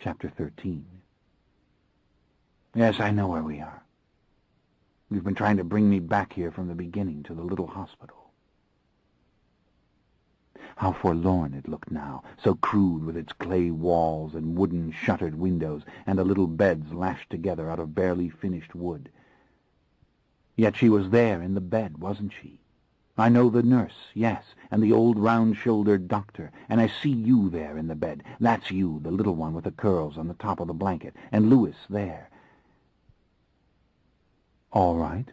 Chapter 13. Yes, I know where we are. You've been trying to bring me back here from the beginning to the little hospital. How forlorn it looked now, so crude with its clay walls and wooden shuttered windows and the little beds lashed together out of barely finished wood. Yet she was there in the bed, wasn't she? I know the nurse, yes, and the old round-shouldered doctor, and I see you there in the bed. That's you, the little one with the curls on the top of the blanket, and Louis there. All right.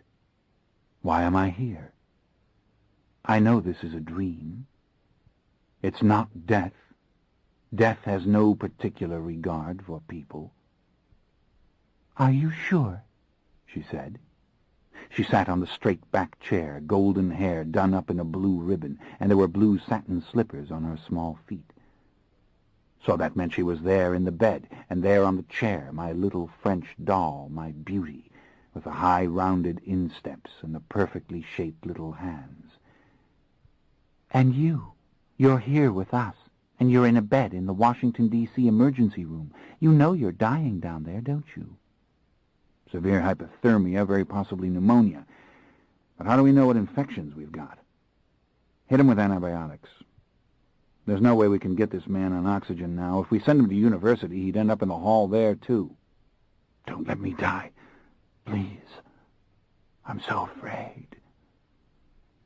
Why am I here? I know this is a dream. It's not death. Death has no particular regard for people. Are you sure? She said. She sat on the straight-back chair, golden hair done up in a blue ribbon, and there were blue satin slippers on her small feet. So that meant she was there in the bed, and there on the chair, my little French doll, my beauty, with the high, rounded insteps and the perfectly shaped little hands. And you're here with us, and you're in a bed in the Washington, D.C. emergency room. You know you're dying down there, don't you? Severe hypothermia, very possibly pneumonia. But how do we know what infections we've got? Hit him with antibiotics. There's no way we can get this man on oxygen now. If we send him to university, he'd end up in the hall there, too. Don't let me die. Please. I'm so afraid.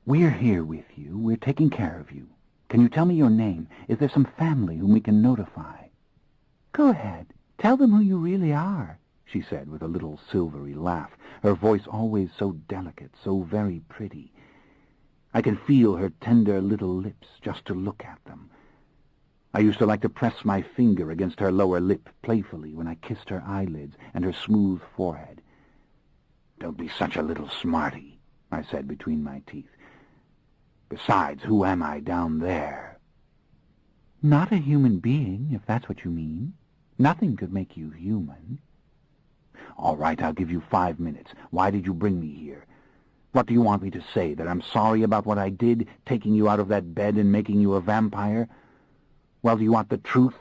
We're here with you. We're taking care of you. Can you tell me your name? Is there some family whom we can notify? Go ahead. Tell them who you really are, she said with a little silvery laugh, her voice always so delicate, so very pretty. I could feel her tender little lips just to look at them. I used to like to press my finger against her lower lip playfully when I kissed her eyelids and her smooth forehead. Don't be such a little smarty, I said between my teeth. Besides, who am I down there? Not a human being, if that's what you mean. Nothing could make you human. All right, I'll give you 5 minutes. Why did you bring me here? What do you want me to say, that I'm sorry about what I did, taking you out of that bed and making you a vampire? Well, do you want the truth?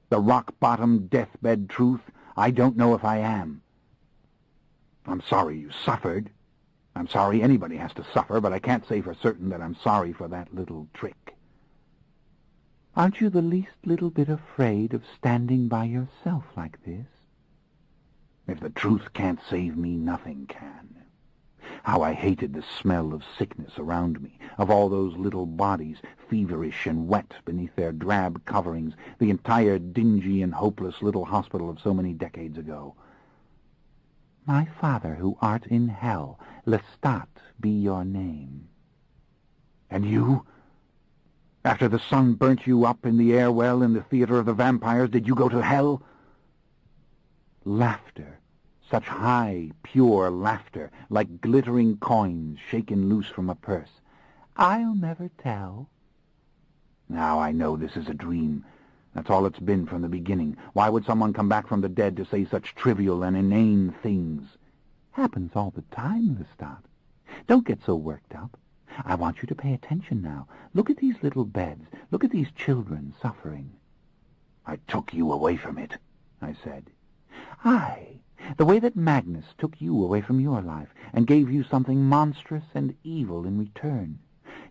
The rock-bottom, deathbed truth? I don't know if I am. I'm sorry you suffered. I'm sorry anybody has to suffer, but I can't say for certain that I'm sorry for that little trick. Aren't you the least little bit afraid of standing by yourself like this? If the truth can't save me, nothing can. How I hated the smell of sickness around me, of all those little bodies, feverish and wet beneath their drab coverings, the entire dingy and hopeless little hospital of so many decades ago. My father, who art in hell, Lestat be your name. And you? After the sun burnt you up in the air well in the theater of the vampires, did you go to hell? Laughter, such high, pure laughter, like glittering coins shaken loose from a purse. I'll never tell. Now I know this is a dream. That's all it's been from the beginning. Why would someone come back from the dead to say such trivial and inane things? Happens all the time, Lestat. Don't get so worked up. I want you to pay attention now. Look at these little beds. Look at these children suffering. I took you away from it, I said. Aye, the way that Magnus took you away from your life and gave you something monstrous and evil in return.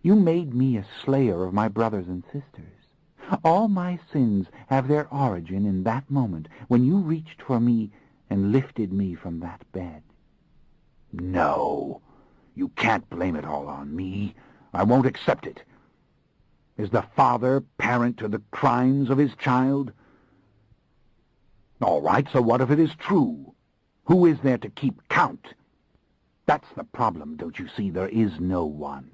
You made me a slayer of my brothers and sisters. All my sins have their origin in that moment when you reached for me and lifted me from that bed. No, you can't blame it all on me. I won't accept it. Is the father parent to the crimes of his child? All right, so what if it is true? Who is there to keep count? That's the problem, don't you see? There is no one.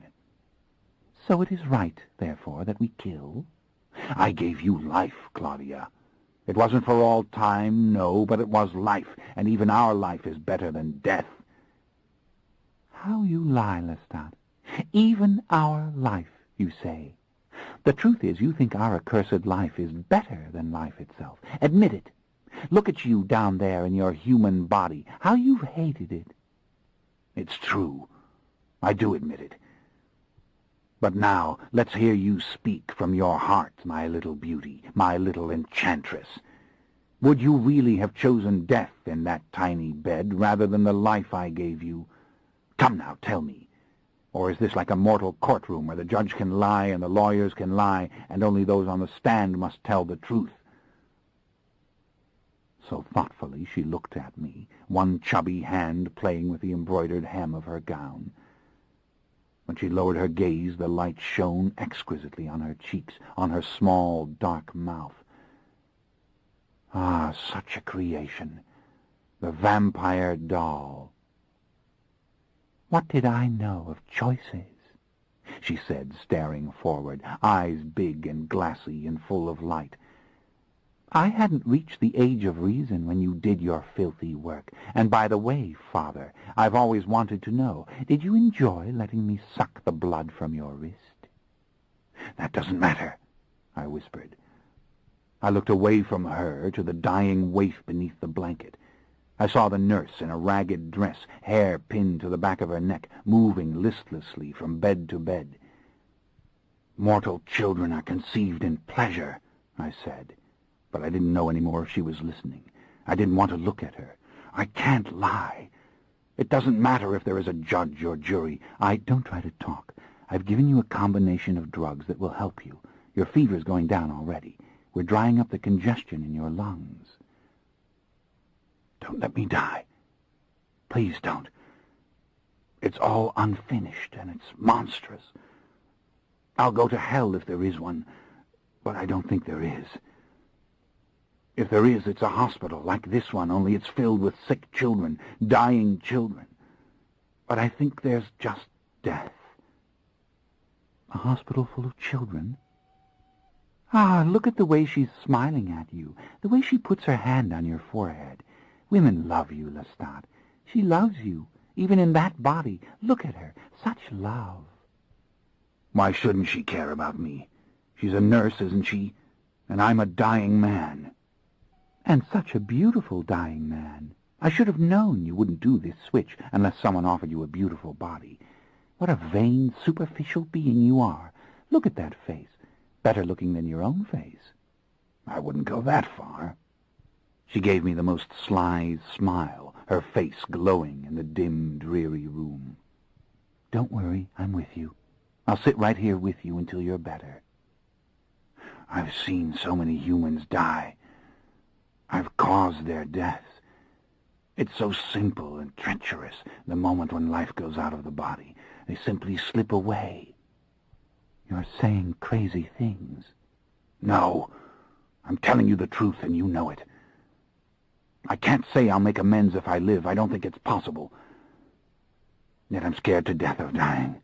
So it is right, therefore, that we kill? I gave you life, Claudia. It wasn't for all time, no, but it was life, and even our life is better than death. How you lie, Lestat. Even our life, you say. The truth is, you think our accursed life is better than life itself. Admit it. Look at you down there in your human body. How you've hated it. It's true. I do admit it. But now, let's hear you speak from your heart, my little beauty, my little enchantress. Would you really have chosen death in that tiny bed rather than the life I gave you? Come now, tell me. Or is this like a mortal courtroom where the judge can lie and the lawyers can lie and only those on the stand must tell the truth? So thoughtfully she looked at me, one chubby hand playing with the embroidered hem of her gown. When she lowered her gaze, the light shone exquisitely on her cheeks, on her small, dark mouth. Ah, such a creation! The vampire doll. What did I know of choices? She said, staring forward, eyes big and glassy and full of light. I hadn't reached the age of reason when you did your filthy work. And by the way, Father, I've always wanted to know, did you enjoy letting me suck the blood from your wrist? That doesn't matter, I whispered. I looked away from her to the dying waif beneath the blanket. I saw the nurse in a ragged dress, hair pinned to the back of her neck, moving listlessly from bed to bed. Mortal children are conceived in pleasure, I said. But I didn't know any more if she was listening. I didn't want to look at her. I can't lie. It doesn't matter if there is a judge or jury. Don't try to talk. I've given you a combination of drugs that will help you. Your fever's going down already. We're drying up the congestion in your lungs. Don't let me die. Please don't. It's all unfinished, and it's monstrous. I'll go to hell if there is one, but I don't think there is. If there is, it's a hospital like this one, only it's filled with sick children, dying children. But I think there's just death. A hospital full of children? Ah, look at the way she's smiling at you, the way she puts her hand on your forehead. Women love you, Lestat. She loves you, even in that body. Look at her, such love. Why shouldn't she care about me? She's a nurse, isn't she? And I'm a dying man. And such a beautiful dying man. I should have known you wouldn't do this switch unless someone offered you a beautiful body. What a vain, superficial being you are. Look at that face. Better looking than your own face. I wouldn't go that far. She gave me the most sly smile, her face glowing in the dim, dreary room. Don't worry, I'm with you. I'll sit right here with you until you're better. I've seen so many humans die. I've caused their deaths. It's so simple and treacherous, the moment when life goes out of the body. They simply slip away. You're saying crazy things. No, I'm telling you the truth, and you know it. I can't say I'll make amends if I live. I don't think it's possible. Yet I'm scared to death of dying.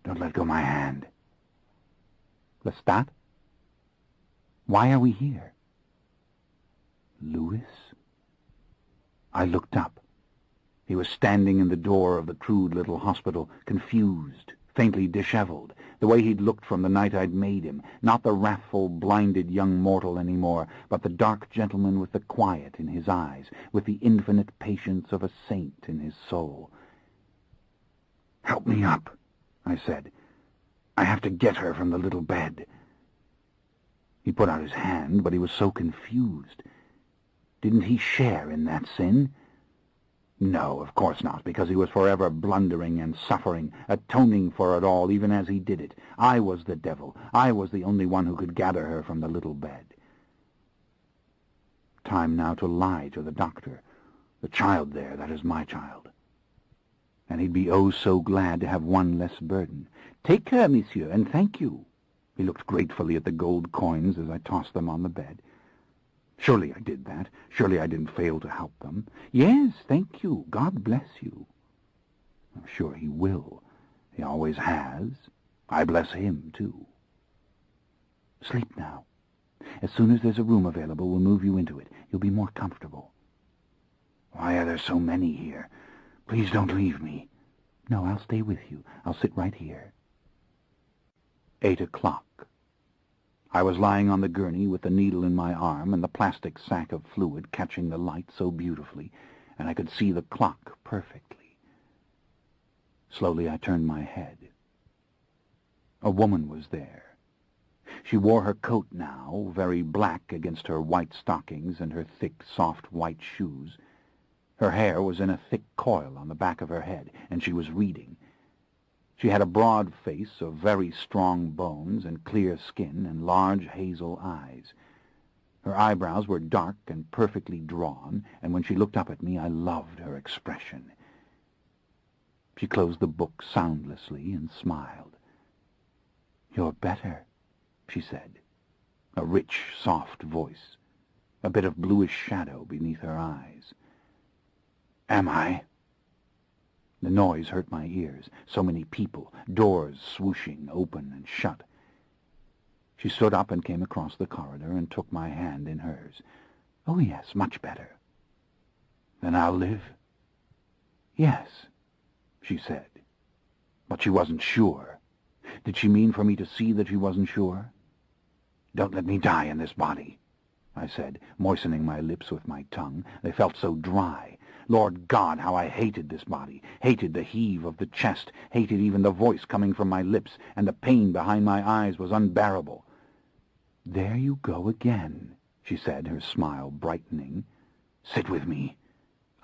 Don't let go my hand. Lestat? Why are we here? Louis? I looked up. He was standing in the door of the crude little hospital, confused, faintly disheveled, the way he'd looked from the night I'd made him, not the wrathful, blinded young mortal anymore, but the dark gentleman with the quiet in his eyes, with the infinite patience of a saint in his soul. Help me up, I said. I have to get her from the little bed. He put out his hand, but he was so confused. Didn't he share in that sin? No, of course not, because he was forever blundering and suffering, atoning for it all, even as he did it. I was the devil. I was the only one who could gather her from the little bed. Time now to lie to the doctor. The child there, that is my child. And he'd be oh so glad to have one less burden. Take her, monsieur, and thank you. He looked gratefully at the gold coins as I tossed them on the bed. Surely I did that. Surely I didn't fail to help them. Yes, thank you. God bless you. I'm sure he will. He always has. I bless him, too. Sleep now. As soon as there's a room available, we'll move you into it. You'll be more comfortable. Why are there so many here? Please don't leave me. No, I'll stay with you. I'll sit right here. 8 o'clock. I was lying on the gurney with the needle in my arm and the plastic sack of fluid catching the light so beautifully, and I could see the clock perfectly. Slowly I turned my head. A woman was there. She wore her coat now, very black against her white stockings and her thick, soft white shoes. Her hair was in a thick coil on the back of her head, and she was reading. She had a broad face of very strong bones and clear skin and large hazel eyes. Her eyebrows were dark and perfectly drawn, and when she looked up at me, I loved her expression. She closed the book soundlessly and smiled. "You're better," she said, a rich, soft voice, a bit of bluish shadow beneath her eyes. "Am I?" The noise hurt my ears. So many people, doors swooshing open and shut. She stood up and came across the corridor and took my hand in hers. "Oh, yes, much better." "Then I'll live?" "Yes," she said. But she wasn't sure. Did she mean for me to see that she wasn't sure? "Don't let me die in this body," I said, moistening my lips with my tongue. They felt so dry. Lord God, how I hated this body, hated the heave of the chest, hated even the voice coming from my lips, and the pain behind my eyes was unbearable. "There you go again," she said, her smile brightening. "Sit with me."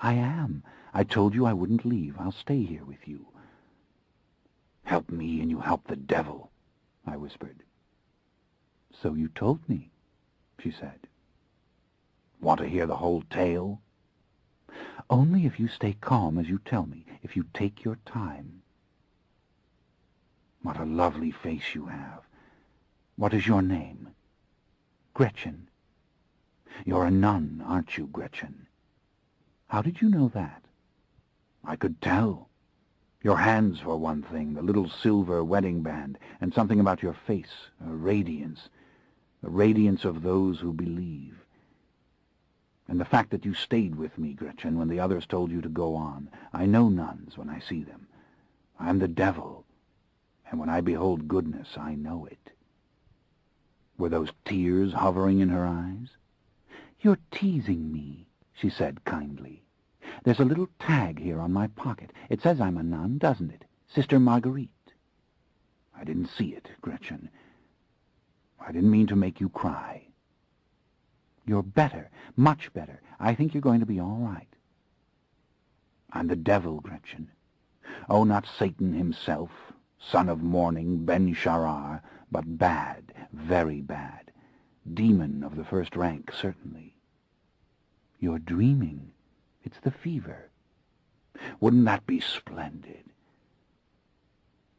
"I am. I told you I wouldn't leave. I'll stay here with you." "Help me and you help the devil," I whispered. "So you told me," she said. "Want to hear the whole tale?" "Only if you stay calm as you tell me, if you take your time." "What a lovely face you have. What is your name?" "Gretchen." "You're a nun, aren't you, Gretchen?" "How did you know that?" "I could tell. Your hands, for one thing, the little silver wedding band, and something about your face, a radiance, the radiance of those who believe. And the fact that you stayed with me, Gretchen, when the others told you to go on. I know nuns when I see them. I'm the devil, and when I behold goodness, I know it." Were those tears hovering in her eyes? "You're teasing me," she said kindly. "There's a little tag here on my pocket. It says I'm a nun, doesn't it? Sister Marguerite." "I didn't see it, Gretchen. I didn't mean to make you cry." "You're better, much better. I think you're going to be all right." "I'm the devil, Gretchen. Oh, not Satan himself, son of morning, Ben-Sharar, but bad, very bad. Demon of the first rank, certainly." "You're dreaming. It's the fever." "Wouldn't that be splendid?"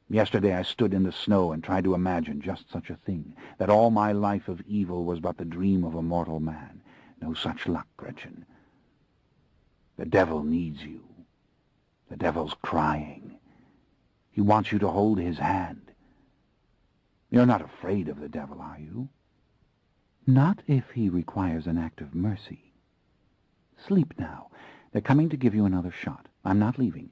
Yesterday I stood in the snow and tried to imagine just such a thing, that all my life of evil was but the dream of a mortal man. No such luck, Gretchen. The devil needs you. The devil's crying. He wants you to hold his hand. You're not afraid of the devil, are you?" "Not if he requires an act of mercy. Sleep now. They're coming to give you another shot. I'm not leaving.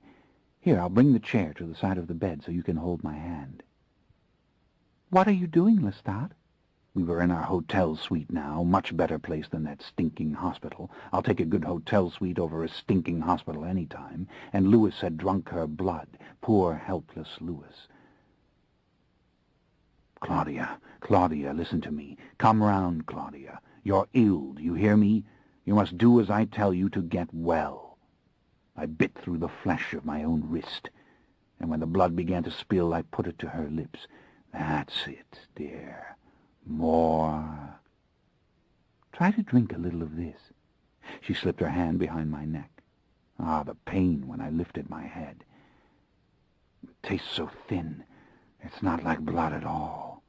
Here, I'll bring the chair to the side of the bed so you can hold my hand." "What are you doing, Lestat?" We were in our hotel suite now, much better place than that stinking hospital. I'll take a good hotel suite over a stinking hospital any time. And Louis had drunk her blood. Poor, helpless Louis. Claudia, listen to me. Come round, Claudia. You're ill, do you hear me? You must do as I tell you to get well." I bit through the flesh of my own wrist, and when the blood began to spill, I put it to her lips. "That's it, dear. More. Try to drink a little of this." She slipped her hand behind my neck. Ah, the pain when I lifted my head. It tastes so thin. It's not like blood at all.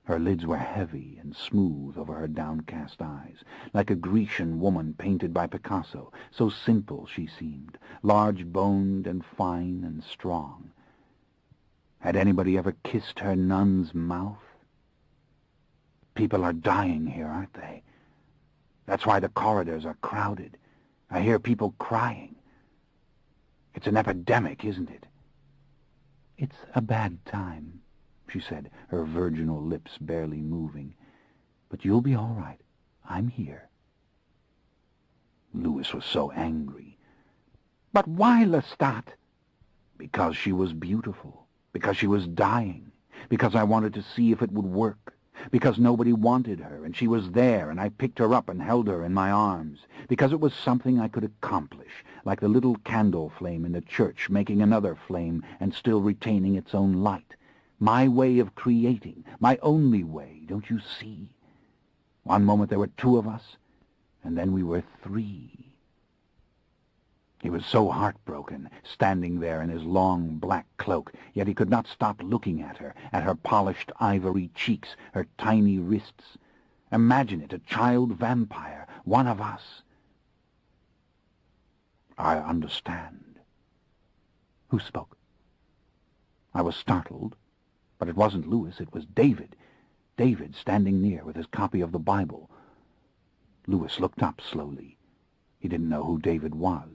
Her lids were heavy and smooth over her downcast eyes, like a Grecian woman painted by Picasso. So simple she seemed, large-boned and fine and strong. Had anybody ever kissed her nun's mouth? People are dying here, aren't they? That's why the corridors are crowded. I hear people crying. It's an epidemic, isn't it? "It's a bad time," she said, her virginal lips barely moving. "But you'll be all right. I'm here." Louis was so angry. "But why, Lestat?" "Because she was beautiful. Because she was dying. because I wanted to see if it would work, because nobody wanted her, and she was there, and I picked her up and held her in my arms, because it was something I could accomplish, like the little candle flame in the church making another flame and still retaining its own light. My way of creating, my only way, don't you see? One moment there were 2 of us, and then we were 3. He was so heartbroken, standing there in his long black cloak, yet he could not stop looking at her polished ivory cheeks, her tiny wrists. Imagine it, a child vampire, one of us. I understand. Who spoke? I was startled, but it wasn't Louis, it was David. David standing near with his copy of the Bible. Louis looked up slowly. He didn't know who David was.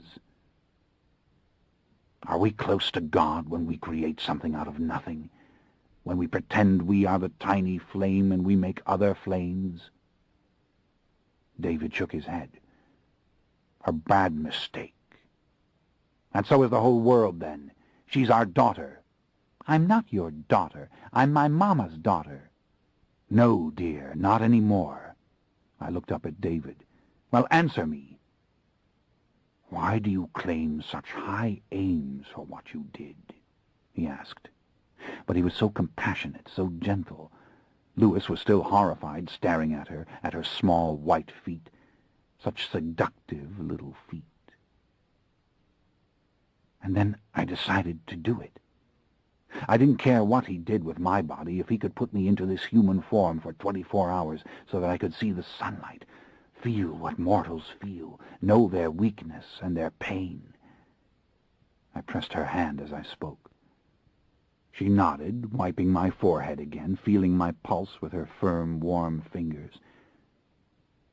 Are we close to God when we create something out of nothing? When we pretend we are the tiny flame and we make other flames? David shook his head. A bad mistake. And so is the whole world, then. She's our daughter. I'm not your daughter. I'm my mama's daughter. No, dear, not any more. I looked up at David. Well, answer me. Why do you claim such high aims for what you did? He asked. But he was so compassionate, so gentle. Louis was still horrified, staring at her small white feet. Such seductive little feet. And then I decided to do it. I didn't care what he did with my body if he could put me into this human form for 24 hours so that I could see the sunlight, feel what mortals feel, know their weakness and their pain. I pressed her hand as I spoke. She nodded, wiping my forehead again, feeling my pulse with her firm, warm fingers.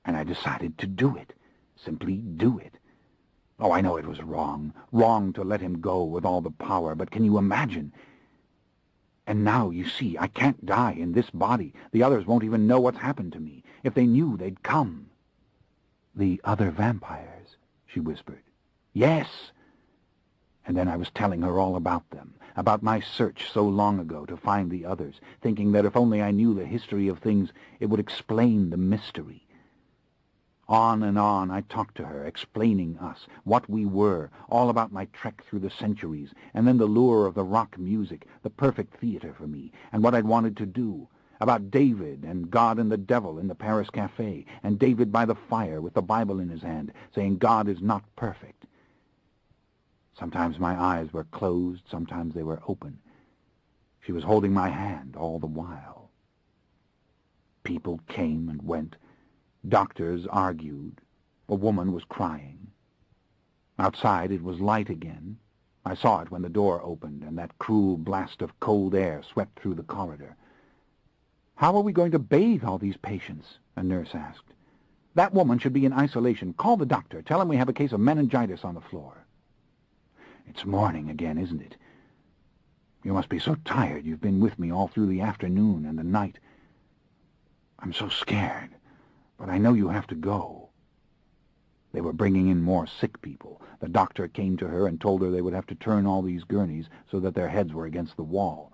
And I decided to do it, simply do it. Oh, I know it was wrong to let him go with all the power, but can you imagine? And now, you see, I can't die in this body. The others won't even know what's happened to me. If they knew, they'd come. The other vampires, she whispered. Yes. And then I was telling her all about them, about my search so long ago to find the others, thinking that if only I knew the history of things, it would explain the mystery. On and on I talked to her, explaining us, what we were, all about my trek through the centuries, and then the lure of the rock music, the perfect theater for me, and what I'd wanted to do, about David and God and the devil in the Paris Café, and David by the fire with the Bible in his hand, saying God is not perfect. Sometimes my eyes were closed, sometimes they were open. She was holding my hand all the while. People came and went. Doctors argued. A woman was crying. Outside it was light again. I saw it when the door opened and that cruel blast of cold air swept through the corridor. How are we going to bathe all these patients? A nurse asked. That woman should be in isolation. Call the doctor. Tell him we have a case of meningitis on the floor. It's morning again, isn't it? You must be so tired. You've been with me all through the afternoon and the night. I'm so scared. But I know you have to go. They were bringing in more sick people. The doctor came to her and told her they would have to turn all these gurneys so that their heads were against the wall.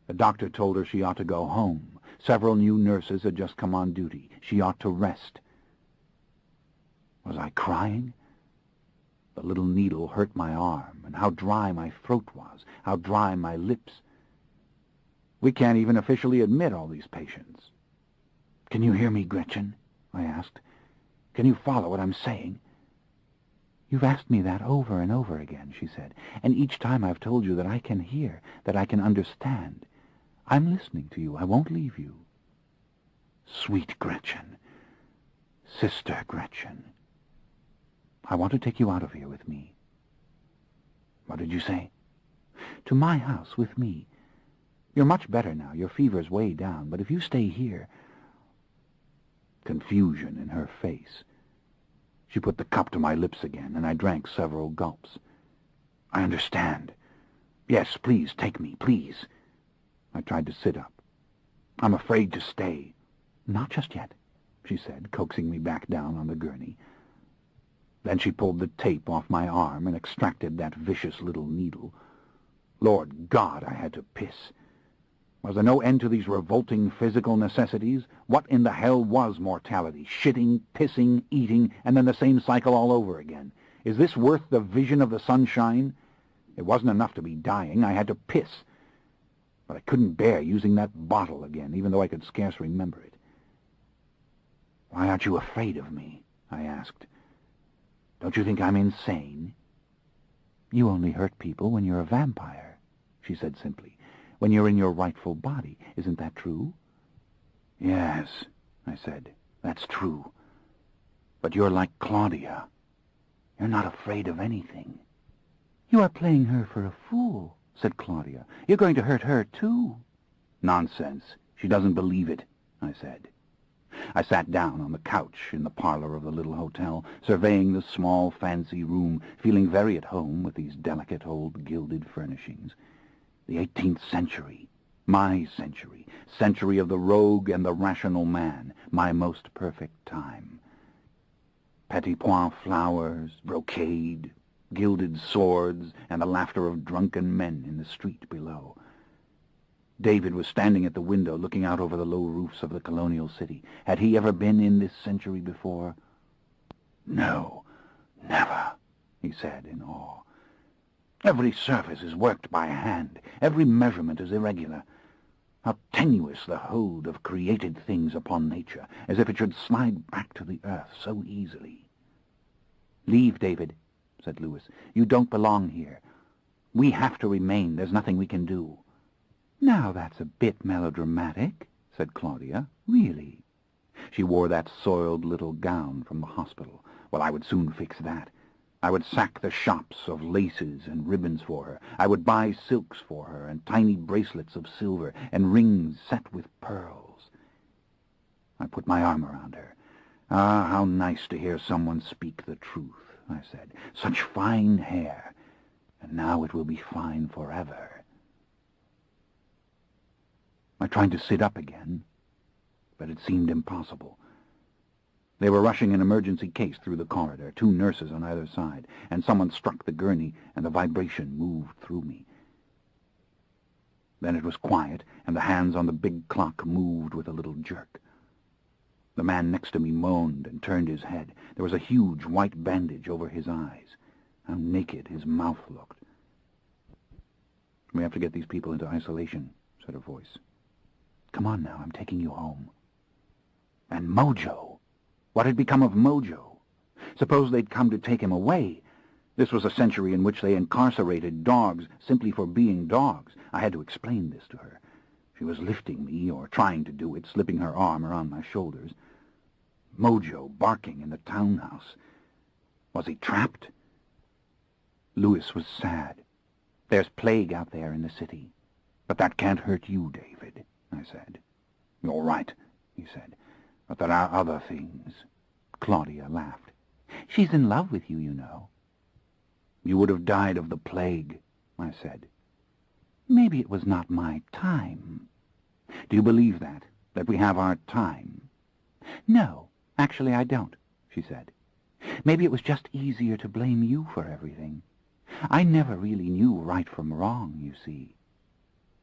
The doctor told her she ought to go home. Several new nurses had just come on duty. She ought to rest. Was I crying? The little needle hurt my arm, and how dry my throat was, how dry my lips. We can't even officially admit all these patients. Can you hear me, Gretchen? I asked. Can you follow what I'm saying? You've asked me that over and over again, she said, and each time I've told you that I can hear, that I can understand. I'm listening to you. I won't leave you. Sweet Gretchen. Sister Gretchen. I want to take you out of here with me. What did you say? To my house with me. You're much better now. Your fever's way down, but if you stay here... Confusion in her face. She put the cup to my lips again, and I drank several gulps. I understand. Yes, please, take me, please. I tried to sit up. I'm afraid to stay. Not just yet, she said, coaxing me back down on the gurney. Then she pulled the tape off my arm and extracted that vicious little needle. Lord God, I had to piss. Was there no end to these revolting physical necessities? What in the hell was mortality? Shitting, pissing, eating, and then the same cycle all over again. Is this worth the vision of the sunshine? It wasn't enough to be dying. I had to piss. But I couldn't bear using that bottle again, even though I could scarce remember it. "Why aren't you afraid of me?" I asked. "Don't you think I'm insane?" "You only hurt people when you're a vampire," she said simply. "When you're in your rightful body. Isn't that true?" "Yes," I said, "that's true. But you're like Claudia. You're not afraid of anything." "You are playing her for a fool," said Claudia. "You're going to hurt her, too." "Nonsense. She doesn't believe it," I said. I sat down on the couch in the parlor of the little hotel, surveying the small, fancy room, feeling very at home with these delicate old gilded furnishings. The 18th century, my century, century of the rogue and the rational man, my most perfect time. Petit point flowers, brocade, gilded swords, and the laughter of drunken men in the street below. David was standing at the window looking out over the low roofs of the colonial city. Had he ever been in this century before? "No, never," he said in awe. "Every surface is worked by hand. Every measurement is irregular. How tenuous the hold of created things upon nature, as if it should slide back to the earth so easily." "Leave, David," said Lewis. "You don't belong here. We have to remain. There's nothing we can do." "Now that's a bit melodramatic," said Claudia. "Really." She wore that soiled little gown from the hospital. Well, I would soon fix that. I would sack the shops of laces and ribbons for her. I would buy silks for her, and tiny bracelets of silver, and rings set with pearls. I put my arm around her. "Ah, how nice to hear someone speak the truth," I said. "Such fine hair, and now it will be fine forever." I tried to sit up again, but it seemed impossible. They were rushing an emergency case through the corridor, 2 nurses on either side, and someone struck the gurney, and the vibration moved through me. Then it was quiet, and the hands on the big clock moved with a little jerk. The man next to me moaned and turned his head. There was a huge white bandage over his eyes. How naked his mouth looked. "We have to get these people into isolation," said a voice. "Come on now, I'm taking you home." And Mojo! What had become of Mojo? Suppose they'd come to take him away? This was a century in which they incarcerated dogs simply for being dogs. I had to explain this to her. She was lifting me, or trying to do it, slipping her arm around my shoulders. Mojo barking in the townhouse. Was he trapped? Lewis was sad. "There's plague out there in the city. But that can't hurt you, David," I said. "You're right," he said. "But there are other things." Claudia laughed. "She's in love with you, you know." "You would have died of the plague," I said. "Maybe it was not my time." "Do you believe that we have our time?" "No, actually I don't," she said. "Maybe it was just easier to blame you for everything. I never really knew right from wrong, you see."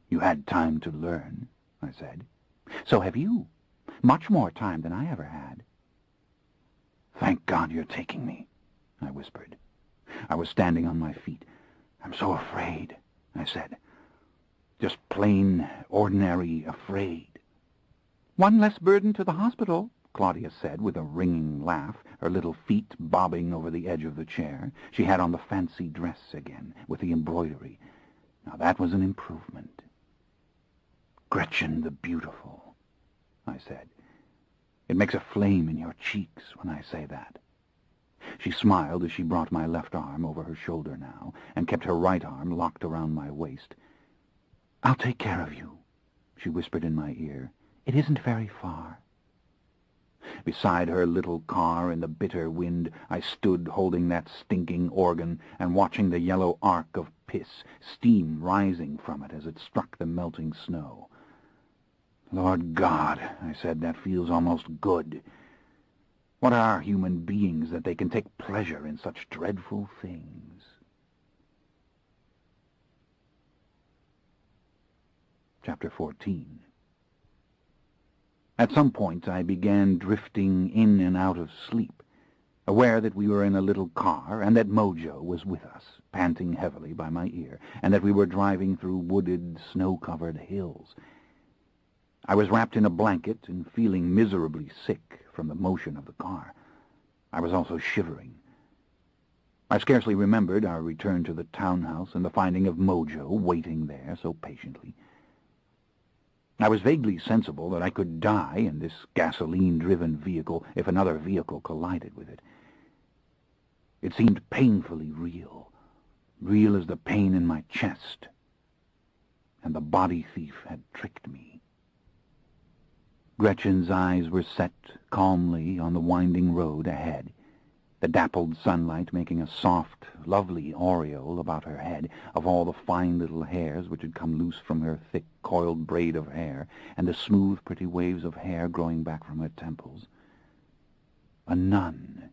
"You had time to learn," I said. "So have you. Much more time than I ever had." "Thank God you're taking me," I whispered. I was standing on my feet. "I'm so afraid," I said. "Just plain, ordinary afraid." "One less burden to the hospital," Claudia said with a ringing laugh, her little feet bobbing over the edge of the chair. She had on the fancy dress again, with the embroidery. Now that was an improvement. "Gretchen the Beautiful," I said. "It makes a flame in your cheeks when I say that." She smiled as she brought my left arm over her shoulder now, and kept her right arm locked around my waist. "I'll take care of you," she whispered in my ear. "It isn't very far." Beside her little car in the bitter wind, I stood holding that stinking organ and watching the yellow arc of piss, steam rising from it as it struck the melting snow. "Lord God," I said, "that feels almost good. What are human beings that they can take pleasure in such dreadful things?" Chapter 14. At some point I began drifting in and out of sleep, aware that we were in a little car and that Mojo was with us, panting heavily by my ear, and that we were driving through wooded, snow-covered hills. I was wrapped in a blanket and feeling miserably sick from the motion of the car. I was also shivering. I scarcely remembered our return to the townhouse and the finding of Mojo waiting there so patiently. I was vaguely sensible that I could die in this gasoline-driven vehicle if another vehicle collided with it. It seemed painfully real, real as the pain in my chest, and the body thief had tricked me. Gretchen's eyes were set calmly on the winding road ahead, the dappled sunlight making a soft, lovely aureole about her head of all the fine little hairs which had come loose from her thick, coiled braid of hair, and the smooth, pretty waves of hair growing back from her temples. A nun,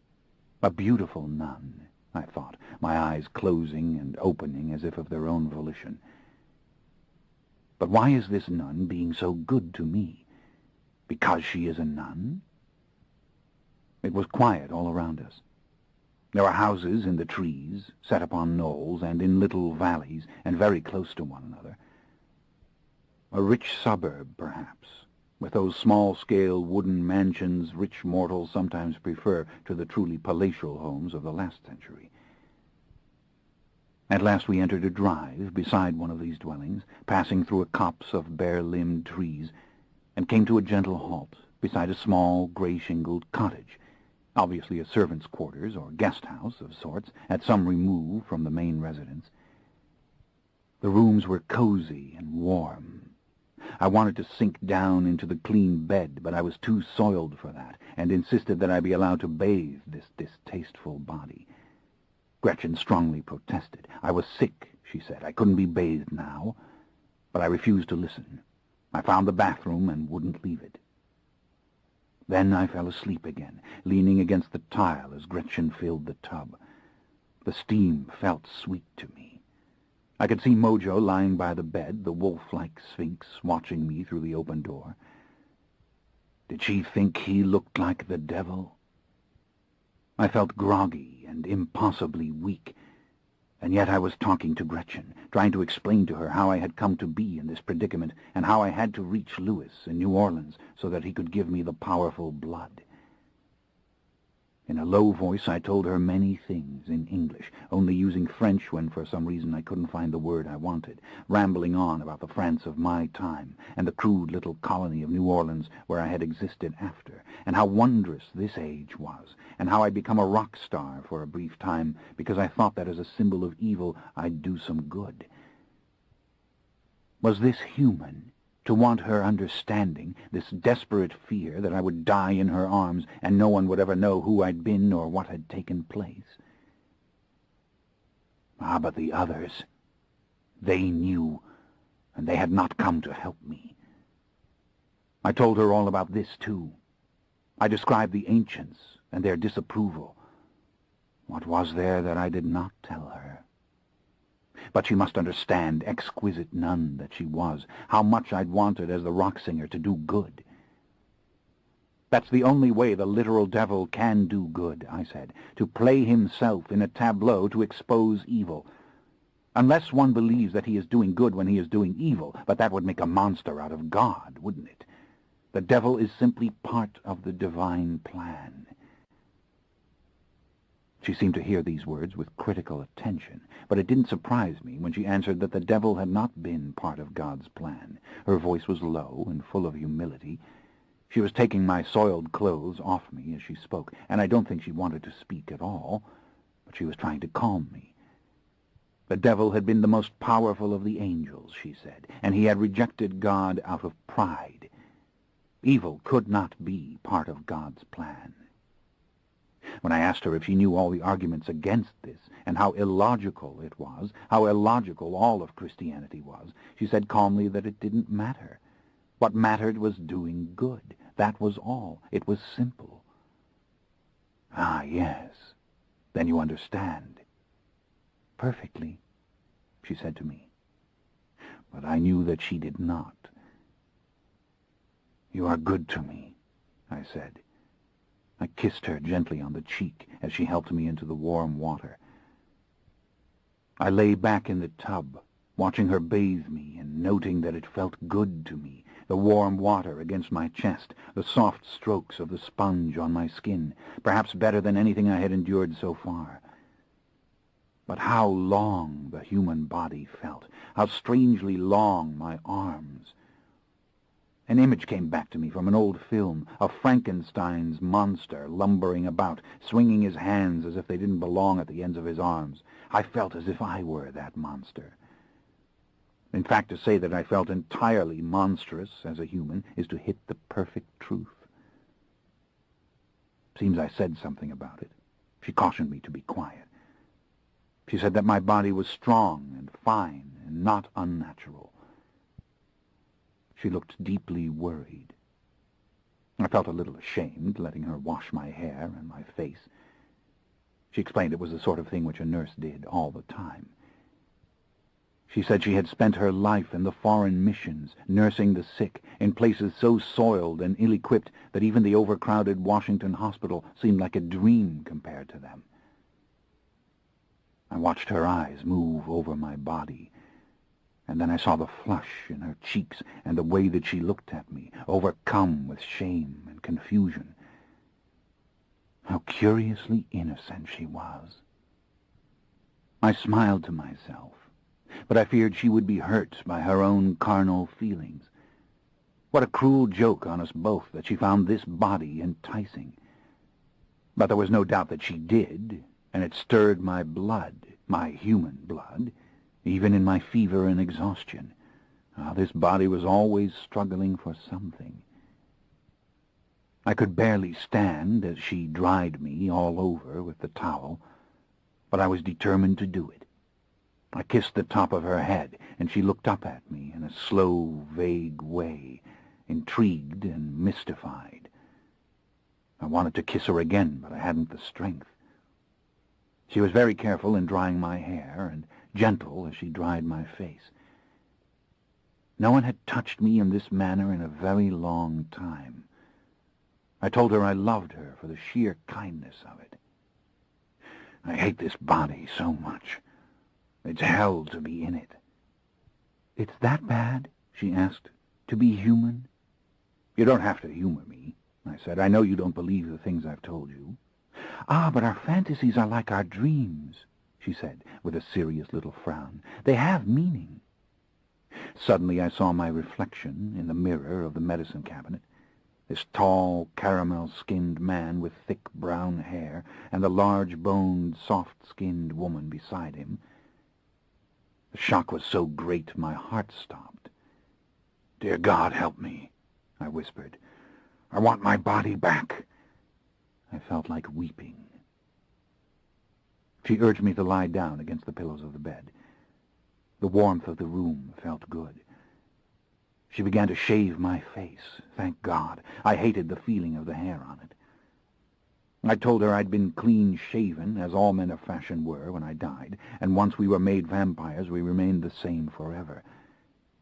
a beautiful nun, I thought, my eyes closing and opening as if of their own volition. But why is this nun being so good to me? Because she is a nun? It was quiet all around us. There were houses in the trees, set upon knolls and in little valleys, and very close to one another. A rich suburb, perhaps, with those small-scale wooden mansions rich mortals sometimes prefer to the truly palatial homes of the last century. At last we entered a drive beside one of these dwellings, passing through a copse of bare-limbed trees, and came to a gentle halt beside a small, gray-shingled cottage, obviously a servant's quarters or guest-house of sorts, at some remove from the main residence. The rooms were cozy and warm. I wanted to sink down into the clean bed, but I was too soiled for that, and insisted that I be allowed to bathe this distasteful body. Gretchen strongly protested. I was sick, she said. I couldn't be bathed now. But I refused to listen. I found the bathroom and wouldn't leave it. Then I fell asleep again, leaning against the tile as Gretchen filled the tub. The steam felt sweet to me. I could see Mojo lying by the bed, the wolf-like sphinx, watching me through the open door. Did she think he looked like the devil? I felt groggy and impossibly weak, and yet I was talking to Gretchen, trying to explain to her how I had come to be in this predicament, and how I had to reach Louis in New Orleans so that he could give me the powerful blood. In a low voice I told her many things in English, only using French when for some reason I couldn't find the word I wanted, rambling on about the France of my time, and the crude little colony of New Orleans where I had existed after, and how wondrous this age was, and how I'd become a rock star for a brief time because I thought that as a symbol of evil I'd do some good. Was this human? To want her understanding, this desperate fear that I would die in her arms and no one would ever know who I'd been or what had taken place. Ah, but the others, they knew, and they had not come to help me. I told her all about this, too. I described the ancients and their disapproval. What was there that I did not tell her? But she must understand, exquisite nun that she was, how much I'd wanted as the rock singer to do good. That's the only way the literal devil can do good, I said, to play himself in a tableau to expose evil. Unless one believes that he is doing good when he is doing evil, but that would make a monster out of God, wouldn't it? The devil is simply part of the divine plan. She seemed to hear these words with critical attention, but it didn't surprise me when she answered that the devil had not been part of God's plan. Her voice was low and full of humility. She was taking my soiled clothes off me as she spoke, and I don't think she wanted to speak at all, but she was trying to calm me. The devil had been the most powerful of the angels, she said, and he had rejected God out of pride. Evil could not be part of God's plan. When I asked her if she knew all the arguments against this, and how illogical it was, how illogical all of Christianity was, she said calmly that it didn't matter. What mattered was doing good. That was all. It was simple. Ah, yes. Then you understand. Perfectly, she said to me. But I knew that she did not. "You are good to me," I said. I kissed her gently on the cheek as she helped me into the warm water. I lay back in the tub, watching her bathe me and noting that it felt good to me, the warm water against my chest, the soft strokes of the sponge on my skin, perhaps better than anything I had endured so far. But how long the human body felt, how strangely long my arms. An image came back to me from an old film, of Frankenstein's monster lumbering about, swinging his hands as if they didn't belong at the ends of his arms. I felt as if I were that monster. In fact, to say that I felt entirely monstrous as a human is to hit the perfect truth. Seems I said something about it. She cautioned me to be quiet. She said that my body was strong and fine and not unnatural. She looked deeply worried. I felt a little ashamed, letting her wash my hair and my face. She explained it was the sort of thing which a nurse did all the time. She said she had spent her life in the foreign missions, nursing the sick, in places so soiled and ill-equipped that even the overcrowded Washington hospital seemed like a dream compared to them. I watched her eyes move over my body, and then I saw the flush in her cheeks and the way that she looked at me, overcome with shame and confusion. How curiously innocent she was. I smiled to myself, but I feared she would be hurt by her own carnal feelings. What a cruel joke on us both that she found this body enticing. But there was no doubt that she did, and it stirred my blood, my human blood, even in my fever and exhaustion. This body was always struggling for something. I could barely stand as she dried me all over with the towel, but I was determined to do it. I kissed the top of her head, and she looked up at me in a slow, vague way, intrigued and mystified. I wanted to kiss her again, but I hadn't the strength. She was very careful in drying my hair, and gentle as she dried my face. No one had touched me in this manner in a very long time. I told her I loved her for the sheer kindness of it. I hate this body so much. It's hell to be in it. "It's that bad?" she asked. "To be human?" "You don't have to humor me," I said. "I know you don't believe the things I've told you." "Ah, but our fantasies are like our dreams," she said, with a serious little frown. "They have meaning." Suddenly I saw my reflection in the mirror of the medicine cabinet, this tall, caramel-skinned man with thick brown hair, and the large-boned, soft-skinned woman beside him. The shock was so great my heart stopped. "Dear God, help me," I whispered. "I want my body back." I felt like weeping. She urged me to lie down against the pillows of the bed. The warmth of the room felt good. She began to shave my face. Thank God. I hated the feeling of the hair on it. I told her I'd been clean-shaven, as all men of fashion were when I died, and once we were made vampires, we remained the same forever.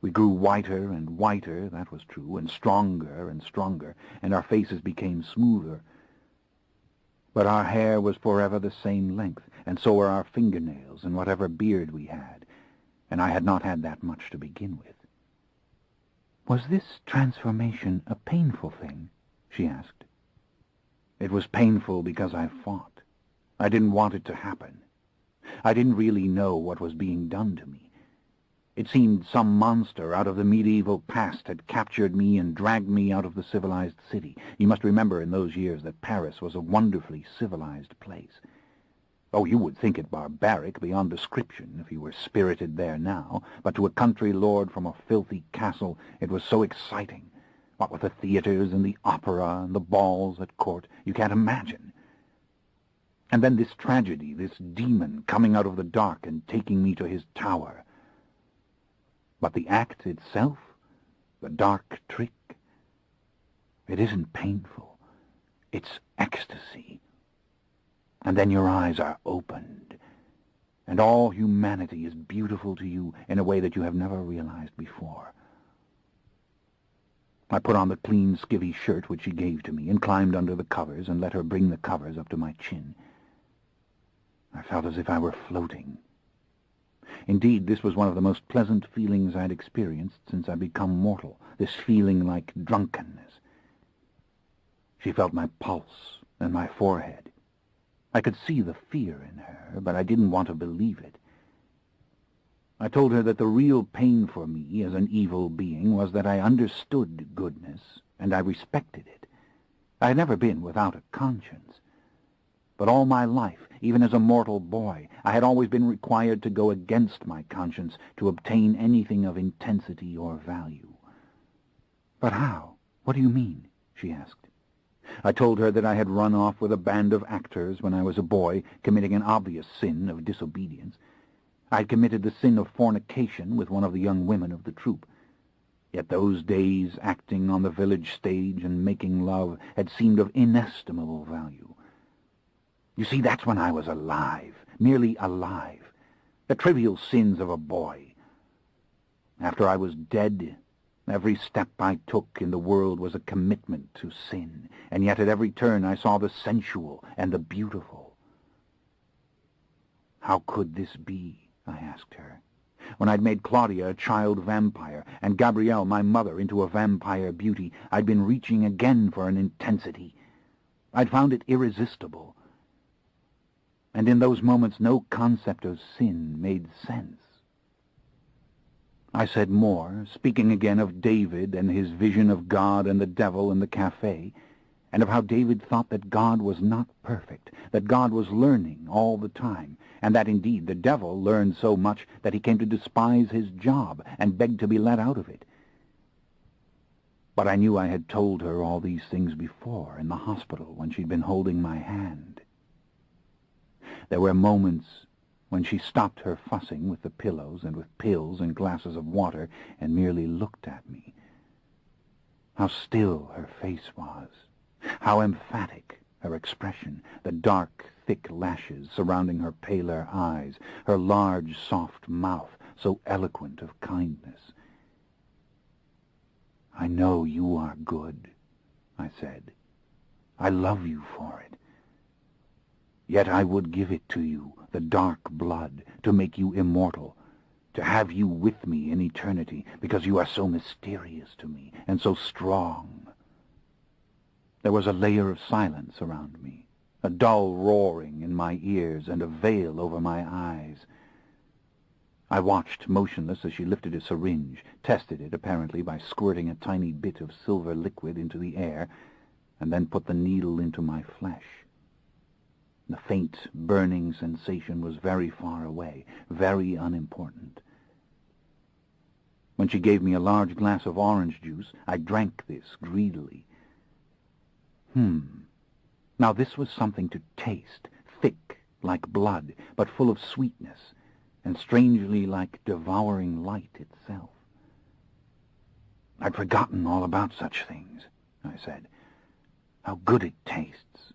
We grew whiter and whiter, that was true, and stronger, and our faces became smoother. But our hair was forever the same length, and so were our fingernails and whatever beard we had, and I had not had that much to begin with. "Was this transformation a painful thing?" she asked. "It was painful because I fought. I didn't want it to happen. I didn't really know what was being done to me. It seemed some monster out of the medieval past had captured me and dragged me out of the civilized city. You must remember in those years that Paris was a wonderfully civilized place. Oh, you would think it barbaric beyond description if you were spirited there now, but to a country lord from a filthy castle it was so exciting. What with the theaters and the opera and the balls at court, you can't imagine. And then this tragedy, this demon coming out of the dark and taking me to his tower. But the act itself, the dark trick, it isn't painful. It's ecstasy. And then your eyes are opened, and all humanity is beautiful to you in a way that you have never realized before. I put on the clean, skivvy shirt which she gave to me and climbed under the covers and let her bring the covers up to my chin. I felt as if I were floating. Indeed, this was one of the most pleasant feelings I had experienced since I become mortal, this feeling like drunkenness. She felt my pulse and my forehead. I could see the fear in her, but I didn't want to believe it. I told her that the real pain for me as an evil being was that I understood goodness, and I respected it. I had never been without a conscience. But all my life, even as a mortal boy, I had always been required to go against my conscience to obtain anything of intensity or value. "But how? What do you mean?" she asked. I told her that I had run off with a band of actors when I was a boy, committing an obvious sin of disobedience. I had committed the sin of fornication with one of the young women of the troupe. Yet those days acting on the village stage and making love had seemed of inestimable value. You see, that's when I was alive, merely alive, the trivial sins of a boy. After I was dead, every step I took in the world was a commitment to sin, and yet at every turn I saw the sensual and the beautiful. How could this be? I asked her. When I'd made Claudia a child vampire, and Gabrielle, my mother, into a vampire beauty, I'd been reaching again for an intensity. I'd found it irresistible. And in those moments no concept of sin made sense. I said more, speaking again of David and his vision of God and the devil in the cafe, and of how David thought that God was not perfect, that God was learning all the time, and that indeed the devil learned so much that he came to despise his job and begged to be let out of it. But I knew I had told her all these things before in the hospital when she'd been holding my hand. There were moments when she stopped her fussing with the pillows and with pills and glasses of water and merely looked at me. How still her face was, how emphatic her expression, the dark, thick lashes surrounding her paler eyes, her large, soft mouth, so eloquent of kindness. "I know you are good," I said. "I love you for it. Yet I would give it to you, the dark blood, to make you immortal, to have you with me in eternity, because you are so mysterious to me and so strong." There was a layer of silence around me, a dull roaring in my ears and a veil over my eyes. I watched motionless as she lifted a syringe, tested it apparently by squirting a tiny bit of silver liquid into the air, and then put the needle into my flesh. The faint, burning sensation was very far away, very unimportant. When she gave me a large glass of orange juice, I drank this greedily. Now this was something to taste, thick like blood, but full of sweetness, and strangely like devouring light itself. "I'd forgotten all about such things," I said. "How good it tastes.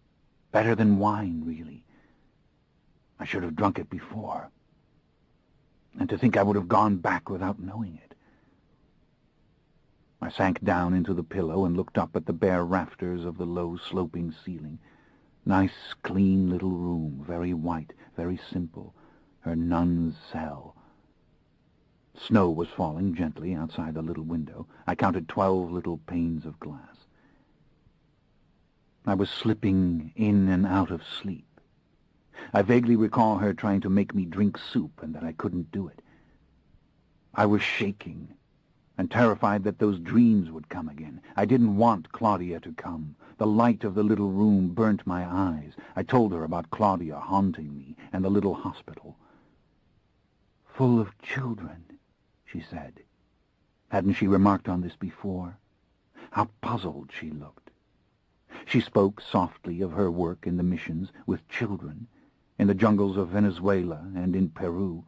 Better than wine, really. I should have drunk it before. And to think I would have gone back without knowing it." I sank down into the pillow and looked up at the bare rafters of the low, sloping ceiling. Nice, clean little room, very white, very simple, her nun's cell. Snow was falling gently outside the little window. I counted 12 little panes of glass. I was slipping in and out of sleep. I vaguely recall her trying to make me drink soup and that I couldn't do it. I was shaking and terrified that those dreams would come again. I didn't want Claudia to come. The light of the little room burnt my eyes. I told her about Claudia haunting me and the little hospital. "Full of children," she said. Hadn't she remarked on this before? How puzzled she looked. She spoke softly of her work in the missions with children, in the jungles of Venezuela and in Peru.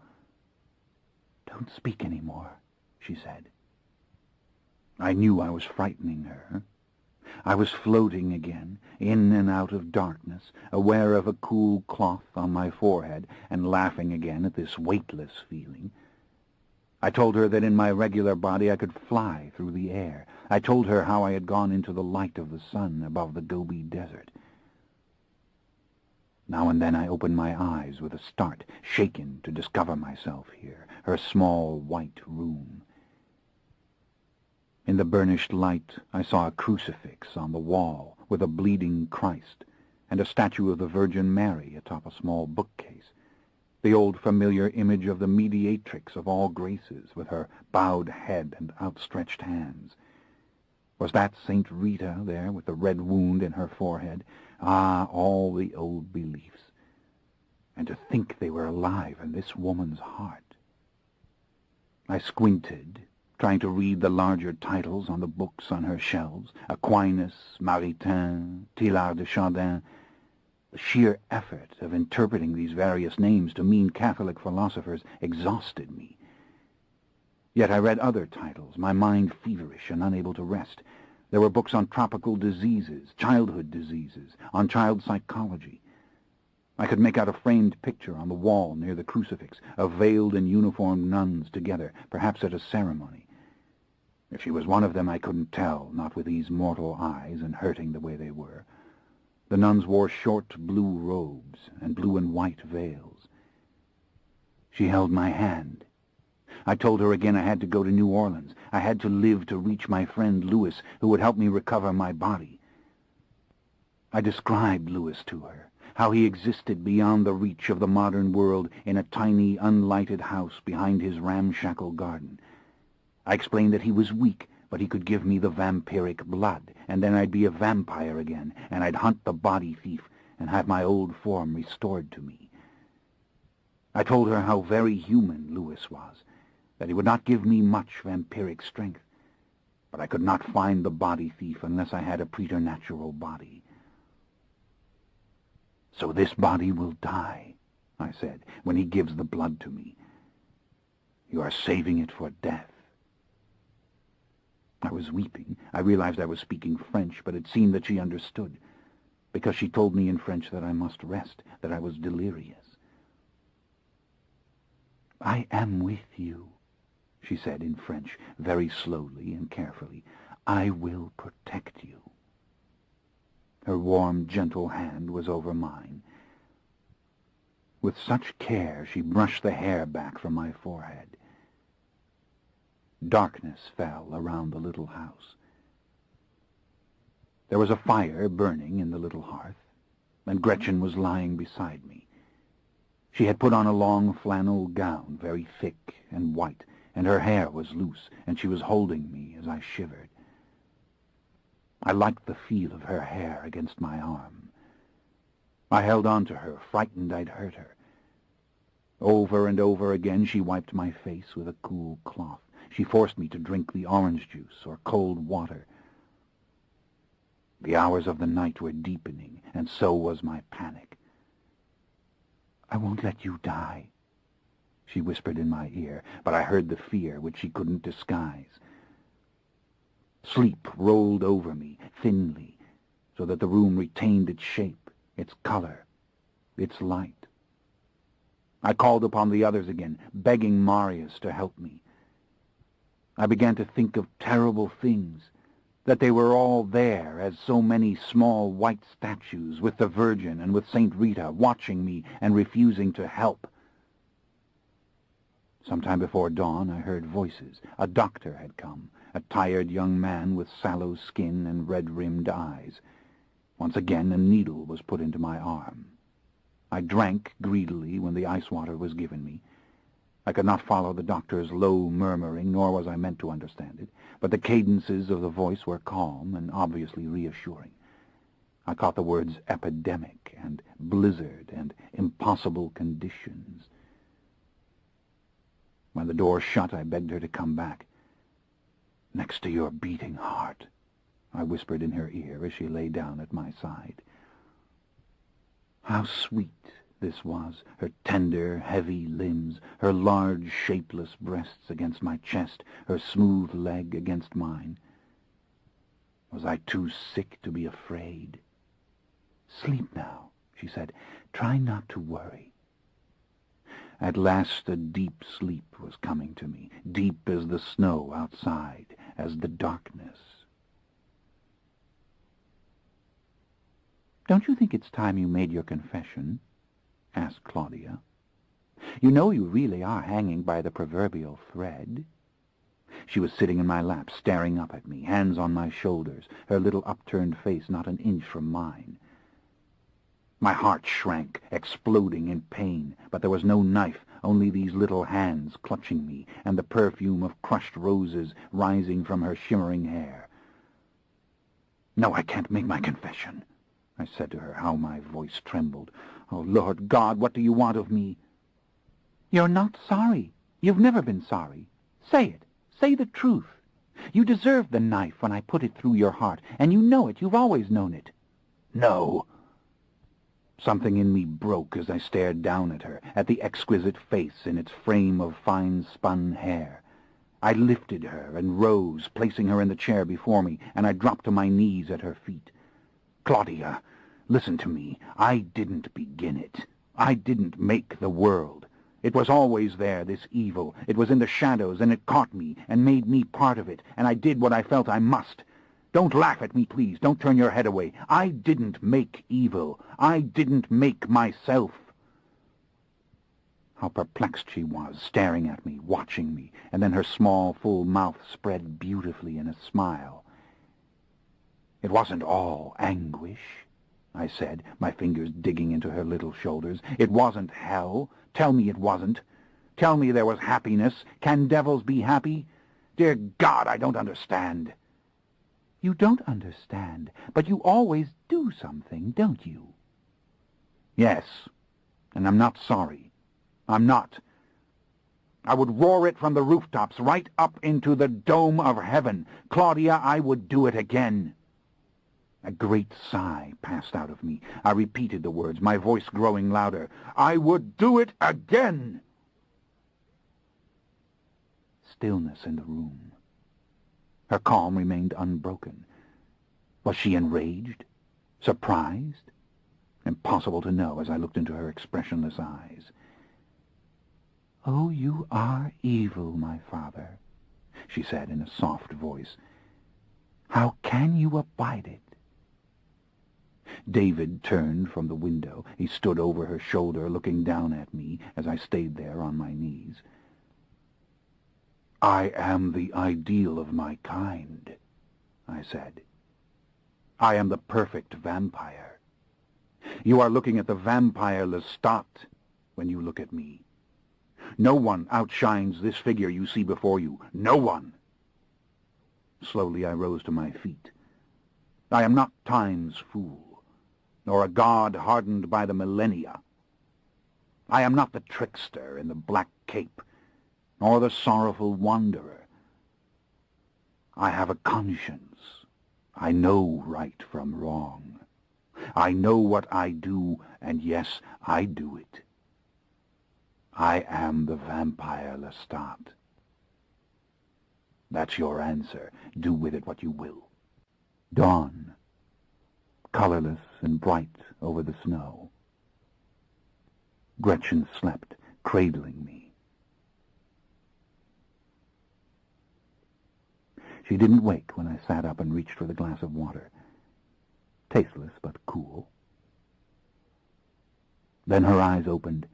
"Don't speak any more," she said. I knew I was frightening her. I was floating again, in and out of darkness, aware of a cool cloth on my forehead, and laughing again at this weightless feeling. I told her that in my regular body I could fly through the air. I told her how I had gone into the light of the sun above the Gobi Desert. Now and then I opened my eyes with a start, shaken to discover myself here, her small white room. In the burnished light I saw a crucifix on the wall with a bleeding Christ, and a statue of the Virgin Mary atop a small bookcase, the old familiar image of the mediatrix of all graces, with her bowed head and outstretched hands. Was that Saint Rita there with the red wound in her forehead? Ah, all the old beliefs. And to think they were alive in this woman's heart. I squinted, trying to read the larger titles on the books on her shelves, Aquinas, Maritain, Teilhard de Chardin. The sheer effort of interpreting these various names to mean Catholic philosophers exhausted me. Yet I read other titles, my mind feverish and unable to rest. There were books on tropical diseases, childhood diseases, on child psychology. I could make out a framed picture on the wall near the crucifix of veiled and uniformed nuns together, perhaps at a ceremony. If she was one of them, I couldn't tell, not with these mortal eyes and hurting the way they were. The nuns wore short blue robes and blue and white veils. She held my hand. I told her again I had to go to New Orleans. I had to live to reach my friend Louis, who would help me recover my body. I described Louis to her, how he existed beyond the reach of the modern world in a tiny, unlighted house behind his ramshackle garden. I explained that he was weak, but he could give me the vampiric blood, and then I'd be a vampire again, and I'd hunt the body thief and have my old form restored to me. I told her how very human Louis was, that he would not give me much vampiric strength, but I could not find the body thief unless I had a preternatural body. So this body will die, I said, when he gives the blood to me. You are saving it for death. I was weeping. I realized I was speaking French, but it seemed that she understood, because she told me in French that I must rest, that I was delirious. I am with you, she said in French, very slowly and carefully. I will protect you. Her warm, gentle hand was over mine. With such care she brushed the hair back from my forehead. Darkness fell around the little house. There was a fire burning in the little hearth, and Gretchen was lying beside me. She had put on a long flannel gown, very thick and white, and her hair was loose, and she was holding me as I shivered. I liked the feel of her hair against my arm. I held on to her, frightened I'd hurt her. Over and over again she wiped my face with a cool cloth. She forced me to drink the orange juice or cold water. The hours of the night were deepening, and so was my panic. I won't let you die, she whispered in my ear, but I heard the fear which she couldn't disguise. Sleep rolled over me, thinly, so that the room retained its shape, its color, its light. I called upon the others again, begging Marius to help me. I began to think of terrible things, that they were all there as so many small white statues with the Virgin and with Saint Rita watching me and refusing to help. Sometime before dawn I heard voices. A doctor had come, a tired young man with sallow skin and red-rimmed eyes. Once again a needle was put into my arm. I drank greedily when the ice water was given me. I could not follow the doctor's low murmuring, nor was I meant to understand it, but the cadences of the voice were calm and obviously reassuring. I caught the words epidemic and blizzard and impossible conditions. When the door shut, I begged her to come back. "Next to your beating heart," I whispered in her ear as she lay down at my side. How sweet this was, her tender, heavy limbs, her large, shapeless breasts against my chest, her smooth leg against mine. Was I too sick to be afraid? "Sleep now," she said. "Try not to worry." At last a deep sleep was coming to me, deep as the snow outside, as the darkness "Don't you think it's time you made your confession?" asked Claudia. "You know you really are hanging by the proverbial thread." She was sitting in my lap, staring up at me, hands on my shoulders, her little upturned face not an inch from mine. My heart shrank, exploding in pain, but there was no knife, only these little hands clutching me, and the perfume of crushed roses rising from her shimmering hair. "No, I can't make my confession," I said to her. How my voice trembled. "Oh, Lord God, what do you want of me?" "You're not sorry. You've never been sorry. Say it. Say the truth. You deserved the knife when I put it through your heart, and you know it. You've always known it." "No." Something in me broke as I stared down at her, at the exquisite face in its frame of fine-spun hair. I lifted her and rose, placing her in the chair before me, and I dropped to my knees at her feet. "Claudia, listen to me. I didn't begin it. I didn't make the world. It was always there, this evil. It was in the shadows, and it caught me, and made me part of it, and I did what I felt I must. Don't laugh at me, please. Don't turn your head away. I didn't make evil. I didn't make myself." How perplexed she was, staring at me, watching me, and then her small, full mouth spread beautifully in a smile. "It wasn't all anguish," I said, my fingers digging into her little shoulders. "It wasn't hell. Tell me it wasn't. Tell me there was happiness. Can devils be happy? Dear God, I don't understand." "You don't understand, but you always do something, don't you?" "Yes, and I'm not sorry. I'm not. I would roar it from the rooftops right up into the dome of heaven. Claudia, I would do it again." A great sigh passed out of me. I repeated the words, my voice growing louder. "I would do it again." Stillness in the room. Her calm remained unbroken. Was she enraged? Surprised? Impossible to know as I looked into her expressionless eyes. "Oh, you are evil, my father," she said in a soft voice. "How can you abide it?" David turned from the window. He stood over her shoulder, looking down at me as I stayed there on my knees. "I am the ideal of my kind," I said. "I am the perfect vampire. You are looking at the vampire Lestat when you look at me. No one outshines this figure you see before you. No one." Slowly I rose to my feet. "I am not time's fool, nor a god hardened by the millennia. I am not the trickster in the black cape, nor the sorrowful wanderer. I have a conscience. I know right from wrong. I know what I do, and yes, I do it. I am the vampire Lestat. That's your answer. Do with it what you will." Dawn, colorless and bright over the snow. Gretchen slept, cradling me. She didn't wake when I sat up and reached for the glass of water. Tasteless but cool. Then her eyes opened,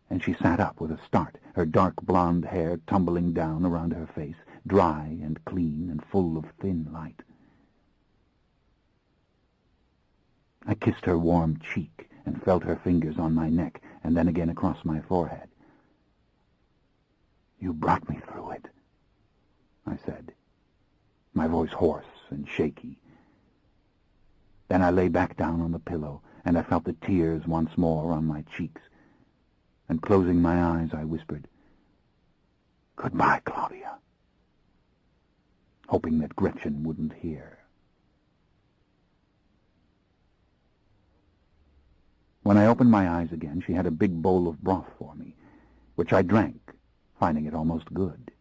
and she sat up with a start, her dark blonde hair tumbling down around her face, dry and clean and full of thin light. I kissed her warm cheek and felt her fingers on my neck and then again across my forehead. "You brought me through it," I said, my voice hoarse and shaky. Then I lay back down on the pillow, and I felt the tears once more on my cheeks. And closing my eyes, I whispered, "Goodbye, Claudia," hoping that Gretchen wouldn't hear. When I opened my eyes again, she had a big bowl of broth for me, which I drank, finding it almost good.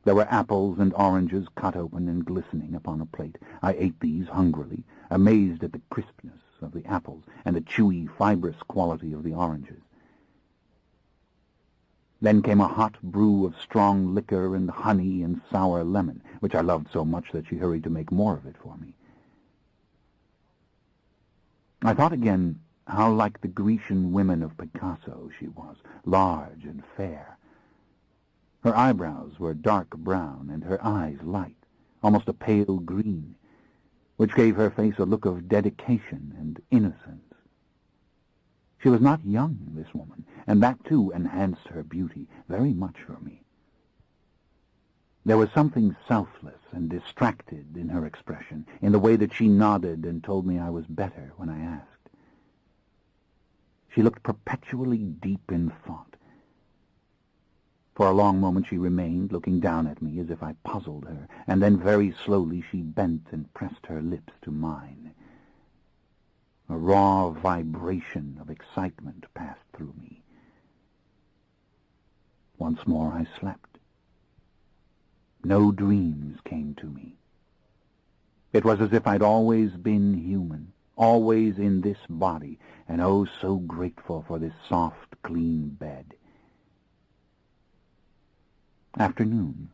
There were apples and oranges cut open and glistening upon a plate. I ate these hungrily, amazed at the crispness of the apples and the chewy, fibrous quality of the oranges. Then came a hot brew of strong liquor and honey and sour lemon, which I loved so much that she hurried to make more of it for me. I thought again how like the Grecian women of Picasso she was, large and fair. Her eyebrows were dark brown and her eyes light, almost a pale green, which gave her face a look of dedication and innocence. She was not young, this woman, and that too enhanced her beauty very much for me. There was something selfless and distracted in her expression, in the way that she nodded and told me I was better when I asked. She looked perpetually deep in thought. For a long moment she remained, looking down at me as if I puzzled her, and then very slowly she bent and pressed her lips to mine. A raw vibration of excitement passed through me. Once more I slept. No dreams came to me. It was as if I'd always been human, always in this body, and oh, so grateful for this soft, clean bed. Afternoon.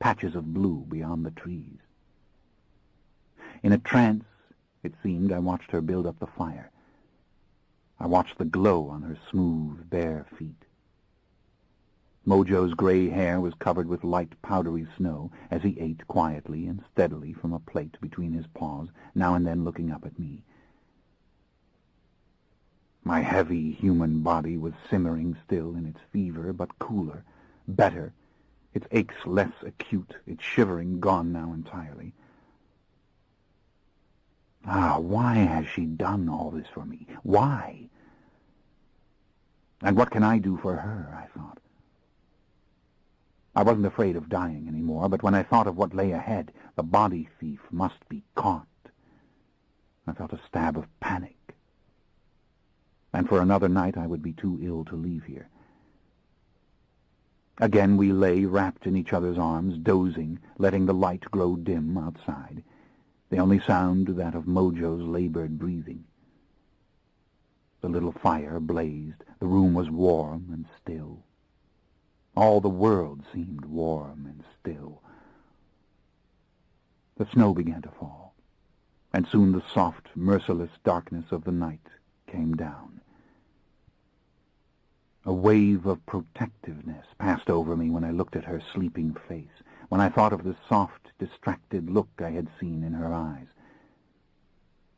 Patches of blue beyond the trees. In a trance, it seemed, I watched her build up the fire. I watched the glow on her smooth, bare feet. Mojo's gray hair was covered with light, powdery snow as he ate quietly and steadily from a plate between his paws, now and then looking up at me. My heavy human body was simmering still in its fever, but cooler, better, its aches less acute, its shivering gone now entirely. Ah, why has she done all this for me? Why? And what can I do for her, I thought. I wasn't afraid of dying anymore, but when I thought of what lay ahead, the body thief must be caught, I felt a stab of panic. And for another night I would be too ill to leave here. Again we lay wrapped in each other's arms, dozing, letting the light grow dim outside, the only sound that of Mojo's labored breathing. The little fire blazed. The room was warm and still. All the world seemed warm and still. The snow began to fall, and soon the soft, merciless darkness of the night came down. A wave of protectiveness passed over me when I looked at her sleeping face, when I thought of the soft, distracted look I had seen in her eyes.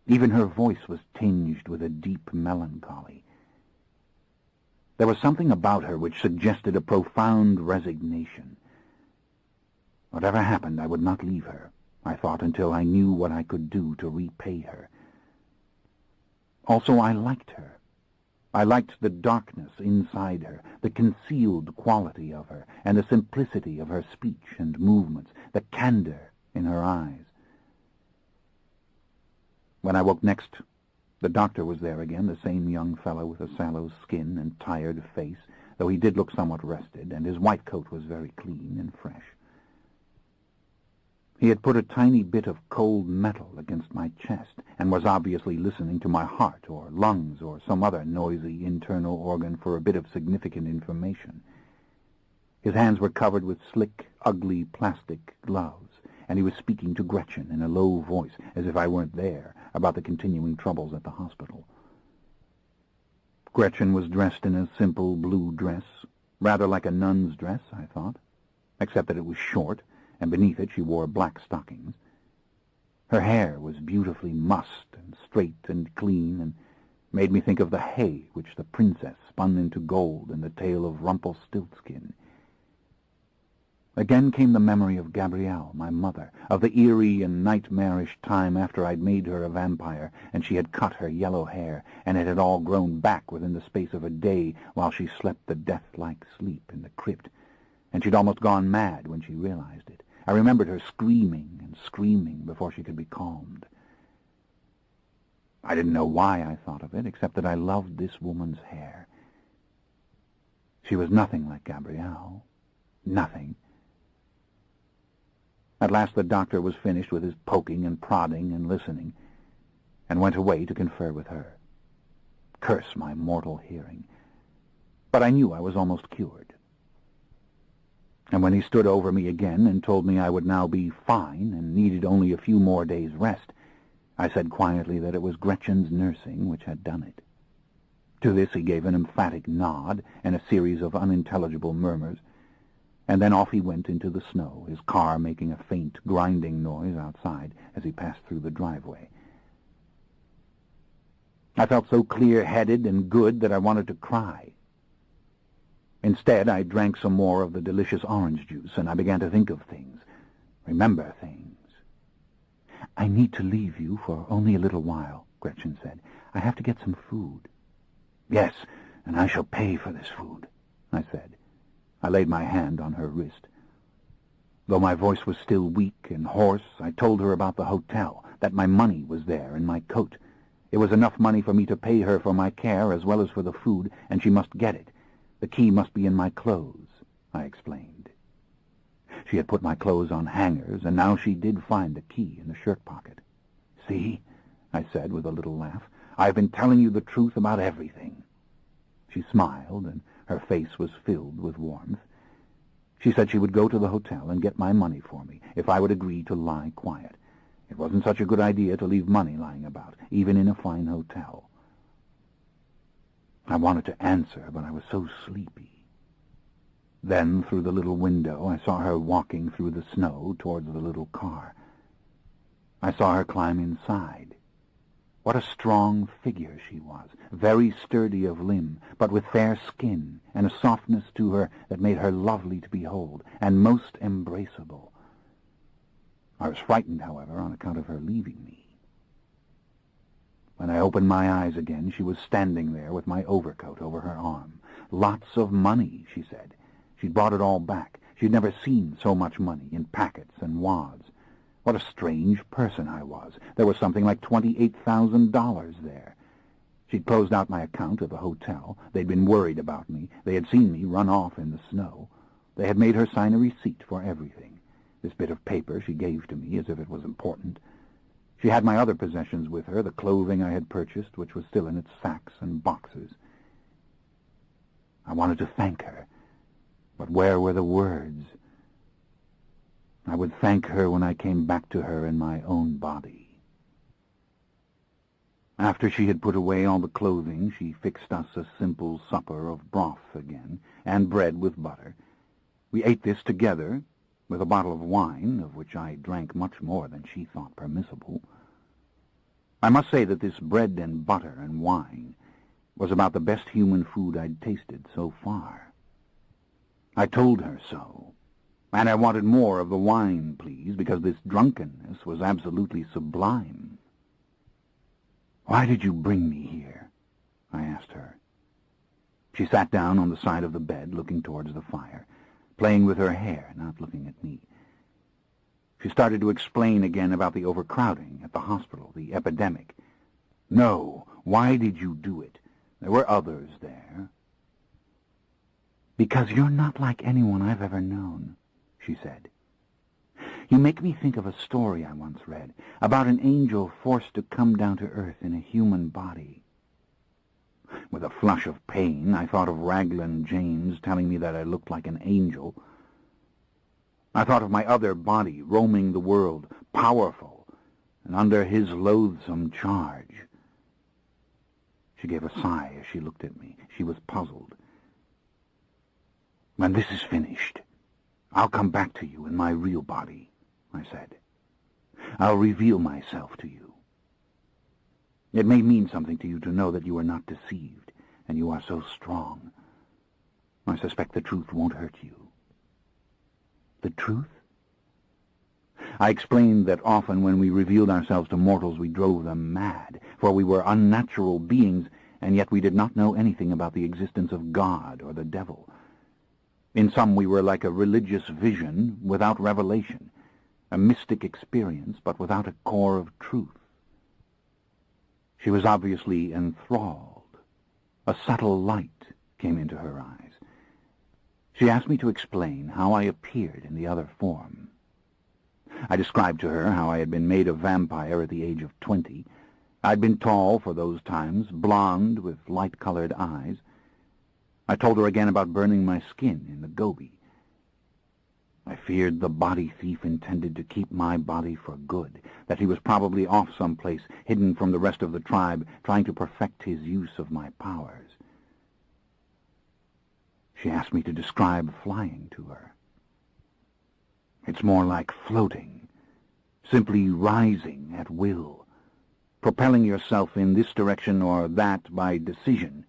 Even her voice was tinged with a deep melancholy. There was something about her which suggested a profound resignation. Whatever happened, I would not leave her, I thought, until I knew what I could do to repay her. Also, I liked her. I liked the darkness inside her, the concealed quality of her, and the simplicity of her speech and movements, the candor in her eyes. When I woke next, the doctor was there again, the same young fellow with a sallow skin and tired face, though he did look somewhat rested, and his white coat was very clean and fresh. He had put a tiny bit of cold metal against my chest, and was obviously listening to my heart or lungs or some other noisy internal organ for a bit of significant information. His hands were covered with slick, ugly plastic gloves, and he was speaking to Gretchen in a low voice, as if I weren't there, about the continuing troubles at the hospital. Gretchen was dressed in a simple blue dress, rather like a nun's dress, I thought, except that it was short, and beneath it she wore black stockings. Her hair was beautifully mussed and straight and clean, and made me think of the hay which the princess spun into gold in the tale of Rumpelstiltskin. Again came the memory of Gabrielle, my mother, of the eerie and nightmarish time after I'd made her a vampire, and she had cut her yellow hair, and it had all grown back within the space of a day while she slept the death-like sleep in the crypt, and she'd almost gone mad when she realized it. I remembered her screaming and screaming before she could be calmed. I didn't know why I thought of it, except that I loved this woman's hair. She was nothing like Gabrielle. Nothing. At last the doctor was finished with his poking and prodding and listening, and went away to confer with her. Curse my mortal hearing. But I knew I was almost cured. And when he stood over me again and told me I would now be fine and needed only a few more days' rest, I said quietly that it was Gretchen's nursing which had done it. To this he gave an emphatic nod and a series of unintelligible murmurs, and then off he went into the snow, his car making a faint, grinding noise outside as he passed through the driveway. I felt so clear-headed and good that I wanted to cry. Instead, I drank some more of the delicious orange juice, and I began to think of things, remember things. "I need to leave you for only a little while," Gretchen said. "I have to get some food." "Yes, and I shall pay for this food," I said. I laid my hand on her wrist. Though my voice was still weak and hoarse, I told her about the hotel, that my money was there in my coat. It was enough money for me to pay her for my care as well as for the food, and she must get it. The key must be in my clothes, I explained. She had put my clothes on hangers, and now she did find the key in the shirt pocket. "See," I said with a little laugh, "I've been telling you the truth about everything." She smiled, and her face was filled with warmth. She said she would go to the hotel and get my money for me if I would agree to lie quiet. It wasn't such a good idea to leave money lying about, even in a fine hotel. I wanted to answer, but I was so sleepy. Then, through the little window, I saw her walking through the snow towards the little car. I saw her climb inside. What a strong figure she was, very sturdy of limb, but with fair skin and a softness to her that made her lovely to behold, and most embraceable. I was frightened, however, on account of her leaving me. When I opened my eyes again, she was standing there with my overcoat over her arm. "Lots of money," she said. She'd brought it all back. She'd never seen so much money in packets and wads. What a strange person I was. There was something like $28,000 there. She'd closed out my account at the hotel. They'd been worried about me. They had seen me run off in the snow. They had made her sign a receipt for everything. This bit of paper she gave to me as if it was important. She had my other possessions with her, the clothing I had purchased, which was still in its sacks and boxes. I wanted to thank her, but where were the words? I would thank her when I came back to her in my own body. After she had put away all the clothing, she fixed us a simple supper of broth again, and bread with butter. We ate this together, with a bottle of wine, of which I drank much more than she thought permissible. I must say that this bread and butter and wine was about the best human food I'd tasted so far. I told her so. And I wanted more of the wine, please, because this drunkenness was absolutely sublime. "Why did you bring me here?" I asked her. She sat down on the side of the bed, looking towards the fire, playing with her hair, not looking at me. She started to explain again about the overcrowding at the hospital, the epidemic. "No, why did you do it? There were others there." "Because you're not like anyone I've ever known," she said. "You make me think of a story I once read about an angel forced to come down to earth in a human body." With a flush of pain, I thought of Raglan James telling me that I looked like an angel. I thought of my other body roaming the world, powerful, and under his loathsome charge. She gave a sigh as she looked at me. She was puzzled. "When this is finished, I'll come back to you in my real body," I said. "I'll reveal myself to you. It may mean something to you to know that you are not deceived, and you are so strong. I suspect the truth won't hurt you." "The truth?" I explained that often when we revealed ourselves to mortals we drove them mad, for we were unnatural beings, and yet we did not know anything about the existence of God or the devil. In some we were like a religious vision without revelation, a mystic experience but without a core of truth. She was obviously enthralled. A subtle light came into her eyes. She asked me to explain how I appeared in the other form. I described to her how I had been made a vampire at the age of 20. I'd been tall for those times, blonde with light-colored eyes. I told her again about burning my skin in the Gobi. I feared the body thief intended to keep my body for good, that he was probably off someplace, hidden from the rest of the tribe, trying to perfect his use of my powers. She asked me to describe flying to her. It's more like floating, simply rising at will, propelling yourself in this direction or that by decision.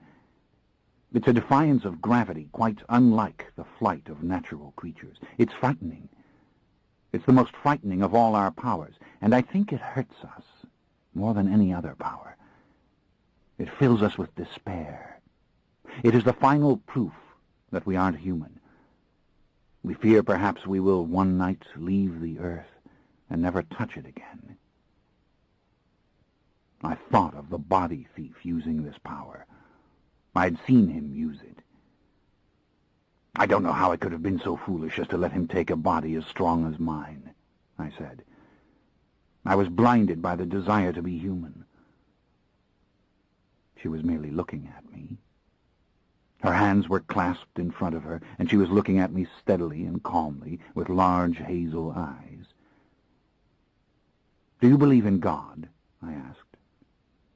It's a defiance of gravity, quite unlike the flight of natural creatures. It's frightening. It's the most frightening of all our powers, and I think it hurts us more than any other power. It fills us with despair. It is the final proof that we aren't human. We fear perhaps we will one night leave the earth and never touch it again. I thought of the body thief using this power. I'd seen him use it. I don't know how I could have been so foolish as to let him take a body as strong as mine, I said. I was blinded by the desire to be human. She was merely looking at me. Her hands were clasped in front of her, and she was looking at me steadily and calmly, with large hazel eyes. "Do you believe in God?" I asked.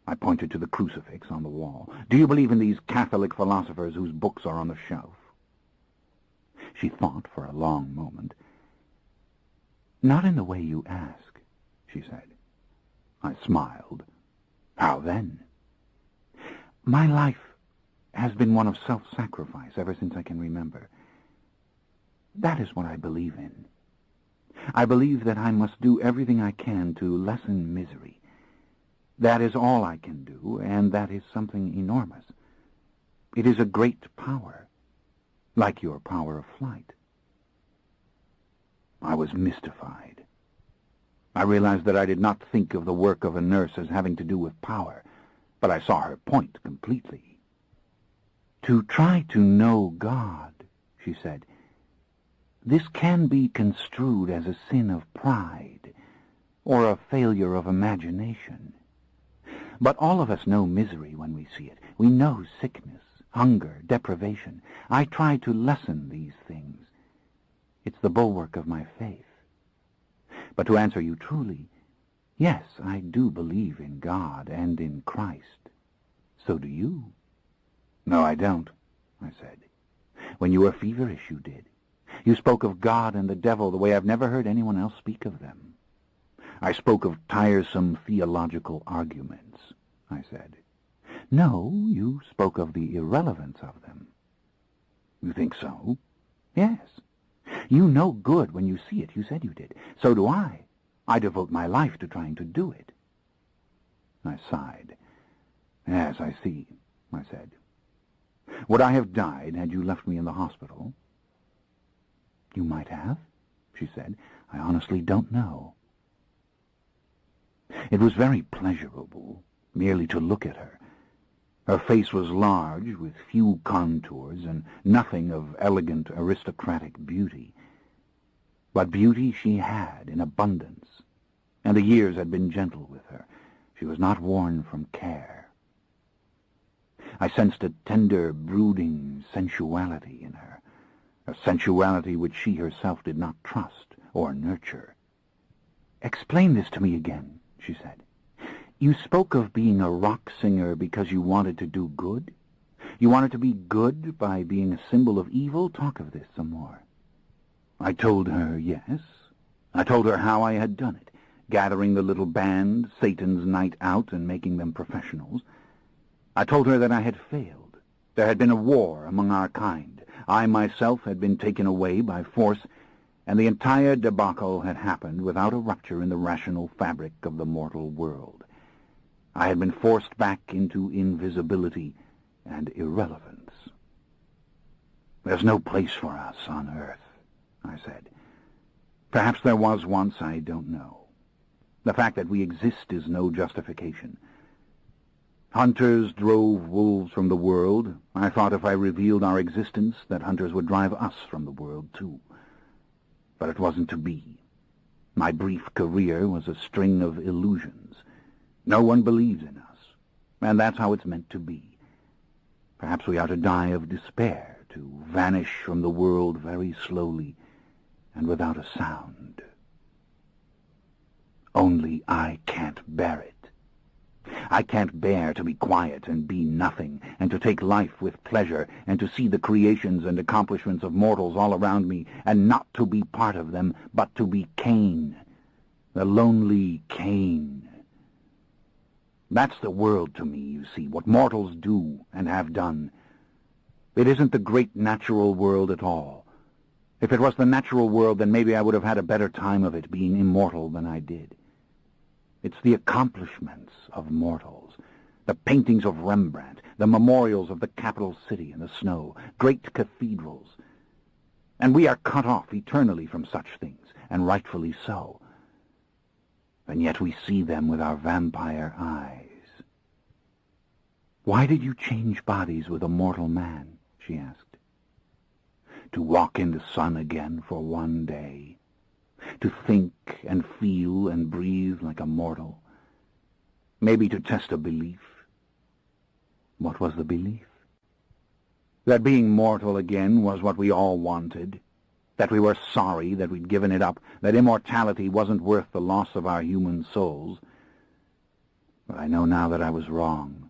I pointed to the crucifix on the wall. "Do you believe in these Catholic philosophers whose books are on the shelf?" She thought for a long moment. "Not in the way you ask," she said. I smiled. "How then?" "My life has been one of self-sacrifice ever since I can remember. That is what I believe in. I believe that I must do everything I can to lessen misery. That is all I can do, and that is something enormous. It is a great power, like your power of flight." I was mystified. I realized that I did not think of the work of a nurse as having to do with power, but I saw her point completely. "To try to know God," she said, "this can be construed as a sin of pride, or a failure of imagination. But all of us know misery when we see it. We know sickness, hunger, deprivation. I try to lessen these things. It's the bulwark of my faith. But to answer you truly, yes, I do believe in God and in Christ. So do you." "No, I don't," I said. "When you were feverish, you did. You spoke of God and the devil the way I've never heard anyone else speak of them. I spoke of tiresome theological arguments," I said. "No, you spoke of the irrelevance of them." "You think so?" "Yes. You know good when you see it. You said you did. So do I. I devote my life to trying to do it." I sighed. "Yes, I see," I said. "Would I have died had you left me in the hospital?" "You might have," she said. "I honestly don't know." It was very pleasurable merely to look at her. Her face was large, with few contours, and nothing of elegant aristocratic beauty. But beauty she had in abundance, and the years had been gentle with her. She was not worn from care. I sensed a tender, brooding sensuality in her, a sensuality which she herself did not trust or nurture. "Explain this to me again," she said. "You spoke of being a rock singer because you wanted to do good? You wanted to be good by being a symbol of evil? Talk of this some more." I told her yes. I told her how I had done it, gathering the little band, Satan's Night Out, and making them professionals. I told her that I had failed. There had been a war among our kind. I myself had been taken away by force, and the entire debacle had happened without a rupture in the rational fabric of the mortal world. I had been forced back into invisibility and irrelevance. "There's no place for us on Earth," I said. "Perhaps there was once, I don't know. The fact that we exist is no justification. Hunters drove wolves from the world. I thought if I revealed our existence that hunters would drive us from the world too. But it wasn't to be. My brief career was a string of illusions. No one believes in us, and that's how it's meant to be. Perhaps we are to die of despair, to vanish from the world very slowly, and without a sound. Only I can't bear it. I can't bear to be quiet and be nothing, and to take life with pleasure, and to see the creations and accomplishments of mortals all around me, and not to be part of them, but to be Cain, the lonely Cain. That's the world to me, you see, what mortals do and have done. It isn't the great natural world at all. If it was the natural world, then maybe I would have had a better time of it being immortal than I did. It's the accomplishments of mortals, the paintings of Rembrandt, the memorials of the capital city in the snow, great cathedrals. And we are cut off eternally from such things, and rightfully so. And yet we see them with our vampire eyes. "Why did you change bodies with a mortal man?" she asked. "To walk in the sun again for one day. To think and feel and breathe like a mortal. Maybe to test a belief." What was the belief? That being mortal again was what we all wanted. That we were sorry that we'd given it up. That immortality wasn't worth the loss of our human souls. But I know now that I was wrong.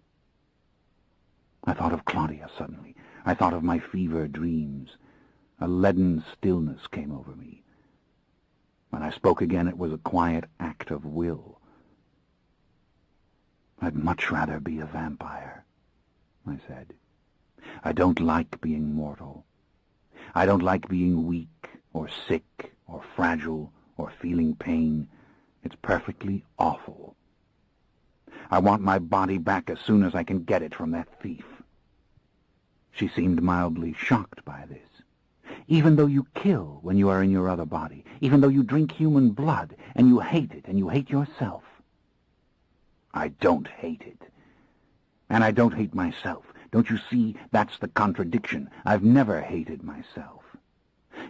I thought of Claudia suddenly. I thought of my fever dreams. A leaden stillness came over me. When I spoke again, it was a quiet act of will. "I'd much rather be a vampire," I said. "I don't like being mortal. I don't like being weak or sick or fragile or feeling pain. It's perfectly awful. I want my body back as soon as I can get it from that thief." She seemed mildly shocked by this. "Even though you kill when you are in your other body, even though you drink human blood, and you hate it, and you hate yourself." "I don't hate it. And I don't hate myself. Don't you see? That's the contradiction. I've never hated myself."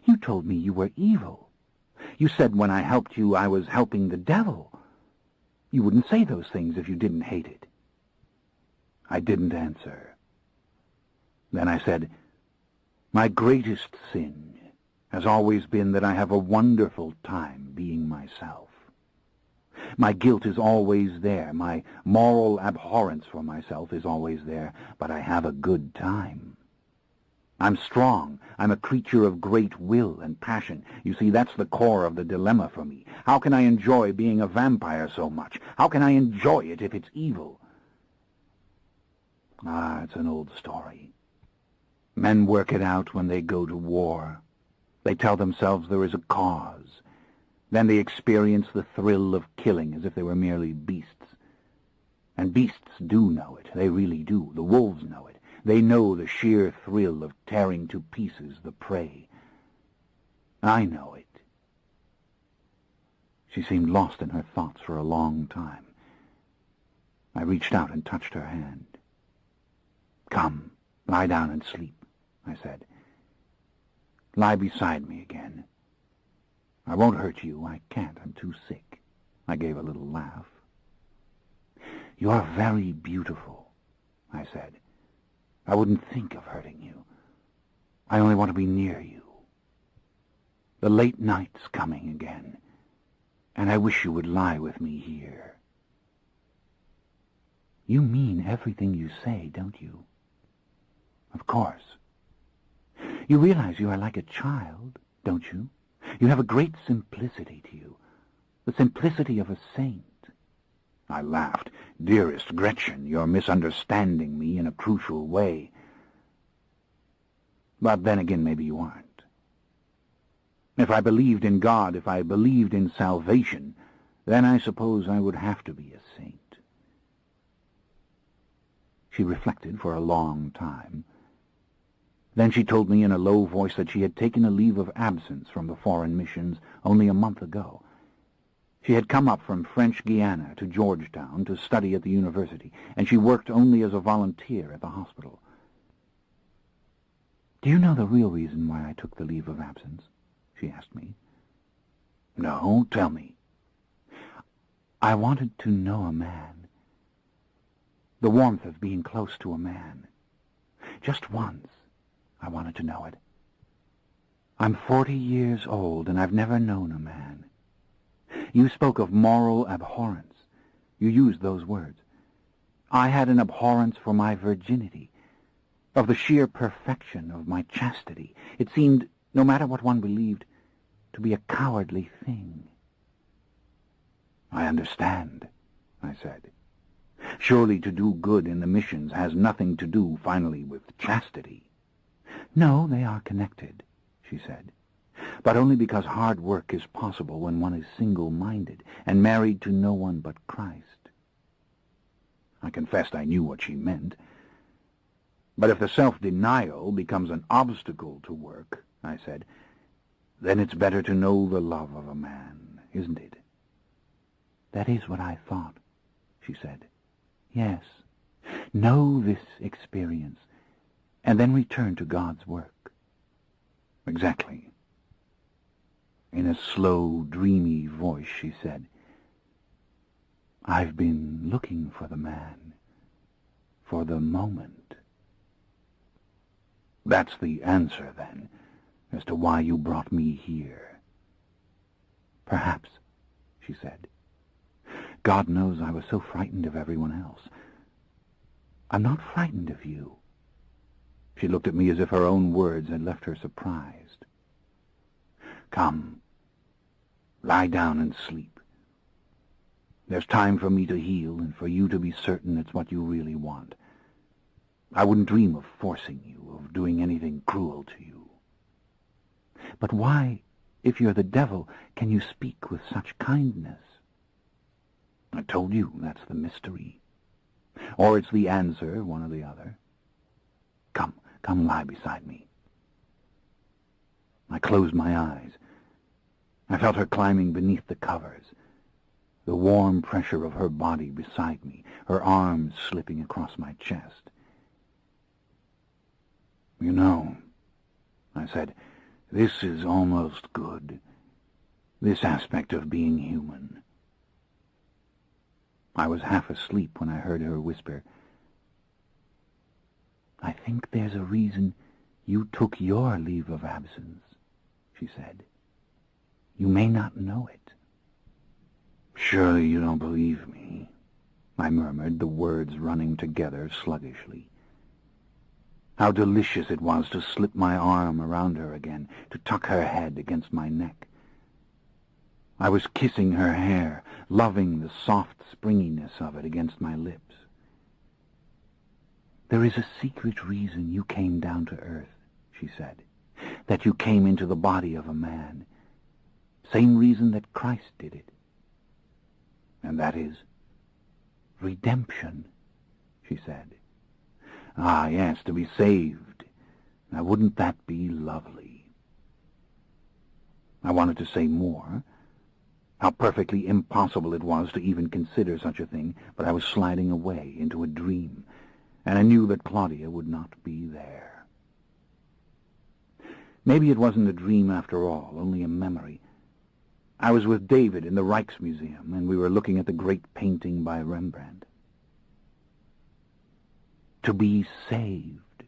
"You told me you were evil. You said when I helped you I was helping the devil. You wouldn't say those things if you didn't hate it." I didn't answer. Then I said, "My greatest sin has always been that I have a wonderful time being myself. My guilt is always there. My moral abhorrence for myself is always there. But I have a good time. I'm strong. I'm a creature of great will and passion. You see, that's the core of the dilemma for me. How can I enjoy being a vampire so much? How can I enjoy it if it's evil?" It's an old story. Men work it out when they go to war. They tell themselves there is a cause. Then they experience the thrill of killing as if they were merely beasts. And beasts do know it. They really do. The wolves know it. They know the sheer thrill of tearing to pieces the prey. I know it. She seemed lost in her thoughts for a long time. I reached out and touched her hand. "Come, lie down and sleep," I said. "Lie beside me again. I won't hurt you. I can't. I'm too sick." I gave a little laugh. "You are very beautiful," I said. "I wouldn't think of hurting you. I only want to be near you. The late night's coming again, and I wish you would lie with me here." "You mean everything you say, don't you?" "Of course. You realize you are like a child, don't you? You have a great simplicity to you, the simplicity of a saint." I laughed. "Dearest Gretchen, you're misunderstanding me in a crucial way." But then again, maybe you aren't. If I believed in God, if I believed in salvation, then I suppose I would have to be a saint. She reflected for a long time. Then she told me in a low voice that she had taken a leave of absence from the foreign missions only a month ago. She had come up from French Guiana to Georgetown to study at the university, and she worked only as a volunteer at the hospital. "Do you know the real reason why I took the leave of absence?" she asked me. "No, tell me." "I wanted to know a man. The warmth of being close to a man. Just once, I wanted to know it. I'm 40 years old, and I've never known a man. You spoke of moral abhorrence. You used those words. I had an abhorrence for my virginity, of the sheer perfection of my chastity. It seemed, no matter what one believed, to be a cowardly thing. I understand, I said. Surely to do good in the missions has nothing to do, finally, with chastity. No, they are connected, she said, but only because hard work is possible when one is single-minded and married to no one but Christ. I confessed I knew what she meant. But if the self-denial becomes an obstacle to work, I said, then it's better to know the love of a man, isn't it? That is what I thought, she said. Yes, know this experience, and then return to God's work. Exactly. In a slow, dreamy voice, she said, I've been looking for the man, for the moment. That's the answer, then, as to why you brought me here. Perhaps, she said. God knows I was so frightened of everyone else. I'm not frightened of you. She looked at me as if her own words had left her surprised. Come, lie down and sleep. There's time for me to heal and for you to be certain it's what you really want. I wouldn't dream of forcing you, of doing anything cruel to you. But why, if you're the devil, can you speak with such kindness? I told you that's the mystery. Or it's the answer, one or the other. Come lie beside me. I closed my eyes. I felt her climbing beneath the covers, the warm pressure of her body beside me, her arms slipping across my chest. You know, I said, this is almost good, this aspect of being human. I was half asleep when I heard her whisper, I think there's a reason you took your leave of absence, she said. You may not know it. Surely you don't believe me, I murmured, the words running together sluggishly. How delicious it was to slip my arm around her again, to tuck her head against my neck. I was kissing her hair, loving the soft springiness of it against my lips. There is a secret reason you came down to earth, she said, that you came into the body of a man. Same reason that Christ did it. And that is redemption, she said. Ah, yes, to be saved. Now, wouldn't that be lovely? I wanted to say more. How perfectly impossible it was to even consider such a thing, but I was sliding away into a dream, and I knew that Claudia would not be there. Maybe it wasn't a dream after all, only a memory. I was with David in the Rijksmuseum, and we were looking at the great painting by Rembrandt. To be saved.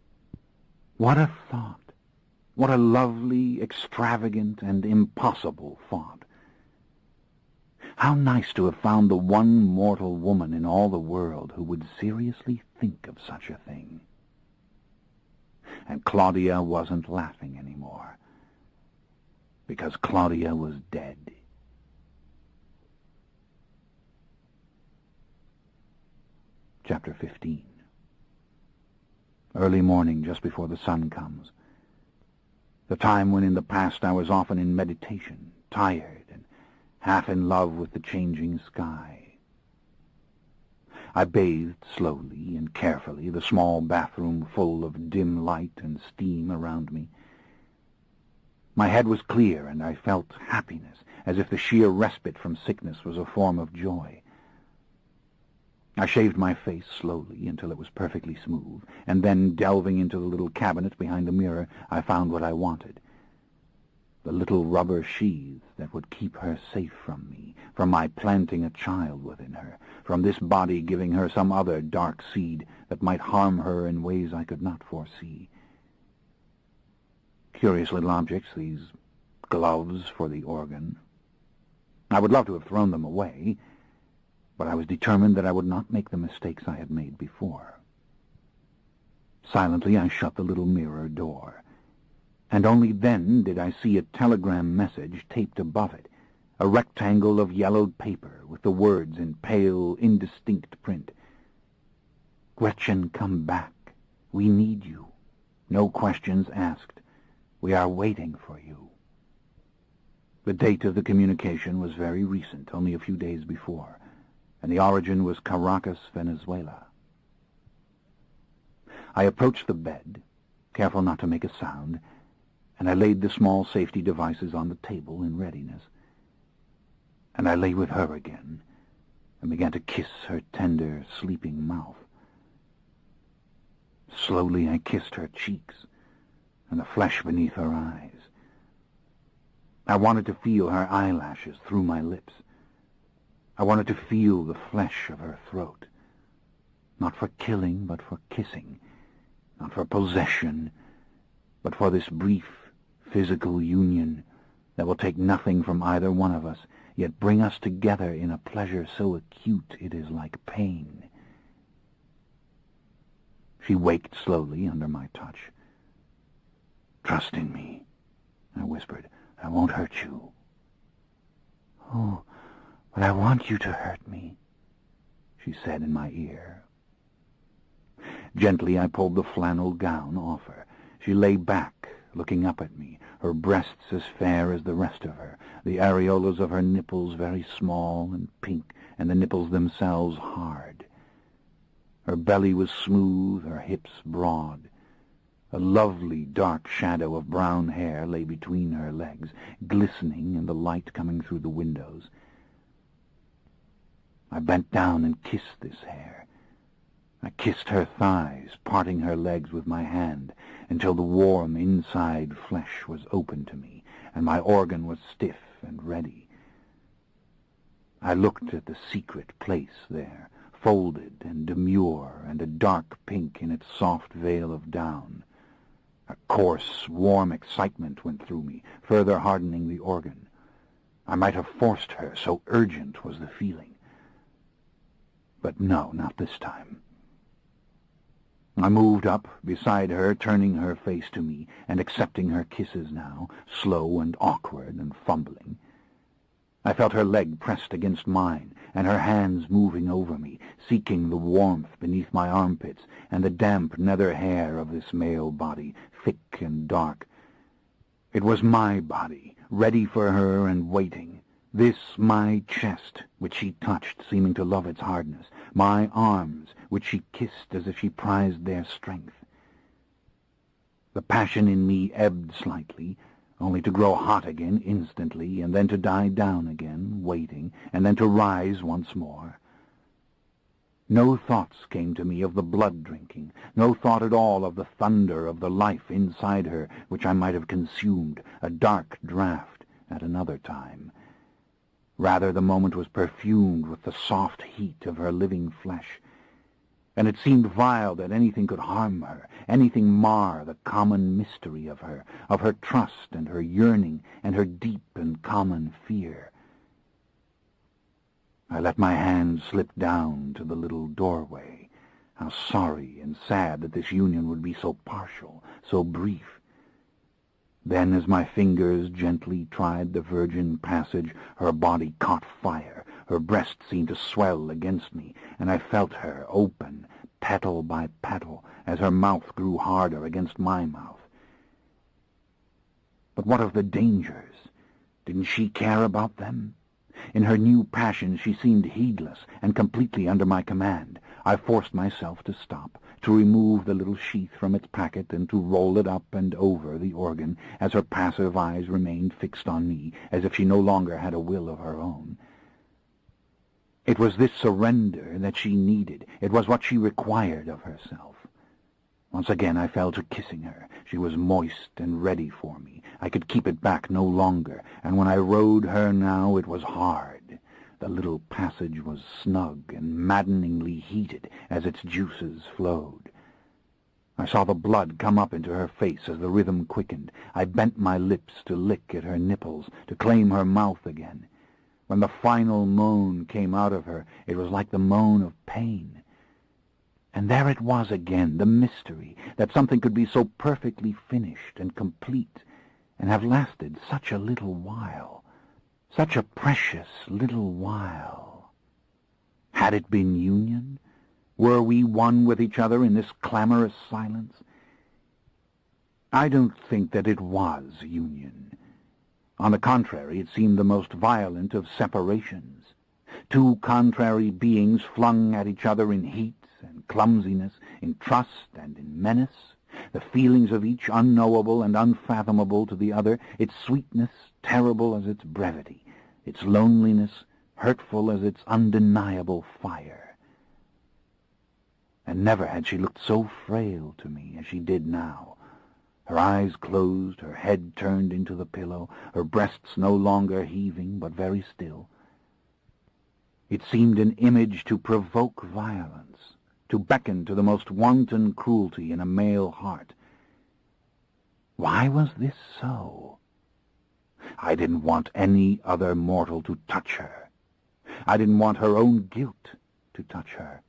What a thought. What a lovely, extravagant, and impossible thought. How nice to have found the one mortal woman in all the world who would seriously think of such a thing. And Claudia wasn't laughing anymore, because Claudia was dead. Chapter 15. Early morning, just before the sun comes. The time when in the past I was often in meditation, tired and half in love with the changing sky. I bathed slowly and carefully, the small bathroom full of dim light and steam around me. My head was clear, and I felt happiness, as if the sheer respite from sickness was a form of joy. I shaved my face slowly until it was perfectly smooth, and then, delving into the little cabinet behind the mirror, I found what I wanted. The little rubber sheath that would keep her safe from me, from my planting a child within her, from this body giving her some other dark seed that might harm her in ways I could not foresee. curious little objects, these gloves for the organ. I would love to have thrown them away, but I was determined that I would not make the mistakes I had made before. Silently I shut the little mirror door, and only then did I see a telegram message taped above it, a rectangle of yellowed paper with the words in pale, indistinct print. "Gretchen, come back. We need you. No questions asked. We are waiting for you." The date of the communication was very recent, only a few days before, and the origin was Caracas, Venezuela. I approached the bed, careful not to make a sound, and I laid the small safety devices on the table in readiness. And I lay with her again, and began to kiss her tender, sleeping mouth. Slowly I kissed her cheeks, and the flesh beneath her eyes. I wanted to feel her eyelashes through my lips. I wanted to feel the flesh of her throat, not for killing, but for kissing, not for possession, but for this brief physical union that will take nothing from either one of us, yet bring us together in a pleasure so acute it is like pain. She waked slowly under my touch. "Trust in me," I whispered. "I won't hurt you." "Oh, but I want you to hurt me," she said in my ear. Gently I pulled the flannel gown off her. She lay back, looking up at me, her breasts as fair as the rest of her, the areolas of her nipples very small and pink, and the nipples themselves hard. Her belly was smooth, her hips broad. A lovely dark shadow of brown hair lay between her legs, glistening in the light coming through the windows. I bent down and kissed this hair. I kissed her thighs, parting her legs with my hand, until the warm inside flesh was open to me, and my organ was stiff and ready. I looked at the secret place there, folded and demure, and a dark pink in its soft veil of down. A coarse, warm excitement went through me, further hardening the organ. I might have forced her, so urgent was the feeling. But no, not this time. I moved up beside her, turning her face to me, and accepting her kisses now, slow and awkward and fumbling. I felt her leg pressed against mine, and her hands moving over me, seeking the warmth beneath my armpits and the damp nether hair of this male body, thick and dark. It was my body, ready for her and waiting. This my chest, which she touched, seeming to love its hardness, my arms, which she kissed as if she prized their strength. The passion in me ebbed slightly, only to grow hot again instantly, and then to die down again, waiting, and then to rise once more. No thoughts came to me of the blood-drinking, no thought at all of the thunder of the life inside her, which I might have consumed, a dark draught at another time. Rather, the moment was perfumed with the soft heat of her living flesh, and it seemed vile that anything could harm her, anything mar the common mystery of her trust and her yearning and her deep and common fear. I let my hand slip down to the little doorway. How sorry and sad that this union would be so partial, so brief. Then, as my fingers gently tried the virgin passage, her body caught fire. Her breast seemed to swell against me, and I felt her open, petal by petal, as her mouth grew harder against my mouth. But what of the dangers? Didn't she care about them? In her new passion she seemed heedless and completely under my command. I forced myself to stop, to remove the little sheath from its packet and to roll it up and over the organ, as her passive eyes remained fixed on me, as if she no longer had a will of her own. It was this surrender that she needed. It was what she required of herself. Once again I fell to kissing her. She was moist and ready for me. I could keep it back no longer, and when I rode her now it was hard. The little passage was snug and maddeningly heated as its juices flowed. I saw the blood come up into her face as the rhythm quickened. I bent my lips to lick at her nipples, to claim her mouth again. When the final moan came out of her, it was like the moan of pain. And there it was again, the mystery, that something could be so perfectly finished and complete, and have lasted such a little while, such a precious little while. Had it been union? Were we one with each other in this clamorous silence? I don't think that it was union. On the contrary, it seemed the most violent of separations. Two contrary beings flung at each other in heat and clumsiness, in trust and in menace, the feelings of each unknowable and unfathomable to the other, its sweetness terrible as its brevity, its loneliness hurtful as its undeniable fire. And never had she looked so frail to me as she did now. Her eyes closed, her head turned into the pillow, her breasts no longer heaving, but very still. It seemed an image to provoke violence, to beckon to the most wanton cruelty in a male heart. Why was this so? I didn't want any other mortal to touch her. I didn't want her own guilt to touch her.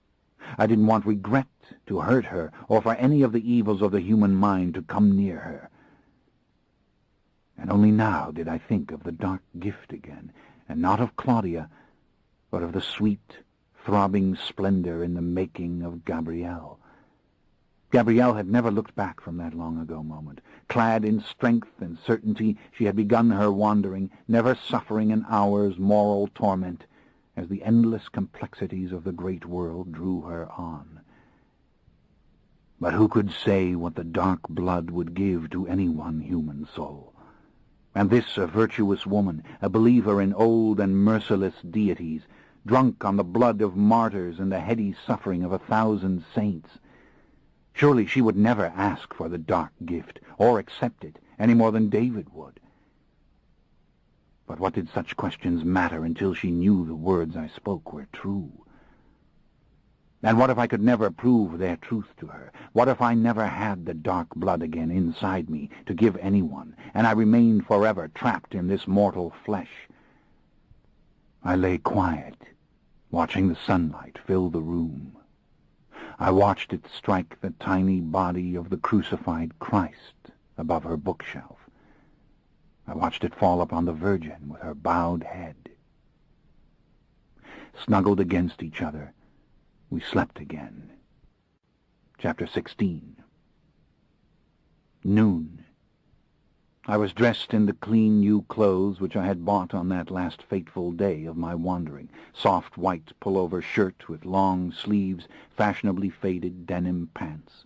I didn't want regret to hurt her, or for any of the evils of the human mind to come near her. And only now did I think of the dark gift again, and not of Claudia, but of the sweet, throbbing splendor in the making of Gabrielle. Gabrielle had never looked back from that long-ago moment. Clad in strength and certainty, she had begun her wandering, never suffering an hour's moral torment, as the endless complexities of the great world drew her on. But who could say what the dark blood would give to any one human soul? And this a virtuous woman, a believer in old and merciless deities, drunk on the blood of martyrs and the heady suffering of 1,000 saints. Surely she would never ask for the dark gift, or accept it, any more than David would. But what did such questions matter until she knew the words I spoke were true? And what if I could never prove their truth to her? What if I never had the dark blood again inside me to give anyone, and I remained forever trapped in this mortal flesh? I lay quiet, watching the sunlight fill the room. I watched it strike the tiny body of the crucified Christ above her bookshelf. I watched it fall upon the Virgin with her bowed head. Snuggled against each other, we slept again. Chapter 16. Noon. I was dressed in the clean new clothes which I had bought on that last fateful day of my wandering, soft white pullover shirt with long sleeves, fashionably faded denim pants.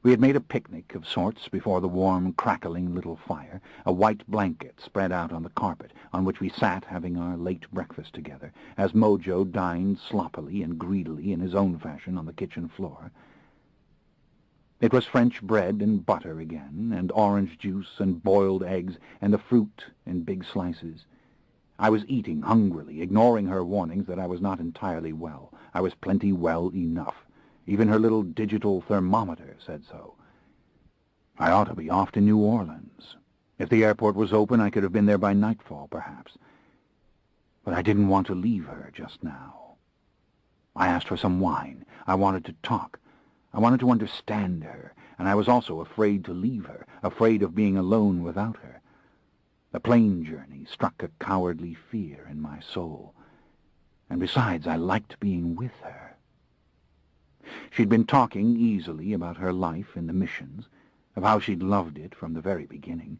We had made a picnic of sorts before the warm, crackling little fire, a white blanket spread out on the carpet, on which we sat having our late breakfast together, as Mojo dined sloppily and greedily in his own fashion on the kitchen floor. It was French bread and butter again, and orange juice and boiled eggs, and the fruit in big slices. I was eating hungrily, ignoring her warnings that I was not entirely well. I was plenty well enough. Even her little digital thermometer said so. I ought to be off to New Orleans. If the airport was open, I could have been there by nightfall, perhaps. But I didn't want to leave her just now. I asked for some wine. I wanted to talk. I wanted to understand her, and I was also afraid to leave her, afraid of being alone without her. The plane journey struck a cowardly fear in my soul, and besides, I liked being with her. She'd been talking easily about her life in the missions, of how she'd loved it from the very beginning.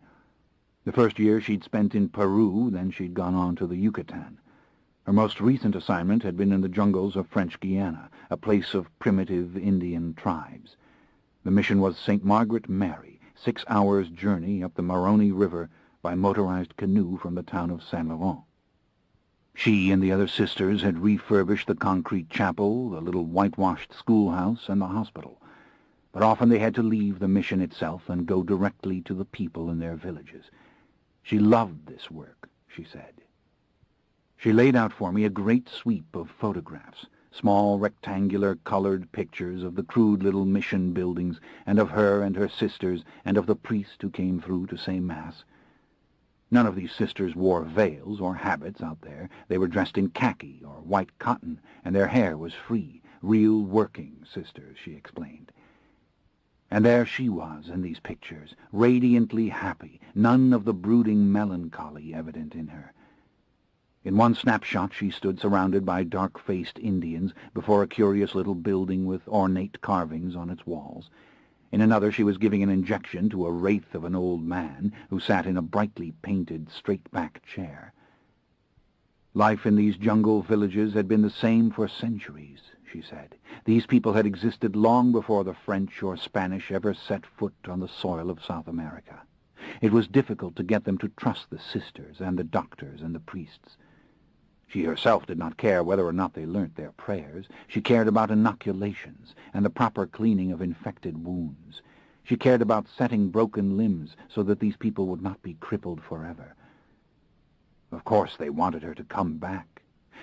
The first year she'd spent in Peru, then she'd gone on to the Yucatan. Her most recent assignment had been in the jungles of French Guiana, a place of primitive Indian tribes. The mission was St. Margaret Mary, 6 hours' journey up the Maroni River by motorized canoe from the town of Saint Laurent. She and the other sisters had refurbished the concrete chapel, the little whitewashed schoolhouse, and the hospital. But often they had to leave the mission itself and go directly to the people in their villages. She loved this work, she said. She laid out for me a great sweep of photographs, small rectangular colored pictures of the crude little mission buildings, and of her and her sisters, and of the priest who came through to say Mass. None of these sisters wore veils or habits out there. They were dressed in khaki or white cotton, and their hair was free. Real working sisters, she explained. And there she was in these pictures, radiantly happy, none of the brooding melancholy evident in her. In one snapshot she stood surrounded by dark-faced Indians before a curious little building with ornate carvings on its walls. In another she was giving an injection to a wraith of an old man who sat in a brightly painted, straight-back chair. Life in these jungle villages had been the same for centuries, she said. These people had existed long before the French or Spanish ever set foot on the soil of South America. It was difficult to get them to trust the sisters and the doctors and the priests. She herself did not care whether or not they learnt their prayers. She cared about inoculations and the proper cleaning of infected wounds. She cared about setting broken limbs so that these people would not be crippled forever. Of course they wanted her to come back.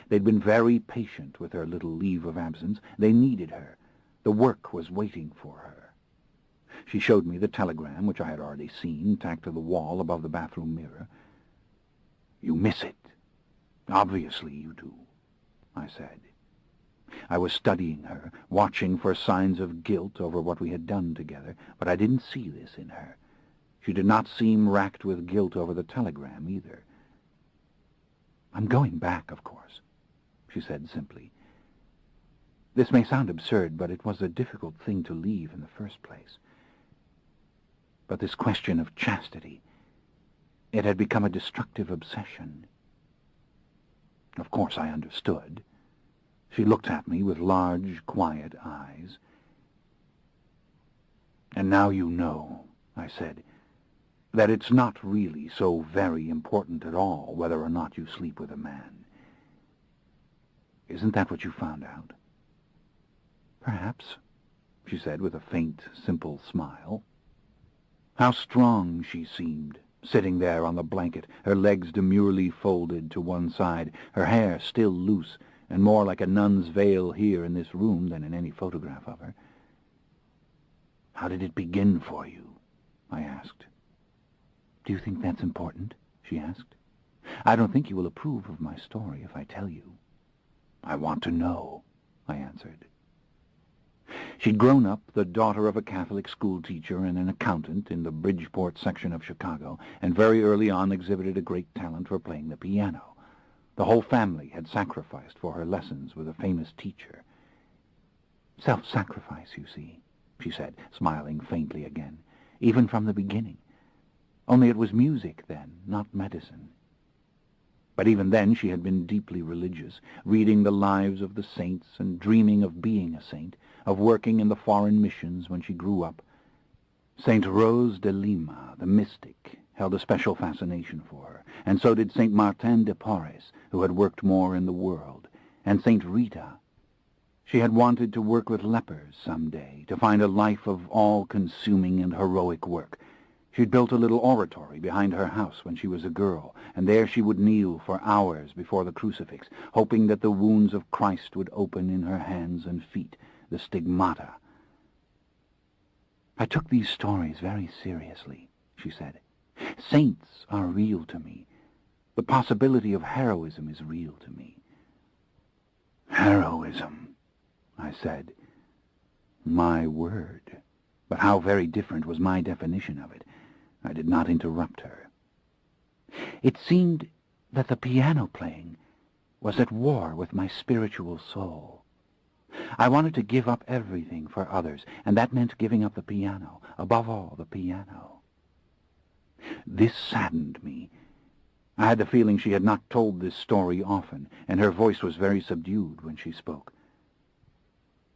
They'd been very patient with her little leave of absence. They needed her. The work was waiting for her. She showed me the telegram, which I had already seen, tacked to the wall above the bathroom mirror. "You miss it. Obviously you do," I said. I was studying her, watching for signs of guilt over what we had done together, but I didn't see this in her. She did not seem racked with guilt over the telegram, either. "I'm going back, of course," she said simply. "This may sound absurd, but it was a difficult thing to leave in the first place. But this question of chastity, it had become a destructive obsession." Of course I understood. She looked at me with large, quiet eyes. "And now you know," I said, "that it's not really so very important at all whether or not you sleep with a man. Isn't that what you found out?" "Perhaps," she said with a faint, simple smile. How strong she seemed, sitting there on the blanket, her legs demurely folded to one side, her hair still loose, and more like a nun's veil here in this room than in any photograph of her. "How did it begin for you?" I asked. "Do you think that's important?" she asked. "I don't think you will approve of my story if I tell you." "I want to know," I answered. She'd grown up the daughter of a Catholic schoolteacher and an accountant in the Bridgeport section of Chicago, and very early on exhibited a great talent for playing the piano. The whole family had sacrificed for her lessons with a famous teacher. "Self-sacrifice, you see," she said, smiling faintly again, "even from the beginning. Only it was music then, not medicine." But even then she had been deeply religious, reading the lives of the saints and dreaming of being a saint, of working in the foreign missions when she grew up. St. Rose de Lima, the mystic, held a special fascination for her, and so did St. Martin de Porres, who had worked more in the world, and St. Rita. She had wanted to work with lepers some day, to find a life of all-consuming and heroic work. She'd built a little oratory behind her house when she was a girl, and there she would kneel for hours before the crucifix, hoping that the wounds of Christ would open in her hands and feet, the stigmata. "I took these stories very seriously," she said. "Saints are real to me. The possibility of heroism is real to me." "Heroism," I said. My word. But how very different was my definition of it. I did not interrupt her. It seemed that the piano playing was at war with my spiritual soul. I wanted to give up everything for others, and that meant giving up the piano, above all the piano. This saddened me. I had the feeling she had not told this story often, and her voice was very subdued when she spoke.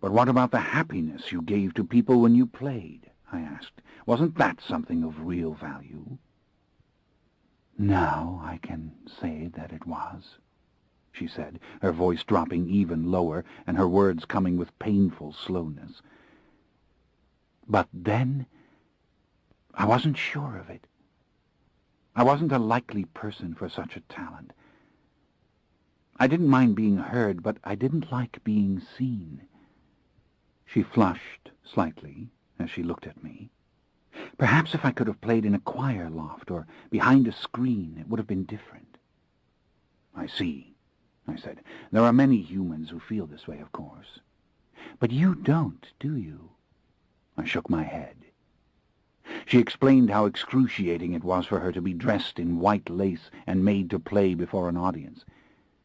"But what about the happiness you gave to people when you played?" I asked. "Wasn't that something of real value?" "Now I can say that it was," she said, her voice dropping even lower and her words coming with painful slowness. "But then I wasn't sure of it. I wasn't a likely person for such a talent. I didn't mind being heard, but I didn't like being seen. She flushed slightly as she looked at me. Perhaps if I could have played in a choir loft or behind a screen, it would have been different. I see, I said. There are many humans who feel this way, of course. But you don't, do you? I shook my head. She explained how excruciating it was for her to be dressed in white lace and made to play before an audience.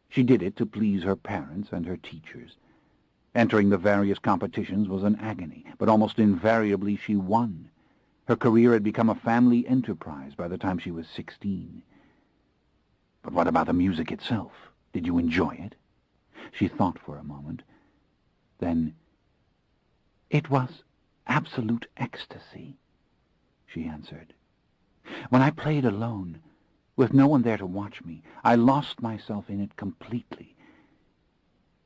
She did it to please her parents and her teachers. Entering the various competitions was an agony, but almost invariably she won. Her career had become a family enterprise by the time she was 16. But what about the music itself? Did you enjoy it? She thought for a moment. Then, it was absolute ecstasy, she answered. When I played alone, with no one there to watch me, I lost myself in it completely.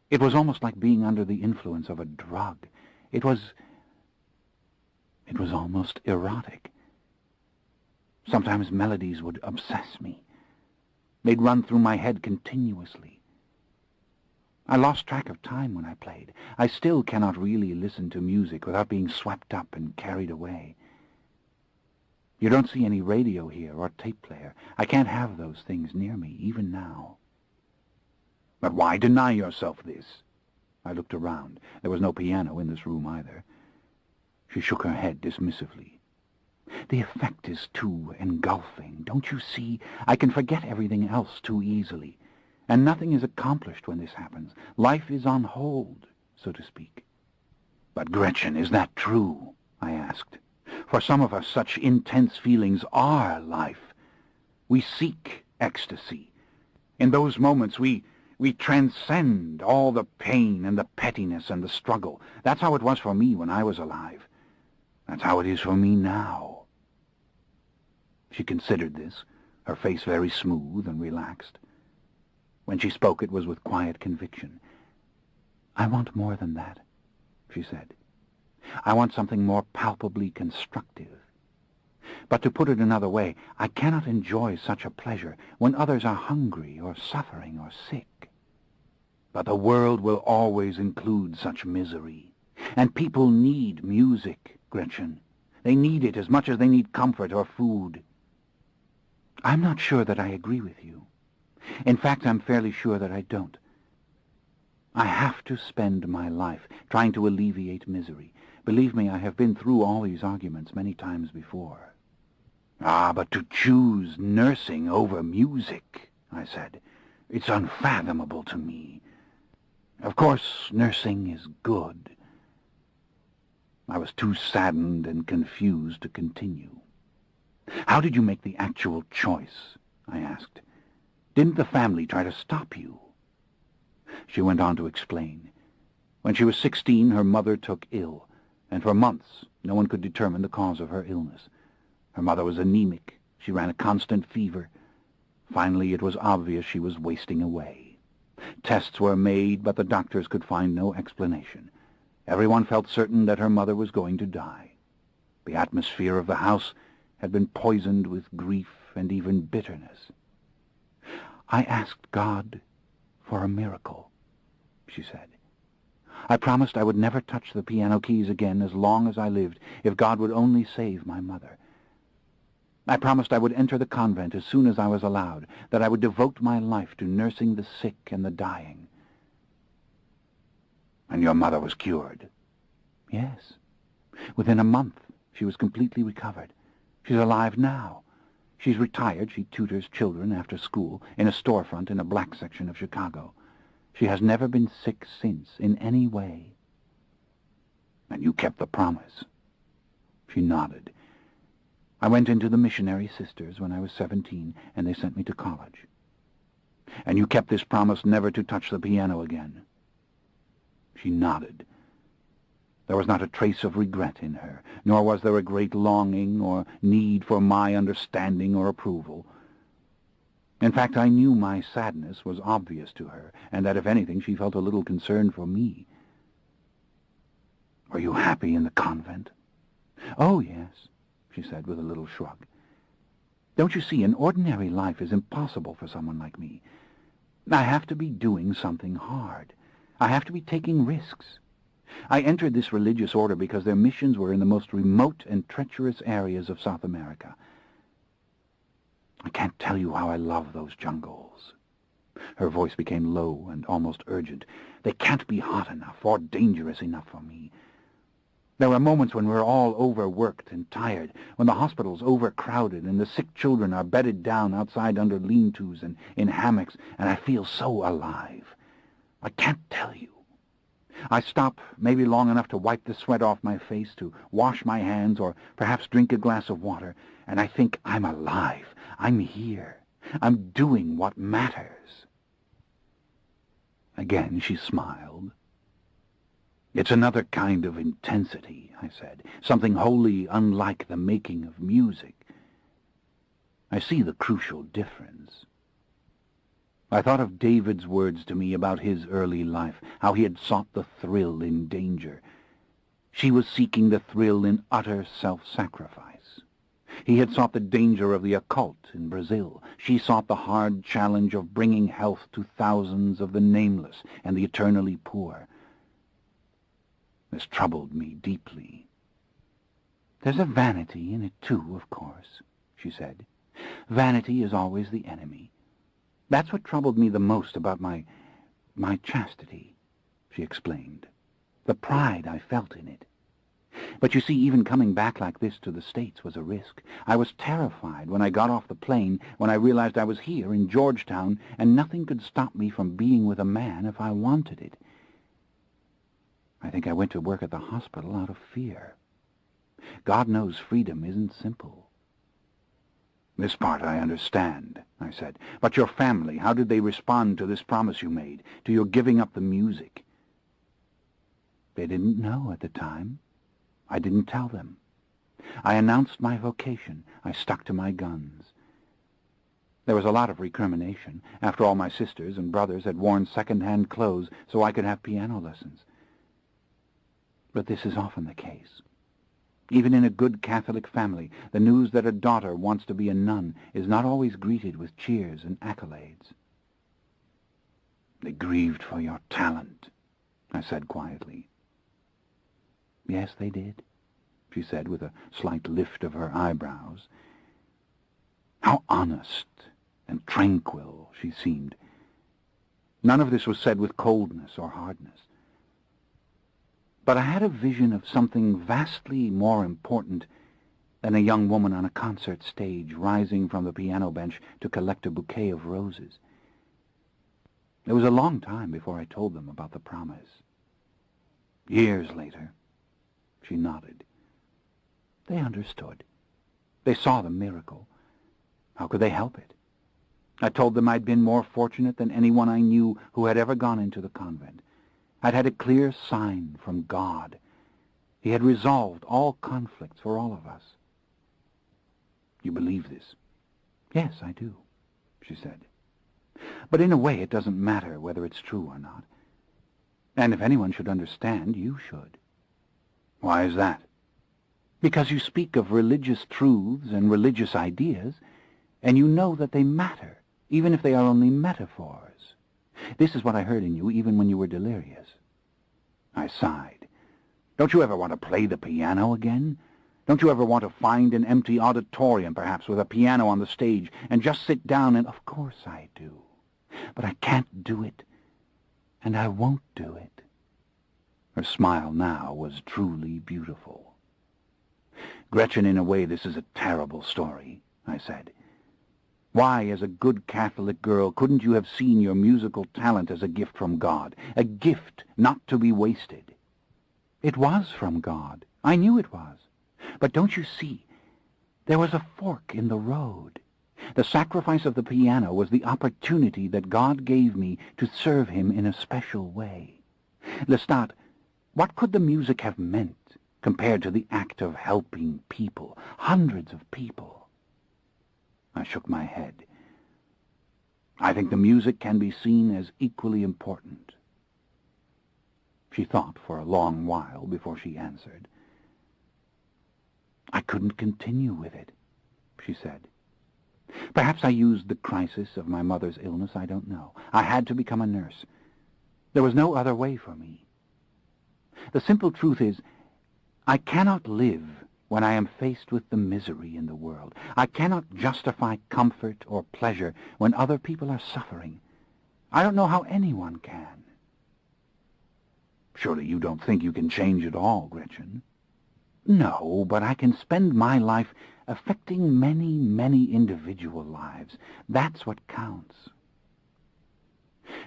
It was almost like being under the influence of a drug. It was almost erotic. Sometimes melodies would obsess me. They'd run through my head continuously. I lost track of time when I played. I still cannot really listen to music without being swept up and carried away. You don't see any radio here or tape player. I can't have those things near me, even now. But why deny yourself this? I looked around. There was no piano in this room either. She shook her head dismissively. The effect is too engulfing. Don't you see? I can forget everything else too easily. And nothing is accomplished when this happens. Life is on hold, so to speak. But Gretchen, is that true? I asked. For some of us, such intense feelings are life. We seek ecstasy. In those moments, we transcend all the pain and the pettiness and the struggle. That's how it was for me when I was alive. That's how it is for me now. She considered this, her face very smooth and relaxed. When she spoke, it was with quiet conviction. I want more than that, she said. I want something more palpably constructive. But to put it another way, I cannot enjoy such a pleasure when others are hungry or suffering or sick. But the world will always include such misery. And people need music, Gretchen. They need it as much as they need comfort or food. I'm not sure that I agree with you. In fact, I'm fairly sure that I don't. I have to spend my life trying to alleviate misery. Believe me, I have been through all these arguments many times before. Ah, but to choose nursing over music, I said, it's unfathomable to me. Of course, nursing is good. I was too saddened and confused to continue. How did you make the actual choice? I asked. Didn't the family try to stop you? She went on to explain. When she was 16, her mother took ill, and for months no one could determine the cause of her illness. Her mother was anemic. She ran a constant fever. Finally, it was obvious she was wasting away. Tests were made, but the doctors could find no explanation. Everyone felt certain that her mother was going to die. The atmosphere of the house had been poisoned with grief and even bitterness. I asked God for a miracle, she said. I promised I would never touch the piano keys again as long as I lived, if God would only save my mother. I promised I would enter the convent as soon as I was allowed, that I would devote my life to nursing the sick and the dying. And your mother was cured? Yes. Within a month, she was completely recovered. She's alive now. She's retired. She tutors children after school in a storefront in a black section of Chicago. She has never been sick since, in any way. And you kept the promise? She nodded. I went into the Missionary Sisters when I was 17, and they sent me to college. And you kept this promise never to touch the piano again? She nodded. There was not a trace of regret in her, nor was there a great longing or need for my understanding or approval. In fact, I knew my sadness was obvious to her, and that if anything she felt a little concern for me. Were you happy in the convent? Oh, yes, she said with a little shrug. Don't you see, an ordinary life is impossible for someone like me. I have to be doing something hard. I have to be taking risks. I entered this religious order because their missions were in the most remote and treacherous areas of South America. I can't tell you how I love those jungles. Her voice became low and almost urgent. They can't be hot enough or dangerous enough for me. There are moments when we're all overworked and tired, when the hospital's overcrowded and the sick children are bedded down outside under lean-tos and in hammocks, and I feel so alive. I can't tell you. I stop maybe long enough to wipe the sweat off my face, to wash my hands, or perhaps drink a glass of water, and I think I'm alive. I'm here. I'm doing what matters. Again she smiled. It's another kind of intensity, I said, something wholly unlike the making of music. I see the crucial difference. I thought of David's words to me about his early life, how he had sought the thrill in danger. She was seeking the thrill in utter self-sacrifice. He had sought the danger of the occult in Brazil. She sought the hard challenge of bringing health to thousands of the nameless and the eternally poor. This troubled me deeply. There's a vanity in it too, of course, she said. Vanity is always the enemy. That's what troubled me the most about my chastity, she explained. The pride I felt in it. But you see, even coming back like this to the States was a risk. I was terrified when I got off the plane, when I realized I was here in Georgetown, and nothing could stop me from being with a man if I wanted it. I think I went to work at the hospital out of fear. God knows freedom isn't simple. This part I understand, I said. But your family, how did they respond to this promise you made, to your giving up the music? They didn't know at the time. I didn't tell them. I announced my vocation. I stuck to my guns. There was a lot of recrimination. After all, my sisters and brothers had worn second-hand clothes so I could have piano lessons. But this is often the case. Even in a good Catholic family, the news that a daughter wants to be a nun is not always greeted with cheers and accolades. They grieved for your talent, I said quietly. Yes, they did, she said with a slight lift of her eyebrows. How honest and tranquil she seemed. None of this was said with coldness or hardness. But I had a vision of something vastly more important than a young woman on a concert stage rising from the piano bench to collect a bouquet of roses. It was a long time before I told them about the promise. Years later, she nodded. They understood. They saw the miracle. How could they help it? I told them I'd been more fortunate than anyone I knew who had ever gone into the convent. I'd had a clear sign from God. He had resolved all conflicts for all of us. You believe this? Yes, I do, she said. But in a way it doesn't matter whether it's true or not. And if anyone should understand, you should. Why is that? Because you speak of religious truths and religious ideas, and you know that they matter, even if they are only metaphors. This is what I heard in you even when you were delirious. I sighed. Don't you ever want to play the piano again? Don't you ever want to find an empty auditorium, perhaps, with a piano on the stage, and just sit down and... Of course I do. But I can't do it, and I won't do it. Her smile now was truly beautiful. Gretchen, in a way, this is a terrible story, I said. Why, as a good Catholic girl, couldn't you have seen your musical talent as a gift from God? A gift not to be wasted. It was from God. I knew it was. But don't you see, there was a fork in the road. The sacrifice of the piano was the opportunity that God gave me to serve him in a special way. Lestat, what could the music have meant compared to the act of helping people, hundreds of people? I shook my head. I think the music can be seen as equally important. She thought for a long while before she answered. I couldn't continue with it, she said. Perhaps I used the crisis of my mother's illness, I don't know. I had to become a nurse. There was no other way for me. The simple truth is, I cannot live when I am faced with the misery in the world. I cannot justify comfort or pleasure when other people are suffering. I don't know how anyone can. Surely you don't think you can change it all, Gretchen? No, but I can spend my life affecting many, many individual lives. That's what counts.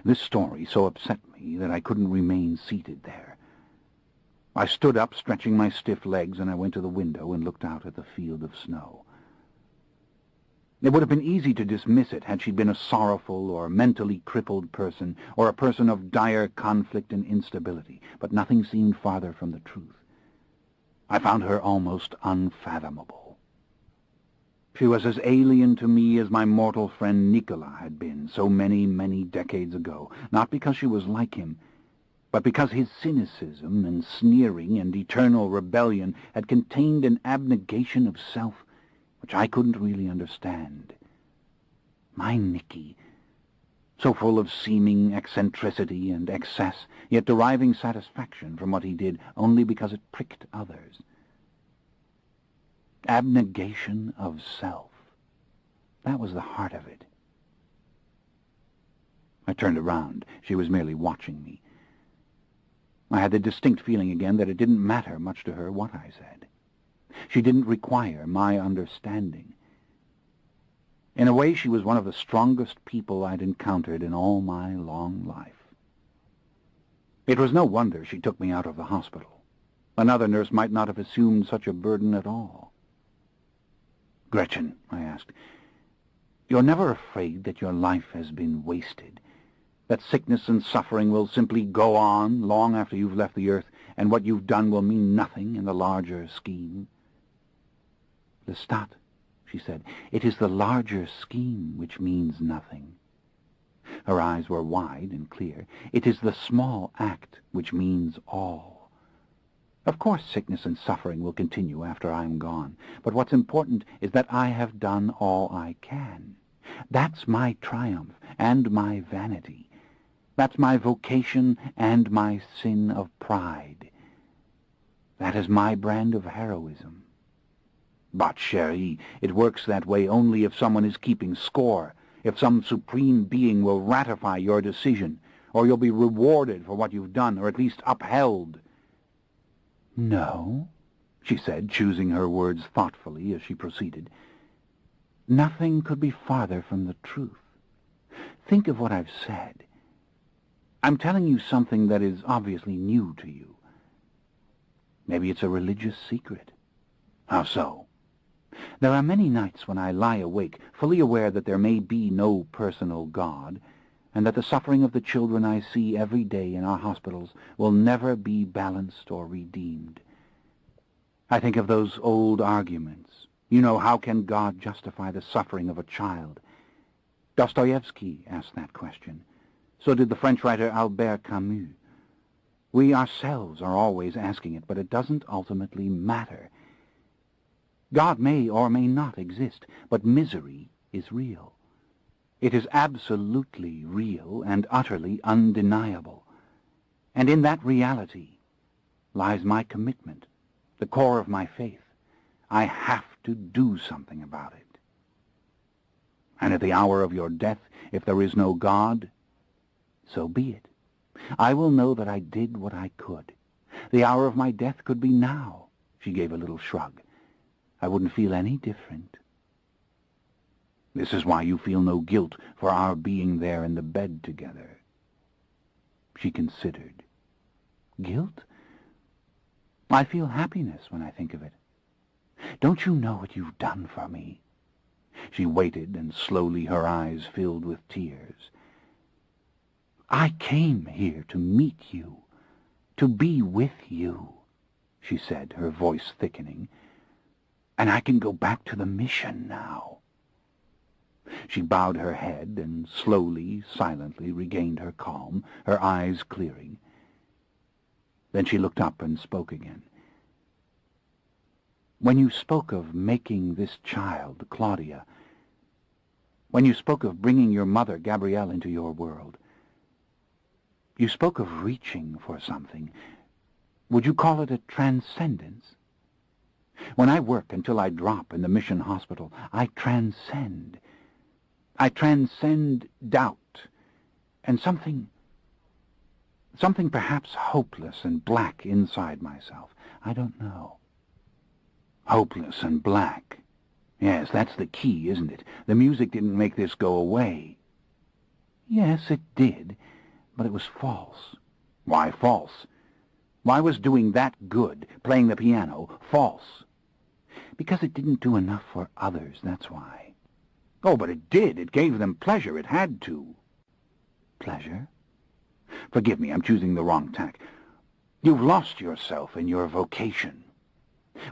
This story so upset me that I couldn't remain seated there. I stood up, stretching my stiff legs, and I went to the window and looked out at the field of snow. It would have been easy to dismiss it had she been a sorrowful or mentally crippled person, or a person of dire conflict and instability, but nothing seemed farther from the truth. I found her almost unfathomable. She was as alien to me as my mortal friend Nicola had been so many, many decades ago, not because she was like him, but because his cynicism and sneering and eternal rebellion had contained an abnegation of self which I couldn't really understand. My Nicky, so full of seeming eccentricity and excess, yet deriving satisfaction from what he did only because it pricked others. Abnegation of self. That was the heart of it. I turned around. She was merely watching me. I had the distinct feeling again that it didn't matter much to her what I said. She didn't require my understanding. In a way, she was one of the strongest people I'd encountered in all my long life. It was no wonder she took me out of the hospital. Another nurse might not have assumed such a burden at all. "Gretchen," I asked, "you're never afraid that your life has been wasted, that sickness and suffering will simply go on long after you've left the earth, and what you've done will mean nothing in the larger scheme?" "Lestat," she said, "it is the larger scheme which means nothing." Her eyes were wide and clear. "It is the small act which means all. Of course sickness and suffering will continue after I am gone, but what's important is that I have done all I can. That's my triumph and my vanity. That's my vocation and my sin of pride. That is my brand of heroism. But, chérie, it works that way only if someone is keeping score, if some supreme being will ratify your decision, or you'll be rewarded for what you've done, or at least upheld." "No," she said, choosing her words thoughtfully as she proceeded. "Nothing could be farther from the truth. Think of what I've said. I'm telling you something that is obviously new to you. Maybe it's a religious secret. How so? There are many nights when I lie awake, fully aware that there may be no personal God, and that the suffering of the children I see every day in our hospitals will never be balanced or redeemed. I think of those old arguments. You know, how can God justify the suffering of a child? Dostoevsky asked that question. So did the French writer Albert Camus. We ourselves are always asking it, but it doesn't ultimately matter. God may or may not exist, but misery is real. It is absolutely real and utterly undeniable. And in that reality lies my commitment, the core of my faith. I have to do something about it. And at the hour of your death, if there is no God, so be it. I will know that I did what I could. The hour of my death could be now. She gave a little shrug. I wouldn't feel any different. This is why you feel no guilt for our being there in the bed together. She considered. Guilt? I feel happiness when I think of it. Don't you know what you've done for me? She waited, and slowly her eyes filled with tears. I came here to meet you, to be with you, she said, her voice thickening. And I can go back to the mission now. She bowed her head and slowly, silently regained her calm, her eyes clearing. Then she looked up and spoke again. When you spoke of making this child, Claudia, When you spoke of bringing your mother, Gabrielle, into your world, you spoke of reaching for something. Would you call it a transcendence? When I work until I drop in the mission hospital, I transcend. I transcend doubt and something perhaps hopeless and black inside myself. I don't know. Hopeless and black. Yes, that's the key, isn't it? The music didn't make this go away. Yes, it did, but it was false. Why false? Why was doing that good, playing the piano, false? Because it didn't do enough for others, that's why. Oh, but it did. It gave them pleasure. It had to. Pleasure? Forgive me, I'm choosing the wrong tack. You've lost yourself in your vocation.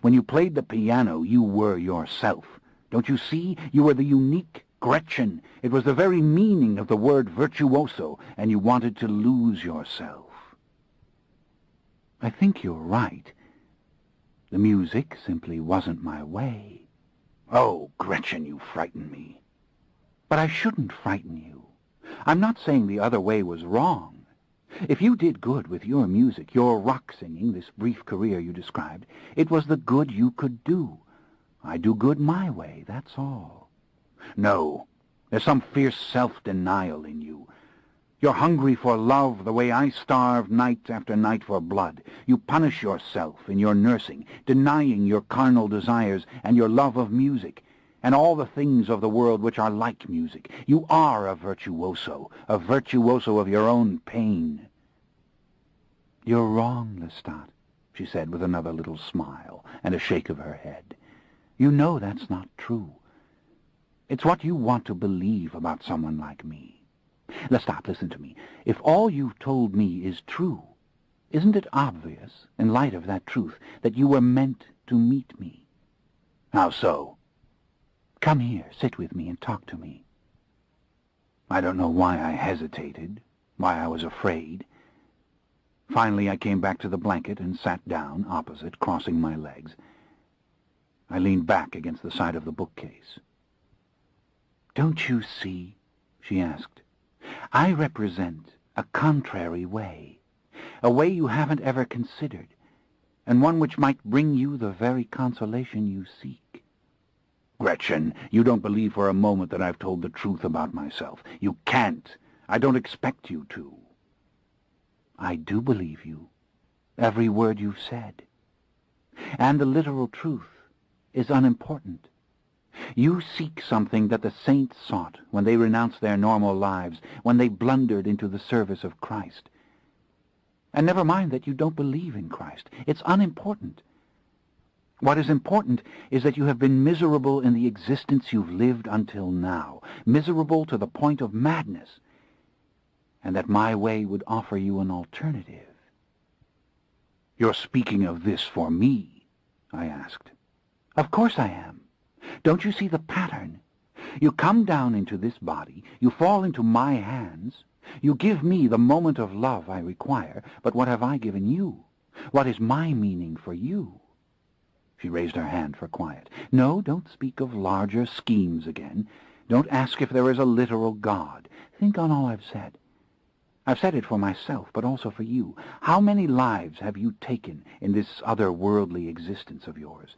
When you played the piano, you were yourself. Don't you see? You were the unique Gretchen. It was the very meaning of the word virtuoso, and you wanted to lose yourself. I think you're right. The music simply wasn't my way. Oh, Gretchen, you frighten me. But I shouldn't frighten you. I'm not saying the other way was wrong. If you did good with your music, your rock singing, this brief career you described, it was the good you could do. I do good my way, that's all. No, there's some fierce self-denial in you. You're hungry for love the way I starve night after night for blood. You punish yourself in your nursing, denying your carnal desires and your love of music, and all the things of the world which are like music. You are a virtuoso of your own pain. You're wrong, Lestat, she said with another little smile and a shake of her head. You know that's not true. It's what you want to believe about someone like me. Lestat, listen to me. If all you've told me is true, isn't it obvious, in light of that truth, that you were meant to meet me? How so? Come here, sit with me and talk to me. I don't know why I hesitated, why I was afraid. Finally, I came back to the blanket and sat down opposite, crossing my legs. I leaned back against the side of the bookcase. Don't you see, she asked, I represent a contrary way, a way you haven't ever considered, and one which might bring you the very consolation you seek. Gretchen, you don't believe for a moment that I've told the truth about myself. You can't. I don't expect you to. I do believe you, every word you've said. And the literal truth is unimportant. You seek something that the saints sought when they renounced their normal lives, when they blundered into the service of Christ. And never mind that you don't believe in Christ. It's unimportant. What is important is that you have been miserable in the existence you've lived until now, miserable to the point of madness, and that my way would offer you an alternative. You're speaking of this for me, I asked. Of course I am. Don't you see the pattern? You come down into this body, you fall into my hands, you give me the moment of love I require, but what have I given you? What is my meaning for you? She raised her hand for quiet. No, don't speak of larger schemes again. Don't ask if there is a literal God. Think on all I've said. I've said it for myself, but also for you. How many lives have you taken in this otherworldly existence of yours?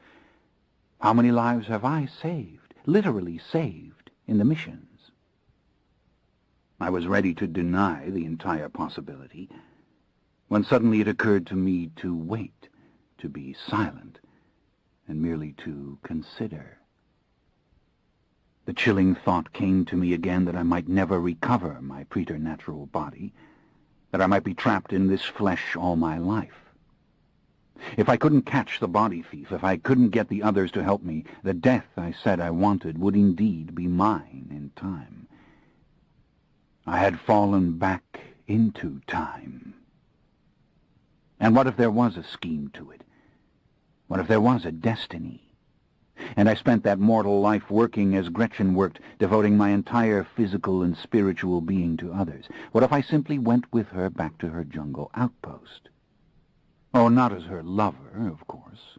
How many lives have I saved, literally saved, in the missions? I was ready to deny the entire possibility, when suddenly it occurred to me to wait, to be silent, and merely to consider. The chilling thought came to me again that I might never recover my preternatural body, that I might be trapped in this flesh all my life. If I couldn't catch the body thief, if I couldn't get the others to help me, the death I said I wanted would indeed be mine in time. I had fallen back into time. And what if there was a scheme to it? What if there was a destiny? And I spent that mortal life working as Gretchen worked, devoting my entire physical and spiritual being to others. What if I simply went with her back to her jungle outpost? Oh, not as her lover, of course.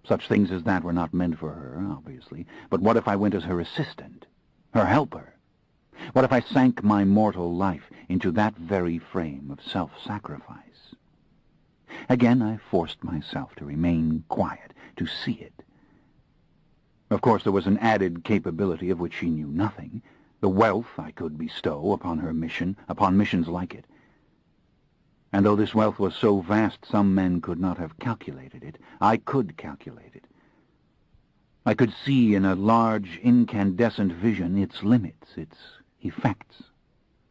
Such things as that were not meant for her, obviously. But what if I went as her assistant, her helper, What if I sank my mortal life into that very frame of self-sacrifice? Again, I forced myself to remain quiet, to see it. Of course, there was an added capability of which she knew nothing, the wealth I could bestow upon her mission, upon missions like it. And though this wealth was so vast some men could not have calculated it, I could calculate it. I could see in a large, incandescent vision its limits, its effects.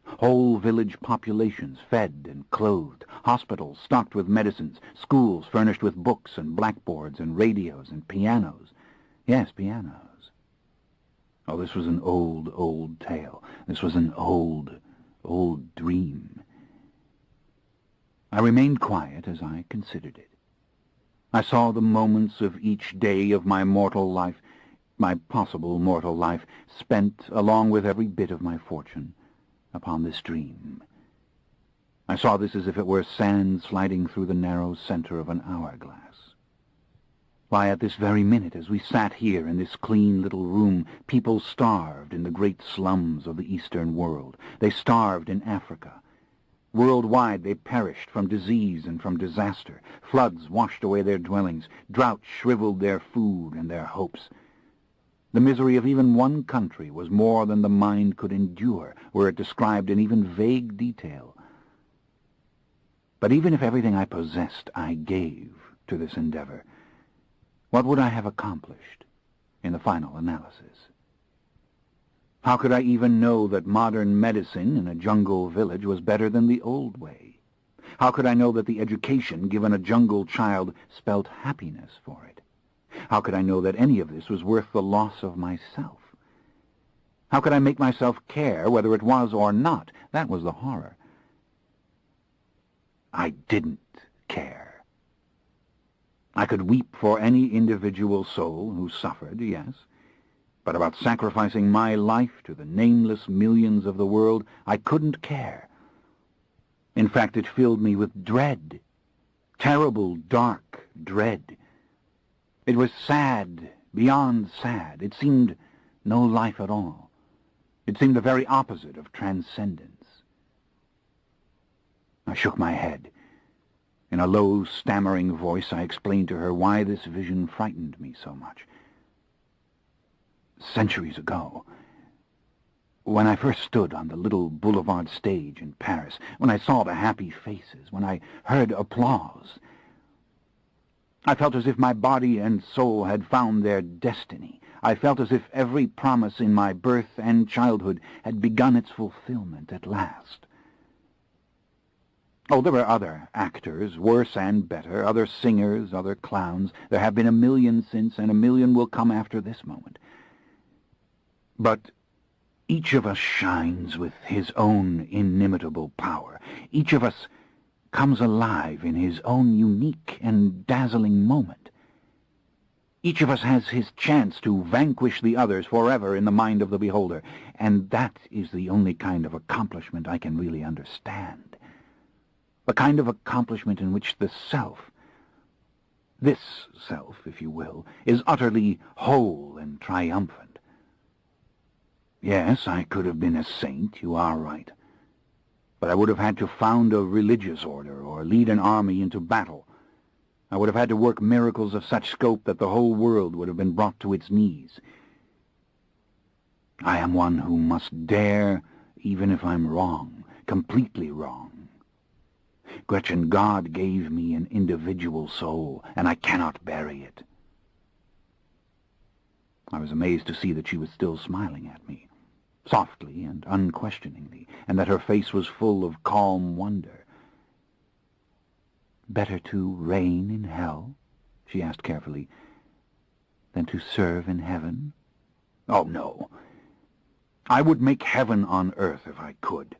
Whole village populations fed and clothed, hospitals stocked with medicines, schools furnished with books and blackboards and radios and pianos. Yes, pianos. Oh, this was an old, old tale. This was an old, old dream. I remained quiet as I considered it. I saw the moments of each day of my mortal life, my possible mortal life, spent, along with every bit of my fortune, upon this dream. I saw this as if it were sand sliding through the narrow center of an hourglass. Why, at this very minute, as we sat here in this clean little room, people starved in the great slums of the Eastern world. They starved in Africa. Worldwide they perished from disease and from disaster. Floods washed away their dwellings. Drought shriveled their food and their hopes. The misery of even one country was more than the mind could endure, were it described in even vague detail. But even if everything I possessed I gave to this endeavor, what would I have accomplished in the final analysis? How could I even know that modern medicine in a jungle village was better than the old way? How could I know that the education given a jungle child spelt happiness for it? How could I know that any of this was worth the loss of myself? How could I make myself care whether it was or not? That was the horror. I didn't care. I could weep for any individual soul who suffered, yes, but about sacrificing my life to the nameless millions of the world, I couldn't care. In fact, it filled me with dread, terrible, dark dread. It was sad, beyond sad. It seemed no life at all. It seemed the very opposite of transcendence. I shook my head. In a low, stammering voice, I explained to her why this vision frightened me so much. Centuries ago, when I first stood on the little boulevard stage in Paris, when I saw the happy faces, when I heard applause, I felt as if my body and soul had found their destiny. I felt as if every promise in my birth and childhood had begun its fulfillment at last. Oh, there were other actors, worse and better, other singers, other clowns. There have been a million since, and a million will come after this moment. But each of us shines with his own inimitable power. Each of us comes alive in his own unique and dazzling moment. Each of us has his chance to vanquish the others forever in the mind of the beholder, and that is the only kind of accomplishment I can really understand. The kind of accomplishment in which the self, this self, if you will, is utterly whole and triumphant. Yes, I could have been a saint, you are right. But I would have had to found a religious order or lead an army into battle. I would have had to work miracles of such scope that the whole world would have been brought to its knees. I am one who must dare, even if I'm wrong, completely wrong. Gretchen, God gave me an individual soul, and I cannot bury it. I was amazed to see that she was still smiling at me, softly and unquestioningly, and that her face was full of calm wonder. Better to reign in hell, she asked carefully, than to serve in heaven? Oh, no. I would make heaven on earth if I could.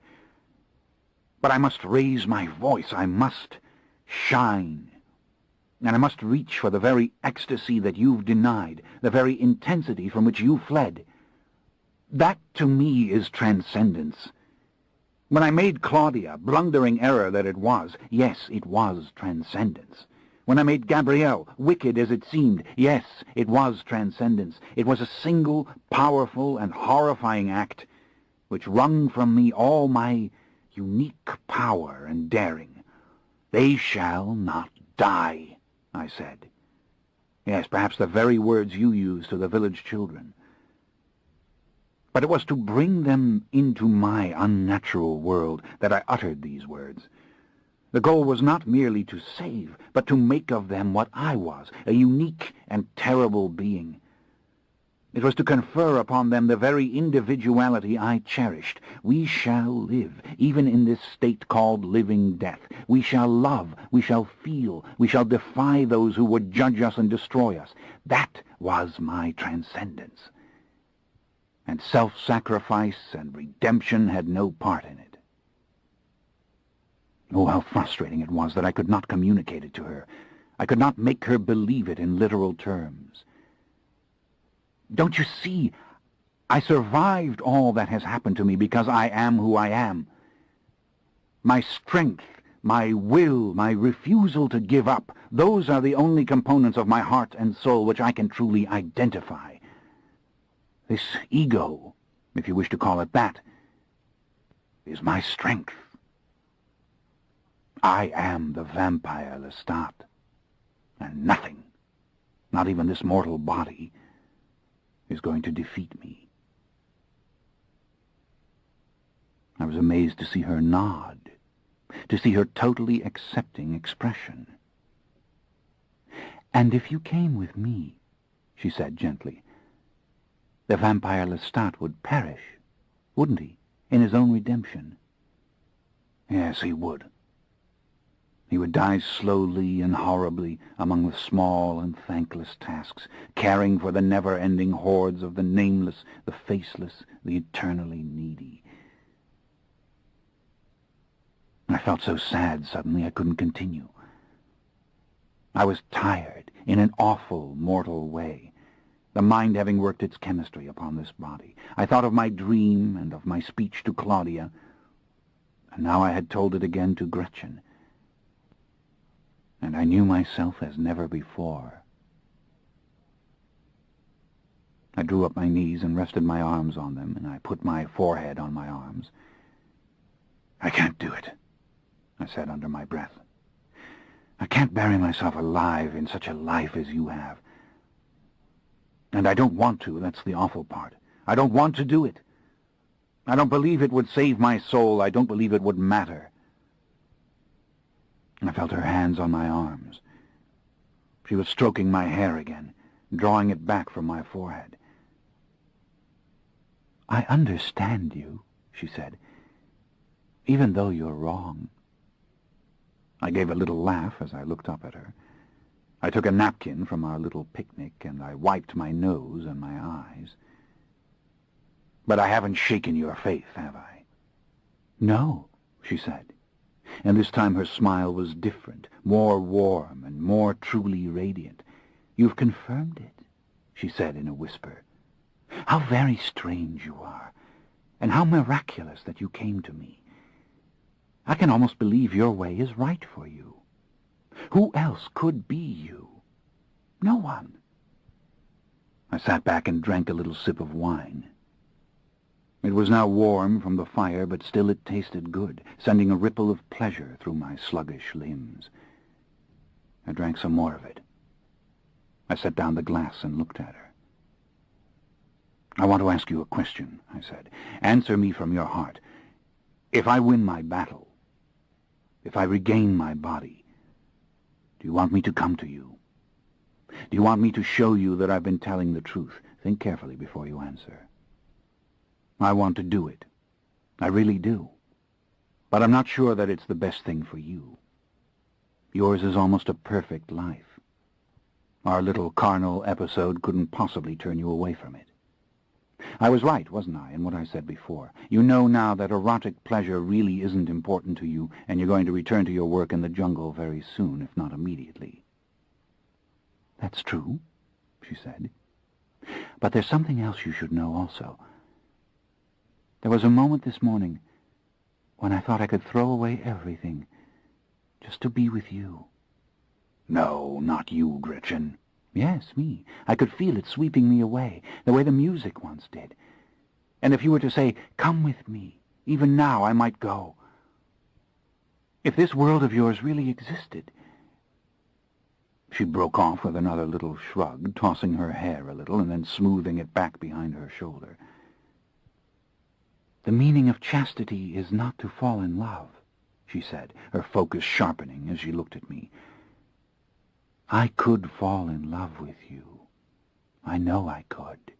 But I must raise my voice, I must shine, and I must reach for the very ecstasy that you've denied, the very intensity from which you fled. That, to me, is transcendence. When I made Claudia, blundering error that it was, yes, it was transcendence. When I made Gabrielle, wicked as it seemed, yes, it was transcendence. It was a single, powerful, and horrifying act, which wrung from me all my unique power and daring. "They shall not die," I said. Yes, perhaps the very words you use to the village children. But it was to bring them into my unnatural world that I uttered these words. The goal was not merely to save, but to make of them what I was, a unique and terrible being. It was to confer upon them the very individuality I cherished. We shall live, even in this state called living death. We shall love, we shall feel, we shall defy those who would judge us and destroy us. That was my transcendence. And self-sacrifice and redemption had no part in it. Oh, how frustrating it was that I could not communicate it to her. I could not make her believe it in literal terms. Don't you see? I survived all that has happened to me because I am who I am. My strength, my will, my refusal to give up, those are the only components of my heart and soul which I can truly identify. This ego, if you wish to call it that, is my strength. I am the vampire Lestat, and nothing, not even this mortal body, is going to defeat me. I was amazed to see her nod, to see her totally accepting expression. "And if you came with me," she said gently, "the vampire Lestat would perish, wouldn't he, in his own redemption?" "Yes, he would. He would die slowly and horribly among the small and thankless tasks, caring for the never-ending hordes of the nameless, the faceless, the eternally needy." I felt so sad suddenly I couldn't continue. I was tired in an awful, mortal way, the mind having worked its chemistry upon this body. I thought of my dream and of my speech to Claudia, and now I had told it again to Gretchen. And I knew myself as never before. I drew up my knees and rested my arms on them, and I put my forehead on my arms. "I can't do it," I said under my breath. "I can't bury myself alive in such a life as you have. And I don't want to, that's the awful part. I don't want to do it. I don't believe it would save my soul. I don't believe it would matter." I felt her hands on my arms. She was stroking my hair again, drawing it back from my forehead. "I understand you," she said, "even though you're wrong." I gave a little laugh as I looked up at her. I took a napkin from our little picnic, and I wiped my nose and my eyes. "But I haven't shaken your faith, have I?" "No," she said. And this time her smile was different, more warm and more truly radiant. "You've confirmed it," she said in a whisper. "How very strange you are, and how miraculous that you came to me. I can almost believe your way is right for you. Who else could be you? No one." I sat back and drank a little sip of wine. It was now warm from the fire, but still it tasted good, sending a ripple of pleasure through my sluggish limbs. I drank some more of it. I set down the glass and looked at her. "I want to ask you a question," I said. "Answer me from your heart. If I win my battle, if I regain my body, do you want me to come to you? Do you want me to show you that I've been telling the truth? Think carefully before you answer." "I want to do it. I really do. But I'm not sure that it's the best thing for you. Yours is almost a perfect life. Our little carnal episode couldn't possibly turn you away from it. I was right, wasn't I, in what I said before? You know now that erotic pleasure really isn't important to you, and you're going to return to your work in the jungle very soon, if not immediately." "That's true," she said. "But there's something else you should know also. There was a moment this morning when I thought I could throw away everything just to be with you." "No, not you, Gretchen." "Yes, me. I could feel it sweeping me away, the way the music once did. And if you were to say, "Come with me," even now I might go. If this world of yours really existed—" She broke off with another little shrug, tossing her hair a little and then smoothing it back behind her shoulder. "The meaning of chastity is not to fall in love," she said, her focus sharpening as she looked at me. "I could fall in love with you. I know I could."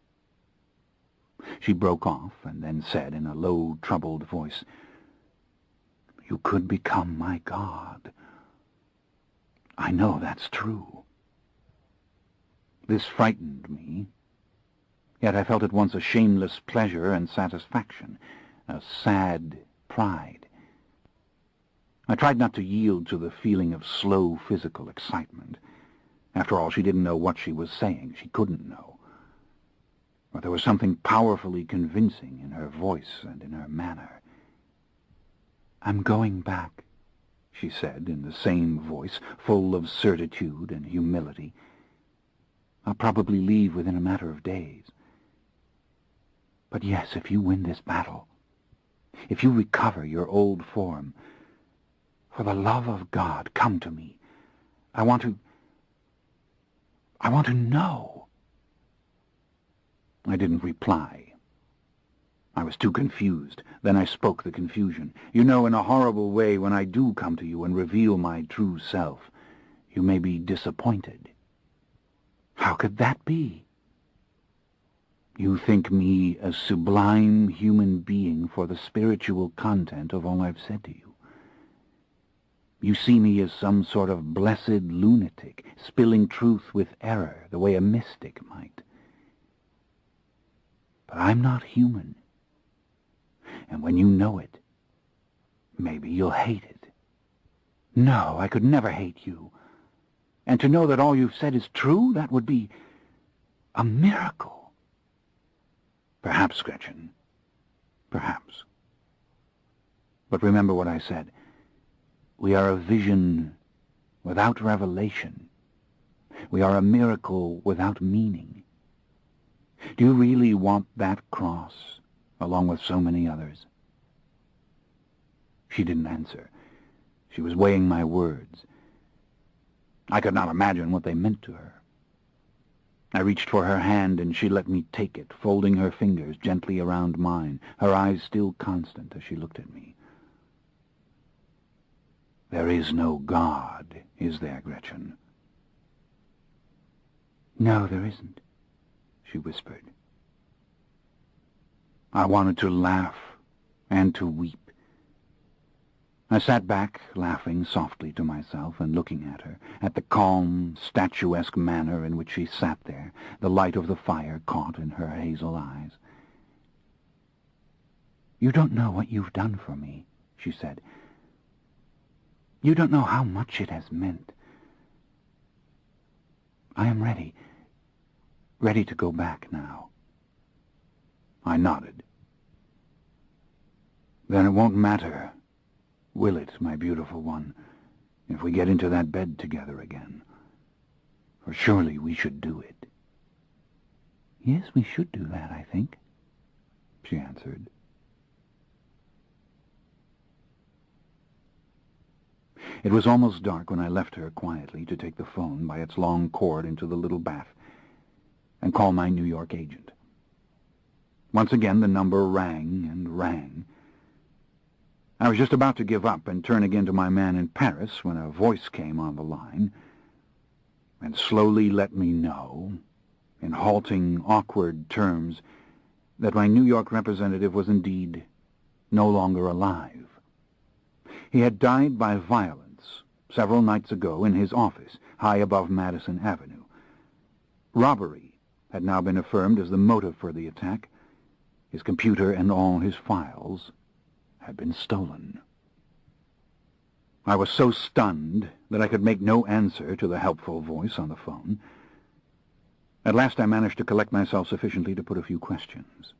She broke off and then said in a low, troubled voice, "You could become my God. I know that's true." This frightened me, yet I felt at once a shameless pleasure and satisfaction, a sad pride. I tried not to yield to the feeling of slow physical excitement. After all, she didn't know what she was saying. She couldn't know. But there was something powerfully convincing in her voice and in her manner. "I'm going back," she said in the same voice, full of certitude and humility. "I'll probably leave within a matter of days. But yes, if you win this battle, if you recover your old form, for the love of God, come to me. I want to know." I didn't reply. I was too confused. Then I spoke the confusion. "You know, in a horrible way, when I do come to you and reveal my true self, you may be disappointed." "How could that be?" "You think me a sublime human being for the spiritual content of all I've said to you. You see me as some sort of blessed lunatic, spilling truth with error, the way a mystic might. But I'm not human. And when you know it, maybe you'll hate it." "No, I could never hate you. And to know that all you've said is true, that would be a miracle." "Perhaps, Gretchen. Perhaps. But remember what I said. We are a vision without revelation. We are a miracle without meaning. Do you really want that cross, along with so many others?" She didn't answer. She was weighing my words. I could not imagine what they meant to her. I reached for her hand, and she let me take it, folding her fingers gently around mine, her eyes still constant as she looked at me. "There is no God, is there, Gretchen?" "No, there isn't," she whispered. I wanted to laugh and to weep. I sat back, laughing softly to myself and looking at her, at the calm, statuesque manner in which she sat there, the light of the fire caught in her hazel eyes. "You don't know what you've done for me," she said. "You don't know how much it has meant. I am ready to go back now." I nodded. "Then it won't matter, will it, my beautiful one, if we get into that bed together again? For surely we should do it." "Yes, we should do that, I think," she answered. It was almost dark when I left her quietly to take the phone by its long cord into the little bath and call my New York agent. Once again the number rang and rang. I was just about to give up and turn again to my man in Paris when a voice came on the line and slowly let me know, in halting, awkward terms, that my New York representative was indeed no longer alive. He had died by violence several nights ago in his office, high above Madison Avenue. Robbery had now been affirmed as the motive for the attack. His computer and all his files had been stolen. I was so stunned that I could make no answer to the helpful voice on the phone. At last I managed to collect myself sufficiently to put a few questions.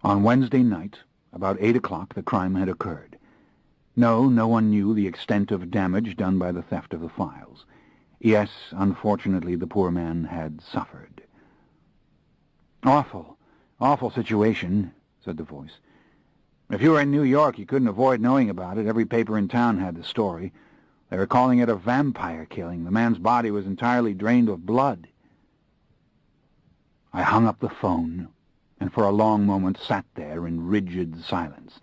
On Wednesday night, about 8 o'clock, the crime had occurred. No one knew the extent of damage done by the theft of the files. Yes, unfortunately, the poor man had suffered. Awful, Awful situation, said the voice. If you were in New York, you couldn't avoid knowing about it. Every paper in town had the story. They were calling it a vampire killing. The man's body was entirely drained of blood. I hung up the phone, and for a long moment sat there in rigid silence.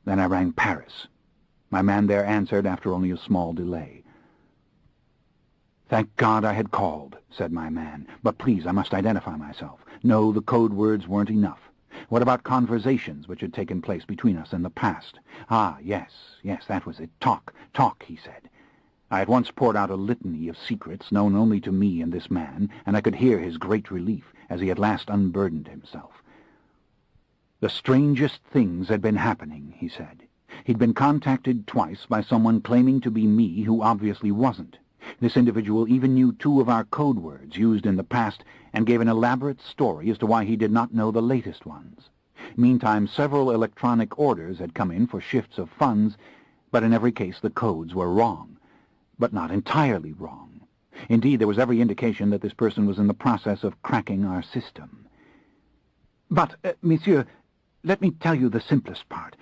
Then I rang Paris. My man there answered after only a small delay. "Thank God I had called," said my man. "But please, I must identify myself. No, the code words weren't enough. What about conversations which had taken place between us in the past? Ah, yes, that was it. Talk, he said. I at once poured out a litany of secrets known only to me and this man, and I could hear his great relief as he at last unburdened himself. The strangest things had been happening, he said. He'd been contacted twice by someone claiming to be me who obviously wasn't. This individual even knew 2 of our code words used in the past and gave an elaborate story as to why he did not know the latest ones. Meantime, several electronic orders had come in for shifts of funds, but in every case the codes were wrong. But not entirely wrong. Indeed, there was every indication that this person was in the process of cracking our system. "But, monsieur, let me tell you the simplest part.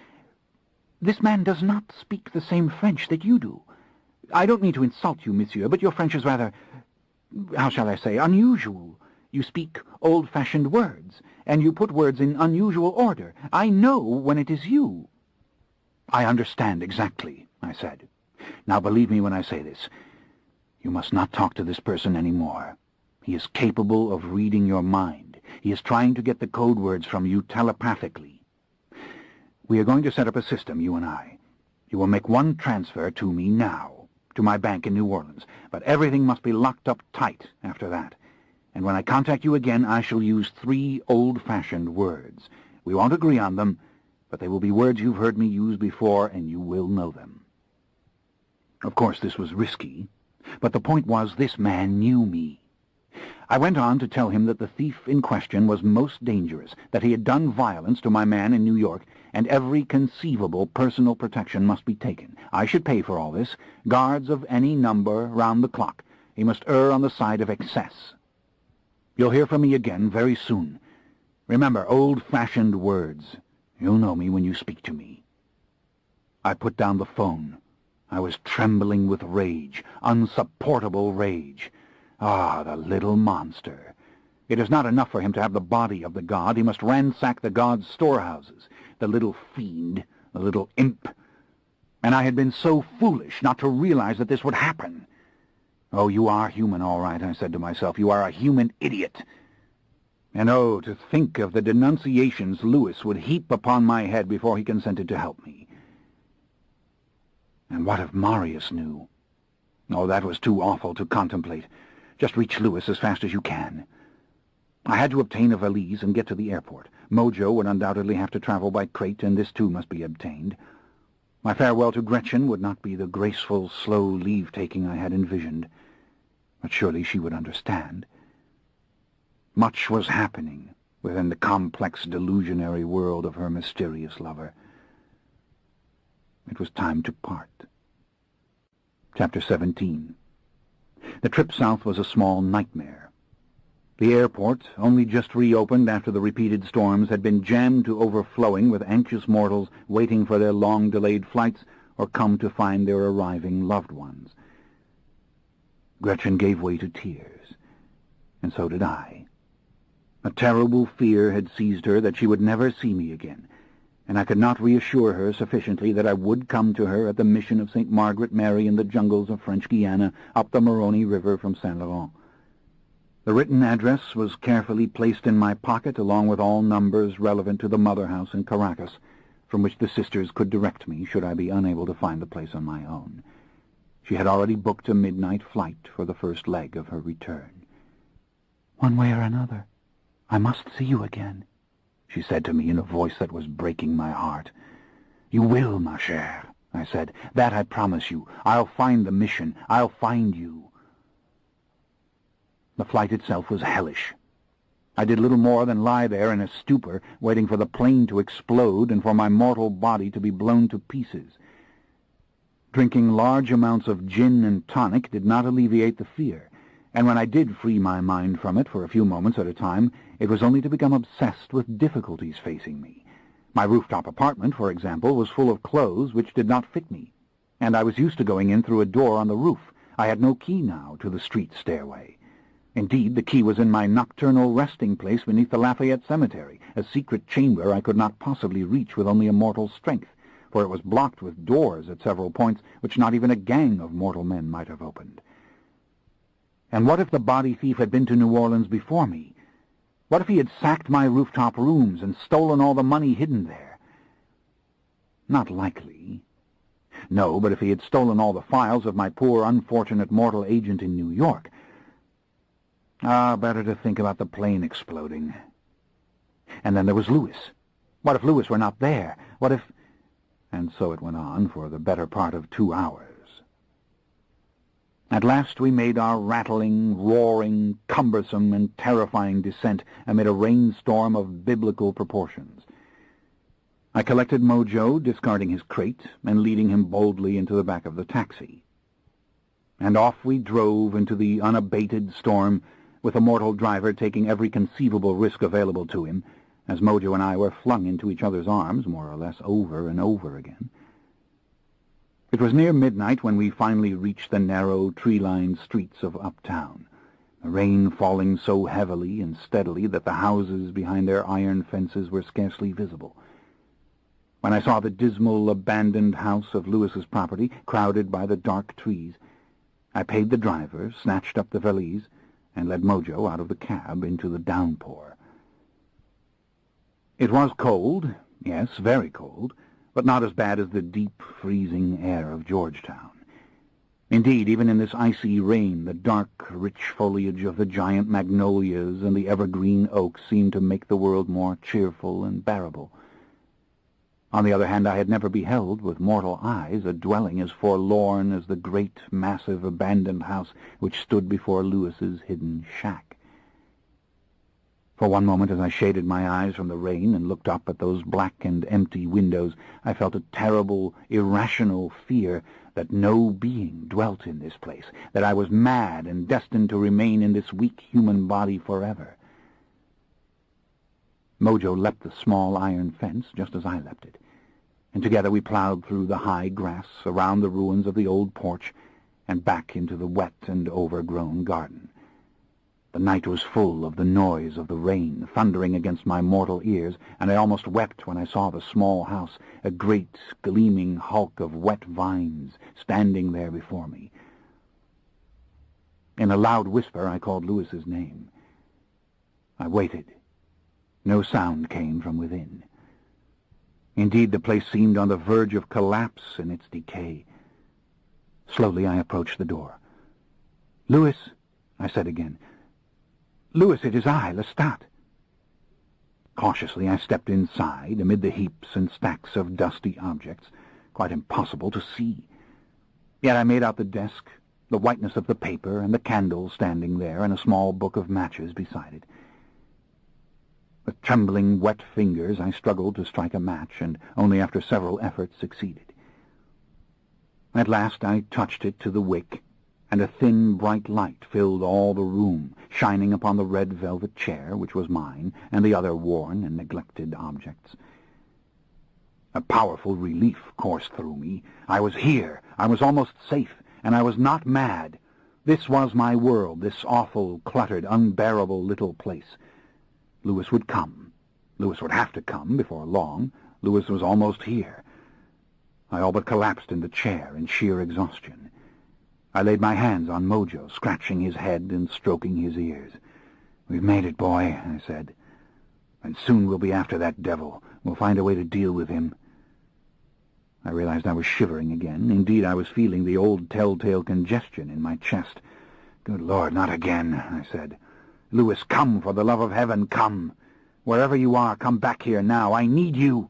This man does not speak the same French that you do. I don't mean to insult you, monsieur, but your French is rather, how shall I say, unusual. You speak old-fashioned words, and you put words in unusual order. I know when it is you." "I understand exactly," I said. "Now believe me when I say this. You must not talk to this person any more. He is capable of reading your mind. He is trying to get the code words from you telepathically. We are going to set up a system, you and I. You will make one transfer to me now, to my bank in New Orleans, but everything must be locked up tight after that. And when I contact you again, I shall use 3 old-fashioned words. We won't agree on them, but they will be words you've heard me use before, and you will know them." Of course, this was risky, but the point was this man knew me. I went on to tell him that the thief in question was most dangerous, that he had done violence to my man in New York, and every conceivable personal protection must be taken. I should pay for all this, guards of any number round the clock. He must err on the side of excess. You'll hear from me again very soon. Remember, old-fashioned words. You'll know me when you speak to me." I put down the phone. I was trembling with rage, unsupportable rage. Ah, the little monster. It is not enough for him to have the body of the god. He must ransack the god's storehouses. The little fiend, the little imp. And I had been so foolish not to realize that this would happen. "Oh, you are human, all right," I said to myself. "You are a human idiot." And oh, to think of the denunciations Louis would heap upon my head before he consented to help me. And what if Marius knew? Oh, that was too awful to contemplate. Just reach Louis as fast as you can. I had to obtain a valise and get to the airport. Mojo would undoubtedly have to travel by crate, and this too must be obtained. My farewell to Gretchen would not be the graceful, slow leave-taking I had envisioned, but surely she would understand. Much was happening within the complex, delusionary world of her mysterious lover. It was time to part. Chapter 17. The trip south was a small nightmare. The airport, only just reopened after the repeated storms, had been jammed to overflowing with anxious mortals waiting for their long-delayed flights or come to find their arriving loved ones. Gretchen gave way to tears, and so did I. A terrible fear had seized her that she would never see me again, and I could not reassure her sufficiently that I would come to her at the mission of St. Margaret Mary in the jungles of French Guiana up the Moroni River from Saint Laurent. The written address was carefully placed in my pocket along with all numbers relevant to the mother house in Caracas, from which the sisters could direct me should I be unable to find the place on my own. She had already booked a midnight flight for the first leg of her return. "One way or another, I must see you again," she said to me in a voice that was breaking my heart. "You will, ma chère," I said. "That I promise you. I'll find the mission. I'll find you." The flight itself was hellish. I did little more than lie there in a stupor, waiting for the plane to explode and for my mortal body to be blown to pieces. Drinking large amounts of gin and tonic did not alleviate the fear, and when I did free my mind from it for a few moments at a time, it was only to become obsessed with difficulties facing me. My rooftop apartment, for example, was full of clothes which did not fit me, and I was used to going in through a door on the roof. I had no key now to the street stairway. Indeed, the key was in my nocturnal resting place beneath the Lafayette Cemetery, a secret chamber I could not possibly reach with only immortal strength, for it was blocked with doors at several points which not even a gang of mortal men might have opened. And what if the body thief had been to New Orleans before me? What if he had sacked my rooftop rooms and stolen all the money hidden there? Not likely. No, but if he had stolen all the files of my poor, unfortunate mortal agent in New York... better to think about the plane exploding. And then there was Louis. What if Louis were not there? What if... And so it went on for the better part of 2 hours. At last we made our rattling, roaring, cumbersome, and terrifying descent amid a rainstorm of biblical proportions. I collected Mojo, discarding his crate, and leading him boldly into the back of the taxi. And off we drove into the unabated storm, with the mortal driver taking every conceivable risk available to him, as Mojo and I were flung into each other's arms, more or less over and over again. It was near midnight when we finally reached the narrow, tree-lined streets of uptown, the rain falling so heavily and steadily that the houses behind their iron fences were scarcely visible. When I saw the dismal, abandoned house of Louis's property crowded by the dark trees, I paid the driver, snatched up the valise, and led Mojo out of the cab into the downpour. It was cold, yes, very cold, but not as bad as the deep, freezing air of Georgetown. Indeed, even in this icy rain, the dark, rich foliage of the giant magnolias and the evergreen oaks seemed to make the world more cheerful and bearable. On the other hand, I had never beheld with mortal eyes a dwelling as forlorn as the great, massive, abandoned house which stood before Louis's hidden shack. For one moment, as I shaded my eyes from the rain and looked up at those black and empty windows, I felt a terrible, irrational fear that no being dwelt in this place, that I was mad and destined to remain in this weak human body forever. Mojo leapt the small iron fence just as I leapt it, and together we plowed through the high grass, around the ruins of the old porch, and back into the wet and overgrown garden. The night was full of the noise of the rain thundering against my mortal ears, and I almost wept when I saw the small house, a great, gleaming hulk of wet vines, standing there before me. In a loud whisper, I called Louis's name. I waited. No sound came from within. Indeed, the place seemed on the verge of collapse in its decay. Slowly I approached the door. "Louis," I said again. "Louis, it is I, Lestat." Cautiously I stepped inside, amid the heaps and stacks of dusty objects, quite impossible to see. Yet I made out the desk, the whiteness of the paper, and the candle standing there, and a small book of matches beside it. With trembling, wet fingers I struggled to strike a match, and only after several efforts succeeded. At last I touched it to the wick, and a thin, bright light filled all the room, shining upon the red velvet chair, which was mine, and the other worn and neglected objects. A powerful relief coursed through me. I was here. I was almost safe, and I was not mad. This was my world, this awful, cluttered, unbearable little place. Louis would come. Louis would have to come before long. Louis was almost here. I all but collapsed in the chair in sheer exhaustion. I laid my hands on Mojo, scratching his head and stroking his ears. "We've made it, boy," I said. "And soon we'll be after that devil. We'll find a way to deal with him." I realized I was shivering again. Indeed, I was feeling the old telltale congestion in my chest. "Good Lord, not again," I said. "Louis, come, for the love of heaven, come. Wherever you are, come back here now. I need you."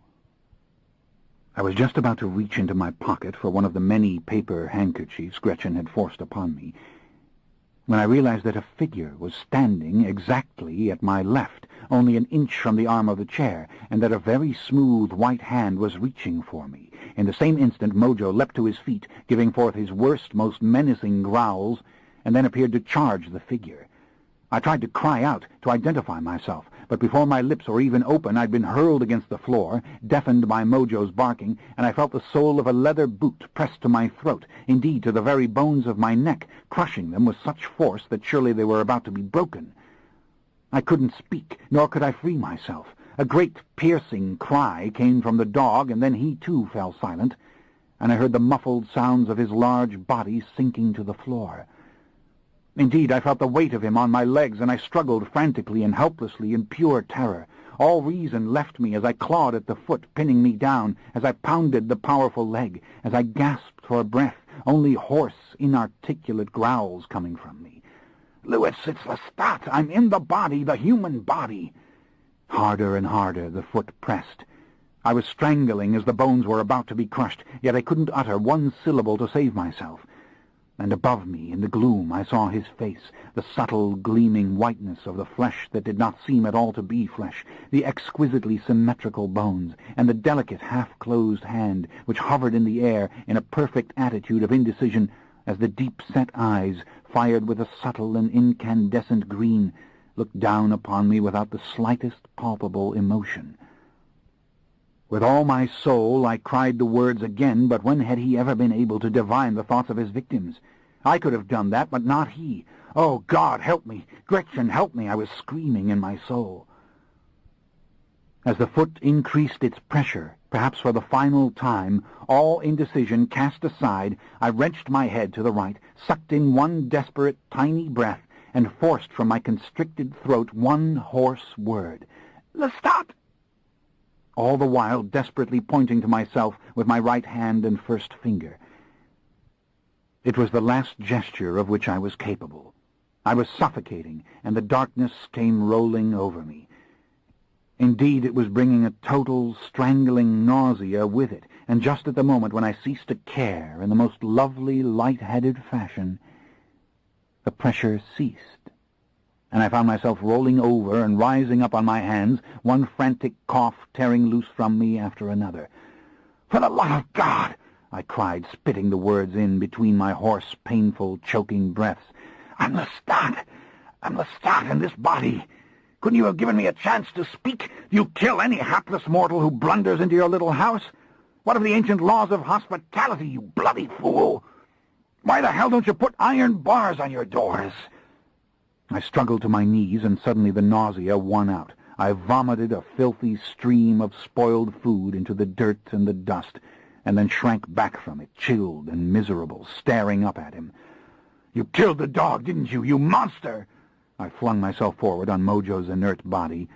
I was just about to reach into my pocket for one of the many paper handkerchiefs Gretchen had forced upon me, when I realized that a figure was standing exactly at my left, only an inch from the arm of the chair, and that a very smooth white hand was reaching for me. In the same instant Mojo leapt to his feet, giving forth his worst, most menacing growls, and then appeared to charge the figure. I tried to cry out, to identify myself, but before my lips were even open, I'd been hurled against the floor, deafened by Mojo's barking, and I felt the sole of a leather boot pressed to my throat, indeed to the very bones of my neck, crushing them with such force that surely they were about to be broken. I couldn't speak, nor could I free myself. A great piercing cry came from the dog, and then he too fell silent, and I heard the muffled sounds of his large body sinking to the floor. Indeed, I felt the weight of him on my legs, and I struggled frantically and helplessly in pure terror. All reason left me as I clawed at the foot, pinning me down, as I pounded the powerful leg, as I gasped for breath, only hoarse, inarticulate growls coming from me. "Louis, it's Lestat! I'm in the body, the human body!" Harder and harder the foot pressed. I was strangling as the bones were about to be crushed, yet I couldn't utter one syllable to save myself. And above me, in the gloom, I saw his face, the subtle, gleaming whiteness of the flesh that did not seem at all to be flesh, the exquisitely symmetrical bones, and the delicate, half-closed hand which hovered in the air in a perfect attitude of indecision as the deep-set eyes, fired with a subtle and incandescent green, looked down upon me without the slightest palpable emotion. With all my soul I cried the words again, but when had he ever been able to divine the thoughts of his victims? I could have done that, but not he. "Oh, God, help me! Gretchen, help me!" I was screaming in my soul. As the foot increased its pressure, perhaps for the final time, all indecision cast aside, I wrenched my head to the right, sucked in one desperate, tiny breath, and forced from my constricted throat one hoarse word. "Lestat!" All the while desperately pointing to myself with my right hand and first finger. It was the last gesture of which I was capable. I was suffocating, and the darkness came rolling over me. Indeed, it was bringing a total, strangling nausea with it, and just at the moment when I ceased to care in the most lovely, light-headed fashion, the pressure ceased, and I found myself rolling over and rising up on my hands, one frantic cough tearing loose from me after another. "For the love of God!" I cried, spitting the words in between my hoarse, painful, choking breaths. I'm Lestat, and this body. Couldn't you have given me a chance to speak? You kill any hapless mortal who blunders into your little house? What of the ancient laws of hospitality, you bloody fool? Why the hell don't you put iron bars on your doors?" I struggled to my knees, and suddenly the nausea won out. I vomited a filthy stream of spoiled food into the dirt and the dust, and then shrank back from it, chilled and miserable, staring up at him. "You killed the dog, didn't you, you monster?" I flung myself forward on Mojo's inert body,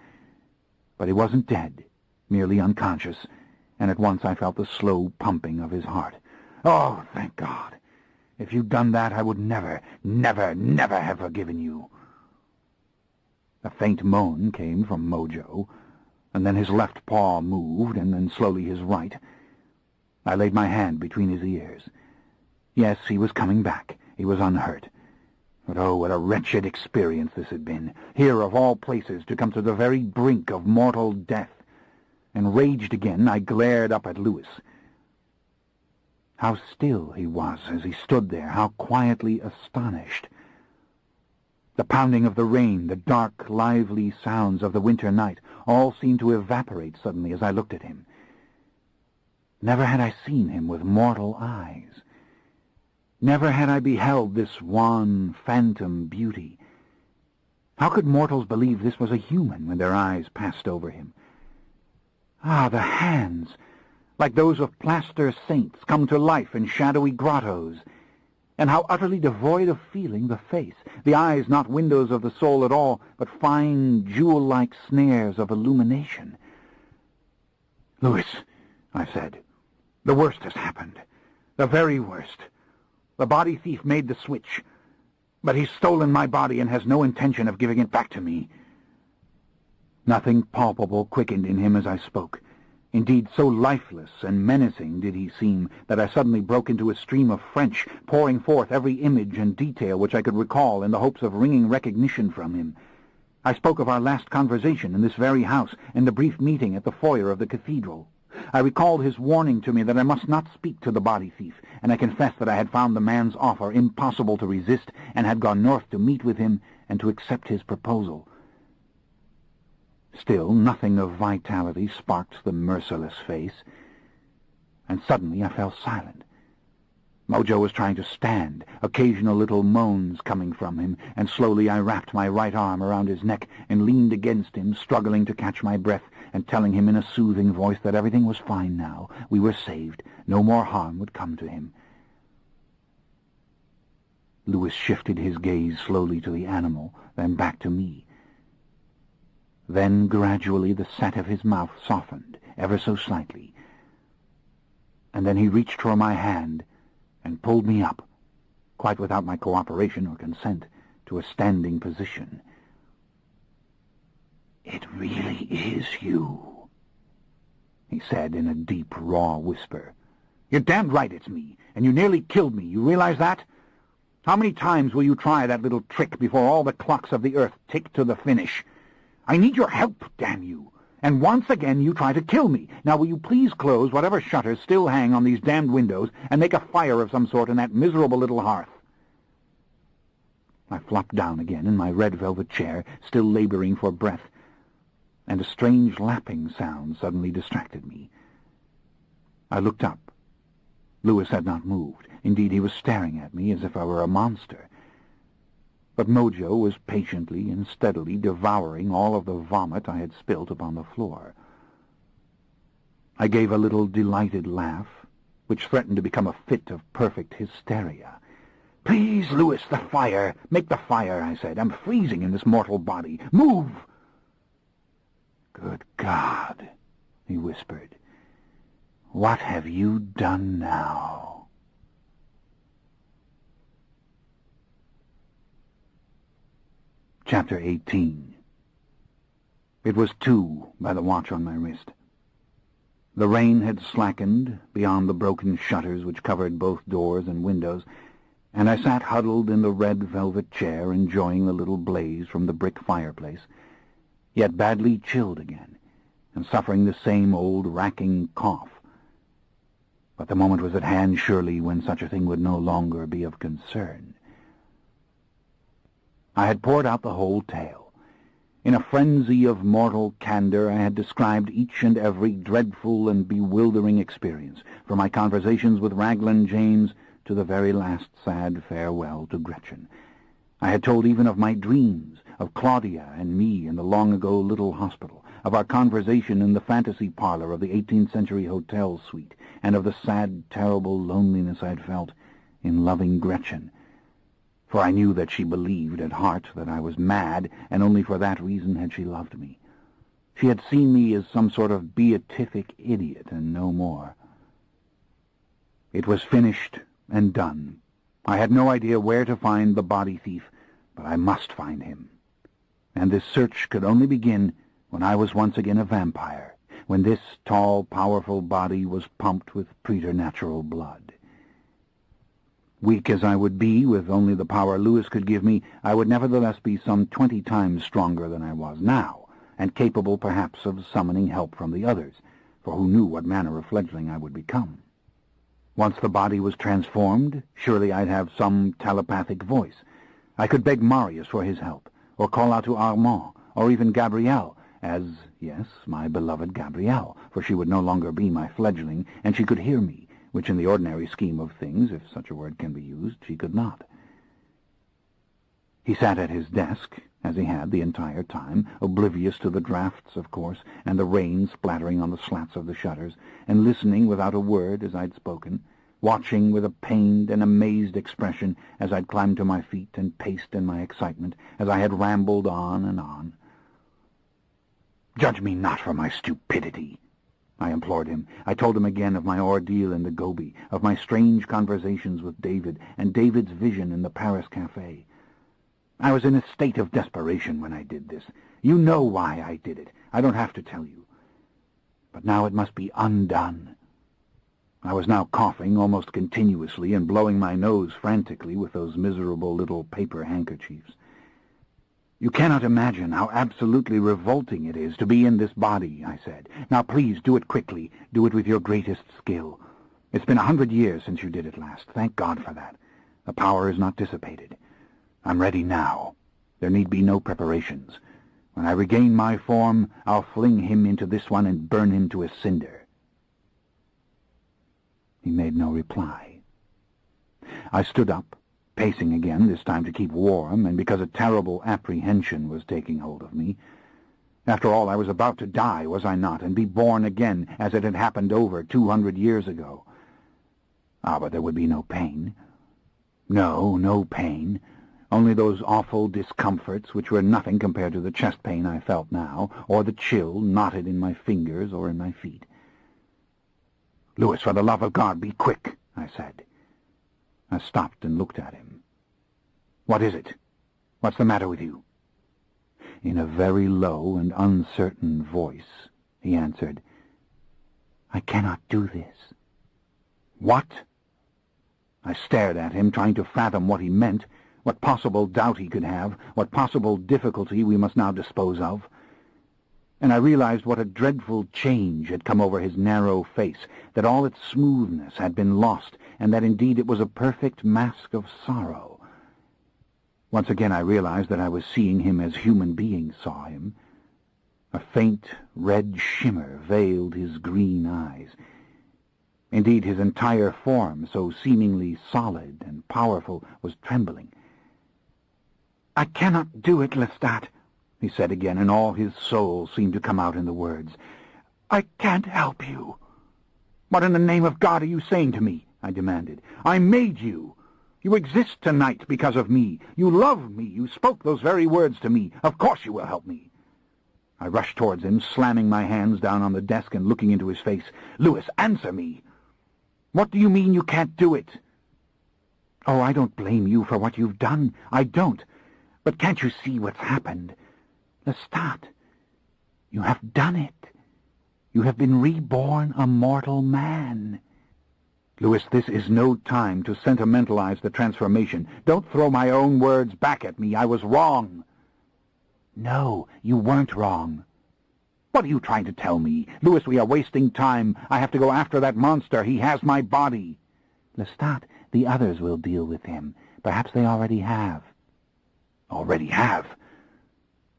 but he wasn't dead, merely unconscious, and at once I felt the slow pumping of his heart. "Oh, thank God! If you'd done that, I would never, never, never have forgiven you." A faint moan came from Mojo, and then his left paw moved, and then slowly his right. I laid my hand between his ears. Yes, he was coming back. He was unhurt. But oh, what a wretched experience this had been, here of all places to come to the very brink of mortal death. Enraged again, I glared up at Louis. How still he was as he stood there, how quietly astonished. The pounding of the rain, the dark, lively sounds of the winter night, all seemed to evaporate suddenly as I looked at him. Never had I seen him with mortal eyes. Never had I beheld this wan, phantom beauty. How could mortals believe this was a human when their eyes passed over him? Ah, the hands, like those of plaster saints come to life in shadowy grottos. And how utterly devoid of feeling the face, the eyes not windows of the soul at all, but fine, jewel-like snares of illumination. "Louis," I said, "the worst has happened, the very worst. The body thief made the switch, but he's stolen my body and has no intention of giving it back to me." Nothing palpable quickened in him as I spoke. Indeed, so lifeless and menacing did he seem that I suddenly broke into a stream of French, pouring forth every image and detail which I could recall in the hopes of wringing recognition from him. I spoke of our last conversation in this very house and the brief meeting at the foyer of the cathedral. I recalled his warning to me that I must not speak to the body thief, and I confessed that I had found the man's offer impossible to resist and had gone north to meet with him and to accept his proposal. Still, nothing of vitality sparked the merciless face, and suddenly I fell silent. Mojo was trying to stand, occasional little moans coming from him, and slowly I wrapped my right arm around his neck and leaned against him, struggling to catch my breath and telling him in a soothing voice that everything was fine now. We were saved. No more harm would come to him. Louis shifted his gaze slowly to the animal, then back to me. Then gradually the set of his mouth softened, ever so slightly, and then he reached for my hand and pulled me up, quite without my cooperation or consent, to a standing position. "It really is you," he said in a deep, raw whisper. "You're damned right it's me, and you nearly killed me. You realize that? How many times will you try that little trick before all the clocks of the earth tick to the finish? I need your help, damn you. And once again you try to kill me. Now will you please close whatever shutters still hang on these damned windows and make a fire of some sort in that miserable little hearth?" I flopped down again in my red velvet chair, still laboring for breath, and a strange lapping sound suddenly distracted me. I looked up. Louis had not moved. Indeed, he was staring at me as if I were a monster. But Mojo was patiently and steadily devouring all of the vomit I had spilt upon the floor. I gave a little delighted laugh, which threatened to become a fit of perfect hysteria. "Please, Louis, the fire! Make the fire," I said. "I'm freezing in this mortal body. Move!" "Good God," he whispered. "What have you done now?" Chapter 18. It was 2 by the watch on my wrist. The rain had slackened beyond the broken shutters which covered both doors and windows, and I sat huddled in the red velvet chair enjoying the little blaze from the brick fireplace, yet badly chilled again, and suffering the same old racking cough. But the moment was at hand, surely, when such a thing would no longer be of concern. I had poured out the whole tale. In a frenzy of mortal candor I had described each and every dreadful and bewildering experience, from my conversations with Raglan James to the very last sad farewell to Gretchen. I had told even of my dreams, of Claudia and me in the long-ago little hospital, of our conversation in the fantasy parlor of the 18th century hotel suite, and of the sad, terrible loneliness I had felt in loving Gretchen. For I knew that she believed at heart that I was mad, and only for that reason had she loved me. She had seen me as some sort of beatific idiot, and no more. It was finished and done. I had no idea where to find the body thief, but I must find him. And this search could only begin when I was once again a vampire, when this tall, powerful body was pumped with preternatural blood. Weak as I would be, with only the power Louis could give me, I would nevertheless be some 20 times stronger than I was now, and capable perhaps of summoning help from the others, for who knew what manner of fledgling I would become? Once the body was transformed, surely I'd have some telepathic voice. I could beg Marius for his help, or call out to Armand, or even Gabrielle, as, yes, my beloved Gabrielle, for she would no longer be my fledgling, and she could hear me, which in the ordinary scheme of things, if such a word can be used, she could not. He sat at his desk, as he had the entire time, oblivious to the drafts, of course, and the rain splattering on the slats of the shutters, and listening without a word as I'd spoken, watching with a pained and amazed expression as I'd climbed to my feet and paced in my excitement, as I had rambled on and on. "Judge me not for my stupidity," I implored him. I told him again of my ordeal in the Gobi, of my strange conversations with David, and David's vision in the Paris café. I was in a state of desperation when I did this. You know why I did it. I don't have to tell you. But now it must be undone. I was now coughing almost continuously and blowing my nose frantically with those miserable little paper handkerchiefs. "You cannot imagine how absolutely revolting it is to be in this body," I said. "Now please do it quickly. Do it with your greatest skill. It's been 100 years since you did it last. Thank God for that. The power is not dissipated. I'm ready now. There need be no preparations. When I regain my form, I'll fling him into this one and burn him to a cinder." He made no reply. I stood up, pacing again, this time to keep warm, and because a terrible apprehension was taking hold of me. After all, I was about to die, was I not, and be born again, as it had happened over 200 years ago. But there would be no pain. No pain. Only those awful discomforts which were nothing compared to the chest pain I felt now, or the chill knotted in my fingers or in my feet. "Louis, for the love of God, be quick," I said. I stopped and looked at him. "What is it? What's the matter with you?" In a very low and uncertain voice, he answered, "I cannot do this." "What?" I stared at him, trying to fathom what he meant, what possible doubt he could have, what possible difficulty we must now dispose of. And I realized what a dreadful change had come over his narrow face, that all its smoothness had been lost, and that indeed it was a perfect mask of sorrow. Once again I realized that I was seeing him as human beings saw him. A faint red shimmer veiled his green eyes. Indeed, his entire form, so seemingly solid and powerful, was trembling. "I cannot do it, Lestat," he said again, and all his soul seemed to come out in the words. "I can't help you." "What in the name of God are you saying to me?" I demanded. "I made you. You exist tonight because of me. You love me. You spoke those very words to me. Of course you will help me." I rushed towards him, slamming my hands down on the desk and looking into his face. "Louis, answer me. What do you mean you can't do it?" "Oh, I don't blame you for what you've done. I don't. But can't you see what's happened? Lestat, you have done it. You have been reborn a mortal man." "Louis, this is no time to sentimentalize the transformation. Don't throw my own words back at me. I was wrong." "No, you weren't wrong." "What are you trying to tell me? Louis, we are wasting time. I have to go after that monster. He has my body." "Lestat, the others will deal with him. Perhaps they already have." "Already have?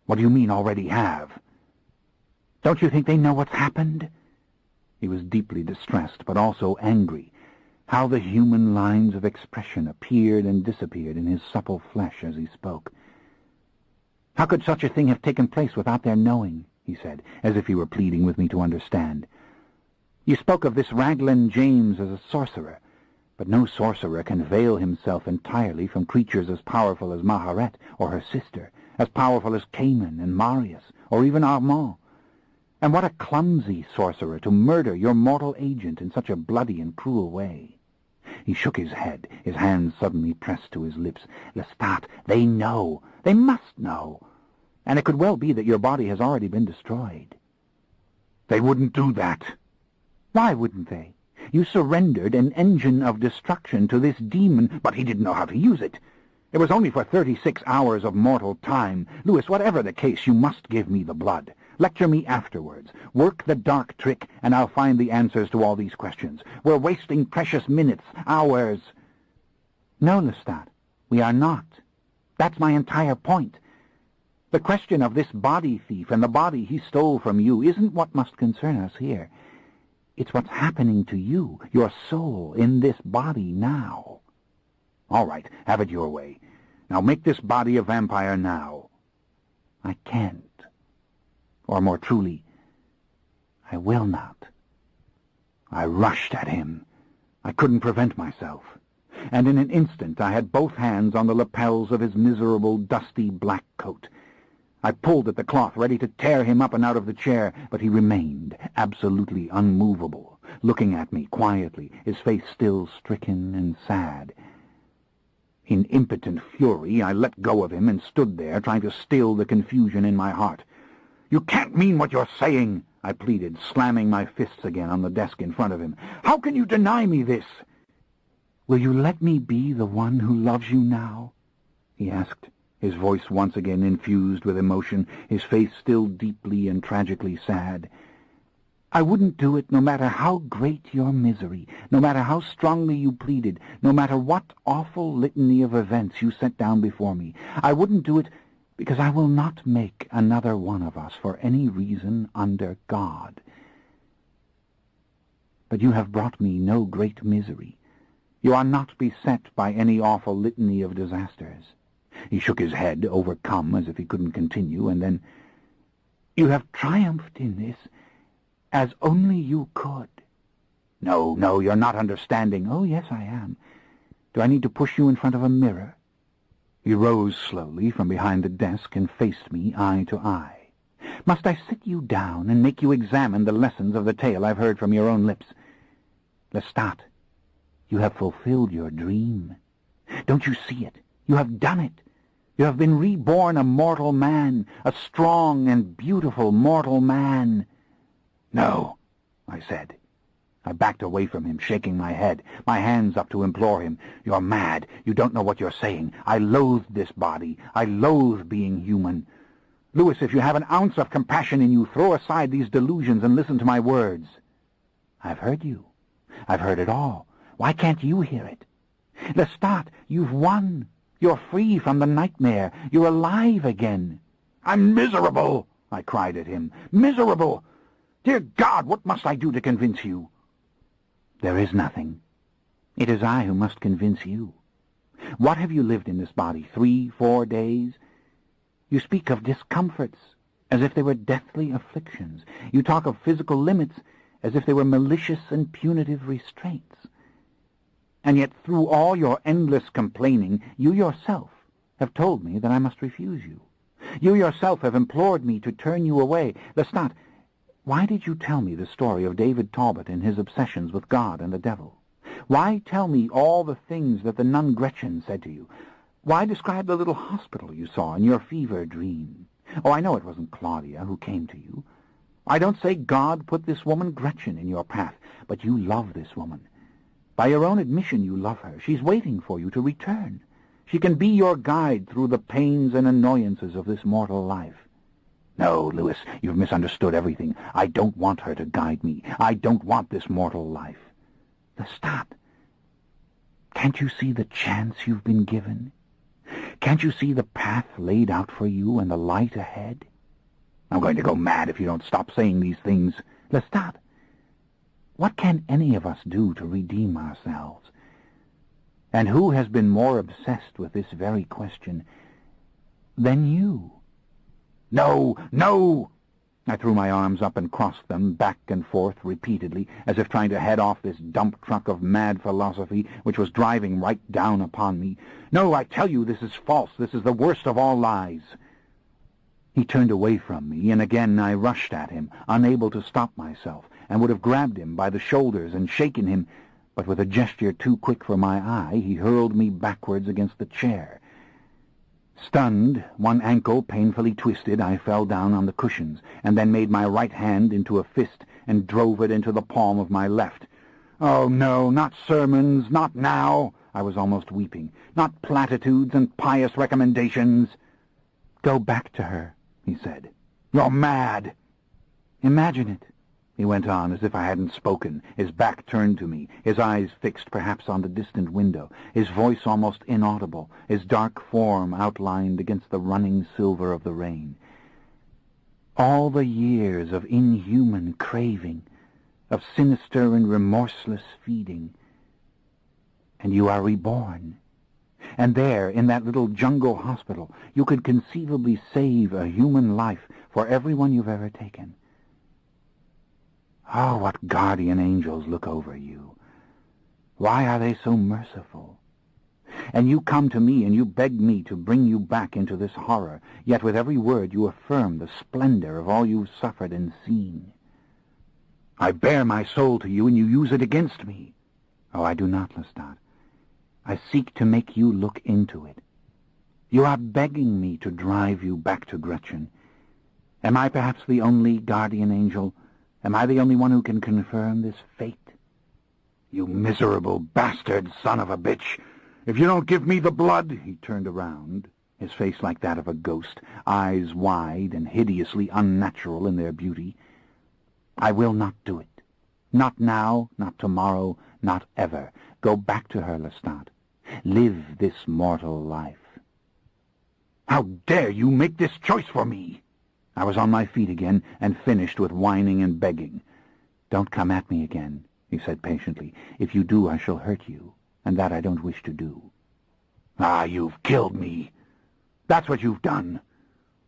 What do you mean, already have?" "Don't you think they know what's happened?" He was deeply distressed, but also angry. How the human lines of expression appeared and disappeared in his supple flesh as he spoke. "How could such a thing have taken place without their knowing?" he said, as if he were pleading with me to understand. "You spoke of this Raglan James as a sorcerer, but no sorcerer can veil himself entirely from creatures as powerful as Maharet or her sister, as powerful as Cayman and Marius, or even Armand. And what a clumsy sorcerer to murder your mortal agent in such a bloody and cruel way." He shook his head, his hands suddenly pressed to his lips. "Lestat, they know. They must know. And it could well be that your body has already been destroyed." "They wouldn't do that." "Why wouldn't they? You surrendered an engine of destruction to this demon, but he didn't know how to use it. It was only for 36 hours of mortal time. Louis, whatever the case, you must give me the blood. Lecture me afterwards. Work the dark trick, and I'll find the answers to all these questions. We're wasting precious minutes, hours." "No, Lestat, we are not. That's my entire point. The question of this body thief and the body he stole from you isn't what must concern us here. It's what's happening to you, your soul, in this body now." "All right, have it your way. Now make this body a vampire now." "I can't. Or more truly, I will not." I rushed at him. I couldn't prevent myself. And in an instant I had both hands on the lapels of his miserable, dusty black coat. I pulled at the cloth, ready to tear him up and out of the chair, but he remained absolutely unmovable, looking at me quietly, his face still stricken and sad. In impotent fury, I let go of him and stood there, trying to still the confusion in my heart. "You can't mean what you're saying," I pleaded, slamming my fists again on the desk in front of him. "How can you deny me this?" "Will you let me be the one who loves you now?" he asked, his voice once again infused with emotion, his face still deeply and tragically sad. "I wouldn't do it no matter how great your misery, no matter how strongly you pleaded, no matter what awful litany of events you set down before me. I wouldn't do it because I will not make another one of us for any reason under God. But you have brought me no great misery. You are not beset by any awful litany of disasters." He shook his head, overcome, as if he couldn't continue, and then, "You have triumphed in this, as only you could." No, you're not understanding." "Oh, yes, I am. Do I need to push you in front of a mirror?" He rose slowly from behind the desk and faced me eye to eye. "Must I sit you down and make you examine the lessons of the tale I've heard from your own lips? Lestat, you have fulfilled your dream. Don't you see it? You have done it. You have been reborn a mortal man, a strong and beautiful mortal man." "No," I said. I backed away from him, shaking my head, my hands up to implore him. "You're mad. You don't know what you're saying. I loathe this body. I loathe being human. Louis, if you have an ounce of compassion in you, throw aside these delusions and listen to my words." "I've heard you. I've heard it all. Why can't you hear it? Lestat, you've won. You're free from the nightmare. You're alive again." "I'm miserable," I cried at him. "Miserable! Dear God, what must I do to convince you?" "There is nothing. It is I who must convince you. What have you lived in this body? 3, 4 days? You speak of discomforts as if they were deathly afflictions. You talk of physical limits as if they were malicious and punitive restraints. And yet through all your endless complaining, you yourself have told me that I must refuse you. You yourself have implored me to turn you away. Lestat, why did you tell me the story of David Talbot and his obsessions with God and the devil? Why tell me all the things that the nun Gretchen said to you? Why describe the little hospital you saw in your fever dream? Oh, I know it wasn't Claudia who came to you. I don't say God put this woman Gretchen in your path, but you love this woman. By your own admission, you love her. She's waiting for you to return. She can be your guide through the pains and annoyances of this mortal life." "No, Louis, you've misunderstood everything. I don't want her to guide me. I don't want this mortal life." "Lestat, can't you see the chance you've been given? Can't you see the path laid out for you and the light ahead?" "I'm going to go mad if you don't stop saying these things." "Lestat, what can any of us do to redeem ourselves? And who has been more obsessed with this very question than you?" "No, no!" I threw my arms up and crossed them back and forth repeatedly, as if trying to head off this dump truck of mad philosophy which was driving right down upon me. "No, I tell you this is false. This is the worst of all lies." He turned away from me, and again I rushed at him, unable to stop myself, and would have grabbed him by the shoulders and shaken him, but with a gesture too quick for my eye, he hurled me backwards against the chair. Stunned, one ankle painfully twisted, I fell down on the cushions, and then made my right hand into a fist and drove it into the palm of my left. "Oh, no, not sermons, not now," I was almost weeping. "Not platitudes and pious recommendations." "Go back to her," he said. "You're mad." "Imagine it," he went on, as if I hadn't spoken, his back turned to me, his eyes fixed perhaps on the distant window, his voice almost inaudible, his dark form outlined against the running silver of the rain. "All the years of inhuman craving, of sinister and remorseless feeding, and you are reborn. And there, in that little jungle hospital, you could conceivably save a human life for everyone you've ever taken. Oh, what guardian angels look over you! Why are they so merciful? And you come to me and you beg me to bring you back into this horror, yet with every word you affirm the splendor of all you've suffered and seen. I bare my soul to you and you use it against me. Oh, I do not, Lestat. I seek to make you look into it. You are begging me to drive you back to Gretchen. Am I perhaps the only guardian angel? Am I the only one who can confirm this fate? You miserable bastard son of a bitch! If you don't give me the blood—" He turned around, his face like that of a ghost, eyes wide and hideously unnatural in their beauty. "I will not do it. Not now, not tomorrow, not ever. Go back to her, Lestat. Live this mortal life." "How dare you make this choice for me?" I was on my feet again and finished with whining and begging. "Don't come at me again," he said patiently. "If you do, I shall hurt you, and that I don't wish to do." "Ah, you've killed me. That's what you've done.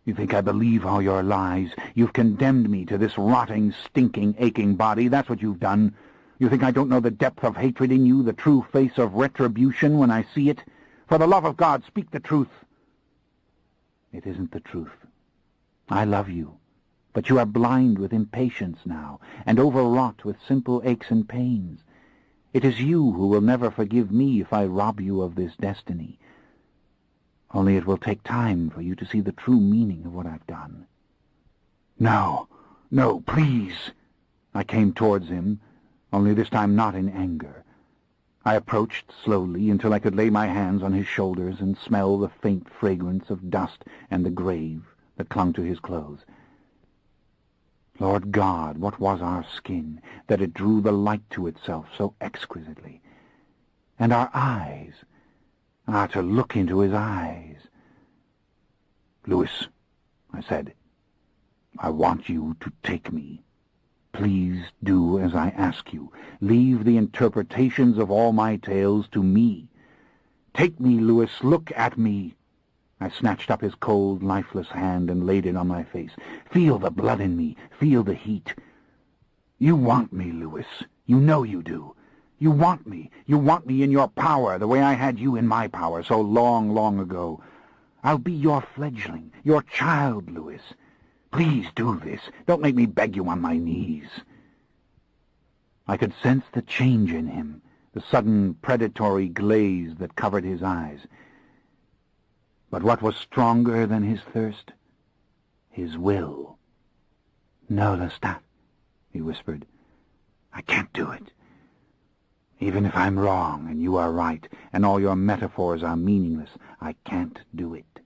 You think I believe all your lies. You've condemned me to this rotting, stinking, aching body. That's what you've done. You think I don't know the depth of hatred in you, the true face of retribution when I see it? For the love of God, speak the truth." "It isn't the truth. I love you, but you are blind with impatience now, and overwrought with simple aches and pains. It is you who will never forgive me if I rob you of this destiny. Only it will take time for you to see the true meaning of what I've done." "No, no, please." I came towards him, only this time not in anger. I approached slowly until I could lay my hands on his shoulders and smell the faint fragrance of dust and the grave that clung to his clothes. Lord God, what was our skin, that it drew the light to itself so exquisitely? And our eyes, to look into his eyes. "Louis," I said, "I want you to take me. Please do as I ask you. Leave the interpretations of all my tales to me. Take me, Louis, look at me." I snatched up his cold, lifeless hand and laid it on my face. "Feel the blood in me. Feel the heat. You want me, Louis. You know you do. You want me. You want me in your power, the way I had you in my power so long, long ago. I'll be your fledgling, your child, Louis. Please do this. Don't make me beg you on my knees." I could sense the change in him, the sudden predatory glaze that covered his eyes. But what was stronger than his thirst? His will. "No, Lestat," he whispered. "I can't do it. Even if I'm wrong and you are right and all your metaphors are meaningless, I can't do it."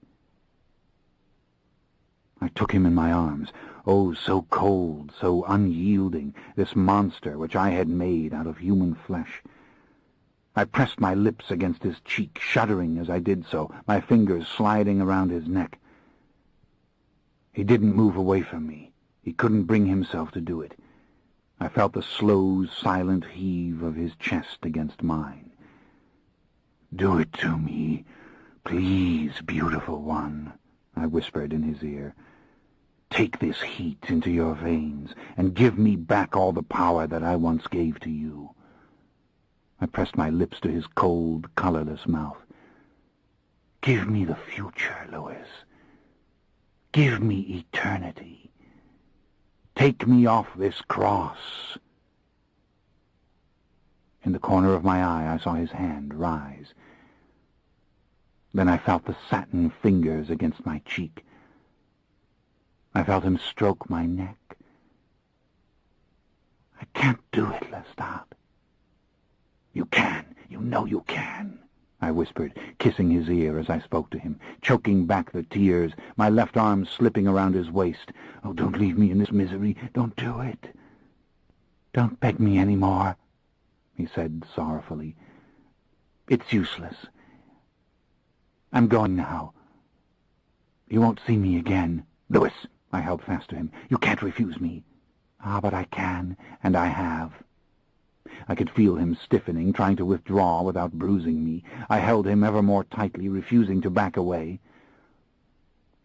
I took him in my arms. Oh, so cold, so unyielding, this monster which I had made out of human flesh. I pressed my lips against his cheek, shuddering as I did so, my fingers sliding around his neck. He didn't move away from me. He couldn't bring himself to do it. I felt the slow, silent heave of his chest against mine. "Do it to me, please, beautiful one," I whispered in his ear. "Take this heat into your veins and give me back all the power that I once gave to you." I pressed my lips to his cold, colorless mouth. "Give me the future, Louis. Give me eternity. Take me off this cross." In the corner of my eye I saw his hand rise. Then I felt the satin fingers against my cheek. I felt him stroke my neck. "I can't do it, Lestat." "You can. You know you can," I whispered, kissing his ear as I spoke to him, choking back the tears, my left arm slipping around his waist. "Oh, don't leave me in this misery. Don't do it." "Don't beg me any more," he said sorrowfully. "It's useless. I'm going now. You won't see me again." "Louis," I held fast to him, "you can't refuse me." "Ah, but I can, and I have." I could feel him stiffening, trying to withdraw without bruising me. I held him ever more tightly, refusing to back away.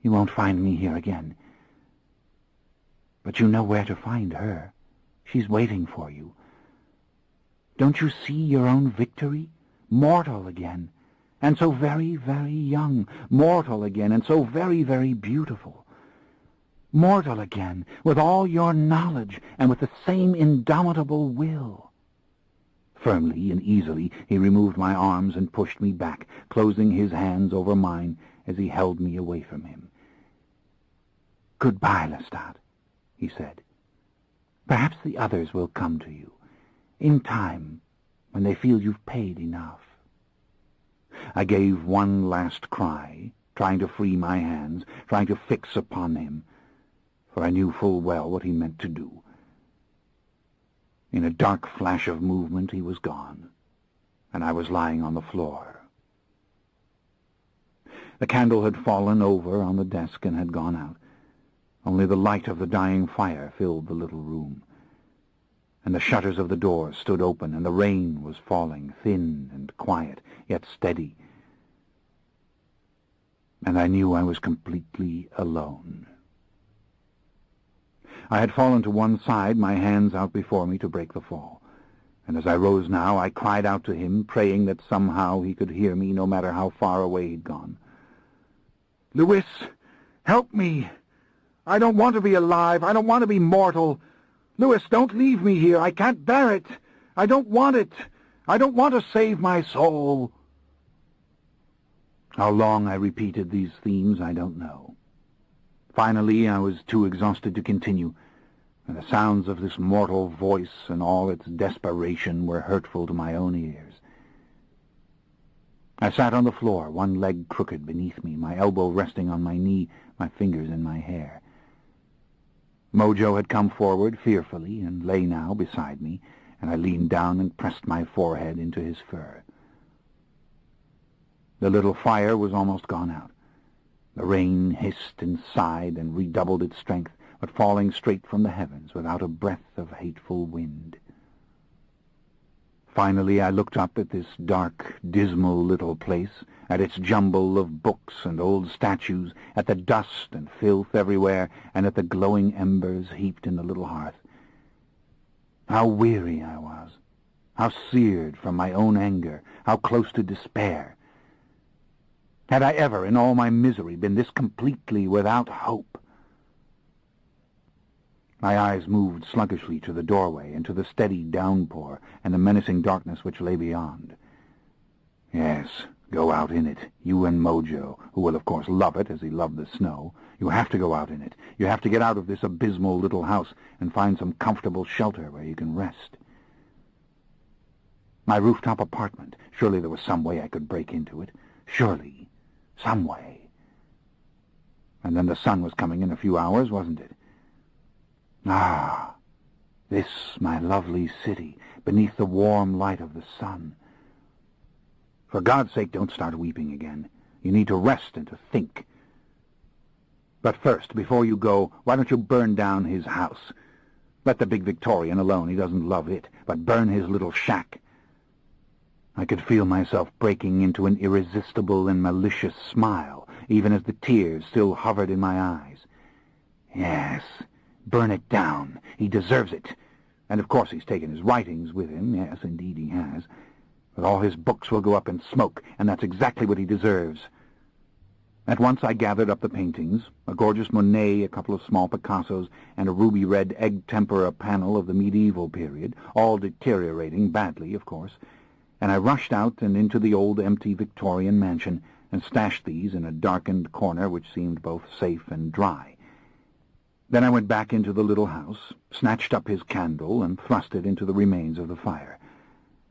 "You won't find me here again. But you know where to find her. She's waiting for you. Don't you see your own victory? Mortal again, and so very, very young. Mortal again, and so very, very beautiful. Mortal again, with all your knowledge, and with the same indomitable will." Firmly and easily he removed my arms and pushed me back, closing his hands over mine as he held me away from him. "Goodbye, Lestat," he said. "Perhaps the others will come to you, in time, when they feel you've paid enough." I gave one last cry, trying to free my hands, trying to fix upon him, for I knew full well what he meant to do. In a dark flash of movement he was gone, and I was lying on the floor. The candle had fallen over on the desk and had gone out. Only the light of the dying fire filled the little room, and the shutters of the door stood open, and the rain was falling, thin and quiet, yet steady. And I knew I was completely alone. I had fallen to one side, my hands out before me to break the fall, and as I rose now, I cried out to him, praying that somehow he could hear me, no matter how far away he'd gone. "Louis, help me! I don't want to be alive. I don't want to be mortal. Louis, don't leave me here. I can't bear it. I don't want it. I don't want to save my soul." How long I repeated these themes, I don't know. Finally, I was too exhausted to continue, and the sounds of this mortal voice and all its desperation were hurtful to my own ears. I sat on the floor, one leg crooked beneath me, my elbow resting on my knee, my fingers in my hair. Mojo had come forward fearfully and lay now beside me, and I leaned down and pressed my forehead into his fur. The little fire was almost gone out. The rain hissed and sighed and redoubled its strength, but falling straight from the heavens without a breath of hateful wind. Finally I looked up at this dark, dismal little place, at its jumble of books and old statues, at the dust and filth everywhere, and at the glowing embers heaped in the little hearth. How weary I was, how seared from my own anger, how close to despair. Had I ever, in all my misery, been this completely without hope? My eyes moved sluggishly to the doorway and to the steady downpour and the menacing darkness which lay beyond. Yes, go out in it, you and Mojo, who will of course love it as he loved the snow. You have to go out in it. You have to get out of this abysmal little house and find some comfortable shelter where you can rest. My rooftop apartment, surely there was some way I could break into it. Surely, some way. And then the sun was coming in a few hours, wasn't it? Ah, this, my lovely city, beneath the warm light of the sun. For God's sake, don't start weeping again. You need to rest and to think. But first, before you go, why don't you burn down his house? Let the big Victorian alone. He doesn't love it. But burn his little shack. I could feel myself breaking into an irresistible and malicious smile, even as the tears still hovered in my eyes. Yes, burn it down. He deserves it. And of course he's taken his writings with him. Yes, indeed he has. But all his books will go up in smoke, and that's exactly what he deserves. At once I gathered up the paintings, a gorgeous Monet, a couple of small Picassos, and a ruby-red egg tempera panel of the medieval period, all deteriorating badly, of course, and I rushed out and into the old empty Victorian mansion and stashed these in a darkened corner which seemed both safe and dry. Then I went back into the little house, snatched up his candle, and thrust it into the remains of the fire.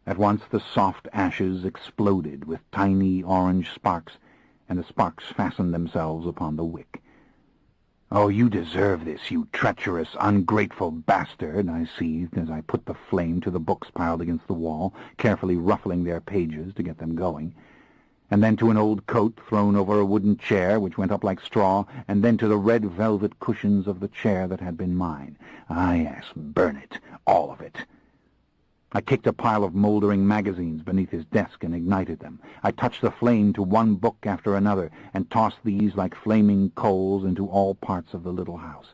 At once the soft ashes exploded with tiny orange sparks, and the sparks fastened themselves upon the wick. "Oh, you deserve this, you treacherous, ungrateful bastard," I seethed as I put the flame to the books piled against the wall, carefully ruffling their pages to get them going, and then to an old coat thrown over a wooden chair which went up like straw, and then to the red velvet cushions of the chair that had been mine. Ah, yes, burn it, all of it. I kicked a pile of moldering magazines beneath his desk and ignited them. I touched the flame to one book after another and tossed these like flaming coals into all parts of the little house.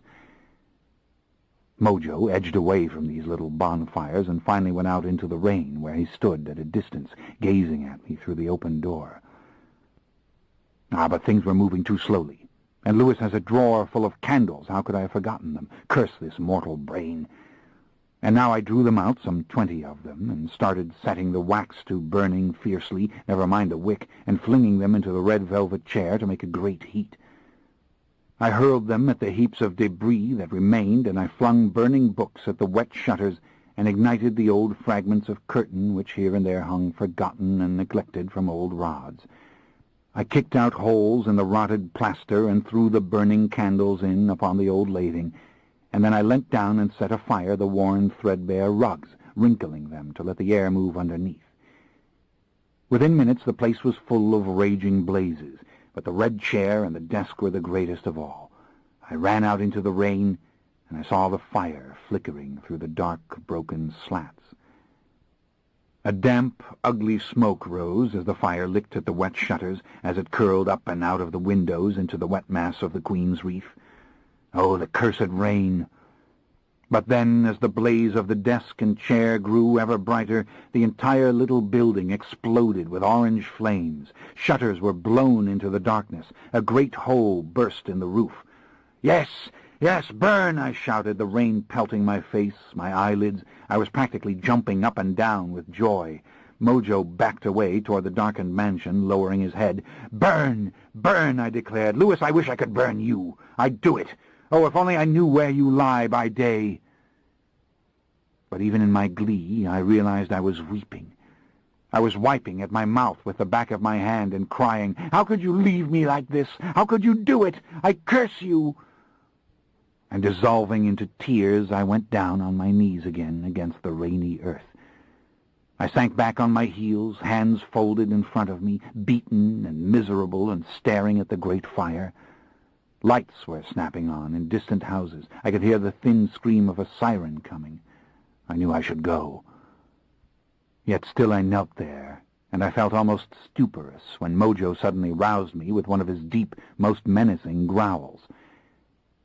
Mojo edged away from these little bonfires and finally went out into the rain, where he stood at a distance, gazing at me through the open door. Ah, but things were moving too slowly. And Louis has a drawer full of candles. How could I have forgotten them? Curse this mortal brain. And now I drew them out, some 20 of them, and started setting the wax to burning fiercely, never mind the wick, and flinging them into the red velvet chair to make a great heat. I hurled them at the heaps of debris that remained, and I flung burning books at the wet shutters and ignited the old fragments of curtain which here and there hung forgotten and neglected from old rods. I kicked out holes in the rotted plaster and threw the burning candles in upon the old laving, and then I leant down and set afire the worn, threadbare rugs, wrinkling them to let the air move underneath. Within minutes the place was full of raging blazes, but the red chair and the desk were the greatest of all. I ran out into the rain, and I saw the fire flickering through the dark, broken slats. A damp, ugly smoke rose as the fire licked at the wet shutters, as it curled up and out of the windows into the wet mass of the Queen's Reef. Oh, the cursed rain! But then, as the blaze of the desk and chair grew ever brighter, the entire little building exploded with orange flames. Shutters were blown into the darkness. A great hole burst in the roof. "Yes! Yes, burn!" I shouted, the rain pelting my face, my eyelids. I was practically jumping up and down with joy. Mojo backed away toward the darkened mansion, lowering his head. "Burn! Burn!" I declared. "Louis, I wish I could burn you. I'd do it. Oh, if only I knew where you lie by day." But even in my glee, I realized I was weeping. I was wiping at my mouth with the back of my hand and crying, "How could you leave me like this? How could you do it? I curse you!" And dissolving into tears, I went down on my knees again against the rainy earth. I sank back on my heels, hands folded in front of me, beaten and miserable and staring at the great fire. Lights were snapping on in distant houses. I could hear the thin scream of a siren coming. I knew I should go. Yet still I knelt there, and I felt almost stuporous when Mojo suddenly roused me with one of his deep, most menacing growls.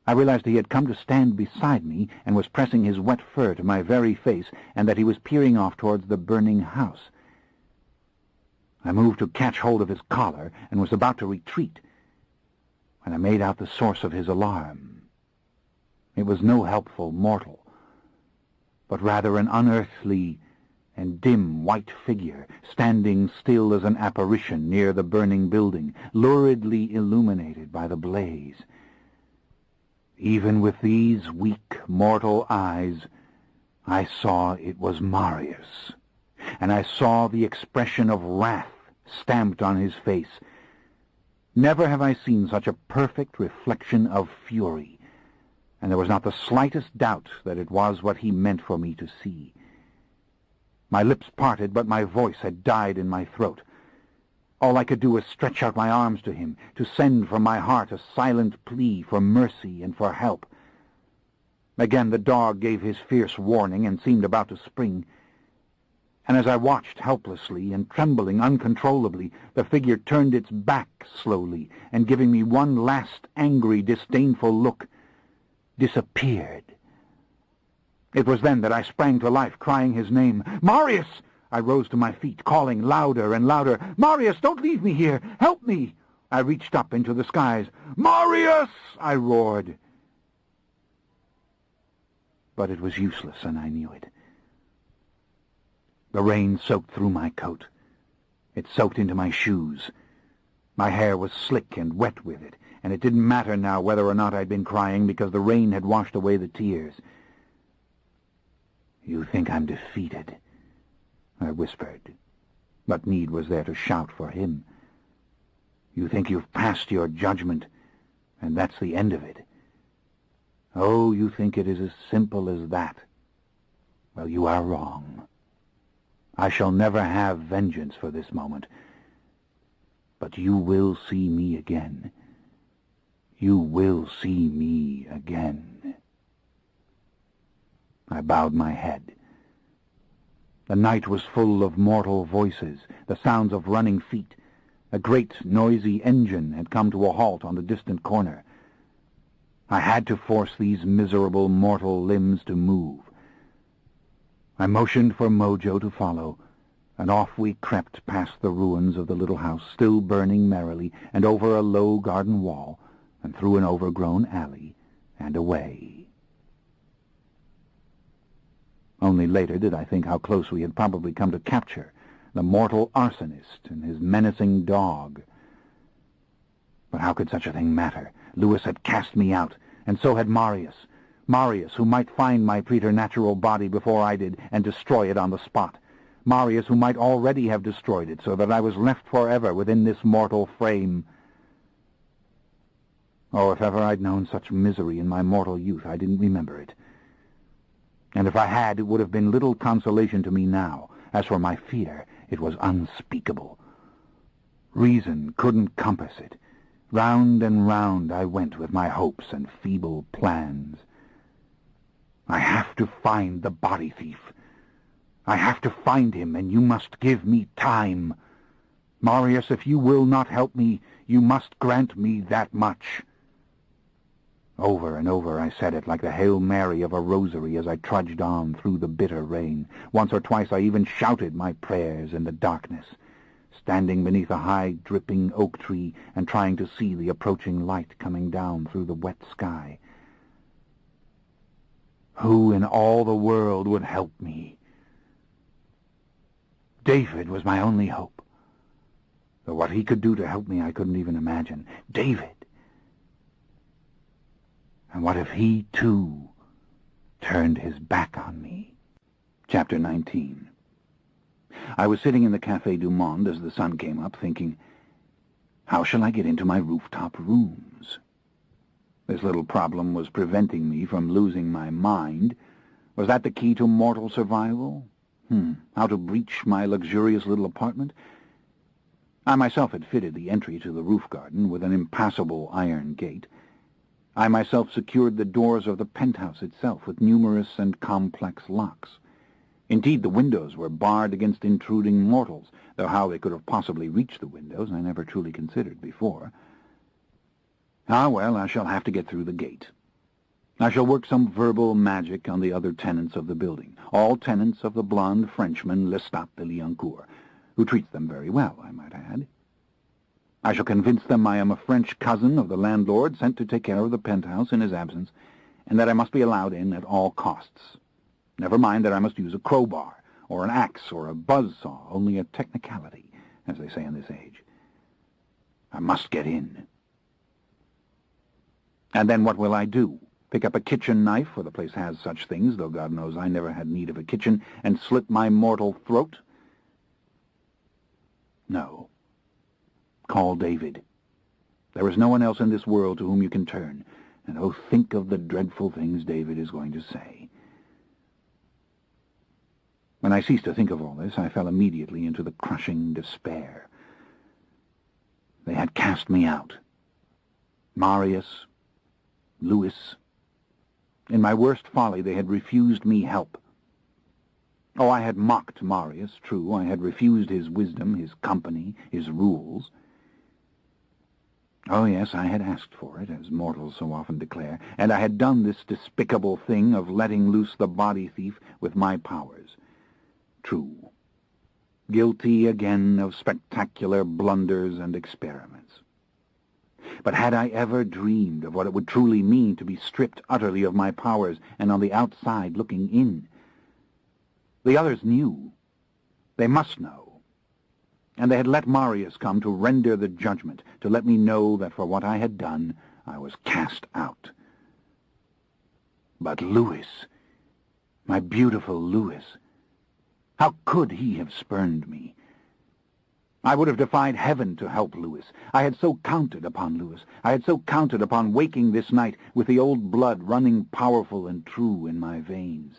I realized he had come to stand beside me and was pressing his wet fur to my very face, and that he was peering off towards the burning house. I moved to catch hold of his collar and was about to retreat when I made out the source of his alarm. It was no helpful mortal, but rather an unearthly and dim white figure, standing still as an apparition near the burning building, luridly illuminated by the blaze. Even with these weak, mortal eyes, I saw it was Marius, and I saw the expression of wrath stamped on his face. Never have I seen such a perfect reflection of fury, and there was not the slightest doubt that it was what he meant for me to see. My lips parted, but my voice had died in my throat. All I could do was stretch out my arms to him, to send from my heart a silent plea for mercy and for help. Again the dog gave his fierce warning and seemed about to spring. And as I watched helplessly and trembling uncontrollably, the figure turned its back slowly, and giving me one last angry, disdainful look, disappeared. It was then that I sprang to life, crying his name. "Marius!" I rose to my feet, calling louder and louder. "Marius, don't leave me here! Help me!" I reached up into the skies. "Marius!" I roared. But it was useless, and I knew it. The rain soaked through my coat. It soaked into my shoes. My hair was slick and wet with it, and it didn't matter now whether or not I'd been crying, because the rain had washed away the tears. "You think I'm defeated," I whispered. What need was there to shout for him? "You think you've passed your judgment, and that's the end of it? Oh, you think it is as simple as that? Well, you are wrong. I shall never have vengeance for this moment, but you will see me again. You will see me again." I bowed my head. The night was full of mortal voices, the sounds of running feet. A great, noisy engine had come to a halt on the distant corner. I had to force these miserable mortal limbs to move. I motioned for Mojo to follow, and off we crept past the ruins of the little house, still burning merrily, and over a low garden wall, and through an overgrown alley, and away. Only later did I think how close we had probably come to capture the mortal arsonist and his menacing dog. But how could such a thing matter? Louis had cast me out, and so had Marius. Marius, who might find my preternatural body before I did and destroy it on the spot. Marius, who might already have destroyed it, so that I was left forever within this mortal frame. Oh, if ever I'd known such misery in my mortal youth, I didn't remember it. And if I had, it would have been little consolation to me now. As for my fear, it was unspeakable. Reason couldn't compass it. Round and round I went with my hopes and feeble plans. I have to find the body thief. I have to find him, and you must give me time. Marius, if you will not help me, you must grant me that much. Over and over I said it like the Hail Mary of a rosary as I trudged on through the bitter rain. Once or twice I even shouted my prayers in the darkness, standing beneath a high, dripping oak tree and trying to see the approaching light coming down through the wet sky. Who in all the world would help me? David was my only hope. Though what he could do to help me I couldn't even imagine. David! And what if he, too, turned his back on me? Chapter 19. I was sitting in the Café du Monde as the sun came up, thinking, how shall I get into my rooftop rooms? This little problem was preventing me from losing my mind. Was that the key to mortal survival? How to breach my luxurious little apartment? I myself had fitted the entry to the roof garden with an impassable iron gate. I myself secured the doors of the penthouse itself with numerous and complex locks. Indeed, the windows were barred against intruding mortals, though how they could have possibly reached the windows I never truly considered before. Ah, well, I shall have to get through the gate. I shall work some verbal magic on the other tenants of the building, all tenants of the blonde Frenchman Lestat de Liancourt, who treats them very well, I might add. I shall convince them I am a French cousin of the landlord sent to take care of the penthouse in his absence, and that I must be allowed in at all costs. Never mind that I must use a crowbar, or an axe, or a buzzsaw, only a technicality, as they say in this age. I must get in. And then what will I do? Pick up a kitchen knife, for the place has such things, though God knows I never had need of a kitchen, and slit my mortal throat? No. Call David. There is no one else in this world to whom you can turn, and oh, think of the dreadful things David is going to say. When I ceased to think of all this, I fell immediately into the crushing despair. They had cast me out. Marius, Louis. In my worst folly, they had refused me help. Oh, I had mocked Marius, true. I had refused his wisdom, his company, his rules. Oh, yes, I had asked for it, as mortals so often declare, and I had done this despicable thing of letting loose the body thief with my powers. True. Guilty again of spectacular blunders and experiments. But had I ever dreamed of what it would truly mean to be stripped utterly of my powers and on the outside looking in? The others knew. They must know. And they had let Marius come to render the judgment, to let me know that for what I had done, I was cast out. But Louis, my beautiful Louis, how could he have spurned me? I would have defied heaven to help Louis. I had so counted upon Louis. I had so counted upon waking this night with the old blood running powerful and true in my veins.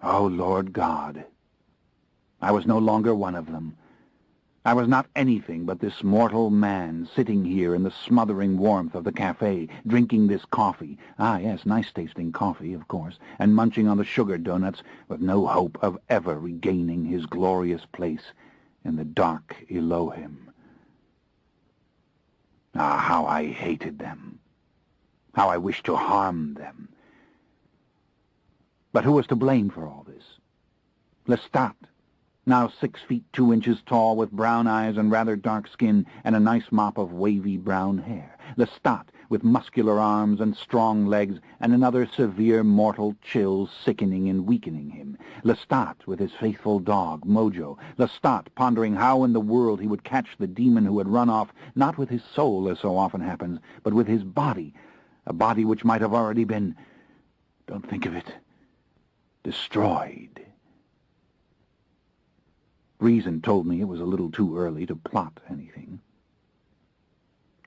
Oh, Lord God, I was no longer one of them. I was not anything but this mortal man sitting here in the smothering warmth of the cafe, drinking this coffee, ah yes, nice-tasting coffee, of course, and munching on the sugar doughnuts with no hope of ever regaining his glorious place in the dark Elohim. Ah, how I hated them. How I wished to harm them. But who was to blame for all this? Lestat, now 6 feet 2 inches tall, with brown eyes and rather dark skin, and a nice mop of wavy brown hair. Lestat, with muscular arms and strong legs, and another severe mortal chill sickening and weakening him. Lestat, with his faithful dog, Mojo. Lestat, pondering how in the world he would catch the demon who had run off, not with his soul, as so often happens, but with his body, a body which might have already been, don't think of it, destroyed. Reason told me it was a little too early to plot anything.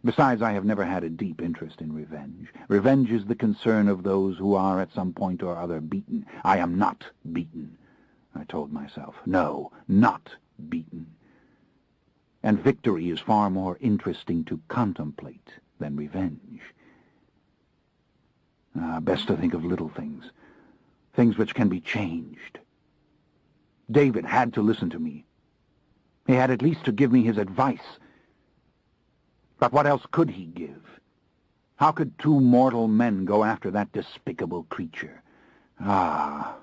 Besides, I have never had a deep interest in revenge. Revenge is the concern of those who are at some point or other beaten. I am not beaten, I told myself. No, not beaten. And victory is far more interesting to contemplate than revenge. Best to think of little things, things which can be changed. David had to listen to me. He had at least to give me his advice. But what else could he give? How could two mortal men go after that despicable creature? And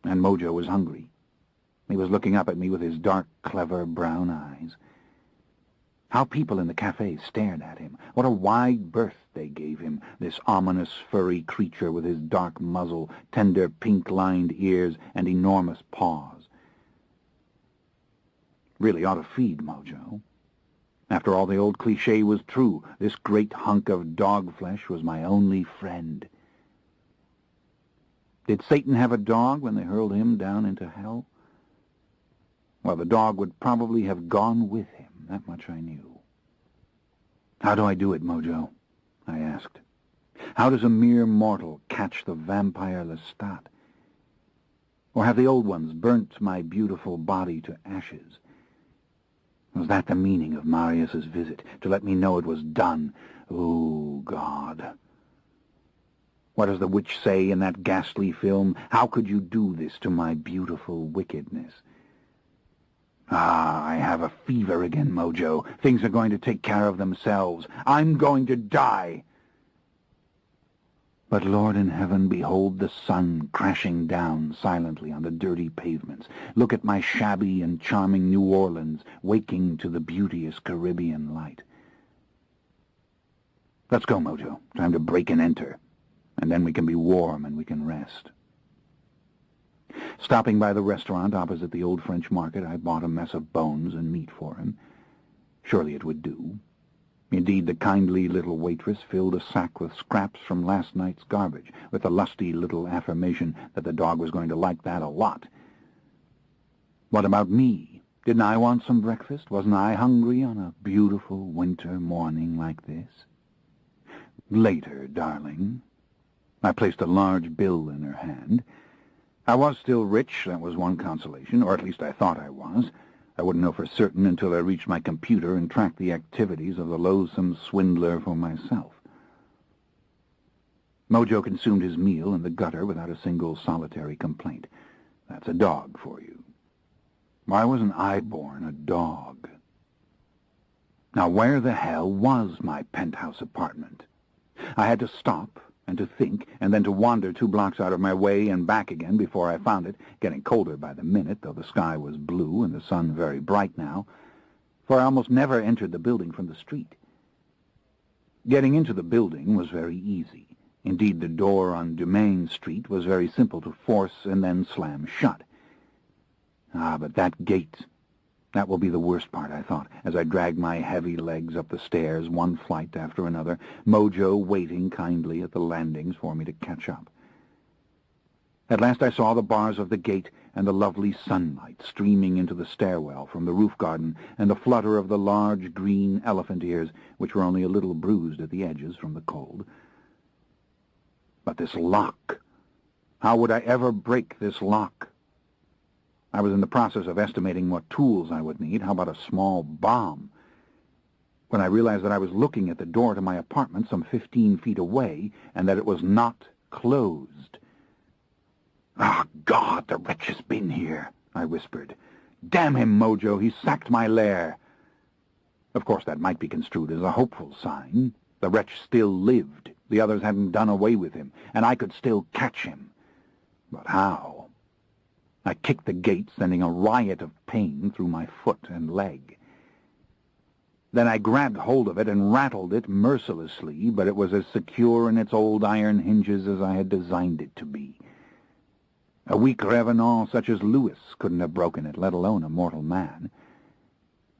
Mojo was hungry. He was looking up at me with his dark, clever brown eyes. How people in the cafe stared at him. What a wide berth they gave him, this ominous, furry creature with his dark muzzle, tender, pink-lined ears, and enormous paws. Really ought to feed Mojo. After all, the old cliché was true. This great hunk of dog flesh was my only friend. Did Satan have a dog when they hurled him down into hell? Well, the dog would probably have gone with him. That much I knew. How do I do it, Mojo? I asked. How does a mere mortal catch the vampire Lestat? Or have the old ones burnt my beautiful body to ashes? Was that the meaning of Marius's visit, to let me know it was done? Oh, God. What does the witch say in that ghastly film? How could you do this to my beautiful wickedness? I have a fever again, Mojo. Things are going to take care of themselves. I'm going to die. But, Lord in heaven, behold the sun crashing down silently on the dirty pavements. Look at my shabby and charming New Orleans waking to the beauteous Caribbean light. Let's go, Mojo. Time to break and enter. And then we can be warm and we can rest. Stopping by the restaurant opposite the old French market, I bought a mess of bones and meat for him. Surely it would do. Indeed, the kindly little waitress filled a sack with scraps from last night's garbage, with a lusty little affirmation that the dog was going to like that a lot. What about me? Didn't I want some breakfast? Wasn't I hungry on a beautiful winter morning like this? Later, darling. I placed a large bill in her hand. I was still rich, that was one consolation, or at least I thought I was. I wouldn't know for certain until I reached my computer and tracked the activities of the loathsome swindler for myself. Mojo consumed his meal in the gutter without a single solitary complaint. That's a dog for you. Why wasn't I born a dog? Now, where the hell was my penthouse apartment? I had to stop and to think, and then to wander 2 blocks out of my way and back again before I found it, getting colder by the minute, though the sky was blue and the sun very bright now, for I almost never entered the building from the street. Getting into the building was very easy. Indeed, the door on Dumaine Street was very simple to force and then slam shut. But that gate, that will be the worst part, I thought, as I dragged my heavy legs up the stairs, one flight after another, Mojo waiting kindly at the landings for me to catch up. At last I saw the bars of the gate and the lovely sunlight streaming into the stairwell from the roof garden and the flutter of the large green elephant ears, which were only a little bruised at the edges from the cold. But this lock! How would I ever break this lock? I was in the process of estimating what tools I would need. How about a small bomb? When I realized that I was looking at the door to my apartment some 15 feet away and that it was not closed. God, the wretch has been here, I whispered. Damn him, Mojo, he's sacked my lair. Of course, that might be construed as a hopeful sign. The wretch still lived. The others hadn't done away with him, and I could still catch him. But how? I kicked the gate, sending a riot of pain through my foot and leg. Then I grabbed hold of it and rattled it mercilessly, but it was as secure in its old iron hinges as I had designed it to be. A weak revenant such as Louis couldn't have broken it, let alone a mortal man.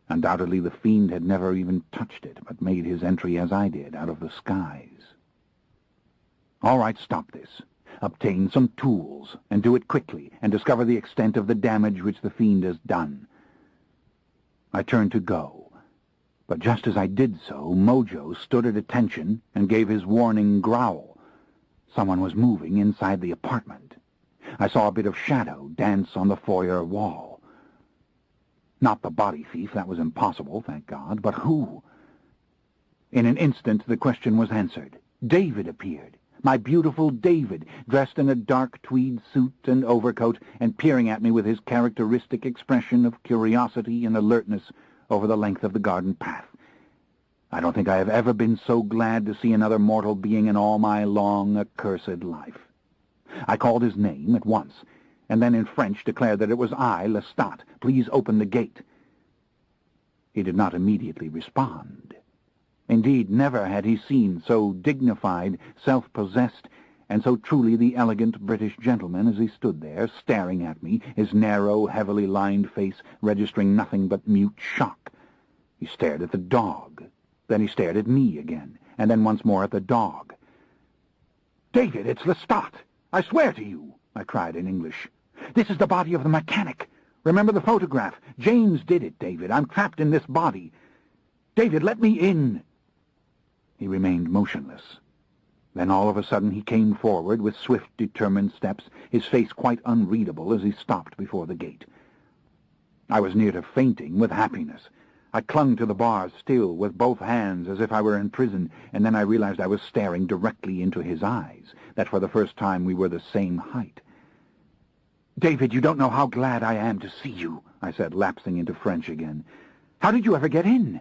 Undoubtedly the fiend had never even touched it, but made his entry as I did, out of the skies. All right, stop this. obtain some tools, and do it quickly, and discover the extent of the damage which the fiend has done. I turned to go, but just as I did so, Mojo stood at attention and gave his warning growl. Someone was moving inside the apartment. I saw a bit of shadow dance on the foyer wall. Not the body thief, that was impossible, thank God, but who? In an instant the question was answered. David appeared. My beautiful David, dressed in a dark tweed suit and overcoat, and peering at me with his characteristic expression of curiosity and alertness over the length of the garden path. I don't think I have ever been so glad to see another mortal being in all my long, accursed life. I called his name at once, and then in French declared that it was I, Lestat. Please open the gate. He did not immediately respond. Indeed, never had he seemed so dignified, self-possessed, and so truly the elegant British gentleman as he stood there, staring at me, his narrow, heavily lined face registering nothing but mute shock. He stared at the dog. Then he stared at me again, and then once more at the dog. "David, it's Lestat! I swear to you!" I cried in English. "This is the body of the mechanic. Remember the photograph? James did it, David. I'm trapped in this body. David, let me in!" He remained motionless. Then all of a sudden he came forward with swift, determined steps, his face quite unreadable as he stopped before the gate. I was near to fainting with happiness. I clung to the bars still, with both hands, as if I were in prison, and then I realized I was staring directly into his eyes, that for the first time we were the same height. "David, you don't know how glad I am to see you," I said, lapsing into French again. "How did you ever get in?"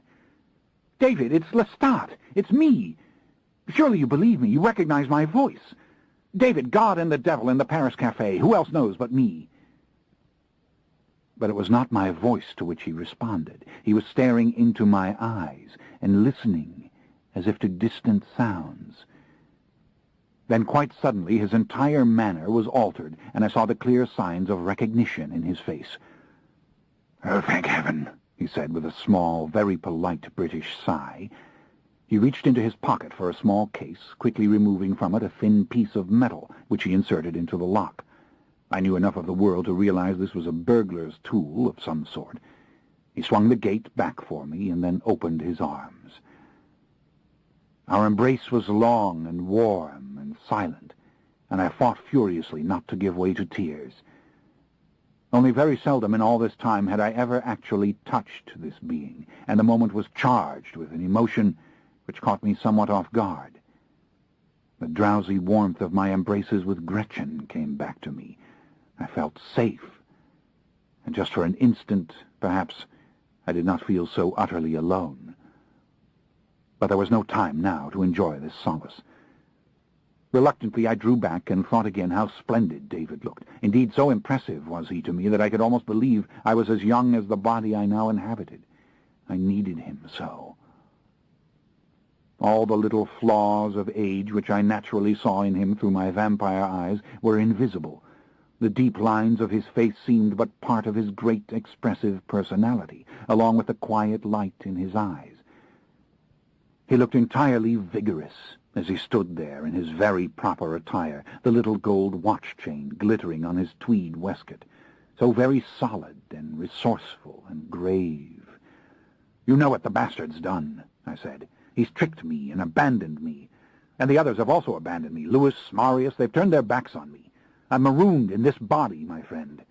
"David, it's Lestat. It's me. Surely you believe me. You recognize my voice. David, God and the devil in the Paris Café. Who else knows but me?" But it was not my voice to which he responded. He was staring into my eyes and listening as if to distant sounds. Then quite suddenly his entire manner was altered, and I saw the clear signs of recognition in his face. "Oh, thank heaven," he said with a small, very polite British sigh. He reached into his pocket for a small case, quickly removing from it a thin piece of metal, which he inserted into the lock. I knew enough of the world to realize this was a burglar's tool of some sort. He swung the gate back for me and then opened his arms. Our embrace was long and warm and silent, and I fought furiously not to give way to tears. Only very seldom in all this time had I ever actually touched this being, and the moment was charged with an emotion which caught me somewhat off guard. The drowsy warmth of my embraces with Gretchen came back to me. I felt safe, and just for an instant, perhaps, I did not feel so utterly alone. But there was no time now to enjoy this solace. Reluctantly, I drew back and thought again how splendid David looked. Indeed, so impressive was he to me that I could almost believe I was as young as the body I now inhabited. I needed him so. All the little flaws of age which I naturally saw in him through my vampire eyes were invisible. The deep lines of his face seemed but part of his great expressive personality, along with the quiet light in his eyes. He looked entirely vigorous as he stood there in his very proper attire, the little gold watch chain glittering on his tweed waistcoat, so very solid and resourceful and grave. "You know what the bastard's done," I said. "He's tricked me and abandoned me. And the others have also abandoned me. Louis, Marius, they've turned their backs on me. I'm marooned in this body, my friend.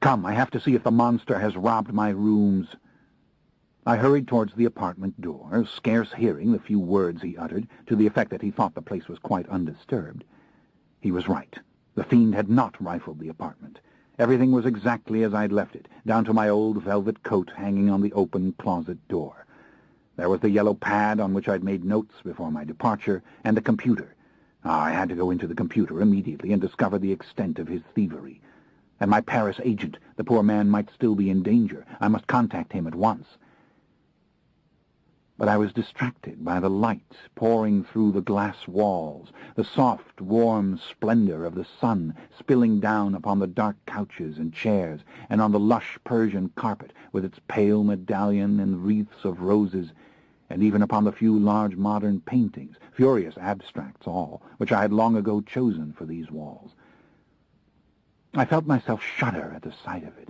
Come, I have to see if the monster has robbed my rooms." I hurried towards the apartment door, scarce hearing the few words he uttered, to the effect that he thought the place was quite undisturbed. He was right. The fiend had not rifled the apartment. Everything was exactly as I'd left it, down to my old velvet coat hanging on the open closet door. There was the yellow pad on which I'd made notes before my departure, and the computer. I had to go into the computer immediately and discover the extent of his thievery. And my Paris agent, the poor man might still be in danger. I must contact him at once. But I was distracted by the light pouring through the glass walls, the soft, warm splendor of the sun spilling down upon the dark couches and chairs, and on the lush Persian carpet with its pale medallion and wreaths of roses. and even upon the few large modern paintings, furious abstracts all, which I had long ago chosen for these walls. I felt myself shudder at the sight of it,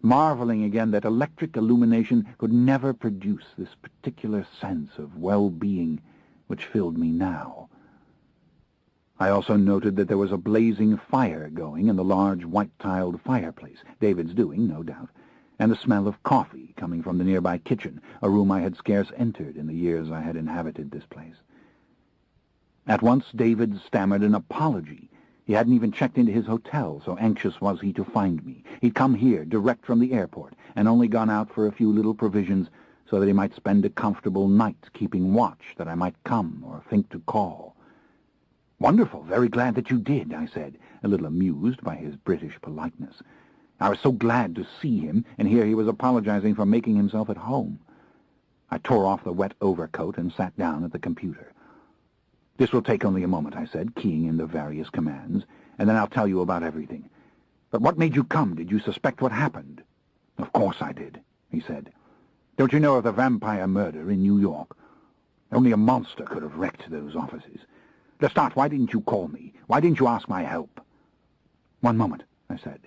marveling again that electric illumination could never produce this particular sense of well-being which filled me now. I also noted that there was a blazing fire going in the large white-tiled fireplace, David's doing, no doubt, and the smell of coffee coming from the nearby kitchen, a room I had scarce entered in the years I had inhabited this place. At once David stammered an apology. He hadn't even checked into his hotel, so anxious was he to find me. He'd come here, direct from the airport, and only gone out for a few little provisions so that he might spend a comfortable night keeping watch that I might come or think to call. "Wonderful, very glad that you did," I said, a little amused by his British politeness. I was so glad to see him, and here he was apologizing for making himself at home. I tore off the wet overcoat and sat down at the computer. "This will take only a moment," I said, keying in the various commands, "and then I'll tell you about everything. But what made you come? Did you suspect what happened?" "Of course I did," he said. "Don't you know of the vampire murder in New York? Only a monster could have wrecked those offices. Lestat, why didn't you call me? Why didn't you ask my help?" "One moment," I said.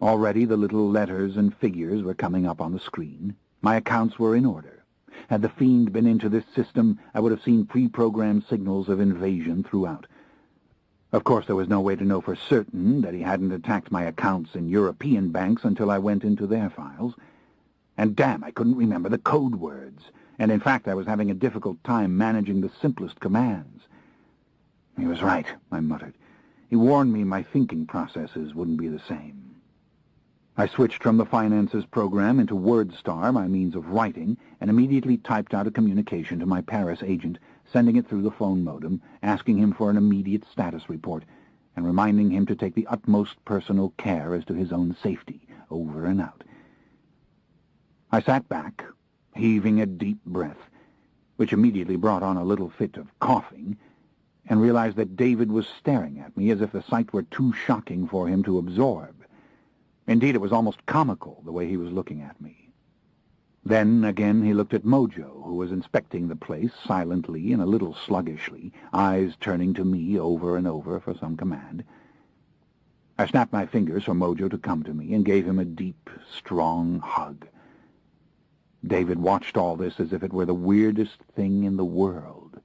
Already the little letters and figures were coming up on the screen. My accounts were in order. Had the fiend been into this system, I would have seen pre-programmed signals of invasion throughout. Of course, there was no way to know for certain that he hadn't attacked my accounts in European banks until I went into their files. And damn, I couldn't remember the code words, and in fact I was having a difficult time managing the simplest commands. "He was right," I muttered. "He warned me my thinking processes wouldn't be the same." I switched from the finances program into WordStar, my means of writing, and immediately typed out a communication to my Paris agent, sending it through the phone modem, asking him for an immediate status report, and reminding him to take the utmost personal care as to his own safety, over and out. I sat back, heaving a deep breath, which immediately brought on a little fit of coughing, and realized that David was staring at me as if the sight were too shocking for him to absorb. Indeed, it was almost comical, the way he was looking at me. Then, again, he looked at Mojo, who was inspecting the place silently and a little sluggishly, eyes turning to me over and over for some command. I snapped my fingers for Mojo to come to me and gave him a deep, strong hug. David watched all this as if it were the weirdest thing in the world.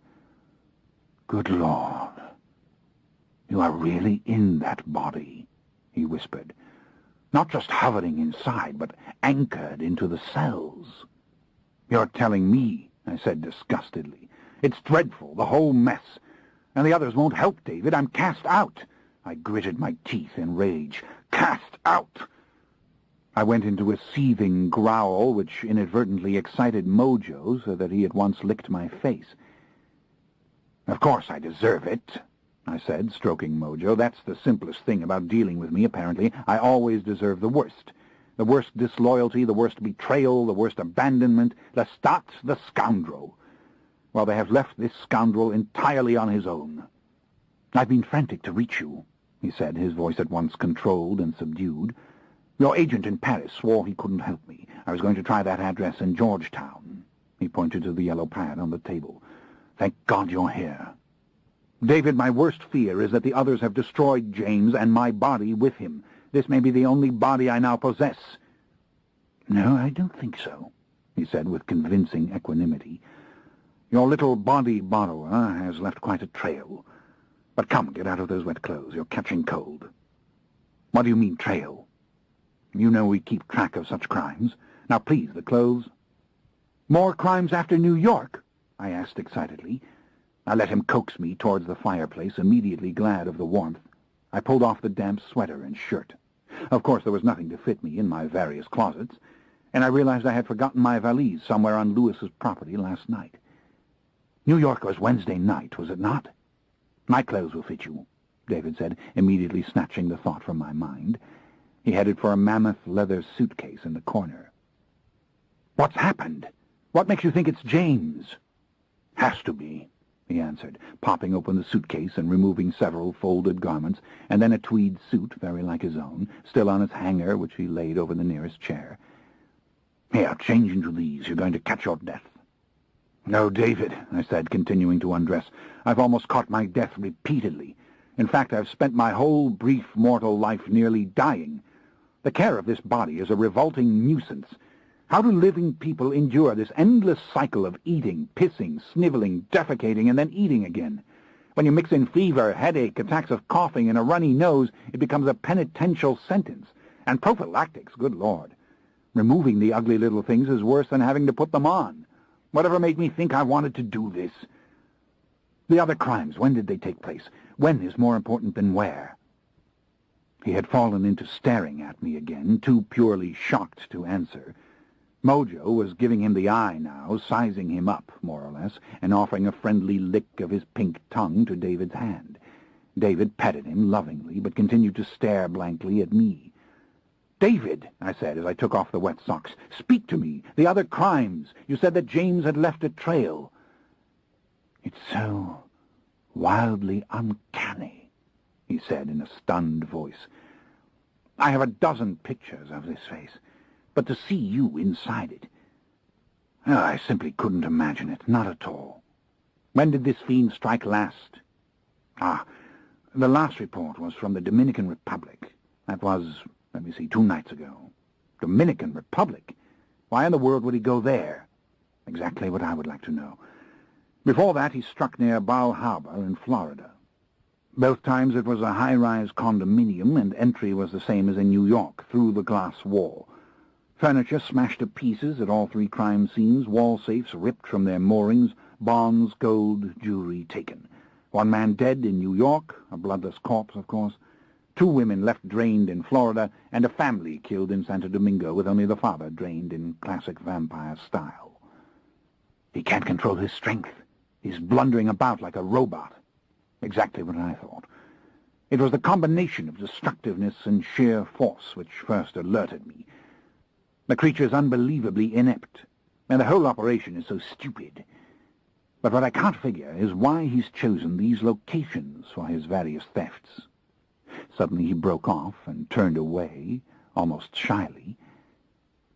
"Good Lord, you are really in that body," he whispered. "Not just hovering inside, but anchored into the cells." "You're telling me," I said disgustedly. "It's dreadful, the whole mess. And the others won't help, David. I'm cast out." I gritted my teeth in rage. "Cast out!" I went into a seething growl which inadvertently excited Mojo so that he at once licked my face. "Of course I deserve it," I said, stroking Mojo. "That's the simplest thing about dealing with me, apparently. I always deserve the worst. The worst disloyalty, the worst betrayal, the worst abandonment. Lestat, the scoundrel. Well, they have left this scoundrel entirely on his own." "I've been frantic to reach you," he said, his voice at once controlled and subdued. "Your agent in Paris swore he couldn't help me. I was going to try that address in Georgetown." He pointed to the yellow pad on the table. "Thank God you're here. David, my worst fear is that the others have destroyed James and my body with him. This may be the only body I now possess." "No, I don't think so," he said with convincing equanimity. "Your little body borrower has left quite a trail. But come, get out of those wet clothes. You're catching cold." "What do you mean, trail?" "You know we keep track of such crimes. Now, please, the clothes." "More crimes after New York?" I asked excitedly. I let him coax me towards the fireplace, immediately glad of the warmth. I pulled off the damp sweater and shirt. Of course, there was nothing to fit me in my various closets, and I realized I had forgotten my valise somewhere on Lewis's property last night. "New York was Wednesday night, was it not?" "My clothes will fit you," David said, immediately snatching the thought from my mind. He headed for a mammoth leather suitcase in the corner. "What's happened? What makes you think it's James?" "Has to be," he answered, popping open the suitcase and removing several folded garments, and then a tweed suit, very like his own, still on its hanger, which he laid over the nearest chair. "Here, change into these. You're going to catch your death." "No, David," I said, continuing to undress. "I've almost caught my death repeatedly. In fact, I've spent my whole brief mortal life nearly dying. The care of this body is a revolting nuisance. How do living people endure this endless cycle of eating, pissing, sniveling, defecating, and then eating again? When you mix in fever, headache, attacks of coughing, and a runny nose, it becomes a penitential sentence. And prophylactics, good Lord. Removing the ugly little things is worse than having to put them on. Whatever made me think I wanted to do this? The other crimes, when did they take place? When is more important than where?" He had fallen into staring at me again, too purely shocked to answer. Mojo was giving him the eye now, sizing him up, more or less, and offering a friendly lick of his pink tongue to David's hand. David petted him lovingly, but continued to stare blankly at me. "David," I said as I took off the wet socks, "speak to me. The other crimes. You said that James had left a trail." "It's so wildly uncanny," he said in a stunned voice. "I have a dozen pictures of this face, but to see you inside it, I simply couldn't imagine it, not at all. When did this fiend strike last?" The last report was from the Dominican Republic. That was, 2 nights ago. Dominican Republic? Why in the world would he go there? Exactly what I would like to know. Before that, he struck near Bal Harbor in Florida. Both times it was a high-rise condominium, and entry was the same as in New York, through the glass wall. Furniture smashed to pieces at all 3 crime scenes, wall safes ripped from their moorings, bonds, gold, jewelry taken. 1 man dead in New York, a bloodless corpse, of course. 2 women left drained in Florida, and a family killed in Santo Domingo with only the father drained in classic vampire style. He can't control his strength. He's blundering about like a robot. Exactly what I thought. It was the combination of destructiveness and sheer force which first alerted me. The creature's unbelievably inept, and the whole operation is so stupid. But what I can't figure is why he's chosen these locations for his various thefts. Suddenly he broke off and turned away, almost shyly.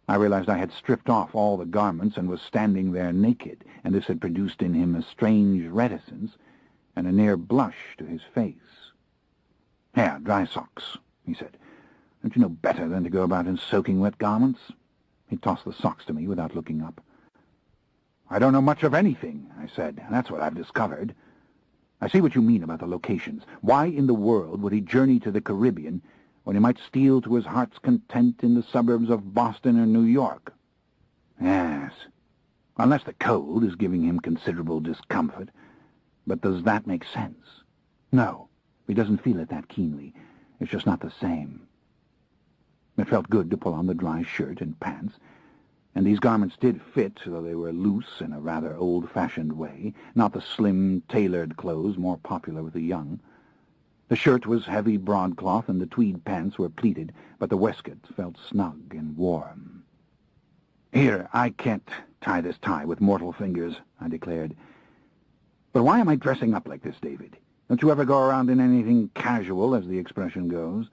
I realized I had stripped off all the garments and was standing there naked, and this had produced in him a strange reticence and a near blush to his face. "Here, dry socks," he said. "Don't you know better than to go about in soaking wet garments?" He tossed the socks to me without looking up. "I don't know much of anything," I said. "That's what I've discovered. I see what you mean about the locations. Why in the world would he journey to the Caribbean when he might steal to his heart's content in the suburbs of Boston or New York?" "Yes, unless the cold is giving him considerable discomfort. But does that make sense?" "No, he doesn't feel it that keenly. It's just not the same." It felt good to pull on the dry shirt and pants, and these garments did fit, though they were loose in a rather old-fashioned way, not the slim, tailored clothes more popular with the young. The shirt was heavy broadcloth, and the tweed pants were pleated, but the waistcoat felt snug and warm. "Here, I can't tie this tie with mortal fingers," I declared. "But why am I dressing up like this, David? Don't you ever go around in anything casual, as the expression goes?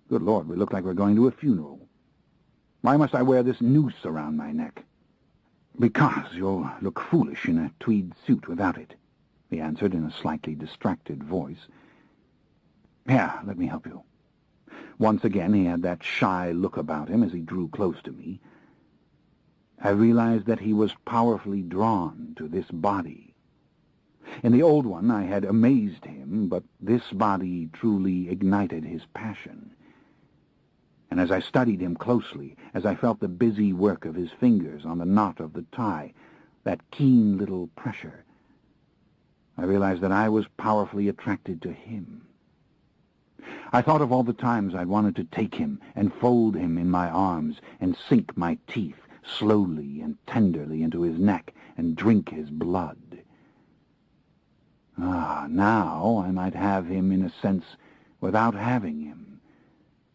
Good Lord, we look like we're going to a funeral. Why must I wear this noose around my neck?" "Because you'll look foolish in a tweed suit without it," he answered in a slightly distracted voice. "Here, let me help you." Once again he had that shy look about him as he drew close to me. I realized that he was powerfully drawn to this body. In the old one I had amazed him, but this body truly ignited his passion. And as I studied him closely, as I felt the busy work of his fingers on the knot of the tie, that keen little pressure, I realized that I was powerfully attracted to him. I thought of all the times I'd wanted to take him and fold him in my arms and sink my teeth slowly and tenderly into his neck and drink his blood. Now I might have him in a sense without having him,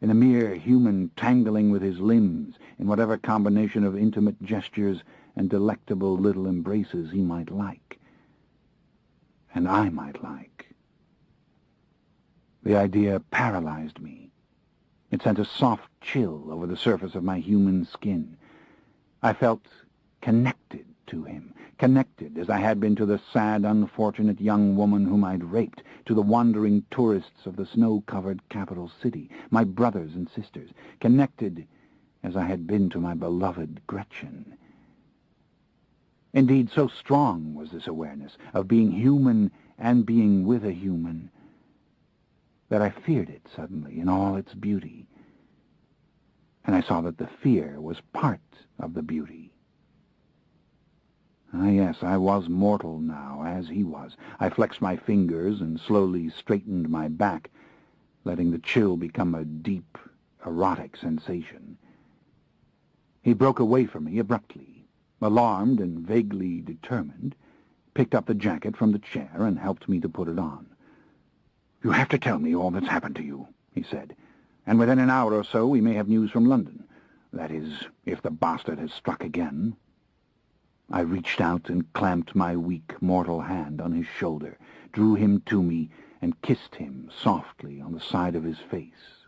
in a mere human tangling with his limbs, in whatever combination of intimate gestures and delectable little embraces he might like, and I might like. The idea paralyzed me. It sent a soft chill over the surface of my human skin. I felt connected to him, connected as I had been to the sad, unfortunate young woman whom I'd raped, to the wandering tourists of the snow-covered capital city, my brothers and sisters, connected as I had been to my beloved Gretchen. Indeed, so strong was this awareness of being human and being with a human that I feared it suddenly in all its beauty. And I saw that the fear was part of the beauty. Ah, yes, I was mortal now, as he was. I flexed my fingers and slowly straightened my back, letting the chill become a deep, erotic sensation. He broke away from me abruptly, alarmed and vaguely determined, picked up the jacket from the chair and helped me to put it on. "You have to tell me all that's happened to you," he said, "and within an hour or so we may have news from London. That is, if the bastard has struck again." I reached out and clamped my weak, mortal hand on his shoulder, drew him to me, and kissed him softly on the side of his face.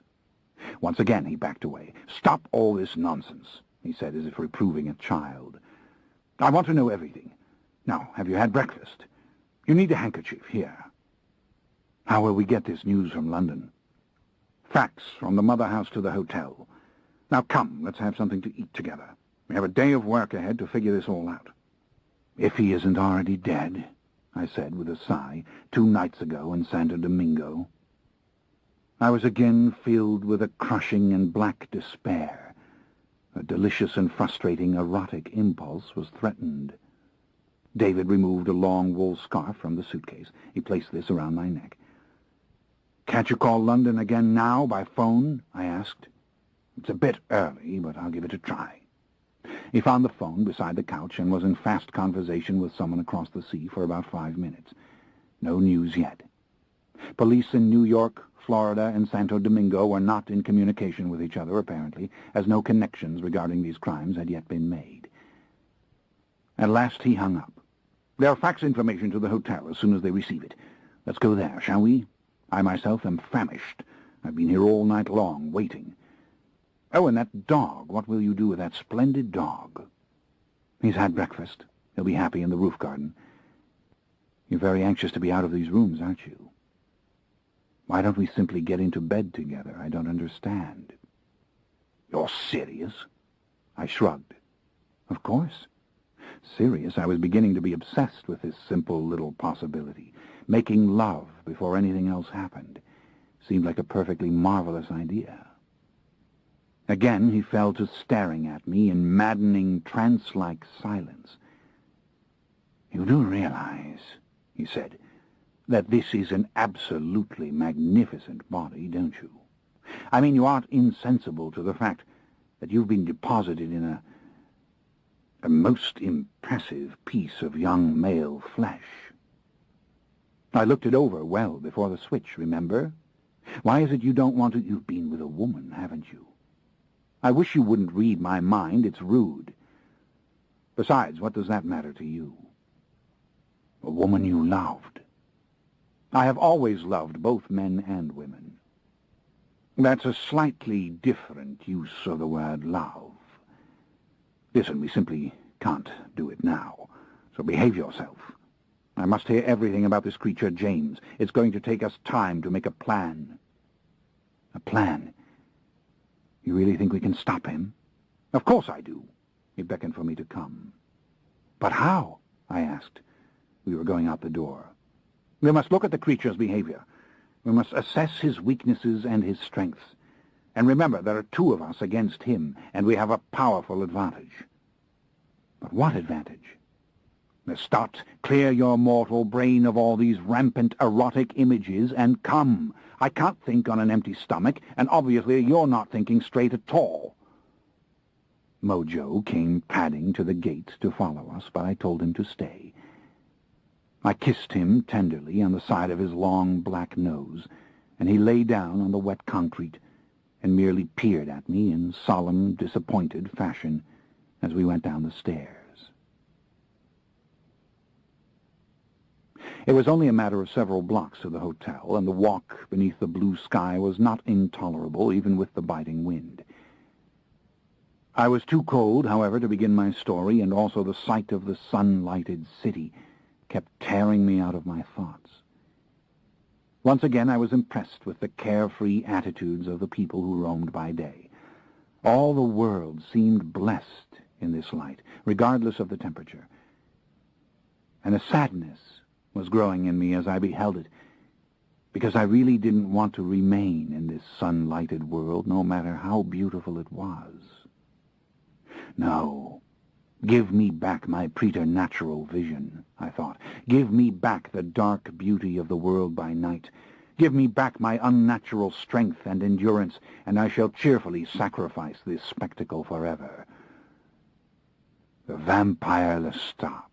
Once again he backed away. "Stop all this nonsense," he said, as if reproving a child. "I want to know everything. Now, have you had breakfast? You need a handkerchief. Here. How will we get this news from London?" "Fax from the mother house to the hotel. Now come, let's have something to eat together. We have a day of work ahead to figure this all out." "If he isn't already dead," I said with a sigh, 2 nights ago in Santo Domingo. I was again filled with a crushing and black despair. A delicious and frustrating erotic impulse was threatened. David removed a long wool scarf from the suitcase. He placed this around my neck. "Can't you call London again now, by phone?" I asked. "It's a bit early, but I'll give it a try." He found the phone beside the couch and was in fast conversation with someone across the sea for about 5 minutes. No news yet. Police in New York, Florida, and Santo Domingo were not in communication with each other, apparently, as no connections regarding these crimes had yet been made. At last he hung up. "They'll fax information to the hotel as soon as they receive it. Let's go there, shall we? I myself am famished. I've been here all night long, waiting. Oh, and that dog. What will you do with that splendid dog?" "He's had breakfast. He'll be happy in the roof garden." "You're very anxious to be out of these rooms, aren't you?" "Why don't we simply get into bed together? I don't understand." "You're serious?" I shrugged. "Of course. Serious. I was beginning to be obsessed with this simple little possibility. Making love before anything else happened seemed like a perfectly marvelous idea. Again he fell to staring at me in maddening, trance-like silence. "You do realize," he said, "that this is an absolutely magnificent body, don't you? I mean, you aren't insensible to the fact that you've been deposited in a most impressive piece of young male flesh. I looked it over well before the switch, remember? Why is it you don't want to? You've been with a woman, haven't you? I wish you wouldn't read my mind. It's rude. Besides, what does that matter to you? A woman you loved. I have always loved both men and women. That's a slightly different use of the word love. Listen, we simply can't do it now, so behave yourself. I must hear everything about this creature, James. It's going to take us time to make a plan." "A plan? You really think we can stop him?" "Of course I do." He beckoned for me to come. "But how?" I asked. We were going out the door. "We must look at the creature's behavior. We must assess his weaknesses and his strengths. And remember, there are 2 of us against him, and we have a powerful advantage." "But what advantage?" "Lestat, clear your mortal brain of all these rampant erotic images and come. I can't think on an empty stomach, and obviously you're not thinking straight at all." Mojo came padding to the gate to follow us, but I told him to stay. I kissed him tenderly on the side of his long black nose, and he lay down on the wet concrete and merely peered at me in solemn, disappointed fashion as we went down the stairs. It was only a matter of several blocks to the hotel, and the walk beneath the blue sky was not intolerable even with the biting wind. I was too cold, however, to begin my story, and also the sight of the sun-lighted city kept tearing me out of my thoughts. Once again I was impressed with the carefree attitudes of the people who roamed by day. All the world seemed blessed in this light, regardless of the temperature. And a sadness was growing in me as I beheld it, because I really didn't want to remain in this sun-lighted world, no matter how beautiful it was. No, give me back my preternatural vision, I thought. Give me back the dark beauty of the world by night. Give me back my unnatural strength and endurance, and I shall cheerfully sacrifice this spectacle forever. The vampire Lestat.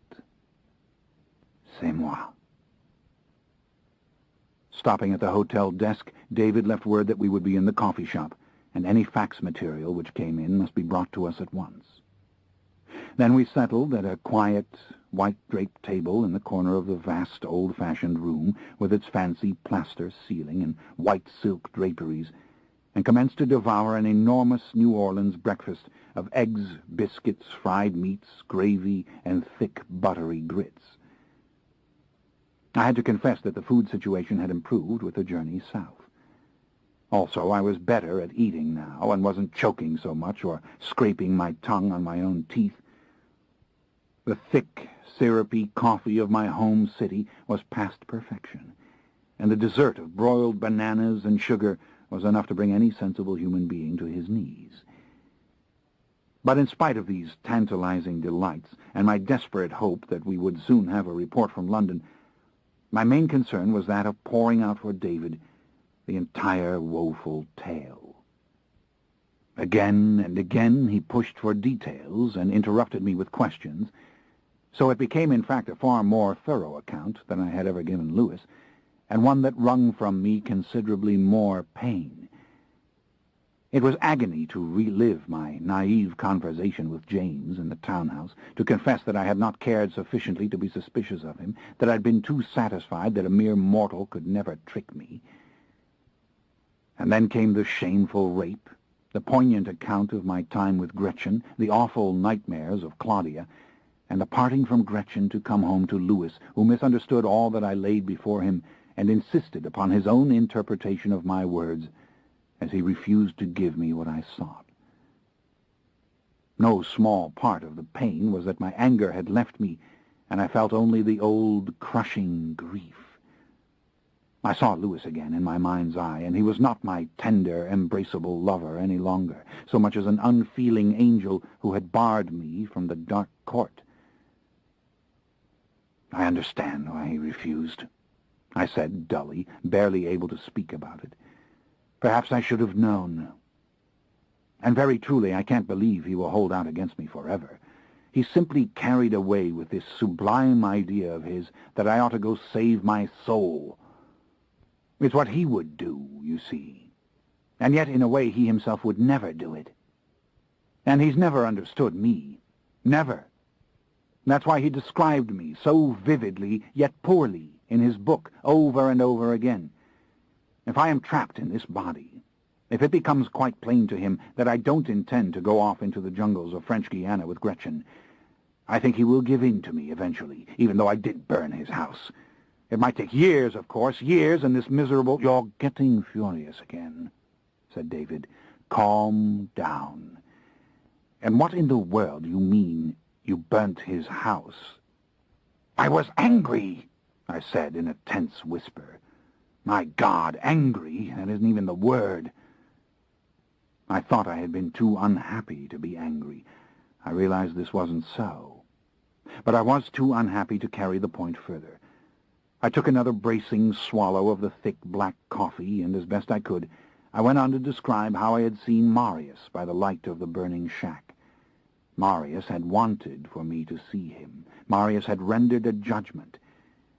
C'est moi. Stopping at the hotel desk, David left word that we would be in the coffee shop, and any fax material which came in must be brought to us at once. Then we settled at a quiet, white-draped table in the corner of the vast, old-fashioned room with its fancy plaster ceiling and white silk draperies, and commenced to devour an enormous New Orleans breakfast of eggs, biscuits, fried meats, gravy, and thick, buttery grits. I had to confess that the food situation had improved with the journey south. Also, I was better at eating now, and wasn't choking so much or scraping my tongue on my own teeth. The thick, syrupy coffee of my home city was past perfection, and the dessert of broiled bananas and sugar was enough to bring any sensible human being to his knees. But in spite of these tantalizing delights, and my desperate hope that we would soon have a report from London, my main concern was that of pouring out for David the entire woeful tale. Again and again he pushed for details and interrupted me with questions, so it became in fact a far more thorough account than I had ever given Lewis, and one that wrung from me considerably more pain. It was agony to relive my naive conversation with James in the townhouse, to confess that I had not cared sufficiently to be suspicious of him, that I had been too satisfied that a mere mortal could never trick me. And then came the shameful rape, the poignant account of my time with Gretchen, the awful nightmares of Claudia, and the parting from Gretchen to come home to Lewis, who misunderstood all that I laid before him and insisted upon his own interpretation of my words, as he refused to give me what I sought. No small part of the pain was that my anger had left me, and I felt only the old crushing grief. I saw Lewis again in my mind's eye, and he was not my tender, embraceable lover any longer, so much as an unfeeling angel who had barred me from the dark court. "I understand why he refused," I said dully, barely able to speak about it. "Perhaps I should have known. And very truly, I can't believe he will hold out against me forever. He's simply carried away with this sublime idea of his that I ought to go save my soul. It's what he would do, you see. And yet, in a way, he himself would never do it. And he's never understood me. Never. That's why he described me so vividly, yet poorly, in his book, over and over again. If I am trapped in this body, if it becomes quite plain to him that I don't intend to go off into the jungles of French Guiana with Gretchen, I think he will give in to me eventually, even though I did burn his house. It might take years, of course, years, and this miserable—" "You're getting furious again," said David. "Calm down. And what in the world do you mean you burnt his house?" "I was angry," I said in a tense whisper. "My God, angry? That isn't even the word." I thought I had been too unhappy to be angry. I realized this wasn't so. But I was too unhappy to carry the point further. I took another bracing swallow of the thick black coffee, and as best I could, I went on to describe how I had seen Marius by the light of the burning shack. Marius had wanted for me to see him. Marius had rendered a judgment,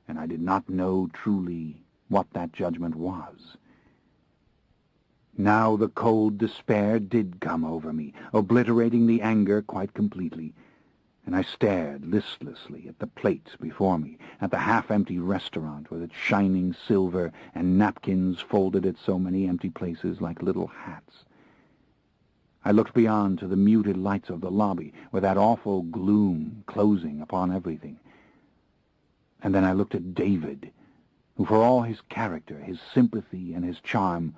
and I did not know truly what that judgment was. Now the cold despair did come over me, obliterating the anger quite completely, and I stared listlessly at the plate before me, at the half-empty restaurant with its shining silver and napkins folded at so many empty places like little hats. I looked beyond to the muted lights of the lobby, with that awful gloom closing upon everything. And then I looked at David, who for all his character, his sympathy, and his charm,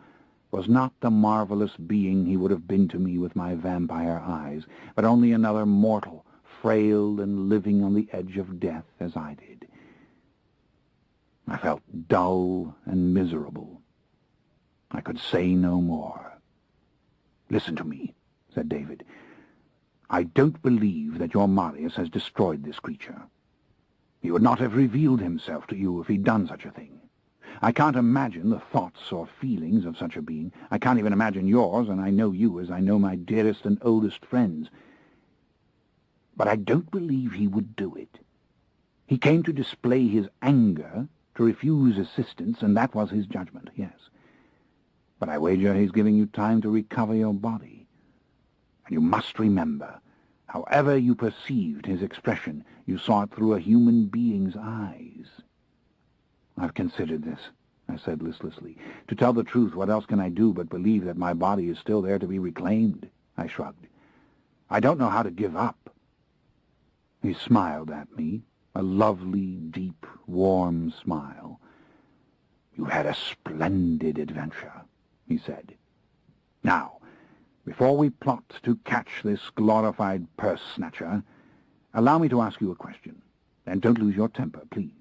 was not the marvelous being he would have been to me with my vampire eyes, but only another mortal, frail and living on the edge of death as I did. I felt dull and miserable. I could say no more. "Listen to me," said David. "I don't believe that your Marius has destroyed this creature. He would not have revealed himself to you if he'd done such a thing. I can't imagine the thoughts or feelings of such a being. I can't even imagine yours, and I know you as I know my dearest and oldest friends. But I don't believe he would do it. He came to display his anger, to refuse assistance, and that was his judgment, yes. But I wager he's giving you time to recover your body. And you must remember, however you perceived his expression, you saw it through a human being's eyes." "I've considered this," I said listlessly. "To tell the truth, what else can I do but believe that my body is still there to be reclaimed?" I shrugged. "I don't know how to give up." He smiled at me, a lovely, deep, warm smile. "You had a splendid adventure," he said. "Now, before we plot to catch this glorified purse-snatcher, allow me to ask you a question, and don't lose your temper, please.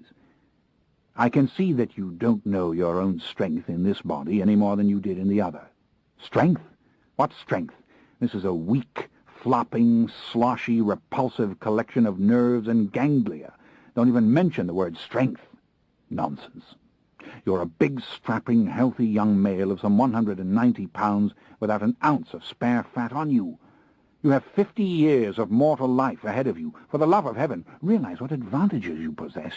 I can see that you don't know your own strength in this body any more than you did in the other. Strength? What strength? This is a weak, flopping, sloshy, repulsive collection of nerves and ganglia. Don't even mention the word strength. Nonsense. You're a big, strapping, healthy young male of some 190 pounds without an ounce of spare fat on you. You have 50 years of mortal life ahead of you. For the love of heaven, realize what advantages you possess."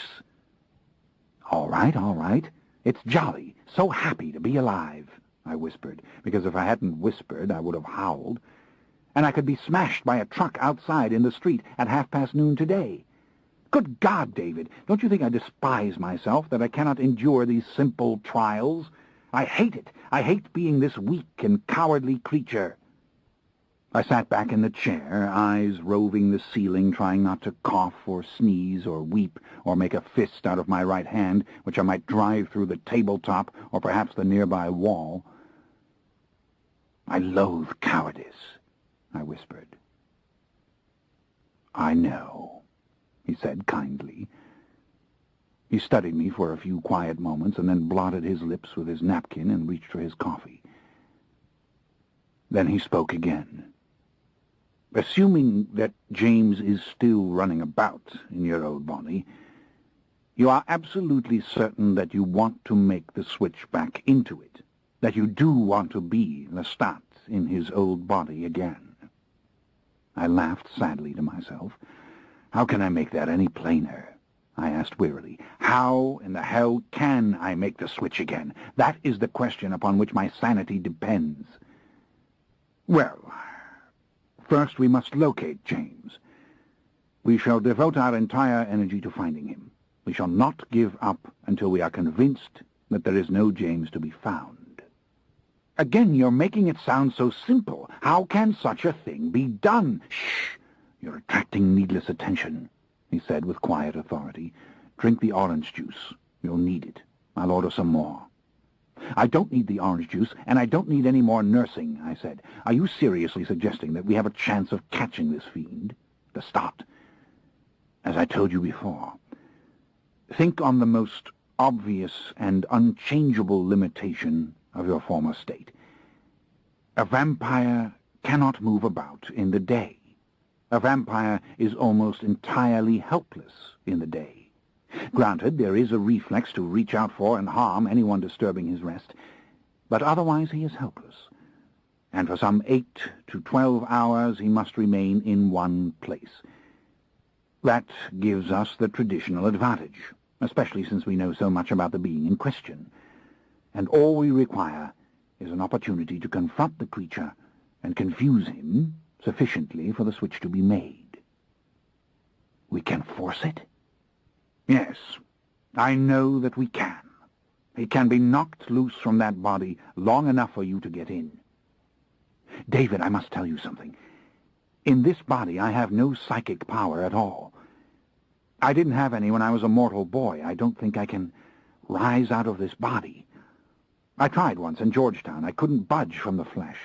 All right. It's jolly, so happy to be alive," I whispered, because if I hadn't whispered, I would have howled. "And I could be smashed by a truck outside in the street at noon today. Good God, David, don't you think I despise myself, that I cannot endure these simple trials? I hate it. I hate being this weak and cowardly creature." I sat back in the chair, eyes roving the ceiling, trying not to cough or sneeze or weep or make a fist out of my right hand, which I might drive through the tabletop or perhaps the nearby wall. "I loathe cowardice," I whispered. "I know," he said kindly. He studied me for a few quiet moments and then blotted his lips with his napkin and reached for his coffee. Then he spoke again. "Assuming that James is still running about in your old body, you are absolutely certain that you want to make the switch back into it, that you do want to be Lestat in his old body again?" I laughed sadly to myself. "How can I make that any plainer?" I asked wearily. "How in the hell can I make the switch again? That is the question upon which my sanity depends." "Well, first we must locate James. We shall devote our entire energy to finding him. We shall not give up until we are convinced that there is no James to be found." "Again, you're making it sound so simple. How can such a thing be done?" "Shh! You're attracting needless attention," he said with quiet authority. "Drink the orange juice. You'll need it. I'll order some more." "I don't need the orange juice, and I don't need any more nursing," I said. "Are you seriously suggesting that we have a chance of catching this fiend? Lestat, as I told you before, think on the most obvious and unchangeable limitation of your former state. A vampire cannot move about in the day. A vampire is almost entirely helpless in the day. Granted, there is a reflex to reach out for and harm anyone disturbing his rest, but otherwise he is helpless, and for some 8 to 12 hours he must remain in one place. That gives us the traditional advantage, especially since we know so much about the being in question, and all we require is an opportunity to confront the creature and confuse him sufficiently for the switch to be made." "We can force it?" "Yes, I know that we can. He can be knocked loose from that body long enough for you to get in. David, I must tell you something. In this body, I have no psychic power at all. I didn't have any when I was a mortal boy. I don't think I can rise out of this body. I tried once in Georgetown. I couldn't budge from the flesh.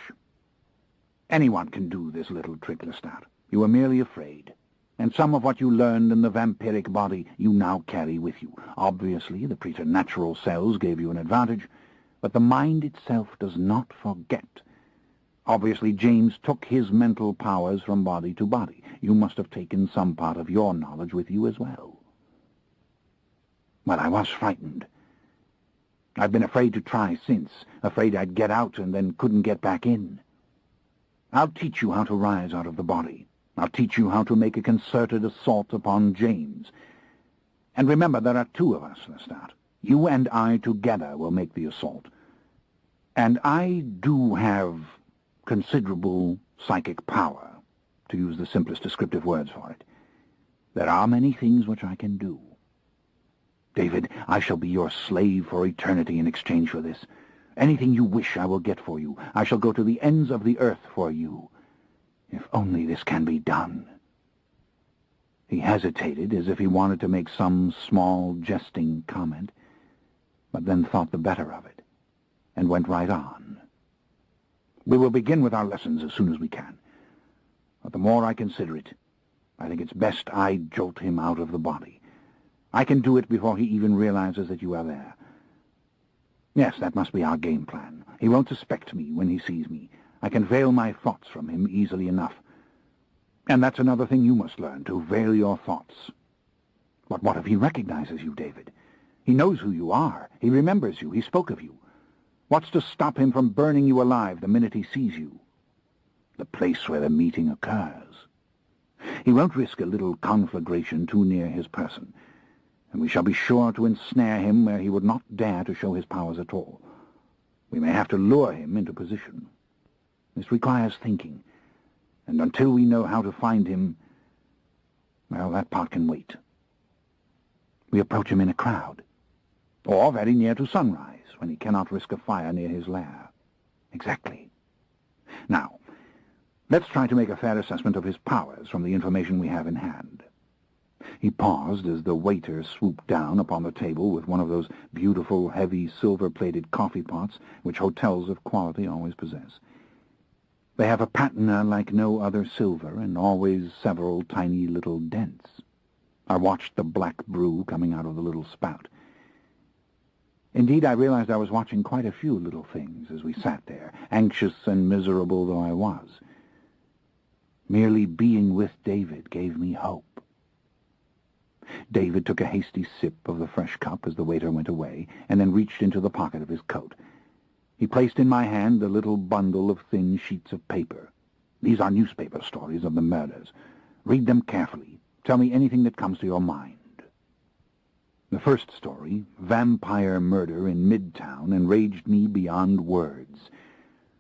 Anyone can do this little trick, Lestat. You were merely afraid. And some of what you learned in the vampiric body you now carry with you. Obviously, the preternatural cells gave you an advantage, but the mind itself does not forget. Obviously, James took his mental powers from body to body. You must have taken some part of your knowledge with you as well. Well, I was frightened. I've been afraid to try since, afraid I'd get out and then couldn't get back in. I'll teach you how to rise out of the body. I'll teach you how to make a concerted assault upon James. And remember, there are two of us, Lestat. You and I together will make the assault. And I do have considerable psychic power, to use the simplest descriptive words for it. There are many things which I can do. David, I shall be your slave for eternity in exchange for this. Anything you wish I will get for you. I shall go to the ends of the earth for you. If only this can be done. He hesitated, as if he wanted to make some small, jesting comment, but then thought the better of it, and went right on. We will begin with our lessons as soon as we can. But the more I consider it, I think it's best I jolt him out of the body. I can do it before he even realizes that you are there. Yes, that must be our game plan. He won't suspect me when he sees me. I can veil my thoughts from him easily enough. And that's another thing you must learn, to veil your thoughts. But what if he recognizes you, David? He knows who you are. He remembers you. He spoke of you. What's to stop him from burning you alive the minute he sees you? The place where the meeting occurs. He won't risk a little conflagration too near his person, and we shall be sure to ensnare him where he would not dare to show his powers at all. We may have to lure him into position. This requires thinking, and until we know how to find him, well, that part can wait. We approach him in a crowd, or very near to sunrise, when he cannot risk a fire near his lair. Exactly. Now, let's try to make a fair assessment of his powers from the information we have in hand. He paused as the waiter swooped down upon the table with one of those beautiful, heavy, silver-plated coffee pots which hotels of quality always possess. They have a patina like no other silver, and always several tiny little dents. I watched the black brew coming out of the little spout. Indeed, I realized I was watching quite a few little things as we sat there, anxious and miserable though I was. Merely being with David gave me hope. David took a hasty sip of the fresh cup as the waiter went away, and then reached into the pocket of his coat. He placed in my hand a little bundle of thin sheets of paper. These are newspaper stories of the murders. Read them carefully. Tell me anything that comes to your mind. The first story, Vampire Murder in Midtown, enraged me beyond words.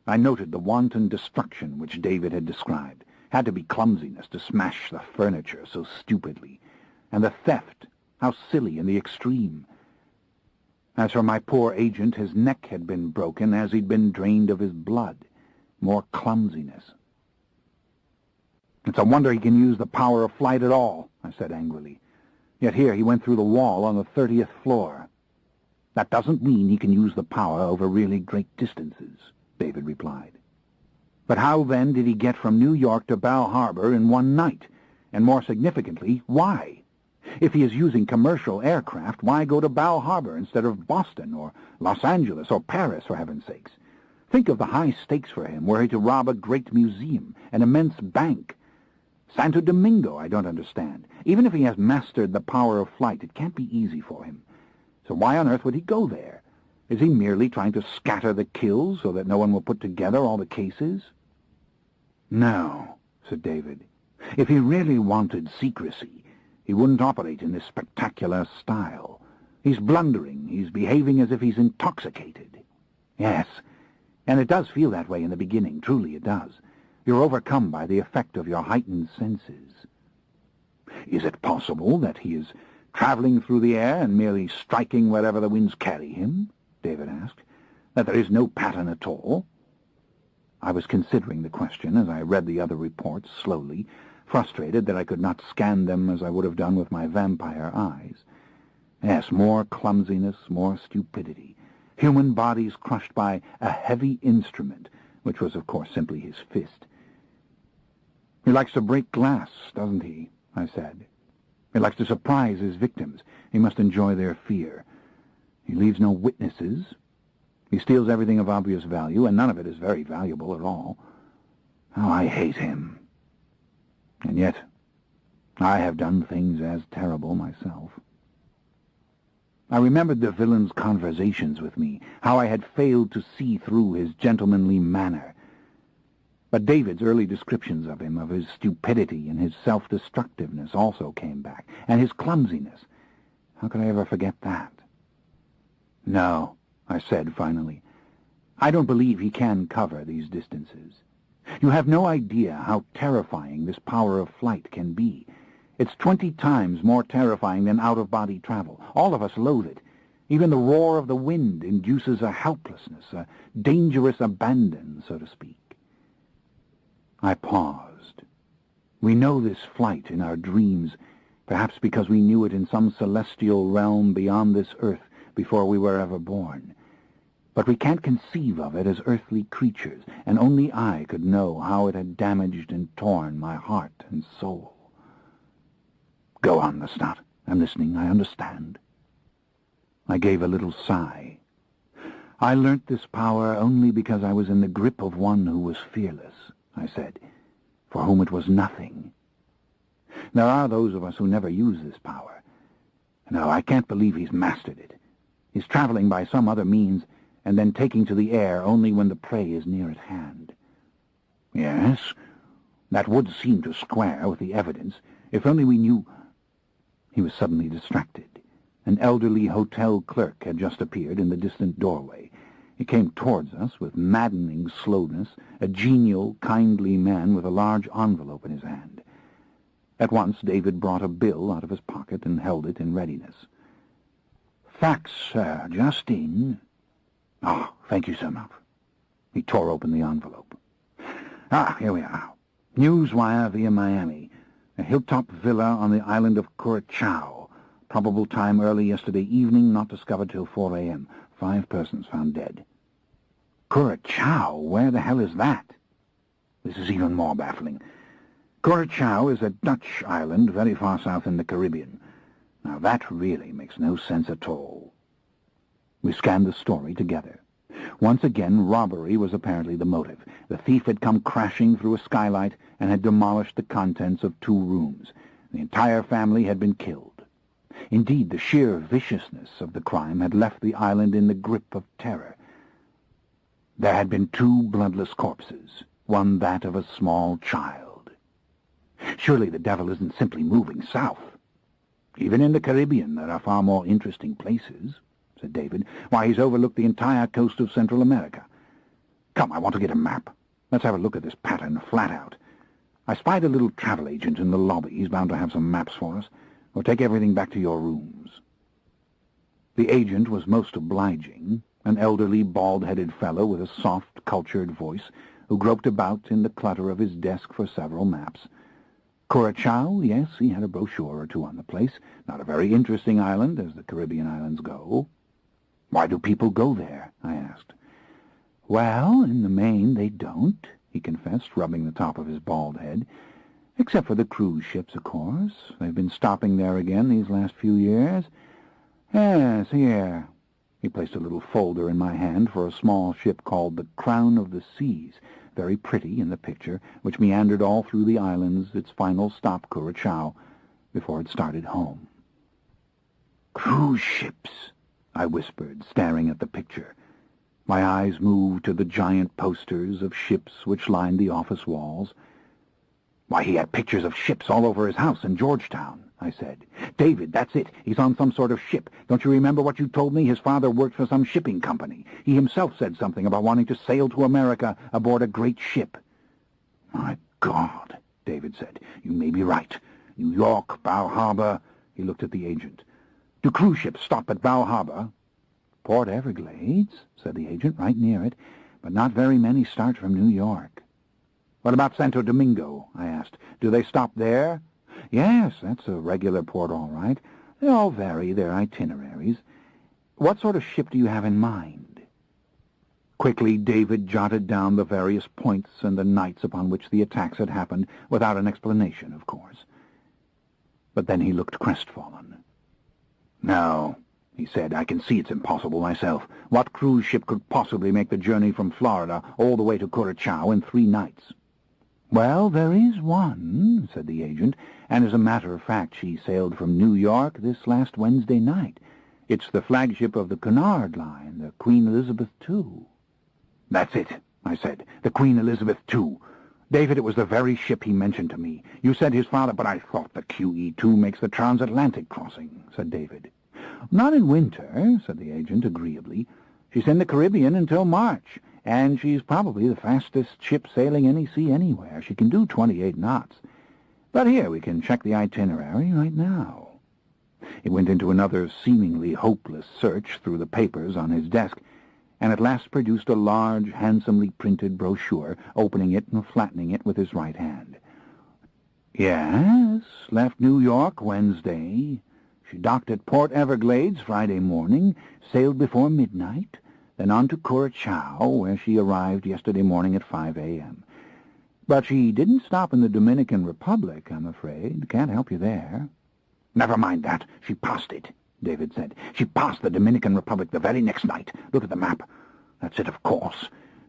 I noted the wanton destruction which David had described. Had to be clumsiness to smash the furniture so stupidly. And the theft, how silly in the extreme. As for my poor agent, his neck had been broken as he'd been drained of his blood. More clumsiness. It's a wonder he can use the power of flight at all, I said angrily. Yet here he went through the wall on the 30th floor. That doesn't mean he can use the power over really great distances, David replied. But how then did he get from New York to Bal Harbor in one night? And more significantly, why? If he is using commercial aircraft, why go to Bal Harbor instead of Boston or Los Angeles or Paris, for heaven's sakes? Think of the high stakes for him were he to rob a great museum, an immense bank. Santo Domingo, I don't understand. Even if he has mastered the power of flight, it can't be easy for him. So why on earth would he go there? Is he merely trying to scatter the kills so that no one will put together all the cases? No, said David. If he really wanted secrecy, he wouldn't operate in this spectacular style. He's blundering. He's behaving as if he's intoxicated. Yes, and it does feel that way in the beginning. Truly it does. You're overcome by the effect of your heightened senses. Is it possible that he is traveling through the air and merely striking wherever the winds carry him? David asked. That there is no pattern at all? I was considering the question as I read the other reports slowly, frustrated that I could not scan them as I would have done with my vampire eyes. Yes, more clumsiness, more stupidity. Human bodies crushed by a heavy instrument, which was, of course, simply his fist. "He likes to break glass, doesn't he?" I said. "He likes to surprise his victims. He must enjoy their fear. He leaves no witnesses. He steals everything of obvious value, and none of it is very valuable at all. Oh, I hate him. And yet, I have done things as terrible myself." I remembered the villain's conversations with me, how I had failed to see through his gentlemanly manner. But David's early descriptions of him, of his stupidity and his self-destructiveness also came back, and his clumsiness. How could I ever forget that? "No," I said finally. "I don't believe he can cover these distances. You have no idea how terrifying this power of flight can be. It's 20 times more terrifying than out-of-body travel. All of us loathe it. Even the roar of the wind induces a helplessness, a dangerous abandon, so to speak." I paused. We know this flight in our dreams, perhaps because we knew it in some celestial realm beyond this earth before we were ever born. But we can't conceive of it as earthly creatures, and only I could know how it had damaged and torn my heart and soul. "Go on, Lestat. I'm listening. I understand." I gave a little sigh. "I learnt this power only because I was in the grip of one who was fearless," I said, "for whom it was nothing. There are those of us who never use this power. No, I can't believe he's mastered it. He's traveling by some other means and then taking to the air only when the prey is near at hand." "Yes, that would seem to square with the evidence, if only we knew—" He was suddenly distracted. An elderly hotel clerk had just appeared in the distant doorway. He came towards us with maddening slowness, a genial, kindly man with a large envelope in his hand. At once David brought a bill out of his pocket and held it in readiness. "Fax, sir, just in." "Oh, thank you so much." He tore open the envelope. Here we are. "News wire via Miami. A hilltop villa on the island of Curacao. Probable time early yesterday evening, not discovered till 4 a.m. 5 persons found dead." Curacao? Where the hell is that? This is even more baffling. Curacao is a Dutch island very far south in the Caribbean. Now that really makes no sense at all. We scanned the story together. Once again, robbery was apparently the motive. The thief had come crashing through a skylight and had demolished the contents of 2 rooms. The entire family had been killed. Indeed, the sheer viciousness of the crime had left the island in the grip of terror. There had been 2 bloodless corpses, one that of a small child. Surely the devil isn't simply moving south. "Even in the Caribbean there are far more interesting places," said David. "Why, he's overlooked the entire coast of Central America. Come, I want to get a map. Let's have a look at this pattern flat out. I spied a little travel agent in the lobby. He's bound to have some maps for us. We'll take everything back to your rooms." The agent was most obliging, an elderly, bald-headed fellow with a soft, cultured voice, who groped about in the clutter of his desk for several maps. Curacao, yes, he had a brochure or 2 on the place. Not a very interesting island, as the Caribbean islands go. "Why do people go there?" I asked. "Well, in the main they don't," he confessed, rubbing the top of his bald head. "Except for the cruise ships, of course. They've been stopping there again these last few years. Yes, here." He placed a little folder in my hand for a small ship called the Crown of the Seas, very pretty in the picture, which meandered all through the islands, its final stop Curacao, before it started home. "Cruise ships," I whispered, staring at the picture. My eyes moved to the giant posters of ships which lined the office walls. "Why, he had pictures of ships all over his house in Georgetown," I said. "David, that's it. He's on some sort of ship. Don't you remember what you told me? His father worked for some shipping company. He himself said something about wanting to sail to America aboard a great ship." "My God," David said. "You may be right. New York, Bow Harbor." He looked at the agent. "Do cruise ships stop at Bow Harbor?" "Port Everglades," said the agent, "right near it. but not very many start from New York. What about Santo Domingo? I asked. Do they stop there? Yes, that's a regular port, all right. They all vary their itineraries. What sort of ship do you have in mind? Quickly, David jotted down the various points and the nights upon which the attacks had happened, without an explanation, of course. But then he looked crestfallen. No, he said, I can see it's impossible myself. What cruise ship could possibly make the journey from Florida all the way to Curacao in 3 nights? Well, there is one, said the agent, and as a matter of fact, she sailed from New York this last Wednesday night. It's the flagship of the Cunard Line, the Queen Elizabeth II. That's it, I said, the Queen Elizabeth II. David, it was the very ship he mentioned to me. You said his father, but I thought the QE2 makes the transatlantic crossing, said David. Not in winter, said the agent agreeably. She's in the Caribbean until March, and she's probably the fastest ship sailing any sea anywhere. She can do 28 knots. But here, we can check the itinerary right now. He went into another seemingly hopeless search through the papers on his desk, and at last produced a large, handsomely printed brochure, opening it and flattening it with his right hand. Yes, left New York Wednesday. She docked at Port Everglades Friday morning, sailed before midnight, then on to Curacao, where she arrived yesterday morning at 5 a.m. But she didn't stop in the Dominican Republic, I'm afraid. Can't help you there. Never mind that. She passed it, David said. She passed the Dominican Republic the very next night. Look at the map. That's it, of course.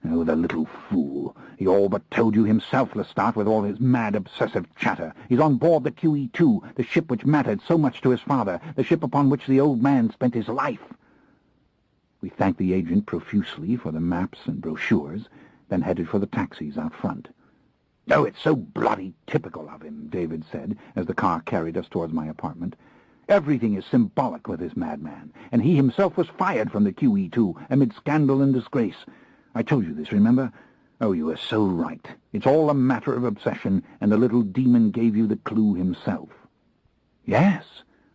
Oh, the little fool. He all but told you himself, Lestat, with all his mad, obsessive chatter. He's on board the QE2, the ship which mattered so much to his father, the ship upon which the old man spent his life. We thanked the agent profusely for the maps and brochures, then headed for the taxis out front. Oh, it's so bloody typical of him, David said, as the car carried us towards my apartment. Everything is symbolic with this madman, and he himself was fired from the QE2 amid scandal and disgrace. I told you this, remember? Oh, you are so right. It's all a matter of obsession, and the little demon gave you the clue himself. Yes.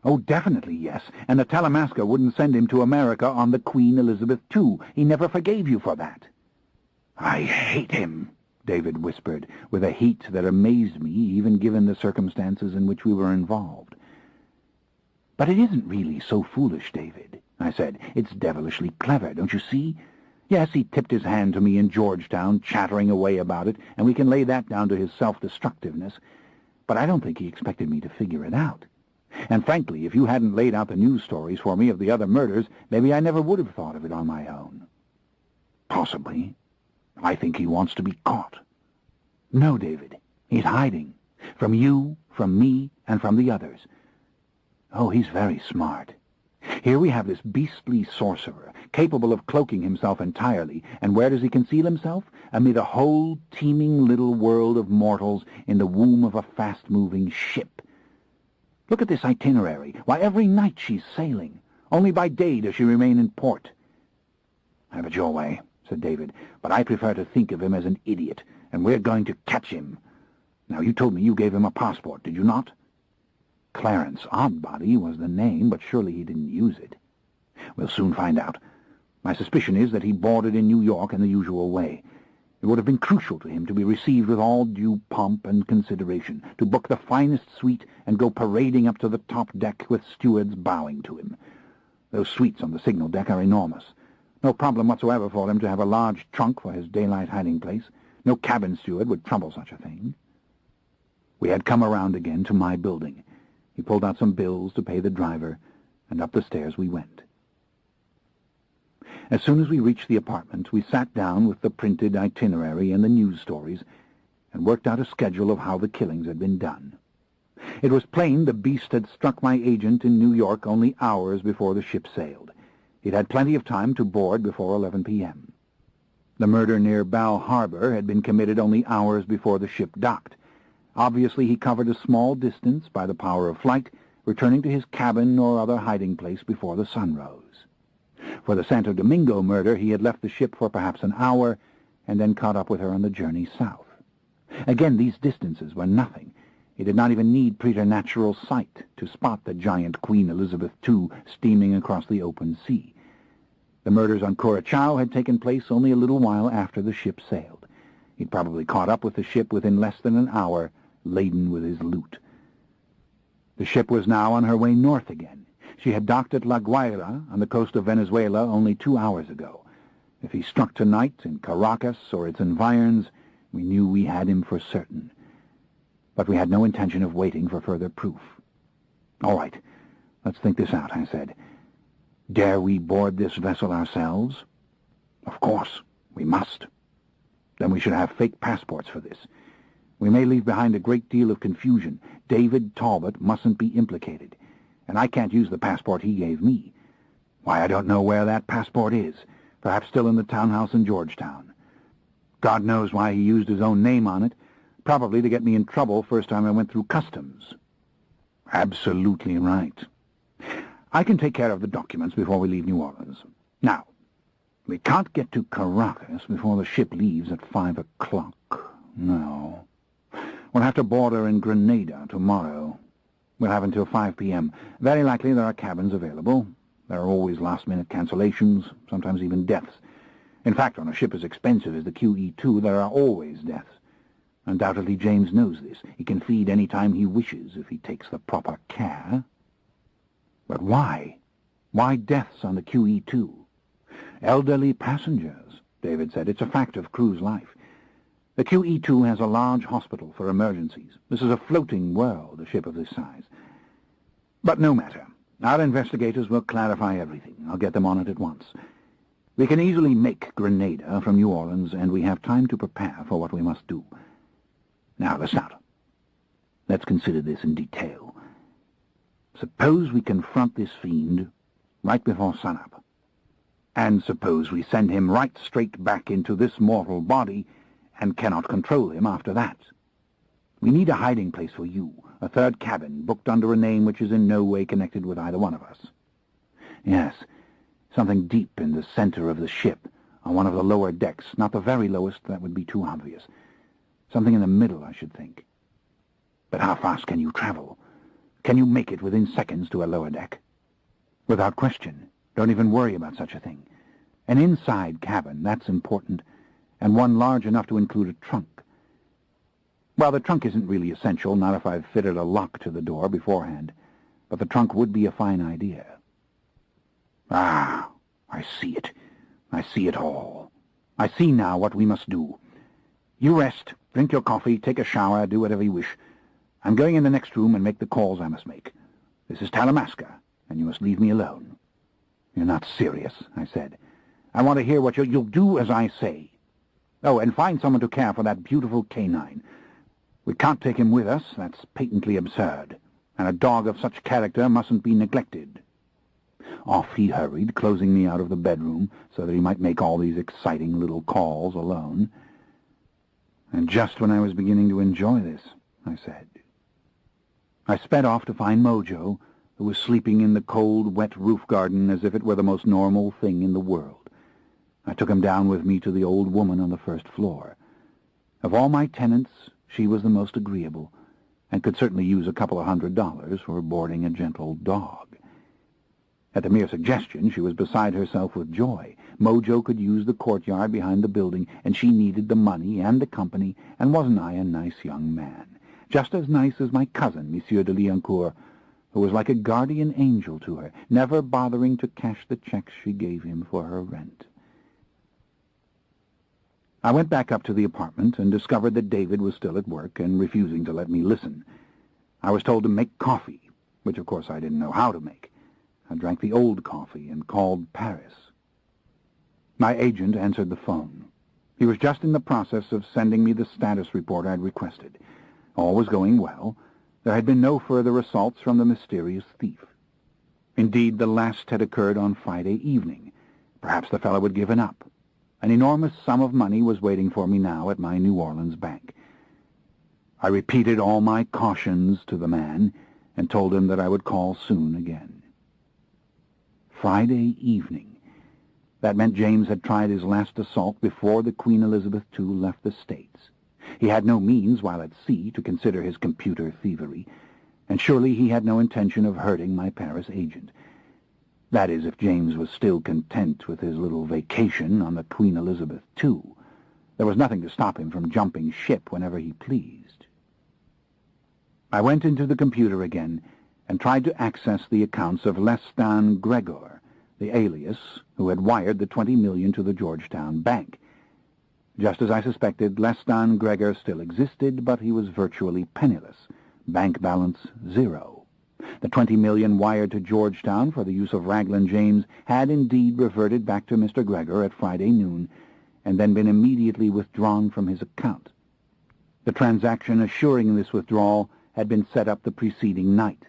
Oh, definitely yes. And the Talamasca wouldn't send him to America on the Queen Elizabeth II. He never forgave you for that. I hate him, David whispered, with a heat that amazed me, even given the circumstances in which we were involved. But it isn't really so foolish, David, I said. It's devilishly clever, don't you see? Yes, he tipped his hand to me in Georgetown, chattering away about it, and we can lay that down to his self-destructiveness, but I don't think he expected me to figure it out. And frankly, if you hadn't laid out the news stories for me of the other murders, maybe I never would have thought of it on my own. Possibly. I think he wants to be caught. No, David, he's hiding. From you, from me, and from the others. Oh, he's very smart. Here we have this beastly sorcerer, capable of cloaking himself entirely, and where does he conceal himself? Amid a whole teeming little world of mortals in the womb of a fast-moving ship. Look at this itinerary. Why, every night she's sailing. Only by day does she remain in port. Have it your way, said David, but I prefer to think of him as an idiot, and we're going to catch him. Now, you told me you gave him a passport, did you not? Clarence Oddbody was the name, but surely he didn't use it. We'll soon find out. My suspicion is that he boarded in New York in the usual way. It would have been crucial to him to be received with all due pomp and consideration, to book the finest suite and go parading up to the top deck with stewards bowing to him. Those suites on the signal deck are enormous. No problem whatsoever for him to have a large trunk for his daylight hiding place. No cabin steward would trouble such a thing. We had come around again to my building. He pulled out some bills to pay the driver, and up the stairs we went. As soon as we reached the apartment, we sat down with the printed itinerary and the news stories, and worked out a schedule of how the killings had been done. It was plain the beast had struck my agent in New York only hours before the ship sailed. He'd had plenty of time to board before 11 p.m. The murder near Bal Harbor had been committed only hours before the ship docked. Obviously, he covered a small distance by the power of flight, returning to his cabin or other hiding place before the sun rose. For the Santo Domingo murder, he had left the ship for perhaps an hour, and then caught up with her on the journey south. Again, these distances were nothing. He did not even need preternatural sight to spot the giant Queen Elizabeth II steaming across the open sea. The murders on Curacao had taken place only a little while after the ship sailed. He'd probably caught up with the ship within less than an hour, laden with his loot. The ship was now on her way north again. She had docked at La Guaira on the coast of Venezuela only 2 hours ago. If he struck tonight in Caracas or its environs, we knew we had him for certain. But we had no intention of waiting for further proof. "All right, let's think this out," I said. "Dare we board this vessel ourselves?" "Of course, we must." "Then we should have fake passports for this. We may leave behind a great deal of confusion. David Talbot mustn't be implicated, and I can't use the passport he gave me. Why, I don't know where that passport is. Perhaps still in the townhouse in Georgetown. God knows why he used his own name on it, probably to get me in trouble first time I went through customs." "Absolutely right. I can take care of the documents before we leave New Orleans. Now, we can't get to Caracas before the ship leaves at 5 o'clock. No. We'll have to board her in Grenada tomorrow. We'll have until 5 p.m. Very likely there are cabins available. There are always last-minute cancellations, sometimes even deaths. In fact, on a ship as expensive as the QE2, there are always deaths. Undoubtedly James knows this. He can feed any time he wishes if he takes the proper care. But why? Why deaths on the QE2? "Elderly passengers," David said. "It's a fact of cruise life. The QE2 has a large hospital for emergencies. This is a floating world, a ship of this size. But no matter. Our investigators will clarify everything. I'll get them on it at once. We can easily make Grenada from New Orleans, and we have time to prepare for what we must do. Now, Lestat, let's consider this in detail. Suppose we confront this fiend right before sunup. And suppose we send him right straight back into this mortal body and cannot control him after that. We need a hiding place for you, a third cabin booked under a name which is in no way connected with either one of us. Yes, something deep in the center of the ship, on one of the lower decks, not the very lowest, that would be too obvious. Something in the middle, I should think. But how fast can you travel? Can you make it within seconds to a lower deck?" "Without question. Don't even worry about such a thing. An inside cabin, that's important, and one large enough to include a trunk. Well, the trunk isn't really essential, not if I've fitted a lock to the door beforehand, but the trunk would be a fine idea." "Ah, I see it. I see it all. I see now what we must do. You rest, drink your coffee, take a shower, do whatever you wish. I'm going in the next room and make the calls I must make. This is Talamasca, and you must leave me alone." "You're not serious," I said. "I want to hear what you'll do as I say. Oh, and find someone to care for that beautiful canine. We can't take him with us, that's patently absurd, and a dog of such character mustn't be neglected." Off he hurried, closing me out of the bedroom so that he might make all these exciting little calls alone. "And just when I was beginning to enjoy this," I said. I sped off to find Mojo, who was sleeping in the cold, wet roof garden as if it were the most normal thing in the world. I took him down with me to the old woman on the first floor. Of all my tenants, she was the most agreeable, and could certainly use a couple of $100 for boarding a gentle dog. At the mere suggestion, she was beside herself with joy. Mojo could use the courtyard behind the building, and she needed the money and the company, and wasn't I a nice young man? Just as nice as my cousin, Monsieur de Liancourt, who was like a guardian angel to her, never bothering to cash the checks she gave him for her rent. I went back up to the apartment and discovered that David was still at work and refusing to let me listen. I was told to make coffee, which of course I didn't know how to make. I drank the old coffee and called Paris. My agent answered the phone. He was just in the process of sending me the status report I'd requested. All was going well. There had been no further assaults from the mysterious thief. Indeed, the last had occurred on Friday evening. Perhaps the fellow had given up. An enormous sum of money was waiting for me now at my New Orleans bank. I repeated all my cautions to the man and told him that I would call soon again. Friday evening. That meant James had tried his last assault before the Queen Elizabeth II left the States. He had no means, while at sea, to consider his computer thievery, and surely he had no intention of hurting my Paris agent. That is, if James was still content with his little vacation on the Queen Elizabeth II. There was nothing to stop him from jumping ship whenever he pleased. I went into the computer again and tried to access the accounts of Lestat Gregor, the alias who had wired the $20 million to the Georgetown Bank. Just as I suspected, Lestat Gregor still existed, but he was virtually penniless. Bank balance zero. The $20 million wired to Georgetown for the use of Raglan James had indeed reverted back to Mr. Gregor at Friday noon, and then been immediately withdrawn from his account. The transaction assuring this withdrawal had been set up the preceding night.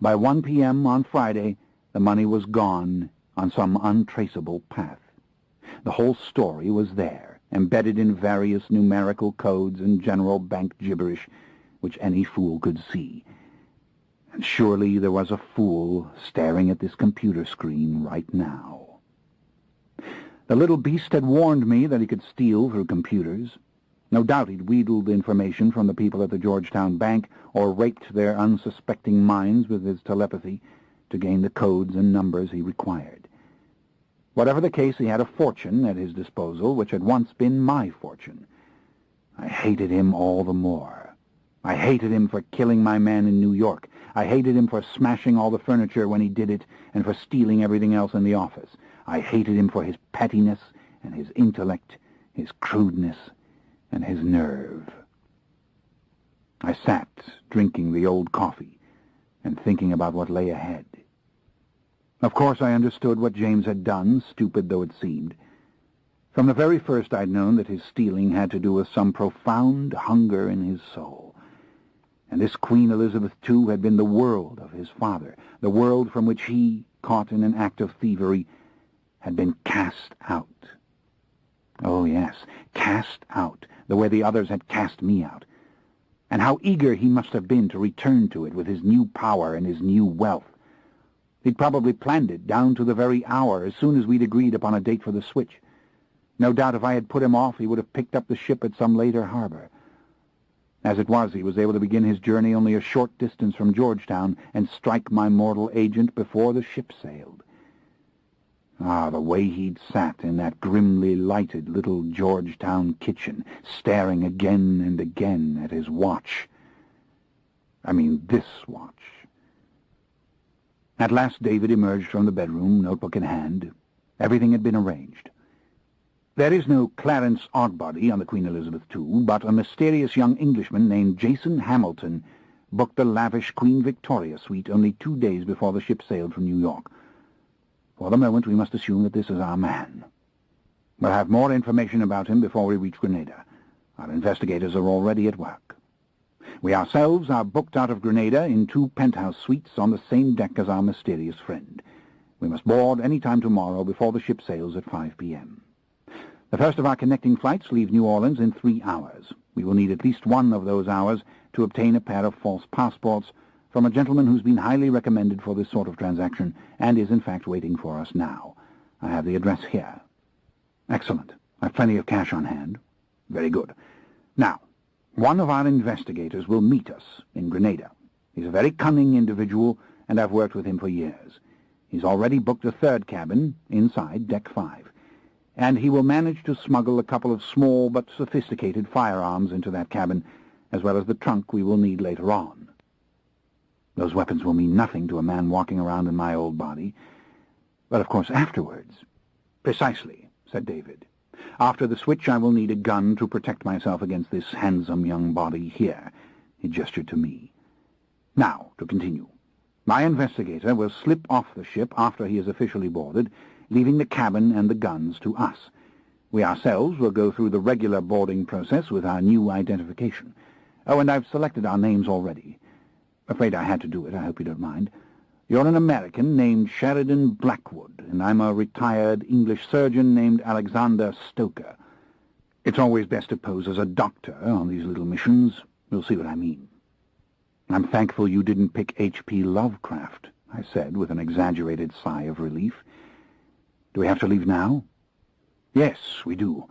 By 1 p.m. on Friday, the money was gone on some untraceable path. The whole story was there, embedded in various numerical codes and general bank gibberish, which any fool could see. And surely there was a fool staring at this computer screen right now. The little beast had warned me that he could steal through computers. No doubt he'd wheedled information from the people at the Georgetown Bank or raked their unsuspecting minds with his telepathy to gain the codes and numbers he required. Whatever the case, he had a fortune at his disposal, which had once been my fortune. I hated him all the more. I hated him for killing my man in New York. I hated him for smashing all the furniture when he did it and for stealing everything else in the office. I hated him for his pettiness and his intellect, his crudeness, and his nerve. I sat, drinking the old coffee and thinking about what lay ahead. Of course, I understood what James had done, stupid though it seemed. From the very first, I'd known that his stealing had to do with some profound hunger in his soul. And this Queen Elizabeth II had been the world of his father, the world from which he, caught in an act of thievery, had been cast out. Oh, yes, cast out, the way the others had cast me out. And how eager he must have been to return to it with his new power and his new wealth. He'd probably planned it down to the very hour as soon as we'd agreed upon a date for the switch. No doubt if I had put him off, he would have picked up the ship at some later harbor. As it was, he was able to begin his journey only a short distance from Georgetown and strike my mortal agent before the ship sailed. Ah, the way he'd sat in that grimly lighted little Georgetown kitchen, staring again and again at his watch. I mean, this watch. At last David emerged from the bedroom, notebook in hand. Everything had been arranged. There is no Clarence Oddbody on the Queen Elizabeth II, but a mysterious young Englishman named Jason Hamilton booked the lavish Queen Victoria suite only 2 days before the ship sailed from New York. For the moment, we must assume that this is our man. We'll have more information about him before we reach Grenada. Our investigators are already at work. We ourselves are booked out of Grenada in 2 penthouse suites on the same deck as our mysterious friend. We must board any time tomorrow before the ship sails at 5 p.m. The first of our connecting flights leave New Orleans in 3 hours. We will need at least one of those hours to obtain a pair of false passports from a gentleman who's been highly recommended for this sort of transaction and is in fact waiting for us now. I have the address here. Excellent. I've plenty of cash on hand. Very good. Now, one of our investigators will meet us in Grenada. He's a very cunning individual, and I've worked with him for years. He's already booked a 3rd cabin inside Deck 5, and he will manage to smuggle a couple of small but sophisticated firearms into that cabin, as well as the trunk we will need later on. Those weapons will mean nothing to a man walking around in my old body. But, of course, afterwards. Precisely, said David. After the switch, I will need a gun to protect myself against this handsome young body here. He gestured to me. Now, to continue. My investigator will slip off the ship after he is officially boarded, leaving the cabin and the guns to us. We ourselves will go through the regular boarding process with our new identification. Oh, and I've selected our names already. Afraid I had to do it. I hope you don't mind. You're an American named Sheridan Blackwood, and I'm a retired English surgeon named Alexander Stoker. It's always best to pose as a doctor on these little missions. You'll see what I mean. I'm thankful you didn't pick H.P. Lovecraft, I said with an exaggerated sigh of relief. Do we have to leave now? Yes, we do.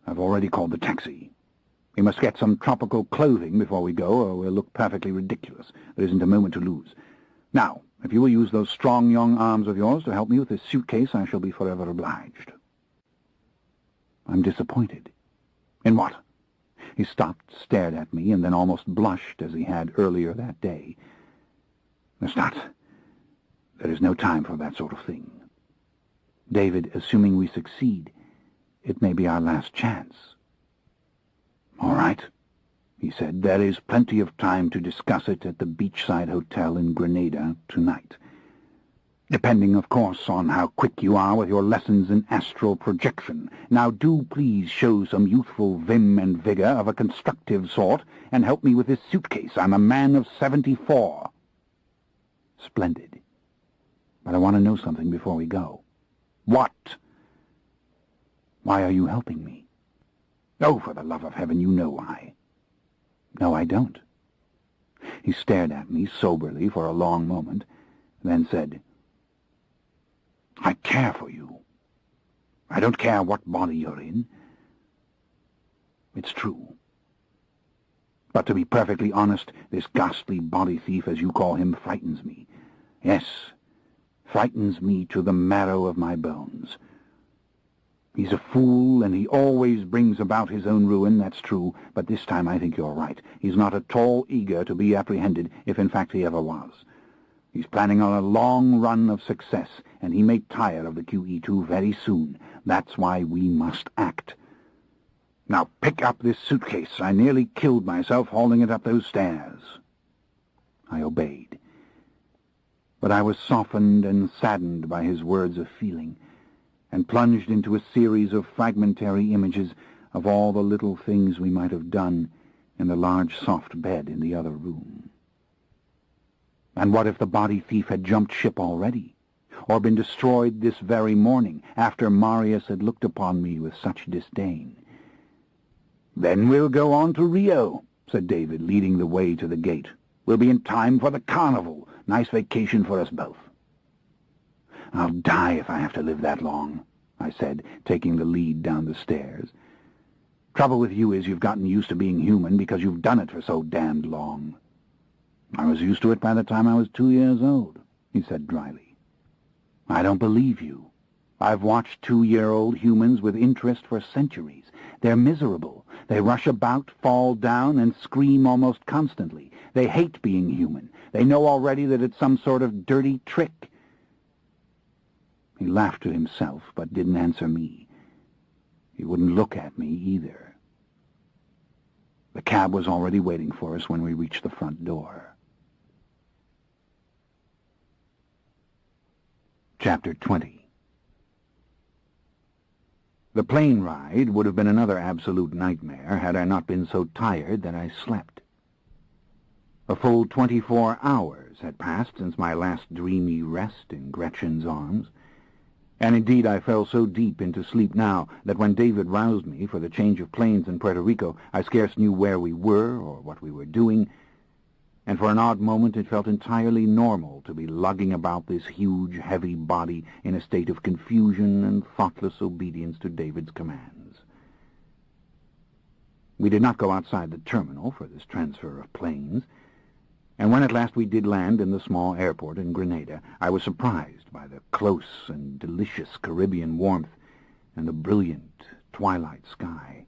I've already called the taxi. We must get some tropical clothing before we go, or we'll look perfectly ridiculous. There isn't a moment to lose. Now, If you will use those strong young arms of yours to help me with this suitcase, I shall be forever obliged. I'm disappointed. In what? He stopped, stared at me, and then almost blushed as he had earlier that day. Lestat, there is no time for that sort of thing. David, assuming we succeed, it may be our last chance. All right, he said. There is plenty of time to discuss it at the beachside hotel in Grenada tonight. Depending, of course, on how quick you are with your lessons in astral projection. Now do please show some youthful vim and vigor of a constructive sort and help me with this suitcase. I'm a man of 74. Splendid. But I want to know something before we go. What? Why are you helping me? Oh, for the love of heaven, you know why. No, I don't. He stared at me soberly for a long moment, then said, I care for you. I don't care what body you're in. It's true. But to be perfectly honest, this ghastly body thief, as you call him, frightens me. Yes, frightens me to the marrow of my bones. He's a fool, and he always brings about his own ruin, that's true, but this time I think you're right. He's not at all eager to be apprehended, if in fact he ever was. He's planning on a long run of success, and he may tire of the QE2 very soon. That's why we must act. Now pick up this suitcase. I nearly killed myself hauling it up those stairs. I obeyed. But I was softened and saddened by his words of feeling, and plunged into a series of fragmentary images of all the little things we might have done in the large soft bed in the other room. And what if the body thief had jumped ship already, or been destroyed this very morning, after Marius had looked upon me with such disdain? Then we'll go on to Rio, said David, leading the way to the gate. We'll be in time for the carnival. Nice vacation for us both. I'll die if I have to live that long, I said, taking the lead down the stairs. Trouble with you is you've gotten used to being human because you've done it for so damned long. I was used to it by the time I was 2 years old, he said dryly. I don't believe you. I've watched 2-year-old humans with interest for centuries. They're miserable. They rush about, fall down, and scream almost constantly. They hate being human. They know already that it's some sort of dirty trick. He laughed to himself, but didn't answer me. He wouldn't look at me either. The cab was already waiting for us when we reached the front door. Chapter 20. The plane ride would have been another absolute nightmare had I not been so tired that I slept. A full 24 hours had passed since my last dreamy rest in Gretchen's arms, and indeed I fell so deep into sleep now that when David roused me for the change of planes in Puerto Rico, I scarce knew where we were or what we were doing, and for an odd moment it felt entirely normal to be lugging about this huge, heavy body in a state of confusion and thoughtless obedience to David's commands. We did not go outside the terminal for this transfer of planes, and when at last we did land in the small airport in Grenada, I was surprised by the close and delicious Caribbean warmth and the brilliant twilight sky.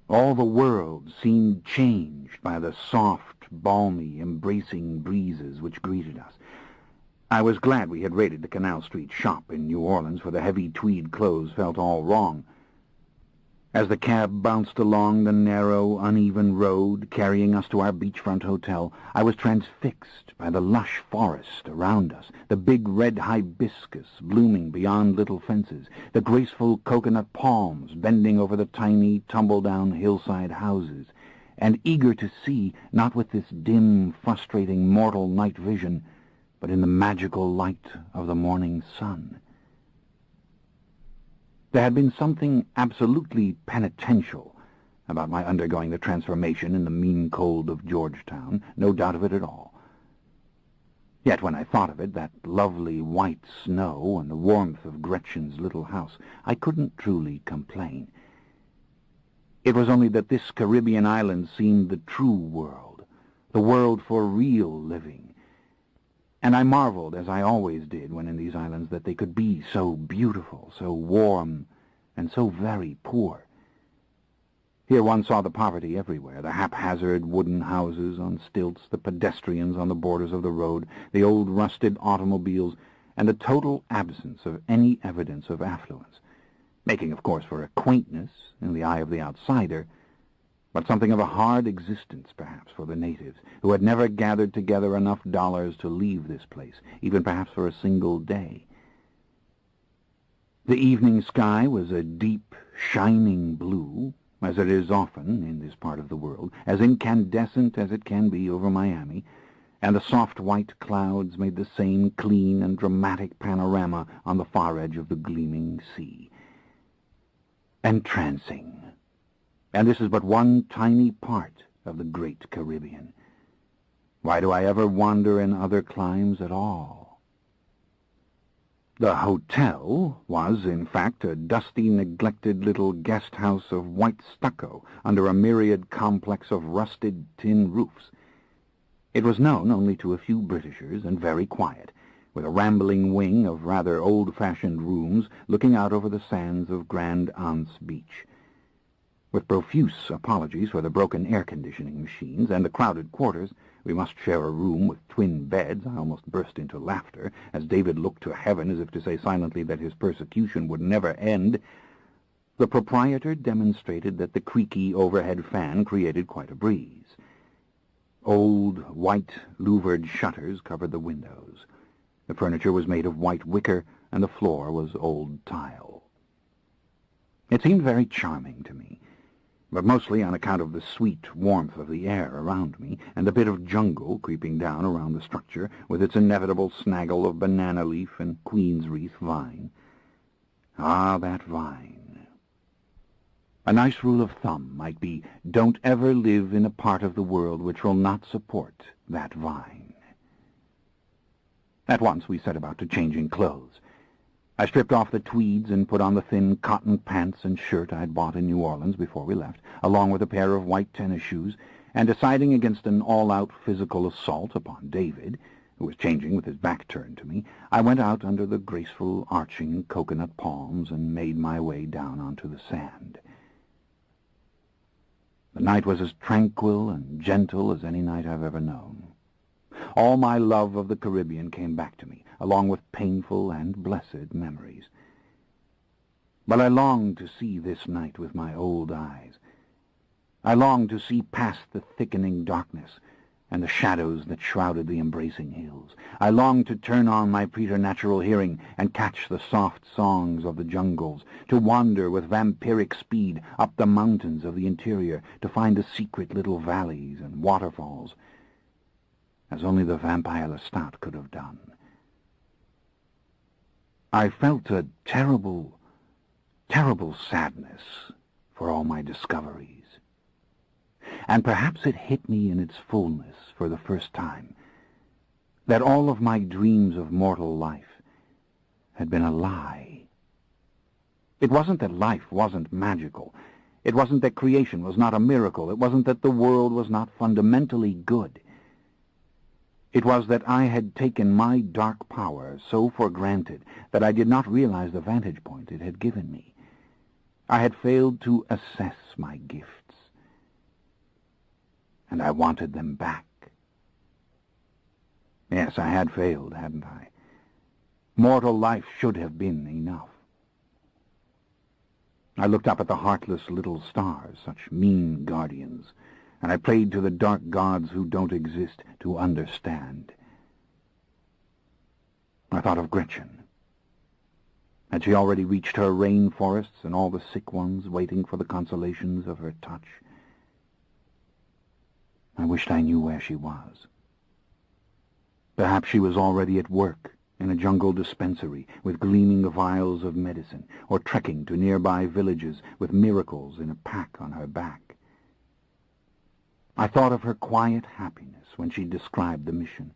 All the world seemed changed by the soft, balmy, embracing breezes which greeted us. I was glad we had raided the Canal Street shop in New Orleans, for the heavy tweed clothes felt all wrong. As the cab bounced along the narrow, uneven road, carrying us to our beachfront hotel, I was transfixed by the lush forest around us, the big red hibiscus blooming beyond little fences, the graceful coconut palms bending over the tiny, tumble-down hillside houses, and eager to see, not with this dim, frustrating mortal night vision, but in the magical light of the morning sun. There had been something absolutely penitential about my undergoing the transformation in the mean cold of Georgetown, no doubt of it at all. Yet when I thought of it, that lovely white snow and the warmth of Gretchen's little house, I couldn't truly complain. It was only that this Caribbean island seemed the true world, the world for real living, And I marveled, as I always did when in these islands, that they could be so beautiful, so warm, and so very poor. Here one saw the poverty everywhere, the haphazard wooden houses on stilts, the pedestrians on the borders of the road, the old rusted automobiles, and a total absence of any evidence of affluence, making, of course, for a quaintness in the eye of the outsider, but something of a hard existence, perhaps, for the natives, who had never gathered together enough dollars to leave this place, even perhaps for a single day. The evening sky was a deep, shining blue, as it is often in this part of the world, as incandescent as it can be over Miami, and the soft white clouds made the same clean and dramatic panorama on the far edge of the gleaming sea. Entrancing. And this is but one tiny part of the great Caribbean. Why do I ever wander in other climes at all? The hotel was, in fact, a dusty, neglected little guest house of white stucco under a myriad complex of rusted tin roofs. It was known only to a few Britishers and very quiet, with a rambling wing of rather old-fashioned rooms looking out over the sands of Grand Anse Beach. With profuse apologies for the broken air-conditioning machines and the crowded quarters, we must share a room with twin beds. I almost burst into laughter as David looked to heaven as if to say silently that his persecution would never end. The proprietor demonstrated that the creaky overhead fan created quite a breeze. Old, white, louvered shutters covered the windows. The furniture was made of white wicker, and the floor was old tile. It seemed very charming to me, but mostly on account of the sweet warmth of the air around me and the bit of jungle creeping down around the structure with its inevitable snaggle of banana leaf and queen's wreath vine. Ah, that vine. A nice rule of thumb might be, don't ever live in a part of the world which will not support that vine. At once we set about to changing clothes. I stripped off the tweeds and put on the thin cotton pants and shirt I'd bought in New Orleans before we left, along with a pair of white tennis shoes, and deciding against an all-out physical assault upon David, who was changing with his back turned to me, I went out under the graceful arching coconut palms and made my way down onto the sand. The night was as tranquil and gentle as any night I've ever known. All my love of the Caribbean came back to me, along with painful and blessed memories. But I longed to see this night with my old eyes. I longed to see past the thickening darkness and the shadows that shrouded the embracing hills. I longed to turn on my preternatural hearing and catch the soft songs of the jungles, to wander with vampiric speed up the mountains of the interior, to find the secret little valleys and waterfalls, as only the vampire Lestat could have done. I felt a terrible, terrible sadness for all my discoveries. And perhaps it hit me in its fullness for the first time, that all of my dreams of mortal life had been a lie. It wasn't that life wasn't magical. It wasn't that creation was not a miracle. It wasn't that the world was not fundamentally good. It was that I had taken my dark power so for granted that I did not realize the vantage point it had given me. I had failed to assess my gifts, and I wanted them back. Yes, I had failed, hadn't I? Mortal life should have been enough. I looked up at the heartless little stars, such mean guardians, and I prayed to the dark gods who don't exist to understand. I thought of Gretchen. Had she already reached her rainforests and all the sick ones waiting for the consolations of her touch? I wished I knew where she was. Perhaps she was already at work in a jungle dispensary with gleaming vials of medicine, or trekking to nearby villages with miracles in a pack on her back. I thought of her quiet happiness when she described the mission.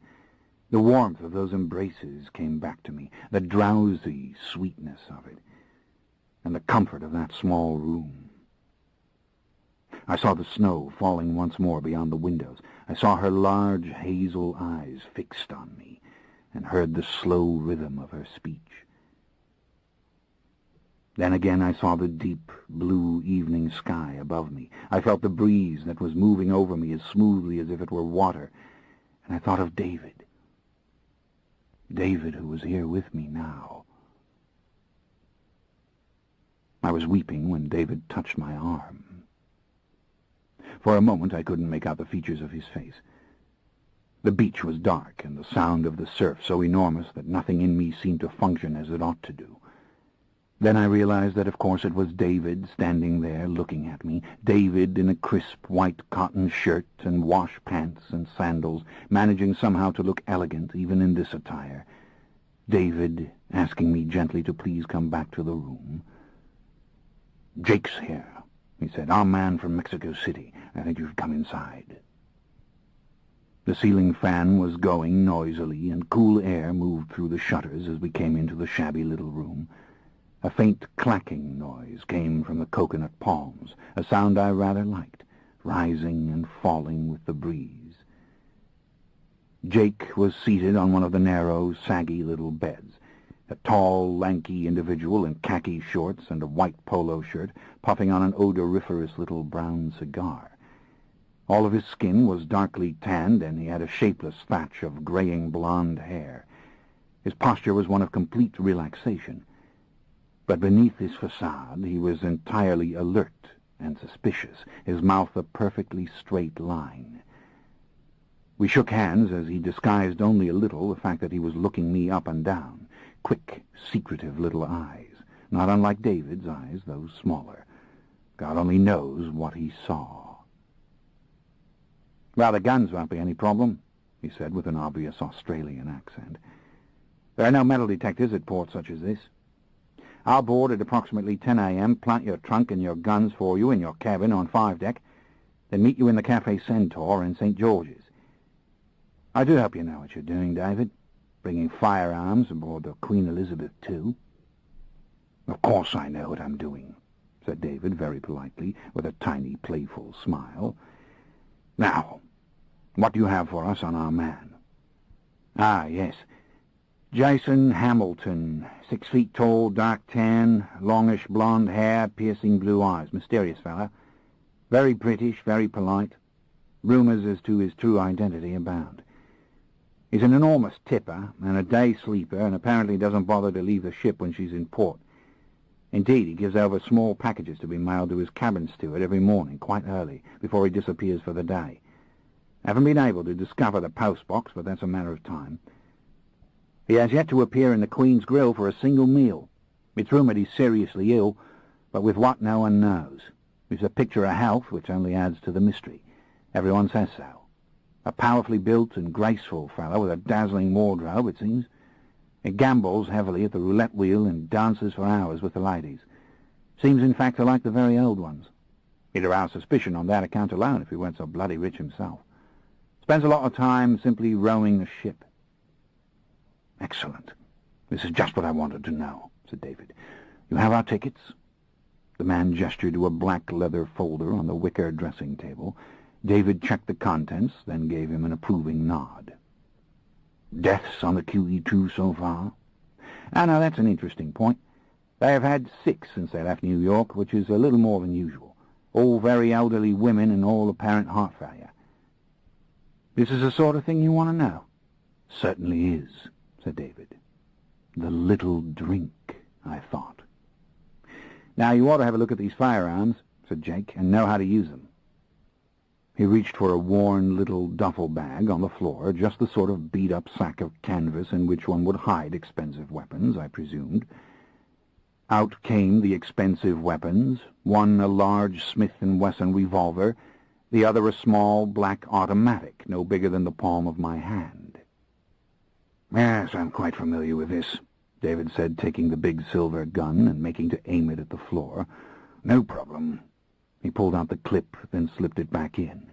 The warmth of those embraces came back to me, the drowsy sweetness of it, and the comfort of that small room. I saw the snow falling once more beyond the windows. I saw her large hazel eyes fixed on me, and heard the slow rhythm of her speech. Then again I saw the deep blue evening sky above me. I felt the breeze that was moving over me as smoothly as if it were water, and I thought of David. David, who was here with me now. I was weeping when David touched my arm. For a moment I couldn't make out the features of his face. The beach was dark, and the sound of the surf so enormous that nothing in me seemed to function as it ought to do. Then I realized that, of course, it was David standing there looking at me, David in a crisp white cotton shirt and wash pants and sandals, managing somehow to look elegant even in this attire. David asking me gently to please come back to the room. "Jake's here," he said. "Our man from Mexico City. I think you should come inside." The ceiling fan was going noisily, and cool air moved through the shutters as we came into the shabby little room. A faint clacking noise came from the coconut palms, a sound I rather liked, rising and falling with the breeze. Jake was seated on one of the narrow, saggy little beds, a tall, lanky individual in khaki shorts and a white polo shirt, puffing on an odoriferous little brown cigar. All of his skin was darkly tanned, and he had a shapeless thatch of graying blonde hair. His posture was one of complete relaxation. But beneath his facade he was entirely alert and suspicious, his mouth a perfectly straight line. We shook hands as he disguised only a little the fact that he was looking me up and down, quick, secretive little eyes, not unlike David's eyes, though smaller. God only knows what he saw. "Well, the guns won't be any problem," he said with an obvious Australian accent. "There are no metal detectors at ports such as this. I'll board at approximately 10 a.m., plant your trunk and your guns for you in your cabin on 5 deck, then meet you in the Café Centaur in St. George's. I do hope you know what you're doing, David, bringing firearms aboard the Queen Elizabeth II." "Of course I know what I'm doing," said David very politely, with a tiny, playful smile. "Now, what do you have for us on our man?" "Ah, yes. Jason Hamilton, 6 feet tall, dark tan, longish blonde hair, piercing blue eyes. Mysterious fella. Very British, very polite. Rumors as to his true identity abound. He's an enormous tipper and a day sleeper, and apparently doesn't bother to leave the ship when she's in port. Indeed, he gives over small packages to be mailed to his cabin steward every morning, quite early, before he disappears for the day. Haven't been able to discover the postbox, but that's a matter of time. He has yet to appear in the Queen's Grill for a single meal. It's rumored he's seriously ill, but with what no one knows. He's a picture of health, which only adds to the mystery. Everyone says so. A powerfully built and graceful fellow with a dazzling wardrobe, it seems. He gambles heavily at the roulette wheel and dances for hours with the ladies. Seems, in fact, to like the very old ones. He'd arouse suspicion on that account alone if he weren't so bloody rich himself. Spends a lot of time simply rowing the ship." "Excellent. This is just what I wanted to know," said David. "You have our tickets?" The man gestured to a black leather folder on the wicker dressing table. David checked the contents, then gave him an approving nod. "Deaths on the QE2 so far?" "Ah, no, that's an interesting point. They have had 6 since they left New York, which is a little more than usual. All very elderly women and all apparent heart failure." "This is the sort of thing you want to know?" "Certainly is," said David. "The little drink," I thought. "Now, you ought to have a look at these firearms," said Jake, "and know how to use them." He reached for a worn little duffel bag on the floor, just the sort of beat-up sack of canvas in which one would hide expensive weapons, I presumed. Out came the expensive weapons, one a large Smith & Wesson revolver, the other a small black automatic, no bigger than the palm of my hand. "Yes, I'm quite familiar with this," David said, taking the big silver gun and making to aim it at the floor. "No problem." He pulled out the clip, then slipped it back in.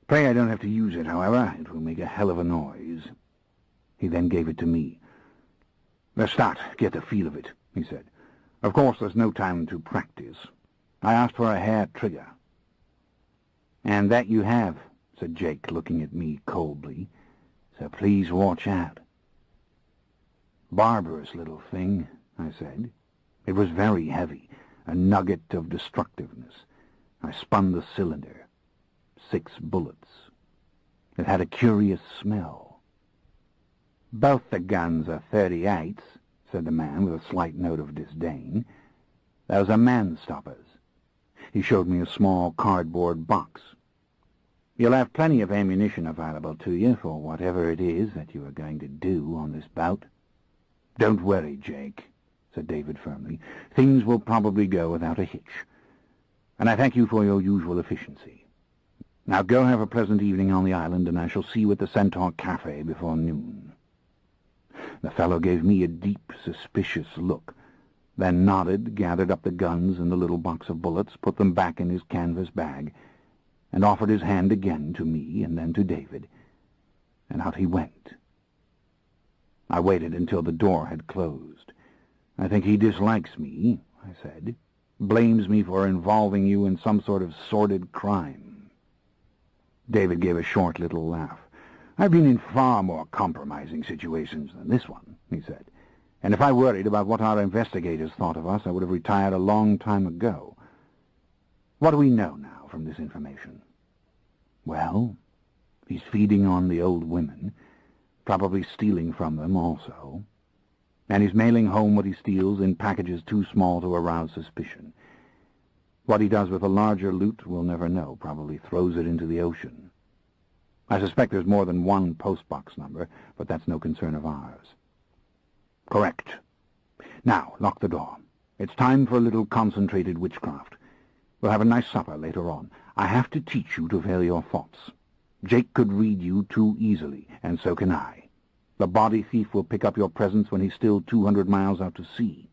"Pray I don't have to use it, however. It will make a hell of a noise." He then gave it to me. "Lestat, get the feel of it," he said. "Of course, there's no time to practice. I asked for a hair trigger." "And that you have," said Jake, looking at me coldly. "So please watch out." Barbarous little thing, I said. It was very heavy, a nugget of destructiveness. I spun the cylinder. 6 bullets. It had a curious smell. "Both the guns are 38s, said the man with a slight note of disdain. "Those are man-stoppers." He showed me a small cardboard box. "You'll have plenty of ammunition available to you for whatever it is that you are going to do on this bout." "Don't worry, Jake," said David firmly. "Things will probably go without a hitch. And I thank you for your usual efficiency. Now go have a pleasant evening on the island, and I shall see you at the Centaur Cafe before noon." The fellow gave me a deep, suspicious look, then nodded, gathered up the guns and the little box of bullets, put them back in his canvas bag, and offered his hand again to me and then to David, and out he went. I waited until the door had closed. "I think he dislikes me," I said. "Blames me for involving you in some sort of sordid crime." David gave a short little laugh. "I've been in far more compromising situations than this one," he said. "And if I worried about what our investigators thought of us, I would have retired a long time ago. What do we know now from this information?" "Well, he's feeding on the old women, probably stealing from them also. And he's mailing home what he steals in packages too small to arouse suspicion. What he does with the larger loot we'll never know, probably throws it into the ocean. I suspect there's more than one postbox number, but that's no concern of ours." "Correct. Now, lock the door. It's time for a little concentrated witchcraft. We'll have a nice supper later on. I have to teach you to veil your thoughts. Jake could read you too easily, and so can I. The body thief will pick up your presence when he's still 200 miles out to sea."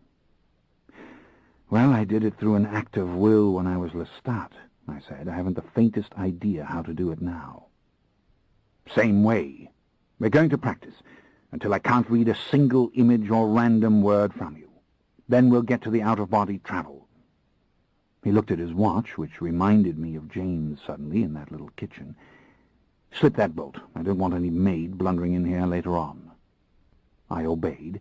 "Well, I did it through an act of will when I was Lestat," I said. "I haven't the faintest idea how to do it now." "Same way. We're going to practice until I can't read a single image or random word from you. Then we'll get to the out-of-body travel." He looked at his watch, which reminded me of James suddenly in that little kitchen. "Slip that bolt. I don't want any maid blundering in here later on." I obeyed.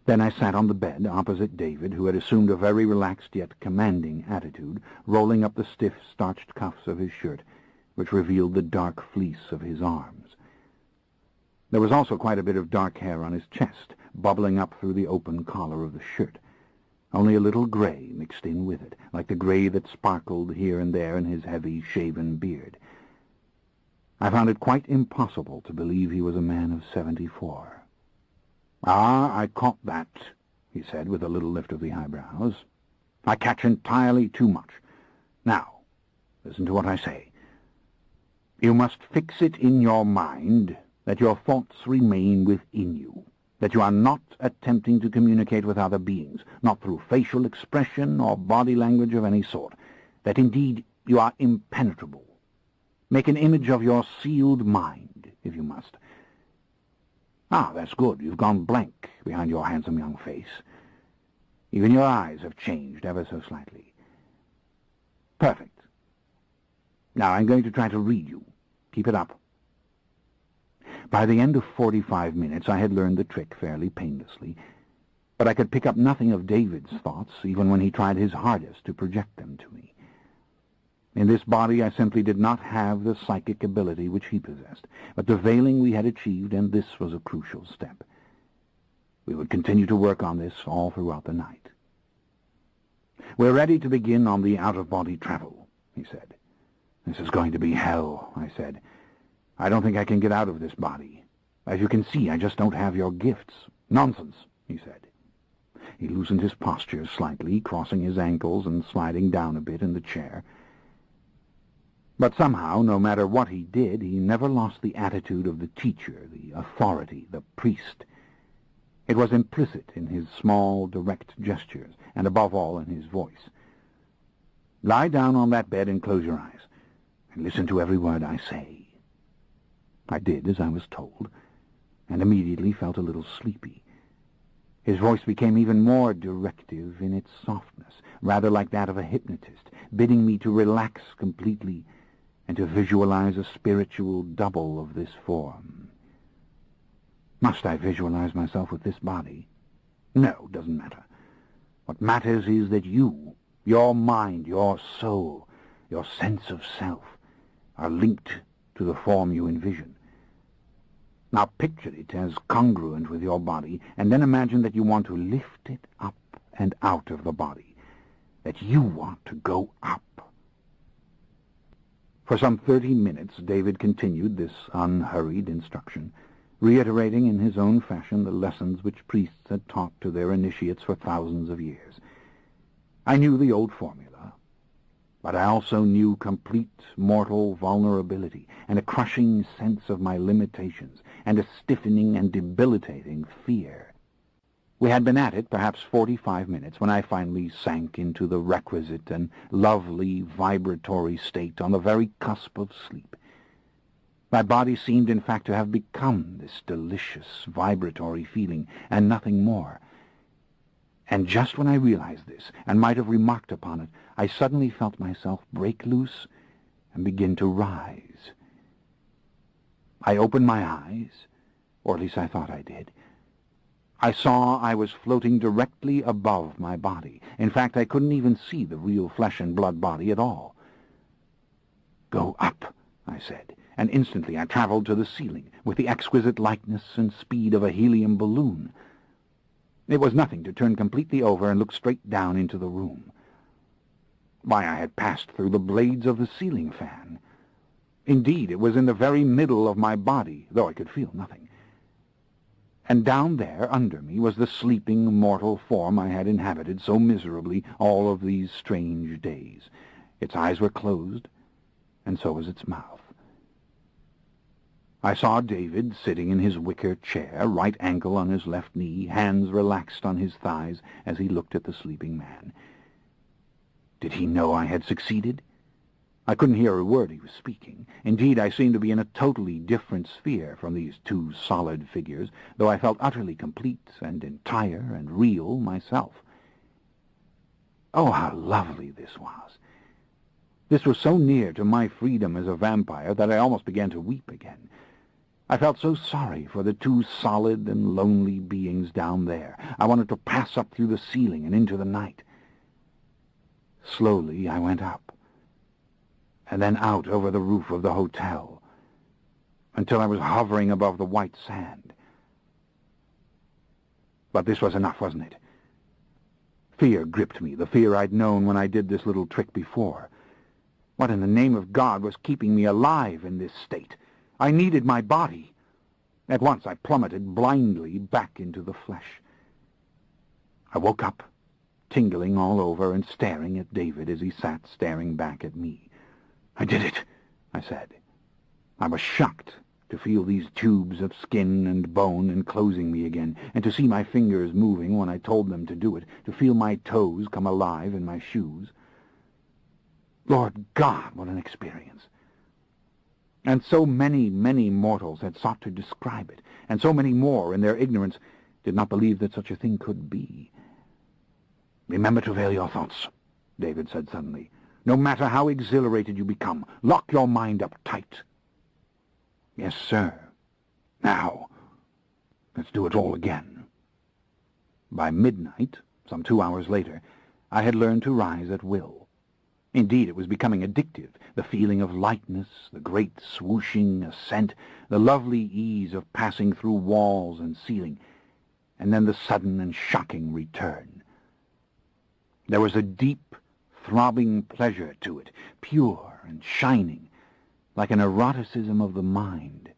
Then I sat on the bed opposite David, who had assumed a very relaxed yet commanding attitude, rolling up the stiff, starched cuffs of his shirt, which revealed the dark fleece of his arms. There was also quite a bit of dark hair on his chest, bubbling up through the open collar of the shirt. Only a little gray mixed in with it, like the gray that sparkled here and there in his heavy, shaven beard. I found it quite impossible to believe he was a man of 74. "Ah, I caught that," he said with a little lift of the eyebrows. "I catch entirely too much. Now, listen to what I say. You must fix it in your mind that your thoughts remain within you, that you are not attempting to communicate with other beings, not through facial expression or body language of any sort, that indeed you are impenetrable. Make an image of your sealed mind, if you must. Ah, that's good. You've gone blank behind your handsome young face. Even your eyes have changed ever so slightly. Perfect. Now I'm going to try to read you. Keep it up." By the end of 45 minutes I had learned the trick fairly painlessly, but I could pick up nothing of David's thoughts, even when he tried his hardest to project them to me. In this body I simply did not have the psychic ability which he possessed, but the veiling we had achieved, and this was a crucial step. We would continue to work on this all throughout the night. "We're ready to begin on the out-of-body travel," he said. "This is going to be hell," I said. "I don't think I can get out of this body. As you can see, I just don't have your gifts." "Nonsense," he said. He loosened his posture slightly, crossing his ankles and sliding down a bit in the chair. But somehow, no matter what he did, he never lost the attitude of the teacher, the authority, the priest. It was implicit in his small, direct gestures, and above all in his voice. "Lie down on that bed and close your eyes, and listen to every word I say." I did as I was told, and immediately felt a little sleepy. His voice became even more directive in its softness, rather like that of a hypnotist, bidding me to relax completely and to visualize a spiritual double of this form. Must I visualize myself with this body? No, doesn't matter. What matters is that you, your mind, your soul, your sense of self, are linked to the form you envision. Now picture it as congruent with your body, and then imagine that you want to lift it up and out of the body, that you want to go up. For some 30 minutes, David continued this unhurried instruction, reiterating in his own fashion the lessons which priests had taught to their initiates for thousands of years. I knew the old formula, but I also knew complete mortal vulnerability and a crushing sense of my limitations and a stiffening and debilitating fear. We had been at it perhaps 45 minutes when I finally sank into the requisite and lovely vibratory state on the very cusp of sleep. My body seemed in fact to have become this delicious vibratory feeling and nothing more. And just when I realized this, and might have remarked upon it, I suddenly felt myself break loose and begin to rise. I opened my eyes, or at least I thought I did. I saw I was floating directly above my body. In fact, I couldn't even see the real flesh and blood body at all. "Go up," I said, and instantly I traveled to the ceiling with the exquisite lightness and speed of a helium balloon. It was nothing to turn completely over and look straight down into the room. Why, I had passed through the blades of the ceiling fan. Indeed, it was in the very middle of my body, though I could feel nothing. And down there, under me, was the sleeping mortal form I had inhabited so miserably all of these strange days. Its eyes were closed, and so was its mouth. I saw David sitting in his wicker chair, right ankle on his left knee, hands relaxed on his thighs as he looked at the sleeping man. Did he know I had succeeded? I couldn't hear a word he was speaking. Indeed, I seemed to be in a totally different sphere from these two solid figures, though I felt utterly complete and entire and real myself. Oh, how lovely this was! This was so near to my freedom as a vampire that I almost began to weep again. I felt so sorry for the two solid and lonely beings down there. I wanted to pass up through the ceiling and into the night. Slowly I went up, and then out over the roof of the hotel, until I was hovering above the white sand. But this was enough, wasn't it? Fear gripped me, the fear I'd known when I did this little trick before. What in the name of God was keeping me alive in this state? I needed my body. At once I plummeted blindly back into the flesh. I woke up, tingling all over and staring at David as he sat staring back at me. "I did it," I said. I was shocked to feel these tubes of skin and bone enclosing me again, and to see my fingers moving when I told them to do it, to feel my toes come alive in my shoes. Lord God, what an experience! And so many, many mortals had sought to describe it, and so many more, in their ignorance, did not believe that such a thing could be. "Remember to veil your thoughts," David said suddenly. "No matter how exhilarated you become, lock your mind up tight." "Yes, sir. Now, let's do it all again." By midnight, some 2 hours later, I had learned to rise at will. Indeed, it was becoming addictive, the feeling of lightness, the great swooshing ascent, the lovely ease of passing through walls and ceiling, and then the sudden and shocking return. There was a deep, throbbing pleasure to it, pure and shining, like an eroticism of the mind.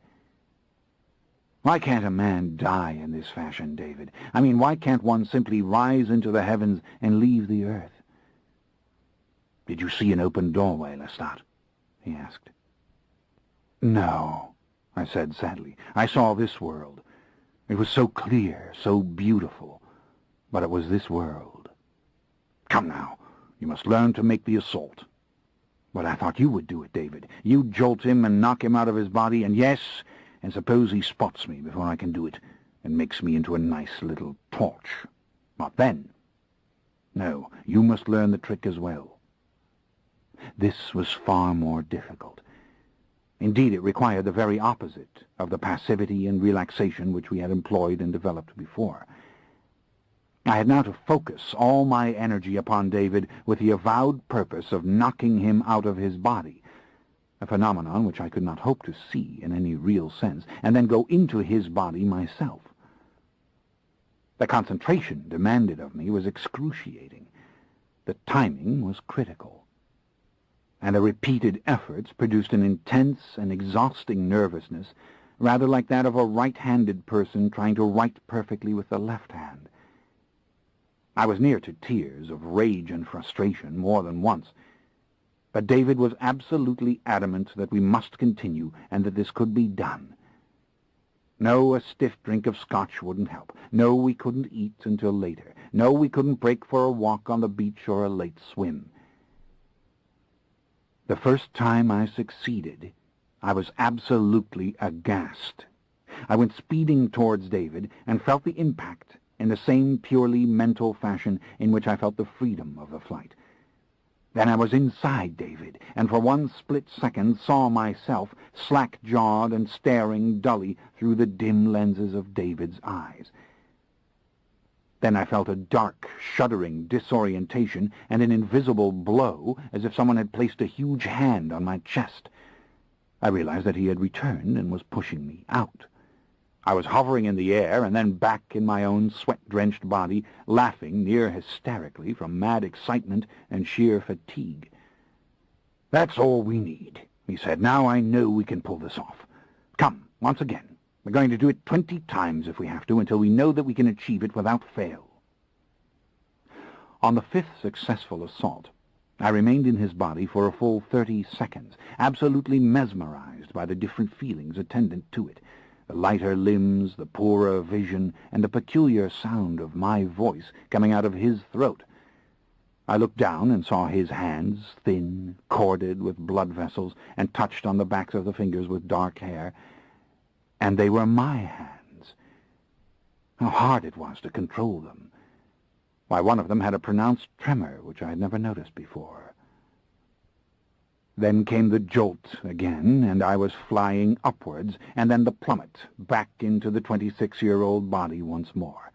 Why can't a man die in this fashion, David? I mean, why can't one simply rise into the heavens and leave the earth? "Did you see an open doorway, Lestat?" he asked. "No," I said sadly. "I saw this world. It was so clear, so beautiful, but it was this world. Come now, you must learn to make the assault." "But I thought you would do it, David. You jolt him and knock him out of his body, and yes, and suppose he spots me before I can do it and makes me into a nice little torch. What then? No, you must learn the trick as well." This was far more difficult. Indeed, it required the very opposite of the passivity and relaxation which we had employed and developed before. I had now to focus all my energy upon David with the avowed purpose of knocking him out of his body, a phenomenon which I could not hope to see in any real sense, and then go into his body myself. The concentration demanded of me was excruciating. The timing was critical, and the repeated efforts produced an intense and exhausting nervousness, rather like that of a right-handed person trying to write perfectly with the left hand. I was near to tears of rage and frustration more than once, but David was absolutely adamant that we must continue and that this could be done. No, a stiff drink of scotch wouldn't help. No, we couldn't eat until later. No, we couldn't break for a walk on the beach or a late swim. The first time I succeeded, I was absolutely aghast. I went speeding towards David and felt the impact in the same purely mental fashion in which I felt the freedom of the flight. Then I was inside David, and for one split second saw myself slack-jawed and staring dully through the dim lenses of David's eyes. Then I felt a dark, shuddering disorientation and an invisible blow, as if someone had placed a huge hand on my chest. I realized that he had returned and was pushing me out. I was hovering in the air and then back in my own sweat-drenched body, laughing near hysterically from mad excitement and sheer fatigue. "That's all we need," he said. "Now I know we can pull this off. Come, once again. We're going to do it 20 times if we have to, until we know that we can achieve it without fail." On the 5th successful assault, I remained in his body for a full 30 seconds, absolutely mesmerized by the different feelings attendant to it. The lighter limbs, the poorer vision, and the peculiar sound of my voice coming out of his throat. I looked down and saw his hands, thin, corded with blood vessels, and touched on the backs of the fingers with dark hair. And they were my hands. How hard it was to control them. Why, one of them had a pronounced tremor, which I had never noticed before. Then came the jolt again, and I was flying upwards, and then the plummet back into the 26-year-old body once more.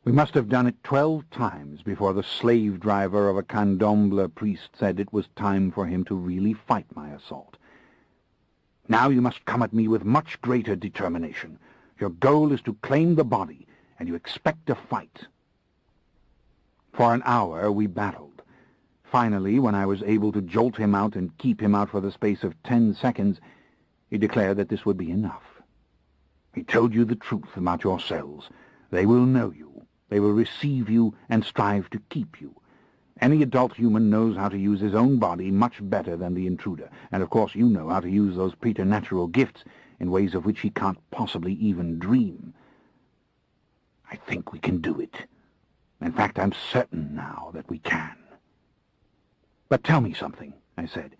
We must have done it 12 times before the slave-driver of a candomblé priest said it was time for him to really fight my assault. "Now you must come at me with much greater determination. Your goal is to claim the body, and you expect a fight." For an hour we battled. Finally, when I was able to jolt him out and keep him out for the space of 10 seconds, he declared that this would be enough. "He told you the truth about yourselves. They will know you. They will receive you and strive to keep you. Any adult human knows how to use his own body much better than the intruder, and of course you know how to use those preternatural gifts in ways of which he can't possibly even dream. I think we can do it. In fact, I'm certain now that we can." "But tell me something," I said.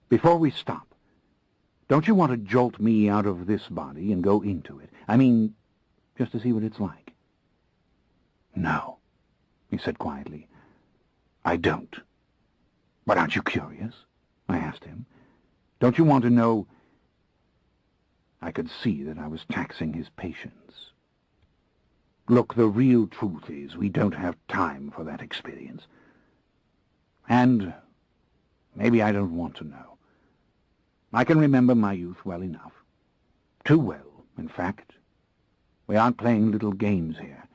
"Before we stop, don't you want to jolt me out of this body and go into it? I mean, just to see what it's like." "No," he said quietly. "I don't." "But aren't you curious?" I asked him. "Don't you want to know—" I could see that I was taxing his patience. "Look, the real truth is we don't have time for that experience. And maybe I don't want to know. I can remember my youth well enough. Too well, in fact. We aren't playing little games here.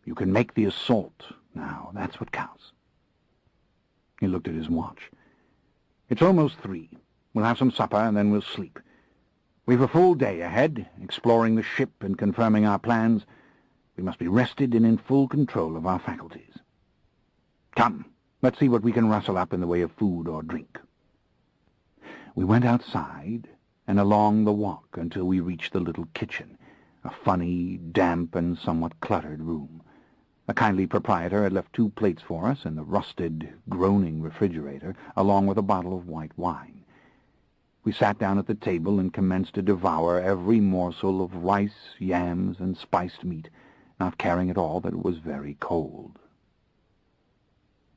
You can make the assault now. That's what counts." He looked at his watch. "It's almost 3. We'll have some supper and then we'll sleep. We've a full day ahead, exploring the ship and confirming our plans. We must be rested and in full control of our faculties. Come. Let's see what we can rustle up in the way of food or drink." We went outside and along the walk until we reached the little kitchen, a funny, damp, and somewhat cluttered room. The kindly proprietor had left 2 plates for us in the rusted, groaning refrigerator, along with a bottle of white wine. We sat down at the table and commenced to devour every morsel of rice, yams, and spiced meat, not caring at all that it was very cold.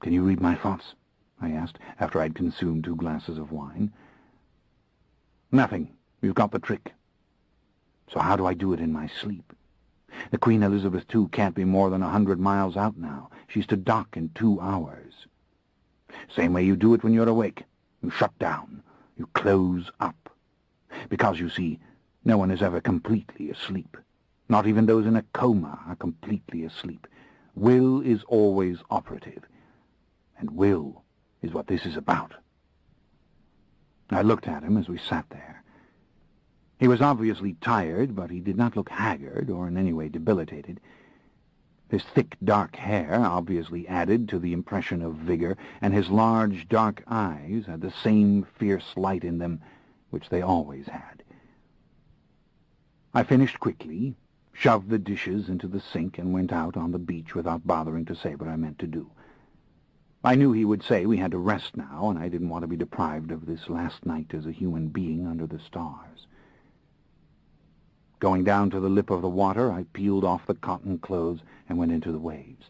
"Can you read my thoughts?" I asked, after I'd consumed 2 glasses of wine. Nothing. You've got the trick. So how do I do it in my sleep? The Queen Elizabeth II can't be more than 100 miles out now. She's to dock in 2 hours. Same way you do it when you're awake. You shut down. You close up. Because, you see, no one is ever completely asleep. Not even those in a coma are completely asleep. Will is always operative. And will is what this is about. I looked at him as we sat there. He was obviously tired, but he did not look haggard or in any way debilitated. His thick, dark hair obviously added to the impression of vigor, and his large, dark eyes had the same fierce light in them which they always had. I finished quickly, shoved the dishes into the sink, and went out on the beach without bothering to say what I meant to do. I knew he would say we had to rest now, and I didn't want to be deprived of this last night as a human being under the stars. Going down to the lip of the water, I peeled off the cotton clothes and went into the waves.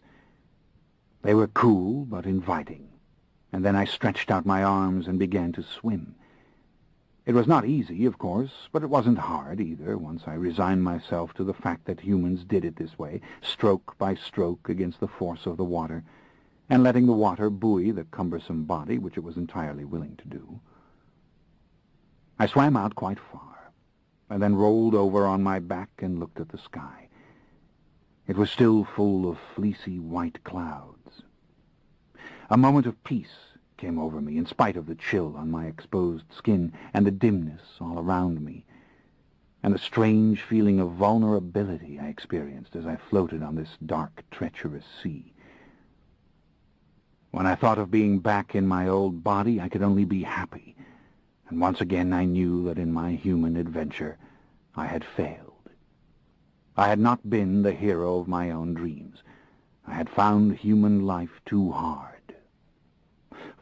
They were cool but inviting, and then I stretched out my arms and began to swim. It was not easy, of course, but it wasn't hard either, once I resigned myself to the fact that humans did it this way, stroke by stroke against the force of the water, and letting the water buoy the cumbersome body, which it was entirely willing to do. I swam out quite far, and then rolled over on my back and looked at the sky. It was still full of fleecy white clouds. A moment of peace came over me, in spite of the chill on my exposed skin and the dimness all around me, and the strange feeling of vulnerability I experienced as I floated on this dark, treacherous sea. When I thought of being back in my old body, I could only be happy, and once again I knew that in my human adventure I had failed. I had not been the hero of my own dreams. I had found human life too hard.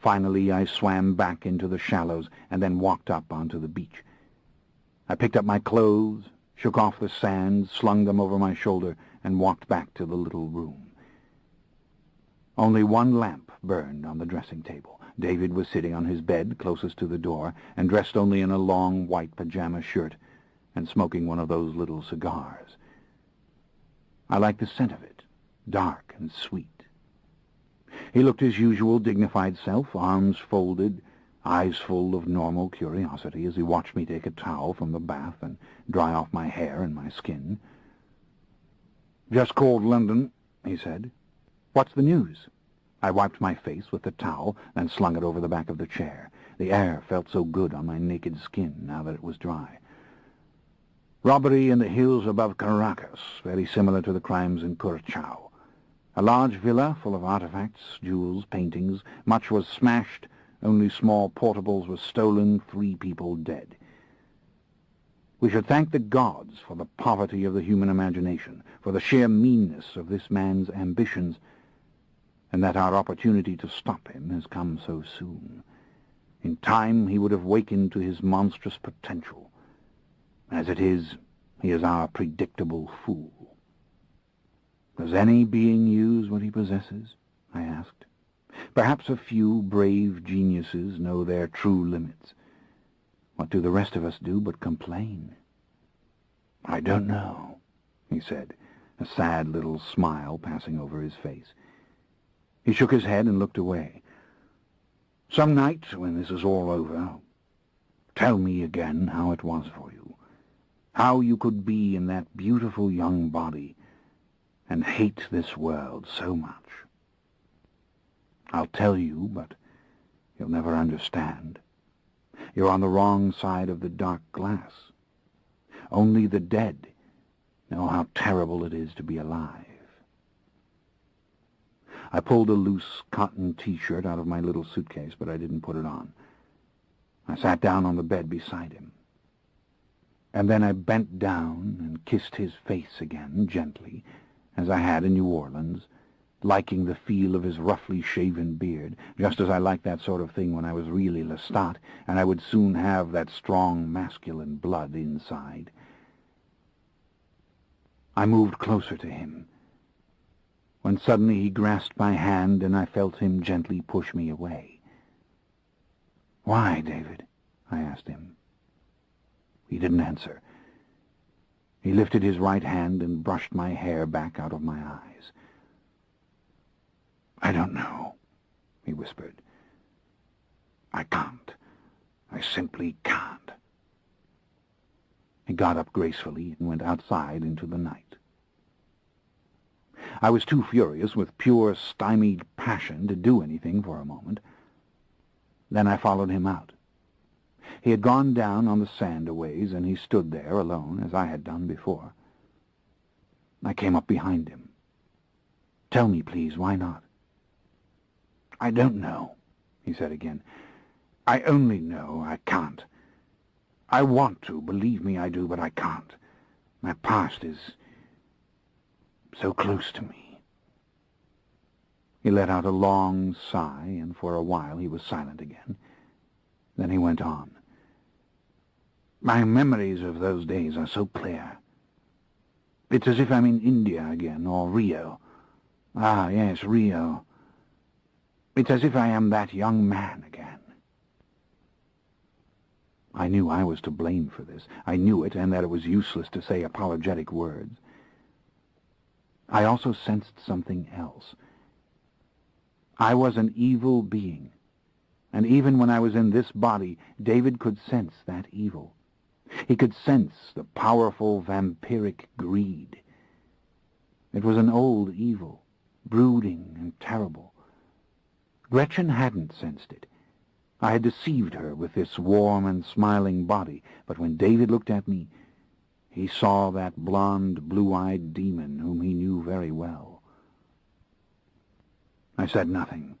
Finally, I swam back into the shallows and then walked up onto the beach. I picked up my clothes, shook off the sand, slung them over my shoulder, and walked back to the little room. Only one lamp burned on the dressing table. David was sitting on his bed closest to the door and dressed only in a long white pajama shirt and smoking one of those little cigars. I liked the scent of it, dark and sweet. He looked his usual dignified self, arms folded, eyes full of normal curiosity as he watched me take a towel from the bath and dry off my hair and my skin. "Just called London," he said. "What's the news?" I wiped my face with the towel and slung it over the back of the chair. The air felt so good on my naked skin now that it was dry. "Robbery in the hills above Caracas, very similar to the crimes in Curaçao. A large villa full of artifacts, jewels, paintings. Much was smashed, only small portables were stolen, 3 people dead. We should thank the gods for the poverty of the human imagination, for the sheer meanness of this man's ambitions, and that our opportunity to stop him has come so soon. In time he would have wakened to his monstrous potential. As it is, he is our predictable fool." "Does any being use what he possesses?" I asked. "Perhaps a few brave geniuses know their true limits. What do the rest of us do but complain?" "I don't know," he said, a sad little smile passing over his face. He shook his head and looked away. "Some night, when this is all over, tell me again how it was for you, how you could be in that beautiful young body and hate this world so much. I'll tell you, but you'll never understand. You're on the wrong side of the dark glass. Only the dead know how terrible it is to be alive." I pulled a loose cotton T-shirt out of my little suitcase, but I didn't put it on. I sat down on the bed beside him. And then I bent down and kissed his face again, gently, as I had in New Orleans, liking the feel of his roughly shaven beard, just as I liked that sort of thing when I was really Lestat, and I would soon have that strong masculine blood inside. I moved closer to him, when suddenly he grasped my hand and I felt him gently push me away. "Why, David?" I asked him. He didn't answer. He lifted his right hand and brushed my hair back out of my eyes. "I don't know," he whispered. "I can't. I simply can't." He got up gracefully and went outside into the night. I was too furious with pure, stymied passion to do anything for a moment. Then I followed him out. He had gone down on the sand a ways, and he stood there alone, as I had done before. I came up behind him. "Tell me, please, why not?" "I don't know," he said again. "I only know I can't. I want to, believe me I do, but I can't. My past is so close to me." He let out a long sigh, and for a while he was silent again. Then he went on. "My memories of those days are so clear. It's as if I'm in India again, or Rio. Ah, yes, Rio. It's as if I am that young man again." I knew I was to blame for this. I knew it, and that it was useless to say apologetic words. I also sensed something else. I was an evil being, and even when I was in this body, David could sense that evil. He could sense the powerful vampiric greed. It was an old evil, brooding and terrible. Gretchen hadn't sensed it. I had deceived her with this warm and smiling body, but when David looked at me, he saw that blond, blue-eyed demon whom he knew very well. I said nothing.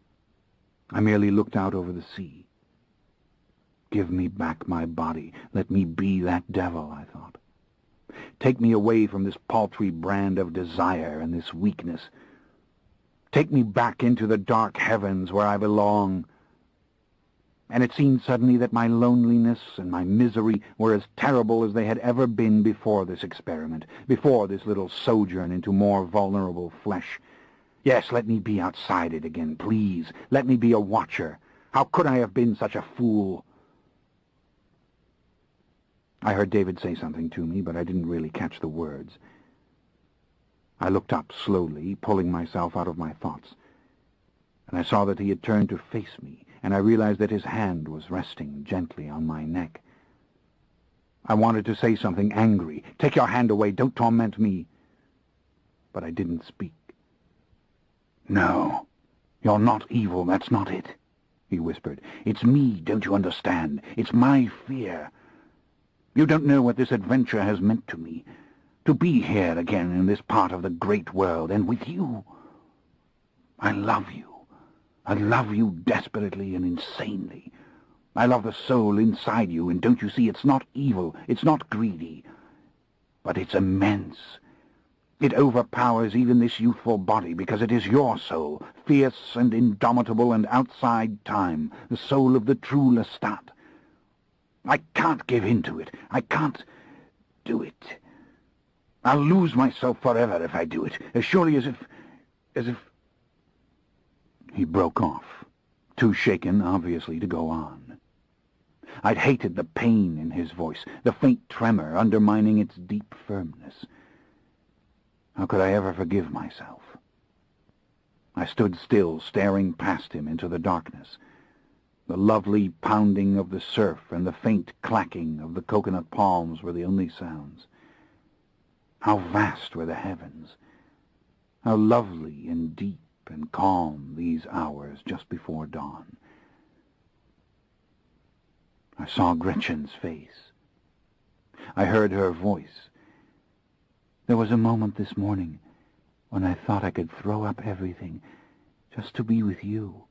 I merely looked out over the sea. Give me back my body. Let me be that devil, I thought. Take me away from this paltry brand of desire and this weakness. Take me back into the dark heavens where I belong. And it seemed suddenly that my loneliness and my misery were as terrible as they had ever been before this experiment, before this little sojourn into more vulnerable flesh. Yes, let me be outside it again, please. Let me be a watcher. How could I have been such a fool? I heard David say something to me, but I didn't really catch the words. I looked up slowly, pulling myself out of my thoughts, and I saw that he had turned to face me, and I realized that his hand was resting gently on my neck. I wanted to say something angry. "Take your hand away, don't torment me." But I didn't speak. "No, you're not evil, that's not it," he whispered. "It's me, don't you understand? It's my fear. You don't know what this adventure has meant to me. To be here again in this part of the great world, and with you. I love you. I love you desperately and insanely. I love the soul inside you, and don't you see, it's not evil, it's not greedy, but it's immense. It overpowers even this youthful body, because it is your soul, fierce and indomitable and outside time, the soul of the true Lestat. I can't give in to it. I can't do it. I'll lose myself forever if I do it, as surely as if... He broke off, too shaken, obviously, to go on. I'd hated the pain in his voice, the faint tremor undermining its deep firmness. How could I ever forgive myself? I stood still, staring past him into the darkness. The lovely pounding of the surf and the faint clacking of the coconut palms were the only sounds. How vast were the heavens! How lovely and deep and calm these hours just before dawn. I saw Gretchen's face. I heard her voice. There was a moment this morning when I thought I could throw up everything just to be with you.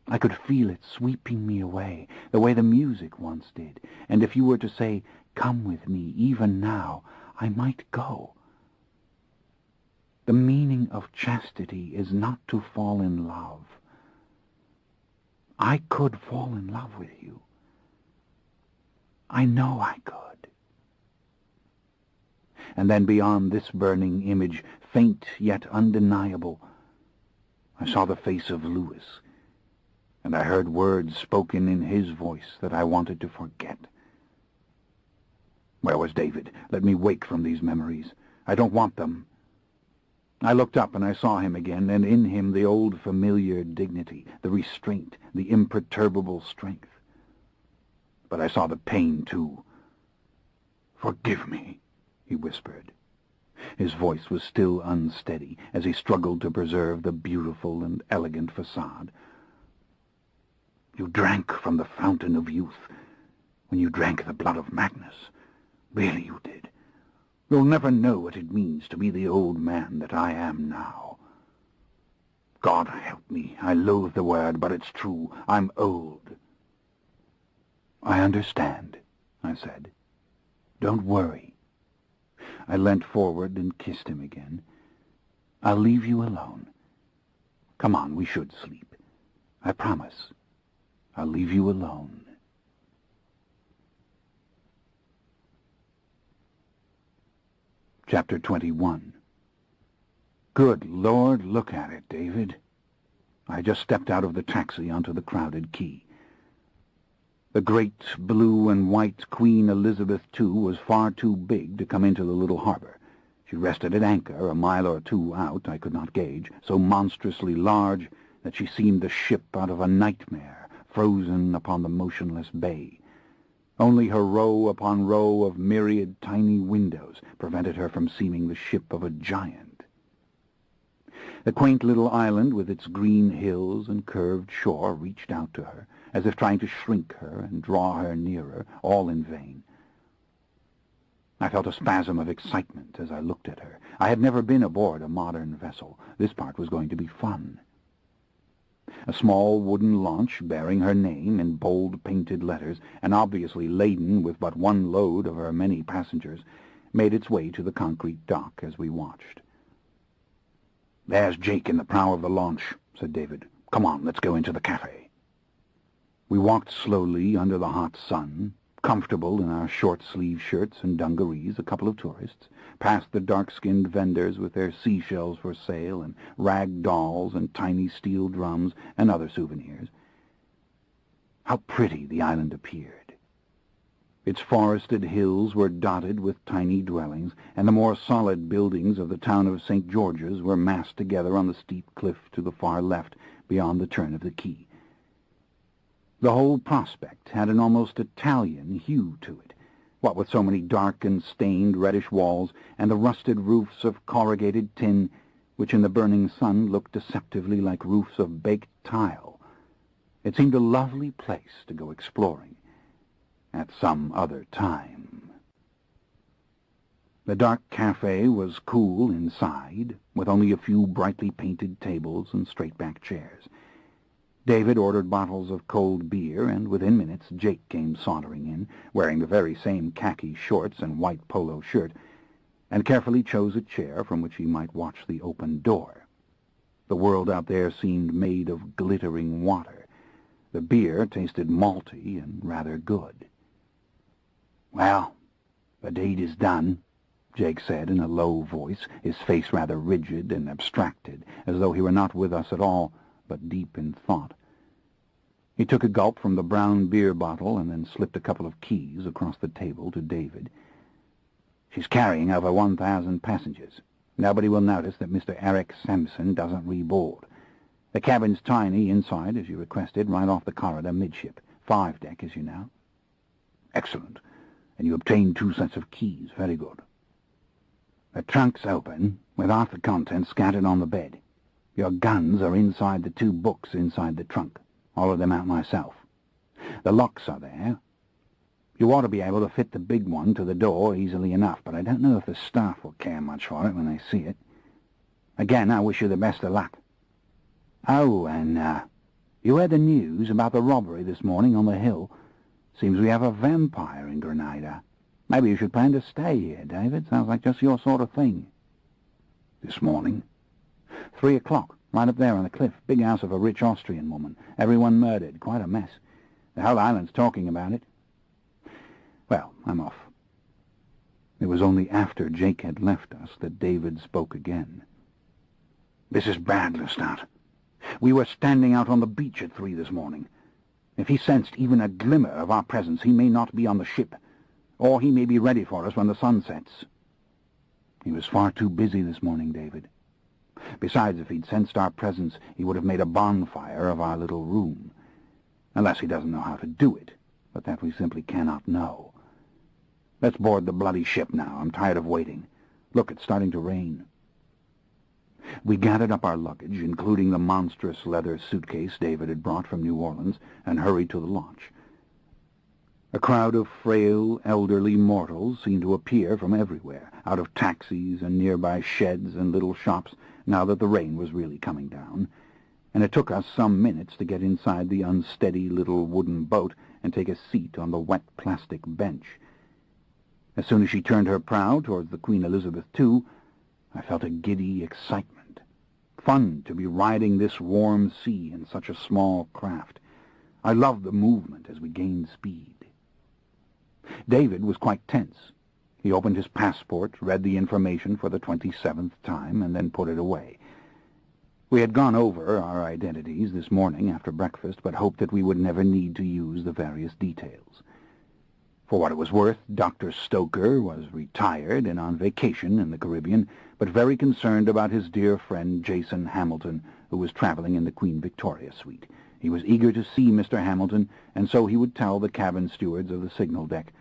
I could feel it sweeping me away, the way the music once did, and if you were to say, "Come with me, even now," I might go. The meaning of chastity is not to fall in love. I could fall in love with you. I know I could. And then beyond this burning image, faint yet undeniable, I saw the face of Louis, and I heard words spoken in his voice that I wanted to forget. Where was David? Let me wake from these memories. I don't want them. I looked up and I saw him again, and in him the old familiar dignity, the restraint, the imperturbable strength. But I saw the pain, too. "Forgive me," he whispered. His voice was still unsteady as he struggled to preserve the beautiful and elegant facade. "You drank from the fountain of youth when you drank the blood of Magnus. Really you did. You'll never know what it means to be the old man that I am now. God help me, I loathe the word, but it's true. I'm old." "I understand," I said. "Don't worry." I leant forward and kissed him again. "I'll leave you alone. Come on, we should sleep. I promise. I'll leave you alone." Chapter 21. Good Lord, look at it, David. I just stepped out of the taxi onto the crowded quay. The great blue and white Queen Elizabeth II was far too big to come into the little harbor. She rested at anchor a mile or two out, I could not gauge, so monstrously large that she seemed the ship out of a nightmare, frozen upon the motionless bay. Only her row upon row of myriad tiny windows prevented her from seeming the ship of a giant. The quaint little island with its green hills and curved shore reached out to her, as if trying to shrink her and draw her nearer, all in vain. I felt a spasm of excitement as I looked at her. I had never been aboard a modern vessel. This part was going to be fun. A small wooden launch bearing her name in bold painted letters, and obviously laden with but one load of her many passengers, made its way to the concrete dock as we watched. "There's Jake in the prow of the launch," said David. "Come on, let's go into the cafe." We walked slowly under the hot sun, comfortable in our short-sleeve shirts and dungarees, a couple of tourists, past the dark-skinned vendors with their seashells for sale and rag dolls and tiny steel drums and other souvenirs. How pretty the island appeared. Its forested hills were dotted with tiny dwellings, and the more solid buildings of the town of St. George's were massed together on the steep cliff to the far left beyond the turn of the quay. The whole prospect had an almost Italian hue to it, what with so many dark and stained reddish walls and the rusted roofs of corrugated tin, which in the burning sun looked deceptively like roofs of baked tile. It seemed a lovely place to go exploring at some other time. The dark cafe was cool inside, with only a few brightly painted tables and straight-back chairs. David ordered bottles of cold beer, and within minutes Jake came sauntering in, wearing the very same khaki shorts and white polo shirt, and carefully chose a chair from which he might watch the open door. The world out there seemed made of glittering water. The beer tasted malty and rather good. "Well, the deed is done," Jake said in a low voice, his face rather rigid and abstracted, as though he were not with us at all, but deep in thought. He took a gulp from the brown beer bottle and then slipped a couple of keys across the table to David. "She's carrying over 1,000 passengers. Nobody will notice that Mr. Eric Sampson doesn't reboard. The cabin's tiny inside, as you requested, right off the corridor midship. 5-deck, as you know." "Excellent. And you obtained 2 sets of keys. Very good." "The trunk's open, with half the contents scattered on the bed. Your guns are inside the 2 books inside the trunk. Hollowed them out myself. The locks are there. You ought to be able to fit the big one to the door easily enough, but I don't know if the staff will care much for it when they see it. Again, I wish you the best of luck. Oh, and you heard the news about the robbery this morning on the hill. Seems we have a vampire in Grenada. Maybe you should plan to stay here, David. Sounds like just your sort of thing." "This morning?" 3 o'clock, right up there on the cliff. Big house of a rich Austrian woman. Everyone murdered. Quite a mess. The whole island's talking about it. Well, I'm off." It was only after Jake had left us that David spoke again. "This is bad, Lestat. We were standing out on the beach at 3 this morning. If he sensed even a glimmer of our presence, he may not be on the ship. Or he may be ready for us when the sun sets." "He was far too busy this morning, David. Besides, if he'd sensed our presence, he would have made a bonfire of our little room. Unless he doesn't know how to do it, but that we simply cannot know. Let's board the bloody ship now. I'm tired of waiting. Look, it's starting to rain." We gathered up our luggage, including the monstrous leather suitcase David had brought from New Orleans, and hurried to the launch. A crowd of frail, elderly mortals seemed to appear from everywhere, out of taxis and nearby sheds and little shops, now that the rain was really coming down, and it took us some minutes to get inside the unsteady little wooden boat and take a seat on the wet plastic bench. As soon as she turned her prow towards the Queen Elizabeth II, I felt a giddy excitement. Fun to be riding this warm sea in such a small craft. I loved the movement as we gained speed. David was quite tense. He opened his passport, read the information for the 27th time, and then put it away. We had gone over our identities this morning after breakfast, but hoped that we would never need to use the various details. For what it was worth, Dr. Stoker was retired and on vacation in the Caribbean, but very concerned about his dear friend Jason Hamilton, who was traveling in the Queen Victoria suite. He was eager to see Mr. Hamilton, and so he would tell the cabin stewards of the signal deck,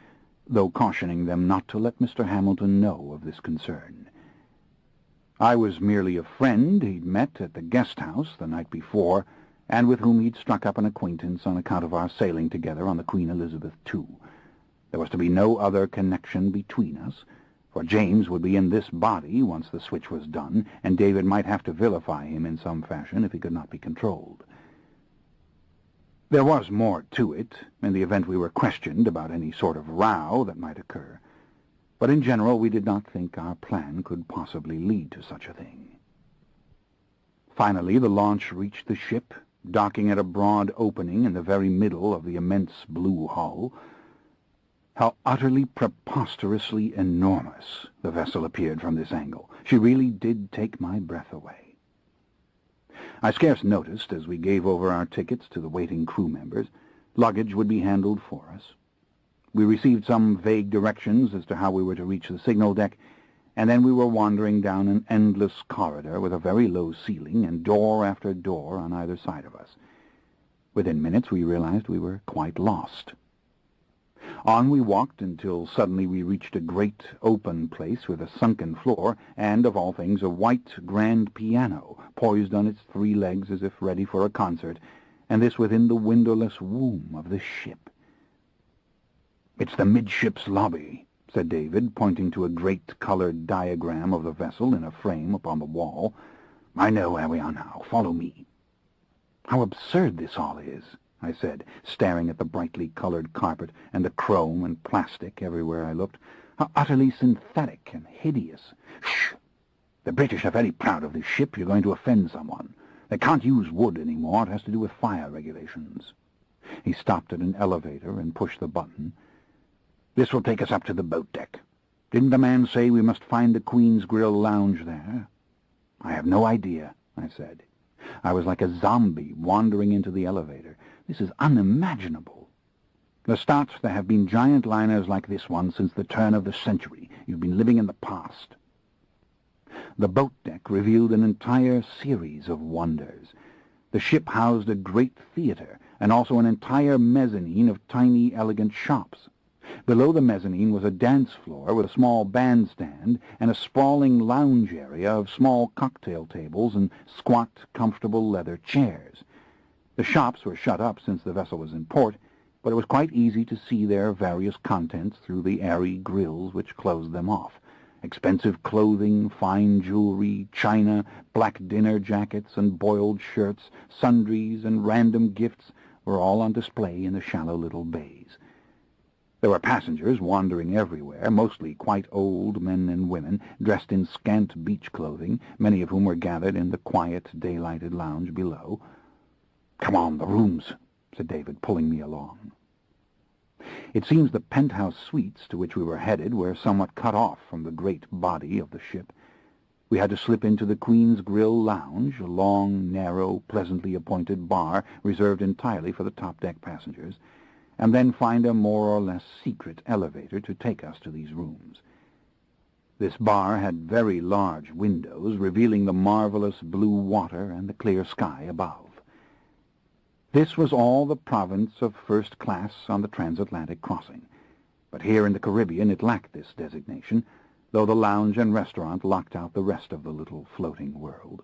though cautioning them not to let Mr. Hamilton know of this concern. I was merely a friend he'd met at the guest house the night before, and with whom he'd struck up an acquaintance on account of our sailing together on the Queen Elizabeth II. There was to be no other connection between us, for James would be in this body once the switch was done, and David might have to vilify him in some fashion if he could not be controlled. There was more to it, in the event we were questioned about any sort of row that might occur, but in general we did not think our plan could possibly lead to such a thing. Finally, the launch reached the ship, docking at a broad opening in the very middle of the immense blue hull. How utterly preposterously enormous the vessel appeared from this angle. She really did take my breath away. I scarce noticed, as we gave over our tickets to the waiting crew members, luggage would be handled for us. We received some vague directions as to how we were to reach the signal deck, and then we were wandering down an endless corridor with a very low ceiling and door after door on either side of us. Within minutes we realized we were quite lost. On we walked until suddenly we reached a great open place with a sunken floor and, of all things, a white grand piano poised on its 3 legs as if ready for a concert, and this within the windowless womb of the ship. "It's the midships lobby," said David, pointing to a great colored diagram of the vessel in a frame upon the wall. "I know where we are now. Follow me." "How absurd this all is," I said, staring at the brightly colored carpet and the chrome and plastic everywhere I looked. "How utterly synthetic and hideous." "Shh! The British are very proud of this ship. You're going to offend someone. They can't use wood anymore. It has to do with fire regulations." He stopped at an elevator and pushed the button. "This will take us up to the boat deck. Didn't the man say we must find the Queen's Grill lounge there?" "I have no idea," I said. I was like a zombie wandering into the elevator. This is unimaginable. "Lestat, there have been giant liners like this one since the turn of the century. You've been living in the past." The boat deck revealed an entire series of wonders. The ship housed a great theater, and also an entire mezzanine of tiny, elegant shops. Below the mezzanine was a dance floor with a small bandstand and a sprawling lounge area of small cocktail tables and squat, comfortable leather chairs. The shops were shut up since the vessel was in port, but it was quite easy to see their various contents through the airy grilles which closed them off. Expensive clothing, fine jewelry, china, black dinner jackets and boiled shirts, sundries and random gifts were all on display in the shallow little bays. There were passengers wandering everywhere, mostly quite old men and women, dressed in scant beach clothing, many of whom were gathered in the quiet, daylighted lounge below. "Come on, the rooms," said David, pulling me along. It seems the penthouse suites to which we were headed were somewhat cut off from the great body of the ship. We had to slip into the Queen's Grill lounge, a long, narrow, pleasantly appointed bar reserved entirely for the top-deck passengers, and then find a more or less secret elevator to take us to these rooms. This bar had very large windows, revealing the marvelous blue water and the clear sky above. This was all the province of first class on the transatlantic crossing, but here in the Caribbean it lacked this designation, though the lounge and restaurant locked out the rest of the little floating world.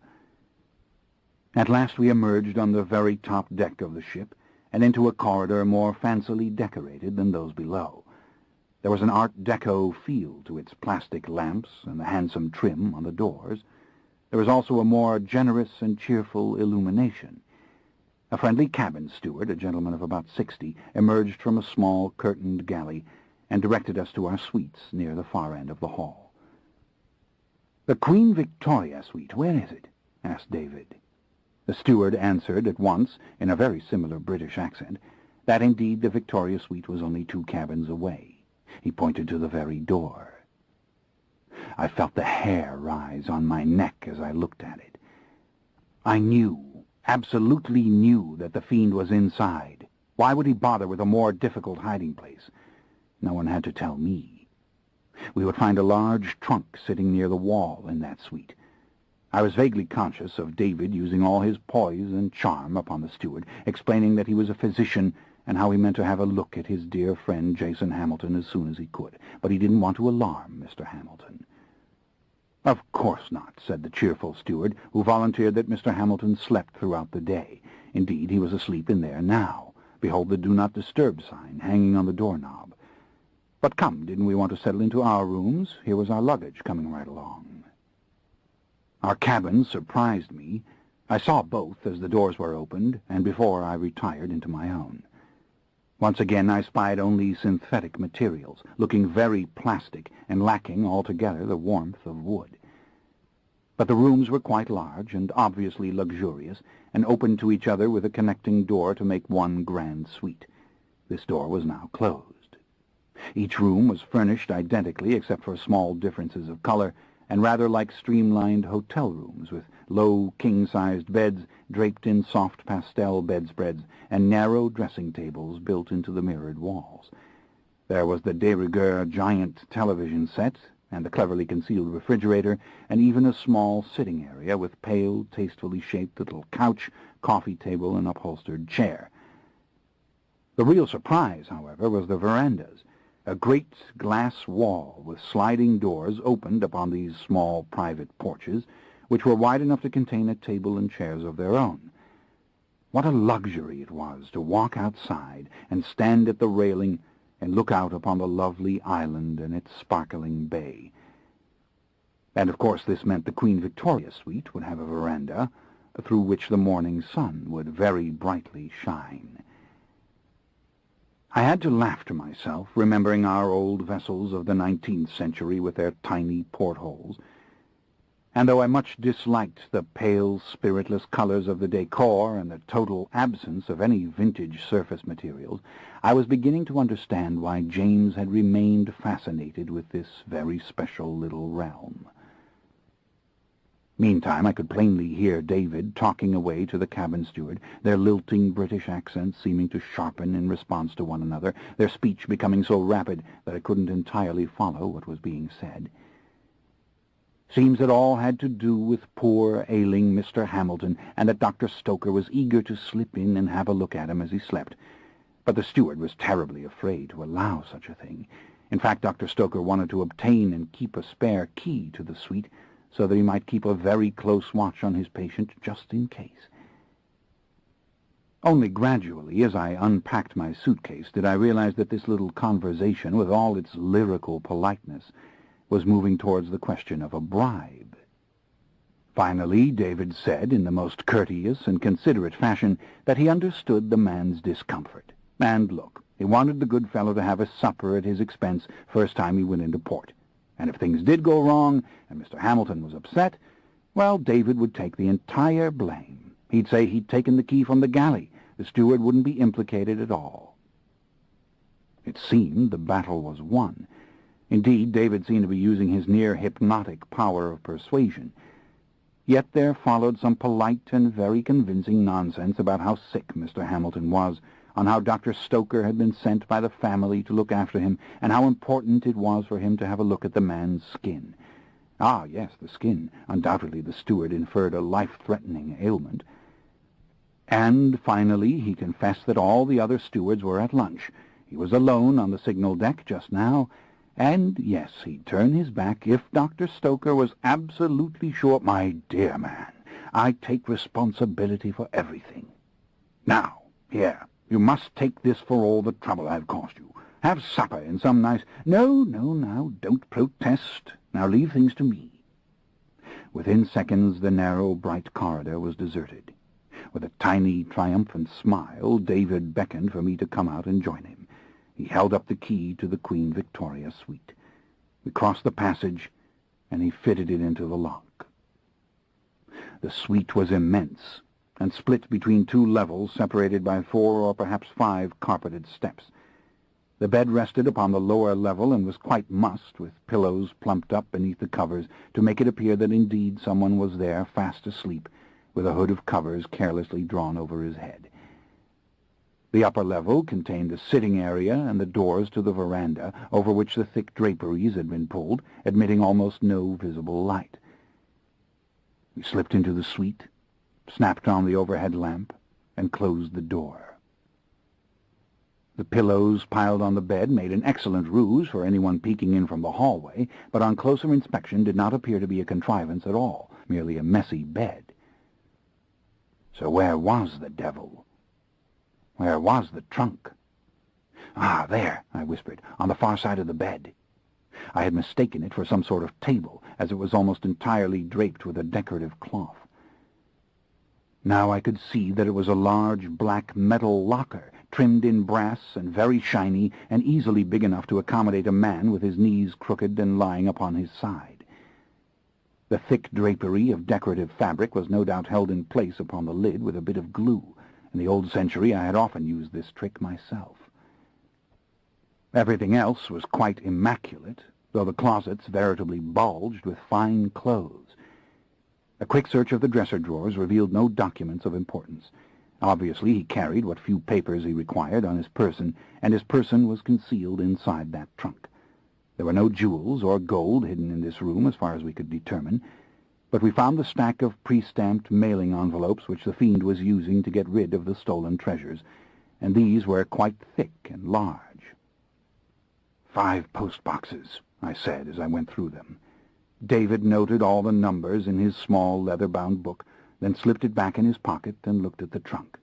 At last we emerged on the very top deck of the ship, and into a corridor more fancily decorated than those below. There was an Art Deco feel to its plastic lamps and the handsome trim on the doors. There was also a more generous and cheerful illumination. A friendly cabin steward, a gentleman of about 60, emerged from a small curtained galley and directed us to our suites near the far end of the hall. "The Queen Victoria suite, where is it?" asked David. The steward answered at once, in a very similar British accent, that indeed the Victoria suite was only 2 cabins away. He pointed to the very door. I felt the hair rise on my neck as I looked at it. I knew, absolutely knew, that the fiend was inside. Why would he bother with a more difficult hiding place? No one had to tell me. We would find a large trunk sitting near the wall in that suite. I was vaguely conscious of David using all his poise and charm upon the steward, explaining that he was a physician and how he meant to have a look at his dear friend Jason Hamilton as soon as he could, but he didn't want to alarm Mr. Hamilton. "Of course not," said the cheerful steward, who volunteered that Mr. Hamilton slept throughout the day. Indeed, he was asleep in there now. Behold the Do Not Disturb sign hanging on the doorknob. But come, didn't we want to settle into our rooms? Here was our luggage coming right along. Our cabin surprised me. I saw both as the doors were opened, and before I retired into my own. Once again I spied only synthetic materials, looking very plastic and lacking altogether the warmth of wood. But the rooms were quite large and obviously luxurious, and opened to each other with a connecting door to make one grand suite. This door was now closed. Each room was furnished identically except for small differences of color, and rather like streamlined hotel rooms, with low king-sized beds draped in soft pastel bedspreads and narrow dressing tables built into the mirrored walls. There was the de rigueur giant television set, and the cleverly concealed refrigerator, and even a small sitting area with pale, tastefully shaped little couch, coffee table, and upholstered chair. The real surprise, however, was the verandas. A great glass wall with sliding doors opened upon these small private porches, which were wide enough to contain a table and chairs of their own. What a luxury it was to walk outside and stand at the railing and look out upon the lovely island and its sparkling bay. And of course this meant the Queen Victoria suite would have a veranda through which the morning sun would very brightly shine. I had to laugh to myself, remembering our old vessels of the 19th century with their tiny portholes. And though I much disliked the pale, spiritless colors of the decor and the total absence of any vintage surface materials, I was beginning to understand why James had remained fascinated with this very special little realm. Meantime, I could plainly hear David talking away to the cabin steward, their lilting British accents seeming to sharpen in response to one another, their speech becoming so rapid that I couldn't entirely follow what was being said. Seems it all had to do with poor, ailing Mr. Hamilton, and that Dr. Stoker was eager to slip in and have a look at him as he slept. But the steward was terribly afraid to allow such a thing. In fact, Dr. Stoker wanted to obtain and keep a spare key to the suite, so that he might keep a very close watch on his patient just in case. Only gradually, as I unpacked my suitcase, did I realize that this little conversation, with all its lyrical politeness, was moving towards the question of a bribe. Finally, David said, in the most courteous and considerate fashion, that he understood the man's discomfort. And look, he wanted the good fellow to have a supper at his expense first time he went into port. And if things did go wrong, and Mr. Hamilton was upset, well, David would take the entire blame. He'd say he'd taken the key from the galley. The steward wouldn't be implicated at all. It seemed the battle was won. Indeed, David seemed to be using his near-hypnotic power of persuasion. Yet there followed some polite and very convincing nonsense about how sick Mr. Hamilton was, on how Dr. Stoker had been sent by the family to look after him, and how important it was for him to have a look at the man's skin. Ah, yes, the skin. Undoubtedly the steward inferred a life-threatening ailment. And finally he confessed that all the other stewards were at lunch. He was alone on the signal deck just now, and yes, he'd turn his back if Dr. Stoker was absolutely sure. My dear man, I take responsibility for everything. Now, here, you must take this for all the trouble I've caused you. Have supper in some nice... No, now, don't protest. Now leave things to me. Within seconds, the narrow, bright corridor was deserted. With a tiny, triumphant smile, David beckoned for me to come out and join him. He held up the key to the Queen Victoria suite. We crossed the passage, and he fitted it into the lock. The suite was immense, and split between two levels separated by 4 or perhaps 5 carpeted steps. The bed rested upon the lower level and was quite mussed, with pillows plumped up beneath the covers to make it appear that indeed someone was there fast asleep, with a hood of covers carelessly drawn over his head. The upper level contained the sitting area and the doors to the veranda, over which the thick draperies had been pulled, admitting almost no visible light. We slipped into the suite, snapped on the overhead lamp, and closed the door. The pillows piled on the bed made an excellent ruse for anyone peeking in from the hallway, but on closer inspection did not appear to be a contrivance at all, merely a messy bed. So where was the devil? Where was the trunk? Ah, there, I whispered, on the far side of the bed. I had mistaken it for some sort of table, as it was almost entirely draped with a decorative cloth. Now I could see that it was a large black metal locker, trimmed in brass and very shiny, and easily big enough to accommodate a man with his knees crooked and lying upon his side. The thick drapery of decorative fabric was no doubt held in place upon the lid with a bit of glue. In the old century I had often used this trick myself. Everything else was quite immaculate, though the closets veritably bulged with fine clothes. A quick search of the dresser drawers revealed no documents of importance. Obviously he carried what few papers he required on his person, and his person was concealed inside that trunk. There were no jewels or gold hidden in this room as far as we could determine, but we found the stack of pre-stamped mailing envelopes which the fiend was using to get rid of the stolen treasures, and these were quite thick and large. 5 post-boxes, I said as I went through them. David noted all the numbers in his small leather-bound book, then slipped it back in his pocket and looked at the trunk.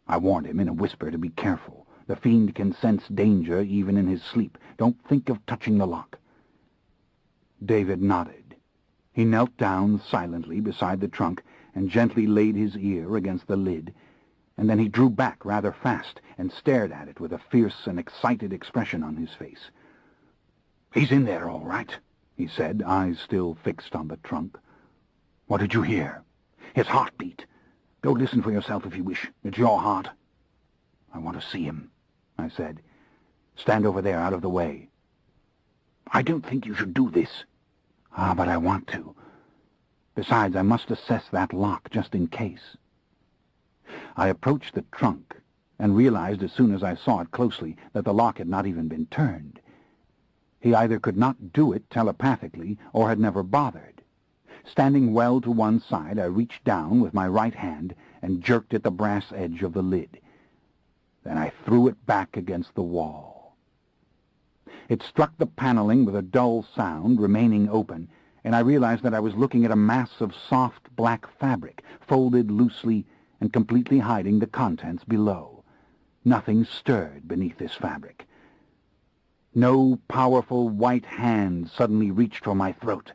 I warned him in a whisper to be careful. The fiend can sense danger even in his sleep. Don't think of touching the lock. David nodded. He knelt down silently beside the trunk and gently laid his ear against the lid, and then he drew back rather fast and stared at it with a fierce and excited expression on his face. "He's in there, all right," he said, eyes still fixed on the trunk. "What did you hear?" "His heartbeat. Go listen for yourself if you wish. It's your heart." "I want to see him," I said. "Stand over there, out of the way." "I don't think you should do this." "Ah, but I want to. Besides, I must assess that lock just in case." I approached the trunk and realized as soon as I saw it closely that the lock had not even been turned. He either could not do it telepathically or had never bothered. Standing well to one side, I reached down with my right hand and jerked at the brass edge of the lid. Then I threw it back against the wall. It struck the paneling with a dull sound, remaining open, and I realized that I was looking at a mass of soft black fabric, folded loosely and completely hiding the contents below. Nothing stirred beneath this fabric. No powerful white hand suddenly reached for my throat.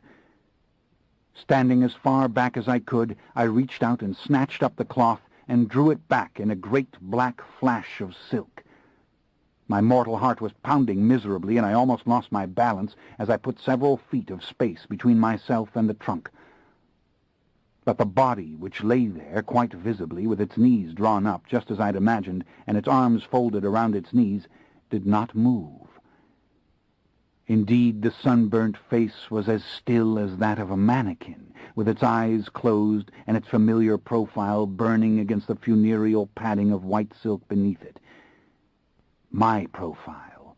Standing as far back as I could, I reached out and snatched up the cloth and drew it back in a great black flash of silk. My mortal heart was pounding miserably, and I almost lost my balance as I put several feet of space between myself and the trunk. But the body, which lay there quite visibly, with its knees drawn up just as I'd imagined, and its arms folded around its knees, did not move. Indeed, the sunburnt face was as still as that of a mannequin, with its eyes closed and its familiar profile burning against the funereal padding of white silk beneath it. My profile,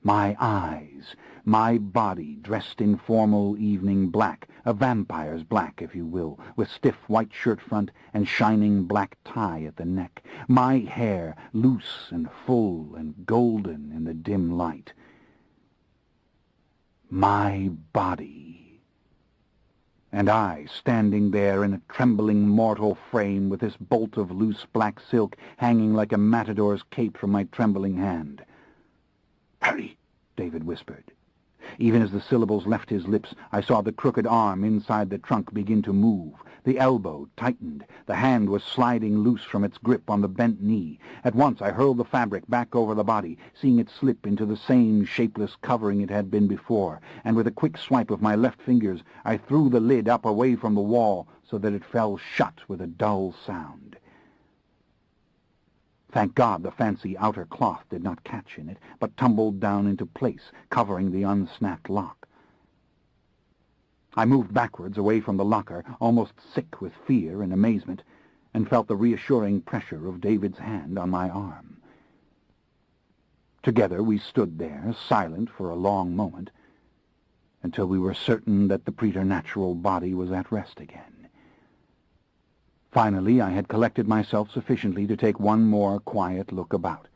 my eyes, my body dressed in formal evening black, a vampire's black, if you will, with stiff white shirt front and shining black tie at the neck, my hair loose and full and golden in the dim light. My body. And I, standing there in a trembling mortal frame with this bolt of loose black silk hanging like a matador's cape from my trembling hand. "Hurry," David whispered. Even as the syllables left his lips, I saw the crooked arm inside the trunk begin to move. The elbow tightened. The hand was sliding loose from its grip on the bent knee. At once I hurled the fabric back over the body, seeing it slip into the same shapeless covering it had been before, and with a quick swipe of my left fingers, I threw the lid up away from the wall so that it fell shut with a dull sound. Thank God the fancy outer cloth did not catch in it, but tumbled down into place, covering the unsnapped lock. I moved backwards away from the locker, almost sick with fear and amazement, and felt the reassuring pressure of David's hand on my arm. Together we stood there, silent for a long moment, until we were certain that the preternatural body was at rest again. Finally, I had collected myself sufficiently to take one more quiet look about.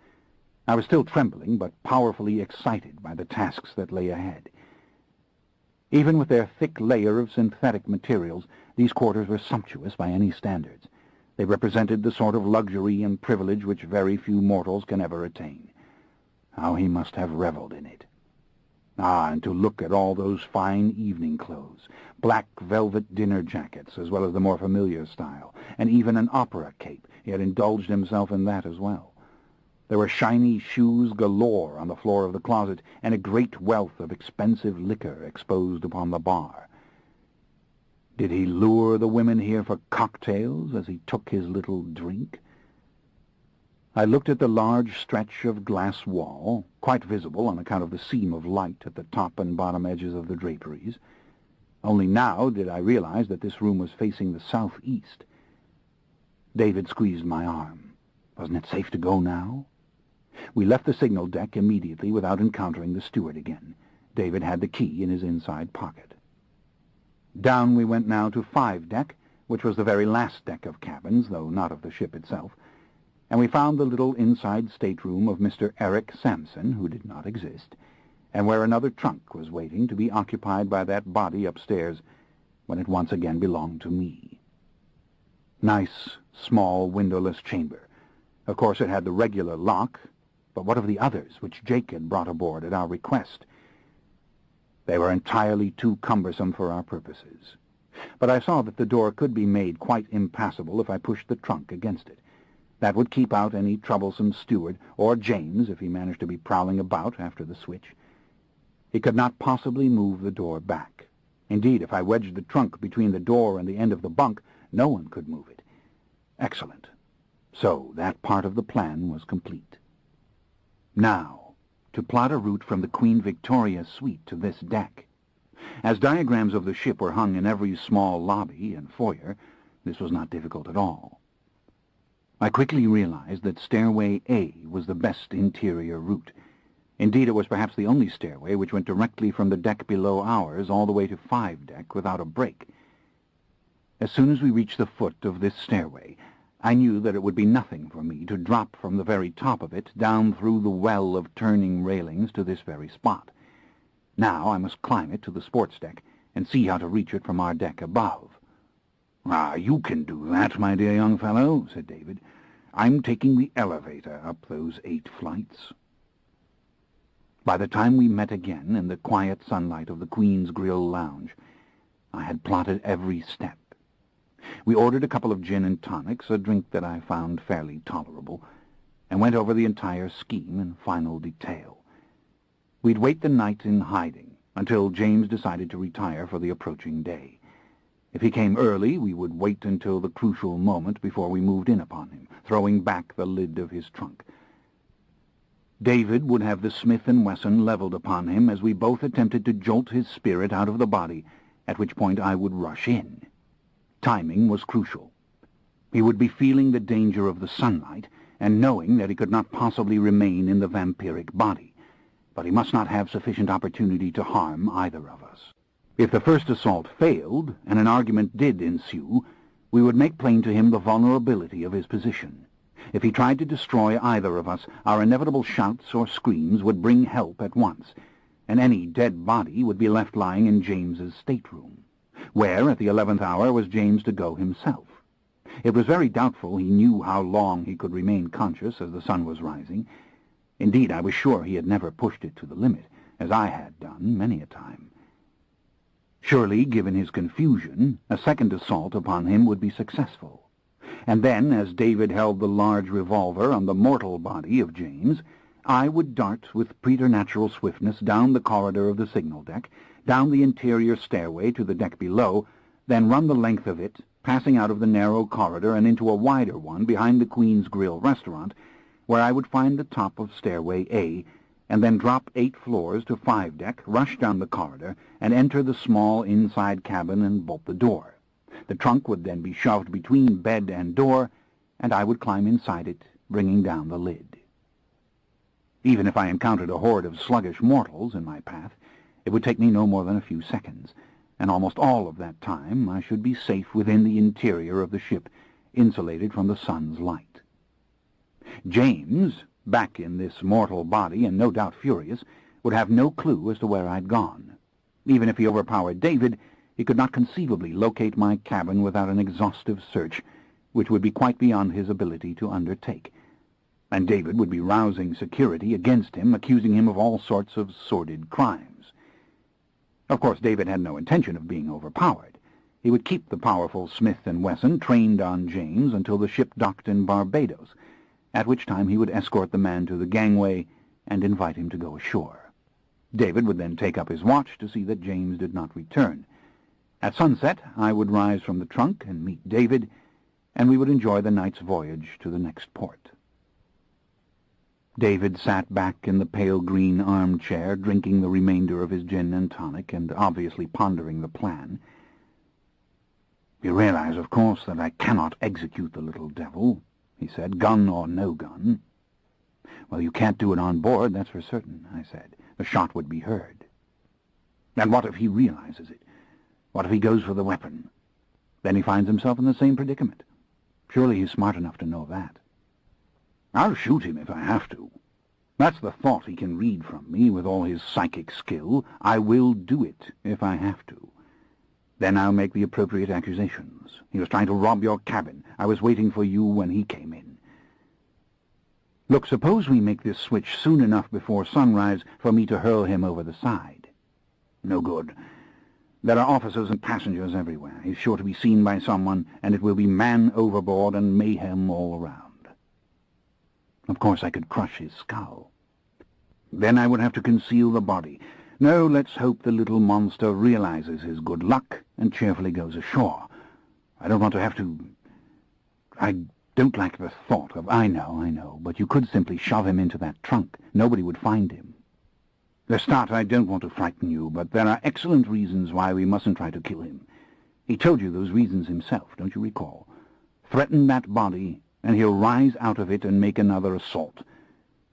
I was still trembling, but powerfully excited by the tasks that lay ahead. Even with their thick layer of synthetic materials, these quarters were sumptuous by any standards. They represented the sort of luxury and privilege which very few mortals can ever attain. How he must have reveled in it. And to look at all those fine evening clothes, black velvet dinner jackets, as well as the more familiar style, and even an opera cape. He had indulged himself in that as well. There were shiny shoes galore on the floor of the closet, and a great wealth of expensive liquor exposed upon the bar. Did he lure the women here for cocktails as he took his little drink? I looked at the large stretch of glass wall, quite visible on account of the seam of light at the top and bottom edges of the draperies. Only now did I realize that this room was facing the southeast. David squeezed my arm. Wasn't it safe to go now? We left the signal deck immediately without encountering the steward again. David had the key in his inside pocket. Down we went now to 5 deck, which was the very last deck of cabins, though not of the ship itself, and we found the little inside stateroom of Mr. Eric Sampson, who did not exist, and where another trunk was waiting to be occupied by that body upstairs when it once again belonged to me. Nice, small, windowless chamber. Of course it had the regular lock, but what of the others which Jake had brought aboard at our request? They were entirely too cumbersome for our purposes. But I saw that the door could be made quite impassable if I pushed the trunk against it. That would keep out any troublesome steward, or James if he managed to be prowling about after the switch. He could not possibly move the door back. Indeed, if I wedged the trunk between the door and the end of the bunk, no one could move it. Excellent. So that part of the plan was complete. Now, to plot a route from the Queen Victoria's suite to this deck. As diagrams of the ship were hung in every small lobby and foyer, this was not difficult at all. I quickly realized that Stairway A was the best interior route. Indeed, it was perhaps the only stairway which went directly from the deck below ours all the way to 5 deck without a break. As soon as we reached the foot of this stairway, I knew that it would be nothing for me to drop from the very top of it down through the well of turning railings to this very spot. Now I must climb it to the sports deck and see how to reach it from our deck above. You can do that, my dear young fellow," said David. "I'm taking the elevator up those 8 flights." By the time we met again in the quiet sunlight of the Queen's Grill Lounge, I had plotted every step. We ordered a couple of gin and tonics, a drink that I found fairly tolerable, and went over the entire scheme in final detail. We'd wait the night in hiding until James decided to retire for the approaching day. If he came early, we would wait until the crucial moment before we moved in upon him, throwing back the lid of his trunk. David would have the Smith & Wesson leveled upon him as we both attempted to jolt his spirit out of the body, at which point I would rush in. Timing was crucial. He would be feeling the danger of the sunlight, and knowing that he could not possibly remain in the vampiric body. But he must not have sufficient opportunity to harm either of us. If the first assault failed, and an argument did ensue, we would make plain to him the vulnerability of his position. If he tried to destroy either of us, our inevitable shouts or screams would bring help at once, and any dead body would be left lying in James's stateroom, where at the 11th hour was James to go himself. It was very doubtful he knew how long he could remain conscious as the sun was rising. Indeed, I was sure he had never pushed it to the limit, as I had done many a time. Surely, given his confusion, a second assault upon him would be successful. And then, as David held the large revolver on the mortal body of James, I would dart with preternatural swiftness down the corridor of the signal deck, down the interior stairway to the deck below, then run the length of it, passing out of the narrow corridor and into a wider one behind the Queen's Grill restaurant, where I would find the top of stairway A, and then drop 8 floors to 5 deck, rush down the corridor, and enter the small inside cabin and bolt the door. The trunk would then be shoved between bed and door, and I would climb inside it, bringing down the lid. Even if I encountered a horde of sluggish mortals in my path, it would take me no more than a few seconds, and almost all of that time I should be safe within the interior of the ship, insulated from the sun's light. James, back in this mortal body and no doubt furious, would have no clue as to where I'd gone. Even if he overpowered David, he could not conceivably locate my cabin without an exhaustive search, which would be quite beyond his ability to undertake. And David would be rousing security against him, accusing him of all sorts of sordid crimes. Of course, David had no intention of being overpowered. He would keep the powerful Smith & Wesson trained on James until the ship docked in Barbados, at which time he would escort the man to the gangway and invite him to go ashore. David would then take up his watch to see that James did not return. At sunset, I would rise from the trunk and meet David, and we would enjoy the night's voyage to the next port. David sat back in the pale green armchair, drinking the remainder of his gin and tonic, and obviously pondering the plan. "You realize, of course, that I cannot execute the little devil," he said, "gun or no gun." "Well, you can't do it on board, that's for certain," I said. "The shot would be heard." "And what if he realizes it? What if he goes for the weapon? Then he finds himself in the same predicament. Surely he's smart enough to know that." "I'll shoot him if I have to. That's the thought he can read from me with all his psychic skill. I will do it if I have to. Then I'll make the appropriate accusations. He was trying to rob your cabin. I was waiting for you when he came in. Look, suppose we make this switch soon enough before sunrise for me to hurl him over the side." "No good. There are officers and passengers everywhere. He's sure to be seen by someone, and it will be man overboard and mayhem all around." "Of course I could crush his skull." "Then I would have to conceal the body. No, let's hope the little monster realizes his good luck and cheerfully goes ashore. I don't want to have to... I don't like the thought of... I know, but you could simply shove him into that trunk. Nobody would find him. Lestat, I don't want to frighten you, but there are excellent reasons why we mustn't try to kill him. He told you those reasons himself, don't you recall? Threaten that body, and he'll rise out of it and make another assault.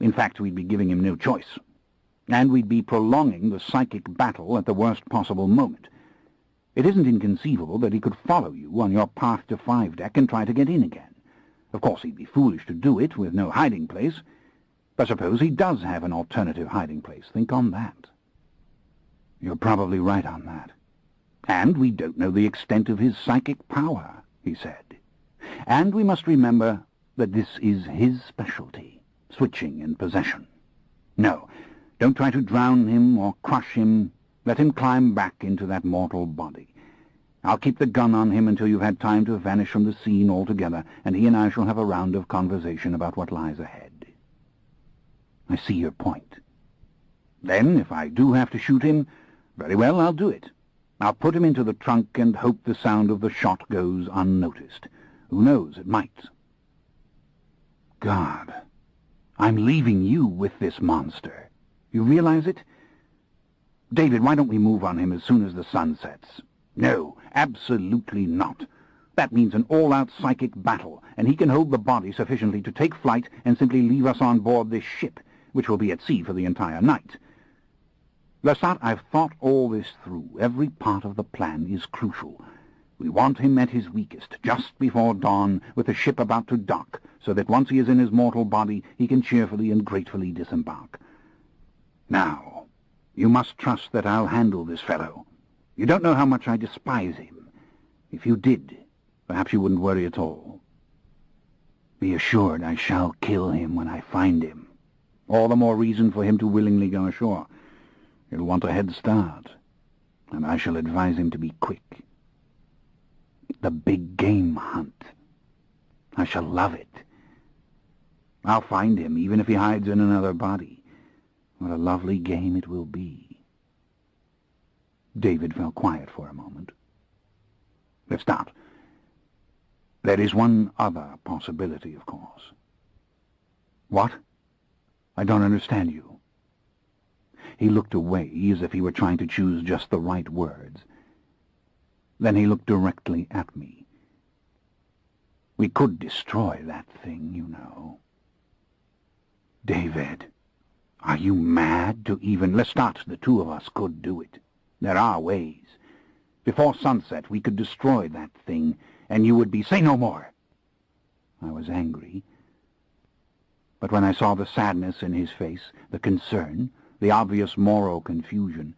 In fact, we'd be giving him no choice. And we'd be prolonging the psychic battle at the worst possible moment. It isn't inconceivable that he could follow you on your path to 5 deck and try to get in again. Of course, he'd be foolish to do it with no hiding place. But suppose he does have an alternative hiding place. Think on that." "You're probably right on that." "And we don't know the extent of his psychic power," he said. "And we must remember that this is his specialty, switching and possession. No, don't try to drown him or crush him. Let him climb back into that mortal body. I'll keep the gun on him until you've had time to vanish from the scene altogether, and he and I shall have a round of conversation about what lies ahead." "I see your point." "Then, if I do have to shoot him, very well, I'll do it. I'll put him into the trunk and hope the sound of the shot goes unnoticed. Who knows, it might." "God, I'm leaving you with this monster. You realize it? David, why don't we move on him as soon as the sun sets?" "No, absolutely not. That means an all-out psychic battle, and he can hold the body sufficiently to take flight and simply leave us on board this ship, which will be at sea for the entire night. Lestat, I've thought all this through. Every part of the plan is crucial. We want him at his weakest, just before dawn, with the ship about to dock, so that once he is in his mortal body, he can cheerfully and gratefully disembark. Now, you must trust that I'll handle this fellow. You don't know how much I despise him. If you did, perhaps you wouldn't worry at all. Be assured I shall kill him when I find him. All the more reason for him to willingly go ashore. He'll want a head start, and I shall advise him to be quick. The big game hunt. I shall love it. I'll find him, even if he hides in another body. What a lovely game it will be. David fell quiet for a moment. Let's start. There is one other possibility, of course. What? I don't understand you. He looked away, as if he were trying to choose just the right words. Then he looked directly at me. We could destroy that thing, you know. David, are you mad to even... Lestat, the two of us could do it. There are ways. Before sunset, we could destroy that thing, and you would be... Say no more! I was angry. But when I saw the sadness in his face, the concern, the obvious moral confusion,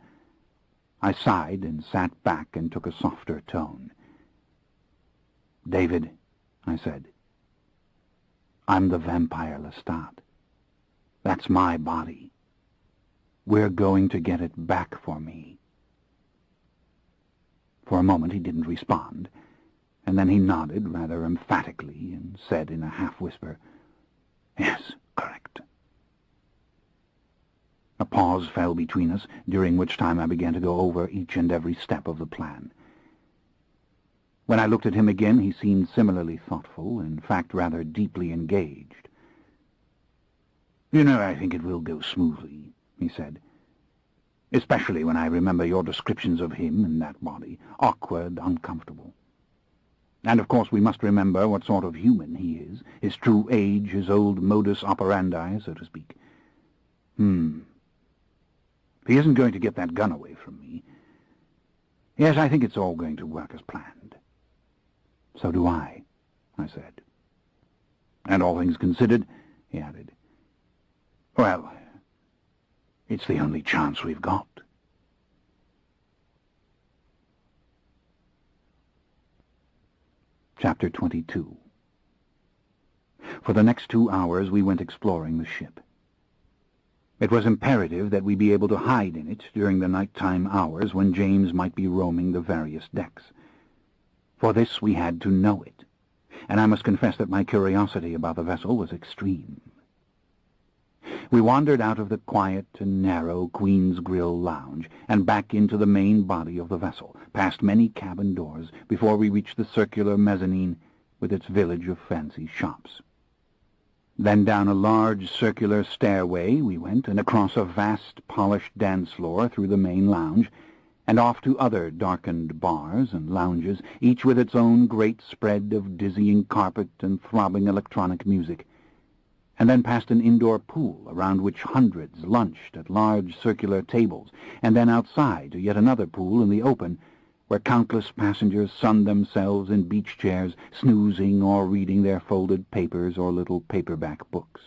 I sighed and sat back and took a softer tone. David, I said, I'm the vampire Lestat. That's my body. We're going to get it back for me. For a moment he didn't respond, and then he nodded rather emphatically and said in a half-whisper, Yes, correct. A pause fell between us, during which time I began to go over each and every step of the plan. When I looked at him again, he seemed similarly thoughtful, in fact rather deeply engaged. You know, I think it will go smoothly, he said, especially when I remember your descriptions of him and that body, awkward, uncomfortable. And of course we must remember what sort of human he is, his true age, his old modus operandi, so to speak. He isn't going to get that gun away from me. Yes, I think it's all going to work as planned. So do I said. And all things considered, he added, well, it's the only chance we've got. Chapter 22. For the next 2 hours we went exploring the ship. It was imperative that we be able to hide in it during the nighttime hours when James might be roaming the various decks. For this we had to know it, and I must confess that my curiosity about the vessel was extreme. We wandered out of the quiet and narrow Queen's Grill lounge and back into the main body of the vessel, past many cabin doors, before we reached the circular mezzanine with its village of fancy shops. Then down a large circular stairway we went, and across a vast polished dance floor through the main lounge, and off to other darkened bars and lounges, each with its own great spread of dizzying carpet and throbbing electronic music, and then past an indoor pool around which hundreds lunched at large circular tables, and then outside to yet another pool in the open, where countless passengers sunned themselves in beach chairs, snoozing or reading their folded papers or little paperback books.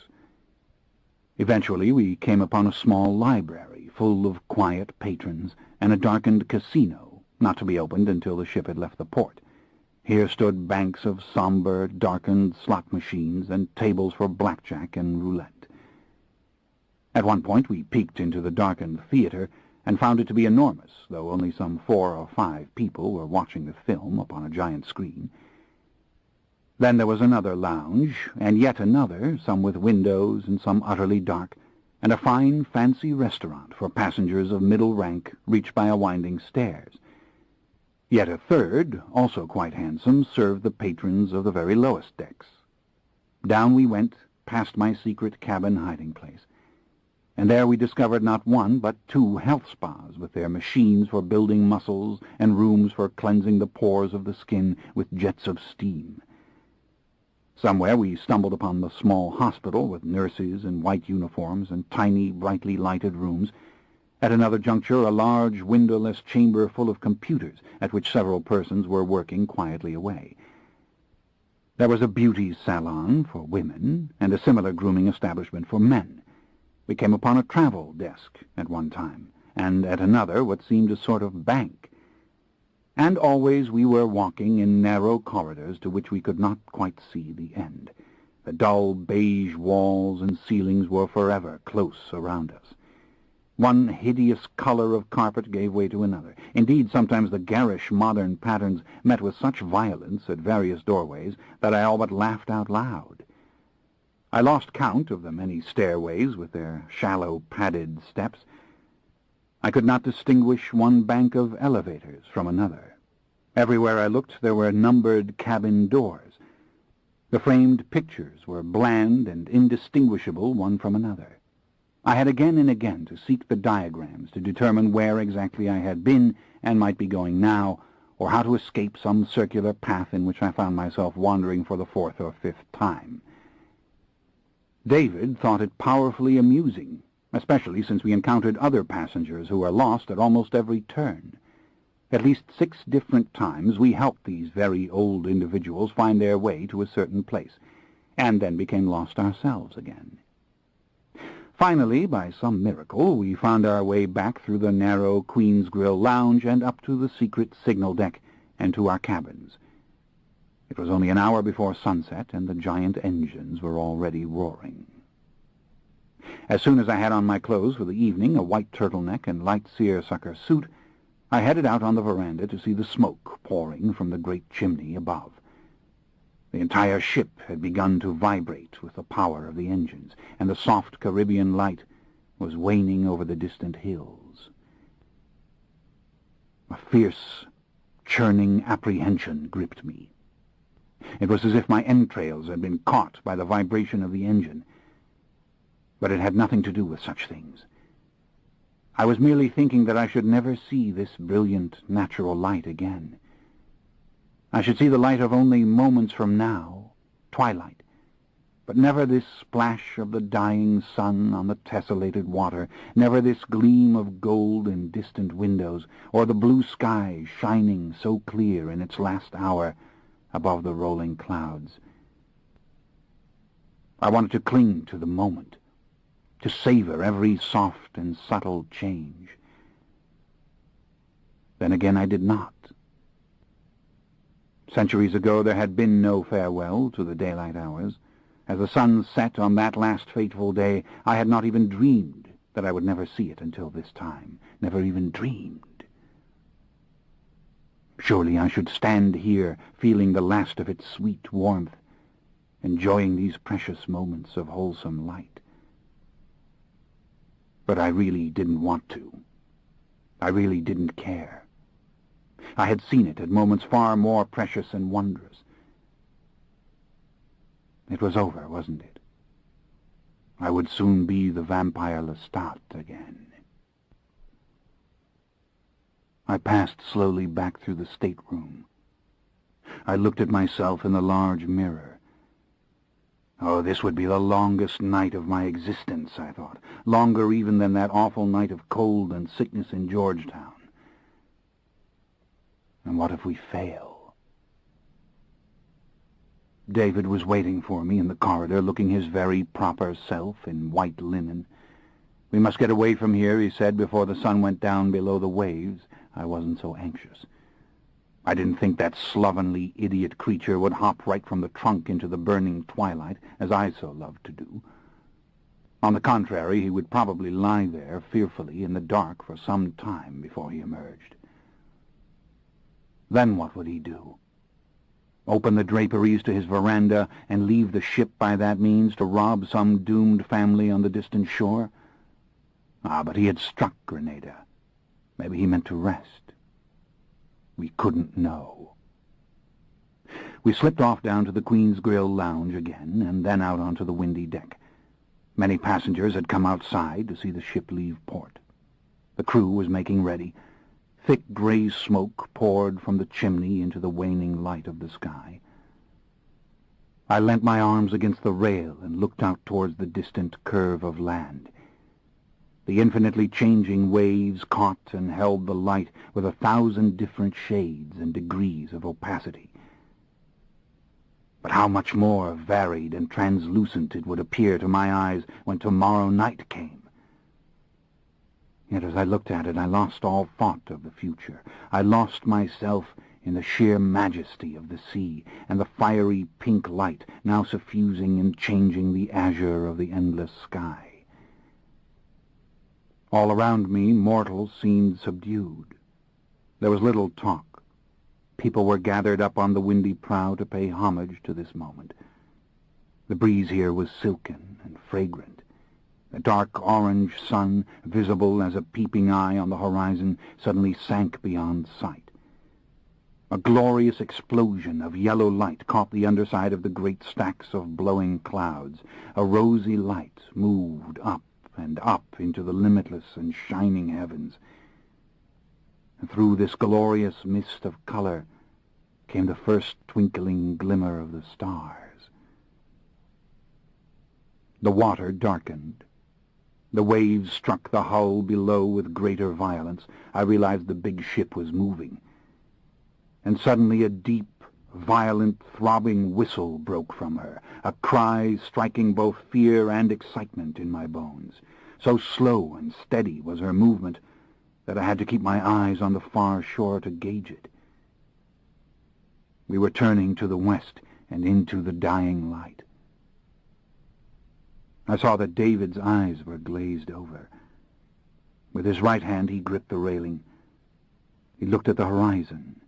Eventually we came upon a small library full of quiet patrons and a darkened casino, not to be opened until the ship had left the port. Here stood banks of somber, darkened slot machines and tables for blackjack and roulette. At one point we peeked into the darkened theater and found it to be enormous, though only some 4 or 5 people were watching the film upon a giant screen. Then there was another lounge, and yet another, some with windows and some utterly dark, and a fine, fancy restaurant for passengers of middle rank reached by a winding stairs. Yet a third, also quite handsome, served the patrons of the very lowest decks. Down we went, past my secret cabin hiding place. and there we discovered not one but two health spas with their machines for building muscles and rooms for cleansing the pores of the skin with jets of steam. Somewhere we stumbled upon the small hospital with nurses in white uniforms and tiny, brightly lighted rooms. At another juncture, a large, windowless chamber full of computers, at which several persons were working quietly away. There was a beauty salon for women, and a similar grooming establishment for men. We came upon a travel desk at one time, and at another what seemed a sort of bank. And always we were walking in narrow corridors to which we could not quite see the end. The dull beige walls and ceilings were forever close around us. One hideous color of carpet gave way to another. Indeed, sometimes the garish modern patterns met with such violence at various doorways that I all but laughed out loud. I lost count of the many stairways with their shallow, padded steps. I could not distinguish one bank of elevators from another. Everywhere I looked there were numbered cabin doors. The framed pictures were bland and indistinguishable one from another. I had again and again to seek the diagrams to determine where exactly I had been and might be going now, or how to escape some circular path in which I found myself wandering for the fourth or fifth time. David thought it powerfully amusing, especially since we encountered other passengers who were lost at almost every turn. At least 6 different times we helped these very old individuals find their way to a certain place, and then became lost ourselves again. Finally, by some miracle, we found our way back through the narrow Queen's Grill lounge and up to the secret signal deck and to our cabins. It was only an hour before sunset, and the giant engines were already roaring. As soon as I had on my clothes for the evening, a white turtleneck and light seersucker suit, I headed out on the veranda to see the smoke pouring from the great chimney above. The entire ship had begun to vibrate with the power of the engines, and the soft Caribbean light was waning over the distant hills. A fierce, churning apprehension gripped me. It was as if my entrails had been caught by the vibration of the engine. But it had nothing to do with such things. I was merely thinking that I should never see this brilliant natural light again. I should see the light of only moments from now, twilight, but never this splash of the dying sun on the tessellated water, never this gleam of gold in distant windows, or the blue sky shining so clear in its last hour above the rolling clouds. I wanted to cling to the moment, to savor every soft and subtle change. Then again I did not. Centuries ago there had been no farewell to the daylight hours. As the sun set on that last fateful day, I had not even dreamed that I would never see it until this time, never even dreamed. Surely I should stand here, feeling the last of its sweet warmth, enjoying these precious moments of wholesome light. But I really didn't want to. I really didn't care. I had seen it at moments far more precious and wondrous. It was over, wasn't it? I would soon be the vampire Lestat again. I passed slowly back through the stateroom. I looked at myself in the large mirror. Oh, this would be the longest night of my existence, I thought, longer even than that awful night of cold and sickness in Georgetown. And what if we fail? David was waiting for me in the corridor, looking his very proper self in white linen. We must get away from here, he said, before the sun went down below the waves. I wasn't so anxious. I didn't think that slovenly idiot creature would hop right from the trunk into the burning twilight, as I so loved to do. On the contrary, he would probably lie there fearfully in the dark for some time before he emerged. Then what would he do? Open the draperies to his veranda and leave the ship by that means to rob some doomed family on the distant shore? But he had struck Grenada. Maybe he meant to rest. We couldn't know. We slipped off down to the Queen's Grill lounge again, and then out onto the windy deck. Many passengers had come outside to see the ship leave port. The crew was making ready. Thick gray smoke poured from the chimney into the waning light of the sky. I leant my arms against the rail and looked out towards the distant curve of land. The infinitely changing waves caught and held the light with 1,000 different shades and degrees of opacity. But how much more varied and translucent it would appear to my eyes when tomorrow night came. Yet as I looked at it, I lost all thought of the future. I lost myself in the sheer majesty of the sea and the fiery pink light now suffusing and changing the azure of the endless sky. All around me, mortals seemed subdued. There was little talk. People were gathered up on the windy prow to pay homage to this moment. The breeze here was silken and fragrant. The dark orange sun, visible as a peeping eye on the horizon, suddenly sank beyond sight. A glorious explosion of yellow light caught the underside of the great stacks of blowing clouds. A rosy light moved up and up into the limitless and shining heavens. And through this glorious mist of color came the first twinkling glimmer of the stars. The water darkened. The waves struck the hull below with greater violence. I realized the big ship was moving. And suddenly a deep, violent, throbbing whistle broke from her, a cry striking both fear and excitement in my bones. So slow and steady was her movement that I had to keep my eyes on the far shore to gauge it. We were turning to the west and into the dying light. I saw that David's eyes were glazed over. With his right hand he gripped the railing. He looked at the horizon,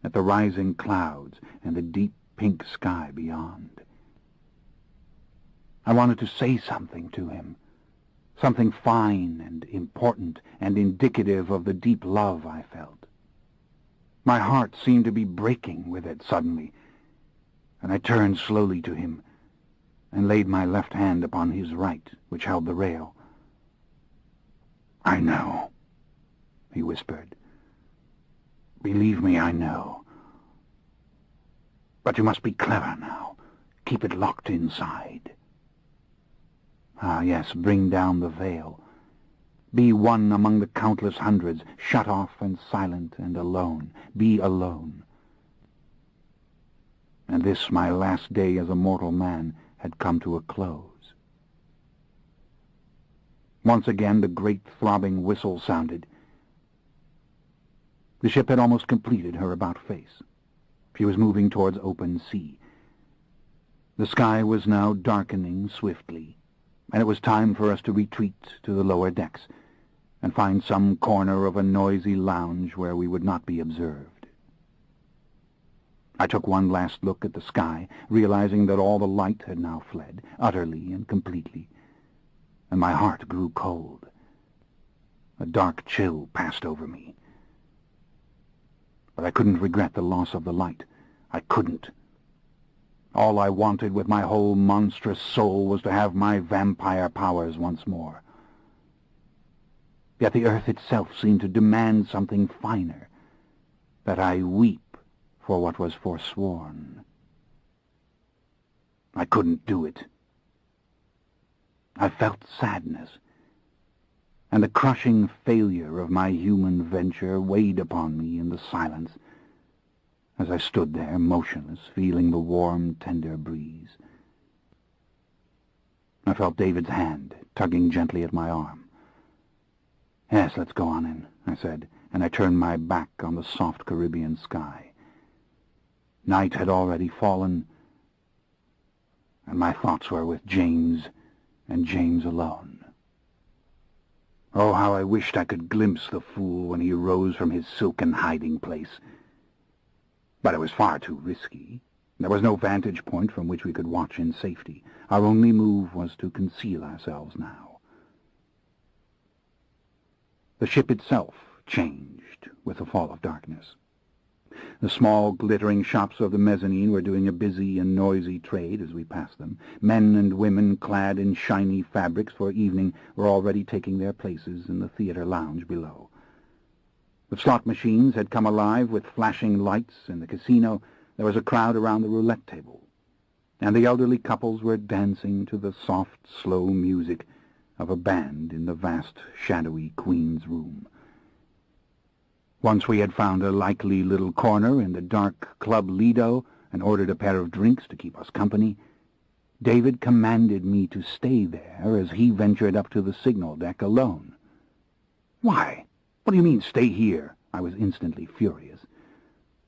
at the rising clouds and the deep pink sky beyond. I wanted to say something to him, something fine and important and indicative of the deep love I felt. My heart seemed to be breaking with it suddenly, and I turned slowly to him and laid my left hand upon his right, which held the rail. "I know," he whispered. "Believe me, I know. But you must be clever now. Keep it locked inside. Ah, yes, bring down the veil. Be one among the countless hundreds, shut off and silent and alone. Be alone." And this, my last day as a mortal man, had come to a close. Once again the great throbbing whistle sounded. The ship had almost completed her about-face. She was moving towards open sea. The sky was now darkening swiftly, and it was time for us to retreat to the lower decks and find some corner of a noisy lounge where we would not be observed. I took one last look at the sky, realizing that all the light had now fled, utterly and completely, and my heart grew cold. A dark chill passed over me. But I couldn't regret the loss of the light. I couldn't. All I wanted with my whole monstrous soul was to have my vampire powers once more. Yet the earth itself seemed to demand something finer, that I weep for what was forsworn. I couldn't do it. I felt sadness, and the crushing failure of my human venture weighed upon me in the silence as I stood there motionless, feeling the warm, tender breeze. I felt David's hand tugging gently at my arm. "Yes, let's go on in," I said, and I turned my back on the soft Caribbean sky. Night had already fallen, and my thoughts were with James, and James alone. Oh, how I wished I could glimpse the fool when he rose from his silken hiding-place. But it was far too risky. There was no vantage point from which we could watch in safety. Our only move was to conceal ourselves now. The ship itself changed with the fall of darkness. The small, glittering shops of the mezzanine were doing a busy and noisy trade as we passed them. Men and women clad in shiny fabrics for evening were already taking their places in the theater lounge below. The slot machines had come alive with flashing lights. In the casino there was a crowd around the roulette table, and the elderly couples were dancing to the soft, slow music of a band in the vast, shadowy Queen's room. Once we had found a likely little corner in the dark Club Lido and ordered a pair of drinks to keep us company, David commanded me to stay there as he ventured up to the signal deck alone. "Why? What do you mean, stay here?" I was instantly furious.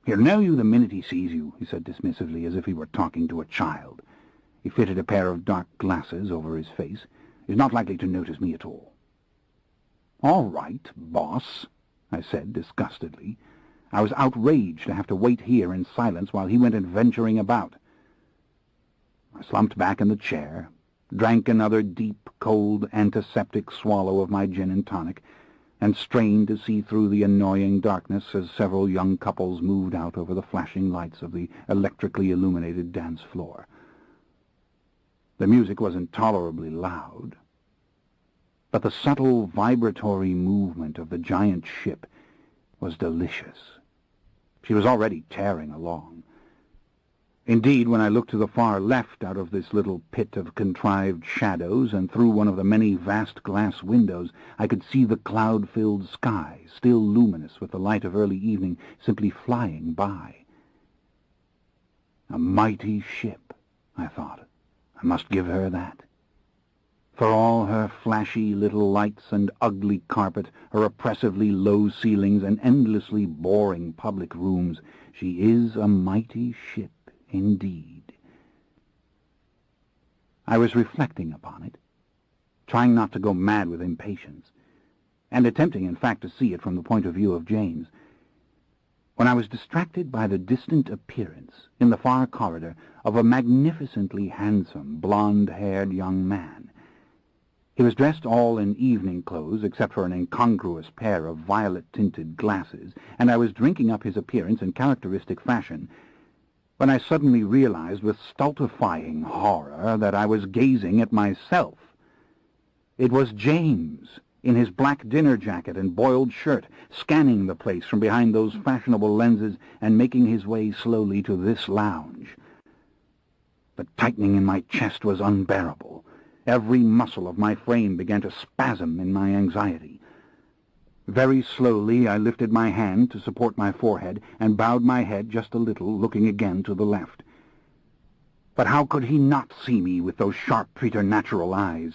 "He'll know you the minute he sees you," he said dismissively, as if he were talking to a child. He fitted a pair of dark glasses over his face. "He's not likely to notice me at all." "All right, boss," I said disgustedly. I was outraged to have to wait here in silence while he went adventuring about. I slumped back in the chair, drank another deep, cold, antiseptic swallow of my gin and tonic, and strained to see through the annoying darkness as several young couples moved out over the flashing lights of the electrically illuminated dance floor. The music was intolerably loud, but the subtle vibratory movement of the giant ship was delicious. She was already tearing along. Indeed, when I looked to the far left out of this little pit of contrived shadows and through one of the many vast glass windows, I could see the cloud-filled sky, still luminous with the light of early evening, simply flying by. A mighty ship, I thought. I must give her that. For all her flashy little lights and ugly carpet, her oppressively low ceilings and endlessly boring public rooms, she is a mighty ship indeed. I was reflecting upon it, trying not to go mad with impatience, and attempting, in fact, to see it from the point of view of James, when I was distracted by the distant appearance, in the far corridor, of a magnificently handsome, blonde-haired young man. He was dressed all in evening clothes, except for an incongruous pair of violet-tinted glasses, and I was drinking up his appearance in characteristic fashion, when I suddenly realized with stultifying horror that I was gazing at myself. It was James, in his black dinner jacket and boiled shirt, scanning the place from behind those fashionable lenses and making his way slowly to this lounge. The tightening in my chest was unbearable. Every muscle of my frame began to spasm in my anxiety. Very slowly I lifted my hand to support my forehead and bowed my head just a little, looking again to the left. But how could he not see me with those sharp preternatural eyes?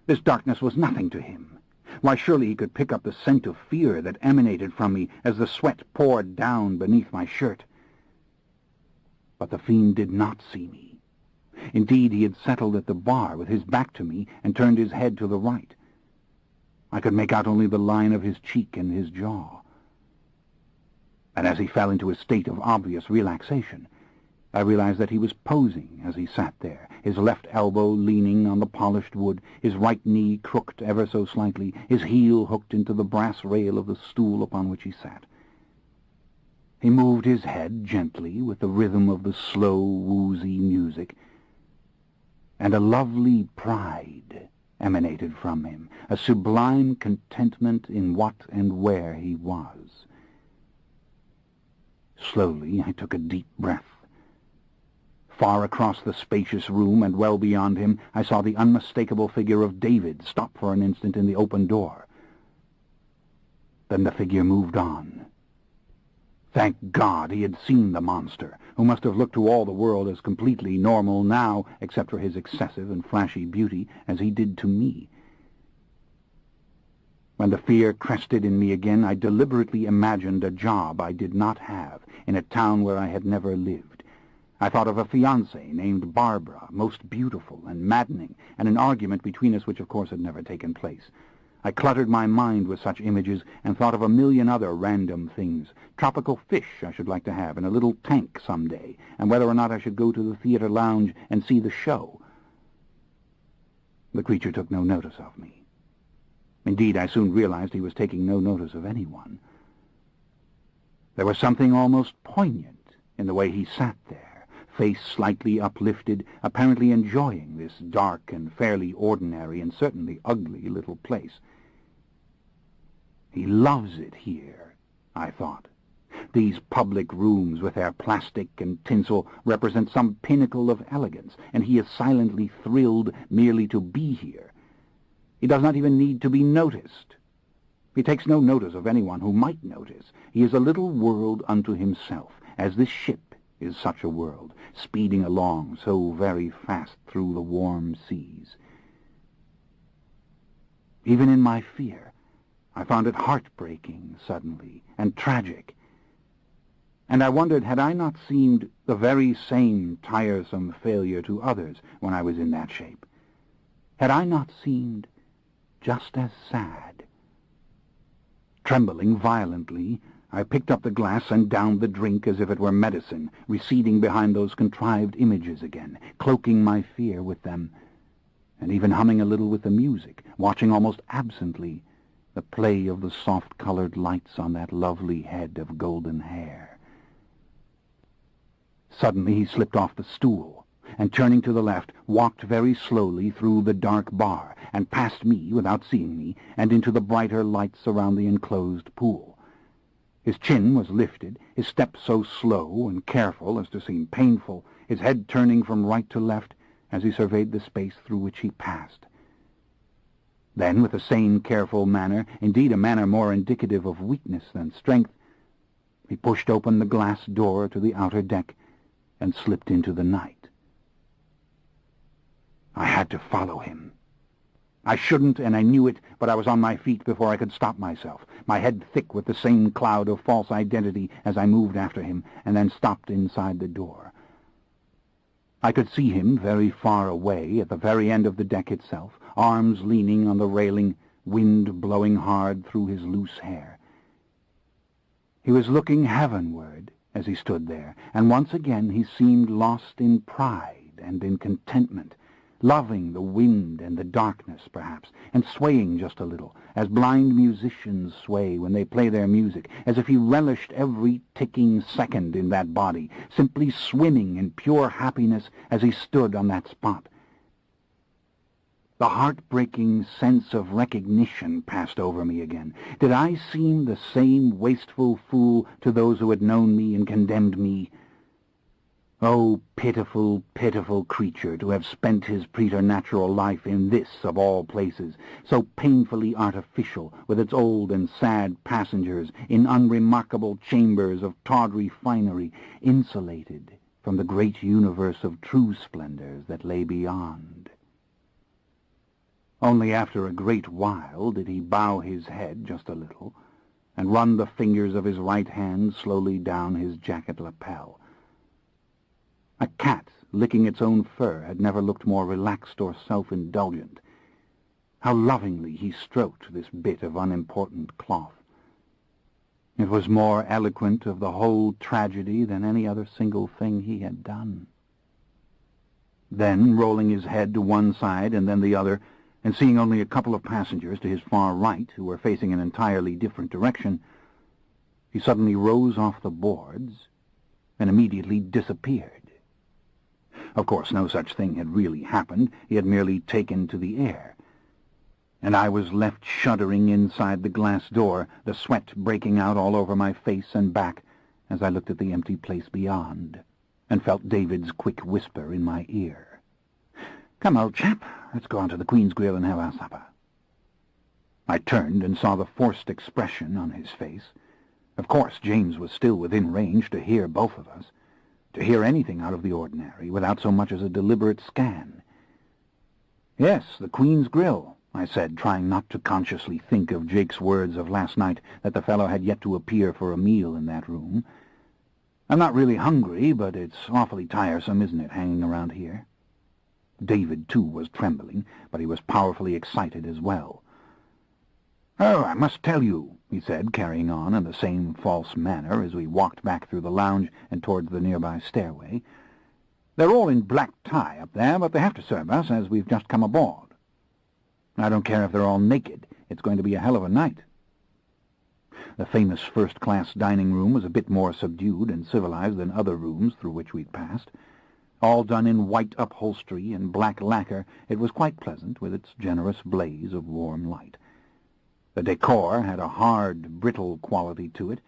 This darkness was nothing to him. Why, surely he could pick up the scent of fear that emanated from me as the sweat poured down beneath my shirt. But the fiend did not see me. Indeed, he had settled at the bar with his back to me and turned his head to the right. I could make out only the line of his cheek and his jaw. And as he fell into a state of obvious relaxation, I realized that he was posing as he sat there, his left elbow leaning on the polished wood, his right knee crooked ever so slightly, his heel hooked into the brass rail of the stool upon which he sat. He moved his head gently with the rhythm of the slow, woozy music, and a lovely pride emanated from him, a sublime contentment in what and where he was. Slowly I took a deep breath. Far across the spacious room and well beyond him, I saw the unmistakable figure of David stop for an instant in the open door. Then the figure moved on. Thank God he had seen the monster, who must have looked to all the world as completely normal now, except for his excessive and flashy beauty, as he did to me. When the fear crested in me again, I deliberately imagined a job I did not have, in a town where I had never lived. I thought of a fiancée named Barbara, most beautiful and maddening, and an argument between us which of course had never taken place. I cluttered my mind with such images and thought of a million other random things. Tropical fish I should like to have in a little tank some day, and whether or not I should go to the theater lounge and see the show. The creature took no notice of me. Indeed, I soon realized he was taking no notice of anyone. There was something almost poignant in the way he sat there, face slightly uplifted, apparently enjoying this dark and fairly ordinary and certainly ugly little place. He loves it here, I thought. These public rooms with their plastic and tinsel represent some pinnacle of elegance, and he is silently thrilled merely to be here. He does not even need to be noticed. He takes no notice of anyone who might notice. He is a little world unto himself, as this ship is such a world, speeding along so very fast through the warm seas. Even in my fear, I found it heartbreaking suddenly, and tragic. And I wondered, had I not seemed the very same tiresome failure to others when I was in that shape? Had I not seemed just as sad? Trembling violently, I picked up the glass and downed the drink as if it were medicine, receding behind those contrived images again, cloaking my fear with them, and even humming a little with the music, watching almost absently the play of the soft-colored lights on that lovely head of golden hair. Suddenly he slipped off the stool, and turning to the left, walked very slowly through the dark bar, and past me without seeing me, and into the brighter lights around the enclosed pool. His chin was lifted, his step so slow and careful as to seem painful, his head turning from right to left as he surveyed the space through which he passed. Then, with a sane, careful manner, indeed a manner more indicative of weakness than strength, he pushed open the glass door to the outer deck and slipped into the night. I had to follow him. I shouldn't, and I knew it, but I was on my feet before I could stop myself, my head thick with the same cloud of false identity as I moved after him, and then stopped inside the door. I could see him very far away, at the very end of the deck itself, arms leaning on the railing, wind blowing hard through his loose hair. He was looking heavenward as he stood there, and once again he seemed lost in pride and in contentment, loving the wind and the darkness, perhaps, and swaying just a little, as blind musicians sway when they play their music, as if he relished every ticking second in that body, simply swimming in pure happiness as he stood on that spot. The heartbreaking sense of recognition passed over me again. Did I seem the same wasteful fool to those who had known me and condemned me? Oh, pitiful, pitiful creature, to have spent his preternatural life in this, of all places, so painfully artificial, with its old and sad passengers, in unremarkable chambers of tawdry finery, insulated from the great universe of true splendors that lay beyond. Only after a great while did he bow his head just a little, and run the fingers of his right hand slowly down his jacket lapel. A cat licking its own fur had never looked more relaxed or self-indulgent. How lovingly he stroked this bit of unimportant cloth. It was more eloquent of the whole tragedy than any other single thing he had done. Then, rolling his head to one side and then the other, and seeing only a couple of passengers to his far right who were facing an entirely different direction, he suddenly rose off the boards and immediately disappeared. Of course, no such thing had really happened. He had merely taken to the air. And I was left shuddering inside the glass door, the sweat breaking out all over my face and back as I looked at the empty place beyond, and felt David's quick whisper in my ear. "Come, old chap, let's go on to the Queen's Grill and have our supper." I turned and saw the forced expression on his face. Of course, James was still within range to hear both of us, to hear anything out of the ordinary, without so much as a deliberate scan. "Yes, the Queen's Grill," I said, trying not to consciously think of Jake's words of last night that the fellow had yet to appear for a meal in that room. "I'm not really hungry, but it's awfully tiresome, isn't it, hanging around here?" David, too, was trembling, but he was powerfully excited as well. "Oh, I must tell you," he said, carrying on in the same false manner as we walked back through the lounge and towards the nearby stairway. "They're all in black tie up there, but they have to serve us as we've just come aboard. I don't care if they're all naked. It's going to be a hell of a night." The famous first-class dining room was a bit more subdued and civilized than other rooms through which we'd passed. All done in white upholstery and black lacquer, it was quite pleasant, with its generous blaze of warm light. The decor had a hard, brittle quality to it,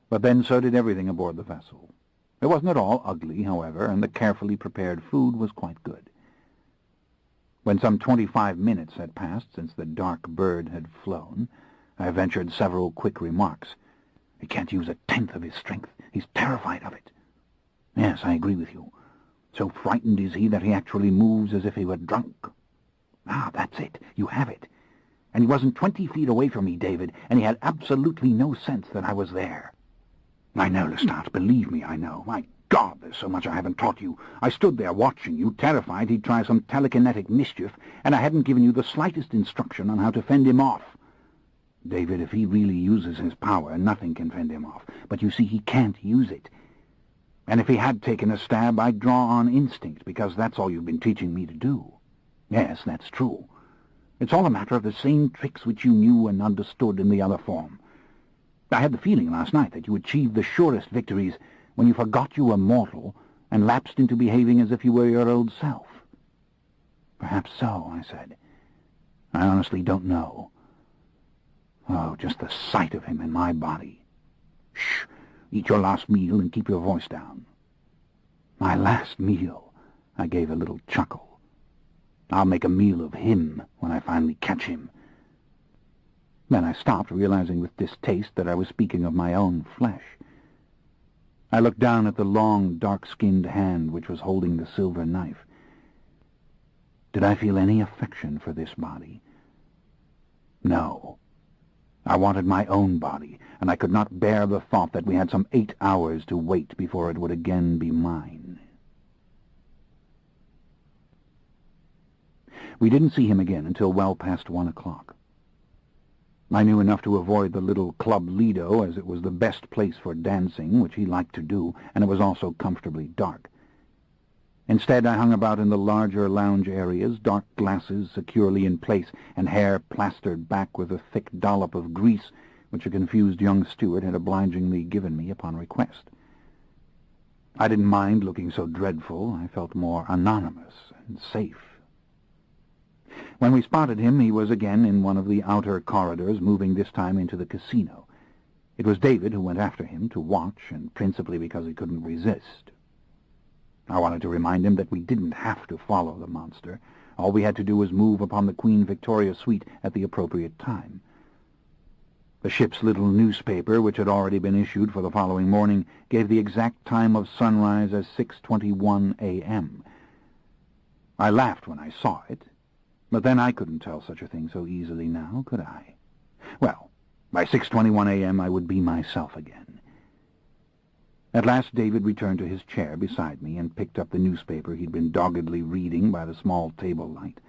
but then so did everything aboard the vessel. It wasn't at all ugly, however, and the carefully prepared food was quite good. When some 25 minutes had passed since the dark bird had flown, I ventured several quick remarks. "He can't use a tenth of his strength. He's terrified of it." "Yes, I agree with you. So frightened is he that he actually moves as if he were drunk." "Ah, that's it. You have it. And he wasn't 20 feet away from me, David, and he had absolutely no sense that I was there." "I know, Lestat. Believe me, I know. My God, there's so much I haven't taught you. I stood there watching you, terrified he'd try some telekinetic mischief, and I hadn't given you the slightest instruction on how to fend him off." "David, if he really uses his power, nothing can fend him off. But you see, he can't use it. And if he had taken a stab, I'd draw on instinct, because that's all you've been teaching me to do." "Yes, that's true. It's all a matter of the same tricks which you knew and understood in the other form. I had the feeling last night that you achieved the surest victories when you forgot you were mortal and lapsed into behaving as if you were your old self." "Perhaps so," I said. "I honestly don't know. Oh, just the sight of him in my body." "Shh! Eat your last meal and keep your voice down." "My last meal?" I gave a little chuckle. "I'll make a meal of him when I finally catch him." Then I stopped, realizing with distaste that I was speaking of my own flesh. I looked down at the long, dark-skinned hand which was holding the silver knife. Did I feel any affection for this body? No. I wanted my own body, and I could not bear the thought that we had some 8 hours to wait before it would again be mine. We didn't see him again until well past 1 o'clock. I knew enough to avoid the little Club Lido, as it was the best place for dancing, which he liked to do, and it was also comfortably dark. Instead, I hung about in the larger lounge areas, dark glasses securely in place, and hair plastered back with a thick dollop of grease, which a confused young steward had obligingly given me upon request. I didn't mind looking so dreadful. I felt more anonymous and safe. When we spotted him, he was again in one of the outer corridors, moving this time into the casino. It was David who went after him to watch, and principally because he couldn't resist. I wanted to remind him that we didn't have to follow the monster. All we had to do was move upon the Queen Victoria suite at the appropriate time. The ship's little newspaper, which had already been issued for the following morning, gave the exact time of sunrise as 6:21 a.m. I laughed when I saw it. But then I couldn't tell such a thing so easily now, could I? Well, by 6:21 a.m. I would be myself again. At last David returned to his chair beside me and picked up the newspaper he'd been doggedly reading by the small table light.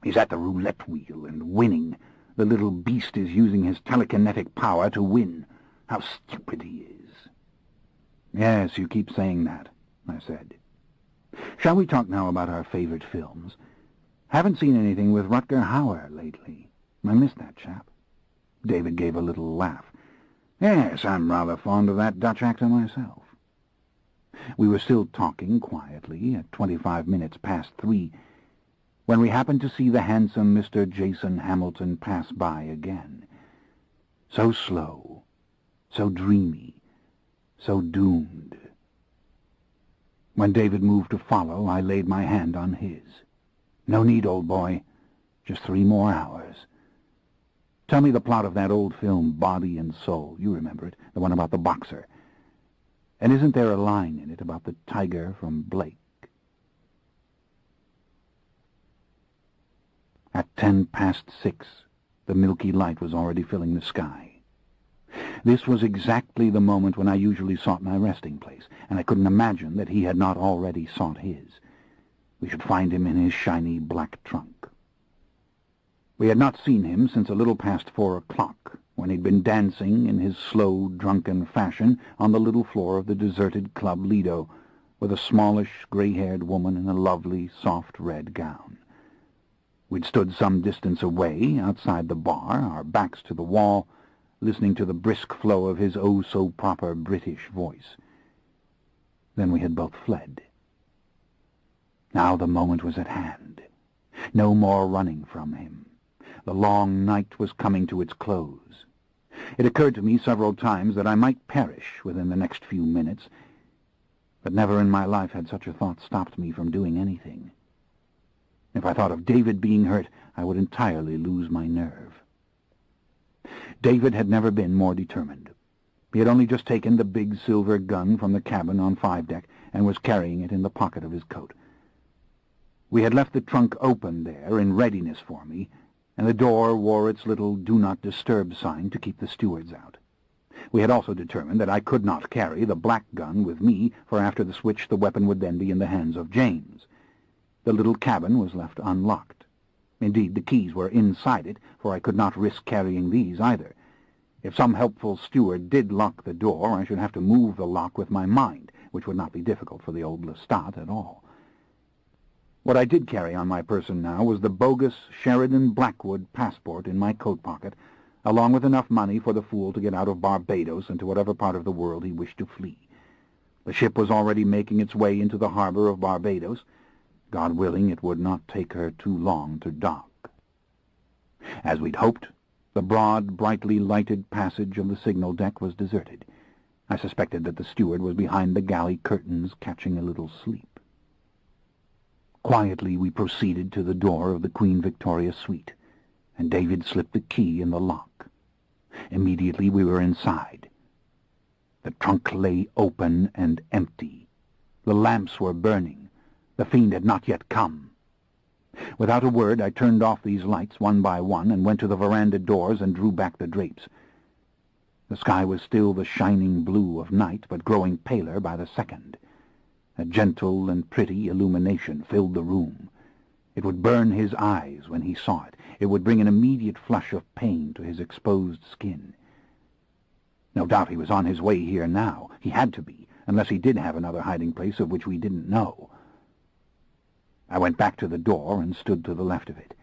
"He's at the roulette wheel and winning. The little beast is using his telekinetic power to win. How stupid he is." "Yes, you keep saying that," I said. "Shall we talk now about our favorite films? Haven't seen anything with Rutger Hauer lately. I miss that chap." David gave a little laugh. "Yes, I'm rather fond of that Dutch actor myself." We were still talking quietly at 25 minutes past 3, when we happened to see the handsome Mr. Jason Hamilton pass by again. So slow, so dreamy, so doomed. When David moved to follow, I laid my hand on his. "No need, old boy. Just 3 more hours. Tell me the plot of that old film, Body and Soul. You remember it, the one about the boxer. And isn't there a line in it about the tiger from Blake?" At 6:10, the milky light was already filling the sky. This was exactly the moment when I usually sought my resting place, and I couldn't imagine that he had not already sought his. We should find him in his shiny black trunk. We had not seen him since a little past 4 o'clock, when he'd been dancing in his slow, drunken fashion on the little floor of the deserted Club Lido, with a smallish, gray-haired woman in a lovely, soft red gown. We'd stood some distance away, outside the bar, our backs to the wall, listening to the brisk flow of his oh-so-proper British voice. Then we had both fled. Now the moment was at hand. No more running from him. The long night was coming to its close. It occurred to me several times that I might perish within the next few minutes, but never in my life had such a thought stopped me from doing anything. If I thought of David being hurt, I would entirely lose my nerve. David had never been more determined. He had only just taken the big silver gun from the cabin on 5 deck and was carrying it in the pocket of his coat. We had left the trunk open there in readiness for me, and the door wore its little "Do Not Disturb" sign to keep the stewards out. We had also determined that I could not carry the black gun with me, for after the switch the weapon would then be in the hands of James. The little cabin was left unlocked. Indeed, the keys were inside it, for I could not risk carrying these either. If some helpful steward did lock the door, I should have to move the lock with my mind, which would not be difficult for the old Lestat at all. What I did carry on my person now was the bogus Sheridan Blackwood passport in my coat pocket, along with enough money for the fool to get out of Barbados and to whatever part of the world he wished to flee. The ship was already making its way into the harbor of Barbados. God willing, it would not take her too long to dock. As we'd hoped, the broad, brightly lighted passage of the signal deck was deserted. I suspected that the steward was behind the galley curtains catching a little sleep. Quietly we proceeded to the door of the Queen Victoria suite, and David slipped the key in the lock. Immediately we were inside. The trunk lay open and empty. The lamps were burning. The fiend had not yet come. Without a word I turned off these lights one by one and went to the veranda doors and drew back the drapes. The sky was still the shining blue of night, but growing paler by the second. A gentle and pretty illumination filled the room. It would burn his eyes when he saw it. It would bring an immediate flush of pain to his exposed skin. No doubt he was on his way here now. He had to be, unless he did have another hiding place of which we didn't know. I went back to the door and stood to the left of it.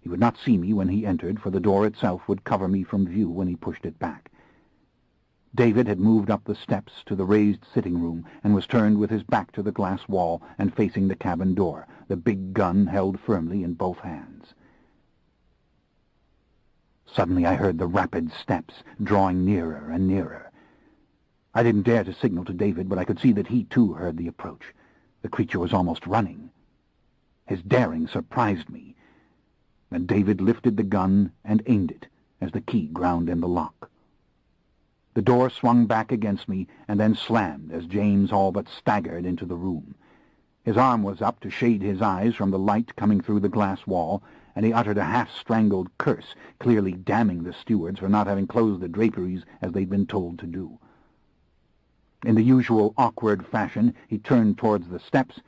He would not see me when he entered, for the door itself would cover me from view when he pushed it back. David had moved up the steps to the raised sitting room and was turned with his back to the glass wall and facing the cabin door, the big gun held firmly in both hands. Suddenly I heard the rapid steps drawing nearer and nearer. I didn't dare to signal to David, but I could see that he too heard the approach. The creature was almost running. His daring surprised me. Then David lifted the gun and aimed it as the key ground in the lock. The door swung back against me and then slammed as James all but staggered into the room. His arm was up to shade his eyes from the light coming through the glass wall, and he uttered a half-strangled curse, clearly damning the stewards for not having closed the draperies as they'd been told to do. In the usual awkward fashion, he turned towards the steps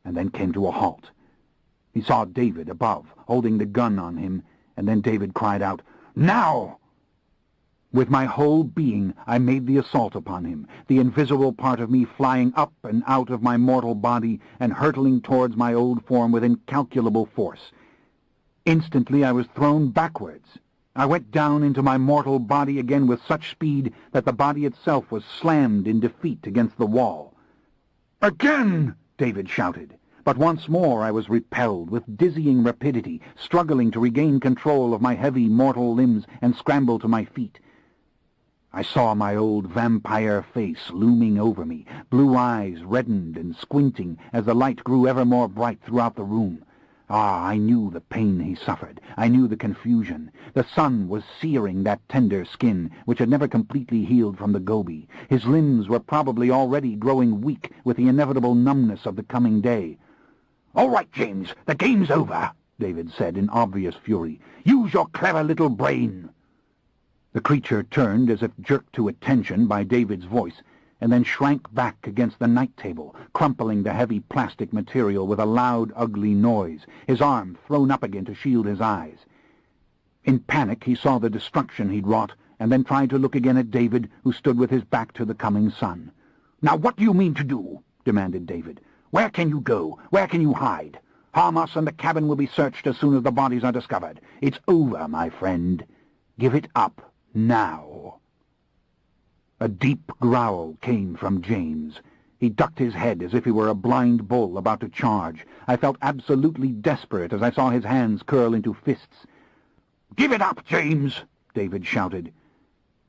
and then came to a halt. He saw David above, holding the gun on him, and then David cried out, "Now!" With my whole being, I made the assault upon him, the invisible part of me flying up and out of my mortal body and hurtling towards my old form with incalculable force. Instantly I was thrown backwards. I went down into my mortal body again with such speed that the body itself was slammed in defeat against the wall. "Again!" David shouted. But once more I was repelled with dizzying rapidity, struggling to regain control of my heavy mortal limbs and scramble to my feet. I saw my old vampire face looming over me, blue eyes reddened and squinting as the light grew ever more bright throughout the room. I knew the pain he suffered. I knew the confusion. The sun was searing that tender skin, which had never completely healed from the goby. His limbs were probably already growing weak with the inevitable numbness of the coming day. "All right, James, the game's over," David said in obvious fury. "Use your clever little brain." The creature turned as if jerked to attention by David's voice, and then shrank back against the night table, crumpling the heavy plastic material with a loud, ugly noise, his arm thrown up again to shield his eyes. In panic he saw the destruction he'd wrought, and then tried to look again at David, who stood with his back to the coming sun. "Now what do you mean to do?" demanded David. "Where can you go? Where can you hide? Harm us and the cabin will be searched as soon as the bodies are discovered. It's over, my friend. Give it up Now. A deep growl came from James. He ducked his head as if he were a blind bull about to charge. I felt absolutely desperate as I saw his hands curl into fists. "Give it up, James!" David shouted.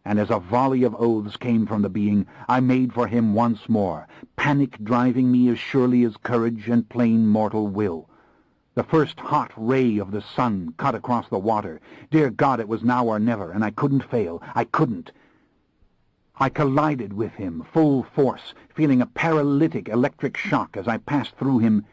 And as a volley of oaths came from the being, I made for him once more, panic driving me as surely as courage and plain mortal will. The first hot ray of the sun cut across the water. Dear God, it was now or never, and I couldn't fail. I couldn't. I collided with him, full force, feeling a paralytic electric shock as I passed through him,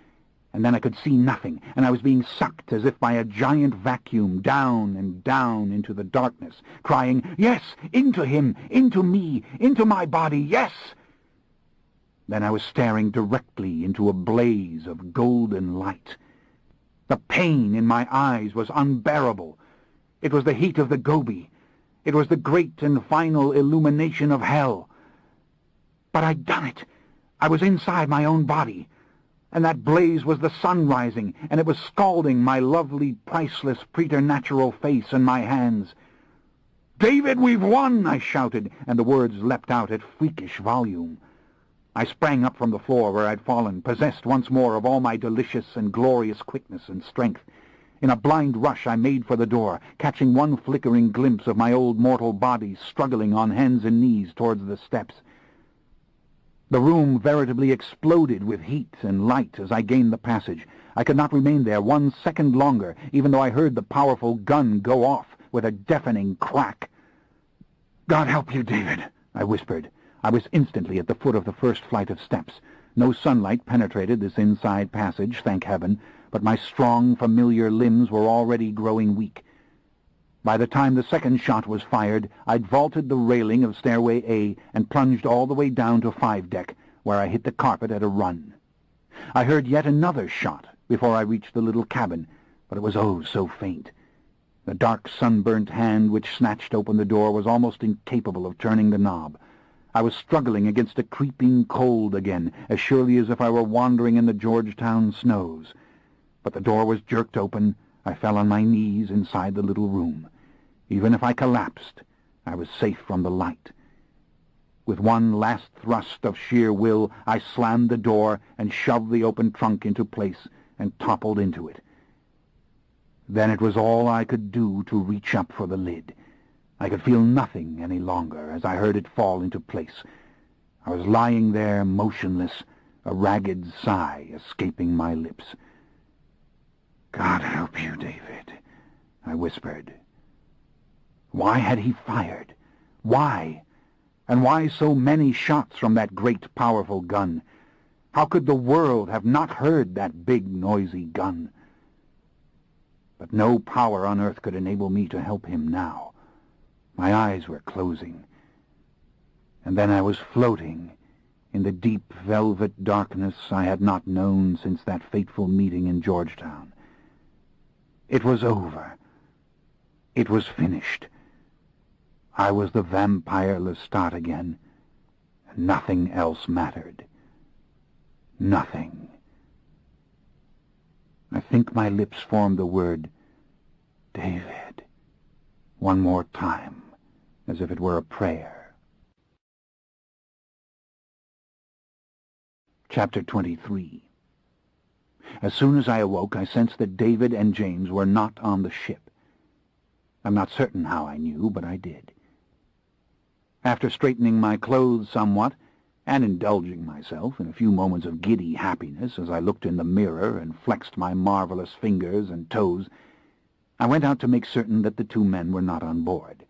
and then I could see nothing, and I was being sucked as if by a giant vacuum down and down into the darkness, crying, "Yes, into him, into me, into my body, yes!" Then I was staring directly into a blaze of golden light. The pain in my eyes was unbearable. It was the heat of the Gobi. It was the great and final illumination of hell. But I'd done it. I was inside my own body. And that blaze was the sun rising, and it was scalding my lovely, priceless, preternatural face and my hands. "David, we've won!" I shouted, and the words leapt out at freakish volume. I sprang up from the floor where I'd fallen, possessed once more of all my delicious and glorious quickness and strength. In a blind rush I made for the door, catching one flickering glimpse of my old mortal body struggling on hands and knees towards the steps. The room veritably exploded with heat and light as I gained the passage. I could not remain there 1 second longer, even though I heard the powerful gun go off with a deafening crack. "God help you, David," I whispered. I was instantly at the foot of the first flight of steps. No sunlight penetrated this inside passage, thank heaven, but my strong, familiar limbs were already growing weak. By the time the second shot was fired, I'd vaulted the railing of Stairway A and plunged all the way down to 5 deck, where I hit the carpet at a run. I heard yet another shot before I reached the little cabin, but it was oh so faint. The dark, sunburnt hand which snatched open the door was almost incapable of turning the knob. I was struggling against a creeping cold again, as surely as if I were wandering in the Georgetown snows. But the door was jerked open. I fell on my knees inside the little room. Even if I collapsed, I was safe from the light. With one last thrust of sheer will, I slammed the door and shoved the open trunk into place and toppled into it. Then it was all I could do to reach up for the lid. I could feel nothing any longer as I heard it fall into place. I was lying there motionless, a ragged sigh escaping my lips. "God help you, David," I whispered. Why had he fired? Why? And why so many shots from that great, powerful gun? How could the world have not heard that big, noisy gun? But no power on earth could enable me to help him now. My eyes were closing, and then I was floating in the deep velvet darkness I had not known since that fateful meeting in Georgetown. It was over. It was finished. I was the vampire Lestat again, and nothing else mattered. Nothing. I think my lips formed the word, "David," one more time, as if it were a prayer. Chapter 23. As soon as I awoke, I sensed that David and James were not on the ship. I'm not certain how I knew, but I did. After straightening my clothes somewhat, and indulging myself in a few moments of giddy happiness as I looked in the mirror and flexed my marvelous fingers and toes, I went out to make certain that the 2 men were not on board.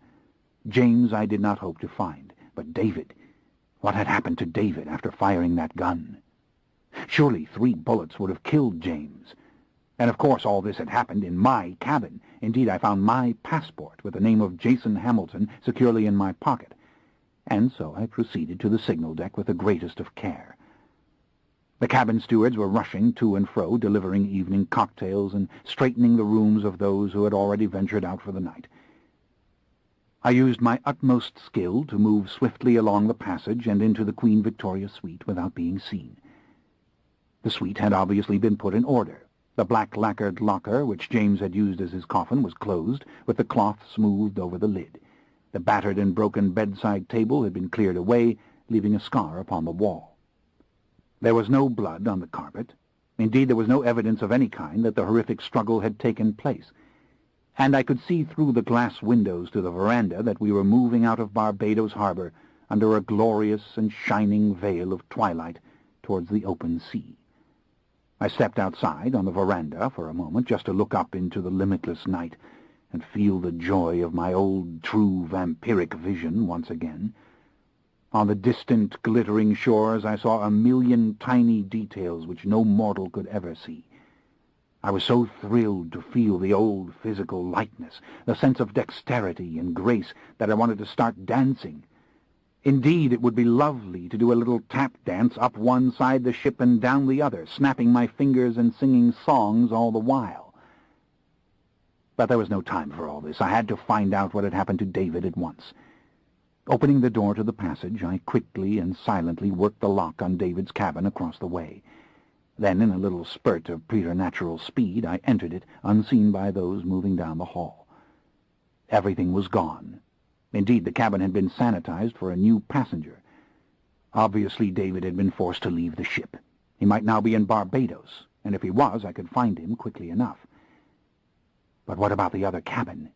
James I did not hope to find, but David, what had happened to David after firing that gun? Surely 3 bullets would have killed James. And of course all this had happened in my cabin. Indeed, I found my passport with the name of Jason Hamilton securely in my pocket. And so I proceeded to the signal deck with the greatest of care. The cabin stewards were rushing to and fro, delivering evening cocktails and straightening the rooms of those who had already ventured out for the night. I used my utmost skill to move swiftly along the passage and into the Queen Victoria suite without being seen. The suite had obviously been put in order. The black lacquered locker which James had used as his coffin was closed, with the cloth smoothed over the lid. The battered and broken bedside table had been cleared away, leaving a scar upon the wall. There was no blood on the carpet. Indeed, there was no evidence of any kind that the horrific struggle had taken place. And I could see through the glass windows to the veranda that we were moving out of Barbados Harbor under a glorious and shining veil of twilight towards the open sea. I stepped outside on the veranda for a moment just to look up into the limitless night and feel the joy of my old true vampiric vision once again. On the distant, glittering shores I saw a million tiny details which no mortal could ever see. I was so thrilled to feel the old physical lightness, the sense of dexterity and grace, that I wanted to start dancing. Indeed, it would be lovely to do a little tap dance up one side the ship and down the other, snapping my fingers and singing songs all the while. But there was no time for all this. I had to find out what had happened to David at once. Opening the door to the passage, I quickly and silently worked the lock on David's cabin across the way. Then, in a little spurt of preternatural speed, I entered it, unseen by those moving down the hall. Everything was gone. Indeed, the cabin had been sanitized for a new passenger. Obviously, David had been forced to leave the ship. He might now be in Barbados, and if he was, I could find him quickly enough. But what about the other cabin,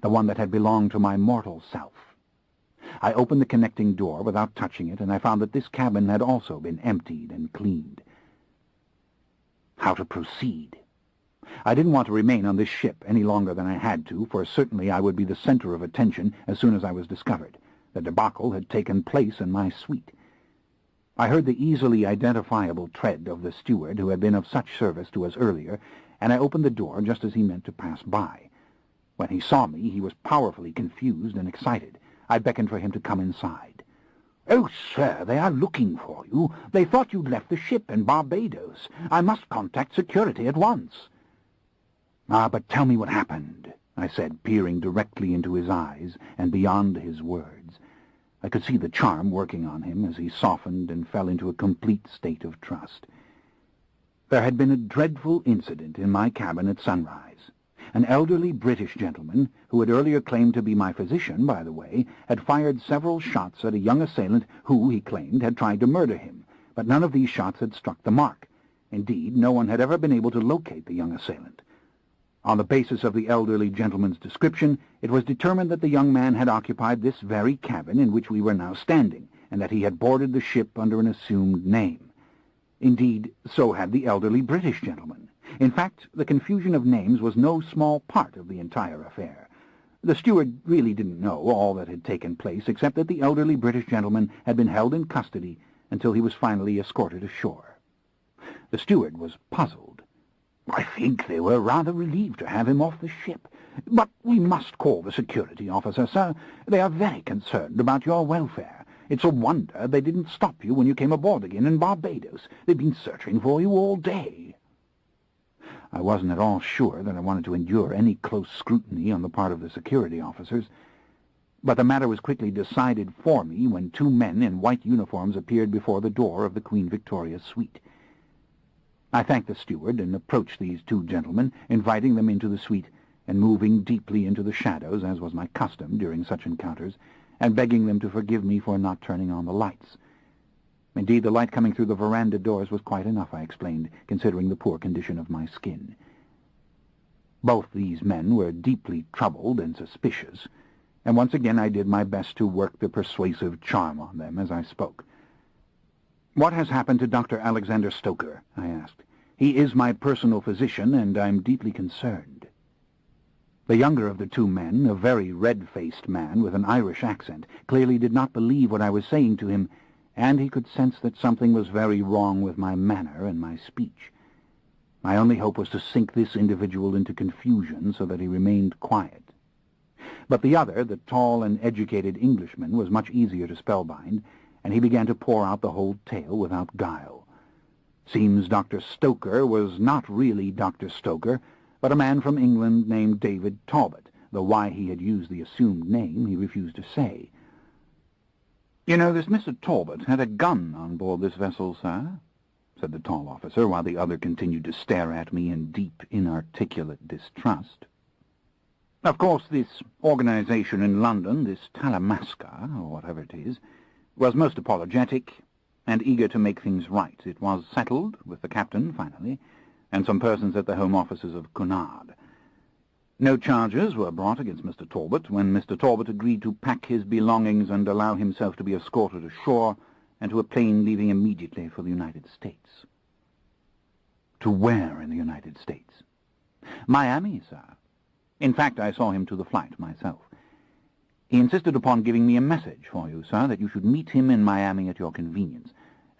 the one that had belonged to my mortal self? I opened the connecting door without touching it, and I found that this cabin had also been emptied and cleaned. How to proceed? I didn't want to remain on this ship any longer than I had to, for certainly I would be the center of attention as soon as I was discovered. The debacle had taken place in my suite. I heard the easily identifiable tread of the steward who had been of such service to us earlier, and I opened the door just as he meant to pass by. When he saw me, he was powerfully confused and excited. I beckoned for him to come inside. "Oh, sir, they are looking for you. They thought you'd left the ship in Barbados. I must contact security at once." But tell me what happened," I said, peering directly into his eyes and beyond his words. I could see the charm working on him as he softened and fell into a complete state of trust. There had been a dreadful incident in my cabin at sunrise. An elderly British gentleman, who had earlier claimed to be my physician, by the way, had fired several shots at a young assailant who, he claimed, had tried to murder him, but none of these shots had struck the mark. Indeed, no one had ever been able to locate the young assailant. On the basis of the elderly gentleman's description, it was determined that the young man had occupied this very cabin in which we were now standing, and that he had boarded the ship under an assumed name. Indeed, so had the elderly British gentleman. In fact, the confusion of names was no small part of the entire affair. The steward really didn't know all that had taken place, except that the elderly British gentleman had been held in custody until he was finally escorted ashore. The steward was puzzled. "I think they were rather relieved to have him off the ship. But we must call the security officer, sir. They are very concerned about your welfare. It's a wonder they didn't stop you when you came aboard again in Barbados. They've been searching for you all day." I wasn't at all sure that I wanted to endure any close scrutiny on the part of the security officers, but the matter was quickly decided for me when two men in white uniforms appeared before the door of the Queen Victoria's suite. I thanked the steward and approached these two gentlemen, inviting them into the suite and moving deeply into the shadows, as was my custom during such encounters, and begging them to forgive me for not turning on the lights. Indeed, the light coming through the veranda doors was quite enough, I explained, considering the poor condition of my skin. Both these men were deeply troubled and suspicious, and once again I did my best to work the persuasive charm on them as I spoke. "What has happened to Dr. Alexander Stoker?" I asked. "He is my personal physician, and I'm deeply concerned." The younger of the two men, a very red-faced man with an Irish accent, clearly did not believe what I was saying to him, and he could sense that something was very wrong with my manner and my speech. My only hope was to sink this individual into confusion so that he remained quiet. But the other, the tall and educated Englishman, was much easier to spellbind, and he began to pour out the whole tale without guile. Seems Dr. Stoker was not really Dr. Stoker, but a man from England named David Talbot, though why he had used the assumed name he refused to say. "You know, this Mr. Talbot had a gun on board this vessel, sir," said the tall officer, while the other continued to stare at me in deep, inarticulate distrust. Of course, this organization in London, this Talamasca, or whatever it is, was most apologetic and eager to make things right. It was settled with the captain, finally, and some persons at the home offices of Cunard. No charges were brought against Mr. Talbot when Mr. Talbot agreed to pack his belongings and allow himself to be escorted ashore and to a plane leaving immediately for the United States. To where in the United States? Miami, sir. In fact, I saw him to the flight myself. He insisted upon giving me a message for you, sir, that you should meet him in Miami at your convenience,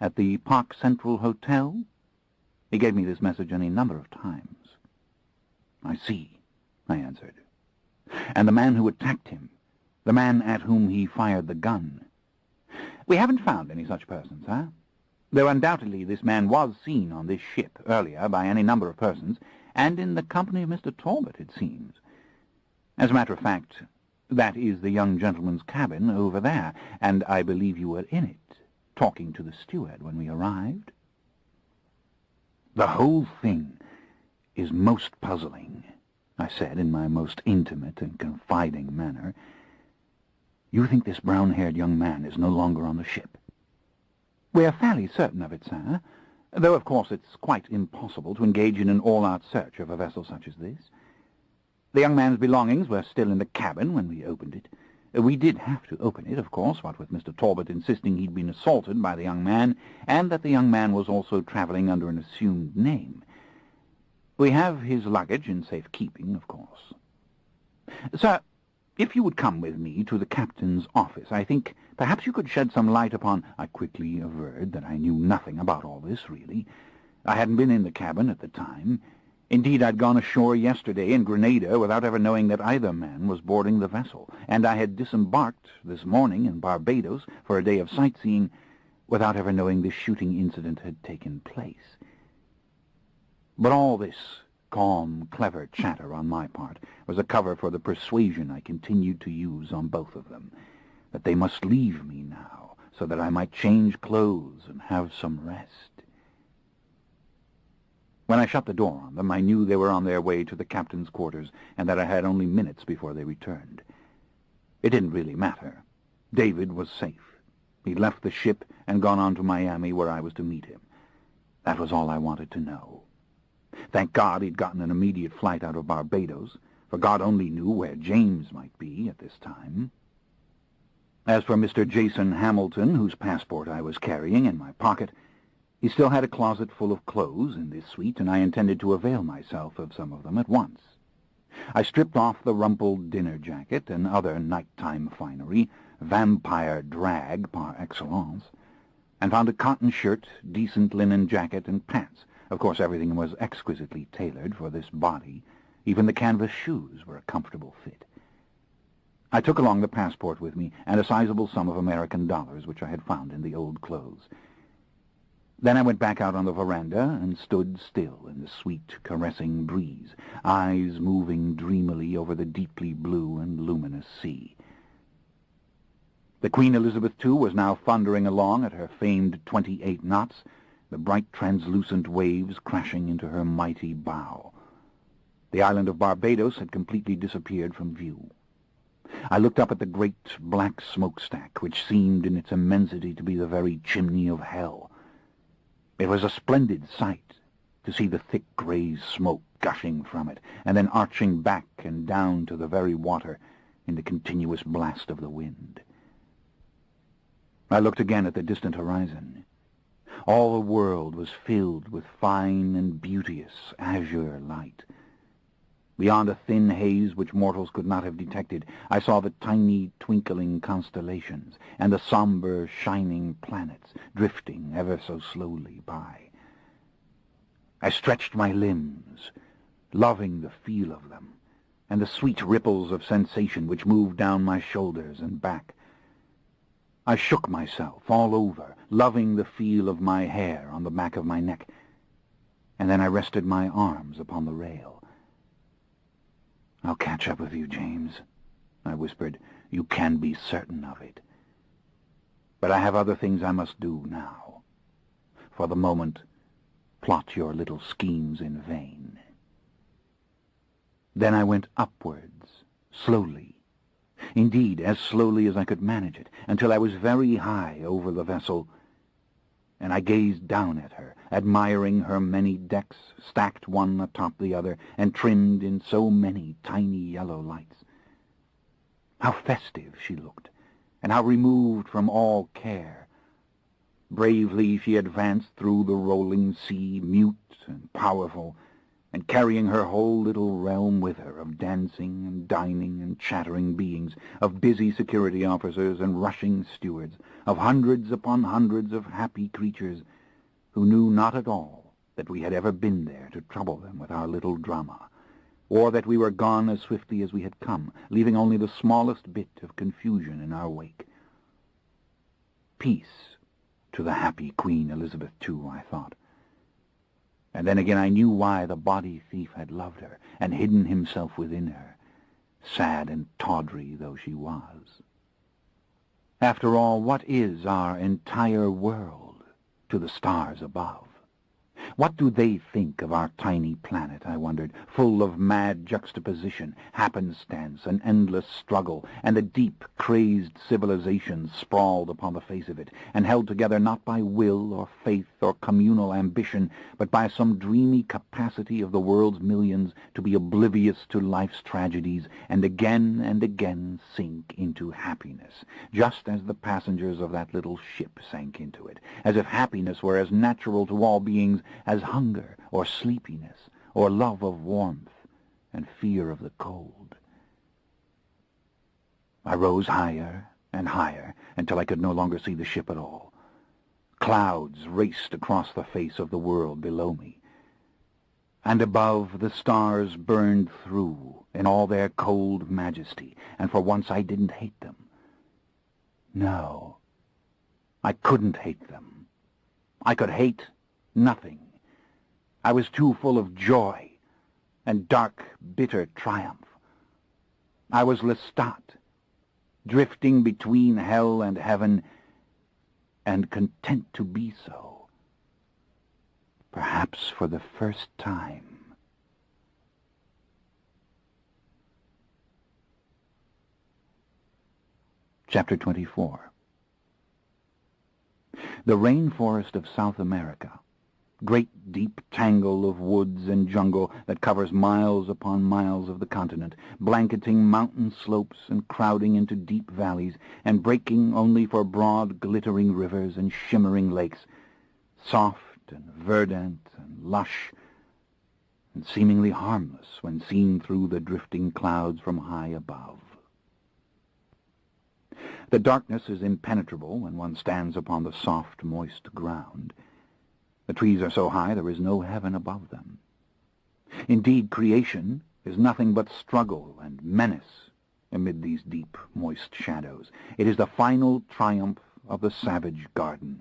at the Park Central Hotel. He gave me this message any number of times. I see, I answered. And the man who attacked him, the man at whom he fired the gun. We haven't found any such person, sir, though undoubtedly this man was seen on this ship earlier by any number of persons, and in the company of Mr. Talbot, it seems. As a matter of fact, that is the young gentleman's cabin over there, and I believe you were in it, talking to the steward when we arrived. The whole thing is most puzzling, I said in my most intimate and confiding manner. You think this brown-haired young man is no longer on the ship? We are fairly certain of it, sir, though of course it's quite impossible to engage in an all-out search of a vessel such as this. The young man's belongings were still in the cabin when we opened it. We did have to open it, of course, what with Mr. Talbot insisting he'd been assaulted by the young man, and that the young man was also traveling under an assumed name. We have his luggage in safe keeping, of course. Sir, if you would come with me to the captain's office, I think perhaps you could shed some light upon— I quickly averred that I knew nothing about all this, really. I hadn't been in the cabin at the time. Indeed, I'd gone ashore yesterday in Grenada without ever knowing that either man was boarding the vessel, and I had disembarked this morning in Barbados for a day of sightseeing without ever knowing this shooting incident had taken place. But all this calm, clever chatter on my part was a cover for the persuasion I continued to use on both of them, that they must leave me now, so that I might change clothes and have some rest. When I shut the door on them, I knew they were on their way to the captain's quarters, and that I had only minutes before they returned. It didn't really matter. David was safe. He'd left the ship and gone on to Miami, where I was to meet him. That was all I wanted to know. Thank God he'd gotten an immediate flight out of Barbados, for God only knew where James might be at this time. As for Mr. Jason Hamilton, whose passport I was carrying in my pocket, he still had a closet full of clothes in this suite, and I intended to avail myself of some of them at once. I stripped off the rumpled dinner jacket and other nighttime finery, vampire drag par excellence, and found a cotton shirt, decent linen jacket, and pants. Of course, everything was exquisitely tailored for this body. Even the canvas shoes were a comfortable fit. I took along the passport with me, and a sizable sum of American dollars which I had found in the old clothes. Then I went back out on the veranda and stood still in the sweet, caressing breeze, eyes moving dreamily over the deeply blue and luminous sea. The Queen Elizabeth II was now thundering along at her famed 28 knots, the bright translucent waves crashing into her mighty bow. The island of Barbados had completely disappeared from view. I looked up at the great black smokestack, which seemed in its immensity to be the very chimney of hell. It was a splendid sight to see the thick gray smoke gushing from it, and then arching back and down to the very water in the continuous blast of the wind. I looked again at the distant horizon. All the world was filled with fine and beauteous azure light. Beyond a thin haze which mortals could not have detected, I saw the tiny twinkling constellations and the somber shining planets drifting ever so slowly by. I stretched my limbs, loving the feel of them, and the sweet ripples of sensation which moved down my shoulders and back. I shook myself all over, loving the feel of my hair on the back of my neck, and then I rested my arms upon the rail. "I'll catch up with you, James," I whispered. "You can be certain of it. But I have other things I must do now. For the moment, plot your little schemes in vain." Then I went upwards slowly. Indeed, as slowly as I could manage it, until I was very high over the vessel, and I gazed down at her, admiring her many decks, stacked one atop the other, and trimmed in so many tiny yellow lights. How festive she looked, and how removed from all care. Bravely she advanced through the rolling sea, mute and powerful, and carrying her whole little realm with her of dancing and dining and chattering beings, of busy security officers and rushing stewards, of hundreds upon hundreds of happy creatures who knew not at all that we had ever been there to trouble them with our little drama, or that we were gone as swiftly as we had come, leaving only the smallest bit of confusion in our wake. Peace to the happy Queen Elizabeth, too, I thought. And then again I knew why the body thief had loved her and hidden himself within her, sad and tawdry though she was. After all, what is our entire world to the stars above? What do they think of our tiny planet, I wondered, full of mad juxtaposition, happenstance, and endless struggle, and a deep, crazed civilization sprawled upon the face of it, and held together not by will or faith or communal ambition, but by some dreamy capacity of the world's millions to be oblivious to life's tragedies, and again sink into happiness, just as the passengers of that little ship sank into it, as if happiness were as natural to all beings as hunger or sleepiness or love of warmth and fear of the cold. I rose higher and higher until I could no longer see the ship at all. Clouds raced across the face of the world below me, and above the stars burned through in all their cold majesty, and for once I didn't hate them. No, I couldn't hate them. I could hate nothing. I was too full of joy and dark, bitter triumph. I was Lestat, drifting between hell and heaven, and content to be so, perhaps for the first time. Chapter 24. The rainforest of South America, great deep tangle of woods and jungle that covers miles upon miles of the continent, blanketing mountain slopes and crowding into deep valleys, and breaking only for broad glittering rivers and shimmering lakes, soft and verdant and lush, and seemingly harmless when seen through the drifting clouds from high above. The darkness is impenetrable when one stands upon the soft, moist ground. The trees are so high there is no heaven above them. Indeed, creation is nothing but struggle and menace amid these deep, moist shadows. It is the final triumph of the savage garden.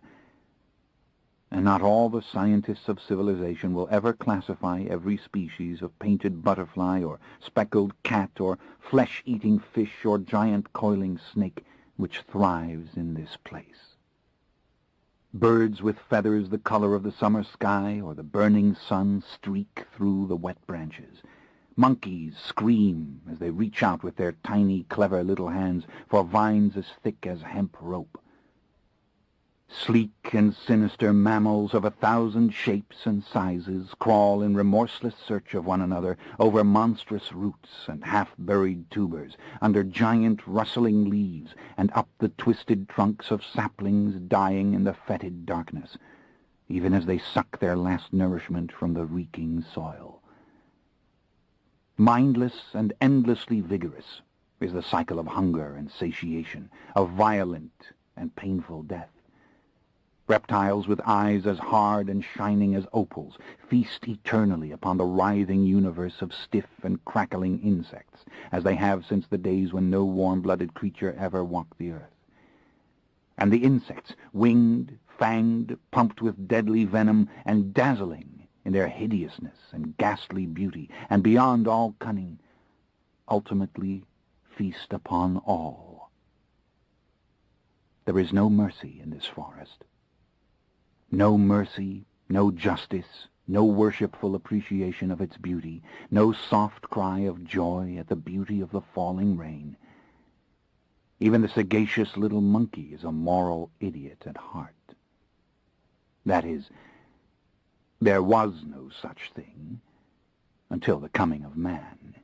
And not all the scientists of civilization will ever classify every species of painted butterfly or speckled cat or flesh-eating fish or giant coiling snake which thrives in this place. Birds with feathers the color of the summer sky or the burning sun streak through the wet branches. Monkeys scream as they reach out with their tiny, clever little hands for vines as thick as hemp rope. Sleek and sinister mammals of 1,000 shapes and sizes crawl in remorseless search of one another over monstrous roots and half-buried tubers, under giant rustling leaves, and up the twisted trunks of saplings dying in the fetid darkness, even as they suck their last nourishment from the reeking soil. Mindless and endlessly vigorous is the cycle of hunger and satiation, of violent and painful death. Reptiles with eyes as hard and shining as opals feast eternally upon the writhing universe of stiff and crackling insects, as they have since the days when no warm-blooded creature ever walked the earth. And the insects, winged, fanged, pumped with deadly venom, and dazzling in their hideousness and ghastly beauty, and beyond all cunning, ultimately feast upon all. There is no mercy in this forest. No mercy, no justice, no worshipful appreciation of its beauty, no soft cry of joy at the beauty of the falling rain. Even the sagacious little monkey is a moral idiot at heart. That is, there was no such thing until the coming of man.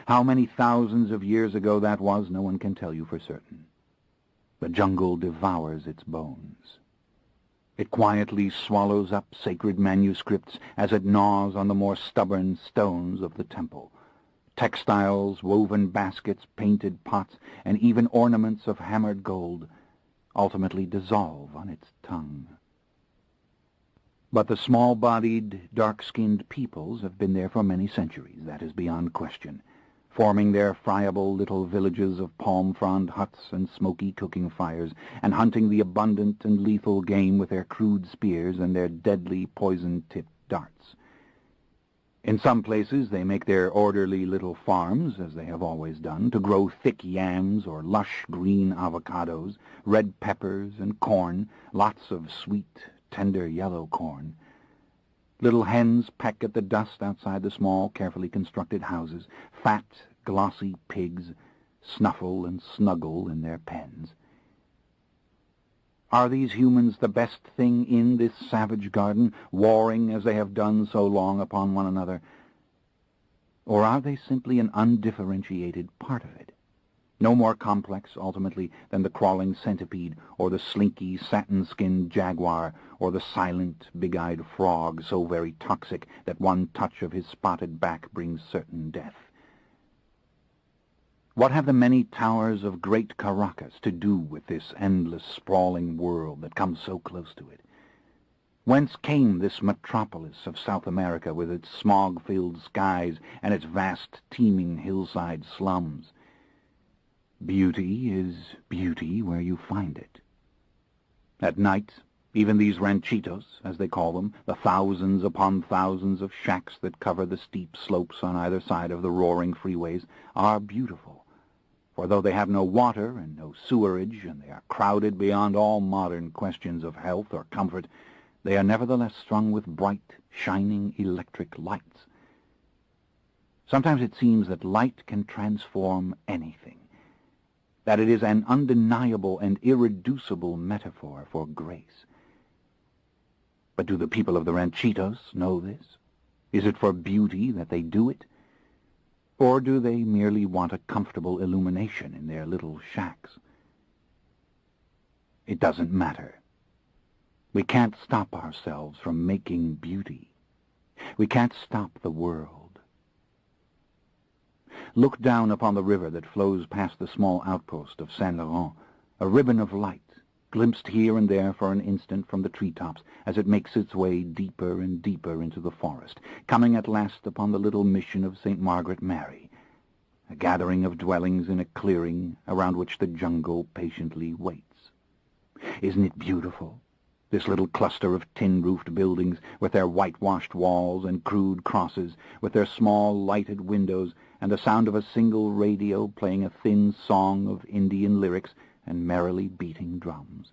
How many thousands of years ago that was, no one can tell you for certain. The jungle devours its bones. It quietly swallows up sacred manuscripts as it gnaws on the more stubborn stones of the temple. Textiles, woven baskets, painted pots, and even ornaments of hammered gold ultimately dissolve on its tongue. But the small-bodied, dark-skinned peoples have been there for many centuries, that is beyond question, forming their friable little villages of palm-frond huts and smoky cooking fires, and hunting the abundant and lethal game with their crude spears and their deadly poison-tipped darts. In some places they make their orderly little farms, as they have always done, to grow thick yams or lush green avocados, red peppers and corn, lots of sweet, tender yellow corn. Little hens peck at the dust outside the small, carefully constructed houses. Fat, glossy pigs snuffle and snuggle in their pens. Are these humans the best thing in this savage garden, warring as they have done so long upon one another? Or are they simply an undifferentiated part of it, no more complex, ultimately, than the crawling centipede, or the slinky, satin-skinned jaguar, or the silent, big-eyed frog, so very toxic that one touch of his spotted back brings certain death? What have the many towers of great Caracas to do with this endless, sprawling world that comes so close to it? Whence came this metropolis of South America with its smog-filled skies and its vast, teeming hillside slums? Beauty is beauty where you find it. At night, even these ranchitos, as they call them, the thousands upon thousands of shacks that cover the steep slopes on either side of the roaring freeways, are beautiful. For though they have no water and no sewerage, and they are crowded beyond all modern questions of health or comfort, they are nevertheless strung with bright, shining electric lights. Sometimes it seems that light can transform anything, that it is an undeniable and irreducible metaphor for grace. But do the people of the ranchitos know this? Is it for beauty that they do it? Or do they merely want a comfortable illumination in their little shacks? It doesn't matter. We can't stop ourselves from making beauty. We can't stop the world. Look down upon the river that flows past the small outpost of Saint Laurent, a ribbon of light, glimpsed here and there for an instant from the treetops as it makes its way deeper and deeper into the forest, coming at last upon the little mission of St. Margaret Mary, a gathering of dwellings in a clearing around which the jungle patiently waits. Isn't it beautiful, this little cluster of tin-roofed buildings with their whitewashed walls and crude crosses, with their small lighted windows and the sound of a single radio playing a thin song of Indian lyrics and merrily beating drums?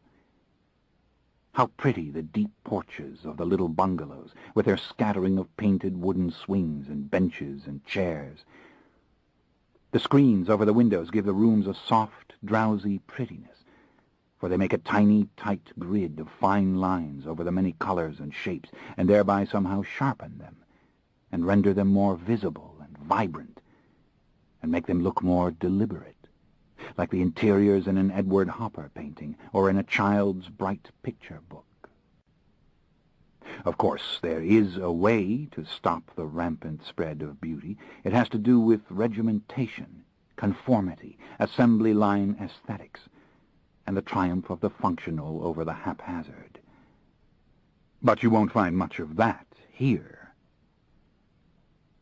How pretty the deep porches of the little bungalows, with their scattering of painted wooden swings and benches and chairs. The screens over the windows give the rooms a soft, drowsy prettiness, for they make a tiny, tight grid of fine lines over the many colors and shapes, and thereby somehow sharpen them, and render them more visible and vibrant, and make them look more deliberate, like the interiors in an Edward Hopper painting or in a child's bright picture book. Of course, there is a way to stop the rampant spread of beauty. It has to do with regimentation, conformity, assembly line aesthetics, and the triumph of the functional over the haphazard. But you won't find much of that here.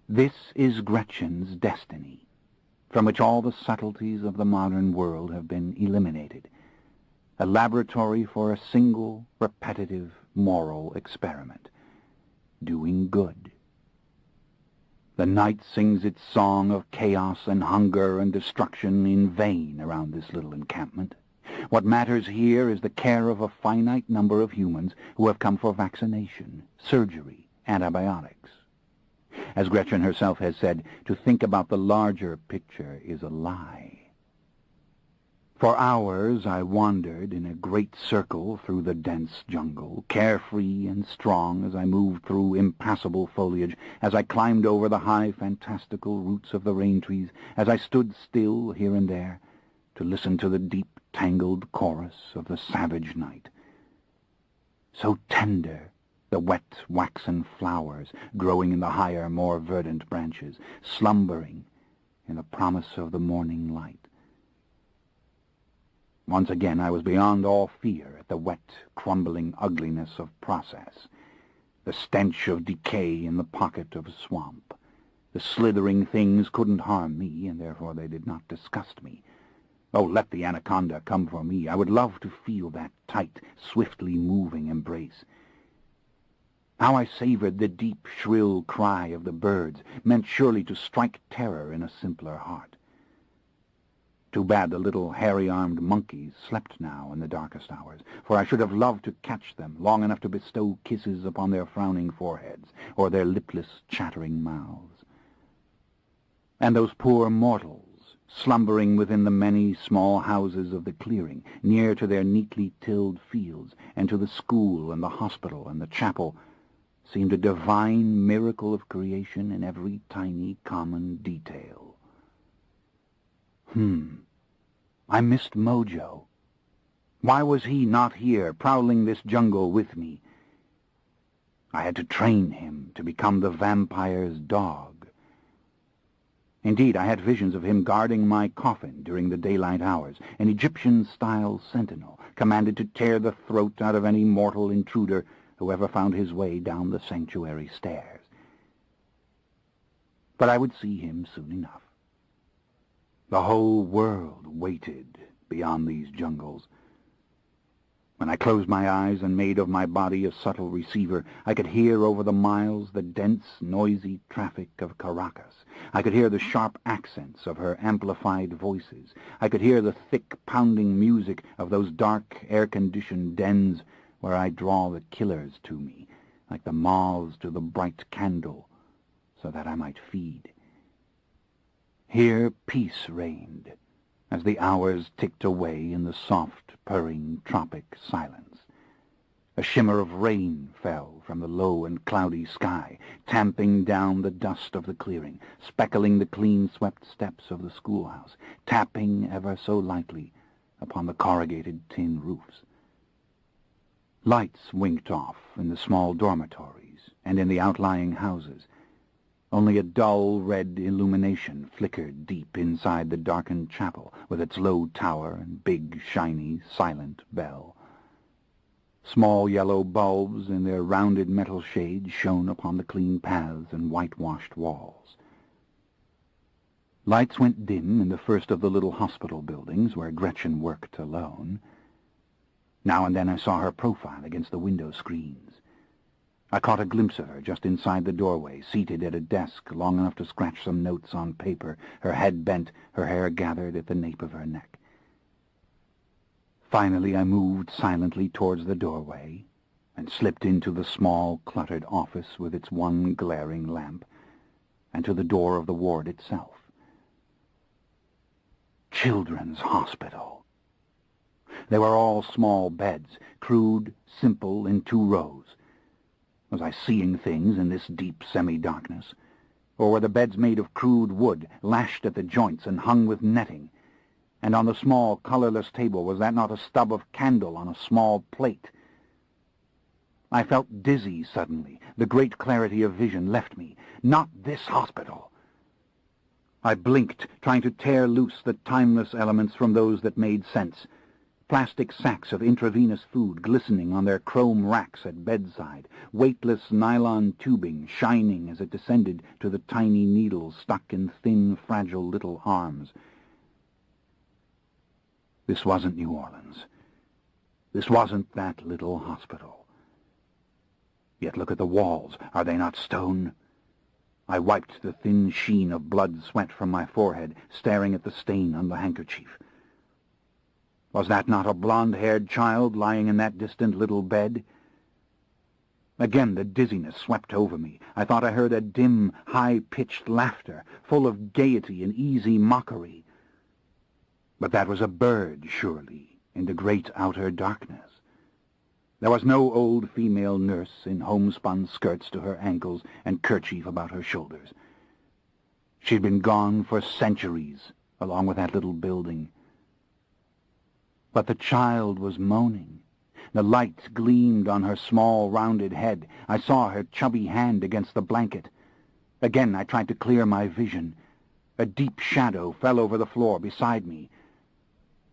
This is Gretchen's destiny, from which all the subtleties of the modern world have been eliminated, a laboratory for a single, repetitive, moral experiment, doing good. The night sings its song of chaos and hunger and destruction in vain around this little encampment. What matters here is the care of a finite number of humans who have come for vaccination, surgery, antibiotics. As Gretchen herself has said, to think about the larger picture is a lie. For hours I wandered in a great circle through the dense jungle, carefree and strong as I moved through impassable foliage, as I climbed over the high fantastical roots of the rain trees, as I stood still here and there to listen to the deep tangled chorus of the savage night. So tender, the wet waxen flowers growing in the higher, more verdant branches, slumbering in the promise of the morning light. Once again I was beyond all fear at the wet, crumbling ugliness of process, the stench of decay in the pocket of a swamp. The slithering things couldn't harm me, and therefore they did not disgust me. Oh, let the anaconda come for me. I would love to feel that tight, swiftly moving embrace. How I savored the deep, shrill cry of the birds, meant surely to strike terror in a simpler heart. Too bad the little hairy-armed monkeys slept now in the darkest hours, for I should have loved to catch them long enough to bestow kisses upon their frowning foreheads or their lipless, chattering mouths. And those poor mortals, slumbering within the many small houses of the clearing, near to their neatly tilled fields, and to the school and the hospital and the chapel, seemed a divine miracle of creation in every tiny common detail. I missed Mojo. Why was he not here, prowling this jungle with me? I had to train him to become the vampire's dog. Indeed, I had visions of him guarding my coffin during the daylight hours, an Egyptian-style sentinel, commanded to tear the throat out of any mortal intruder who ever found his way down the sanctuary stairs. But I would see him soon enough. The whole world waited beyond these jungles. When I closed my eyes and made of my body a subtle receiver, I could hear over the miles the dense, noisy traffic of Caracas. I could hear the sharp accents of her amplified voices. I could hear the thick, pounding music of those dark, air-conditioned dens where I draw the killers to me, like the moths to the bright candle, so that I might feed. Here peace reigned, as the hours ticked away in the soft, purring, tropic silence. A shimmer of rain fell from the low and cloudy sky, tamping down the dust of the clearing, speckling the clean-swept steps of the schoolhouse, tapping ever so lightly upon the corrugated tin roofs. Lights winked off in the small dormitories and in the outlying houses. Only a dull red illumination flickered deep inside the darkened chapel with its low tower and big, shiny, silent bell. Small yellow bulbs in their rounded metal shades shone upon the clean paths and whitewashed walls. Lights went dim in the first of the little hospital buildings where Gretchen worked alone. Now and then I saw her profile against the window screens. I caught a glimpse of her just inside the doorway, seated at a desk long enough to scratch some notes on paper, her head bent, her hair gathered at the nape of her neck. Finally I moved silently towards the doorway and slipped into the small, cluttered office with its one glaring lamp, and to the door of the ward itself. Children's Hospital. They were all small beds, crude, simple, in 2 rows. Was I seeing things in this deep semi-darkness? Or were the beds made of crude wood, lashed at the joints and hung with netting? And on the small, colorless table, was that not a stub of candle on a small plate? I felt dizzy suddenly. The great clarity of vision left me. Not this hospital. I blinked, trying to tear loose the timeless elements from those that made sense. Plastic sacks of intravenous food glistening on their chrome racks at bedside, weightless nylon tubing shining as it descended to the tiny needles stuck in thin, fragile little arms. This wasn't New Orleans. This wasn't that little hospital. Yet look at the walls. Are they not stone? I wiped the thin sheen of blood sweat from my forehead, staring at the stain on the handkerchief. Was that not a blonde-haired child lying in that distant little bed? Again the dizziness swept over me. I thought I heard a dim, high-pitched laughter, full of gaiety and easy mockery. But that was a bird, surely, in the great outer darkness. There was no old female nurse in homespun skirts to her ankles and kerchief about her shoulders. She'd been gone for centuries, along with that little building. But the child was moaning. The light gleamed on her small, rounded head. I saw her chubby hand against the blanket. Again I tried to clear my vision. A deep shadow fell over the floor beside me.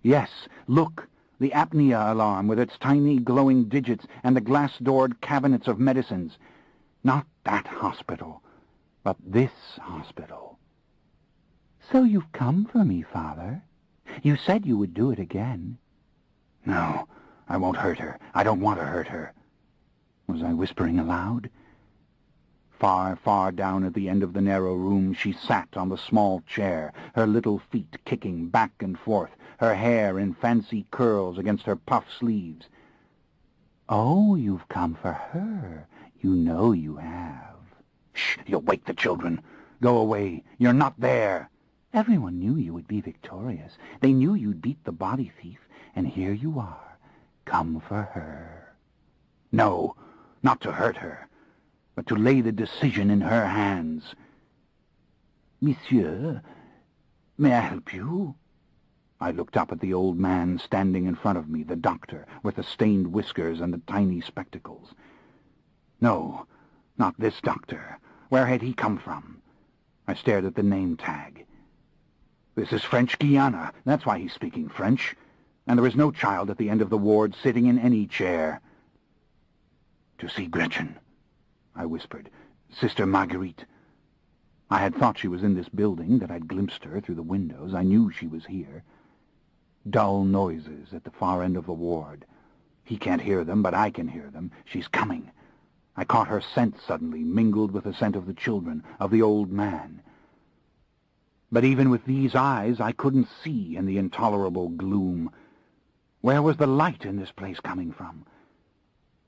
Yes, look, the apnea alarm with its tiny glowing digits and the glass-doored cabinets of medicines. Not that hospital, but this hospital. So you've come for me, Father? You said you would do it again. No, I won't hurt her. I don't want to hurt her. Was I whispering aloud? Far, far down at the end of the narrow room she sat on the small chair, her little feet kicking back and forth, her hair in fancy curls against her puff sleeves. Oh, you've come for her. You know you have. Shh, you'll wake the children. Go away. You're not there. Everyone knew you would be victorious. They knew you'd beat the body thief, and here you are. Come for her. No, not to hurt her, but to lay the decision in her hands. Monsieur, may I help you? I looked up at the old man standing in front of me, the doctor, with the stained whiskers and the tiny spectacles. No, not this doctor. Where had he come from? I stared at the name tag. This is French Guiana. That's why he's speaking French. And there is no child at the end of the ward sitting in any chair. To see Gretchen, I whispered. Sister Marguerite. I had thought she was in this building, that I'd glimpsed her through the windows. I knew she was here. Dull noises at the far end of the ward. He can't hear them, but I can hear them. She's coming. I caught her scent suddenly, mingled with the scent of the children, of the old man. But even with these eyes, I couldn't see in the intolerable gloom. Where was the light in this place coming from?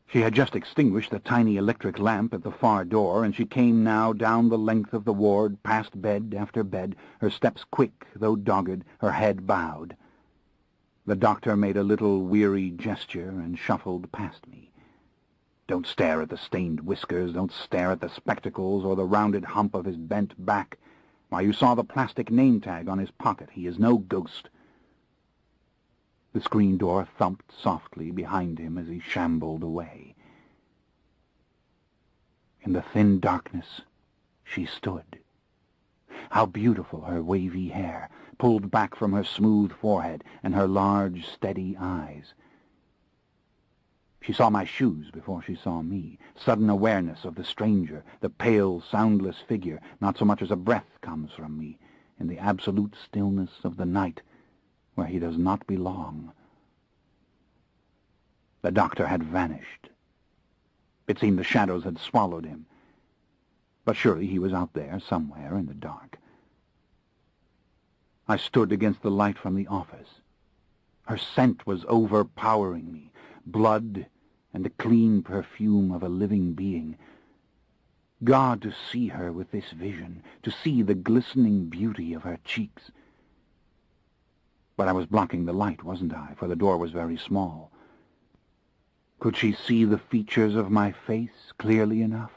She had just extinguished the tiny electric lamp at the far door, and she came now down the length of the ward, past bed after bed, her steps quick, though dogged, her head bowed. The doctor made a little weary gesture and shuffled past me. Don't stare at the stained whiskers, don't stare at the spectacles or the rounded hump of his bent back. Why, you saw the plastic name tag on his pocket. He is no ghost. The screen door thumped softly behind him as he shambled away. In the thin darkness, she stood. How beautiful her wavy hair, pulled back from her smooth forehead, and her large, steady eyes. She saw my shoes before she saw me. Sudden awareness of the stranger, the pale, soundless figure. Not so much as a breath comes from me in the absolute stillness of the night, where he does not belong. The doctor had vanished. It seemed the shadows had swallowed him. But surely he was out there somewhere in the dark. I stood against the light from the office. Her scent was overpowering me, blood and the clean perfume of a living being. God, to see her with this vision, to see the glistening beauty of her cheeks. But I was blocking the light, wasn't I? For the door was very small. Could she see the features of my face clearly enough?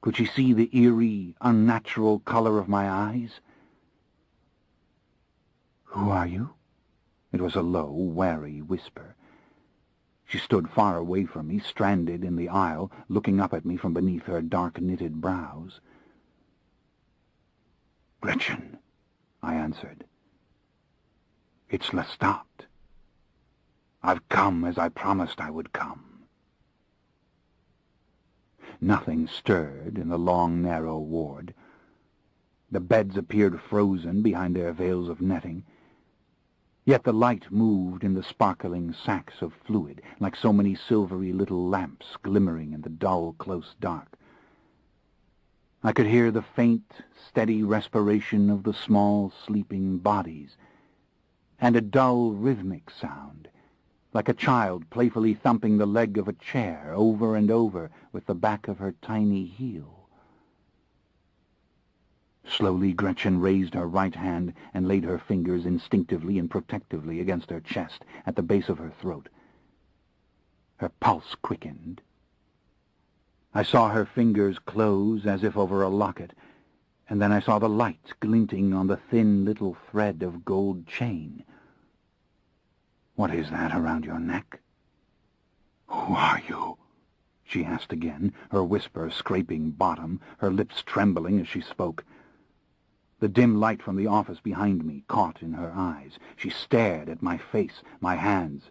Could she see the eerie, unnatural color of my eyes? Who are you? It was a low, wary whisper. She stood far away from me, stranded in the aisle, looking up at me from beneath her dark knitted brows. Gretchen, I answered. It's Lestat. I've come as I promised I would come. Nothing stirred in the long, narrow ward. The beds appeared frozen behind their veils of netting. Yet the light moved in the sparkling sacks of fluid, like so many silvery little lamps glimmering in the dull, close dark. I could hear the faint, steady respiration of the small, sleeping bodies. and a dull rhythmic sound, like a child playfully thumping the leg of a chair over and over with the back of her tiny heel. Slowly Gretchen raised her right hand and laid her fingers instinctively and protectively against her chest at the base of her throat. Her pulse quickened. I saw her fingers close as if over a locket, and then I saw the light glinting on the thin little thread of gold chain. "What is that around your neck?" "Who are you?" she asked again, her whisper scraping bottom, her lips trembling as she spoke. The dim light from the office behind me caught in her eyes. She stared at my face, my hands.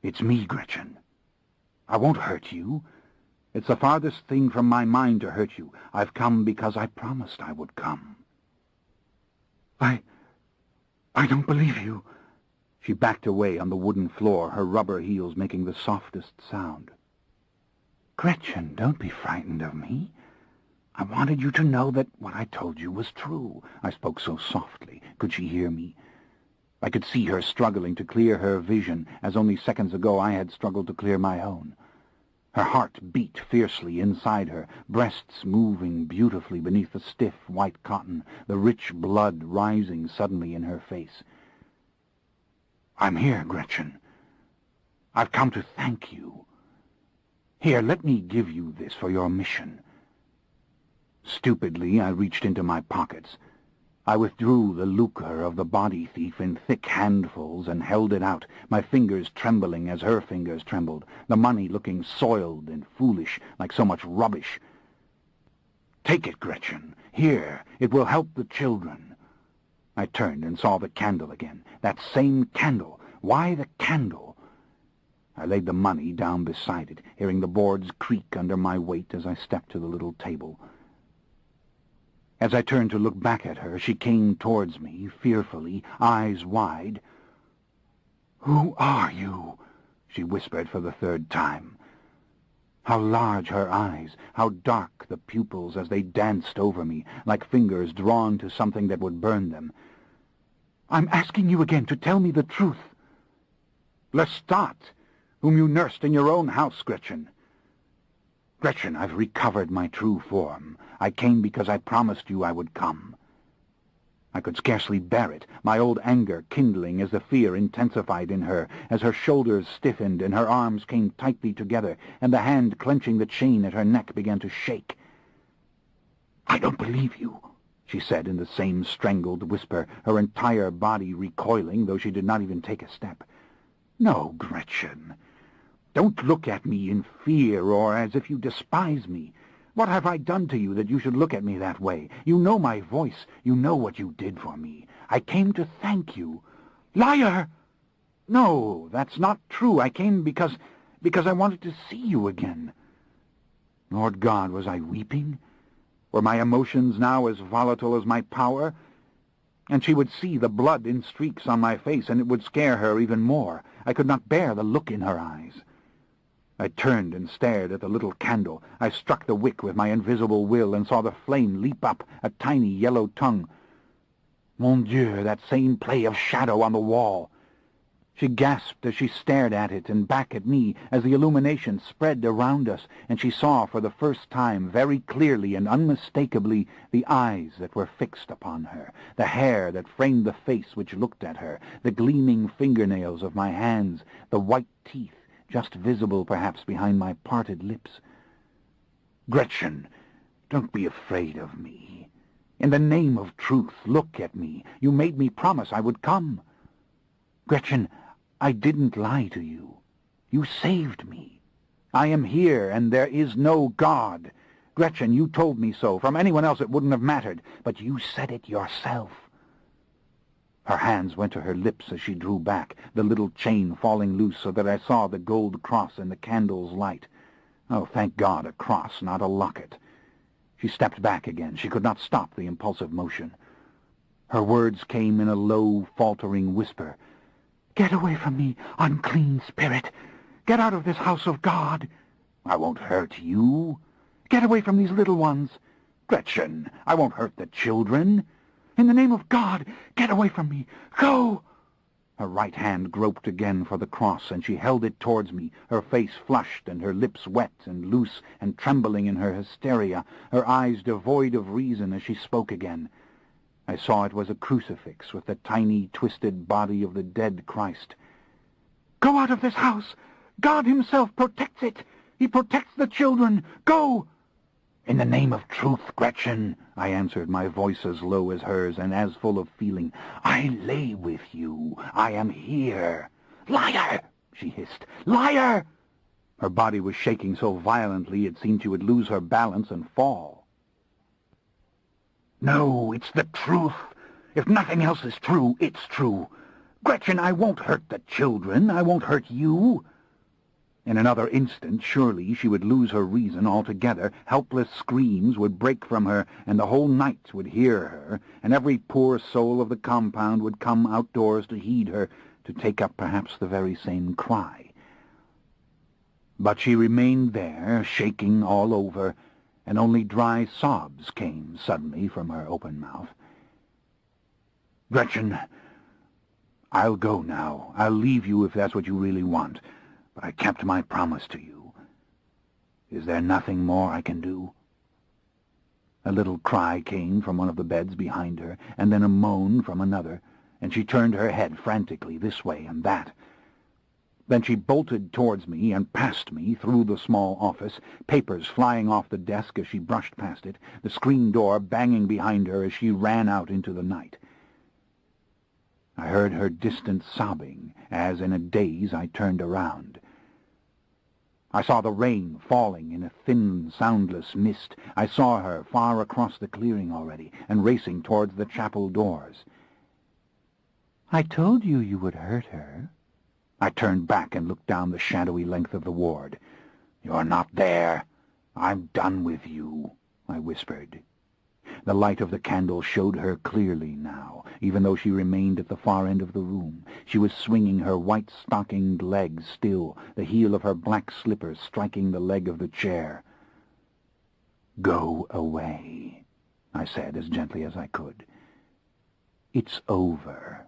"It's me, Gretchen. I won't hurt you. It's the farthest thing from my mind to hurt you. I've come because I promised I would come." I don't believe you." She backed away on the wooden floor, her rubber heels making the softest sound. "Gretchen, don't be frightened of me. I wanted you to know that what I told you was true." I spoke so softly. Could she hear me? I could see her struggling to clear her vision, as only seconds ago I had struggled to clear my own. Her heart beat fiercely inside her, breasts moving beautifully beneath the stiff white cotton, the rich blood rising suddenly in her face. "I'm here, Gretchen. I've come to thank you. Here, let me give you this for your mission." Stupidly, I reached into my pockets. I withdrew the lucre of the body thief in thick handfuls and held it out, my fingers trembling as her fingers trembled, the money looking soiled and foolish, like so much rubbish. "Take it, Gretchen. Here, it will help the children." I turned and saw the candle again. That same candle. Why the candle? I laid the money down beside it, hearing the boards creak under my weight as I stepped to the little table. As I turned to look back at her, she came towards me, fearfully, eyes wide. "Who are you?" she whispered for the third time. How large her eyes, how dark the pupils as they danced over me, like fingers drawn to something that would burn them. "I'm asking you again to tell me the truth." "Lestat, whom you nursed in your own house, Gretchen." "Gretchen, I've recovered my true form. I came because I promised you I would come." I could scarcely bear it, my old anger kindling as the fear intensified in her, as her shoulders stiffened and her arms came tightly together, and the hand clenching the chain at her neck began to shake. "I don't believe you," she said in the same strangled whisper, her entire body recoiling, though she did not even take a step. "No, Gretchen. Don't look at me in fear or as if you despise me. What have I done to you that you should look at me that way? You know my voice. You know what you did for me. I came to thank you." "Liar!" "No, that's not true. I came because I wanted to see you again." Lord God, was I weeping? Were my emotions now as volatile as my power? And she would see the blood in streaks on my face, and it would scare her even more. I could not bear the look in her eyes. I turned and stared at the little candle. I struck the wick with my invisible will and saw the flame leap up, a tiny yellow tongue. Mon Dieu, that same play of shadow on the wall. She gasped as she stared at it and back at me as the illumination spread around us, and she saw for the first time very clearly and unmistakably the eyes that were fixed upon her, the hair that framed the face which looked at her, the gleaming fingernails of my hands, the white teeth, just visible perhaps behind my parted lips. "Gretchen, don't be afraid of me. In the name of truth, look at me. You made me promise I would come. Gretchen, I didn't lie to you. You saved me. I am here, and there is no God. Gretchen, you told me so. From anyone else it wouldn't have mattered, but you said it yourself." Her hands went to her lips as she drew back, the little chain falling loose so that I saw the gold cross in the candle's light. Oh, thank God, a cross, not a locket. She stepped back again. She could not stop the impulsive motion. Her words came in a low, faltering whisper. "Get away from me, unclean spirit! Get out of this house of God!" "I won't hurt you." "Get away from these little ones!" "Gretchen, I won't hurt the children." "In the name of God, get away from me! Go!" Her right hand groped again for the cross, and she held it towards me, her face flushed and her lips wet and loose and trembling in her hysteria, her eyes devoid of reason as she spoke again. I saw it was a crucifix with the tiny, twisted body of the dead Christ. "Go out of this house! God himself protects it! He protects the children! Go!" "In the name of truth, Gretchen," I answered, my voice as low as hers and as full of feeling. "I lay with you. I am here." "Liar!" she hissed. "Liar!" Her body was shaking so violently it seemed she would lose her balance and fall. "No, it's the truth. If nothing else is true, it's true. Gretchen, I won't hurt the children. I won't hurt you." In another instant, surely, she would lose her reason altogether. Helpless screams would break from her, and the whole night would hear her, and every poor soul of the compound would come outdoors to heed her, to take up perhaps the very same cry. But she remained there, shaking all over, and only dry sobs came suddenly from her open mouth. "Gretchen, I'll go now. I'll leave you if that's what you really want. But I kept my promise to you. Is there nothing more I can do?" A little cry came from one of the beds behind her, and then a moan from another, and she turned her head frantically this way and that. Then she bolted towards me and past me through the small office, papers flying off the desk as she brushed past it, the screen door banging behind her as she ran out into the night. I heard her distant sobbing as, in a daze, I turned around. I saw the rain falling in a thin, soundless mist. I saw her far across the clearing already and racing towards the chapel doors. "I told you you would hurt her." I turned back and looked down the shadowy length of the ward. "You're not there. I'm done with you," I whispered. The light of the candle showed her clearly now, even though she remained at the far end of the room. She was swinging her white-stockinged legs still, the heel of her black slippers striking the leg of the chair. "Go away," I said as gently as I could. "It's over."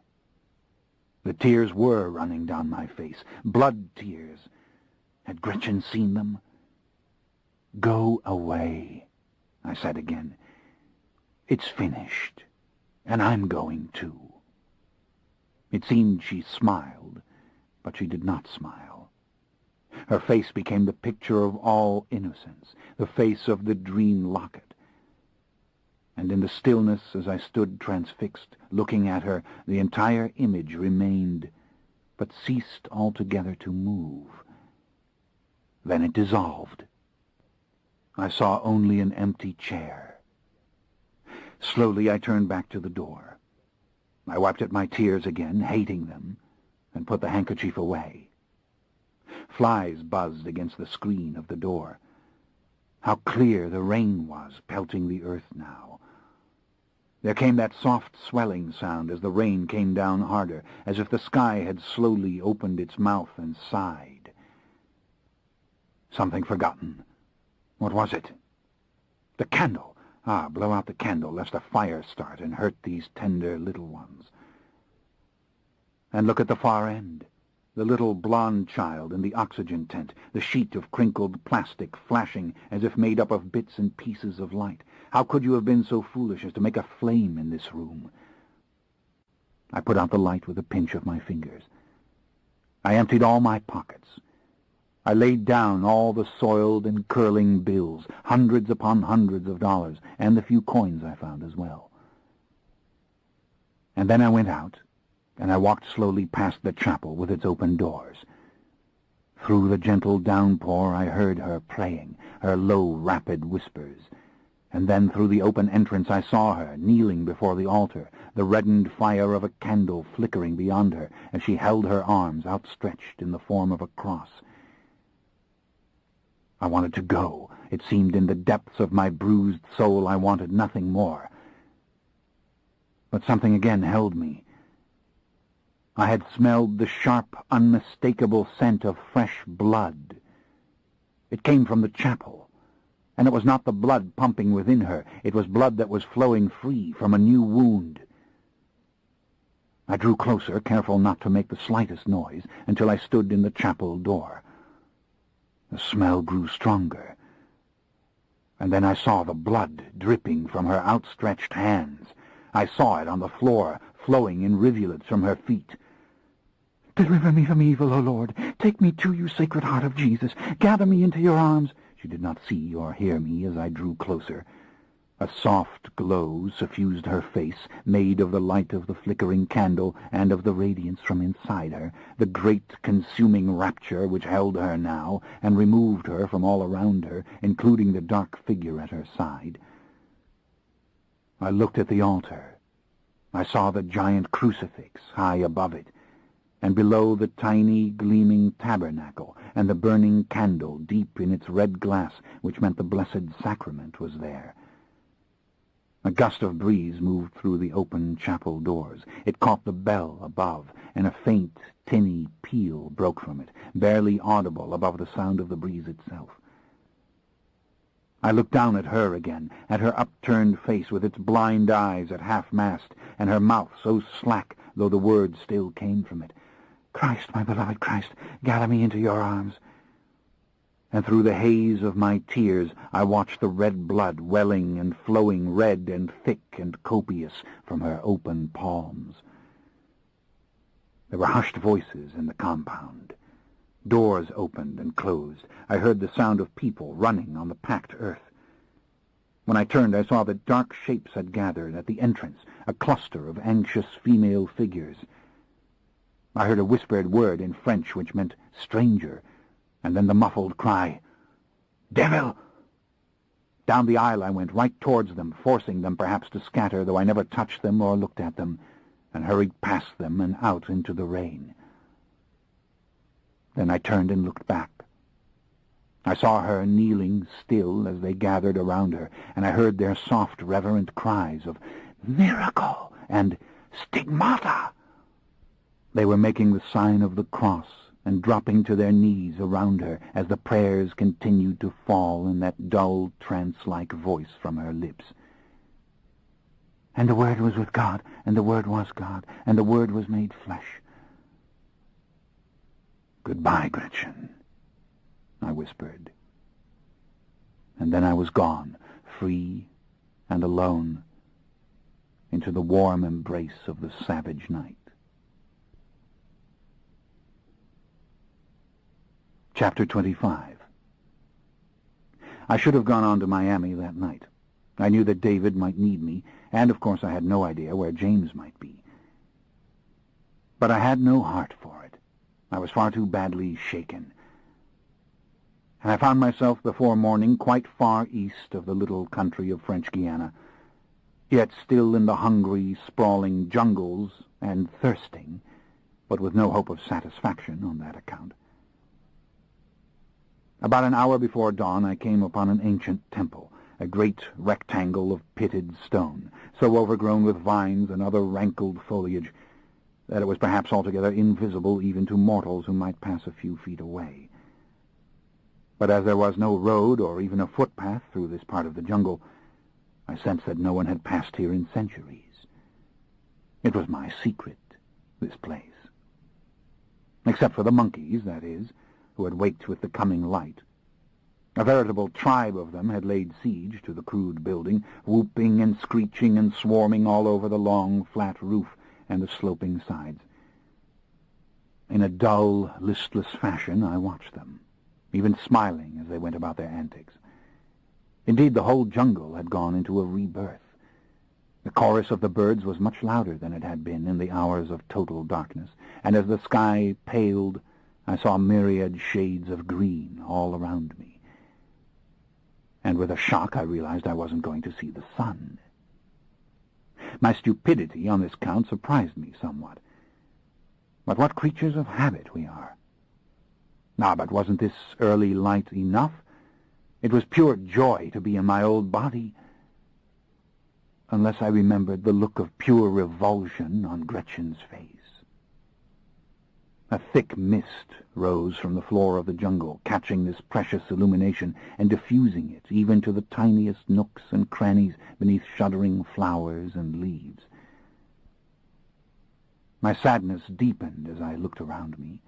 The tears were running down my face, blood tears. Had Gretchen seen them? "Go away," I said again. "It's finished, and I'm going too." It seemed she smiled, but she did not smile. Her face became the picture of all innocence, the face of the dream locket. And in the stillness, as I stood transfixed, looking at her, the entire image remained, but ceased altogether to move. Then it dissolved. I saw only an empty chair. Slowly I turned back to the door. I wiped at my tears again, hating them, and put the handkerchief away. Flies buzzed against the screen of the door. How clear the rain was, pelting the earth now. There came that soft swelling sound as the rain came down harder, as if the sky had slowly opened its mouth and sighed. Something forgotten. What was it? The candle! Ah, blow out the candle, lest a fire start and hurt these tender little ones. And look at the far end. The little blonde child in the oxygen tent, the sheet of crinkled plastic flashing as if made up of bits and pieces of light. How could you have been so foolish as to make a flame in this room? I put out the light with a pinch of my fingers. I emptied all my pockets. I laid down all the soiled and curling bills, hundreds upon hundreds of dollars, and the few coins I found as well. And then I went out, and I walked slowly past the chapel with its open doors. Through the gentle downpour I heard her praying, her low, rapid whispers. And then through the open entrance I saw her, kneeling before the altar, the reddened fire of a candle flickering beyond her as she held her arms outstretched in the form of a cross. I wanted to go. It seemed in the depths of my bruised soul I wanted nothing more. But something again held me. I had smelled the sharp, unmistakable scent of fresh blood. It came from the chapel, and it was not the blood pumping within her. It was blood that was flowing free from a new wound. I drew closer, careful not to make the slightest noise, until I stood in the chapel door. The smell grew stronger, and then I saw the blood dripping from her outstretched hands. I saw it on the floor, flowing in rivulets from her feet. "Deliver me from evil, O Lord. Take me to you, Sacred Heart of Jesus. Gather me into your arms." She did not see or hear me as I drew closer. A soft glow suffused her face, made of the light of the flickering candle and of the radiance from inside her, the great consuming rapture which held her now and removed her from all around her, including the dark figure at her side. I looked at the altar. I saw the giant crucifix high above it, and below the tiny, gleaming tabernacle, and the burning candle deep in its red glass, which meant the Blessed Sacrament was there. A gust of breeze moved through the open chapel doors. It caught the bell above, and a faint, tinny peal broke from it, barely audible above the sound of the breeze itself. I looked down at her again, at her upturned face with its blind eyes at half-mast, and her mouth so slack, though the words still came from it. "Christ, my beloved Christ, gather me into your arms." And through the haze of my tears I watched the red blood welling and flowing red and thick and copious from her open palms. There were hushed voices in the compound. Doors opened and closed. I heard the sound of people running on the packed earth. When I turned, I saw that dark shapes had gathered at the entrance, a cluster of anxious female figures. I heard a whispered word in French which meant stranger, and then the muffled cry, "Devil!" Down the aisle I went, right towards them, forcing them perhaps to scatter, though I never touched them or looked at them, and hurried past them and out into the rain. Then I turned and looked back. I saw her kneeling still as they gathered around her, and I heard their soft, reverent cries of "Miracle!" and "Stigmata!" They were making the sign of the cross and dropping to their knees around her as the prayers continued to fall in that dull, trance-like voice from her lips. "And the Word was with God, and the Word was God, and the Word was made flesh." "Goodbye, Gretchen," I whispered. And then I was gone, free and alone, into the warm embrace of the savage night. Chapter 25. I should have gone on to Miami that night. I knew that David might need me, and of course I had no idea where James might be. But I had no heart for it. I was far too badly shaken. And I found myself before morning quite far east of the little country of French Guiana, yet still in the hungry, sprawling jungles and thirsting, but with no hope of satisfaction on that account. About an hour before dawn I came upon an ancient temple, a great rectangle of pitted stone, so overgrown with vines and other rankled foliage that it was perhaps altogether invisible even to mortals who might pass a few feet away. But as there was no road or even a footpath through this part of the jungle, I sensed that no one had passed here in centuries. It was my secret, this place. Except for the monkeys, that is, who had waked with the coming light. A veritable tribe of them had laid siege to the crude building, whooping and screeching and swarming all over the long, flat roof and the sloping sides. In a dull, listless fashion I watched them, even smiling as they went about their antics. Indeed, the whole jungle had gone into a rebirth. The chorus of the birds was much louder than it had been in the hours of total darkness, and as the sky paled, I saw myriad shades of green all around me. And with a shock I realized I wasn't going to see the sun. My stupidity on this count surprised me somewhat. But what creatures of habit we are. But wasn't this early light enough? It was pure joy to be in my old body, unless I remembered the look of pure revulsion on Gretchen's face. A thick mist rose from the floor of the jungle, catching this precious illumination and diffusing it even to the tiniest nooks and crannies beneath shuddering flowers and leaves. My sadness deepened as I looked around me.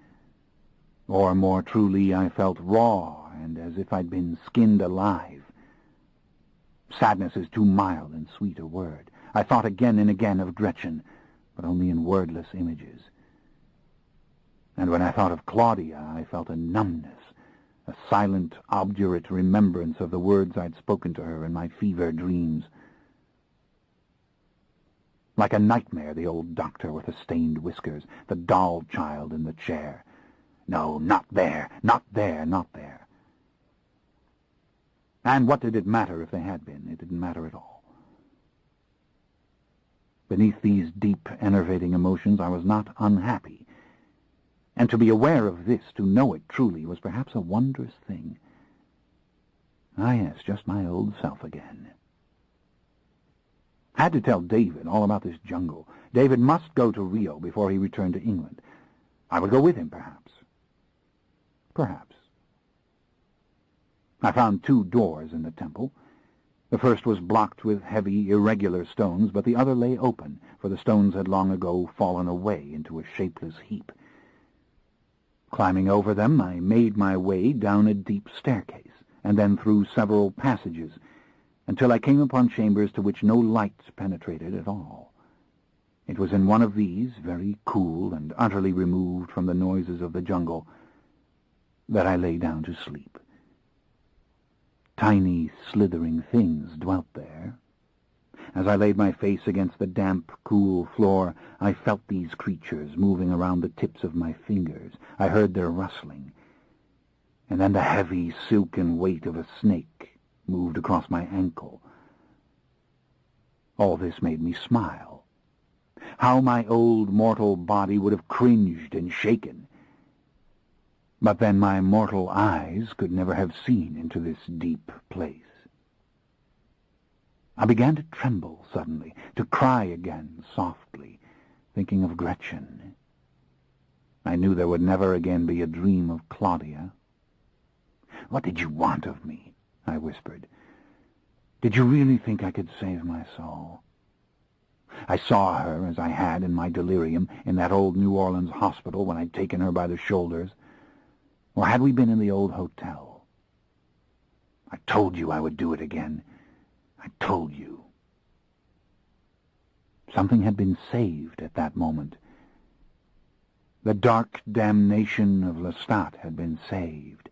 Or more truly, I felt raw and as if I'd been skinned alive. Sadness is too mild and sweet a word. I thought again and again of Gretchen, but only in wordless images. And when I thought of Claudia, I felt a numbness, a silent, obdurate remembrance of the words I'd spoken to her in my fever dreams. Like a nightmare, the old doctor with the stained whiskers, the doll child in the chair. No, not there, not there, not there. And what did it matter if they had been? It didn't matter at all. Beneath these deep, enervating emotions, I was not unhappy. And to be aware of this, to know it truly, was perhaps a wondrous thing. Ah, yes, just my old self again. I had to tell David all about this jungle. David must go to Rio before he returned to England. I would go with him, perhaps. Perhaps. I found 2 doors in the temple. The first was blocked with heavy, irregular stones, but the other lay open, for the stones had long ago fallen away into a shapeless heap. Climbing over them, I made my way down a deep staircase, and then through several passages, until I came upon chambers to which no light penetrated at all. It was in one of these, very cool and utterly removed from the noises of the jungle, that I lay down to sleep. Tiny, slithering things dwelt there. As I laid my face against the damp, cool floor, I felt these creatures moving around the tips of my fingers. I heard their rustling. And then the heavy, silken weight of a snake moved across my ankle. All this made me smile. How my old mortal body would have cringed and shaken. But then my mortal eyes could never have seen into this deep place. I began to tremble suddenly, to cry again softly, thinking of Gretchen. I knew there would never again be a dream of Claudia. "What did you want of me?" I whispered. "Did you really think I could save my soul?" I saw her, as I had in my delirium, in that old New Orleans hospital when I'd taken her by the shoulders. Or had we been in the old hotel? I told you I would do it again. I told you. Something had been saved at that moment. The dark damnation of Lestat had been saved,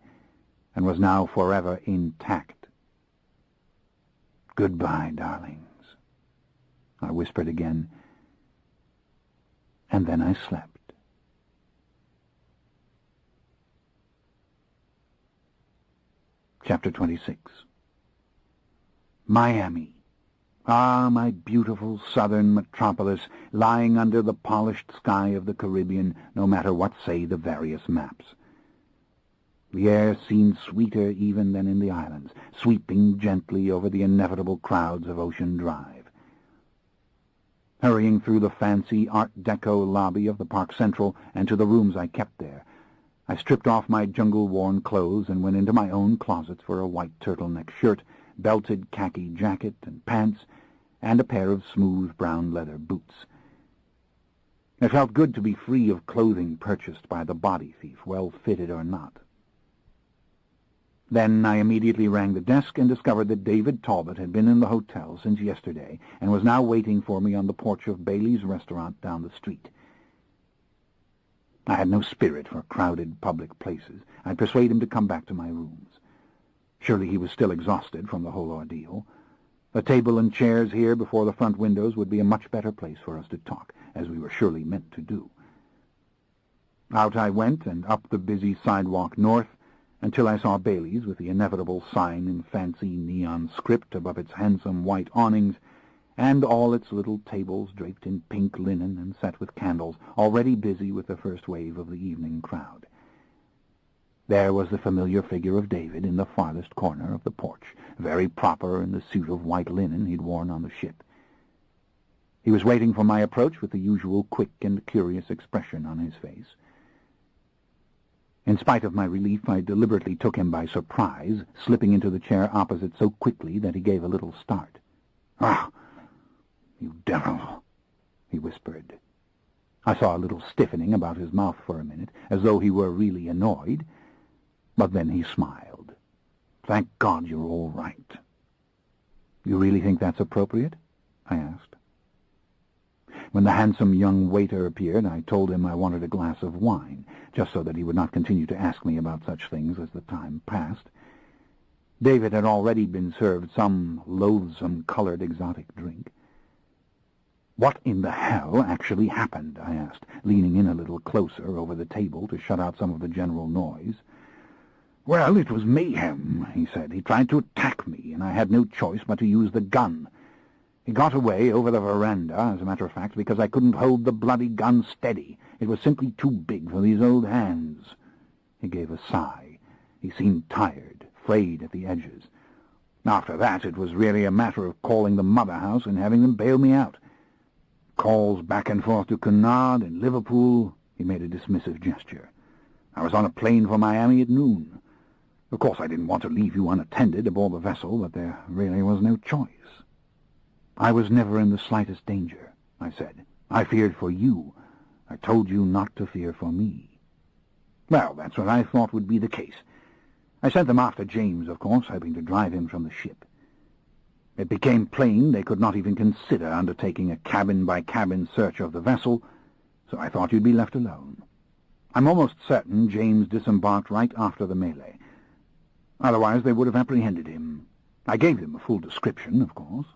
and was now forever intact. "Goodbye, darlings," I whispered again, and then I slept. Chapter 26. Miami. Ah, my beautiful southern metropolis, lying under the polished sky of the Caribbean, no matter what say the various maps. The air seemed sweeter even than in the islands, sweeping gently over the inevitable crowds of Ocean Drive. Hurrying through the fancy Art Deco lobby of the Park Central and to the rooms I kept there, I stripped off my jungle-worn clothes and went into my own closets for a white turtleneck shirt, belted khaki jacket and pants, and a pair of smooth brown leather boots. It felt good to be free of clothing purchased by the body thief, well fitted or not. Then I immediately rang the desk and discovered that David Talbot had been in the hotel since yesterday and was now waiting for me on the porch of Bailey's restaurant down the street. I had no spirit for crowded public places. I'd persuade him to come back to my rooms. Surely he was still exhausted from the whole ordeal. The table and chairs here before the front windows would be a much better place for us to talk, as we were surely meant to do. Out I went and up the busy sidewalk north until I saw Bailey's with the inevitable sign in fancy neon script above its handsome white awnings, and all its little tables draped in pink linen and set with candles, already busy with the first wave of the evening crowd. There was the familiar figure of David in the farthest corner of the porch, very proper in the suit of white linen he'd worn on the ship. He was waiting for my approach with the usual quick and curious expression on his face. In spite of my relief, I deliberately took him by surprise, slipping into the chair opposite so quickly that he gave a little start. "Ah, you devil," he whispered. I saw a little stiffening about his mouth for a minute, as though he were really annoyed, but then he smiled. "Thank God you're all right." "You really think that's appropriate?" I asked. When the handsome young waiter appeared, I told him I wanted a glass of wine, just so that he would not continue to ask me about such things as the time passed. David had already been served some loathsome colored exotic drink. "What in the hell actually happened?" I asked, leaning in a little closer over the table to shut out some of the general noise. "Well, it was mayhem," he said. "He tried to attack me, and I had no choice but to use the gun. He got away over the veranda, as a matter of fact, because I couldn't hold the bloody gun steady. It was simply too big for these old hands." He gave a sigh. He seemed tired, frayed at the edges. "After that, it was really a matter of calling the mother house and having them bail me out. Calls back and forth to Cunard and Liverpool." He made a dismissive gesture. "I was on a plane for Miami at noon. Of course, I didn't want to leave you unattended aboard the vessel, but there really was no choice." "I was never in the slightest danger," I said. "I feared for you. I told you not to fear for me." "Well, that's what I thought would be the case. I sent them after James, of course, hoping to drive him from the ship. It became plain they could not even consider undertaking a cabin-by-cabin search of the vessel, so I thought you'd be left alone. I'm almost certain James disembarked right after the melee. Otherwise they would have apprehended him. I gave them a full description, of course."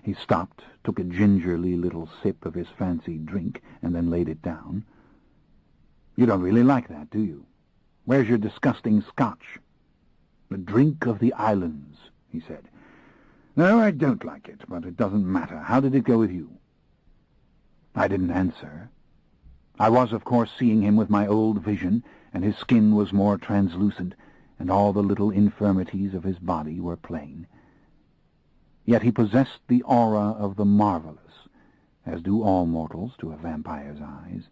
He stopped, took a gingerly little sip of his fancy drink, and then laid it down. "You don't really like that, do you? Where's your disgusting Scotch?" "The drink of the islands," he said. "No, I don't like it, but it doesn't matter. How did it go with you?" I didn't answer. I was, of course, seeing him with my old vision, and his skin was more translucent, and all the little infirmities of his body were plain. Yet he possessed the aura of the marvelous, as do all mortals to a vampire's eyes.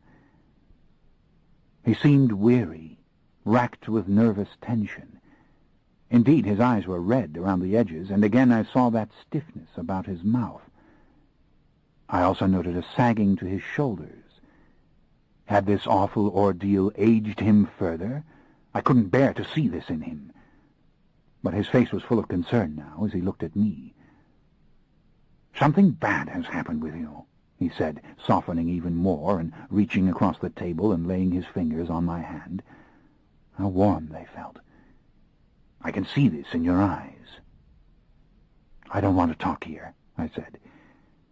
He seemed weary, racked with nervous tension. Indeed, his eyes were red around the edges, and again I saw that stiffness about his mouth. I also noted a sagging to his shoulders. Had this awful ordeal aged him further? I couldn't bear to see this in him. But his face was full of concern now as he looked at me. "Something bad has happened with you," he said, softening even more and reaching across the table and laying his fingers on my hand. How warm they felt. "I can see this in your eyes." "I don't want to talk here," I said.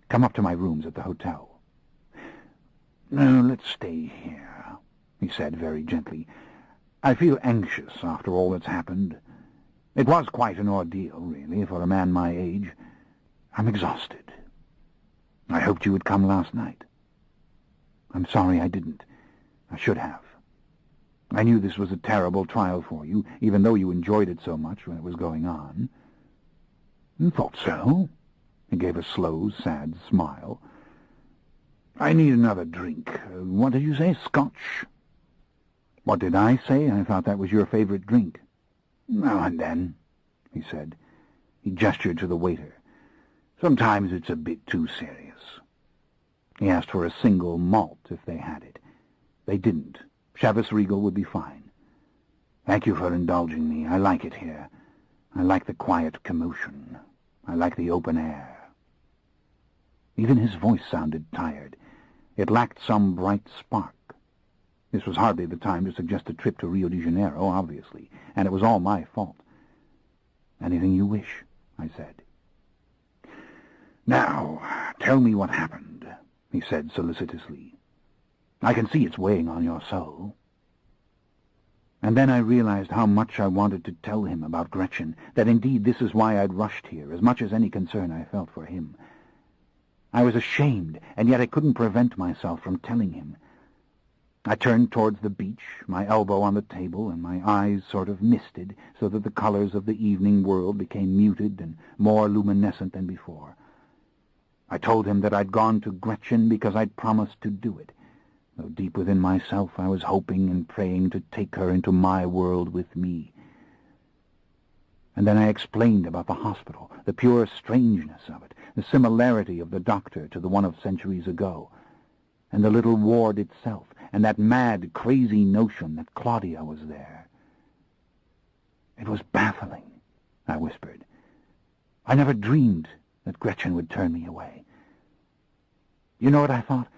"Come up to my rooms at the hotel." "No, let's stay here," he said very gently. "I feel anxious after all that's happened. It was quite an ordeal, really, for a man my age. I'm exhausted. I hoped you would come last night." "I'm sorry I didn't. I should have. I knew this was a terrible trial for you, even though you enjoyed it so much when it was going on." "You thought so?" He gave a slow, sad smile. "I need another drink. What did you say? Scotch?" "What did I say? I thought that was your favorite drink." "Now and then," he said. He gestured to the waiter. "Sometimes it's a bit too serious." He asked for a single malt if they had it. They didn't. Chavis Regal would be fine. "Thank you for indulging me. I like it here. I like the quiet commotion. I like the open air." Even his voice sounded tired. It lacked some bright spark. This was hardly the time to suggest a trip to Rio de Janeiro, obviously, and it was all my fault. "Anything you wish," I said. "Now, tell me what happened," he said solicitously. "I can see it's weighing on your soul." And then I realized how much I wanted to tell him about Gretchen, that indeed this is why I'd rushed here, as much as any concern I felt for him. I was ashamed, and yet I couldn't prevent myself from telling him. I turned towards the beach, my elbow on the table, and my eyes sort of misted, so that the colors of the evening world became muted and more luminescent than before. I told him that I'd gone to Gretchen because I'd promised to do it, though deep within myself I was hoping and praying to take her into my world with me. And then I explained about the hospital, the pure strangeness of it, the similarity of the doctor to the one of centuries ago. and the little ward itself, and that mad, crazy notion that Claudia was there. It was baffling, I whispered. I never dreamed that Gretchen would turn me away. You know what I thought?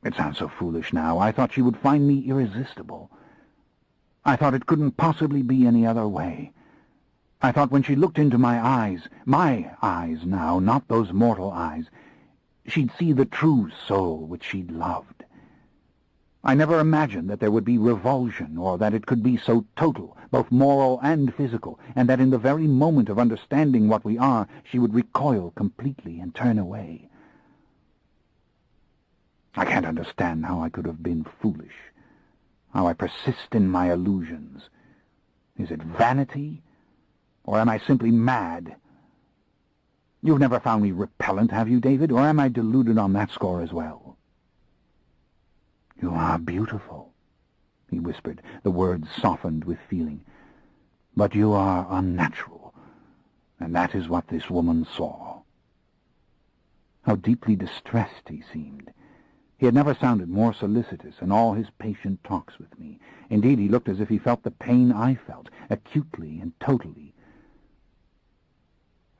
It sounds so foolish now. I thought she would find me irresistible. I thought it couldn't possibly be any other way. I thought when she looked into my eyes now, not those mortal eyes, she'd see the true soul which she'd loved. I never imagined that there would be revulsion, or that it could be so total, both moral and physical, and that in the very moment of understanding what we are, she would recoil completely and turn away. I can't understand how I could have been foolish, how I persist in my illusions. Is it vanity, or am I simply mad? You've never found me repellent, have you, David, or am I deluded on that score as well? You are beautiful, he whispered, the words softened with feeling. But you are unnatural, and that is what this woman saw. How deeply distressed he seemed. He had never sounded more solicitous in all his patient talks with me. Indeed, he looked as if he felt the pain I felt, acutely and totally.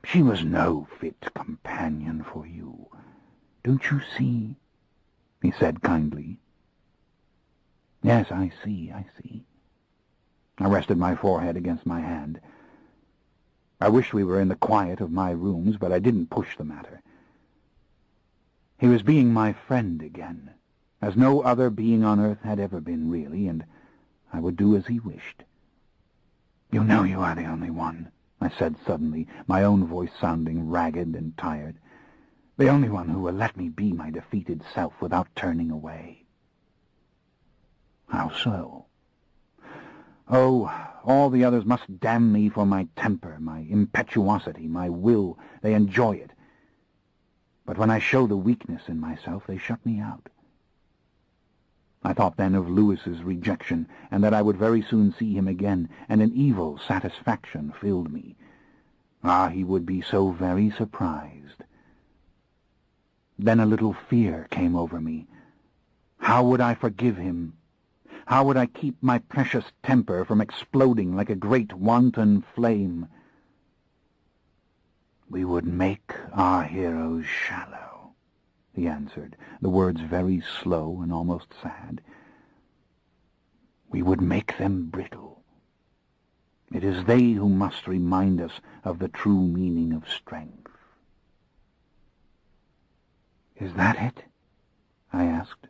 She was no fit companion for you. Don't you see? He said kindly. Yes, I see. I rested my forehead against my hand. I wished we were in the quiet of my rooms, but I didn't push the matter. He was being my friend again, as no other being on earth had ever been really, and I would do as he wished. You know you are the only one, I said suddenly, my own voice sounding ragged and tired. The only one who will let me be my defeated self without turning away. How so? Oh, all the others must damn me for my temper, my impetuosity, my will. They enjoy it. But when I show the weakness in myself, they shut me out. I thought then of Louis's rejection, and that I would very soon see him again, and an evil satisfaction filled me. Ah, he would be so very surprised. Then a little fear came over me. How would I forgive him? How would I keep my precious temper from exploding like a great wanton flame? We would make our heroes shallow, he answered, the words very slow and almost sad. We would make them brittle. It is they who must remind us of the true meaning of strength. Is that it? I asked.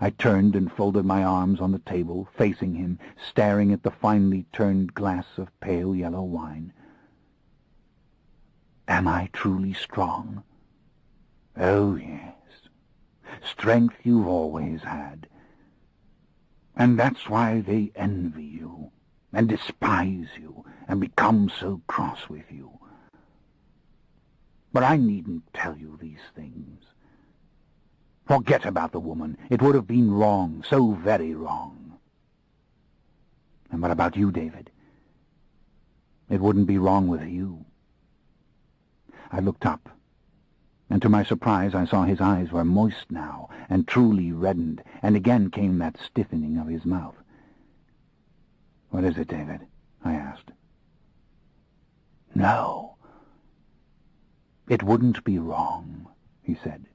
I turned and folded my arms on the table, facing him, staring at the finely turned glass of pale yellow wine. Am I truly strong? Oh, yes. Strength you've always had. And that's why they envy you, and despise you, and become so cross with you. But I needn't tell you these things. Forget about the woman. It would have been wrong, so very wrong. And what about you, David? It wouldn't be wrong with you. I looked up, and to my surprise I saw his eyes were moist now, and truly reddened, and again came that stiffening of his mouth. What is it, David? I asked. No. It wouldn't be wrong, he said.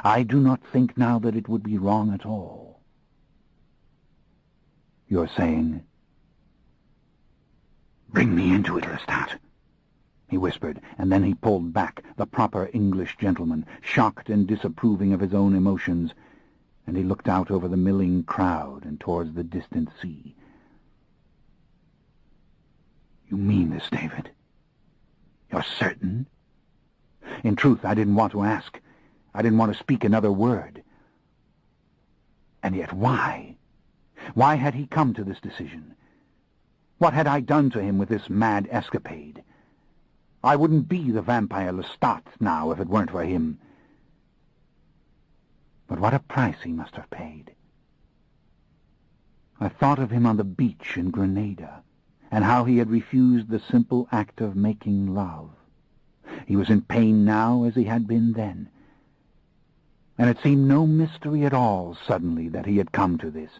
I do not think now that it would be wrong at all. You're saying, bring me into it, Lestat, he whispered, and then he pulled back, the proper English gentleman, shocked and disapproving of his own emotions, and he looked out over the milling crowd and towards the distant sea. You mean this, David? You're certain? In truth, I didn't want to ask. I didn't want to speak another word. And yet why? Why had he come to this decision? What had I done to him with this mad escapade? I wouldn't be the vampire Lestat now if it weren't for him. But what a price he must have paid. I thought of him on the beach in Grenada, and how he had refused the simple act of making love. He was in pain now as he had been then. and it seemed no mystery at all suddenly that he had come to this.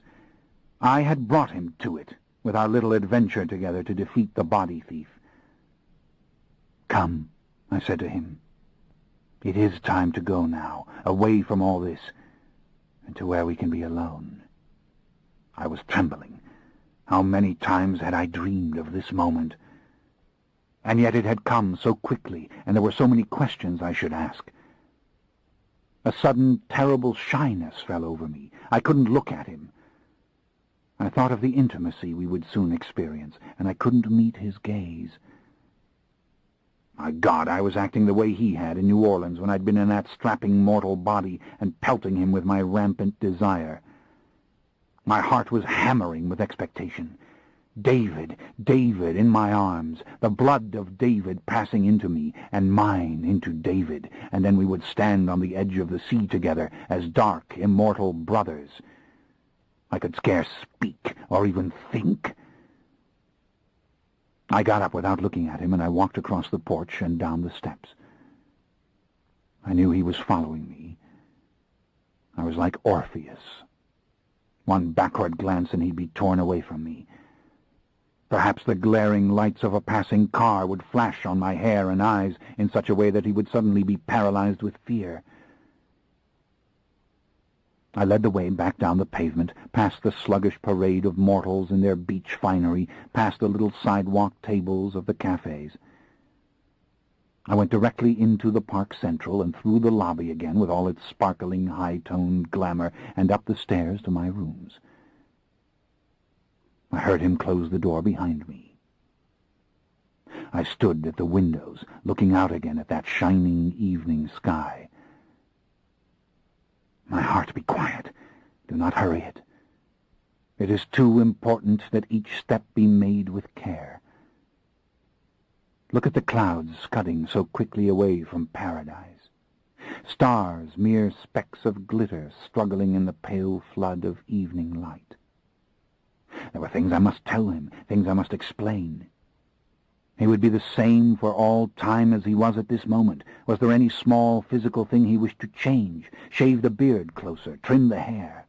I had brought him to it, with our little adventure together to defeat the body thief. "Come," I said to him. "It is time to go now, away from all this, and to where we can be alone." I was trembling. How many times had I dreamed of this moment? And yet it had come so quickly, and there were so many questions I should ask. A sudden, terrible shyness fell over me. I couldn't look at him. I thought of the intimacy we would soon experience, and I couldn't meet his gaze. My God, I was acting the way he had in New Orleans when I'd been in that strapping mortal body and pelting him with my rampant desire. My heart was hammering with expectation. David, David in my arms, the blood of David passing into me, and mine into David, and then we would stand on the edge of the sea together as dark, immortal brothers. I could scarce speak or even think. I got up without looking at him, and I walked across the porch and down the steps. I knew he was following me. I was like Orpheus. One backward glance and he'd be torn away from me. Perhaps the glaring lights of a passing car would flash on my hair and eyes in such a way that he would suddenly be paralyzed with fear. I led the way back down the pavement, past the sluggish parade of mortals in their beach finery, past the little sidewalk tables of the cafes. I went directly into the Park Central and through the lobby again with all its sparkling, high-toned glamour, and up the stairs to my rooms. I heard him close the door behind me. I stood at the windows, looking out again at that shining evening sky. My heart, be quiet. Do not hurry it. It is too important that each step be made with care. Look at the clouds scudding so quickly away from paradise. Stars, mere specks of glitter, struggling in the pale flood of evening light. There were things I must tell him, things I must explain. He would be the same for all time as he was at this moment. Was there any small physical thing he wished to change? Shave the beard closer, trim the hair?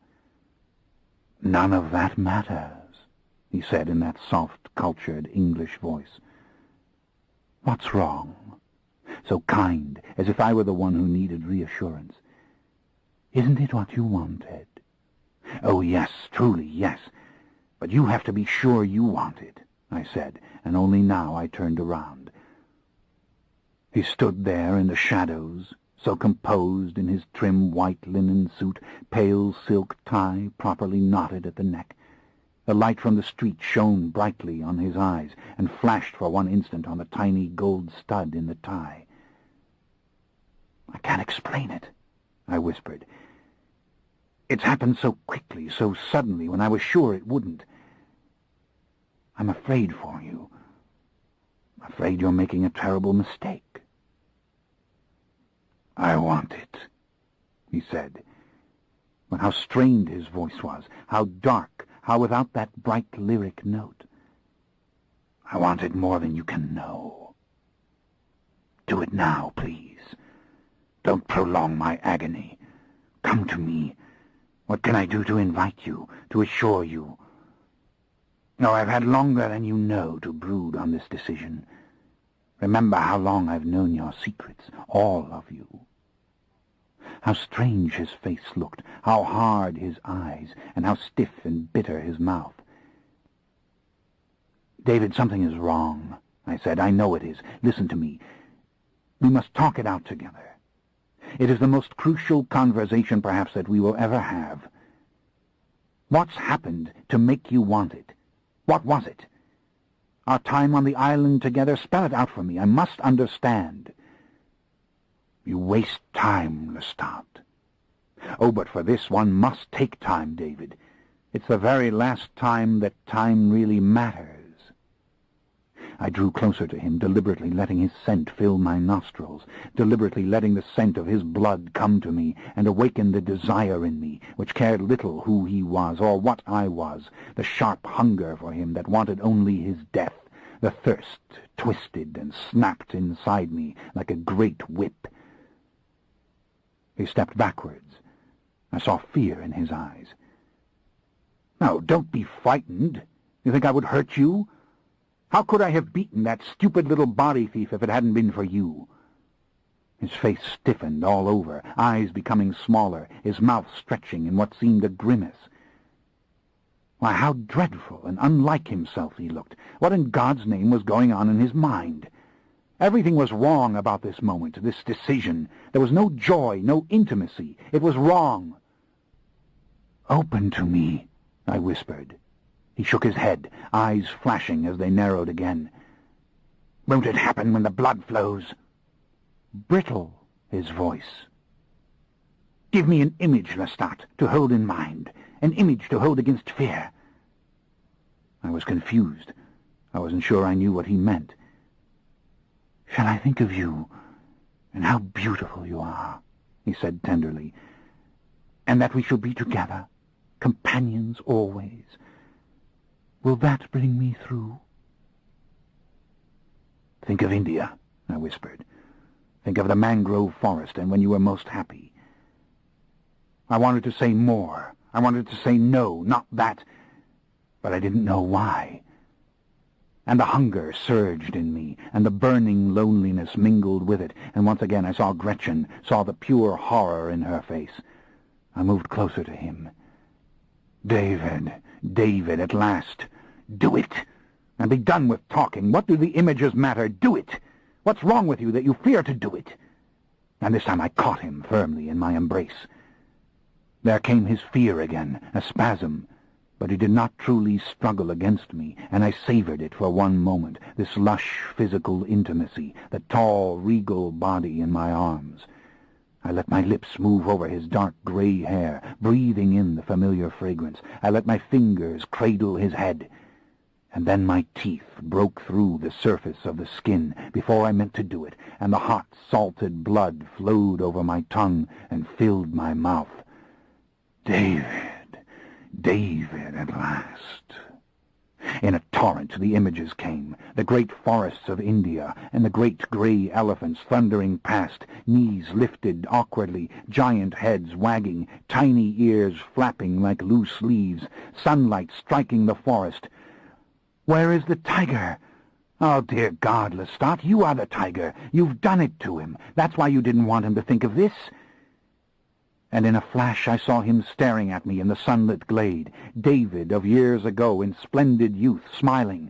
"None of that matters," he said in that soft, cultured English voice. "What's wrong?" So kind, as if I were the one who needed reassurance. "Isn't it what you wanted?" "Oh, yes, truly, yes. But you have to be sure you want it," I said, and only now I turned around. He stood there in the shadows, so composed in his trim white linen suit, pale silk tie properly knotted at the neck. The light from the street shone brightly on his eyes and flashed for one instant on the tiny gold stud in the tie. "I can't explain it," I whispered. "It's happened so quickly, so suddenly, when I was sure it wouldn't. I'm afraid for you. Afraid you're making a terrible mistake." "I want it," he said. But how strained his voice was, how dark, how without that bright lyric note. "I want it more than you can know. Do it now, please. Don't prolong my agony. Come to me. What can I do to invite you, to assure you? No, I've had longer than you know to brood on this decision. Remember how long I've known your secrets, all of you." How strange his face looked, how hard his eyes, and how stiff and bitter his mouth. "David, something is wrong," I said. "I know it is. Listen to me. We must talk it out together. It is the most crucial conversation, perhaps, that we will ever have. What's happened to make you want it? What was it? Our time on the island together, spell it out for me. I must understand." "You waste time, Lestat." "Oh, but for this one must take time, David. It's the very last time that time really matters." I drew closer to him, deliberately letting his scent fill my nostrils, deliberately letting the scent of his blood come to me and awaken the desire in me, which cared little who he was or what I was, the sharp hunger for him that wanted only his death, the thirst twisted and snapped inside me like a great whip. He stepped backwards, I saw fear in his eyes. "No, don't be frightened. You think I would hurt you? How could I have beaten that stupid little body thief if it hadn't been for you?" His face stiffened all over, eyes becoming smaller, his mouth stretching in what seemed a grimace. Why, how dreadful and unlike himself he looked. What in God's name was going on in his mind? Everything was wrong about this moment, this decision. There was no joy, no intimacy. It was wrong. "Open to me," I whispered. He shook his head, eyes flashing as they narrowed again. "Won't it happen when the blood flows?" Brittle, his voice. "Give me an image, Lestat, to hold in mind, an image to hold against fear." I was confused. I wasn't sure I knew what he meant. "Shall I think of you, and how beautiful you are," he said tenderly, "and that we shall be together, companions always? Will that bring me through?" "Think of India," I whispered. "Think of the mangrove forest and when you were most happy." I wanted to say more. I wanted to say no, not that, but I didn't know why. And the hunger surged in me, and the burning loneliness mingled with it, and once again I saw Gretchen, saw the pure horror in her face. I moved closer to him. "David, David, at last. Do it! And be done with talking. What do the images matter? Do it! What's wrong with you that you fear to do it?" And this time I caught him firmly in my embrace. There came his fear again, a spasm, but he did not truly struggle against me, and I savored it for one moment, this lush physical intimacy, the tall, regal body in my arms. I let my lips move over his dark gray hair, breathing in the familiar fragrance. I let my fingers cradle his head. And then my teeth broke through the surface of the skin before I meant to do it, and the hot, salted blood flowed over my tongue and filled my mouth. David, David at last. In a torrent the images came, the great forests of India, and the great grey elephants thundering past, knees lifted awkwardly, giant heads wagging, tiny ears flapping like loose leaves, sunlight striking the forest. "Where is the tiger?" "Oh, dear God, Lestat, you are the tiger. You've done it to him. That's why you didn't want him to think of this." And in a flash I saw him staring at me in the sunlit glade, David of years ago in splendid youth, smiling.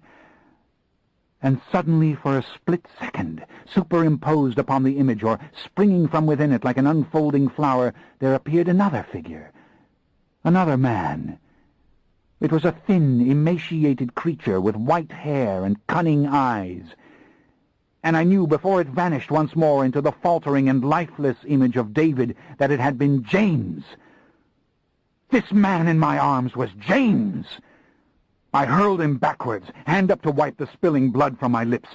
And suddenly, for a split second, superimposed upon the image, or springing from within it like an unfolding flower, there appeared another figure, another man. It was a thin, emaciated creature with white hair and cunning eyes. And I knew before it vanished once more into the faltering and lifeless image of David that it had been James. This man in my arms was James. I hurled him backwards, hand up to wipe the spilling blood from my lips.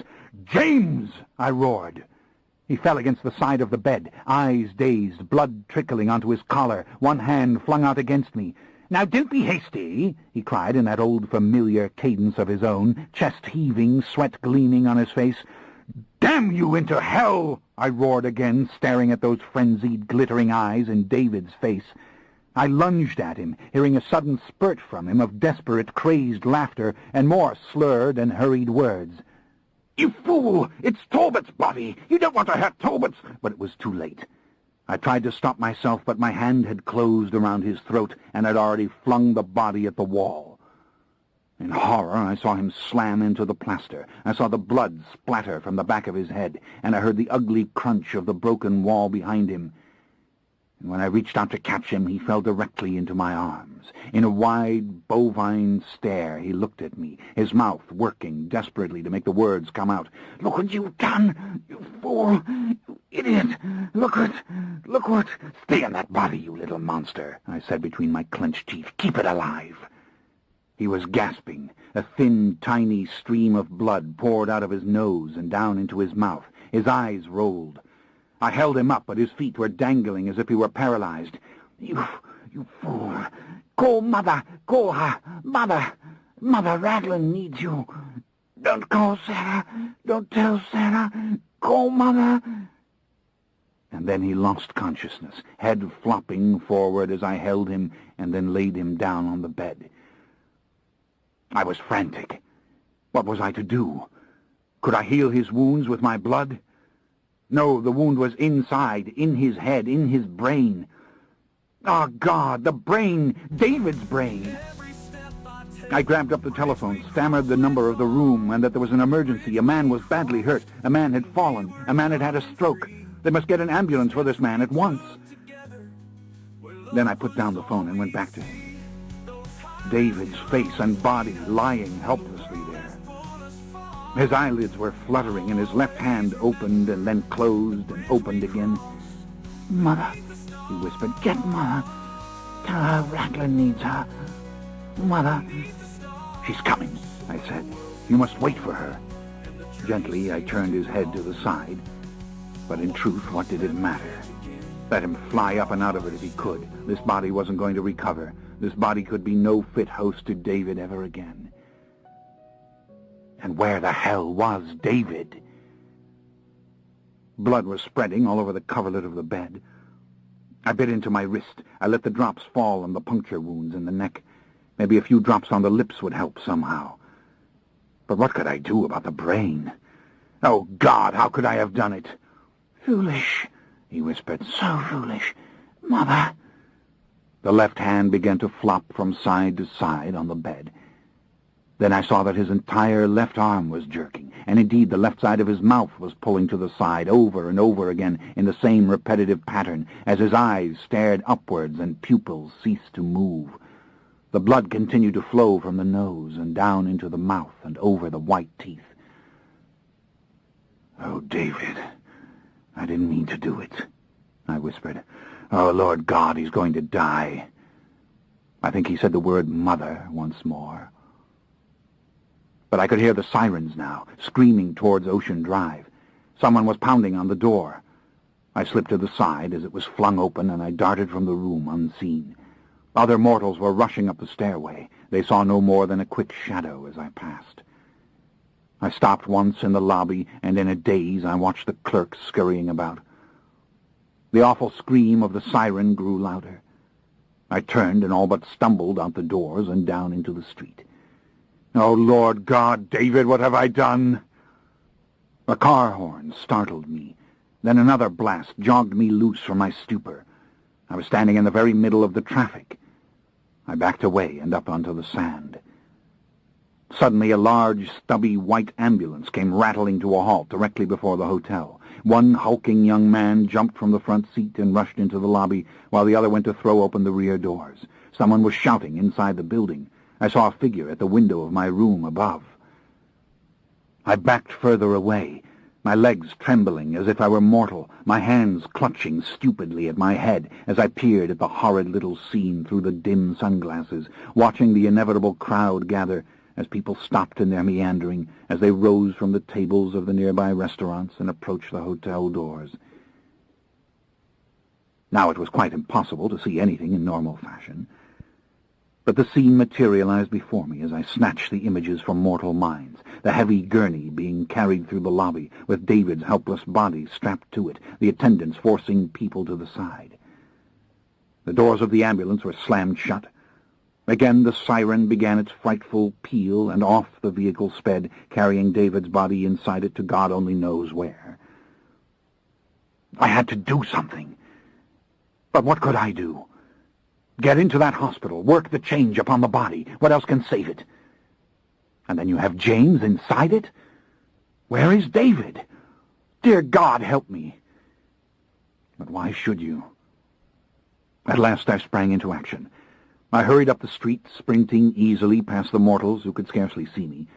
"James!" I roared. He fell against the side of the bed, eyes dazed, blood trickling onto his collar, one hand flung out against me. "Now don't be hasty," he cried in that old familiar cadence of his own, chest heaving, sweat gleaming on his face. "Damn you into hell!" I roared again, staring at those frenzied, glittering eyes in David's face. I lunged at him, hearing a sudden spurt from him of desperate, crazed laughter and more slurred and hurried words. "You fool! It's Talbot's body! You don't want to hurt Talbot's—" But it was too late. I tried to stop myself, but my hand had closed around his throat and had already flung the body at the wall. In horror, I saw him slam into the plaster. I saw the blood splatter from the back of his head, and I heard the ugly crunch of the broken wall behind him. And when I reached out to catch him, he fell directly into my arms. In a wide, bovine stare, he looked at me, his mouth working desperately to make the words come out. "Look what you've done, you fool, you idiot! Look what— Stay in that body, you little monster," I said between my clenched teeth. "Keep it alive." He was gasping. A thin, tiny stream of blood poured out of his nose and down into his mouth. His eyes rolled. I held him up, but his feet were dangling as if he were paralyzed. You fool! Call Mother! Call her! Mother! Mother Raglan needs you! Don't call Sarah! Don't tell Sarah! Call Mother!" And then he lost consciousness, head flopping forward as I held him and then laid him down on the bed. I was frantic. What was I to do? Could I heal his wounds with my blood? No, the wound was inside, in his head, in his brain. Ah, God, the brain, David's brain. I grabbed up the telephone, stammered the number of the room, and that there was an emergency. A man was badly hurt. A man had fallen. A man had had a stroke. They must get an ambulance for this man at once. Then I put down the phone and went back to him. David's face and body lying helplessly there. His eyelids were fluttering, and his left hand opened and then closed and opened again. "Mother," he whispered, "get Mother. Tell her Raglan needs her. Mother." "She's coming," I said. "You must wait for her." Gently, I turned his head to the side. But in truth, what did it matter? Let him fly up and out of it if he could. This body wasn't going to recover. This body could be no fit host to David ever again. And where the hell was David? Blood was spreading all over the coverlet of the bed. I bit into my wrist. I let the drops fall on the puncture wounds in the neck. Maybe a few drops on the lips would help somehow. But what could I do about the brain? Oh, God, how could I have done it? "Foolish," he whispered, "so foolish. Mother." The left hand began to flop from side to side on the bed. Then I saw that his entire left arm was jerking, and indeed the left side of his mouth was pulling to the side over and over again in the same repetitive pattern as his eyes stared upwards and pupils ceased to move. The blood continued to flow from the nose and down into the mouth and over the white teeth. "Oh, David, I didn't mean to do it," I whispered. "Oh, Lord God, he's going to die." I think he said the word mother once more. But I could hear the sirens now, screaming towards Ocean Drive. Someone was pounding on the door. I slipped to the side as it was flung open, and I darted from the room unseen. Other mortals were rushing up the stairway. They saw no more than a quick shadow as I passed. I stopped once in the lobby, and in a daze I watched the clerks scurrying about. The awful scream of the siren grew louder. I turned and all but stumbled out the doors and down into the street. "Oh, Lord God, David, what have I done?" A car horn startled me. Then another blast jogged me loose from my stupor. I was standing in the very middle of the traffic. I backed away and up onto the sand. Suddenly a large, stubby white ambulance came rattling to a halt directly before the hotel. One hulking young man jumped from the front seat and rushed into the lobby, while the other went to throw open the rear doors. Someone was shouting inside the building. I saw a figure at the window of my room above. I backed further away, my legs trembling as if I were mortal, my hands clutching stupidly at my head as I peered at the horrid little scene through the dim sunglasses, watching the inevitable crowd gather as people stopped in their meandering, as they rose from the tables of the nearby restaurants and approached the hotel doors. Now it was quite impossible to see anything in normal fashion, but the scene materialized before me as I snatched the images from mortal minds, the heavy gurney being carried through the lobby, with David's helpless body strapped to it, the attendants forcing people to the side. The doors of the ambulance were slammed shut. Again the siren began its frightful peal, and off the vehicle sped, carrying David's body inside it to God only knows where. I had to do something. But what could I do? Get into that hospital, work the change upon the body. What else can save it? And then you have James inside it? Where is David? Dear God, help me. But why should you? At last I sprang into action. I hurried up the street, sprinting easily past the mortals who could scarcely see me,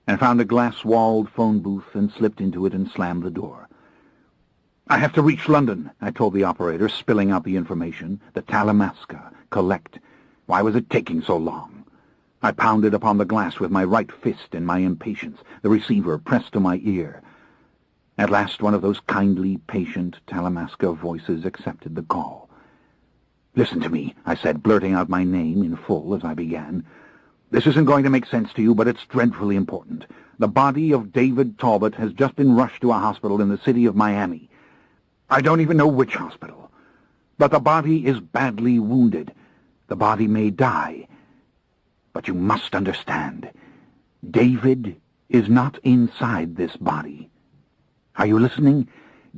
and found a glass-walled phone booth and slipped into it and slammed the door. "I have to reach London," I told the operator, spilling out the information. "The Talamasca. Collect. Why was it taking so long?" I pounded upon the glass with my right fist in my impatience, the receiver pressed to my ear. At last one of those kindly, patient Talamasca voices accepted the call. "Listen to me," I said, blurting out my name in full as I began. "This isn't going to make sense to you, but it's dreadfully important. The body of David Talbot has just been rushed to a hospital in the city of Miami. I don't even know which hospital. But the body is badly wounded. The body may die. But you must understand, David is not inside this body. Are you listening?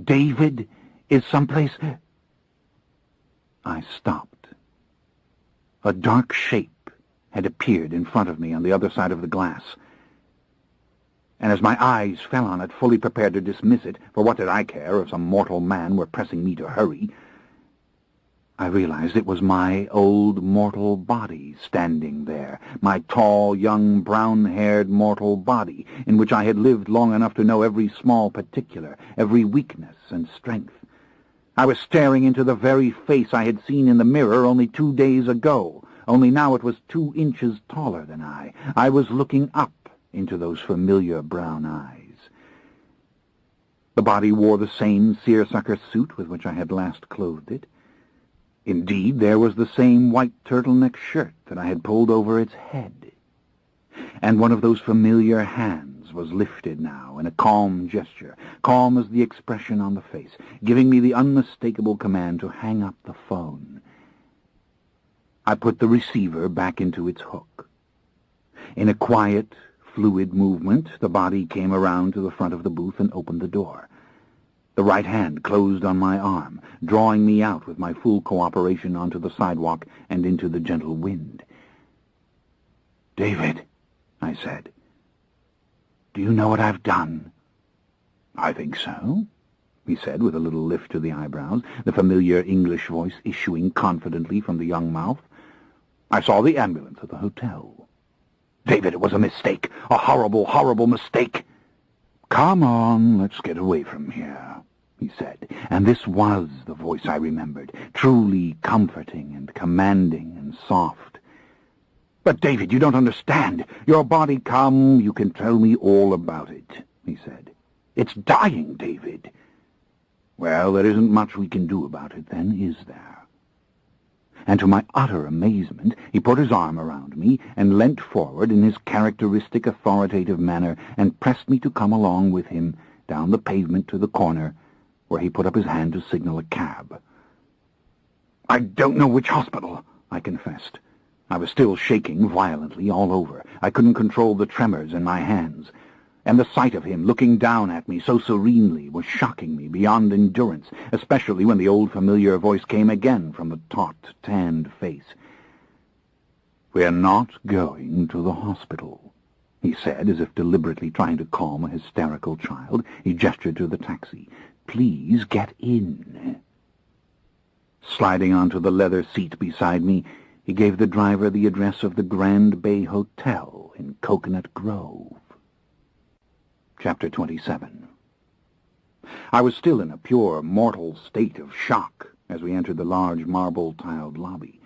David is someplace... I stopped. A dark shape had appeared in front of me on the other side of the glass. And as my eyes fell on it, fully prepared to dismiss it, for what did I care if some mortal man were pressing me to hurry, I realized it was my old mortal body standing there, my tall, young, brown-haired mortal body, in which I had lived long enough to know every small particular, every weakness and strength. I was staring into the very face I had seen in the mirror only 2 days ago, only now it was 2 inches taller than I. I was looking up into those familiar brown eyes. The body wore the same seersucker suit with which I had last clothed it. Indeed, there was the same white turtleneck shirt that I had pulled over its head. And one of those familiar hands was lifted now in a calm gesture, calm as the expression on the face, giving me the unmistakable command to hang up the phone. I put the receiver back into its hook. In a quiet, fluid movement, the body came around to the front of the booth and opened the door. The right hand closed on my arm, drawing me out with my full cooperation onto the sidewalk and into the gentle wind. "David," I said, "do you know what I've done?" "I think so," he said with a little lift to the eyebrows, the familiar English voice issuing confidently from the young mouth. "I saw the ambulance at the hotel." "David, it was a mistake, a horrible, horrible mistake." "Come on, let's get away from here," he said, and this was the voice I remembered, truly comforting and commanding and soft. "But, David, you don't understand. Your body, come, you can tell me all about it," he said. "It's dying, David." "Well, there isn't much we can do about it, then, is there?" And to my utter amazement, he put his arm around me and leant forward in his characteristic authoritative manner and pressed me to come along with him down the pavement to the corner, where he put up his hand to signal a cab. "I don't know which hospital," I confessed. I was still shaking violently all over. I couldn't control the tremors in my hands. And the sight of him looking down at me so serenely was shocking me beyond endurance, especially when the old familiar voice came again from the taut, tanned face. "We're not going to the hospital," he said, as if deliberately trying to calm a hysterical child. He gestured to the taxi. "Please get in." Sliding onto the leather seat beside me, he gave the driver the address of the Grand Bay Hotel in Coconut Grove. Chapter 27. I was still in a pure mortal state of shock as we entered the large marble-tiled lobby.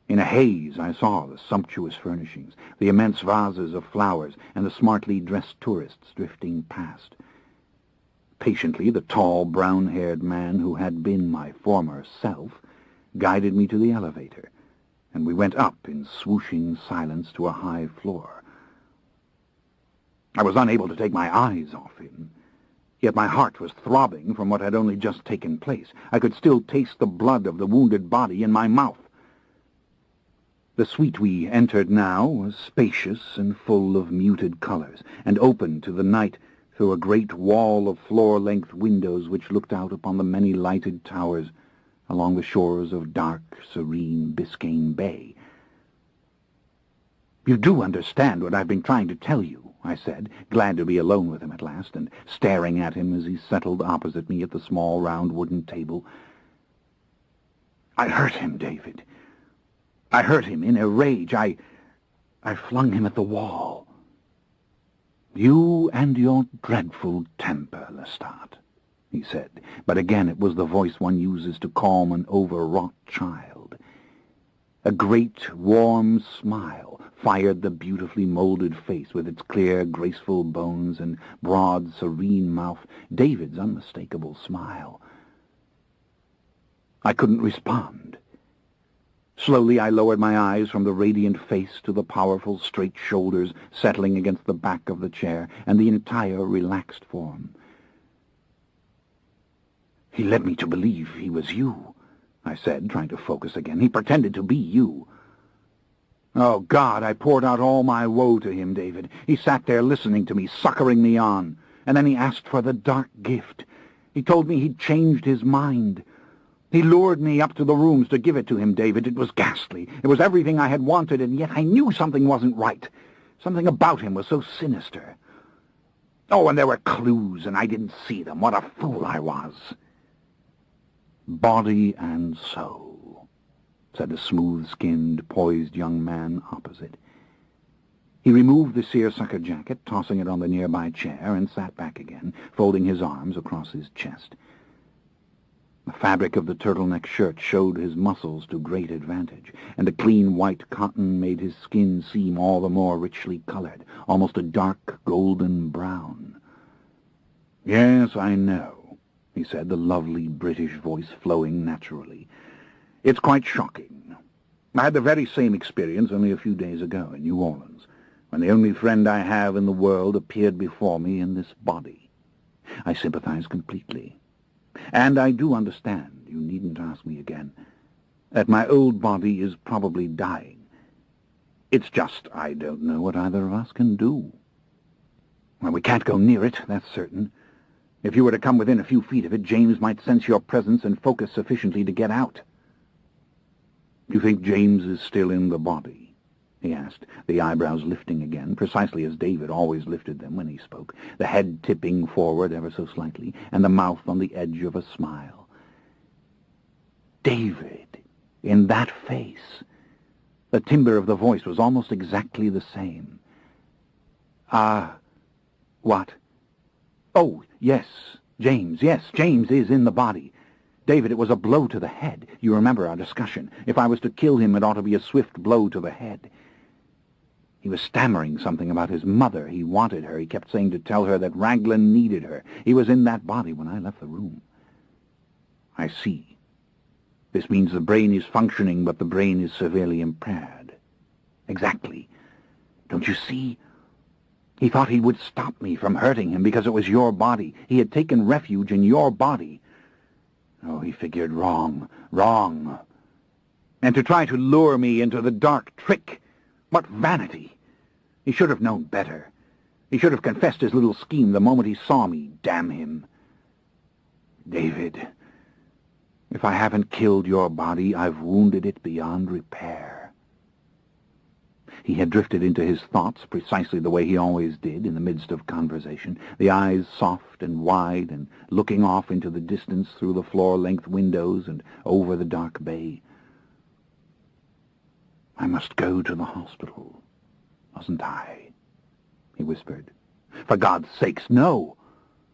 In a haze I saw the sumptuous furnishings, the immense vases of flowers, and the smartly dressed tourists drifting past. Patiently, the tall, brown-haired man who had been my former self guided me to the elevator, and we went up in swooshing silence to a high floor. I was unable to take my eyes off him, yet my heart was throbbing from what had only just taken place. I could still taste the blood of the wounded body in my mouth. The suite we entered now was spacious and full of muted colors, and open to the night through a great wall of floor-length windows which looked out upon the many lighted towers along the shores of dark, serene Biscayne Bay. "You do understand what I've been trying to tell you," I said, glad to be alone with him at last, and staring at him as he settled opposite me at the small round wooden table. "I hurt him, David. I hurt him in a rage. I flung him at the wall." "You and your dreadful temper, Lestat," he said, but again it was the voice one uses to calm an overwrought child. A great, warm smile fired the beautifully molded face with its clear, graceful bones and broad, serene mouth, David's unmistakable smile. I couldn't respond. Slowly I lowered my eyes from the radiant face to the powerful, straight shoulders settling against the back of the chair and the entire relaxed form. He led me to believe he was you, I said, trying to focus again. He pretended to be you. Oh, God, I poured out all my woe to him, David. He sat there listening to me, succouring me on. And then he asked for the dark gift. He told me he'd changed his mind. He lured me up to the rooms to give it to him, David. It was ghastly. It was everything I had wanted, and yet I knew something wasn't right. Something about him was so sinister. Oh, and there were clues, and I didn't see them. What a fool I was. Body and soul, said the smooth-skinned, poised young man opposite. He removed the seersucker jacket, tossing it on the nearby chair, and sat back again, folding his arms across his chest. The fabric of the turtleneck shirt showed his muscles to great advantage, and the clean white cotton made his skin seem all the more richly colored, almost a dark golden brown. "Yes, I know," he said, the lovely British voice flowing naturally. "It's quite shocking. I had the very same experience only a few days ago in New Orleans, when the only friend I have in the world appeared before me in this body. I sympathize completely. And I do understand, you needn't ask me again, that my old body is probably dying. It's just I don't know what either of us can do. Well, we can't go near it, that's certain. If you were to come within a few feet of it, James might sense your presence and focus sufficiently to get out." "You think James is still in the body?" he asked, the eyebrows lifting again, precisely as David always lifted them when he spoke, the head tipping forward ever so slightly, and the mouth on the edge of a smile. David, in that face. The timbre of the voice was almost exactly the same. What? Oh, yes, James is in the body. David, it was a blow to the head. You remember our discussion. If I was to kill him, it ought to be a swift blow to the head. He was stammering something about his mother. He wanted her. He kept saying to tell her that Raglan needed her. He was in that body when I left the room. I see. This means the brain is functioning, but the brain is severely impaired. Exactly. Don't you see? He thought he would stop me from hurting him because it was your body. He had taken refuge in your body. Oh, he figured wrong. And to try to lure me into the dark trick. What vanity! He should have known better. He should have confessed his little scheme the moment he saw me, damn him. David, if I haven't killed your body, I've wounded it beyond repair. He had drifted into his thoughts precisely the way he always did in the midst of conversation, the eyes soft and wide and looking off into the distance through the floor-length windows and over the dark bay. "I must go to the hospital, mustn't I?" he whispered. "For God's sakes, no!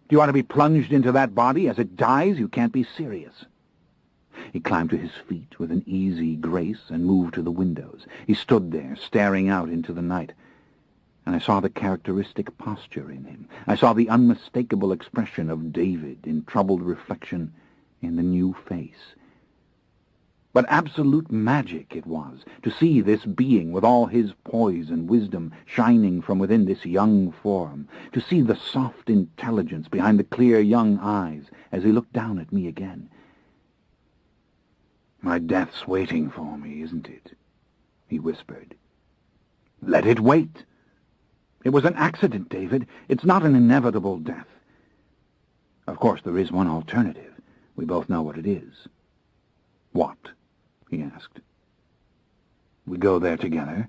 Do you want to be plunged into that body as it dies? You can't be serious." He climbed to his feet with an easy grace and moved to the windows. He stood there, staring out into the night, and I saw the characteristic posture in him. I saw the unmistakable expression of David in troubled reflection in the new face. But absolute magic it was, to see this being with all his poise and wisdom shining from within this young form, to see the soft intelligence behind the clear young eyes as he looked down at me again. "My death's waiting for me, isn't it?" he whispered. "Let it wait. It was an accident, David. It's not an inevitable death. Of course, there is one alternative. We both know what it is." "What?" he asked. "We go there together.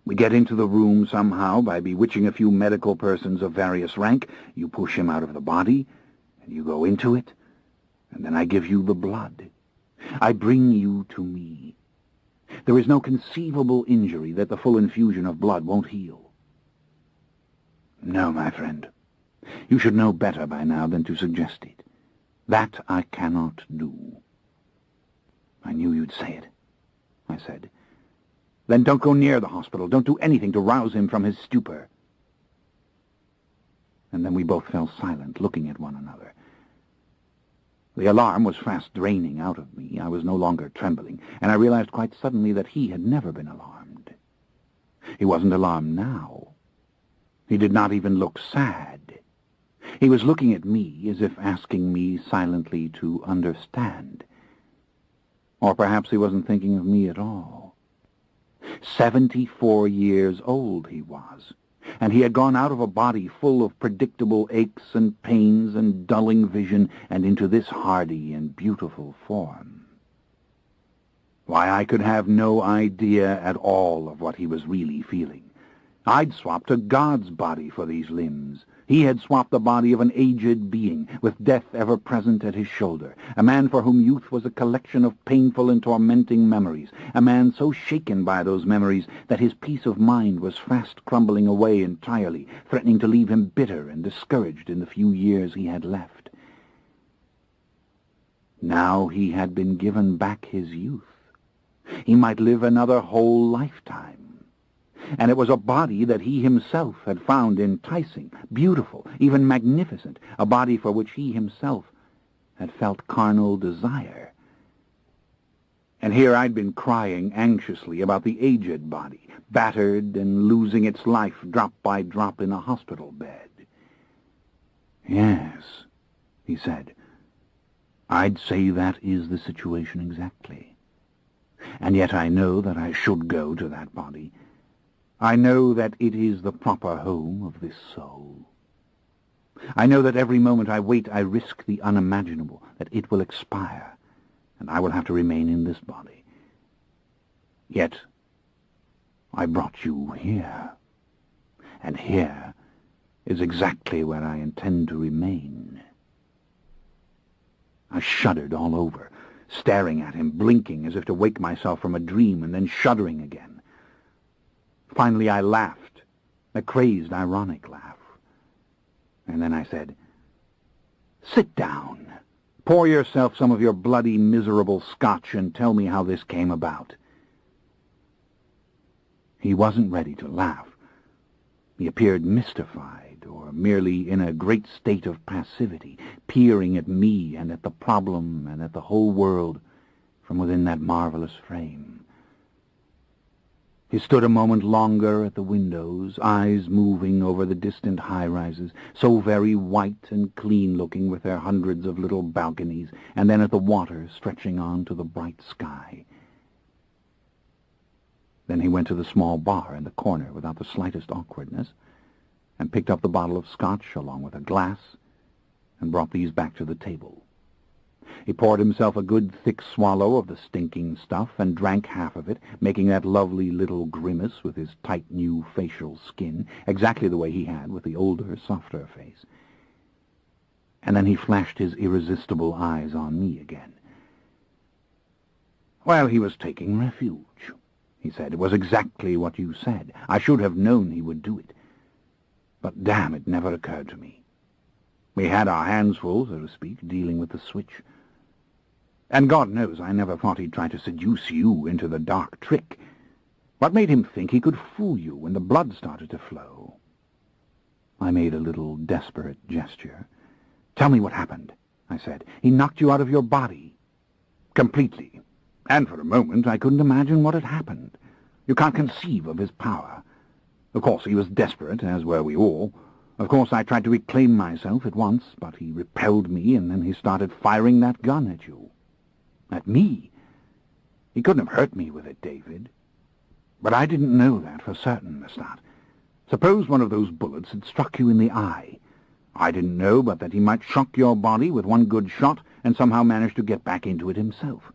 We get into the room somehow by bewitching a few medical persons of various rank. You push him out of the body, and you go into it, and then I give you the blood. I bring you to me. There is no conceivable injury that the full infusion of blood won't heal." "No, my friend. You should know better by now than to suggest it. That I cannot do." "I knew you'd say it," I said. "Then don't go near the hospital. Don't do anything to rouse him from his stupor." And then we both fell silent, looking at one another. The alarm was fast draining out of me. I was no longer trembling, and I realized quite suddenly that he had never been alarmed. He wasn't alarmed now. He did not even look sad. He was looking at me as if asking me silently to understand. Or perhaps he wasn't thinking of me at all. 74 years old he was, and he had gone out of a body full of predictable aches and pains and dulling vision and into this hardy and beautiful form. Why, I could have no idea at all of what he was really feeling. I'd swapped a god's body for these limbs. He had swapped the body of an aged being, with death ever present at his shoulder, a man for whom youth was a collection of painful and tormenting memories, a man so shaken by those memories that his peace of mind was fast crumbling away entirely, threatening to leave him bitter and discouraged in the few years he had left. Now he had been given back his youth. He might live another whole lifetime. And it was a body that he himself had found enticing, beautiful, even magnificent, a body for which he himself had felt carnal desire. And here I'd been crying anxiously about the aged body, battered and losing its life drop by drop in a hospital bed. "Yes," he said, "I'd say that is the situation exactly. And yet I know that I should go to that body. I know that it is the proper home of this soul. I know that every moment I wait I risk the unimaginable, that it will expire, and I will have to remain in this body. Yet I brought you here, and here is exactly where I intend to remain." I shuddered all over, staring at him, blinking as if to wake myself from a dream, and then shuddering again. Finally I laughed, a crazed, ironic laugh. And then I said, "Sit down. Pour yourself some of your bloody, miserable scotch and tell me how this came about." He wasn't ready to laugh. He appeared mystified, or merely in a great state of passivity, peering at me and at the problem and at the whole world from within that marvelous frame. He stood a moment longer at the windows, eyes moving over the distant high-rises, so very white and clean-looking with their hundreds of little balconies, and then at the water stretching on to the bright sky. Then he went to the small bar in the corner without the slightest awkwardness, and picked up the bottle of scotch along with a glass, and brought these back to the table. He poured himself a good thick swallow of the stinking stuff and drank half of it, making that lovely little grimace with his tight new facial skin, exactly the way he had with the older, softer face. And then he flashed his irresistible eyes on me again. "Well, he was taking refuge," he said. "It was exactly what you said. I should have known he would do it. But damn, it never occurred to me. We had our hands full, so to speak, dealing with the switch. And God knows I never thought he'd try to seduce you into the dark trick. What made him think he could fool you when the blood started to flow?" I made a little desperate gesture. "Tell me what happened," I said. "He knocked you out of your body." "Completely. And for a moment I couldn't imagine what had happened. You can't conceive of his power. Of course he was desperate, as were we all. Of course I tried to reclaim myself at once, but he repelled me, and then he started firing that gun at you." "At me? He couldn't have hurt me with it, David." "But I didn't know that for certain, Lestat. Suppose one of those bullets had struck you in the eye. I didn't know but that he might shock your body with one good shot and somehow manage to get back into it himself.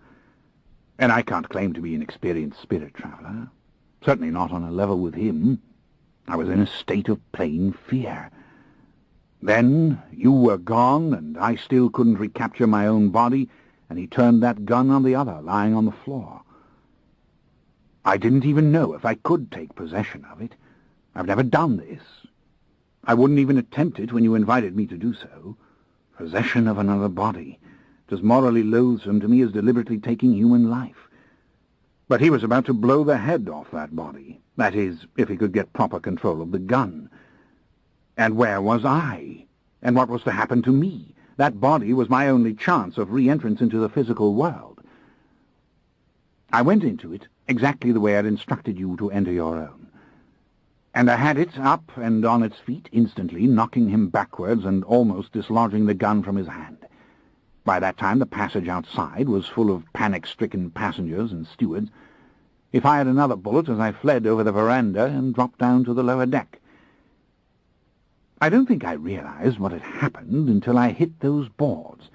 And I can't claim to be an experienced spirit traveler. Certainly not on a level with him. I was in a state of plain fear. Then you were gone, and I still couldn't recapture my own body, and he turned that gun on the other, lying on the floor. I didn't even know if I could take possession of it. I've never done this. I wouldn't even attempt it when you invited me to do so. Possession of another body, as morally loathsome to me as deliberately taking human life. But he was about to blow the head off that body. That is, if he could get proper control of the gun. And where was I? And what was to happen to me? That body was my only chance of re-entrance into the physical world. I went into it exactly the way I'd instructed you to enter your own. and I had it up and on its feet instantly, knocking him backwards and almost dislodging the gun from his hand. By that time the passage outside was full of panic-stricken passengers and stewards. He fired another bullet as I fled over the veranda and dropped down to the lower deck. I don't think I realized what had happened until I hit those boards.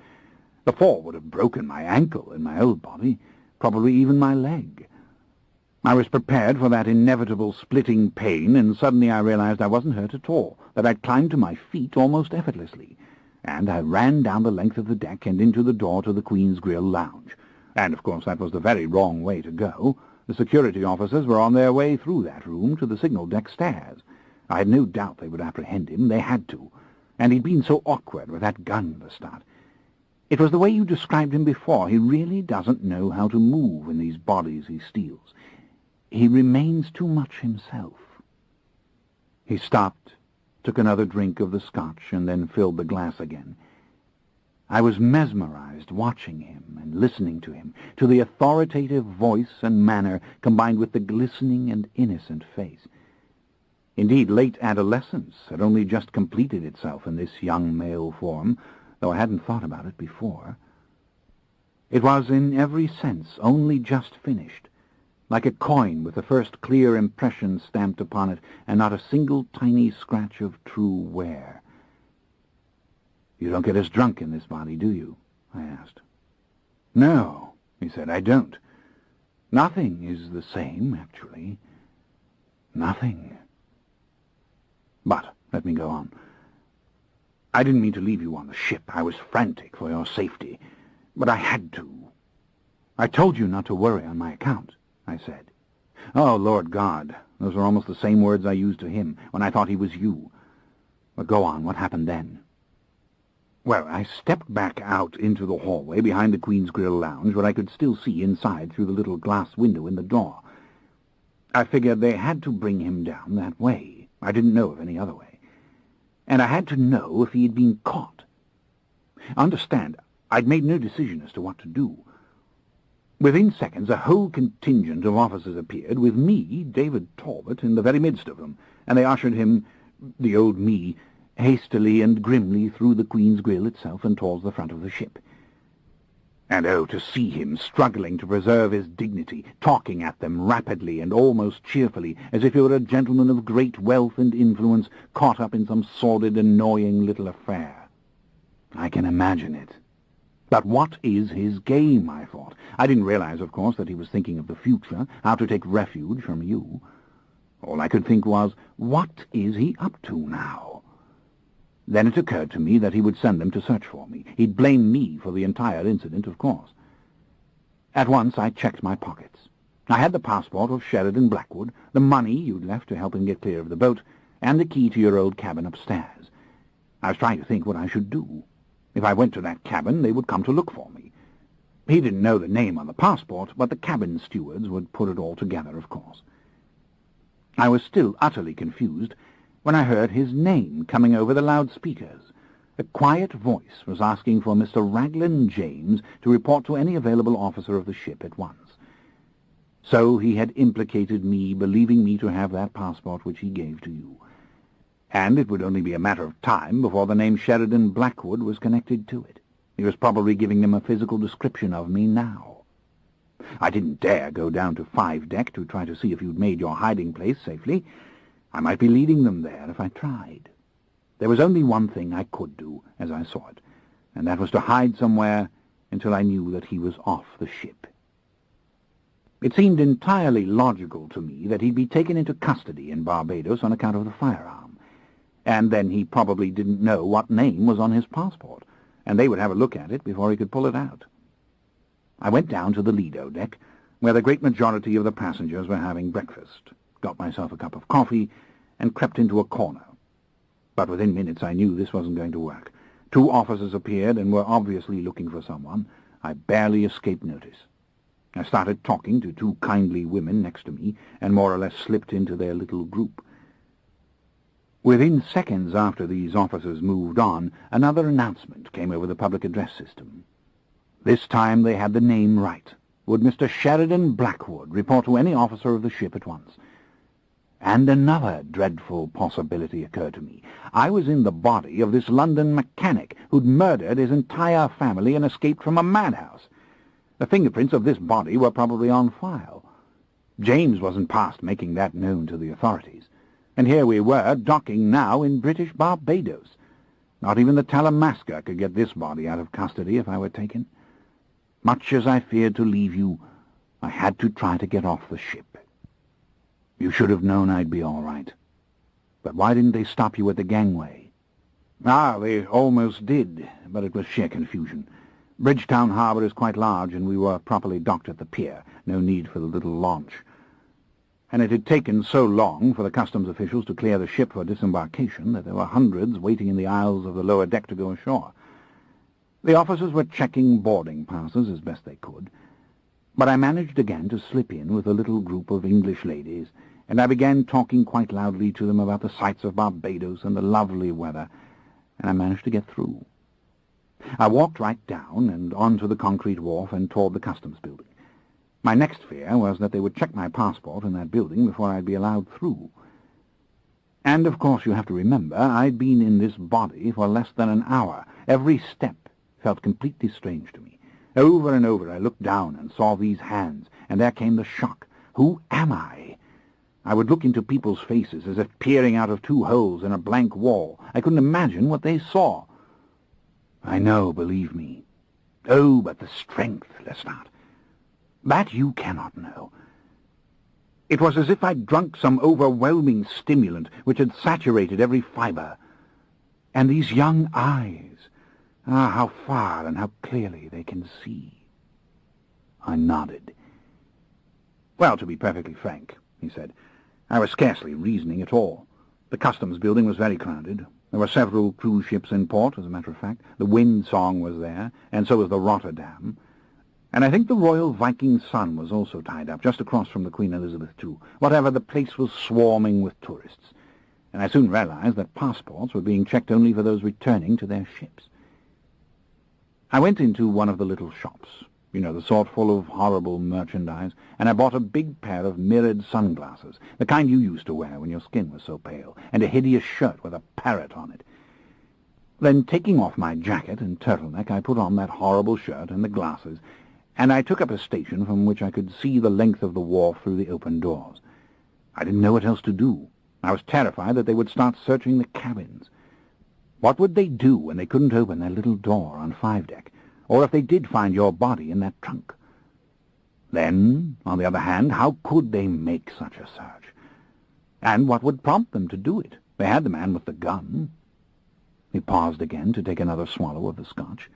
The fall would have broken my ankle in my old body, probably even my leg. I was prepared for that inevitable splitting pain, and suddenly I realized I wasn't hurt at all, that I'd climbed to my feet almost effortlessly, and I ran down the length of the deck and into the door to the Queen's Grill lounge. And, of course, that was the very wrong way to go. The security officers were on their way through that room to the signal deck stairs. I had no doubt they would apprehend him. They had to. And he'd been so awkward with that gun, Lestat. It was the way you described him before. He really doesn't know how to move in these bodies he steals. He remains too much himself. He stopped, took another drink of the scotch, and then filled the glass again. I was mesmerized watching him and listening to him, to the authoritative voice and manner combined with the glistening and innocent face. Indeed, late adolescence had only just completed itself in this young male form, though I hadn't thought about it before. It was, in every sense, only just finished, like a coin with the first clear impression stamped upon it, and not a single tiny scratch of true wear. "You don't get as drunk in this body, do you?" I asked. "No," he said, "I don't. Nothing is the same, actually. Nothing. But let me go on. I didn't mean to leave you on the ship. I was frantic for your safety, but I had to. I told you not to worry on my account," I said. "Oh, Lord God," those were almost the same words I used to him when I thought he was you. But go on, what happened then? Well, I stepped back out into the hallway behind the Queen's Grill lounge, where I could still see inside through the little glass window in the door. I figured they had to bring him down that way. I didn't know of any other way. And I had to know if he had been caught. Understand, I'd made no decision as to what to do. Within seconds, a whole contingent of officers appeared, with me, David Talbot, in the very midst of them, and they ushered him, the old me, hastily and grimly through the Queen's Grill itself and towards the front of the ship. And oh, to see him struggling to preserve his dignity, talking at them rapidly and almost cheerfully, as if he were a gentleman of great wealth and influence, caught up in some sordid, annoying little affair. I can imagine it. But what is his game, I thought. I didn't realize, of course, that he was thinking of the future, how to take refuge from you. All I could think was, what is he up to now? Then it occurred to me that he would send them to search for me. He'd blame me for the entire incident, of course. At once I checked my pockets. I had the passport of Sheridan Blackwood, the money you'd left to help him get clear of the boat, and the key to your old cabin upstairs. I was trying to think what I should do. If I went to that cabin, they would come to look for me. He didn't know the name on the passport, but the cabin stewards would put it all together, of course. I was still utterly confused when I heard his name coming over the loudspeakers. A quiet voice was asking for Mr. Raglan James to report to any available officer of the ship at once. So he had implicated me, believing me to have that passport which he gave to you. And it would only be a matter of time before the name Sheridan Blackwood was connected to it. He was probably giving them a physical description of me now. I didn't dare go down to 5 deck to try to see if you'd made your hiding place safely. I might be leading them there if I tried. There was only one thing I could do, as I saw it, and that was to hide somewhere until I knew that he was off the ship. It seemed entirely logical to me that he'd be taken into custody in Barbados on account of the firearm, and then he probably didn't know what name was on his passport, and they would have a look at it before he could pull it out. I went down to the Lido deck, where the great majority of the passengers were having breakfast, got myself a cup of coffee, and crept into a corner. But within minutes I knew this wasn't going to work. 2 officers appeared and were obviously looking for someone. I barely escaped notice. I started talking to 2 kindly women next to me, and more or less slipped into their little group. Within seconds after these officers moved on, another announcement came over the public address system. This time they had the name right. Would Mr. Sheridan Blackwood report to any officer of the ship at once? And another dreadful possibility occurred to me. I was in the body of this London mechanic who'd murdered his entire family and escaped from a madhouse. The fingerprints of this body were probably on file. James wasn't past making that known to the authorities. And here we were, docking now in British Barbados. Not even the Talamasca could get this body out of custody if I were taken. Much as I feared to leave you, I had to try to get off the ship. You should have known I'd be all right. But why didn't they stop you at the gangway? Ah, they almost did, but it was sheer confusion. Bridgetown Harbour is quite large, and we were properly docked at the pier. No need for the little launch. And it had taken so long for the customs officials to clear the ship for disembarkation that there were hundreds waiting in the aisles of the lower deck to go ashore. The officers were checking boarding passes as best they could, but I managed again to slip in with a little group of English ladies, and I began talking quite loudly to them about the sights of Barbados and the lovely weather, and I managed to get through. I walked right down and onto the concrete wharf and toward the customs building. My next fear was that they would check my passport in that building before I'd be allowed through. And, of course, you have to remember, I'd been in this body for less than an hour. Every step felt completely strange to me. Over and over I looked down and saw these hands, and there came the shock. Who am I? I would look into people's faces as if peering out of two holes in a blank wall. I couldn't imagine what they saw. I know, believe me. Oh, but the strength, Lestat. That you cannot know. It was as if I'd drunk some overwhelming stimulant which had saturated every fibre. And these young eyes, how far and how clearly they can see. I nodded. Well, to be perfectly frank, he said, I was scarcely reasoning at all. The customs building was very crowded. There were several cruise ships in port, as a matter of fact. The Windsong was there, and so was the Rotterdam. And I think the Royal Viking Sun was also tied up, just across from the Queen Elizabeth II. Whatever, the place was swarming with tourists. And I soon realized that passports were being checked only for those returning to their ships. I went into one of the little shops, you know, the sort full of horrible merchandise, and I bought a big pair of mirrored sunglasses, the kind you used to wear when your skin was so pale, and a hideous shirt with a parrot on it. Then, taking off my jacket and turtleneck, I put on that horrible shirt and the glasses, and I took up a station from which I could see the length of the wharf through the open doors. I didn't know what else to do. I was terrified that they would start searching the cabins. What would they do when they couldn't open their little door on 5 deck, or if they did find your body in that trunk? Then, on the other hand, how could they make such a search? And what would prompt them to do it? They had the man with the gun. He paused again to take another swallow of the scotch.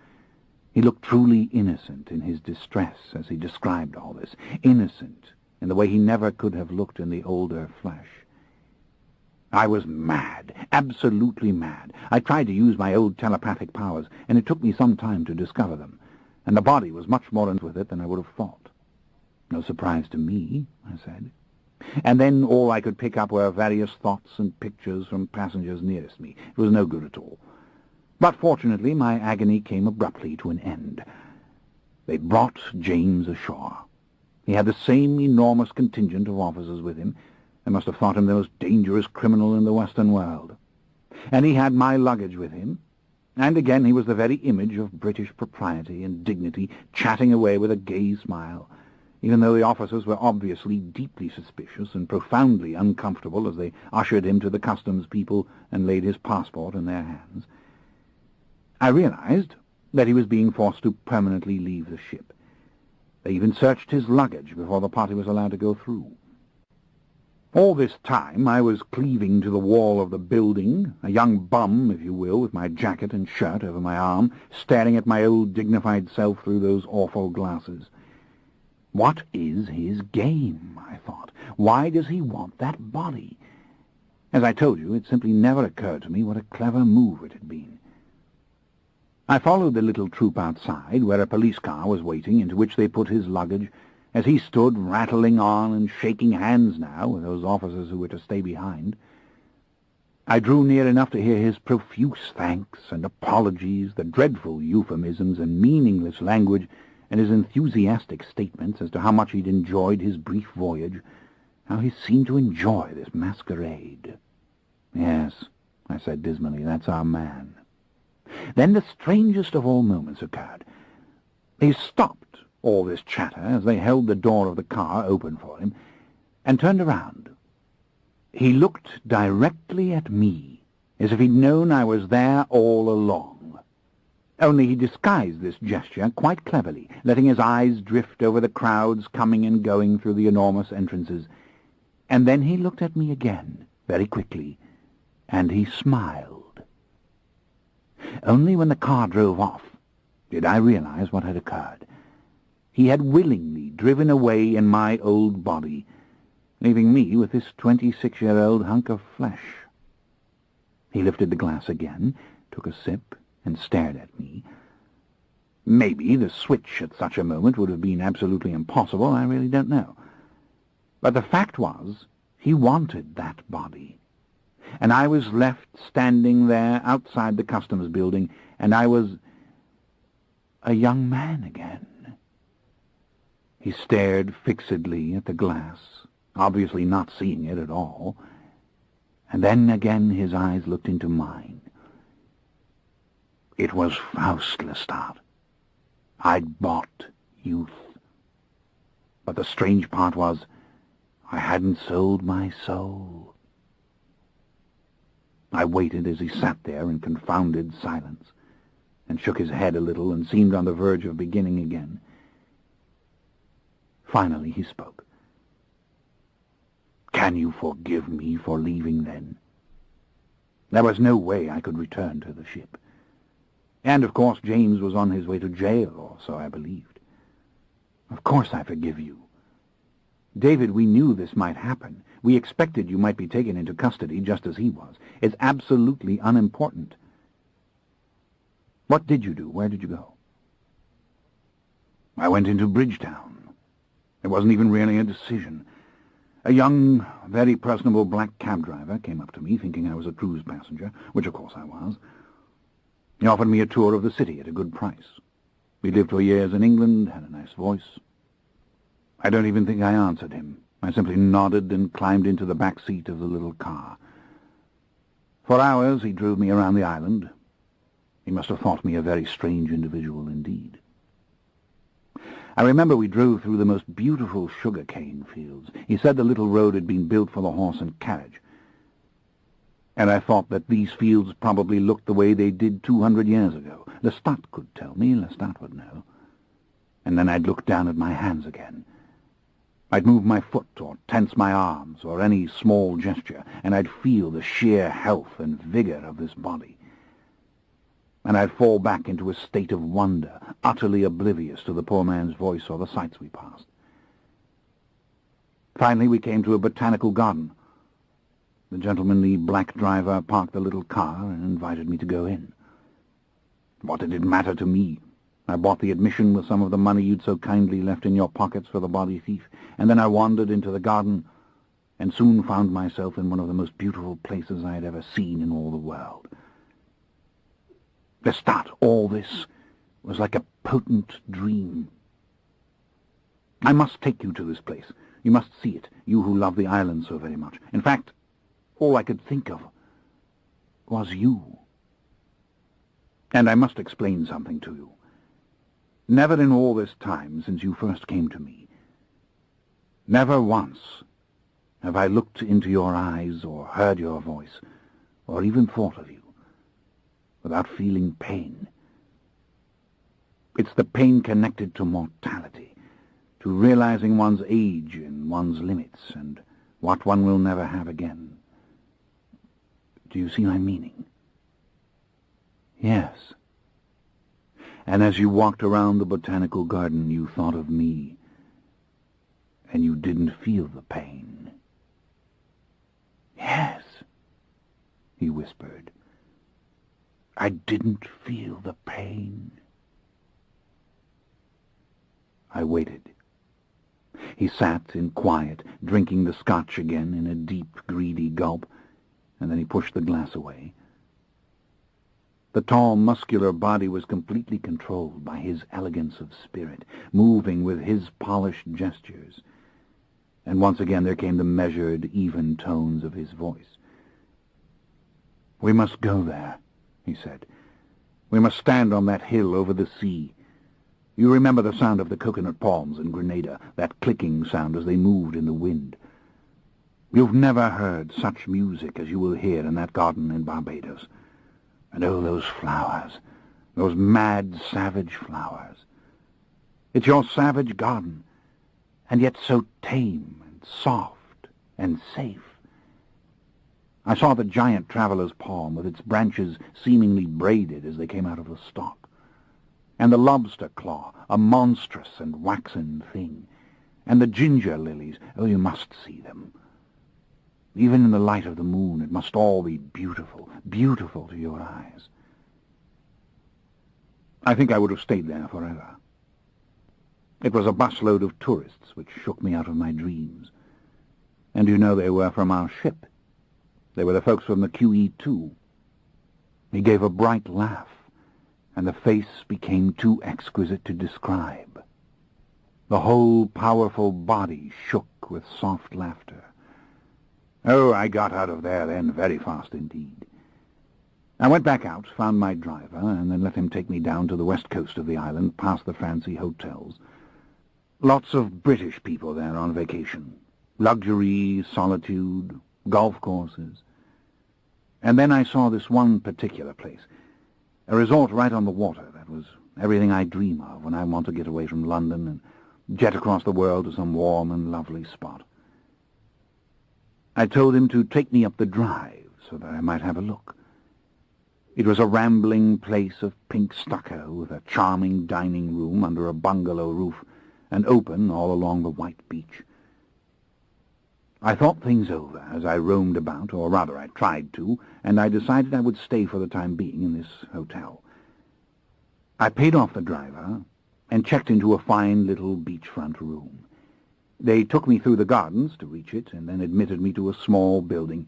He looked truly innocent in his distress as he described all this, innocent in the way he never could have looked in the older flesh. I was mad, absolutely mad. I tried to use my old telepathic powers, and it took me some time to discover them, and the body was much more in with it than I would have thought. No surprise to me, I said. And then all I could pick up were various thoughts and pictures from passengers nearest me. It was no good at all. But fortunately my agony came abruptly to an end. They brought James ashore. He had the same enormous contingent of officers with him. They must have thought him the most dangerous criminal in the Western world. And he had my luggage with him. And again he was the very image of British propriety and dignity, chatting away with a gay smile, even though the officers were obviously deeply suspicious and profoundly uncomfortable as they ushered him to the customs people and laid his passport in their hands. I realized that he was being forced to permanently leave the ship. They even searched his luggage before the party was allowed to go through. All this time I was cleaving to the wall of the building, a young bum, if you will, with my jacket and shirt over my arm, staring at my old dignified self through those awful glasses. What is his game, I thought. Why does he want that body? As I told you, it simply never occurred to me what a clever move it had been. I followed the little troop outside, where a police car was waiting, into which they put his luggage, as he stood rattling on and shaking hands now with those officers who were to stay behind. I drew near enough to hear his profuse thanks and apologies, the dreadful euphemisms and meaningless language, and his enthusiastic statements as to how much he'd enjoyed his brief voyage, How he seemed to enjoy this masquerade. "Yes," I said dismally, "that's our man." Then the strangest of all moments occurred. He stopped all this chatter as they held the door of the car open for him, and turned around. He looked directly at me, as if he'd known I was there all along. Only he disguised this gesture quite cleverly, letting his eyes drift over the crowds coming and going through the enormous entrances. And then he looked at me again, very quickly, and he smiled. Only when the car drove off did I realize what had occurred. He had willingly driven away in my old body, leaving me with this 26-year-old hunk of flesh. He lifted the glass again, took a sip, and stared at me. Maybe the switch at such a moment would have been absolutely impossible, I really don't know. But the fact was, he wanted that body. And I was left standing there outside the customs building, and I was a young man again. He stared fixedly at the glass, obviously not seeing it at all, and then again his eyes looked into mine. It was Faust, Lestat. I'd bought youth. But the strange part was, I hadn't sold my soul. I waited as he sat there in confounded silence, and shook his head a little and seemed on the verge of beginning again. Finally he spoke. "Can you forgive me for leaving then?" There was no way I could return to the ship. And, of course, James was on his way to jail, or so I believed. "Of course I forgive you. David, we knew this might happen. We expected you might be taken into custody just as he was. It's absolutely unimportant. What did you do? Where did you go?" "I went into Bridgetown. It wasn't even really a decision. A young, very personable black cab driver came up to me, thinking I was a cruise passenger, which of course I was. He offered me a tour of the city at a good price. We lived for years in England, had a nice voice. I don't even think I answered him. I simply nodded and climbed into the back seat of the little car. For hours he drove me around the island. He must have thought me a very strange individual indeed. I remember we drove through the most beautiful sugar-cane fields. He said the little road had been built for the horse and carriage. And I thought that these fields probably looked the way they did 200 years ago. Lestat could tell me, Lestat would know. And then I'd look down at my hands again. I'd move my foot or tense my arms or any small gesture, and I'd feel the sheer health and vigor of this body. And I'd fall back into a state of wonder, utterly oblivious to the poor man's voice or the sights we passed. Finally we came to a botanical garden. The gentlemanly black driver parked the little car and invited me to go in. What did it matter to me? I bought the admission with some of the money you'd so kindly left in your pockets for the body thief, and then I wandered into the garden and soon found myself in one of the most beautiful places I had ever seen in all the world. Lestat, all this was like a potent dream. I must take you to this place. You must see it, you who love the island so very much. In fact, all I could think of was you. And I must explain something to you. Never in all this time since you first came to me, never once have I looked into your eyes or heard your voice or even thought of you without feeling pain. It's the pain connected to mortality, to realizing one's age and one's limits and what one will never have again. Do you see my meaning? Yes. And as you walked around the botanical garden, you thought of me, and you didn't feel the pain. Yes, he whispered. I didn't feel the pain. I waited. He sat in quiet, drinking the scotch again in a deep, greedy gulp, and then he pushed the glass away. The tall, muscular body was completely controlled by his elegance of spirit, moving with his polished gestures. and once again there came the measured, even tones of his voice. "We must go there," he said. "We must stand on that hill over the sea. You remember the sound of the coconut palms in Grenada, that clicking sound as they moved in the wind. You've never heard such music as you will hear in that garden in Barbados. And oh, those flowers, those mad, savage flowers. It's your savage garden, and yet so tame and soft and safe. I saw the giant traveller's palm with its branches seemingly braided as they came out of the stalk, and the lobster claw, a monstrous and waxen thing, and the ginger lilies, oh, you must see them. Even in the light of the moon, it must all be beautiful, beautiful to your eyes. I think I would have stayed there forever. It was a busload of tourists which shook me out of my dreams. And you know, they were from our ship. They were the folks from the QE2. He gave a bright laugh, and the face became too exquisite to describe. The whole powerful body shook with soft laughter. Oh, I got out of there then very fast indeed. I went back out, found my driver, and then let him take me down to the west coast of the island, past the fancy hotels. Lots of British people there on vacation. Luxury, solitude, golf courses. And then I saw this one particular place, a resort right on the water that was everything I dream of when I want to get away from London and jet across the world to some warm and lovely spot. I told him to take me up the drive so that I might have a look. It was a rambling place of pink stucco with a charming dining room under a bungalow roof and open all along the white beach. I thought things over as I roamed about, or rather I tried to, and I decided I would stay for the time being in this hotel. I paid off the driver and checked into a fine little beachfront room. They took me through the gardens to reach it, and then admitted me to a small building,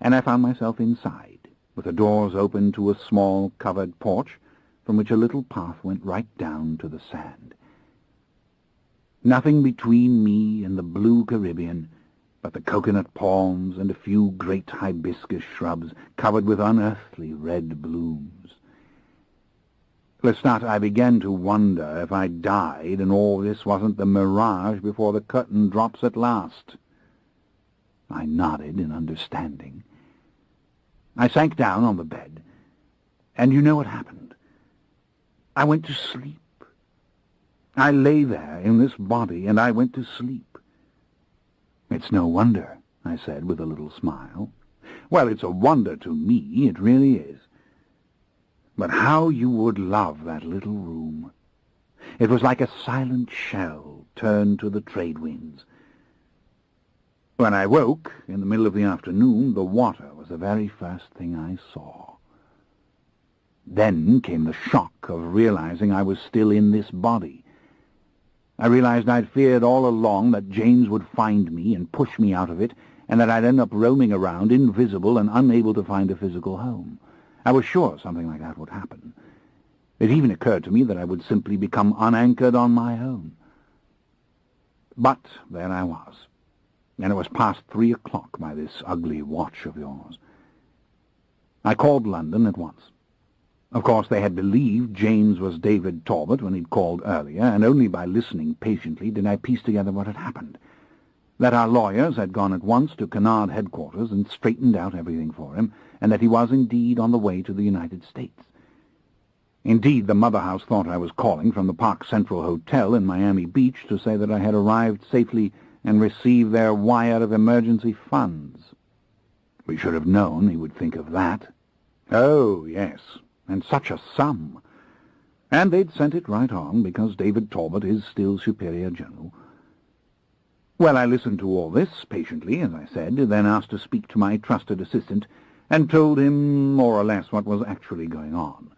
and I found myself inside, with the doors open to a small covered porch from which a little path went right down to the sand. Nothing between me and the blue Caribbean but the coconut palms and a few great hibiscus shrubs covered with unearthly red blooms. Lestat, I began to wonder if I died and all this wasn't the mirage before the curtain drops at last. I nodded in understanding. I sank down on the bed, and you know what happened. I went to sleep. I lay there in this body, and I went to sleep. "It's no wonder," I said with a little smile. "Well, it's a wonder to me, it really is. But how you would love that little room. It was like a silent shell turned to the trade winds. When I woke, in the middle of the afternoon, the water was the very first thing I saw. Then came the shock of realizing I was still in this body. I realized I'd feared all along that James would find me and push me out of it, and that I'd end up roaming around, invisible and unable to find a physical home. I was sure something like that would happen. It even occurred to me that I would simply become unanchored on my own. But there I was, and it was past 3 o'clock by this ugly watch of yours. I called London at once. Of course, they had believed James was David Talbot when he'd called earlier, and only by listening patiently did I piece together what had happened. That our lawyers had gone at once to Cunard headquarters and straightened out everything for him, and that he was indeed on the way to the United States. Indeed, the mother house thought I was calling from the Park Central Hotel in Miami Beach to say that I had arrived safely and received their wire of emergency funds. We should have known he would think of that. Oh, yes. And such a sum. And they'd sent it right on, because David Talbot is still Superior General. Well, I listened to all this patiently, as I said, then asked to speak to my trusted assistant, and told him more or less what was actually going on.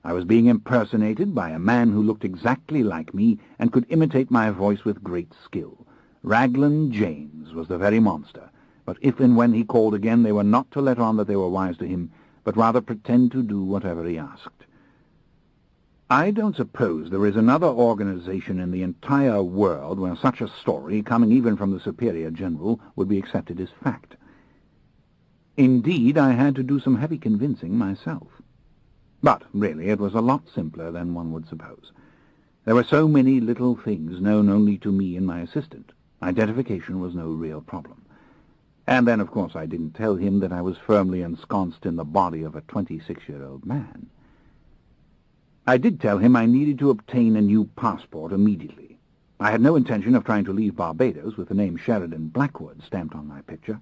I was being impersonated by a man who looked exactly like me and could imitate my voice with great skill. Raglan James was the very monster, but if and when he called again, they were not to let on that they were wise to him, but rather pretend to do whatever he asked. I don't suppose there is another organization in the entire world where such a story, coming even from the Superior General, would be accepted as fact. Indeed, I had to do some heavy convincing myself. But, really, it was a lot simpler than one would suppose. There were so many little things known only to me and my assistant. Identification was no real problem. And then, of course, I didn't tell him that I was firmly ensconced in the body of a 26-year-old man. I did tell him I needed to obtain a new passport immediately. I had no intention of trying to leave Barbados with the name Sheridan Blackwood stamped on my picture.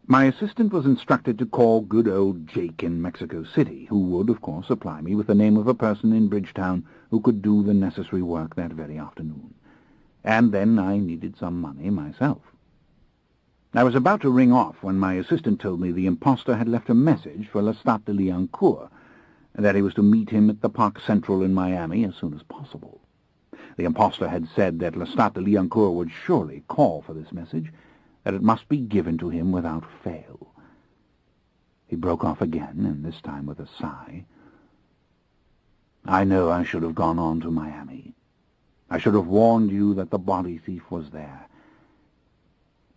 My assistant was instructed to call good old Jake in Mexico City, who would, of course, supply me with the name of a person in Bridgetown who could do the necessary work that very afternoon. And then I needed some money myself. I was about to ring off when my assistant told me the impostor had left a message for Lestat de Liancourt, and that he was to meet him at the Park Central in Miami as soon as possible. The impostor had said that Lestat de Liancourt would surely call for this message, that it must be given to him without fail. He broke off again, and this time with a sigh. I know I should have gone on to Miami. I should have warned you that the body thief was there.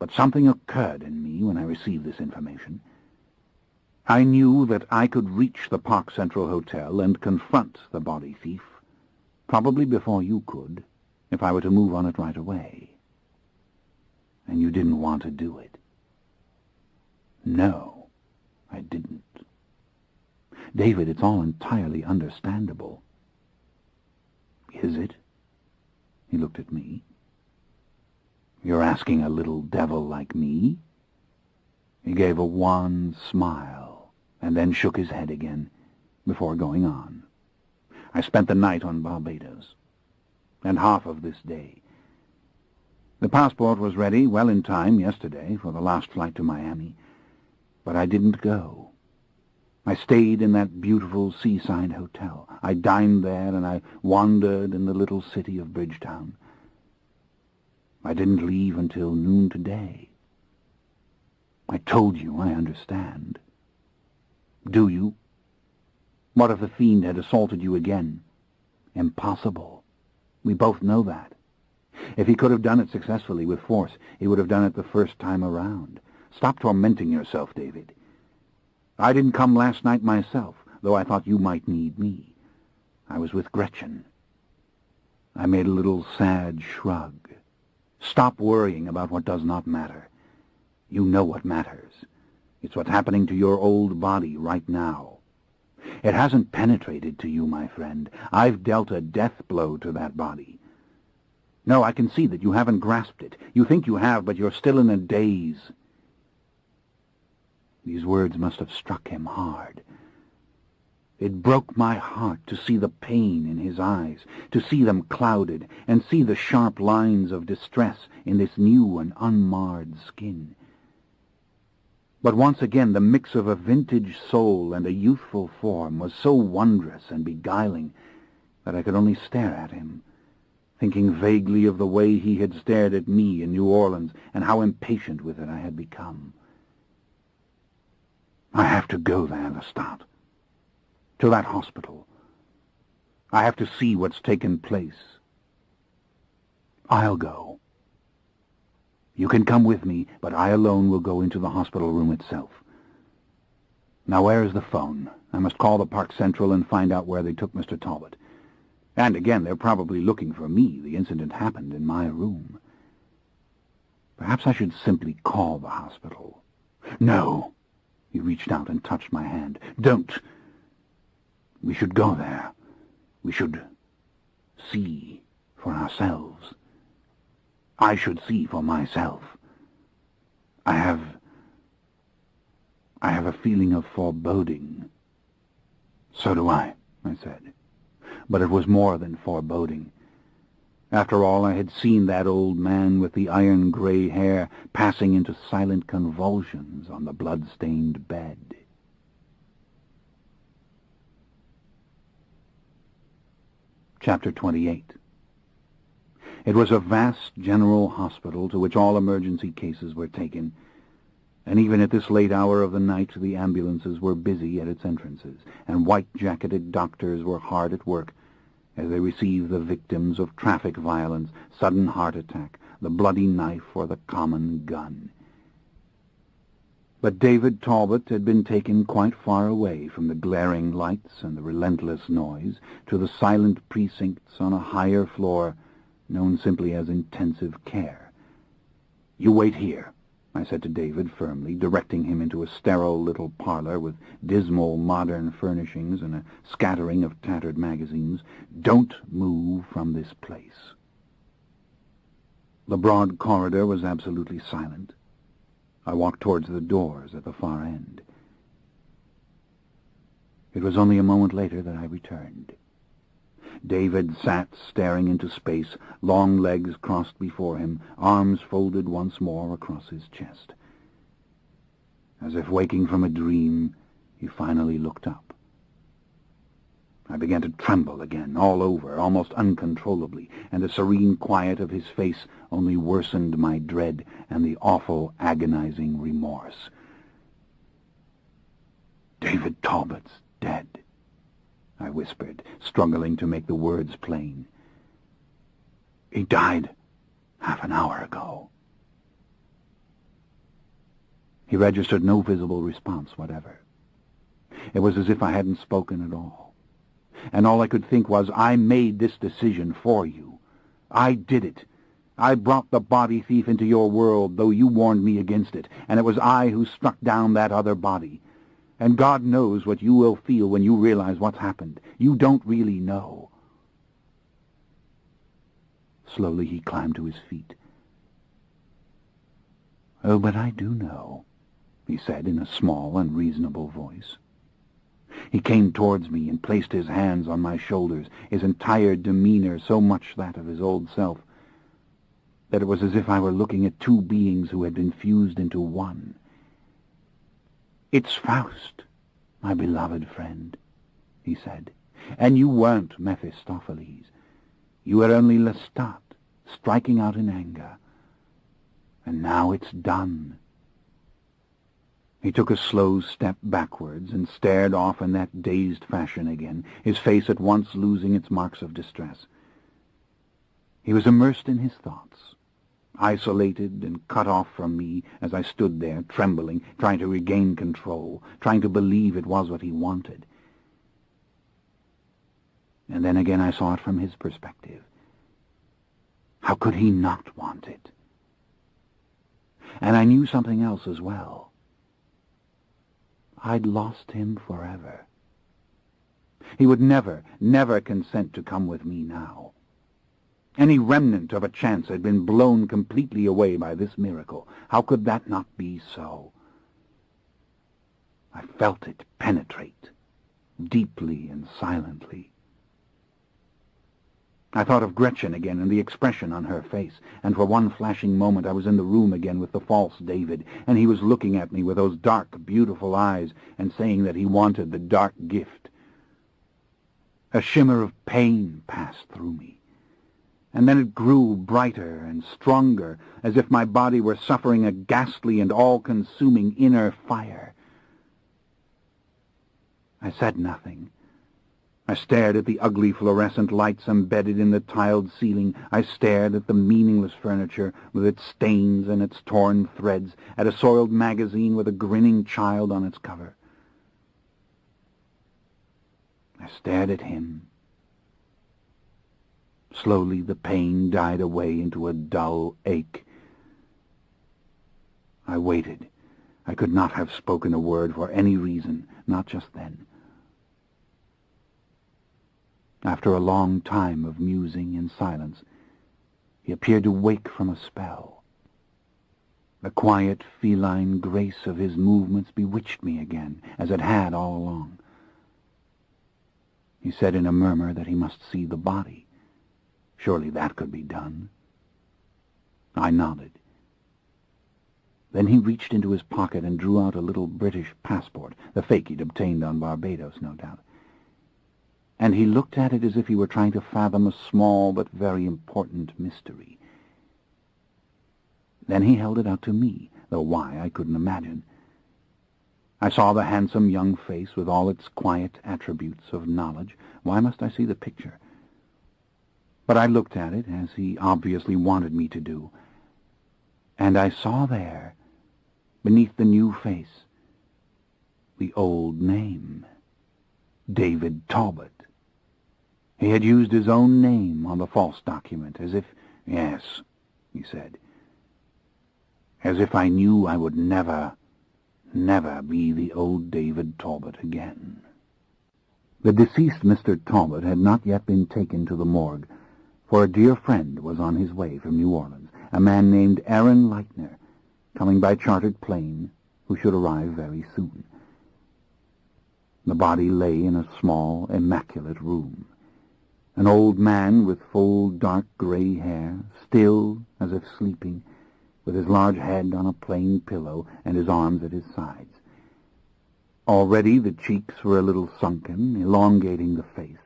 But something occurred in me when I received this information. I knew that I could reach the Park Central Hotel and confront the body thief, probably before you could, if I were to move on it right away. And you didn't want to do it. No, I didn't. David, it's all entirely understandable. Is it? He looked at me. You're asking a little devil like me? He gave a wan smile, and then shook his head again, before going on. I spent the night on Barbados, and half of this day. The passport was ready well in time yesterday for the last flight to Miami, but I didn't go. I stayed in that beautiful seaside hotel. I dined there, and I wandered in the little city of Bridgetown. I didn't leave until noon today. I told you I understand. Do you? What if the fiend had assaulted you again? Impossible. We both know that. If he could have done it successfully with force, he would have done it the first time around. Stop tormenting yourself, David. I didn't come last night myself, though I thought you might need me. I was with Gretchen. I made a little sad shrug. Stop worrying about what does not matter. You know what matters. It's what's happening to your old body right now. It hasn't penetrated to you, my friend. I've dealt a death blow to that body. No, I can see that you haven't grasped it. You think you have, but you're still in a daze. These words must have struck him hard. It broke my heart to see the pain in his eyes, to see them clouded, and see the sharp lines of distress in this new and unmarred skin. But once again the mix of a vintage soul and a youthful form was so wondrous and beguiling that I could only stare at him, thinking vaguely of the way he had stared at me in New Orleans and how impatient with it I had become. I have to go there, Lestat. To that hospital. I have to see what's taken place. I'll go. You can come with me, but I alone will go into the hospital room itself. Now where is the phone? I must call the Park Central and find out where they took Mr. Talbot. And again, they're probably looking for me. The incident happened in my room. Perhaps I should simply call the hospital. No. He reached out and touched my hand. Don't. We should go there. We should see for ourselves. I should see for myself. I have a feeling of foreboding. So do I said. But it was more than foreboding. After all, I had seen that old man with the iron-gray hair passing into silent convulsions on the blood-stained bed. Chapter 28. It was a vast general hospital to which all emergency cases were taken, And even at this late hour of the night, the ambulances were busy at its entrances, and white-jacketed doctors were hard at work as they received the victims of traffic violence, sudden heart attack, the bloody knife, or the common gun. But David Talbot had been taken quite far away from the glaring lights and the relentless noise to the silent precincts on a higher floor known simply as intensive care. "You wait here," I said to David firmly, directing him into a sterile little parlor with dismal modern furnishings and a scattering of tattered magazines. "Don't move from this place." The broad corridor was absolutely silent. I walked towards the doors at the far end. It was only a moment later that I returned. David sat staring into space, long legs crossed before him, arms folded once more across his chest. As if waking from a dream, he finally looked up. I began to tremble again, all over, almost uncontrollably, and the serene quiet of his face only worsened my dread and the awful, agonizing remorse. "David Talbot's dead," I whispered, struggling to make the words plain. "He died half an hour ago." He registered no visible response whatever. It was as if I hadn't spoken at all. And all I could think was, "I made this decision for you. I did it. I brought the body thief into your world, though you warned me against it, and it was I who struck down that other body. And God knows what you will feel when you realize what's happened. You don't really know." Slowly he climbed to his feet. "Oh, but I do know," he said in a small and reasonable voice. He came towards me and placed his hands on my shoulders, his entire demeanor so much that of his old self, that it was as if I were looking at two beings who had been fused into one. "It's Faust, my beloved friend," he said, "and you weren't Mephistopheles. You were only Lestat, striking out in anger. And now it's done." He took a slow step backwards and stared off in that dazed fashion again, his face at once losing its marks of distress. He was immersed in his thoughts, isolated and cut off from me as I stood there, trembling, trying to regain control, trying to believe it was what he wanted. And then again I saw it from his perspective. How could he not want it? And I knew something else as well. I'd lost him forever. He would never, never consent to come with me now. Any remnant of a chance had been blown completely away by this miracle. How could that not be so? I felt it penetrate, deeply and silently. I thought of Gretchen again and the expression on her face, and for one flashing moment I was in the room again with the false David, and he was looking at me with those dark, beautiful eyes and saying that he wanted the dark gift. A shimmer of pain passed through me, and then it grew brighter and stronger, as if my body were suffering a ghastly and all-consuming inner fire. I said nothing. I stared at the ugly fluorescent lights embedded in the tiled ceiling. I stared at the meaningless furniture with its stains and its torn threads, at a soiled magazine with a grinning child on its cover. I stared at him. Slowly the pain died away into a dull ache. I waited. I could not have spoken a word for any reason, not just then. After a long time of musing and silence, he appeared to wake from a spell. The quiet, feline grace of his movements bewitched me again, as it had all along. He said in a murmur that he must see the body. Surely that could be done. I nodded. Then he reached into his pocket and drew out a little British passport, the fake he'd obtained on Barbados, no doubt. And he looked at it as if he were trying to fathom a small but very important mystery. Then he held it out to me, though why I couldn't imagine. I saw the handsome young face with all its quiet attributes of knowledge. Why must I see the picture? But I looked at it, as he obviously wanted me to do, and I saw there, beneath the new face, the old name, David Talbot. He had used his own name on the false document, as if, "Yes," he said, "as if I knew I would never be the old David Talbot again." The deceased Mr. Talbot had not yet been taken to the morgue, for a dear friend was on his way from New Orleans, a man named Aaron Leitner, coming by chartered plane, who should arrive very soon. The body lay in a small, immaculate room. An old man with full, dark gray hair, still as if sleeping, with his large head on a plain pillow and his arms at his sides. Already the cheeks were a little sunken, elongating the face,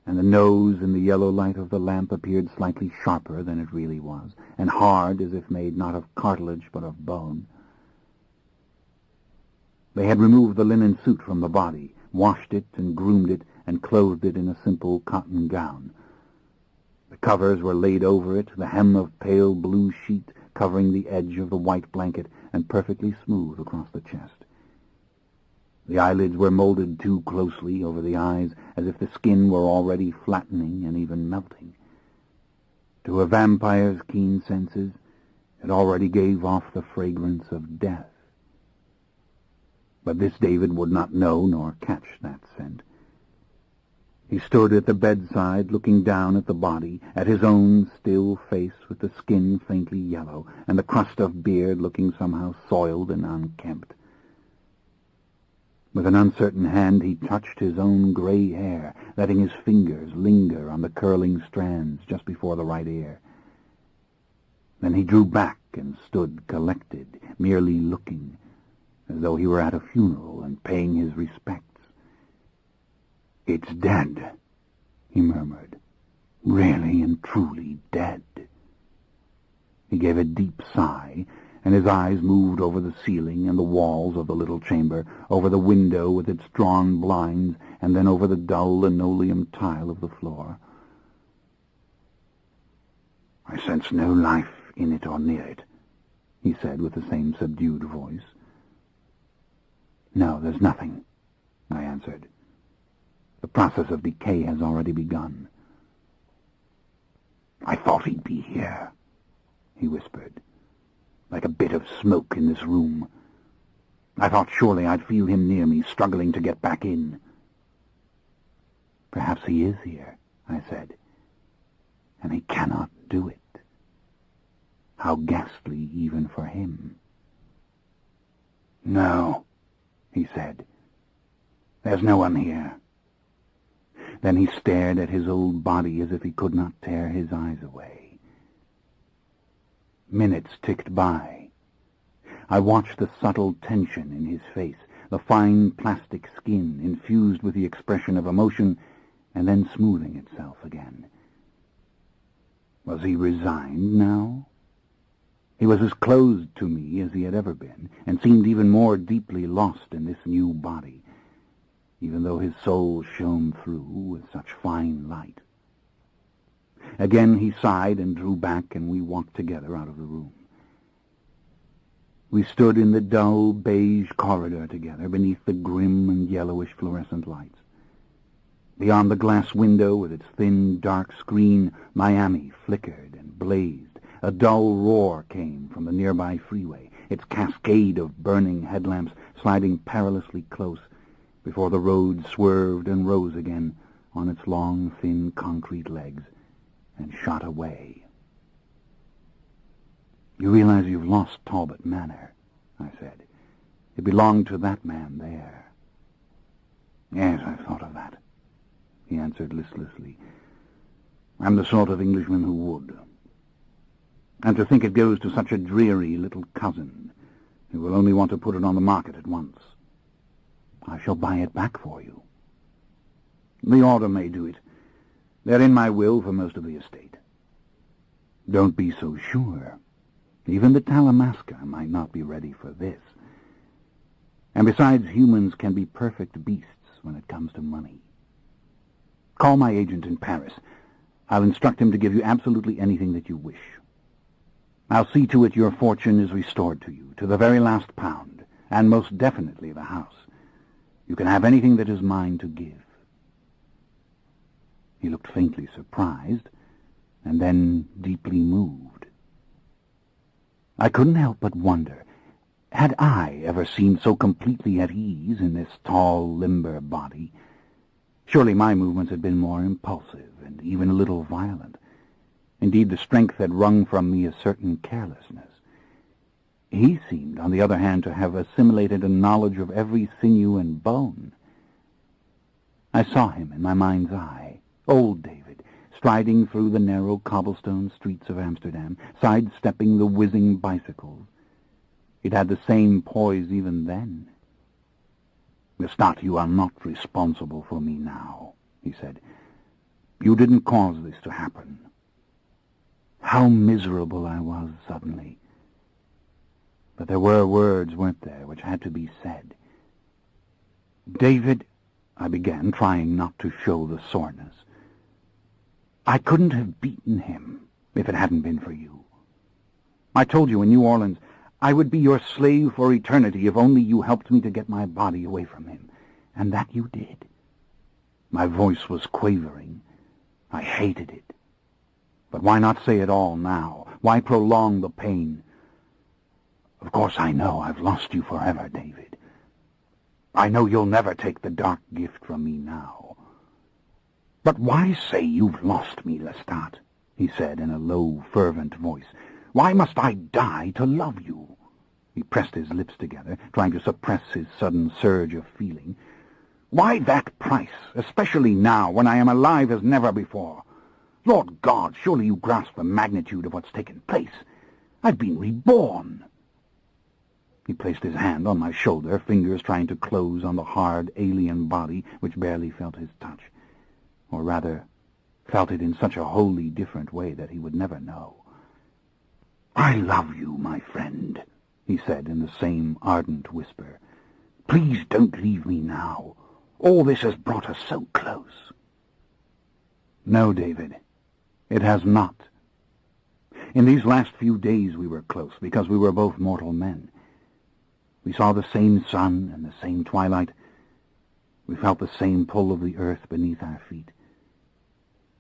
and the nose in the yellow light of the lamp appeared slightly sharper than it really was, and hard as if made not of cartilage but of bone. They had removed the linen suit from the body, washed it and groomed it, and clothed it in a simple cotton gown. The covers were laid over it, the hem of pale blue sheet covering the edge of the white blanket and perfectly smooth across the chest. The eyelids were molded too closely over the eyes, as if the skin were already flattening and even melting. To a vampire's keen senses, it already gave off the fragrance of death. But this David would not know nor catch that scent. He stood at the bedside, looking down at the body, at his own still face with the skin faintly yellow, and the crust of beard looking somehow soiled and unkempt. With an uncertain hand he touched his own gray hair, letting his fingers linger on the curling strands just before the right ear. Then he drew back and stood collected, merely looking, as though he were at a funeral and paying his respects. "It's dead," he murmured. "Really and truly dead." He gave a deep sigh, and his eyes moved over the ceiling and the walls of the little chamber, over the window with its drawn blinds, and then over the dull linoleum tile of the floor. "I sense no life in it or near it," he said with the same subdued voice. "No, there's nothing," I answered. "The process of decay has already begun." "I thought he'd be here," he whispered, "like a bit of smoke in this room. I thought surely I'd feel him near me, struggling to get back in." "Perhaps he is here," I said, "and he cannot do it. How ghastly even for him." "No," he said, "there's no one here." Then he stared at his old body as if he could not tear his eyes away. Minutes ticked by. I watched the subtle tension in his face, the fine plastic skin infused with the expression of emotion and then smoothing itself again. Was he resigned now? He was as closed to me as he had ever been, and seemed even more deeply lost in this new body, even though his soul shone through with such fine light. Again he sighed and drew back, and we walked together out of the room. We stood in the dull beige corridor together, beneath the grim and yellowish fluorescent lights. Beyond the glass window with its thin, dark screen, Miami flickered and blazed. A dull roar came from the nearby freeway, its cascade of burning headlamps sliding perilously close before the road swerved and rose again on its long, thin concrete legs and shot away. "You realize you've lost Talbot Manor," I said. "It belonged to that man there." "Yes, I've thought of that," he answered listlessly. "I'm the sort of Englishman who would. And to think it goes to such a dreary little cousin who will only want to put it on the market at once." "I shall buy it back for you." "The order may do it. They're in my will for most of the estate." "Don't be so sure." Even the Talamasca might not be ready for this. And besides, humans can be perfect beasts when it comes to money. Call my agent in Paris. I'll instruct him to give you absolutely anything that you wish. I'll see to it your fortune is restored to you, to the very last pound, and most definitely the house. You can have anything that is mine to give. He looked faintly surprised, and then deeply moved. I couldn't help but wonder, had I ever seemed so completely at ease in this tall, limber body? Surely my movements had been more impulsive and even a little violent. Indeed, the strength had wrung from me a certain carelessness. He seemed, on the other hand, to have assimilated a knowledge of every sinew and bone. I saw him in my mind's eye, old David, striding through the narrow cobblestone streets of Amsterdam, sidestepping the whizzing bicycles. It had the same poise even then. "Lestat, you are not responsible for me now," he said. "You didn't cause this to happen." How miserable I was suddenly. But there were words, weren't there, which had to be said. "David," I began, trying not to show the soreness, "I couldn't have beaten him if it hadn't been for you. I told you in New Orleans I would be your slave for eternity if only you helped me to get my body away from him. And that you did." My voice was quavering. I hated it. But why not say it all now? Why prolong the pain? "Of course I know I've lost you forever, David. I know you'll never take the dark gift from me now. But why say you've lost me, Lestat?" he said in a low, fervent voice. "Why must I die to love you?" He pressed his lips together, trying to suppress his sudden surge of feeling. "Why that price, especially now, when I am alive as never before? Lord God, surely you grasp the magnitude of what's taken place. I've been reborn." He placed his hand on my shoulder, fingers trying to close on the hard, alien body which barely felt his touch. Or rather, felt it in such a wholly different way that he would never know. "I love you, my friend," he said in the same ardent whisper. "Please don't leave me now. All this has brought us so close." "No, David, it has not. In these last few days we were close because we were both mortal men. We saw the same sun and the same twilight. We felt the same pull of the earth beneath our feet.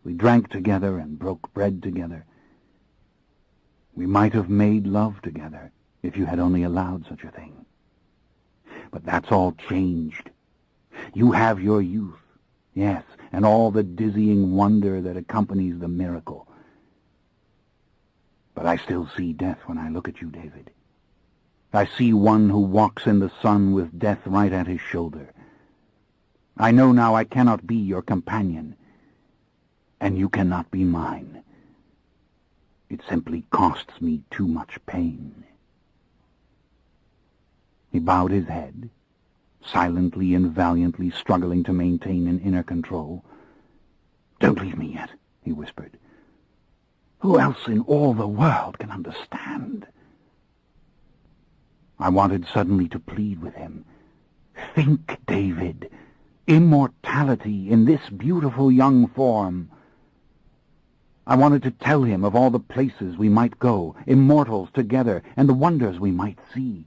We drank together and broke bread together. We might have made love together if you had only allowed such a thing. But that's all changed. You have your youth, yes, and all the dizzying wonder that accompanies the miracle. But I still see death when I look at you, David. I see one who walks in the sun with death right at his shoulder. I know now I cannot be your companion, and you cannot be mine. It simply costs me too much pain." He bowed his head, silently and valiantly struggling to maintain an inner control. "Don't leave me yet," he whispered. "Who else in all the world can understand?" I wanted suddenly to plead with him. "Think, David, immortality in this beautiful young form." I wanted to tell him of all the places we might go, immortals together, and the wonders we might see.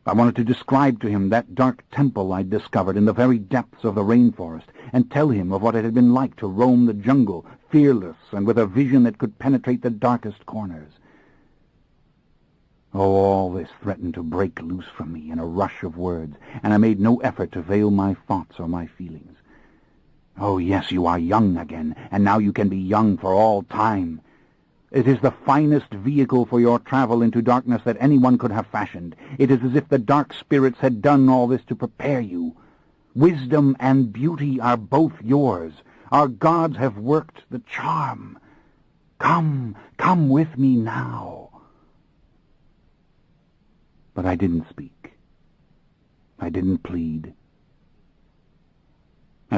I wanted to describe to him that dark temple I'd discovered in the very depths of the rainforest, and tell him of what it had been like to roam the jungle, fearless and with a vision that could penetrate the darkest corners. Oh, all this threatened to break loose from me in a rush of words, and I made no effort to veil my thoughts or my feelings. "Oh, yes, you are young again, and now you can be young for all time. It is the finest vehicle for your travel into darkness that anyone could have fashioned. It is as if the dark spirits had done all this to prepare you. Wisdom and beauty are both yours. Our gods have worked the charm. Come with me now." But I didn't speak. I didn't plead.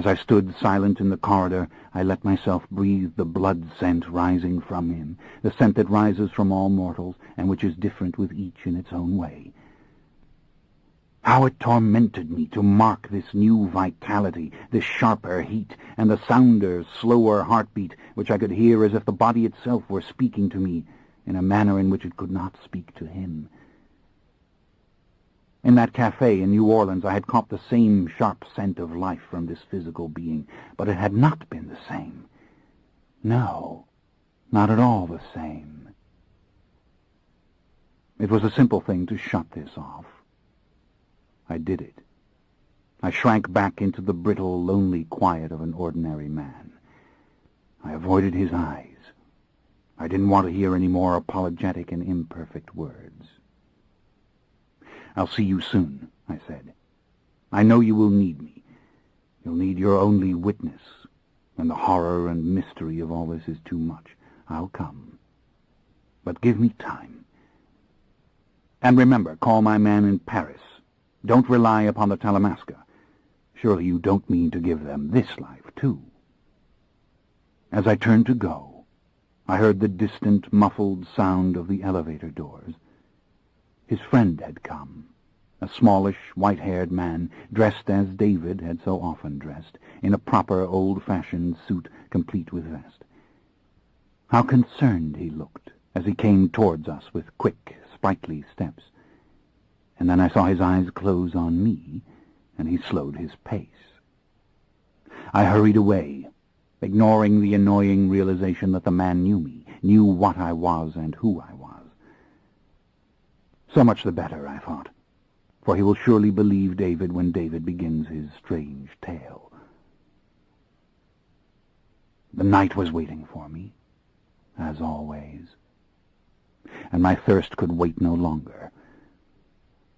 As I stood silent in the corridor, I let myself breathe the blood scent rising from him, the scent that rises from all mortals, and which is different with each in its own way. How it tormented me to mark this new vitality, this sharper heat, and the sounder, slower heartbeat, which I could hear as if the body itself were speaking to me in a manner in which it could not speak to him. In that cafe in New Orleans I had caught the same sharp scent of life from this physical being, but it had not been the same. No, not at all the same. It was a simple thing to shut this off. I did it. I shrank back into the brittle, lonely quiet of an ordinary man. I avoided his eyes. I didn't want to hear any more apologetic and imperfect words. "I'll see you soon," I said. "I know you will need me. You'll need your only witness. When the horror and mystery of all this is too much, I'll come. But give me time. And remember, call my man in Paris. Don't rely upon the Talamasca. Surely you don't mean to give them this life, too." As I turned to go, I heard the distant, muffled sound of the elevator doors. His friend had come, a smallish, white-haired man, dressed as David had so often dressed, in a proper old-fashioned suit complete with vest. How concerned he looked as he came towards us with quick, sprightly steps. And then I saw his eyes close on me, and he slowed his pace. I hurried away, ignoring the annoying realization that the man knew me, knew what I was and who I was. So much the better, I thought, for he will surely believe David when David begins his strange tale. The night was waiting for me, as always, and my thirst could wait no longer.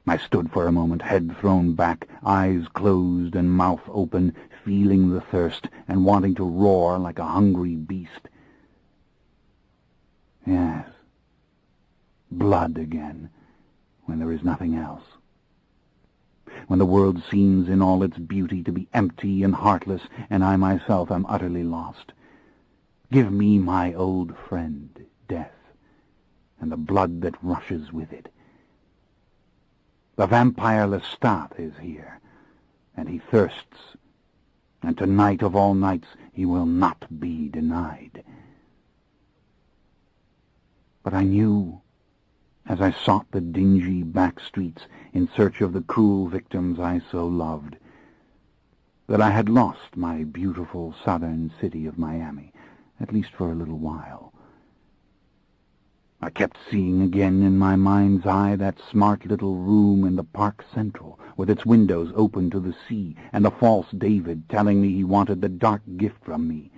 I stood for a moment, head thrown back, eyes closed and mouth open, feeling the thirst and wanting to roar like a hungry beast. Yes, blood again, when there is nothing else. When the world seems in all its beauty to be empty and heartless, and I myself am utterly lost. Give me my old friend, death, and the blood that rushes with it. The vampire Lestat is here, and he thirsts, and tonight of all nights he will not be denied. But I knew, as I sought the dingy back streets in search of the cruel victims I so loved, that I had lost my beautiful southern city of Miami, at least for a little while. I kept seeing again in my mind's eye that smart little room in the Park Central, with its windows open to the sea, and the false David telling me he wanted the dark gift from me.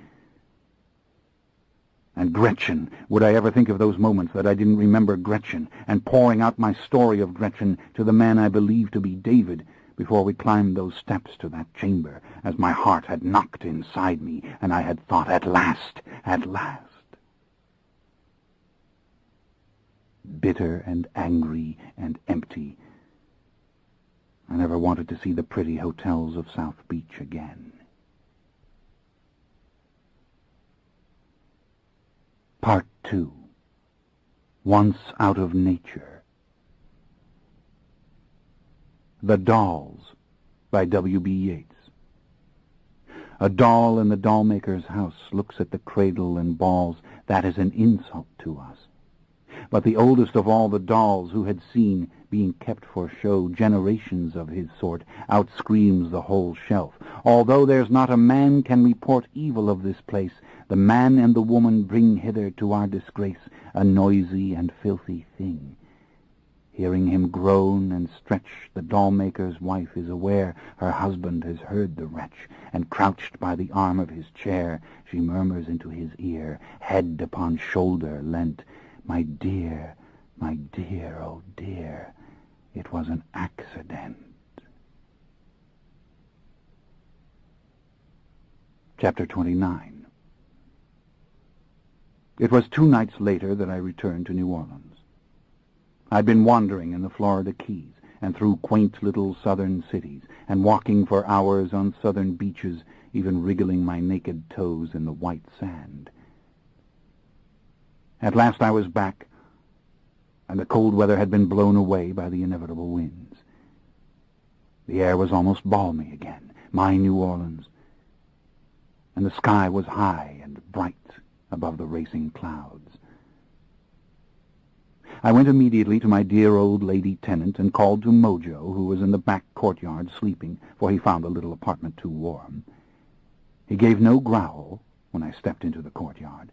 And Gretchen, would I ever think of those moments that I didn't remember Gretchen, and pouring out my story of Gretchen to the man I believed to be David, before we climbed those steps to that chamber, as my heart had knocked inside me, and I had thought, at last, at last. Bitter and angry and empty, I never wanted to see the pretty hotels of South Beach again. Part 2. Once Out of Nature. The Dolls by W.B. Yeats. A doll in the doll-maker's house looks at the cradle and balls. That is an insult to us. But the oldest of all the dolls who had seen, being kept for show, generations of his sort, outscreams the whole shelf. Although there's not a man can report evil of this place, the man and the woman bring hither to our disgrace a noisy and filthy thing. Hearing him groan and stretch, the doll-maker's wife is aware her husband has heard the wretch, and crouched by the arm of his chair, she murmurs into his ear, head upon shoulder leant, my dear, oh dear, it was an accident." Chapter 29. It was 2 nights later that I returned to New Orleans. I'd been wandering in the Florida Keys and through quaint little southern cities, and walking for hours on southern beaches even wriggling my naked toes in the white sand. At last I was back, and the cold weather had been blown away by the inevitable winds. The air was almost balmy again, my New Orleans, and the sky was high and bright above the racing clouds. I went immediately to my dear old lady tenant and called to Mojo, who was in the back courtyard sleeping, for he found the little apartment too warm. He gave no growl when I stepped into the courtyard,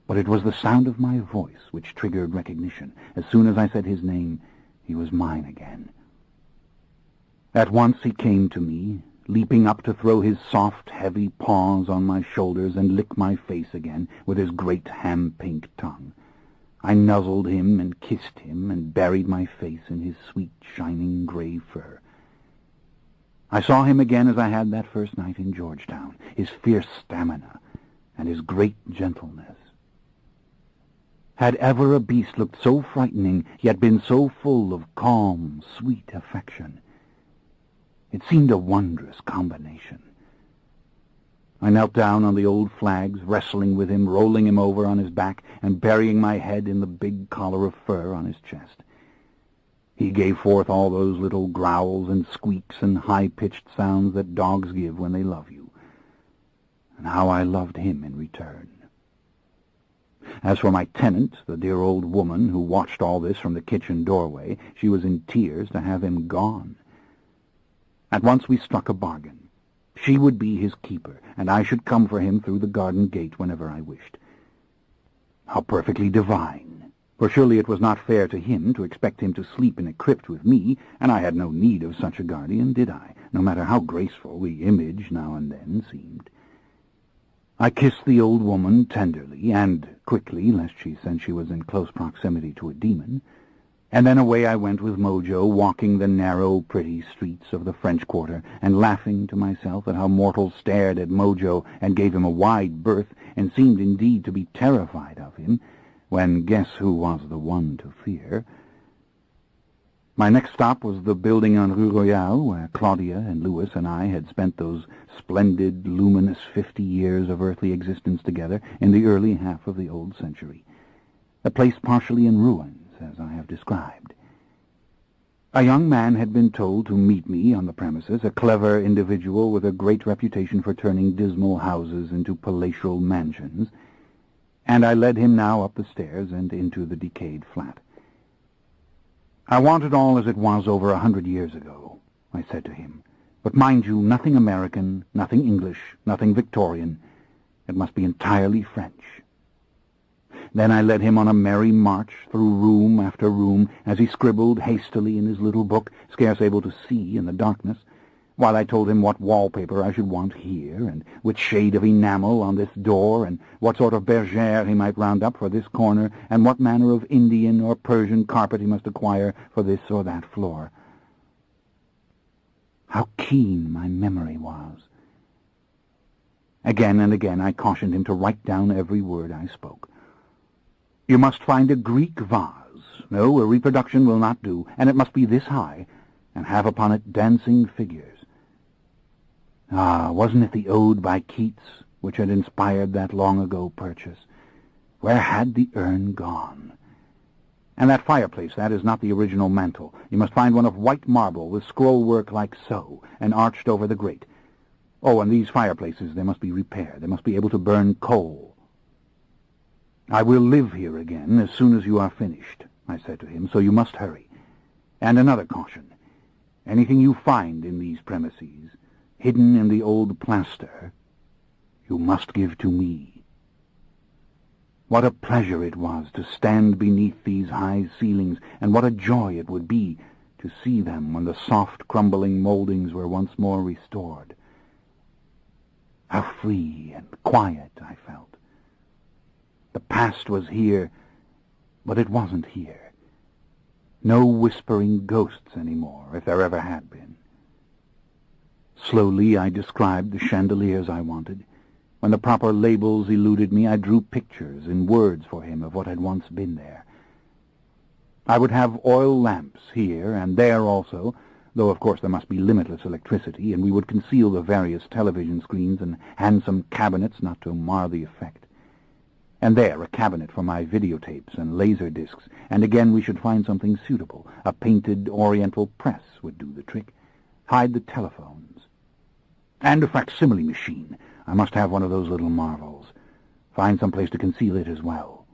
but it was the sound of my voice which triggered recognition. As soon as I said his name, he was mine again. At once he came to me, leaping up to throw his soft, heavy paws on my shoulders and lick my face again with his great ham-pink tongue. I nuzzled him and kissed him and buried my face in his sweet, shining gray fur. I saw him again as I had that first night in Georgetown, his fierce stamina and his great gentleness. Had ever a beast looked so frightening, yet been so full of calm, sweet affection? It seemed a wondrous combination. I knelt down on the old flags, wrestling with him, rolling him over on his back, and burying my head in the big collar of fur on his chest. He gave forth all those little growls and squeaks and high-pitched sounds that dogs give when they love you. And how I loved him in return. As for my tenant, the dear old woman who watched all this from the kitchen doorway, she was in tears to have him gone. At once we struck a bargain. She would be his keeper, and I should come for him through the garden gate whenever I wished. How perfectly divine! For surely it was not fair to him to expect him to sleep in a crypt with me, and I had no need of such a guardian, did I, no matter how graceful the image now and then seemed. I kissed the old woman tenderly and quickly, lest she sense she was in close proximity to a demon, and then away I went with Mojo, walking the narrow, pretty streets of the French Quarter, and laughing to myself at how mortals stared at Mojo and gave him a wide berth, and seemed indeed to be terrified of him, when guess who was the one to fear? My next stop was the building on Rue Royale, where Claudia and Louis and I had spent those splendid, luminous 50 years of earthly existence together in the early half of the old century, a place partially in ruins, as I have described. A young man had been told to meet me on the premises, a clever individual with a great reputation for turning dismal houses into palatial mansions, and I led him now up the stairs and into the decayed flat. I want it all as it was over 100 years ago, I said to him, but mind you, nothing American, nothing English, nothing Victorian. It must be entirely French. Then I led him on a merry march through room after room as he scribbled hastily in his little book, scarce able to see in the darkness, while I told him what wallpaper I should want here, and which shade of enamel on this door, and what sort of bergère he might round up for this corner, and what manner of Indian or Persian carpet he must acquire for this or that floor. How keen my memory was! Again and again I cautioned him to write down every word I spoke. You must find a Greek vase. No, a reproduction will not do, and it must be this high, and have upon it dancing figures. Ah, wasn't it the ode by Keats which had inspired that long-ago purchase? Where had the urn gone? And that fireplace, that is not the original mantel. You must find one of white marble with scroll-work like so, and arched over the grate. Oh, and these fireplaces, they must be repaired. They must be able to burn coal. I will live here again as soon as you are finished, I said to him, so you must hurry. And another caution. Anything you find in these premises, hidden in the old plaster, you must give to me. What a pleasure it was to stand beneath these high ceilings, and what a joy it would be to see them when the soft, crumbling moldings were once more restored. How free and quiet I felt. The past was here, but it wasn't here. No whispering ghosts anymore, if there ever had been. Slowly I described the chandeliers I wanted. When the proper labels eluded me, I drew pictures in words for him of what had once been there. I would have oil lamps here and there also, though of course there must be limitless electricity, and we would conceal the various television screens and handsome cabinets not to mar the effect. And there, a cabinet for my videotapes and laser discs, and again we should find something suitable. A painted oriental press would do the trick. Hide the telephones. And a facsimile machine. I must have one of those little marvels. Find some place to conceal it as well.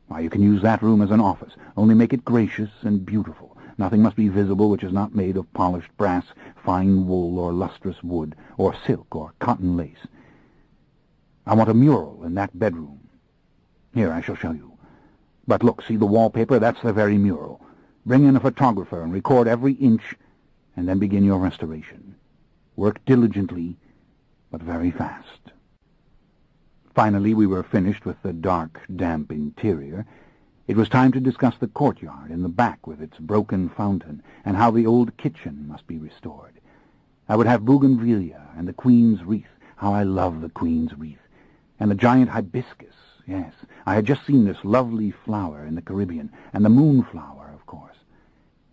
Why, you can use that room as an office, only make it gracious and beautiful. Nothing must be visible which is not made of polished brass, fine wool, or lustrous wood, or silk, or cotton lace. I want a mural in that bedroom. Here, I shall show you. But look, see the wallpaper? That's the very mural. Bring in a photographer and record every inch, and then begin your restoration. Work diligently, but very fast. Finally, we were finished with the dark, damp interior. It was time to discuss the courtyard in the back with its broken fountain, and how the old kitchen must be restored. I would have bougainvillea and the Queen's wreath. How I love the Queen's wreath. And the giant hibiscus. Yes, I had just seen this lovely flower in the Caribbean, and the moonflower, of course.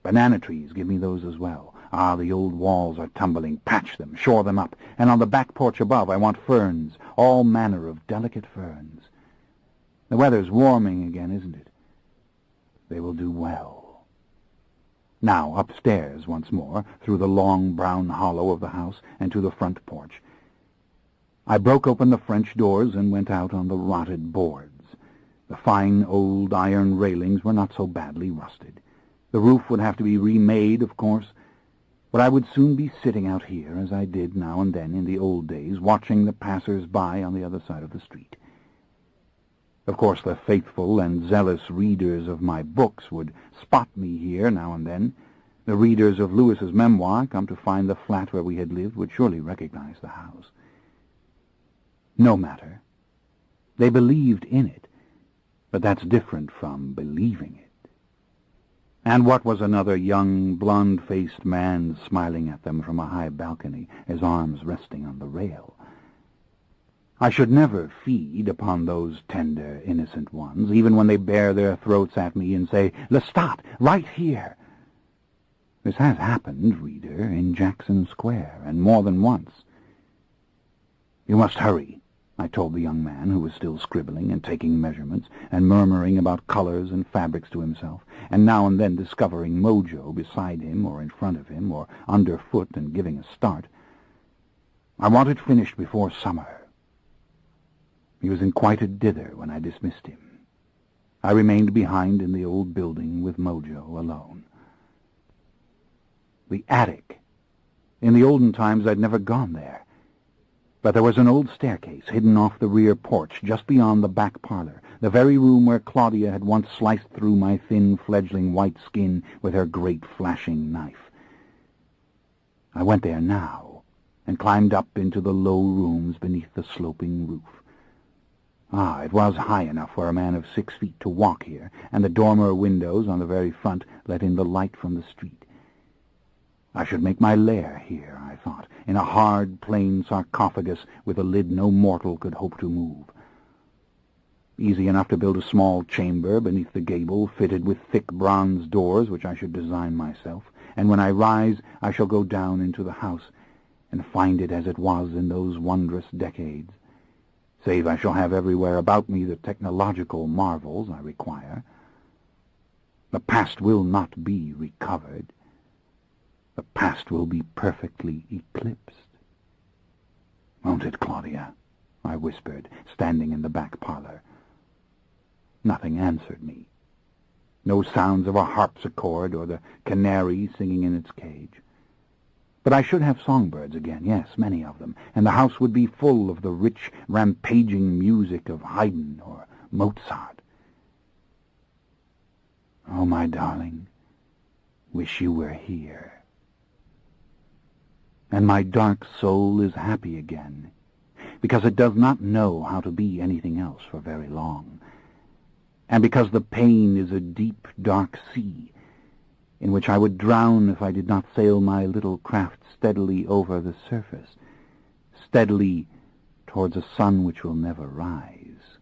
Banana trees, give me those as well. Ah, the old walls are tumbling. Patch them, shore them up. And on the back porch above I want ferns, all manner of delicate ferns. The weather's warming again, isn't it? They will do well. Now, upstairs once more, through the long brown hollow of the house and to the front porch. I broke open the French doors and went out on the rotted boards. The fine old iron railings were not so badly rusted. The roof would have to be remade, of course, but I would soon be sitting out here, as I did now and then in the old days, watching the passers-by on the other side of the street. Of course, the faithful and zealous readers of my books would spot me here now and then. The readers of Lewis's memoir, come to find the flat where we had lived, would surely recognize the house. No matter. They believed in it, but that's different from believing it. And what was another young, blonde-faced man smiling at them from a high balcony, his arms resting on the rail? I should never feed upon those tender, innocent ones, even when they bare their throats at me and say, "Lestat, right here!" This has happened, reader, in Jackson Square, and more than once. "You must hurry," I told the young man, who was still scribbling and taking measurements and murmuring about colors and fabrics to himself, and now and then discovering Mojo beside him or in front of him or underfoot and giving a start. "I want it finished before summer." He was in quite a dither when I dismissed him. I remained behind in the old building with Mojo alone. The attic. In the olden times I'd never gone there. But there was an old staircase hidden off the rear porch, just beyond the back parlor, the very room where Claudia had once sliced through my thin, fledgling white skin with her great flashing knife. I went there now, and climbed up into the low rooms beneath the sloping roof. Ah, it was high enough for a man of 6 feet to walk here, and the dormer windows on the very front let in the light from the street. I should make my lair here, I thought, in a hard, plain sarcophagus with a lid no mortal could hope to move. Easy enough to build a small chamber beneath the gable, fitted with thick bronze doors, which I should design myself, and when I rise I shall go down into the house and find it as it was in those wondrous decades, save I shall have everywhere about me the technological marvels I require. The past will not be recovered. The past will be perfectly eclipsed. "Won't it, Claudia?" I whispered, standing in the back parlor. Nothing answered me. No sounds of a harpsichord or the canary singing in its cage. But I should have songbirds again, yes, many of them, and the house would be full of the rich, rampaging music of Haydn or Mozart. Oh, my darling, wish you were here. And my dark soul is happy again, because it does not know how to be anything else for very long, and because the pain is a deep, dark sea, in which I would drown if I did not sail my little craft steadily over the surface, steadily towards a sun which will never rise.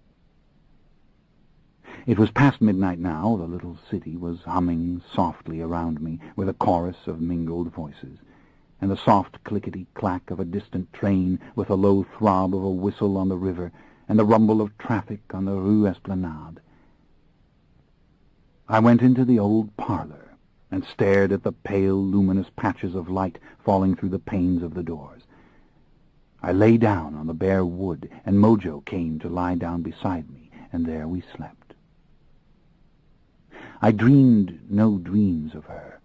It was past midnight now. The little city was humming softly around me with a chorus of mingled voices, and the soft clickety-clack of a distant train with a low throb of a whistle on the river and the rumble of traffic on the Rue Esplanade. I went into the old parlor and stared at the pale, luminous patches of light falling through the panes of the doors. I lay down on the bare wood, and Mojo came to lie down beside me, and there we slept. I dreamed no dreams of her.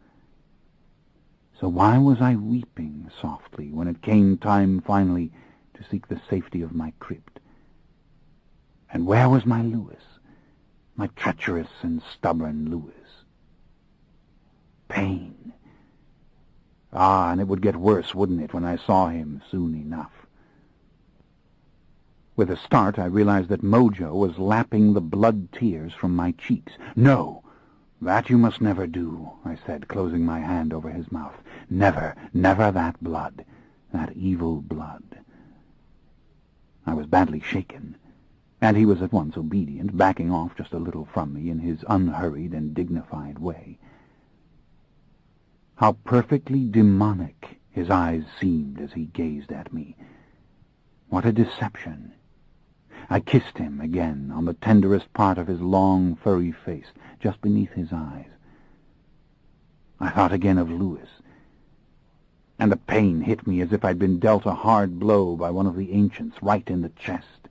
So why was I weeping softly when it came time finally to seek the safety of my crypt? And where was my Louis, my treacherous and stubborn Louis? Pain. Ah, and it would get worse, wouldn't it, when I saw him soon enough? With a start, I realized that Mojo was lapping the blood tears from my cheeks. "No, that you must never do," I said, closing my hand over his mouth. "Never, never that blood, that evil blood." I was badly shaken, and he was at once obedient, backing off just a little from me in his unhurried and dignified way. How perfectly demonic his eyes seemed as he gazed at me. What a deception! I kissed him again on the tenderest part of his long, furry face, just beneath his eyes. I thought again of Louis, and the pain hit me as if I'd been dealt a hard blow by one of the ancients right in the chest.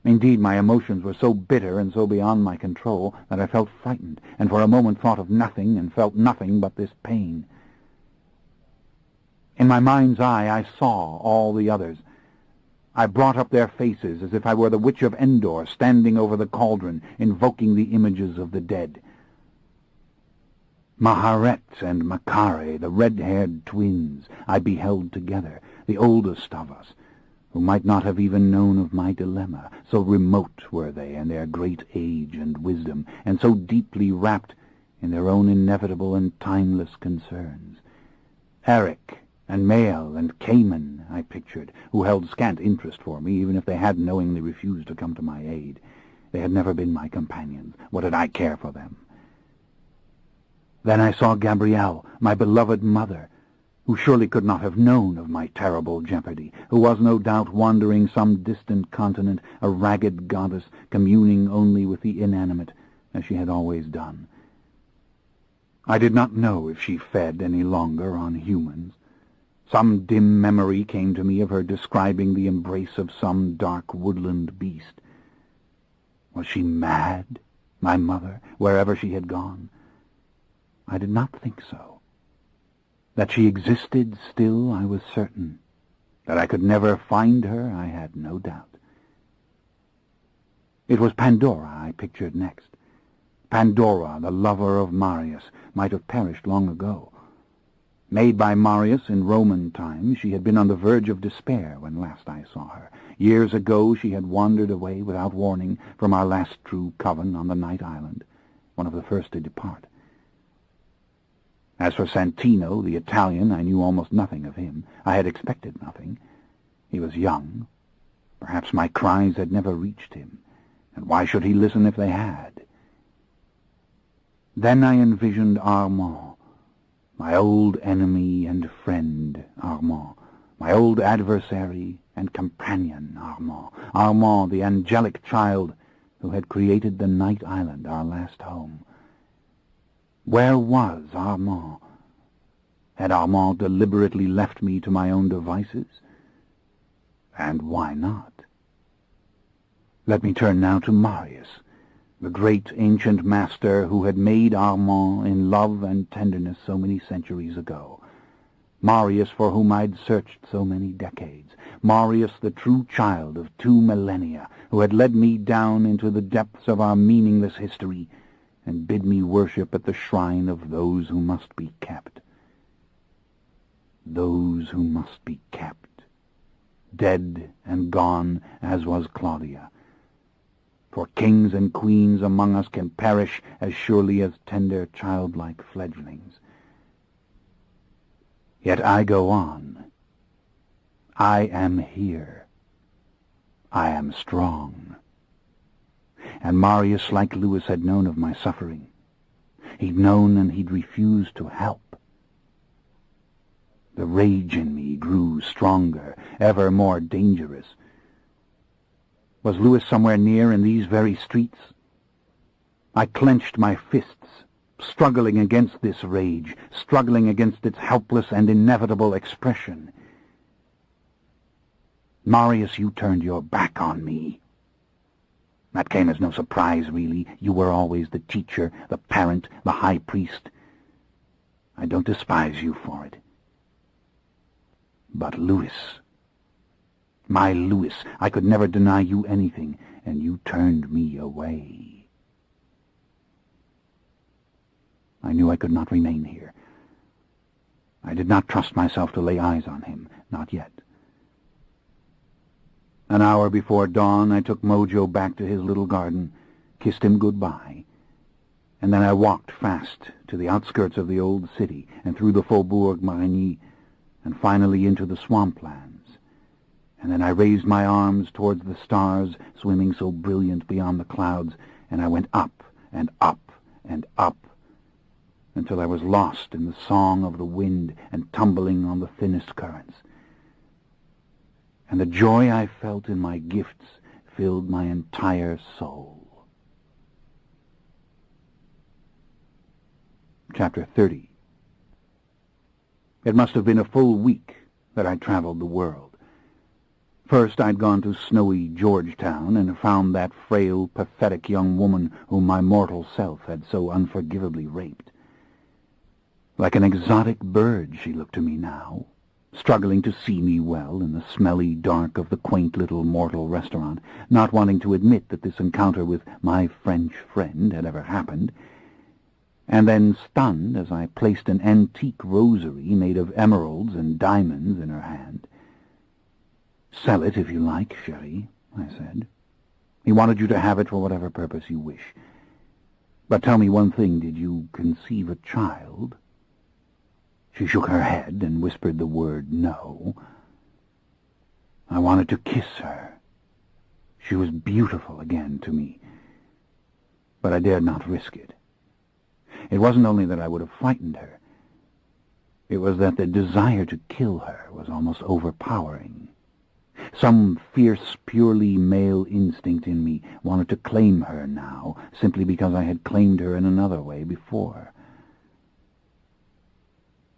Indeed, my emotions were so bitter and so beyond my control that I felt frightened, and for a moment thought of nothing and felt nothing but this pain. In my mind's eye, I saw all the others. I brought up their faces as if I were the Witch of Endor standing over the cauldron, invoking the images of the dead. Maharet and Makare, the red-haired twins, I beheld together, the oldest of us, who might not have even known of my dilemma, so remote were they in their great age and wisdom, and so deeply wrapped in their own inevitable and timeless concerns. Eric and Mael and Cayman, I pictured, who held scant interest for me, even if they had knowingly refused to come to my aid. They had never been my companions. What did I care for them? Then I saw Gabrielle, my beloved mother, who surely could not have known of my terrible jeopardy, who was no doubt wandering some distant continent, a ragged goddess, communing only with the inanimate, as she had always done. I did not know if she fed any longer on humans. Some dim memory came to me of her describing the embrace of some dark woodland beast. Was she mad, my mother, wherever she had gone? I did not think so. That she existed still, I was certain. That I could never find her, I had no doubt. It was Pandora I pictured next. Pandora, the lover of Marius, might have perished long ago. Made by Marius in Roman times, she had been on the verge of despair when last I saw her. Years ago she had wandered away without warning from our last true coven on the Night Island, one of the first to depart. As for Santino, the Italian, I knew almost nothing of him. I had expected nothing. He was young. Perhaps my cries had never reached him, and why should he listen if they had? Then I envisioned Armand, my old enemy and friend, Armand, my old adversary and companion, Armand, Armand, the angelic child who had created the Night Island, our last home. Where was Armand? Had Armand deliberately left me to my own devices? And why not? Let me turn now to Marius, the great ancient master who had made Armand in love and tenderness so many centuries ago. Marius, for whom I'd searched so many decades. Marius, the true child of 2 millennia, who had led me down into the depths of our meaningless history and bid me worship at the shrine of those who must be kept. Those who must be kept. Dead and gone, as was Claudia. For kings and queens among us can perish as surely as tender childlike fledglings. Yet I go on. I am here. I am strong. and Marius, like Louis, had known of my suffering. He'd known, and he'd refused to help. The rage in me grew stronger, ever more dangerous. Was Louis somewhere near in these very streets? I clenched my fists, struggling against this rage, struggling against its helpless and inevitable expression. Marius, you turned your back on me. That came as no surprise, really. You were always the teacher, the parent, the high priest. I don't despise you for it. But Louis, my Louis, I could never deny you anything, and you turned me away. I knew I could not remain here. I did not trust myself to lay eyes on him, not yet. An hour before dawn, I took Mojo back to his little garden, kissed him goodbye, and then I walked fast to the outskirts of the old city and through the Faubourg Marigny, and finally into the swamplands. And then I raised my arms towards the stars, swimming so brilliant beyond the clouds, and I went up and up and up, until I was lost in the song of the wind and tumbling on the thinnest currents. And the joy I felt in my gifts filled my entire soul. Chapter 30. It must have been a full week that I traveled the world. First, I'd gone to snowy Georgetown and found that frail, pathetic young woman whom my mortal self had so unforgivably raped. Like an exotic bird she looked to me now, struggling to see me well in the smelly dark of the quaint little mortal restaurant, not wanting to admit that this encounter with my French friend had ever happened, and then stunned as I placed an antique rosary made of emeralds and diamonds in her hand. "Sell it if you like, chérie," I said. "He wanted you to have it for whatever purpose you wish. But tell me one thing, did you conceive a child?" She shook her head and whispered the word no. I wanted to kiss her. She was beautiful again to me, but I dared not risk it. It wasn't only that I would have frightened her. It was that the desire to kill her was almost overpowering. Some fierce, purely male instinct in me wanted to claim her now, simply because I had claimed her in another way before.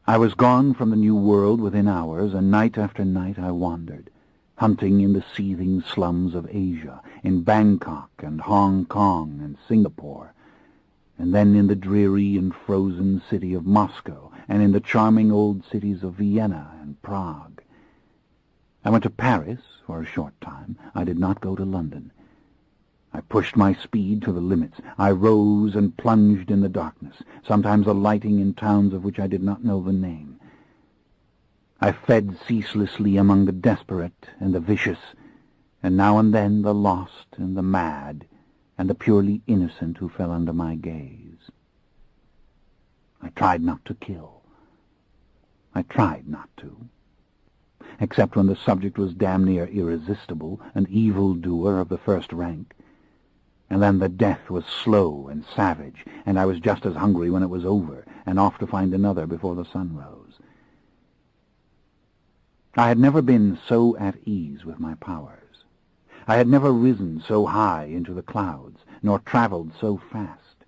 I was gone from the new world within hours, and night after night I wandered, hunting in the seething slums of Asia, in Bangkok and Hong Kong and Singapore, and then in the dreary and frozen city of Moscow, and in the charming old cities of Vienna and Prague. I went to Paris for a short time. I did not go to London. I pushed my speed to the limits. I rose and plunged in the darkness, sometimes alighting in towns of which I did not know the name. I fed ceaselessly among the desperate and the vicious, and now and then the lost and the mad, and the purely innocent who fell under my gaze. I tried not to kill. I tried not to. Except when the subject was damn near irresistible, an evildoer of the first rank. And then the death was slow and savage, and I was just as hungry when it was over, and off to find another before the sun rose. I had never been so at ease with my powers. I had never risen so high into the clouds, nor traveled so fast.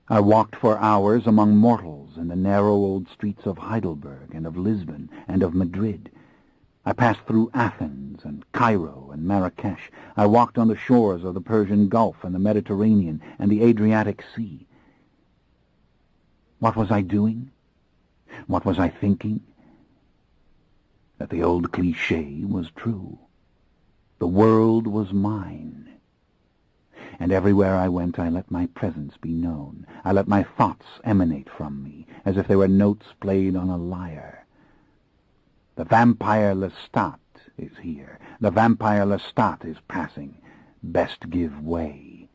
I walked for hours among mortals in the narrow old streets of Heidelberg and of Lisbon and of Madrid. I passed through Athens and Cairo and Marrakesh. I walked on the shores of the Persian Gulf and the Mediterranean and the Adriatic Sea. What was I doing? What was I thinking? That the old cliché was true. The world was mine. And everywhere I went I let my presence be known. I let my thoughts emanate from me, as if they were notes played on a lyre. The vampire Lestat is here. The vampire Lestat is passing. Best give way.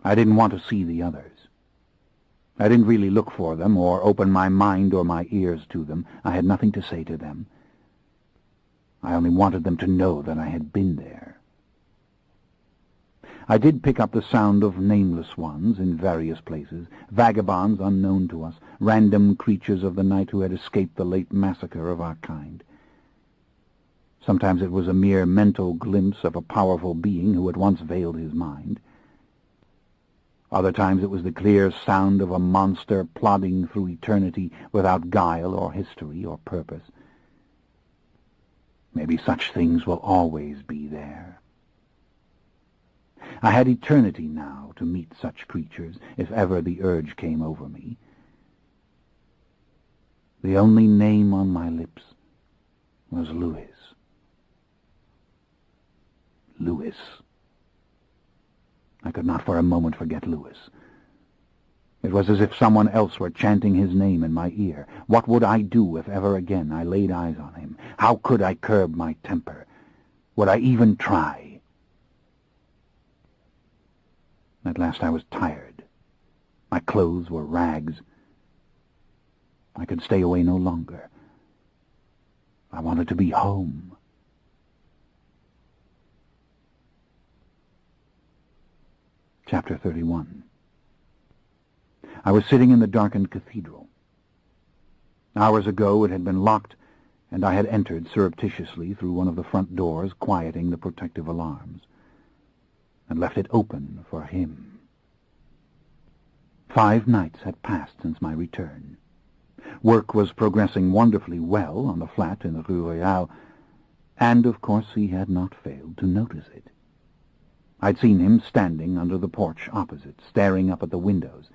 I didn't want to see the others. I didn't really look for them or open my mind or my ears to them. I had nothing to say to them. I only wanted them to know that I had been there. I did pick up the sound of nameless ones in various places, vagabonds unknown to us, random creatures of the night who had escaped the late massacre of our kind. Sometimes it was a mere mental glimpse of a powerful being who had once veiled his mind. Other times it was the clear sound of a monster plodding through eternity without guile or history or purpose. Maybe such things will always be there. I had eternity now to meet such creatures, if ever the urge came over me. The only name on my lips was Louis. Louis. I could not for a moment forget Louis. It was as if someone else were chanting his name in my ear. What would I do if ever again I laid eyes on him? How could I curb my temper? Would I even try? At last I was tired. My clothes were rags. I could stay away no longer. I wanted to be home. Chapter 31. I was sitting in the darkened cathedral. Hours ago it had been locked, and I had entered surreptitiously through one of the front doors, quieting the protective alarms, and left it open for him. 5 nights had passed since my return. Work was progressing wonderfully well on the flat in the Rue Royale, and of course he had not failed to notice it. I'd seen him standing under the porch opposite, staring up at the windows,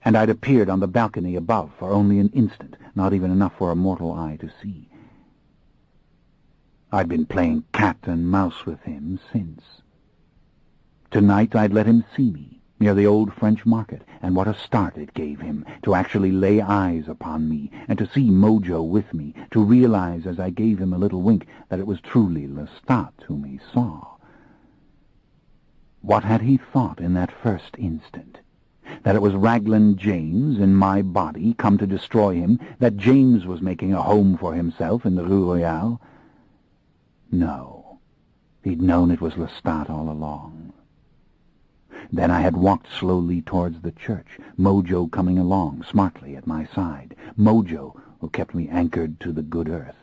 and I'd appeared on the balcony above for only an instant, not even enough for a mortal eye to see. I'd been playing cat and mouse with him since. Tonight I'd let him see me, near the old French market, and what a start it gave him, to actually lay eyes upon me, and to see Mojo with me, to realize as I gave him a little wink that it was truly Lestat whom he saw. What had he thought in that first instant? That it was Raglan James in my body come to destroy him, that James was making a home for himself in the Rue Royale? No, he'd known it was Lestat all along. Then I had walked slowly towards the church, Mojo coming along smartly at my side, Mojo who kept me anchored to the good earth.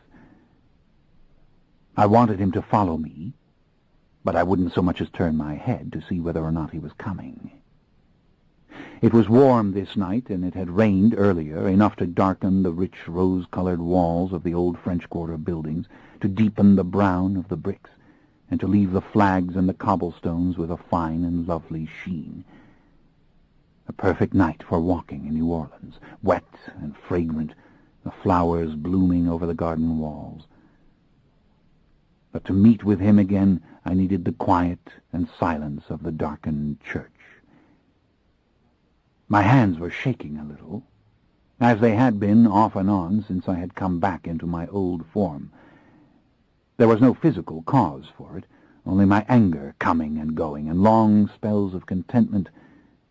I wanted him to follow me, but I wouldn't so much as turn my head to see whether or not he was coming. It was warm this night, and it had rained earlier, enough to darken the rich rose-colored walls of the old French Quarter buildings, to deepen the brown of the bricks, and to leave the flags and the cobblestones with a fine and lovely sheen. A perfect night for walking in New Orleans, wet and fragrant, the flowers blooming over the garden walls. But to meet with him again, I needed the quiet and silence of the darkened church. My hands were shaking a little, as they had been off and on since I had come back into my old form. There was no physical cause for it, only my anger coming and going, and long spells of contentment,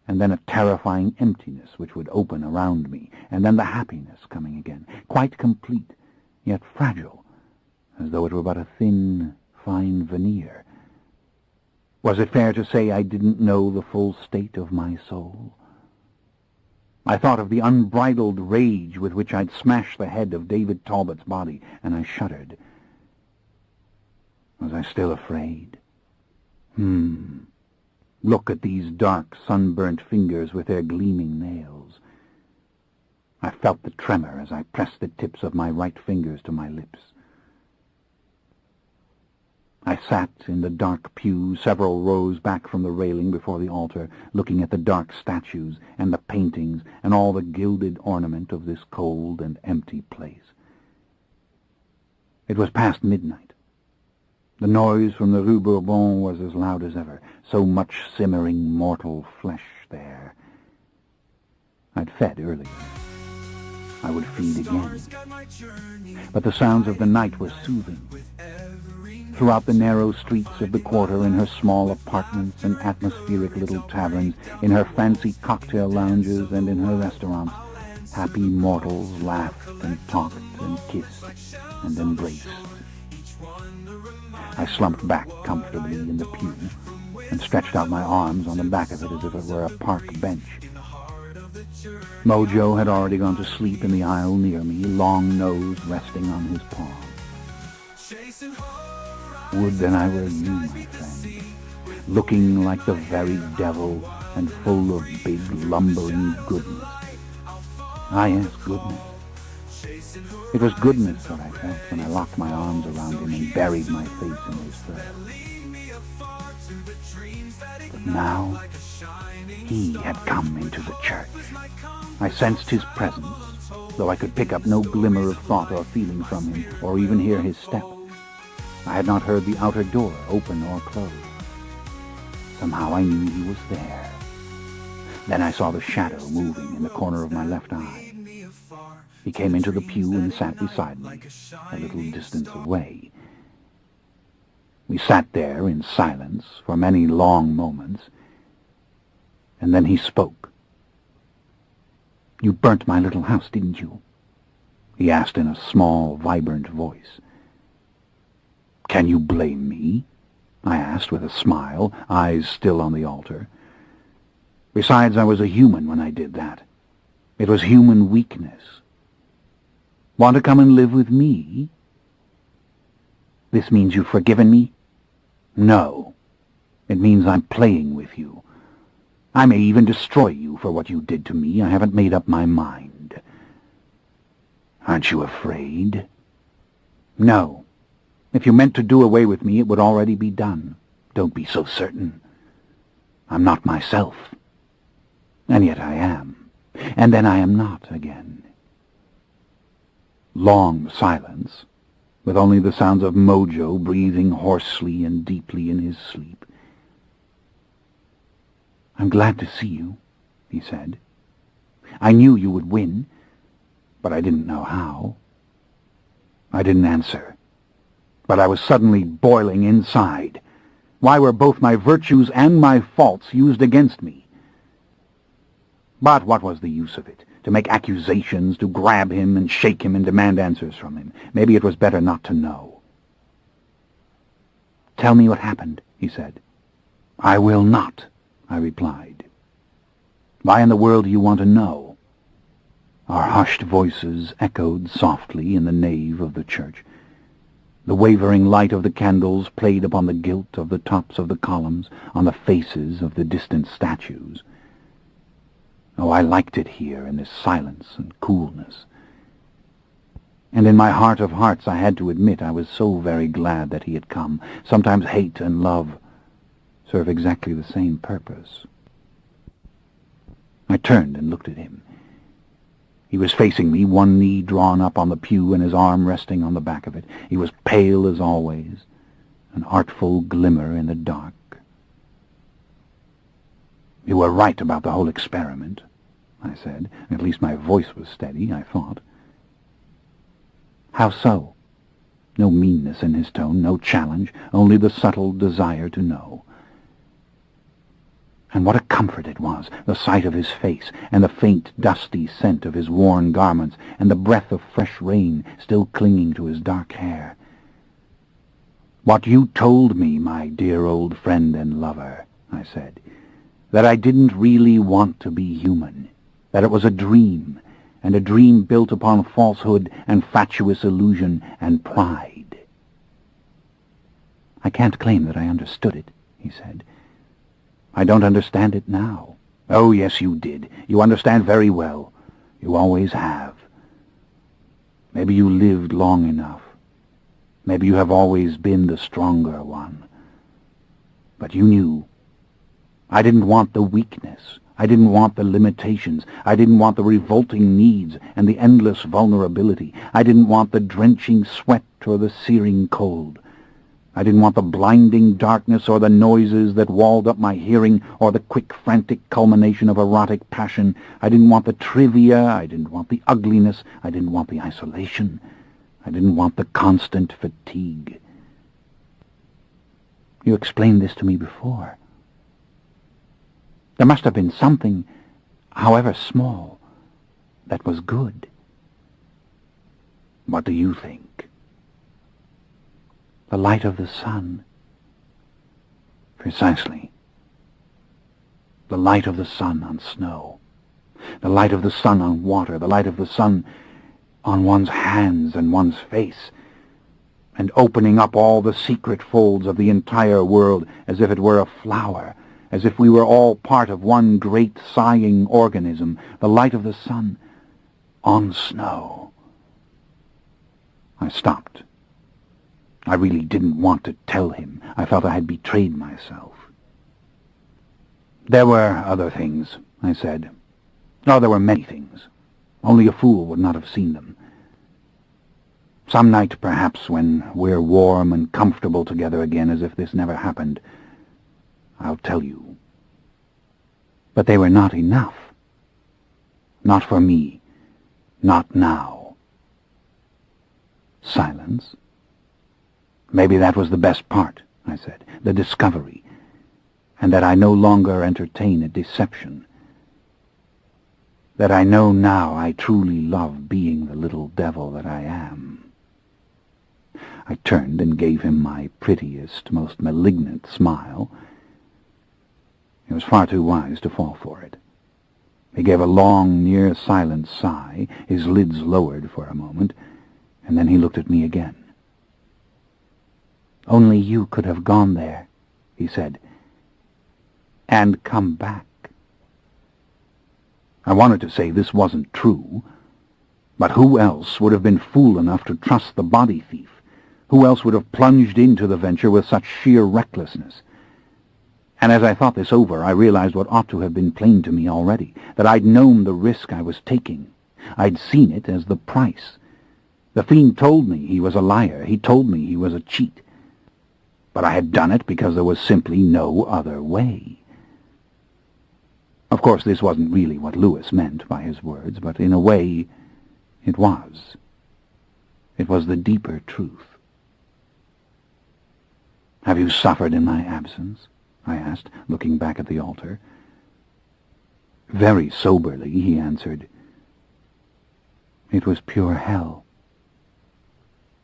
and then a terrifying emptiness which would open around me, and then the happiness coming again, quite complete, yet fragile, as though it were but a thin, fine veneer. Was it fair to say I didn't know the full state of my soul? I thought of the unbridled rage with which I'd smashed the head of David Talbot's body, and I shuddered. Was I still afraid? Look at these dark, sunburnt fingers with their gleaming nails. I felt the tremor as I pressed the tips of my right fingers to my lips. I sat in the dark pew several rows back from the railing before the altar, looking at the dark statues and the paintings and all the gilded ornament of this cold and empty place. It was past midnight. The noise from the Rue Bourbon was as loud as ever, so much simmering mortal flesh there. I'd fed earlier. I would feed again. But the sounds of the night were soothing. Throughout the narrow streets of the quarter, in her small apartments and atmospheric little taverns, in her fancy cocktail lounges and in her restaurants, happy mortals laughed and talked and kissed and embraced. I slumped back comfortably in the pew, and stretched out my arms on the back of it as if it were a park bench. Mojo had already gone to sleep in the aisle near me, long nose resting on his palm. Would that I were you, my friend, looking like the very devil and full of big, lumbering goodness. Ah, yes, goodness. It was goodness that I felt when I locked my arms around him and buried my face in his throat. But now, he had come into the church. I sensed his presence, though I could pick up no glimmer of thought or feeling from him, or even hear his step. I had not heard the outer door open or close. Somehow I knew he was there. Then I saw the shadow moving in the corner of my left eye. He came into the pew and sat beside me, a little distance away. We sat there in silence for many long moments, and then he spoke. "You burnt my little house, didn't you?" he asked in a small, vibrant voice. "Can you blame me?" I asked with a smile, eyes still on the altar. Besides, I was a human when I did that. It was human weakness. Want to come and live with me? This means you've forgiven me? No. It means I'm playing with you. I may even destroy you for what you did to me. I haven't made up my mind. Aren't you afraid? No. If you meant to do away with me, it would already be done. Don't be so certain. I'm not myself. And yet I am. And then I am not again. Long silence, with only the sounds of Mojo breathing hoarsely and deeply in his sleep. "I'm glad to see you," he said. "I knew you would win, but I didn't know how." I didn't answer, but I was suddenly boiling inside. Why were both my virtues and my faults used against me? But what was the use of it? To make accusations, to grab him and shake him and demand answers from him. Maybe it was better not to know. "Tell me what happened," he said. "I will not," I replied. "Why in the world do you want to know?" Our hushed voices echoed softly in the nave of the church. The wavering light of the candles played upon the gilt of the tops of the columns, on the faces of the distant statues. Oh, I liked it here in this silence and coolness. And in my heart of hearts I had to admit I was so very glad that he had come. Sometimes hate and love serve exactly the same purpose. I turned and looked at him. He was facing me, one knee drawn up on the pew and his arm resting on the back of it. He was pale as always, an artful glimmer in the dark. "You were right about the whole experiment," I said. At least my voice was steady, I thought. "How so?" No meanness in his tone, no challenge, only the subtle desire to know. And what a comfort it was, the sight of his face, and the faint, dusty scent of his worn garments, and the breath of fresh rain still clinging to his dark hair. "What you told me, my dear old friend and lover," I said, "that I didn't really want to be human, that it was a dream, and a dream built upon falsehood and fatuous illusion and pride." "I can't claim that I understood it," he said. "I don't understand it now." "Oh, yes, you did. You understand very well. You always have. Maybe you lived long enough. Maybe you have always been the stronger one. But you knew. I didn't want the weakness. I didn't want the limitations. I didn't want the revolting needs and the endless vulnerability. I didn't want the drenching sweat or the searing cold. I didn't want the blinding darkness or the noises that walled up my hearing or the quick, frantic culmination of erotic passion. I didn't want the trivia. I didn't want the ugliness. I didn't want the isolation. I didn't want the constant fatigue. You explained this to me before. There must have been something, however small, that was good. What do you think? The light of the sun. Precisely. The light of the sun on snow, the light of the sun on water, the light of the sun on one's hands and one's face, and opening up all the secret folds of the entire world as if it were a flower, as if we were all part of one great sighing organism, the light of the sun on snow. I stopped. I really didn't want to tell him. I felt I had betrayed myself. There were other things, I said. Oh, there were many things. Only a fool would not have seen them. Some night, perhaps, when we're warm and comfortable together again as if this never happened, I'll tell you. But they were not enough. Not for me. Not now. Silence. Maybe that was the best part, I said, the discovery, and that I no longer entertain a deception. That I know now I truly love being the little devil that I am. I turned and gave him my prettiest, most malignant smile. He was far too wise to fall for it. He gave a long, near-silent sigh, his lids lowered for a moment, and then he looked at me again. "Only you could have gone there," he said, "and come back." I wanted to say this wasn't true, but who else would have been fool enough to trust the body thief? Who else would have plunged into the venture with such sheer recklessness? And as I thought this over, I realized what ought to have been plain to me already, that I'd known the risk I was taking. I'd seen it as the price. The fiend told me he was a liar. He told me he was a cheat. But I had done it because there was simply no other way. Of course, this wasn't really what Lewis meant by his words, but in a way, it was. It was the deeper truth. "Have you suffered in my absence?" I asked, looking back at the altar. Very soberly, he answered, "It was pure hell."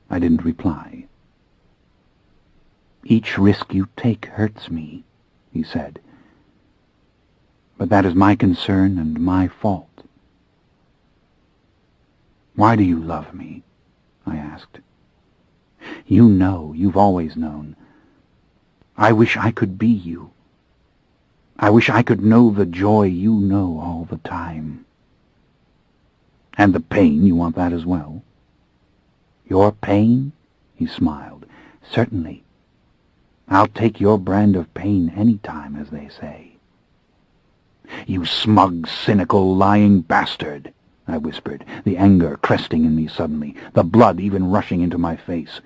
I didn't reply. "Each risk you take hurts me," he said. "But that is my concern and my fault." "Why do you love me?" I asked. "You know, you've always known. I wish I could be you. I wish I could know the joy you know all the time." "And the pain, you want that as well?" "Your pain?" He smiled. "Certainly. I'll take your brand of pain any time, as they say." "You smug, cynical, lying bastard," I whispered, the anger cresting in me suddenly, the blood even rushing into my face.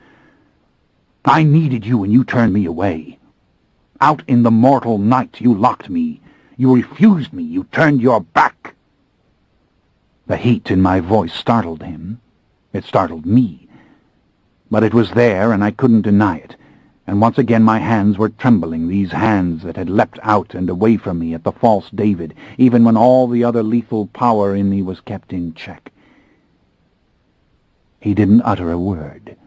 "I needed you and you turned me away. Out in the mortal night you locked me. You refused me. You turned your back." The heat in my voice startled him. It startled me. But it was there, and I couldn't deny it. And once again my hands were trembling, these hands that had leapt out and away from me at the false David, even when all the other lethal power in me was kept in check. He didn't utter a word.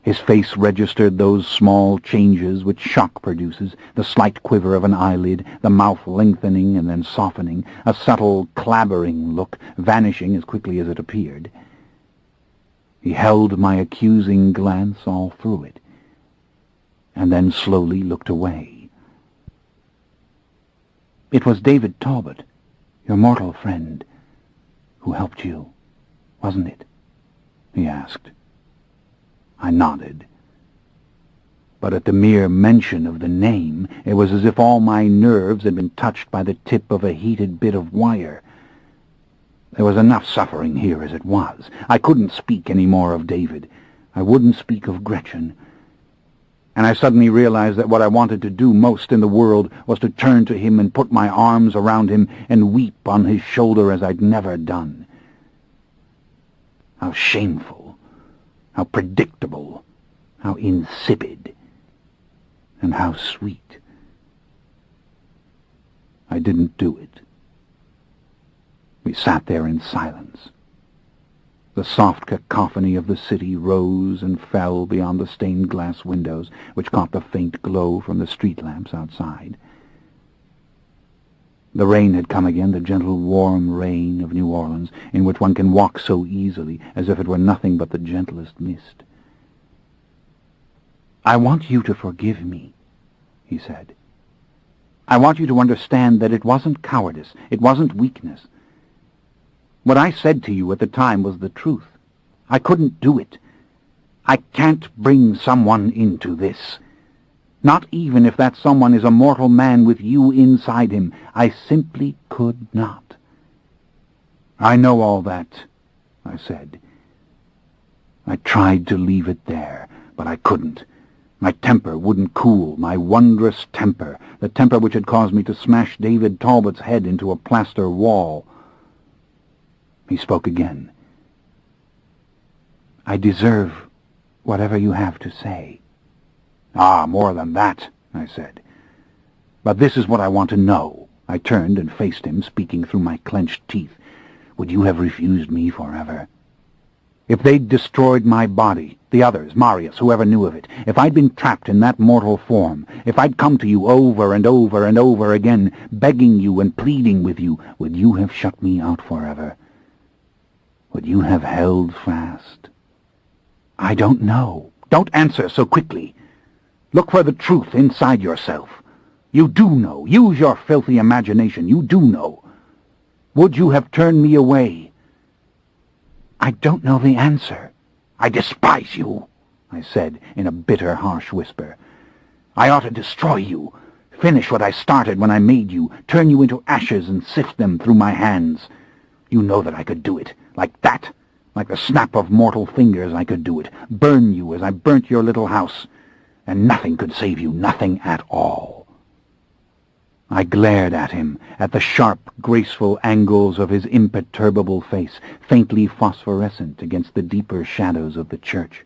His face registered those small changes which shock produces, the slight quiver of an eyelid, the mouth lengthening and then softening, a subtle clabbering look, vanishing as quickly as it appeared. He held my accusing glance all through it, and then slowly looked away. "It was David Talbot, your mortal friend, who helped you, wasn't it?" he asked. I nodded. But at the mere mention of the name, it was as if all my nerves had been touched by the tip of a heated bit of wire. There was enough suffering here as it was. I couldn't speak any more of David. I wouldn't speak of Gretchen. And I suddenly realized that what I wanted to do most in the world was to turn to him and put my arms around him and weep on his shoulder as I'd never done. How shameful. How predictable, how insipid, and how sweet. I didn't do it. We sat there in silence. The soft cacophony of the city rose and fell beyond the stained glass windows, which caught the faint glow from the street lamps outside. The rain had come again, the gentle, warm rain of New Orleans, in which one can walk so easily, as if it were nothing but the gentlest mist. "I want you to forgive me," he said. "I want you to understand that it wasn't cowardice, it wasn't weakness. What I said to you at the time was the truth. I couldn't do it. I can't bring someone into this. Not even if that someone is a mortal man with you inside him. I simply could not." "I know all that," I said. I tried to leave it there, but I couldn't. My temper wouldn't cool, my wondrous temper, the temper which had caused me to smash David Talbot's head into a plaster wall. He spoke again. "I deserve whatever you have to say." "Ah, more than that," I said. "But this is what I want to know." I turned and faced him, speaking through my clenched teeth. "Would you have refused me forever? If they'd destroyed my body, the others, Marius, whoever knew of it, if I'd been trapped in that mortal form, if I'd come to you over and over and over again, begging you and pleading with you, would you have shut me out forever? Would you have held fast?" "I don't know." "Don't answer so quickly. Look for the truth inside yourself. You do know. Use your filthy imagination. You do know. Would you have turned me away?" "I don't know the answer." "I despise you," I said in a bitter, harsh whisper. "I ought to destroy you, finish what I started when I made you, turn you into ashes and sift them through my hands. You know that I could do it, like that, like the snap of mortal fingers I could do it, burn you as I burnt your little house, and nothing could save you, nothing at all." I glared at him, at the sharp, graceful angles of his imperturbable face, faintly phosphorescent against the deeper shadows of the church.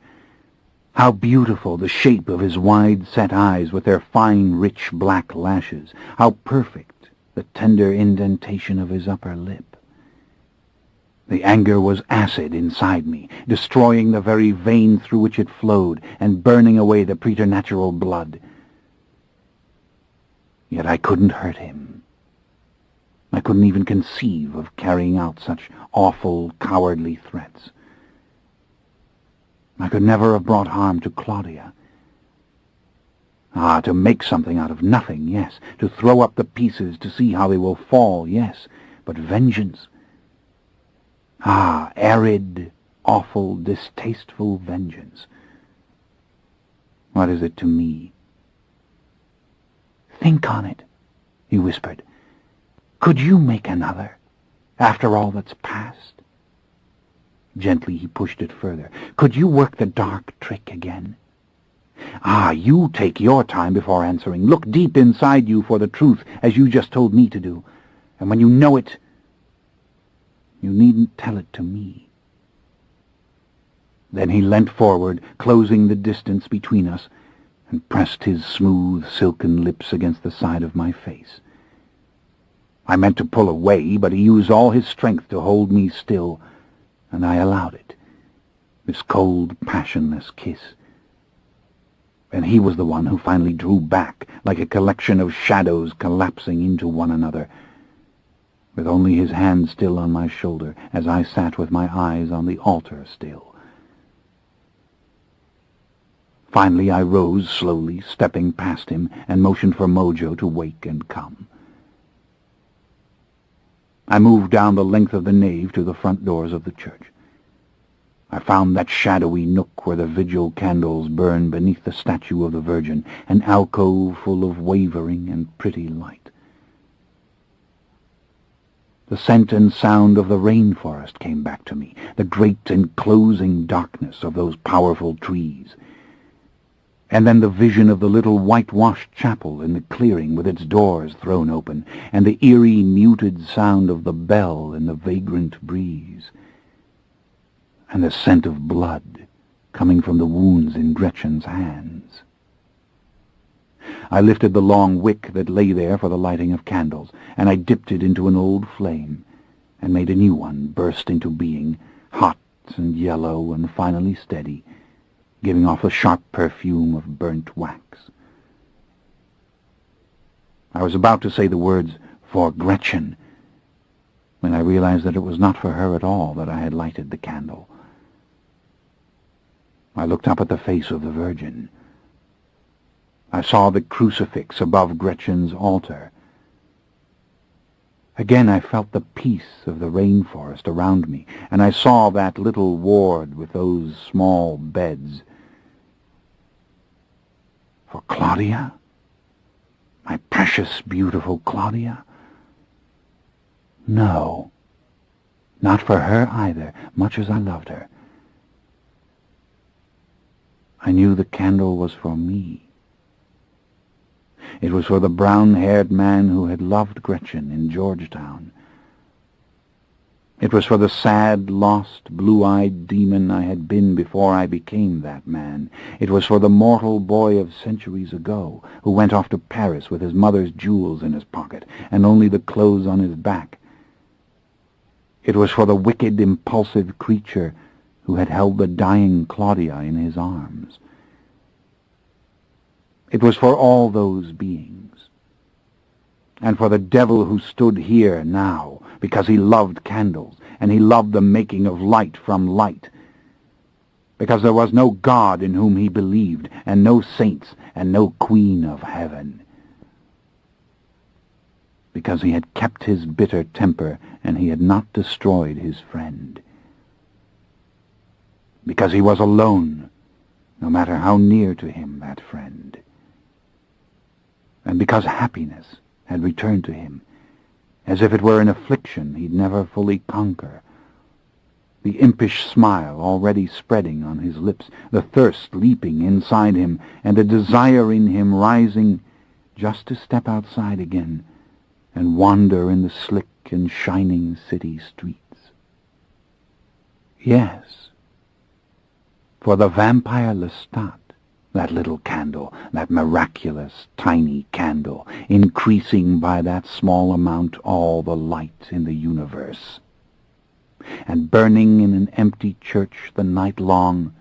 How beautiful the shape of his wide-set eyes with their fine, rich black lashes. How perfect the tender indentation of his upper lip. The anger was acid inside me, destroying the very vein through which it flowed and burning away the preternatural blood. Yet I couldn't hurt him. I couldn't even conceive of carrying out such awful, cowardly threats. I could never have brought harm to Claudia. To make something out of nothing, yes. To throw up the pieces to see how they will fall, yes. But vengeance... arid, awful, distasteful vengeance. What is it to me? "Think on it," he whispered. "Could you make another, after all that's past?" Gently he pushed it further. "Could you work the dark trick again? You take your time before answering. Look deep inside you for the truth, as you just told me to do. And when you know it, you needn't tell it to me." Then he leant forward, closing the distance between us, and pressed his smooth, silken lips against the side of my face. I meant to pull away, but he used all his strength to hold me still, and I allowed it, this cold, passionless kiss. And he was the one who finally drew back, like a collection of shadows collapsing into one another, with only his hand still on my shoulder, as I sat with my eyes on the altar still. Finally I rose slowly, stepping past him, and motioned for Mojo to wake and come. I moved down the length of the nave to the front doors of the church. I found that shadowy nook where the vigil candles burn beneath the statue of the Virgin, an alcove full of wavering and pretty light. The scent and sound of the rainforest came back to me, the great enclosing darkness of those powerful trees. And then the vision of the little whitewashed chapel in the clearing with its doors thrown open, and the eerie, muted sound of the bell in the vagrant breeze, and the scent of blood coming from the wounds in Gretchen's hands. I lifted the long wick that lay there for the lighting of candles, and I dipped it into an old flame, and made a new one burst into being, hot and yellow and finally steady, giving off the sharp perfume of burnt wax. I was about to say the words, For Gretchen, when I realized that it was not for her at all that I had lighted the candle. I looked up at the face of the Virgin. I saw the crucifix above Gretchen's altar. Again I felt the peace of the rainforest around me, and I saw that little ward with those small beds. For Claudia? My precious, beautiful Claudia? No, not for her either, much as I loved her. I knew the candle was for me. It was for the brown-haired man who had loved Gretchen in Georgetown. It was for the sad, lost, blue-eyed demon I had been before I became that man. It was for the mortal boy of centuries ago, who went off to Paris with his mother's jewels in his pocket and only the clothes on his back. It was for the wicked, impulsive creature who had held the dying Claudia in his arms. It was for all those beings, and for the devil who stood here now, because he loved candles, and he loved the making of light from light, because there was no God in whom he believed, and no saints, and no Queen of Heaven, because he had kept his bitter temper, and he had not destroyed his friend, because he was alone, no matter how near to him that friend, and because happiness had returned to him, as if it were an affliction he'd never fully conquer, the impish smile already spreading on his lips, the thirst leaping inside him, and a desire in him rising just to step outside again and wander in the slick and shining city streets. Yes, for the vampire Lestat, that little candle, that miraculous tiny candle, increasing by that small amount all the light in the universe, and burning in an empty church the night long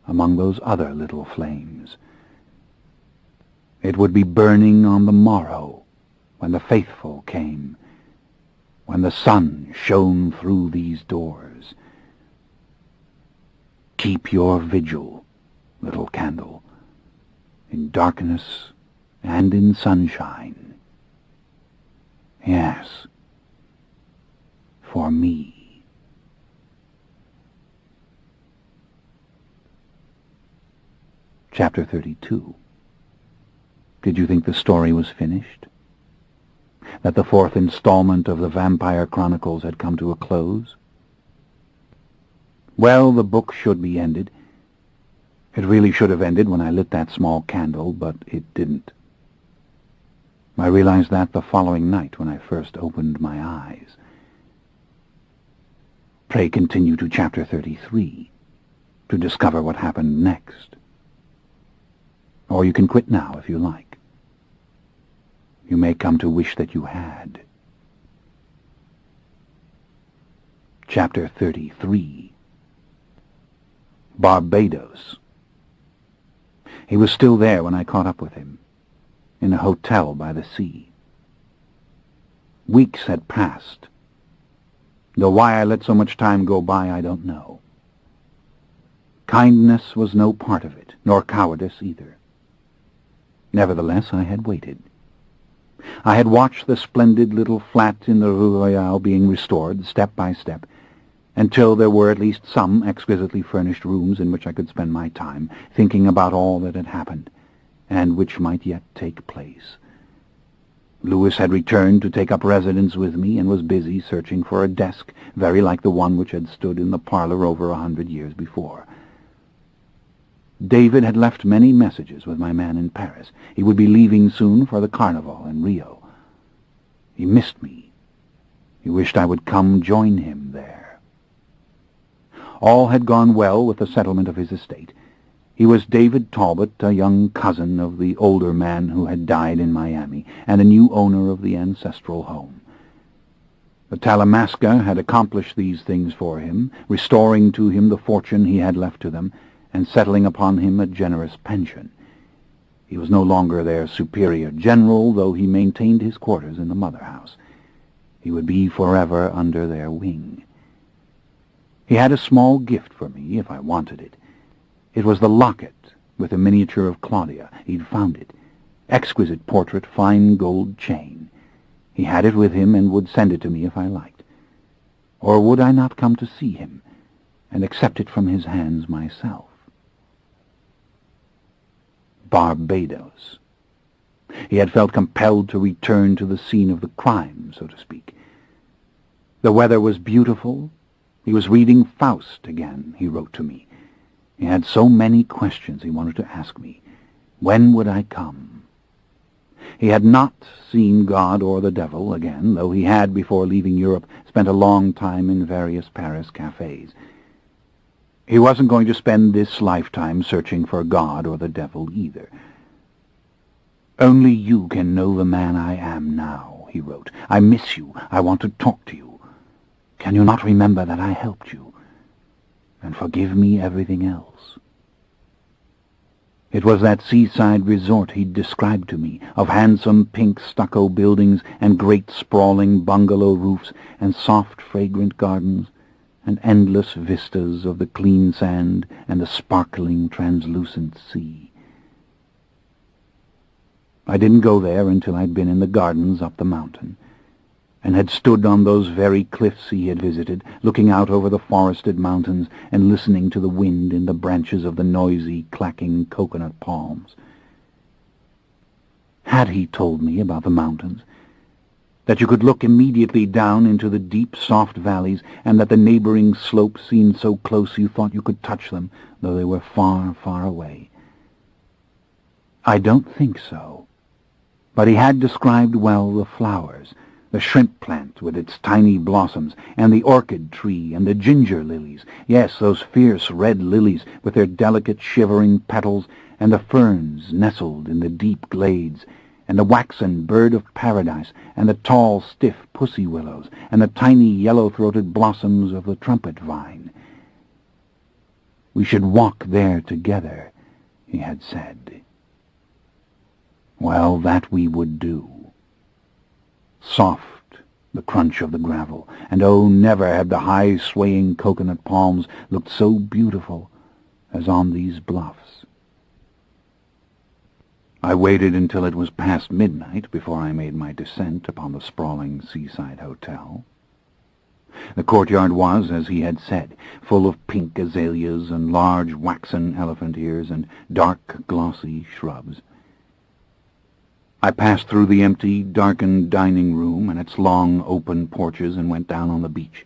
among those other little flames. It would be burning on the morrow when the faithful came, when the sun shone through these doors. Keep your vigil, little candle, in darkness and in sunshine. Yes, for me. Chapter 32. Did you think the story was finished? That the fourth installment of the Vampire Chronicles had come to a close? Well, the book should be ended. It really should have ended when I lit that small candle, but it didn't. I realized that the following night when I first opened my eyes. Pray continue to Chapter 33 to discover what happened next. Or you can quit now if you like. You may come to wish that you had. Chapter 33. Barbados. He was still there when I caught up with him, in a hotel by the sea. Weeks had passed, though why I let so much time go by I don't know. Kindness was no part of it, nor cowardice either. Nevertheless, I had waited. I had watched the splendid little flat in the Rue Royale being restored, step by step, until there were at least some exquisitely furnished rooms in which I could spend my time, thinking about all that had happened, and which might yet take place. Louis had returned to take up residence with me, and was busy searching for a desk very like the one which had stood in the parlor over 100 years before. David had left many messages with my man in Paris. He would be leaving soon for the Carnival in Rio. He missed me. He wished I would come join him there. All had gone well with the settlement of his estate. He was David Talbot, a young cousin of the older man who had died in Miami, and a new owner of the ancestral home. The Talamasca had accomplished these things for him, restoring to him the fortune he had left to them, and settling upon him a generous pension. He was no longer their superior general, though he maintained his quarters in the mother house. He would be forever under their wing. He had a small gift for me if I wanted it. It was the locket with a miniature of Claudia. He'd found it. Exquisite portrait, fine gold chain. He had it with him and would send it to me if I liked. Or would I not come to see him and accept it from his hands myself? Barbados. He had felt compelled to return to the scene of the crime, so to speak. The weather was beautiful. He was reading Faust again, he wrote to me. He had so many questions he wanted to ask me. When would I come? He had not seen God or the devil again, though he had, before leaving Europe, spent a long time in various Paris cafes. He wasn't going to spend this lifetime searching for God or the devil either. Only you can know the man I am now, he wrote. I miss you. I want to talk to you. Can you not remember that I helped you? And forgive me everything else? It was that seaside resort he'd described to me, of handsome pink stucco buildings and great sprawling bungalow roofs and soft fragrant gardens and endless vistas of the clean sand and the sparkling translucent sea. I didn't go there until I'd been in the gardens up the mountain, and had stood on those very cliffs he had visited, looking out over the forested mountains and listening to the wind in the branches of the noisy, clacking coconut palms. Had he told me about the mountains, that you could look immediately down into the deep, soft valleys, and that the neighboring slopes seemed so close you thought you could touch them, though they were far, far away? I don't think so. But he had described well the flowers, the shrimp plant with its tiny blossoms, and the orchid tree, and the ginger lilies. Yes, those fierce red lilies with their delicate shivering petals, and the ferns nestled in the deep glades, and the waxen bird of paradise, and the tall, stiff pussy willows, and the tiny yellow-throated blossoms of the trumpet vine. We should walk there together, he had said. Well, that we would do. Soft, the crunch of the gravel, and oh, never had the high swaying coconut palms looked so beautiful as on these bluffs. I waited until it was past midnight before I made my descent upon the sprawling seaside hotel. The courtyard was, as he had said, full of pink azaleas and large waxen elephant ears and dark, glossy shrubs. I passed through the empty, darkened dining room and its long, open porches and went down on the beach.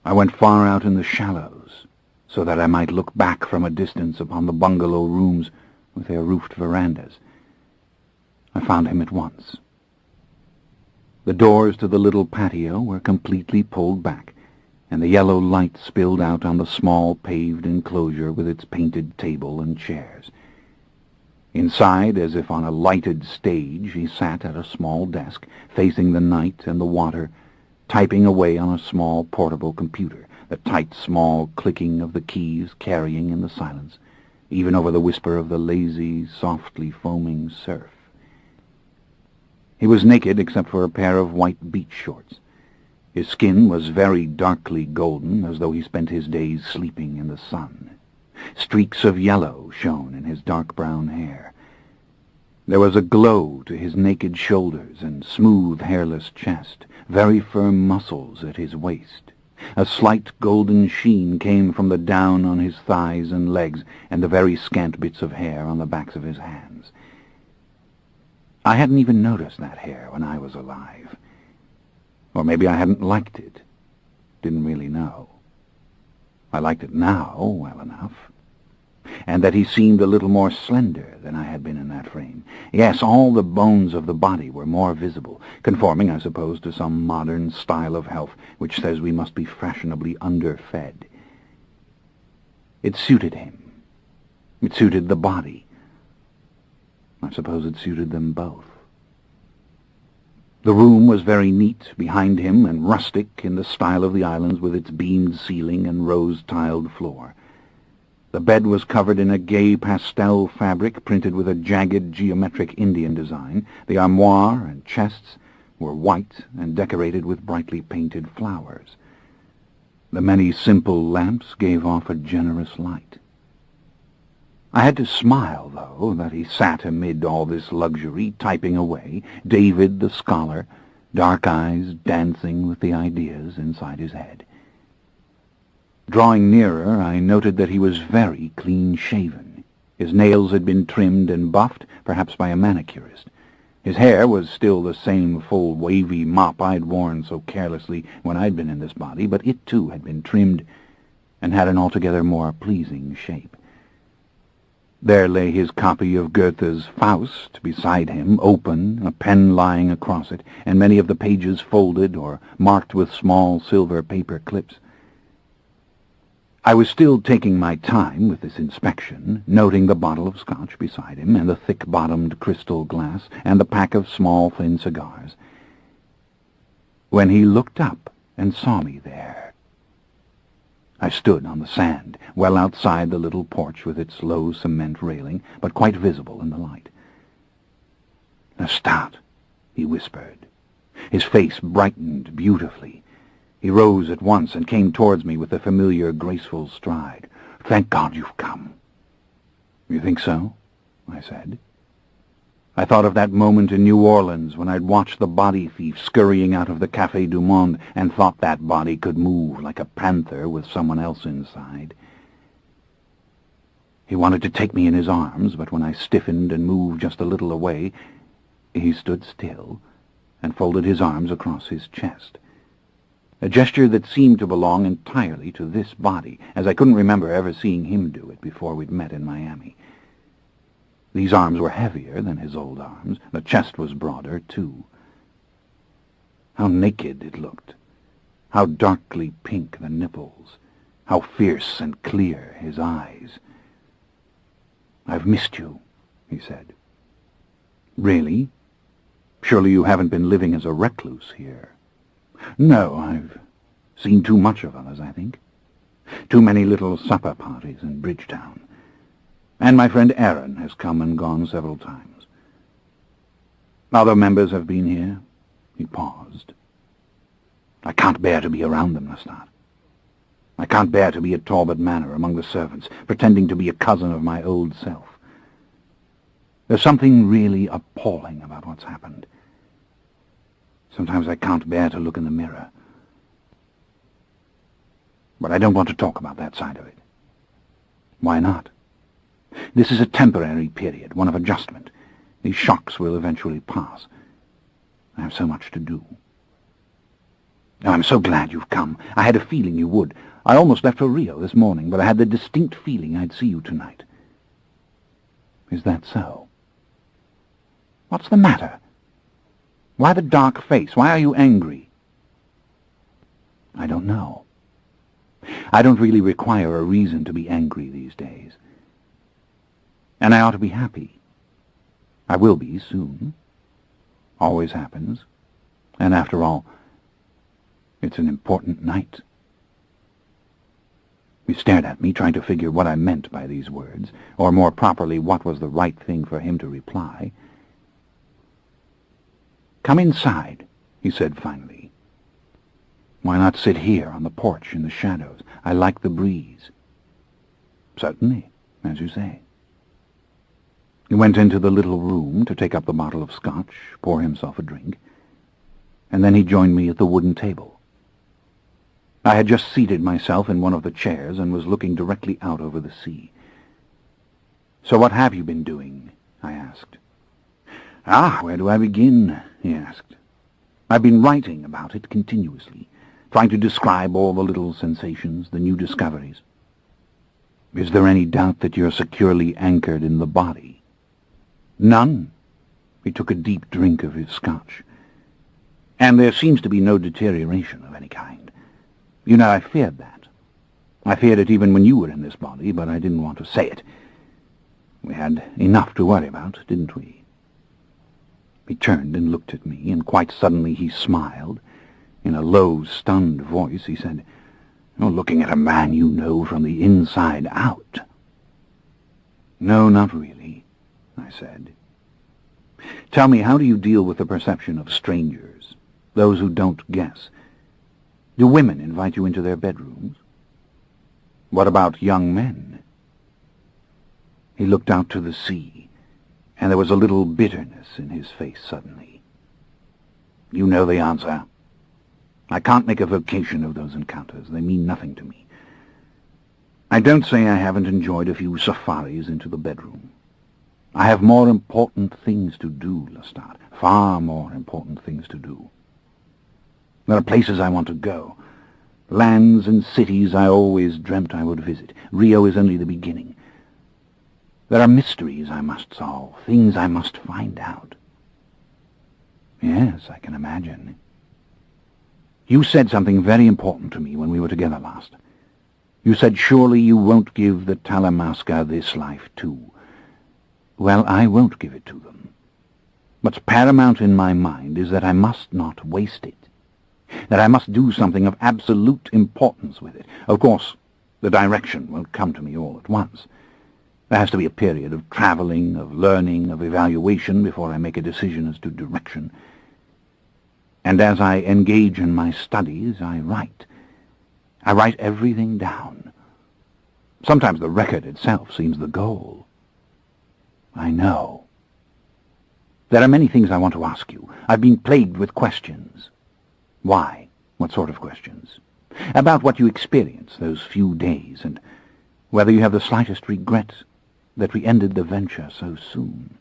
I went far out in the shallows, so that I might look back from a distance upon the bungalow rooms with their roofed verandas. I found him at once. The doors to the little patio were completely pulled back, and the yellow light spilled out on the small paved enclosure with its painted table and chairs. Inside, as if on a lighted stage, he sat at a small desk, facing the night and the water, typing away on a small portable computer, the tight, small clicking of the keys carrying in the silence, even over the whisper of the lazy, softly foaming surf. He was naked except for a pair of white beach shorts. His skin was very darkly golden, as though he spent his days sleeping in the sun. Streaks of yellow shone in his dark brown hair. There was a glow to his naked shoulders and smooth, hairless chest, very firm muscles at his waist. A slight golden sheen came from the down on his thighs and legs and the very scant bits of hair on the backs of his hands. I hadn't even noticed that hair when I was alive. Or maybe I hadn't liked it. Didn't really know. I liked it now well enough. And that he seemed a little more slender than I had been in that frame. Yes, all the bones of the body were more visible, conforming, I suppose, to some modern style of health which says we must be fashionably underfed. It suited him. It suited the body. I suppose it suited them both. The room was very neat behind him and rustic in the style of the islands, with its beamed ceiling and rose-tiled floor. The bed was covered in a gay pastel fabric printed with a jagged geometric Indian design. The armoire and chests were white and decorated with brightly painted flowers. The many simple lamps gave off a generous light. I had to smile, though, that he sat amid all this luxury, typing away, David the scholar, dark eyes dancing with the ideas inside his head. Drawing nearer, I noted that he was very clean-shaven. His nails had been trimmed and buffed, perhaps by a manicurist. His hair was still the same full, wavy mop I'd worn so carelessly when I'd been in this body, but it, too, had been trimmed and had an altogether more pleasing shape. There lay his copy of Goethe's Faust beside him, open, a pen lying across it, and many of the pages folded or marked with small silver paper clips. I was still taking my time with this inspection, noting the bottle of scotch beside him, and the thick-bottomed crystal glass, and the pack of small, thin cigars, when he looked up and saw me there. I stood on the sand, well outside the little porch with its low cement railing, but quite visible in the light. "Lestat," he whispered. His face brightened beautifully. He rose at once and came towards me with a familiar, graceful stride. "Thank God you've come." "You think so?" I said. I thought of that moment in New Orleans when I'd watched the body thief scurrying out of the Café du Monde and thought that body could move like a panther with someone else inside. He wanted to take me in his arms, but when I stiffened and moved just a little away, he stood still and folded his arms across his chest. A gesture that seemed to belong entirely to this body, as I couldn't remember ever seeing him do it before we'd met in Miami. These arms were heavier than his old arms. The chest was broader, too. How naked it looked. How darkly pink the nipples. How fierce and clear his eyes. "I've missed you," he said. "Really? Surely you haven't been living as a recluse here." "No, I've seen too much of others, I think. Too many little supper parties in Bridgetown. And my friend Aaron has come and gone several times. Other members have been here." He paused. "I can't bear to be around them, Lestat. I can't bear to be at Talbot Manor among the servants, pretending to be a cousin of my old self. There's something really appalling about what's happened. Sometimes I can't bear to look in the mirror. But I don't want to talk about that side of it." "Why not?" "This is a temporary period, one of adjustment. These shocks will eventually pass. I have so much to do." "Oh, I'm so glad you've come. I had a feeling you would. I almost left for Rio this morning, but I had the distinct feeling I'd see you tonight." "Is that so?" "What's the matter? Why the dark face? Why are you angry?" "I don't know. I don't really require a reason to be angry these days. And I ought to be happy. I will be soon. Always happens. And after all, it's an important night." He stared at me, trying to figure what I meant by these words, or more properly, what was the right thing for him to reply. "Come inside," he said finally. "Why not sit here on the porch in the shadows? I like the breeze." "Certainly, as you say." He went into the little room to take up the bottle of scotch, pour himself a drink, and then he joined me at the wooden table. I had just seated myself in one of the chairs and was looking directly out over the sea. "So what have you been doing?" I asked. "Where do I begin?" he asked. "I've been writing about it continuously, trying to describe all the little sensations, the new discoveries." "Is there any doubt that you're securely anchored in the body?" "None." He took a deep drink of his scotch. "And there seems to be no deterioration of any kind. You know, I feared that. I feared it even when you were in this body, but I didn't want to say it. We had enough to worry about, didn't we?" He turned and looked at me, and quite suddenly he smiled. In a low, stunned voice, he said, "You're looking at a man you know from the inside out." "No, not really," I said. "Tell me, how do you deal with the perception of strangers? those who don't guess. Do women invite you into their bedrooms? What about young men? He looked out to the sea, and there was a little bitterness in his face suddenly. You know the answer. I can't make a vocation of those encounters. They mean nothing to me. I don't say I haven't enjoyed a few safaris into the bedroom. I have more important things to do, Lestat. Far more important things to do. There are places I want to go. Lands and cities I always dreamt I would visit. Rio is only the beginning. There are mysteries I must solve, things I must find out. Yes, I can imagine. You said something very important to me when we were together last. You said, surely you won't give the Talamasca this life too. Well, I won't give it to them. What's paramount in my mind is that I must not waste it, that I must do something of absolute importance with it. Of course, the direction won't come to me all at once. There has to be a period of traveling, of learning, of evaluation before I make a decision as to direction. And as I engage in my studies, I write. I write everything down. Sometimes the record itself seems the goal. I know. There are many things I want to ask you. I've been plagued with questions. Why? What sort of questions? About what you experienced those few days, and whether you have the slightest regret that we ended the venture so soon.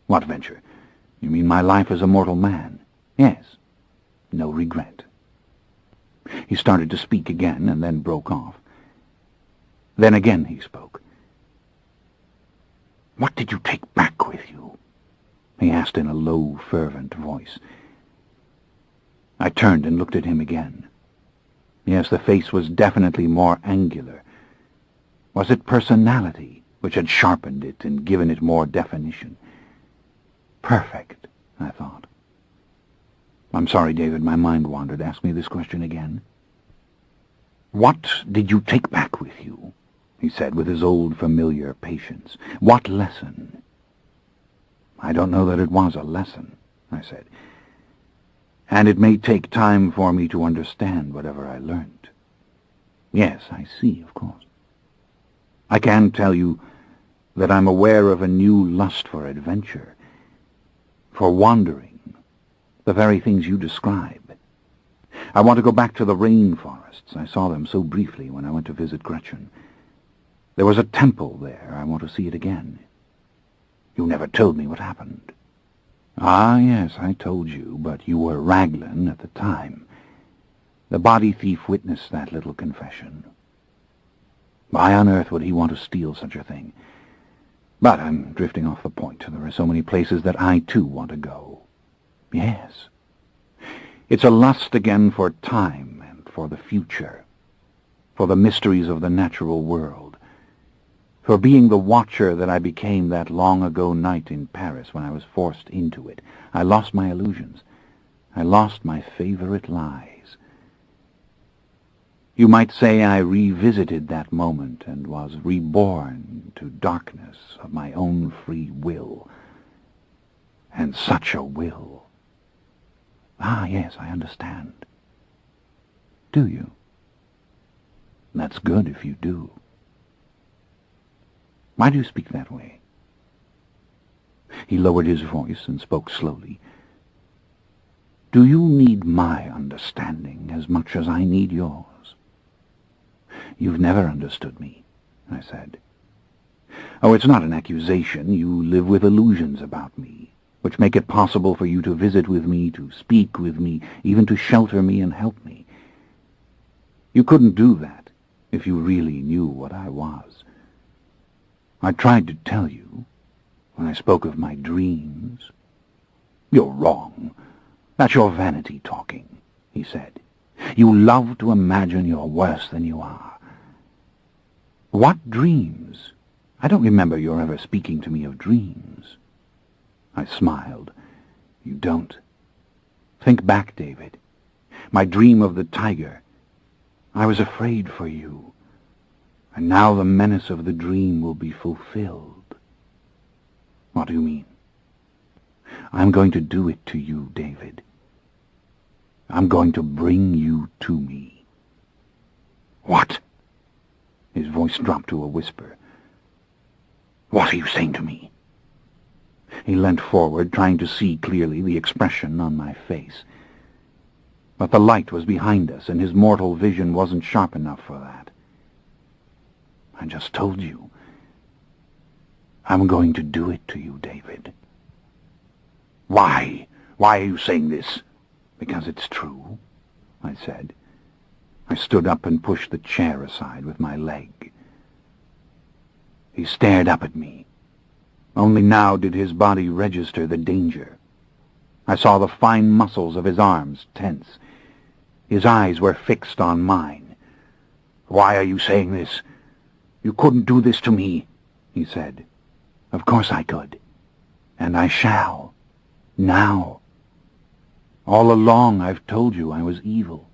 What venture? You mean my life as a mortal man? Yes. No regret. He started to speak again, and then broke off. Then again he spoke. What did you take back with you? He asked in a low, fervent voice. I turned and looked at him again. Yes, the face was definitely more angular. Was it personality which had sharpened it and given it more definition? Perfect, I thought. I'm sorry, David, my mind wandered. Ask me this question again. What did you take back with you? He said with his old familiar patience. What lesson? I don't know that it was a lesson, I said. And it may take time for me to understand whatever I learned. Yes, I see, of course. I can tell you that I'm aware of a new lust for adventure, for wandering, the very things you describe. I want to go back to the rainforests. I saw them so briefly when I went to visit Gretchen. There was a temple there. I want to see it again. You never told me what happened. Ah, yes, I told you, but you were Raglan at the time. The body thief witnessed that little confession. Why on earth would he want to steal such a thing? But I'm drifting off the point. There are so many places that I, too, want to go. Yes. It's a lust again for time and for the future, for the mysteries of the natural world, for being the watcher that I became that long-ago night in Paris when I was forced into it. I lost my illusions. I lost my favorite lies. You might say I revisited that moment and was reborn to darkness of my own free will. And such a will. Ah, yes, I understand. Do you? That's good if you do. Why do you speak that way? He lowered his voice and spoke slowly. Do you need my understanding as much as I need yours? You've never understood me, I said. Oh, it's not an accusation. You live with illusions about me, which make it possible for you to visit with me, to speak with me, even to shelter me and help me. You couldn't do that if you really knew what I was. I tried to tell you when I spoke of my dreams. You're wrong. That's your vanity talking, he said. You love to imagine you're worse than you are. What dreams? I don't remember your ever speaking to me of dreams. I smiled. You don't. Think back, David. My dream of the tiger. I was afraid for you. And now the menace of the dream will be fulfilled. What do you mean? I'm going to do it to you, David. I'm going to bring you to me." "What?" His voice dropped to a whisper. "What are you saying to me?" He leant forward, trying to see clearly the expression on my face. But the light was behind us, and his mortal vision wasn't sharp enough for that. "I just told you. I'm going to do it to you, David." "Why? Why are you saying this?" "Because it's true," I said. I stood up and pushed the chair aside with my leg. He stared up at me. Only now did his body register the danger. I saw the fine muscles of his arms tense. His eyes were fixed on mine. "Why are you saying this? You couldn't do this to me," he said. "Of course I could. And I shall. Now. All along I've told you I was evil.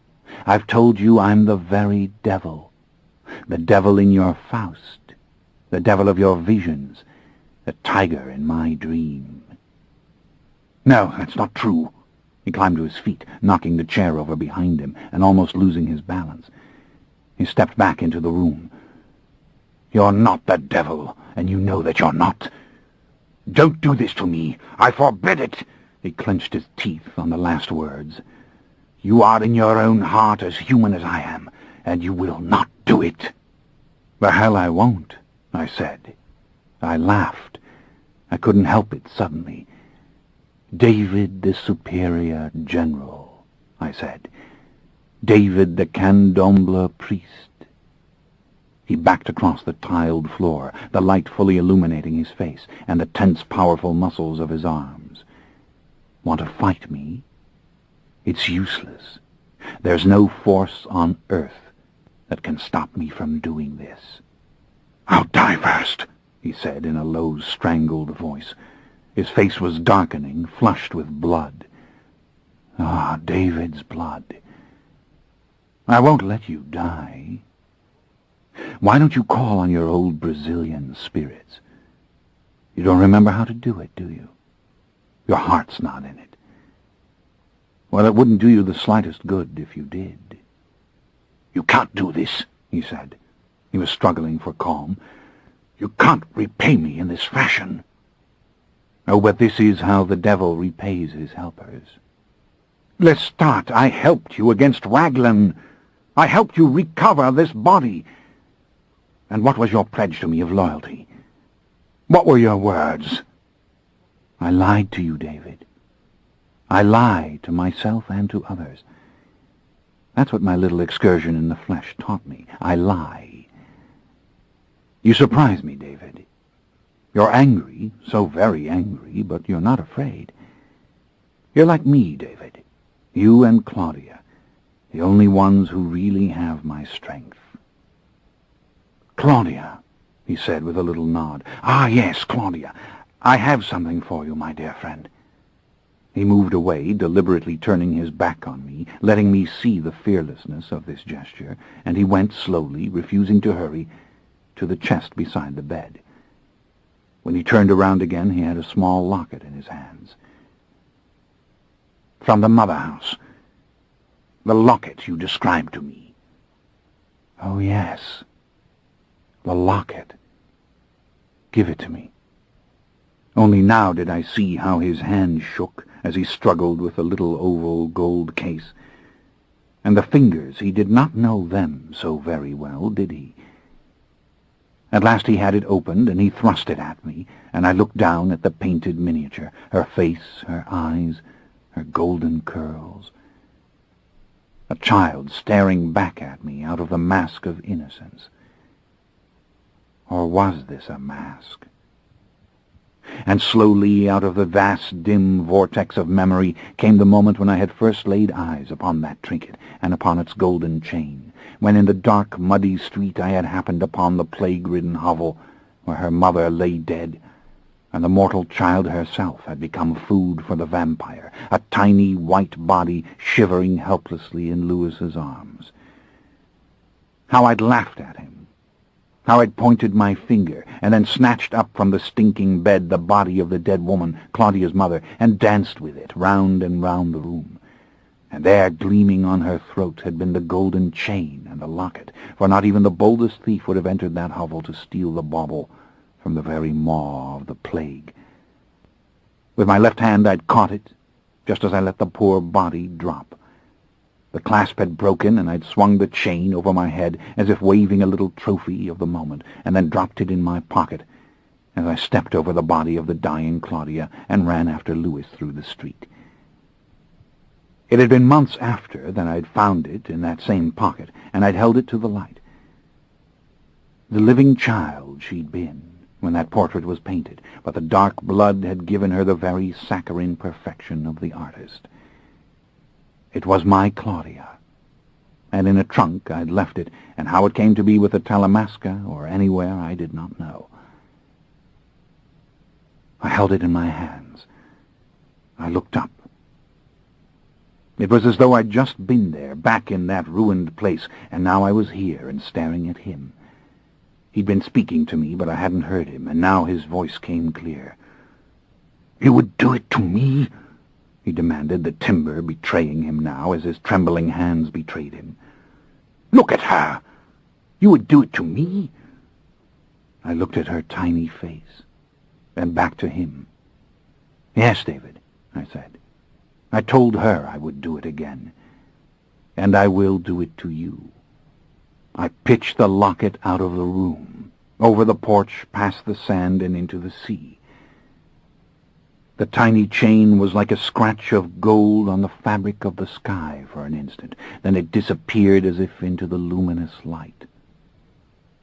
I've told you I'm the very devil. The devil in your Faust. The devil of your visions. The tiger in my dream." "No, that's not true." He climbed to his feet, knocking the chair over behind him and almost losing his balance. He stepped back into the room. "You're not the devil, and you know that you're not. Don't do this to me. I forbid it." He clenched his teeth on the last words. "You are in your own heart as human as I am, and you will not do it." "The hell I won't," I said. I laughed. I couldn't help it suddenly. "David the Superior General," I said. "David the Candomblé Priest." He backed across the tiled floor, the light fully illuminating his face and the tense, powerful muscles of his arms. "Want to fight me? It's useless. There's no force on earth that can stop me from doing this." "I'll die first," he said in a low, strangled voice. His face was darkening, flushed with blood. Ah, David's blood. "I won't let you die. Why don't you call on your old Brazilian spirits? You don't remember how to do it, do you? Your heart's not in it. Well, it wouldn't do you the slightest good if you did." "You can't do this," he said. He was struggling for calm. "You can't repay me in this fashion." "Oh, but this is how the devil repays his helpers." "Lestat, I helped you against Raglan. I helped you recover this body. And what was your pledge to me of loyalty? What were your words?" "I lied to you, David. I lie to myself and to others. That's what my little excursion in the flesh taught me. I lie. You surprise me, David. You're angry, so very angry, but you're not afraid. You're like me, David. You and Claudia, the only ones who really have my strength." "Claudia," he said with a little nod. "Ah, yes, Claudia. I have something for you, my dear friend." He moved away, deliberately turning his back on me, letting me see the fearlessness of this gesture, and he went slowly, refusing to hurry, to the chest beside the bed. When he turned around again, he had a small locket in his hands. "From the mother house. The locket you described to me." "Oh, yes. The locket. Give it to me." Only now did I see how his hand shook as he struggled with the little oval gold case. And the fingers, he did not know them so very well, did he? At last he had it opened, and he thrust it at me, and I looked down at the painted miniature, her face, her eyes, her golden curls. A child staring back at me out of the mask of innocence. Or was this a mask? And slowly out of the vast, dim vortex of memory came the moment when I had first laid eyes upon that trinket and upon its golden chain, when in the dark, muddy street I had happened upon the plague-ridden hovel where her mother lay dead, and the mortal child herself had become food for the vampire, a tiny white body shivering helplessly in Louis's arms. How I'd laughed at him. How I'd pointed my finger, and then snatched up from the stinking bed the body of the dead woman, Claudia's mother, and danced with it round and round the room. and there, gleaming on her throat, had been the golden chain and the locket, for not even the boldest thief would have entered that hovel to steal the bauble from the very maw of the plague. With my left hand I'd caught it, just as I let the poor body drop. The clasp had broken, and I'd swung the chain over my head as if waving a little trophy of the moment, and then dropped it in my pocket as I stepped over the body of the dying Claudia and ran after Louis through the street. It had been months after that I'd found it in that same pocket, and I'd held it to the light. The living child she'd been when that portrait was painted, but the dark blood had given her the very saccharine perfection of the artist. It was my Claudia, and in a trunk I'd left it, and how it came to be with the Talamasca or anywhere I did not know. I held it in my hands. I looked up. It was as though I'd just been there, back in that ruined place, and now I was here and staring at him. He'd been speaking to me, but I hadn't heard him, and now his voice came clear. "You would do it to me?" he demanded, the timber betraying him now as his trembling hands betrayed him. "Look at her! You would do it to me?" I looked at her tiny face, then back to him. "Yes, David," I said. "I told her I would do it again, and I will do it to you." I pitched the locket out of the room, over the porch, past the sand, and into the sea. The tiny chain was like a scratch of gold on the fabric of the sky for an instant. Then it disappeared as if into the luminous light.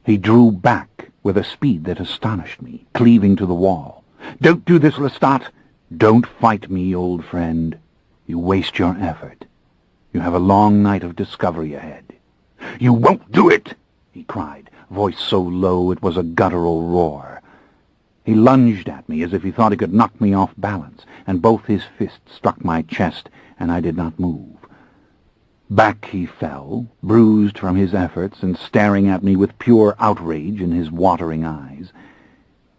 He drew back with a speed that astonished me, cleaving to the wall. "Don't do this, Lestat! Don't fight me, old friend. You waste your effort. You have a long night of discovery ahead." "You won't do it!" he cried, voice so low it was a guttural roar. He lunged at me as if he thought he could knock me off balance, and both his fists struck my chest, and I did not move. Back he fell, bruised from his efforts, and staring at me with pure outrage in his watering eyes.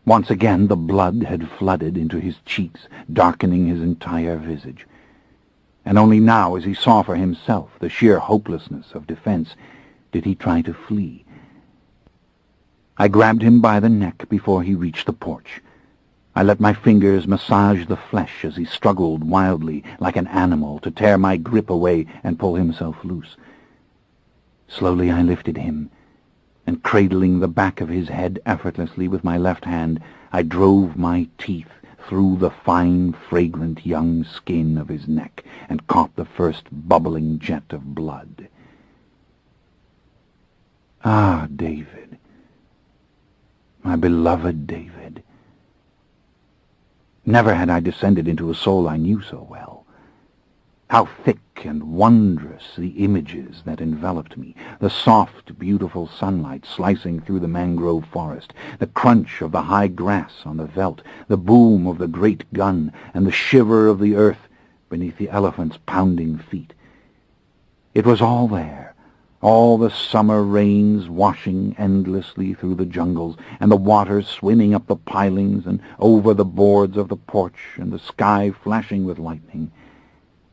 Once again the blood had flooded into his cheeks, darkening his entire visage. And only now, as he saw for himself the sheer hopelessness of defense, did he try to flee. I grabbed him by the neck before he reached the porch. I let my fingers massage the flesh as he struggled wildly, like an animal, to tear my grip away and pull himself loose. Slowly I lifted him, and cradling the back of his head effortlessly with my left hand, I drove my teeth through the fine, fragrant young skin of his neck and caught the first bubbling jet of blood. Ah, David, my beloved David. Never had I descended into a soul I knew so well. How thick and wondrous the images that enveloped me, the soft, beautiful sunlight slicing through the mangrove forest, the crunch of the high grass on the veldt, the boom of the great gun, and the shiver of the earth beneath the elephant's pounding feet. It was all there, all the summer rains washing endlessly through the jungles, and the waters swimming up the pilings and over the boards of the porch, and the sky flashing with lightning,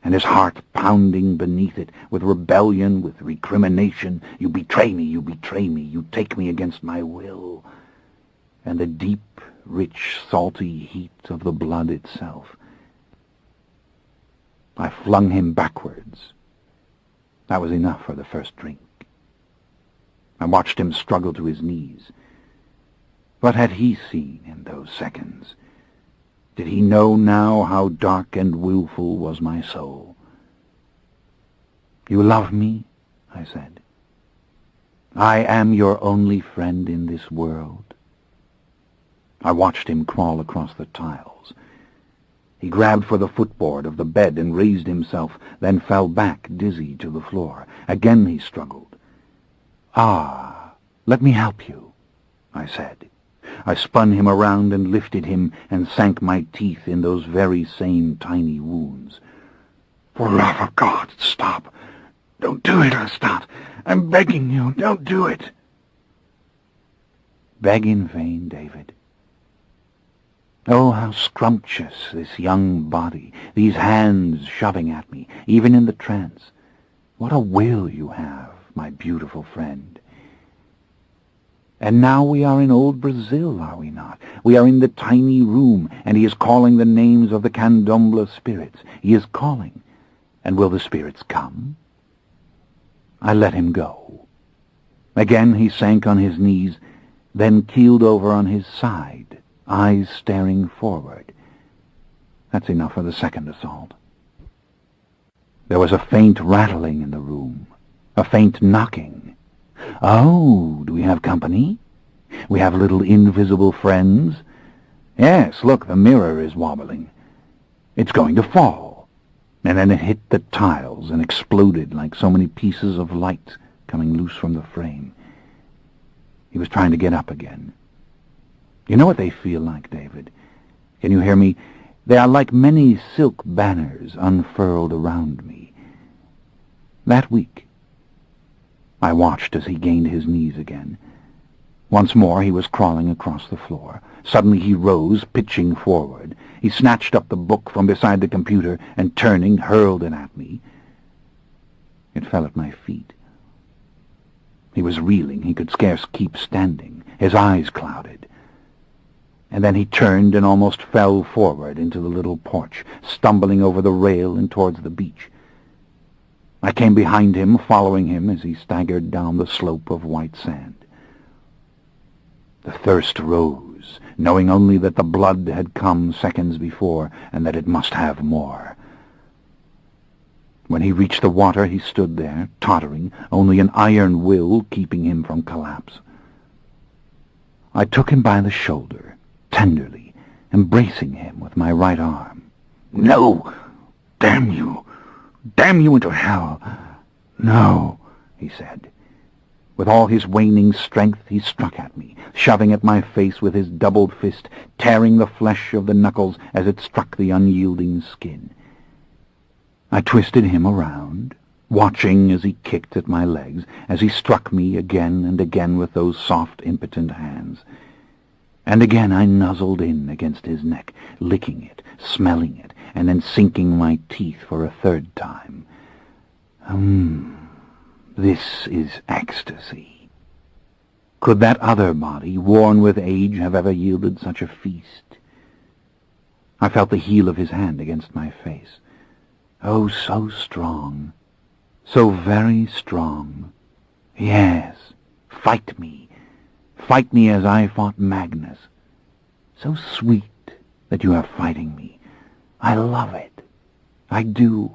and his heart pounding beneath it with rebellion, with recrimination. "You betray me, you betray me, you take me against my will," and the deep, rich, salty heat of the blood itself. I flung him backwards. That was enough for the first drink. I watched him struggle to his knees. What had he seen in those seconds? Did he know now how dark and willful was my soul? "You love me?" I said. "I am your only friend in this world." I watched him crawl across the tiles. He grabbed for the footboard of the bed and raised himself, then fell back, dizzy, to the floor. Again he struggled. "Ah, let me help you," I said. I spun him around and lifted him and sank my teeth in those very same tiny wounds. "For love of God, stop! Don't do it, Lestat! I'm begging you, don't do it!" Beg in vain, David. Oh, how scrumptious this young body, these hands shoving at me, even in the trance. What a will you have, my beautiful friend. And now we are in old Brazil, are we not? We are in the tiny room, and he is calling the names of the candomblé spirits. He is calling. And will the spirits come? I let him go. Again he sank on his knees, then keeled over on his side, eyes staring forward. That's enough for the second assault. There was a faint rattling in the room, a faint knocking. Oh, do we have company? We have little invisible friends? Yes, look, the mirror is wobbling. It's going to fall. And then it hit the tiles and exploded like so many pieces of light coming loose from the frame. He was trying to get up again. You know what they feel like, David? Can you hear me? They are like many silk banners unfurled around me. That week, I watched as he gained his knees again. Once more he was crawling across the floor. Suddenly he rose, pitching forward. He snatched up the book from beside the computer and, turning, hurled it at me. It fell at my feet. He was reeling. He could scarce keep standing. His eyes clouded. And then he turned and almost fell forward into the little porch, stumbling over the rail and towards the beach. I came behind him, following him as he staggered down the slope of white sand. The thirst rose, knowing only that the blood had come seconds before and that it must have more. When he reached the water, he stood there, tottering, only an iron will keeping him from collapse. I took him by the shoulder, tenderly, embracing him with my right arm. "No! Damn you! Damn you into hell! No," he said. With all his waning strength he struck at me, shoving at my face with his doubled fist, tearing the flesh of the knuckles as it struck the unyielding skin. I twisted him around, watching as he kicked at my legs, as he struck me again and again with those soft, impotent hands. And again I nuzzled in against his neck, licking it, smelling it, and then sinking my teeth for a third time. This is ecstasy. Could that other body, worn with age, have ever yielded such a feast? I felt the heel of his hand against my face. Oh, so strong, so very strong. Yes, fight me as I fought Magnus. So sweet that you are fighting me. I love it. I do.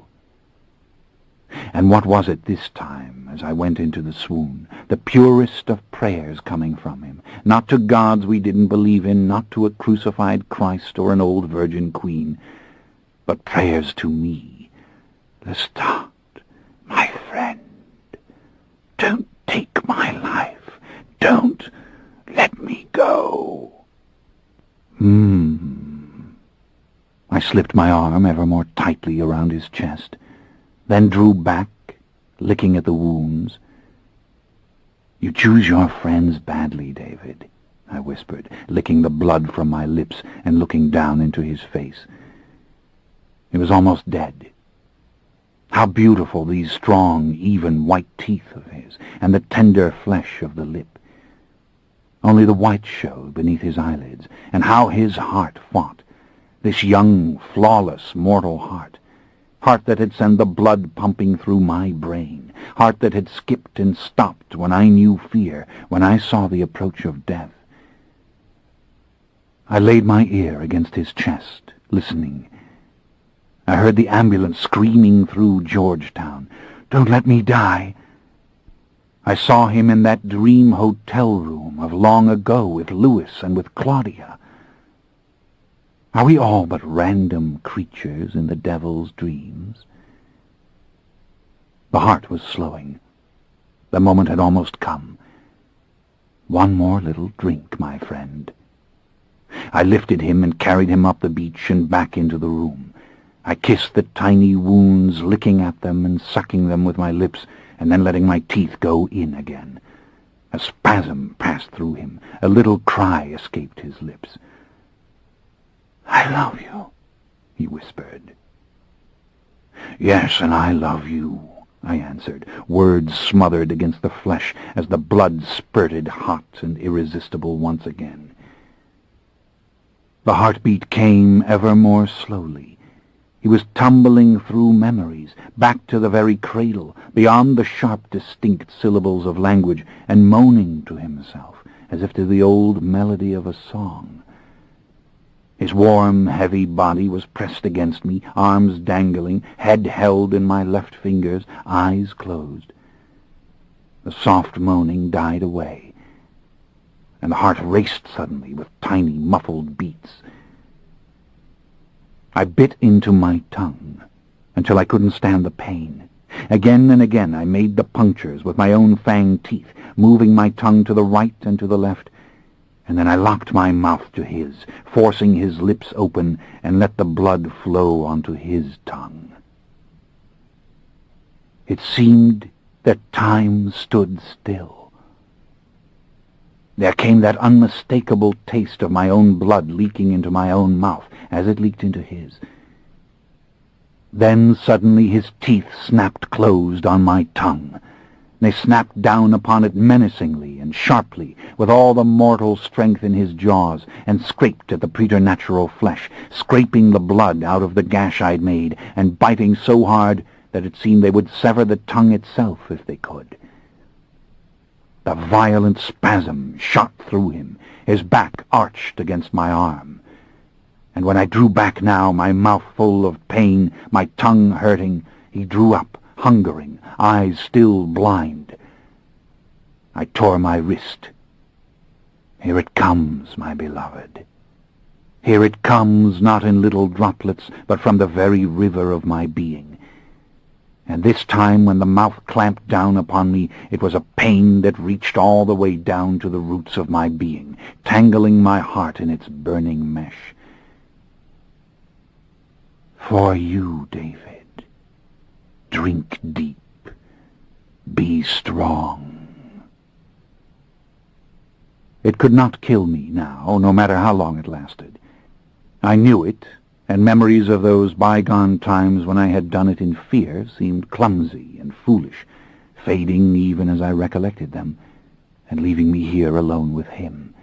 And what was it this time, as I went into the swoon? The purest of prayers coming from him, not to gods we didn't believe in, not to a crucified Christ or an old virgin queen, but prayers to me. Lestat, my friend, don't take my life. Don't let me go. I slipped my arm ever more tightly around his chest, then drew back, licking at the wounds. "You choose your friends badly, David," I whispered, licking the blood from my lips and looking down into his face. He was almost dead. How beautiful these strong, even white teeth of his, and the tender flesh of the lip. Only the white showed beneath his eyelids, and how his heart fought, this young, flawless, mortal heart that had sent the blood pumping through my brain, heart that had skipped and stopped when I knew fear, when I saw the approach of death. I laid my ear against his chest, listening. I heard the ambulance screaming through Georgetown, "Don't let me die." I saw him in that dream hotel room of long ago with Louis and with Claudia. Are we all but random creatures in the devil's dreams? The heart was slowing. The moment had almost come. One more little drink, my friend. I lifted him and carried him up the beach and back into the room. I kissed the tiny wounds, licking at them and sucking them with my lips, and then letting my teeth go in again. A spasm passed through him. A little cry escaped his lips. "I love you," he whispered. "Yes, and I love you," I answered, words smothered against the flesh as the blood spurted hot and irresistible once again. The heartbeat came ever more slowly. He was tumbling through memories, back to the very cradle, beyond the sharp, distinct syllables of language, and moaning to himself, as if to the old melody of a song. His warm, heavy body was pressed against me, arms dangling, head held in my left fingers, eyes closed. The soft moaning died away, and the heart raced suddenly with tiny, muffled beats. I bit into my tongue until I couldn't stand the pain. Again and again I made the punctures with my own fanged teeth, moving my tongue to the right and to the left, and then I locked my mouth to his, forcing his lips open, and let the blood flow onto his tongue. It seemed that time stood still. There came that unmistakable taste of my own blood leaking into my own mouth as it leaked into his. Then suddenly his teeth snapped closed on my tongue. They snapped down upon it menacingly and sharply, with all the mortal strength in his jaws, and scraped at the preternatural flesh, scraping the blood out of the gash I'd made, and biting so hard that it seemed they would sever the tongue itself if they could. The violent spasm shot through him, his back arched against my arm. And when I drew back now, my mouth full of pain, my tongue hurting, he drew up, hungering, eyes still blind. I tore my wrist. "Here it comes, my beloved. Here it comes, not in little droplets, but from the very river of my being." And this time, when the mouth clamped down upon me, it was a pain that reached all the way down to the roots of my being, tangling my heart in its burning mesh. "For you, David. Drink deep. Be strong." It could not kill me now, no matter how long it lasted. I knew it, and memories of those bygone times when I had done it in fear seemed clumsy and foolish, fading even as I recollected them, and leaving me here alone with him.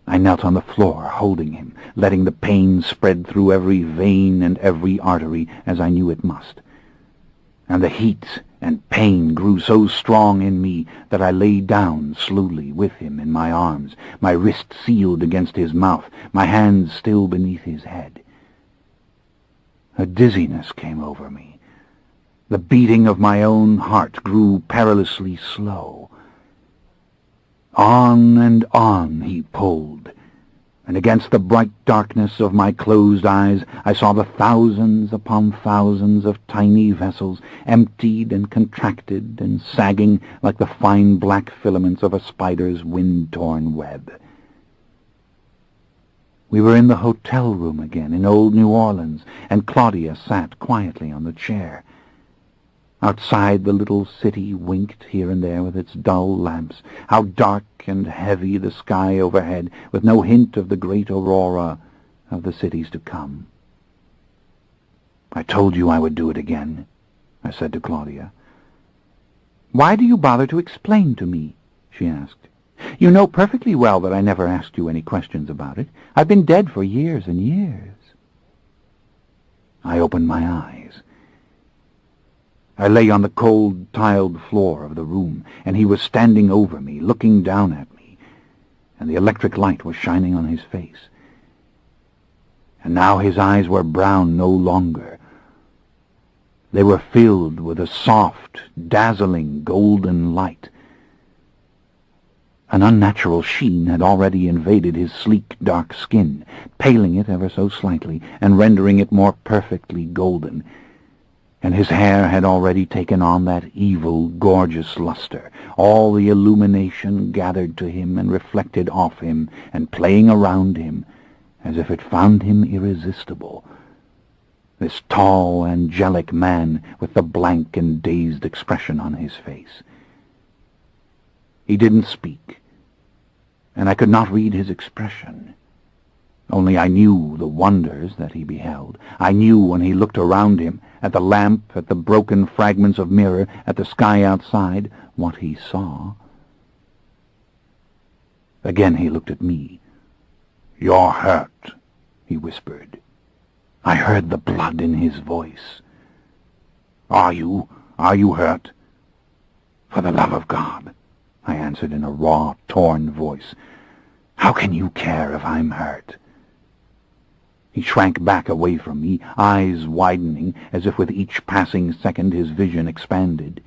I knelt on the floor, holding him, letting the pain spread through every vein and every artery, as I knew it must. And the heat and pain grew so strong in me that I lay down slowly with him in my arms, my wrist sealed against his mouth, my hands still beneath his head. A dizziness came over me. The beating of my own heart grew perilously slow. On and on he pulled, and against the bright darkness of my closed eyes I saw the thousands upon thousands of tiny vessels, emptied and contracted and sagging like the fine black filaments of a spider's wind-torn web. We were in the hotel room again in old New Orleans, and Claudia sat quietly on the chair. Outside, the little city winked here and there with its dull lamps. How dark and heavy the sky overhead, with no hint of the great aurora of the cities to come. "I told you I would do it again," I said to Claudia. "Why do you bother to explain to me?" she asked. "You know perfectly well that I never asked you any questions about it. I've been dead for years and years." I opened my eyes. I lay on the cold, tiled floor of the room, and he was standing over me, looking down at me, and the electric light was shining on his face. And now his eyes were brown no longer. They were filled with a soft, dazzling, golden light. An unnatural sheen had already invaded his sleek, dark skin, paling it ever so slightly, and rendering it more perfectly golden. And his hair had already taken on that evil, gorgeous luster, all the illumination gathered to him and reflected off him and playing around him, as if it found him irresistible. This tall, angelic man with the blank and dazed expression on his face. He didn't speak, and I could not read his expression. Only I knew the wonders that he beheld. I knew when he looked around him, at the lamp, at the broken fragments of mirror, at the sky outside, what he saw. Again he looked at me. "You're hurt," he whispered. I heard the blood in his voice. Are you hurt?" "For the love of God," I answered in a raw, torn voice. "How can you care if I'm hurt?" He shrank back away from me, eyes widening, as if with each passing second his vision expanded.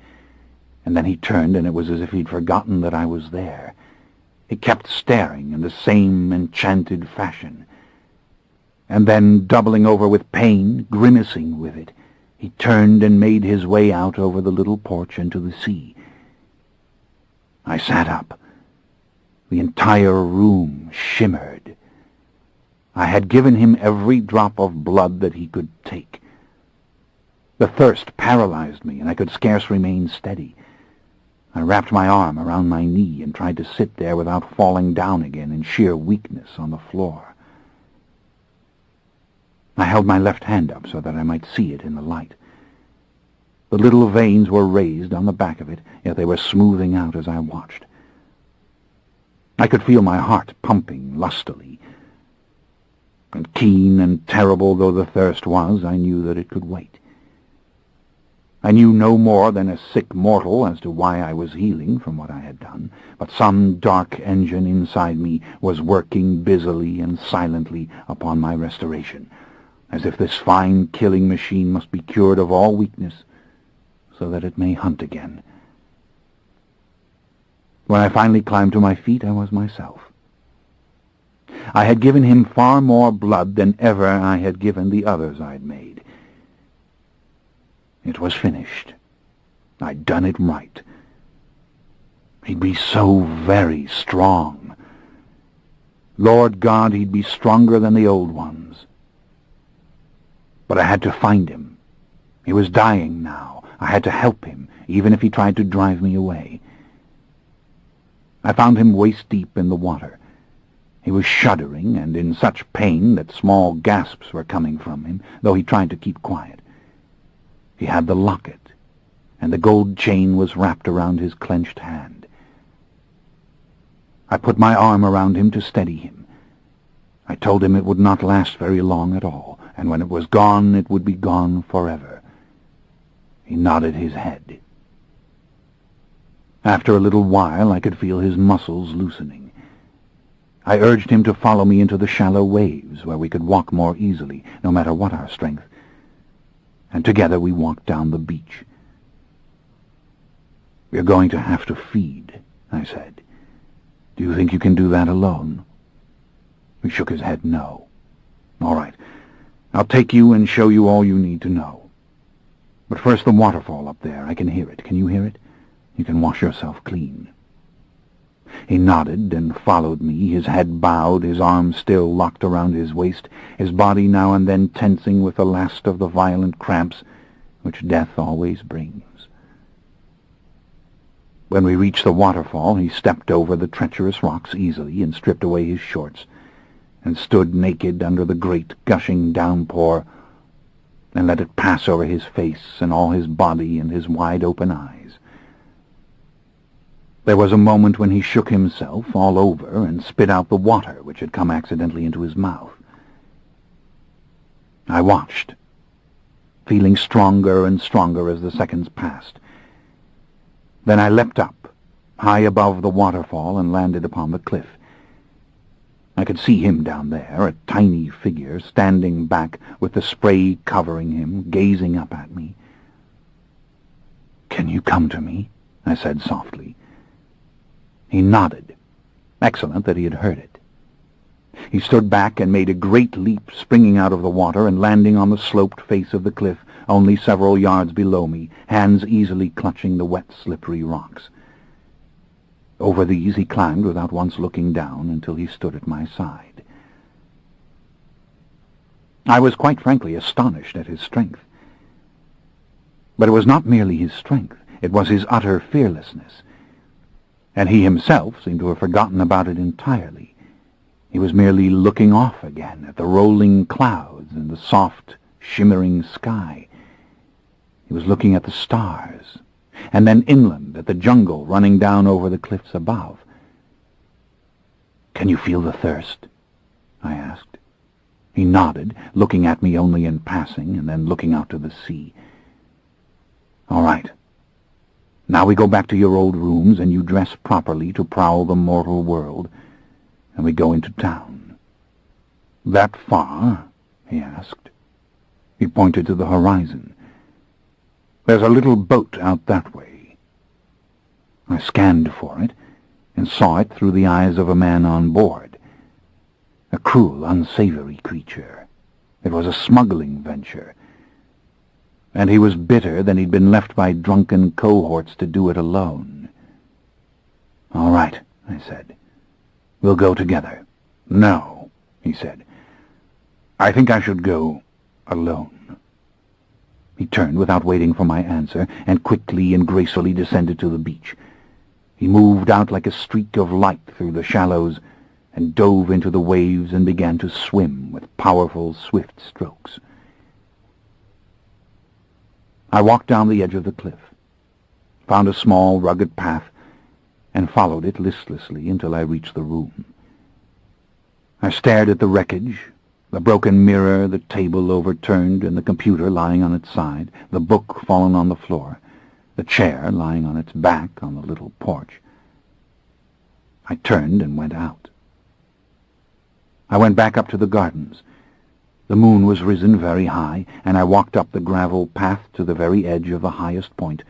And then he turned, and it was as if he'd forgotten that I was there. He kept staring in the same enchanted fashion. And then, doubling over with pain, grimacing with it, he turned and made his way out over the little porch into the sea. I sat up. The entire room shimmered. I had given him every drop of blood that he could take. The thirst paralyzed me, and I could scarce remain steady. I wrapped my arm around my knee and tried to sit there without falling down again in sheer weakness on the floor. I held my left hand up so that I might see it in the light. The little veins were raised on the back of it, yet they were smoothing out as I watched. I could feel my heart pumping lustily. And keen and terrible though the thirst was, I knew that it could wait. I knew no more than a sick mortal as to why I was healing from what I had done, but some dark engine inside me was working busily and silently upon my restoration, as if this fine killing machine must be cured of all weakness, so that it may hunt again. When I finally climbed to my feet, I was myself. I had given him far more blood than ever I had given the others I'd made. It was finished. I'd done it right. He'd be so very strong. Lord God, he'd be stronger than the old ones. But I had to find him. He was dying now. I had to help him, even if he tried to drive me away. I found him waist-deep in the water. He was shuddering and in such pain that small gasps were coming from him, though he tried to keep quiet. He had the locket, and the gold chain was wrapped around his clenched hand. I put my arm around him to steady him. I told him it would not last very long at all, and when it was gone, it would be gone forever. He nodded his head. After a little while, I could feel his muscles loosening. I urged him to follow me into the shallow waves, where we could walk more easily, no matter what our strength. And together we walked down the beach. "You're going to have to feed," I said. "Do you think you can do that alone?" He shook his head no. "All right. I'll take you and show you all you need to know. But first the waterfall up there. I can hear it. Can you hear it? You can wash yourself clean." He nodded and followed me, his head bowed, his arms still locked around his waist, his body now and then tensing with the last of the violent cramps which death always brings. When we reached the waterfall, he stepped over the treacherous rocks easily and stripped away his shorts, and stood naked under the great gushing downpour, and let it pass over his face and all his body and his wide-open eyes. There was a moment when he shook himself all over and spit out the water which had come accidentally into his mouth. I watched, feeling stronger and stronger as the seconds passed. Then I leapt up, high above the waterfall, and landed upon the cliff. I could see him down there, a tiny figure, standing back with the spray covering him, gazing up at me. "Can you come to me?" I said softly. He nodded. Excellent that he had heard it. He stood back and made a great leap, springing out of the water and landing on the sloped face of the cliff only several yards below me, hands easily clutching the wet, slippery rocks. Over these he climbed without once looking down until he stood at my side. I was quite frankly astonished at his strength. But it was not merely his strength, it was his utter fearlessness. And he himself seemed to have forgotten about it entirely. He was merely looking off again at the rolling clouds and the soft, shimmering sky. He was looking at the stars, and then inland at the jungle running down over the cliffs above. "Can you feel the thirst?" I asked. He nodded, looking at me only in passing, and then looking out to the sea. "All right. Now we go back to your old rooms, and you dress properly to prowl the mortal world, and we go into town." "That far?" he asked. He pointed to the horizon. "There's a little boat out that way." I scanned for it, and saw it through the eyes of a man on board. A cruel, unsavory creature. It was a smuggling venture, and he was bitter that he'd been left by drunken cohorts to do it alone. "All right," I said. "We'll go together." "No," he said. "I think I should go alone." He turned without waiting for my answer, and quickly and gracefully descended to the beach. He moved out like a streak of light through the shallows, and dove into the waves and began to swim with powerful, swift strokes. I walked down the edge of the cliff, found a small, rugged path, and followed it listlessly until I reached the room. I stared at the wreckage, the broken mirror, the table overturned and the computer lying on its side, the book fallen on the floor, the chair lying on its back on the little porch. I turned and went out. I went back up to the gardens. The moon was risen very high, and I walked up the gravel path to the very edge of the highest point,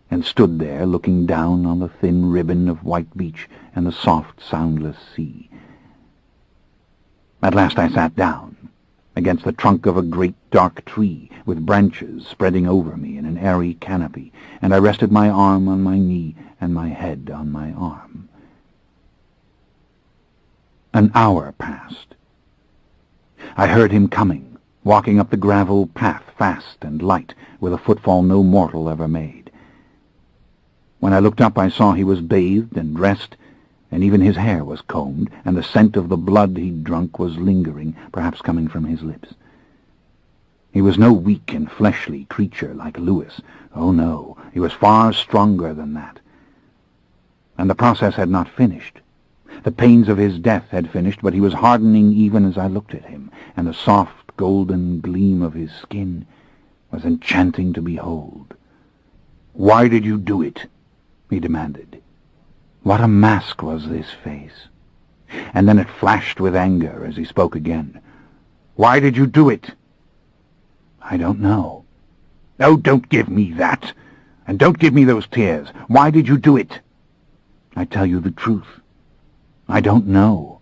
and stood there looking down on the thin ribbon of white beach and the soft, soundless sea. At last I sat down, against the trunk of a great dark tree, with branches spreading over me in an airy canopy, and I rested my arm on my knee and my head on my arm. An hour passed. I heard him coming, walking up the gravel path, fast and light, with a footfall no mortal ever made. When I looked up, I saw he was bathed and dressed, and even his hair was combed, and the scent of the blood he'd drunk was lingering, perhaps coming from his lips. He was no weak and fleshly creature like Lewis. Oh, no, he was far stronger than that. And the process had not finished. The pains of his death had finished, but he was hardening even as I looked at him, and the soft golden gleam of his skin was enchanting to behold. "Why did you do it?" he demanded. What a mask was this face! And then it flashed with anger as he spoke again. "Why did you do it?" "I don't know." "Oh, don't give me that! And don't give me those tears! Why did you do it?" "I tell you the truth. I don't know.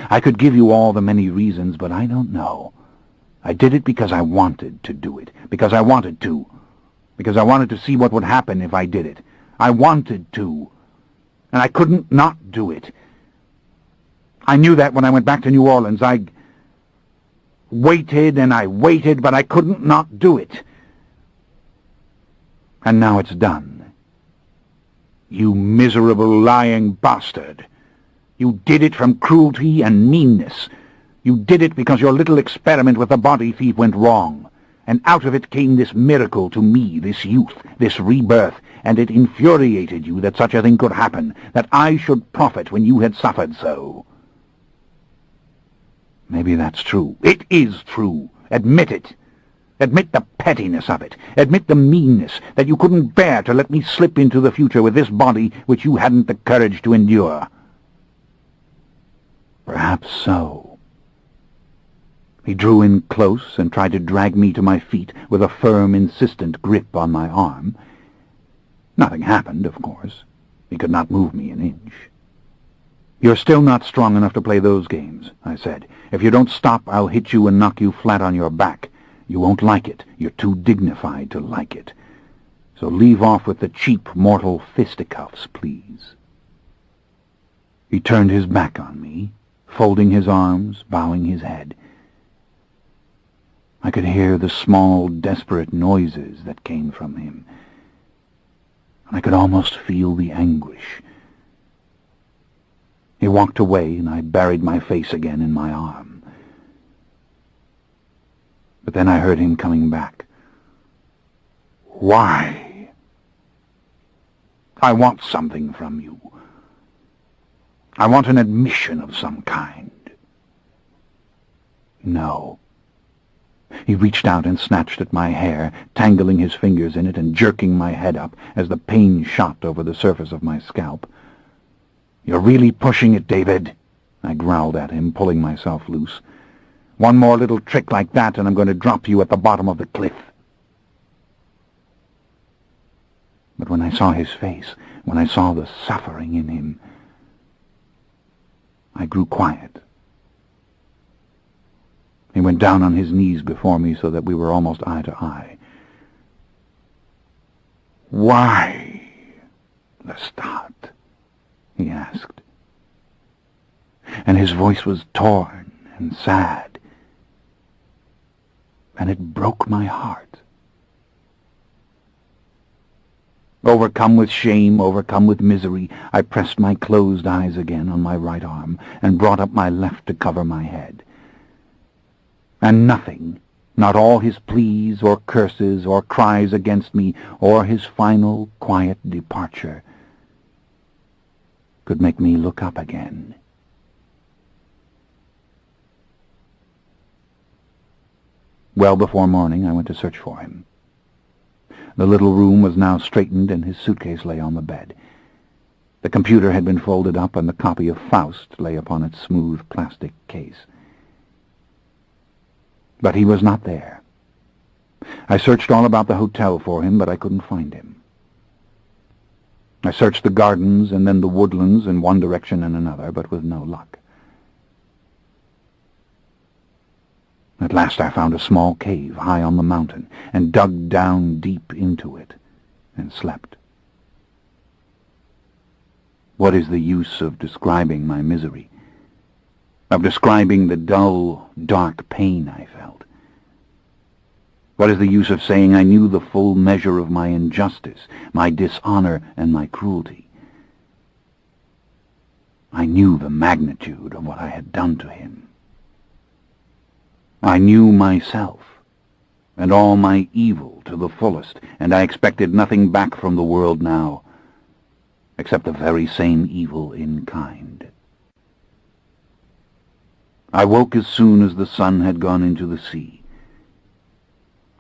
I could give you all the many reasons, but I don't know. I did it because I wanted to do it, because I wanted to, because I wanted to see what would happen if I did it. I wanted to, and I couldn't not do it. I knew that when I went back to New Orleans. I waited and I waited, but I couldn't not do it. And now it's done. You miserable, lying bastard. You did it from cruelty and meanness. You did it because your little experiment with the body thief went wrong. And out of it came this miracle to me, this youth, this rebirth, and it infuriated you that such a thing could happen, that I should profit when you had suffered so. Maybe that's true. It is true. Admit it. Admit the pettiness of it. Admit the meanness, that you couldn't bear to let me slip into the future with this body which you hadn't the courage to endure. Perhaps so. He drew in close and tried to drag me to my feet with a firm, insistent grip on my arm. Nothing happened, of course. He could not move me an inch. "You're still not strong enough to play those games," I said. "If you don't stop, I'll hit you and knock you flat on your back. You won't like it. You're too dignified to like it. So leave off with the cheap mortal fisticuffs, please." He turned his back on me, folding his arms, bowing his head. I could hear the small, desperate noises that came from him. I could almost feel the anguish. He walked away, and I buried my face again in my arm. But then I heard him coming back. "Why? I want something from you. I want an admission of some kind." "No." He reached out and snatched at my hair, tangling his fingers in it and jerking my head up as the pain shot over the surface of my scalp. "You're really pushing it, David," I growled at him, pulling myself loose. "One more little trick like that and I'm going to drop you at the bottom of the cliff." But when I saw his face, when I saw the suffering in him, I grew quiet. He went down on his knees before me so that we were almost eye to eye. "Why, Lestat?" he asked. And his voice was torn and sad, and it broke my heart. Overcome with shame, overcome with misery, I pressed my closed eyes again on my right arm and brought up my left to cover my head. And nothing, not all his pleas or curses or cries against me or his final quiet departure, could make me look up again. Well before morning, I went to search for him. The little room was now straightened and his suitcase lay on the bed. The computer had been folded up and the copy of Faust lay upon its smooth plastic case. But he was not there. I searched all about the hotel for him, but I couldn't find him. I searched the gardens and then the woodlands in one direction and another, but with no luck. At last I found a small cave high on the mountain and dug down deep into it and slept. What is the use of describing my misery, of describing the dull, dark pain I felt? What is the use of saying I knew the full measure of my injustice, my dishonor, and my cruelty? I knew the magnitude of what I had done to him. I knew myself and all my evil to the fullest, and I expected nothing back from the world now except the very same evil in kind. I woke as soon as the sun had gone into the sea.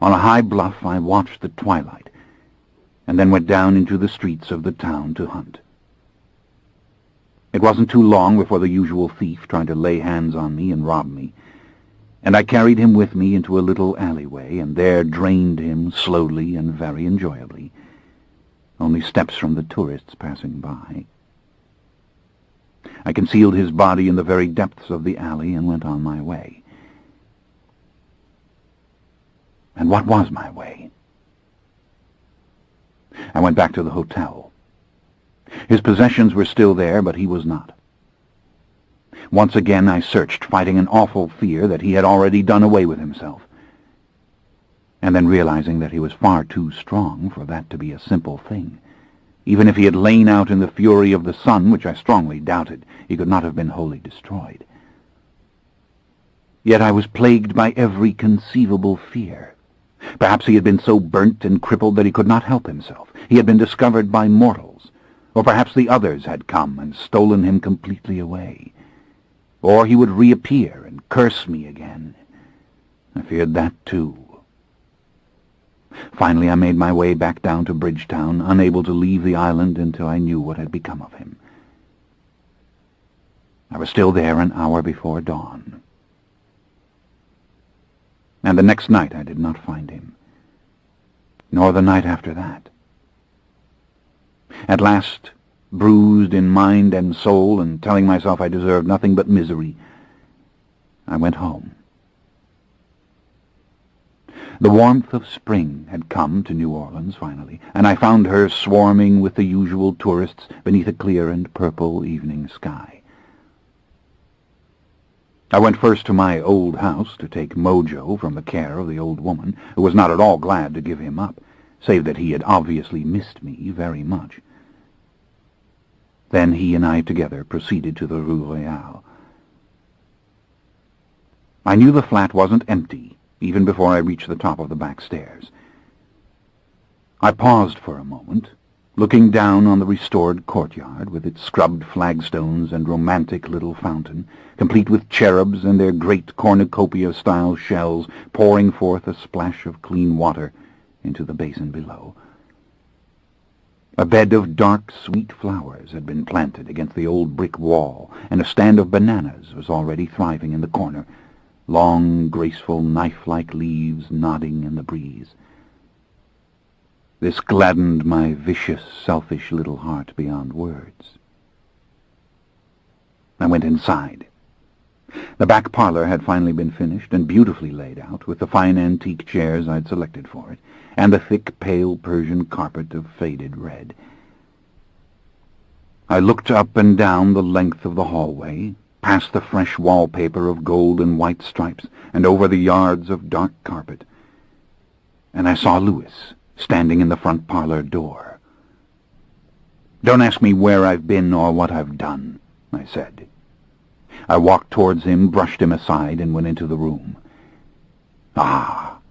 On a high bluff I watched the twilight, and then went down into the streets of the town to hunt. It wasn't too long before the usual thief tried to lay hands on me and rob me, and I carried him with me into a little alleyway, and there drained him slowly and very enjoyably, only steps from the tourists passing by. I concealed his body in the very depths of the alley and went on my way. And what was my way? I went back to the hotel. His possessions were still there, but he was not. Once again I searched, fighting an awful fear that he had already done away with himself, and then realizing that he was far too strong for that to be a simple thing. Even if he had lain out in the fury of the sun, which I strongly doubted, he could not have been wholly destroyed. Yet I was plagued by every conceivable fear. Perhaps he had been so burnt and crippled that he could not help himself. He had been discovered by mortals, or perhaps the others had come and stolen him completely away. Or he would reappear and curse me again. I feared that too. Finally I made my way back down to Bridgetown, unable to leave the island until I knew what had become of him. I was still there an hour before dawn. And the next night I did not find him, nor the night after that. At last, bruised in mind and soul, and telling myself I deserved nothing but misery, I went home. The warmth of spring had come to New Orleans finally, and I found her swarming with the usual tourists beneath a clear and purple evening sky. I went first to my old house to take Mojo from the care of the old woman, who was not at all glad to give him up, save that he had obviously missed me very much. Then he and I together proceeded to the Rue Royale. I knew the flat wasn't empty, even before I reached the top of the back stairs. I paused for a moment, looking down on the restored courtyard with its scrubbed flagstones and romantic little fountain, complete with cherubs and their great cornucopia-style shells pouring forth a splash of clean water into the basin below. A bed of dark, sweet flowers had been planted against the old brick wall, and a stand of bananas was already thriving in the corner, long, graceful, knife-like leaves nodding in the breeze. This gladdened my vicious, selfish little heart beyond words. I went inside. The back parlor had finally been finished and beautifully laid out, with the fine antique chairs I'd selected for it, and the thick, pale Persian carpet of faded red. I looked up and down the length of the hallway, past the fresh wallpaper of gold and white stripes, and over the yards of dark carpet, and I saw Louis standing in the front parlor door. "Don't ask me where I've been or what I've done," I said. I walked towards him, brushed him aside, and went into the room.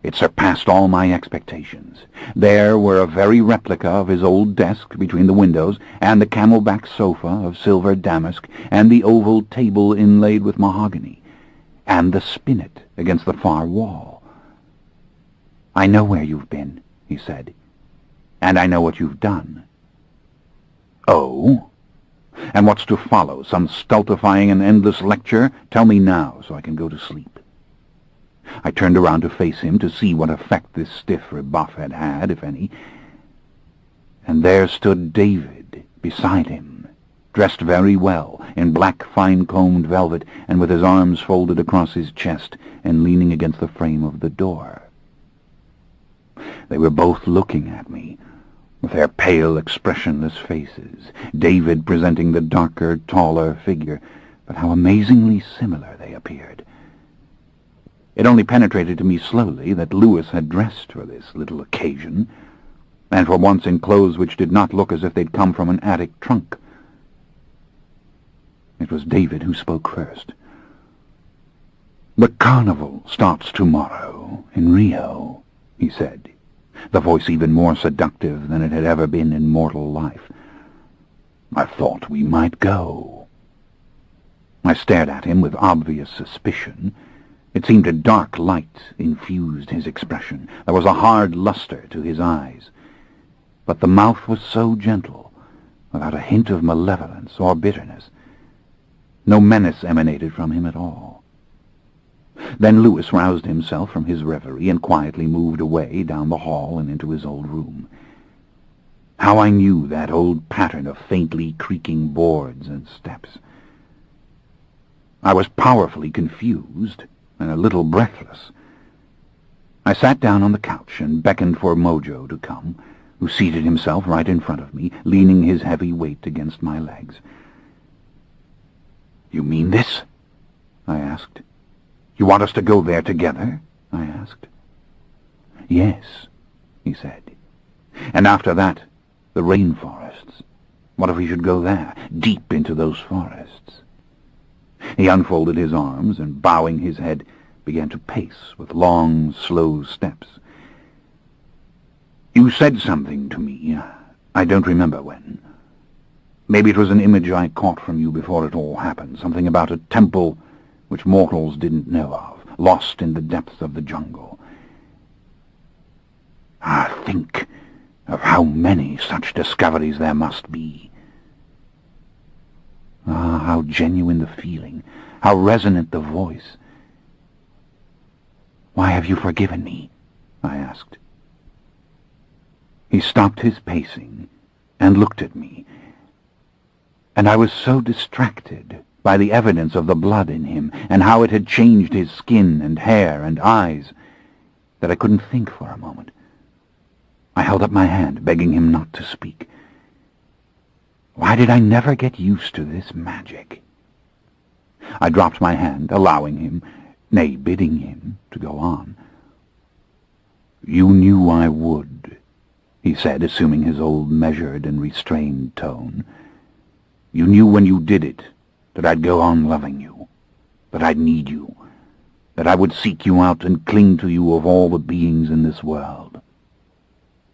It surpassed all my expectations. There were a very replica of his old desk between the windows, and the camelback sofa of silver damask, and the oval table inlaid with mahogany, and the spinet against the far wall. "I know where you've been," he said, "and I know what you've done." "Oh? And what's to follow? Some stultifying and endless lecture? Tell me now, so I can go to sleep." I turned around to face him, to see what effect this stiff rebuff had had, if any. And there stood David beside him, dressed very well, in black fine-combed velvet, and with his arms folded across his chest and leaning against the frame of the door. They were both looking at me, with their pale, expressionless faces, David presenting the darker, taller figure, but how amazingly similar they appeared. It only penetrated to me slowly that Louis had dressed for this little occasion, and for once in clothes which did not look as if they'd come from an attic trunk. It was David who spoke first. "The carnival starts tomorrow in Rio," he said, the voice even more seductive than it had ever been in mortal life. "I thought we might go." I stared at him with obvious suspicion. It seemed a dark light infused his expression. There was a hard luster to his eyes. But the mouth was so gentle, without a hint of malevolence or bitterness. No menace emanated from him at all. Then Louis roused himself from his reverie and quietly moved away down the hall and into his old room. How I knew that old pattern of faintly creaking boards and steps. I was powerfully confused and a little breathless. I sat down on the couch and beckoned for Mojo to come, who seated himself right in front of me, leaning his heavy weight against my legs. "You mean this?" I asked. "You want us to go there together?" I asked. "Yes," he said. "And after that, the rainforests. What if we should go there, deep into those forests?" He unfolded his arms and, bowing his head, began to pace with long, slow steps. "You said something to me. I don't remember when. Maybe it was an image I caught from you before it all happened, something about a temple which mortals didn't know of, lost in the depths of the jungle. Think of how many such discoveries there must be. How genuine the feeling, how resonant the voice. Why have you forgiven me?" I asked. He stopped his pacing and looked at me, and I was so distracted by the evidence of the blood in him and how it had changed his skin and hair and eyes that I couldn't think for a moment. I held up my hand, begging him not to speak. Why did I never get used to this magic? I dropped my hand, allowing him, nay, bidding him, to go on. "You knew I would," he said, assuming his old measured and restrained tone. You knew when you did it that I'd go on loving you, that I'd need you, that I would seek you out and cling to you of all the beings in this world.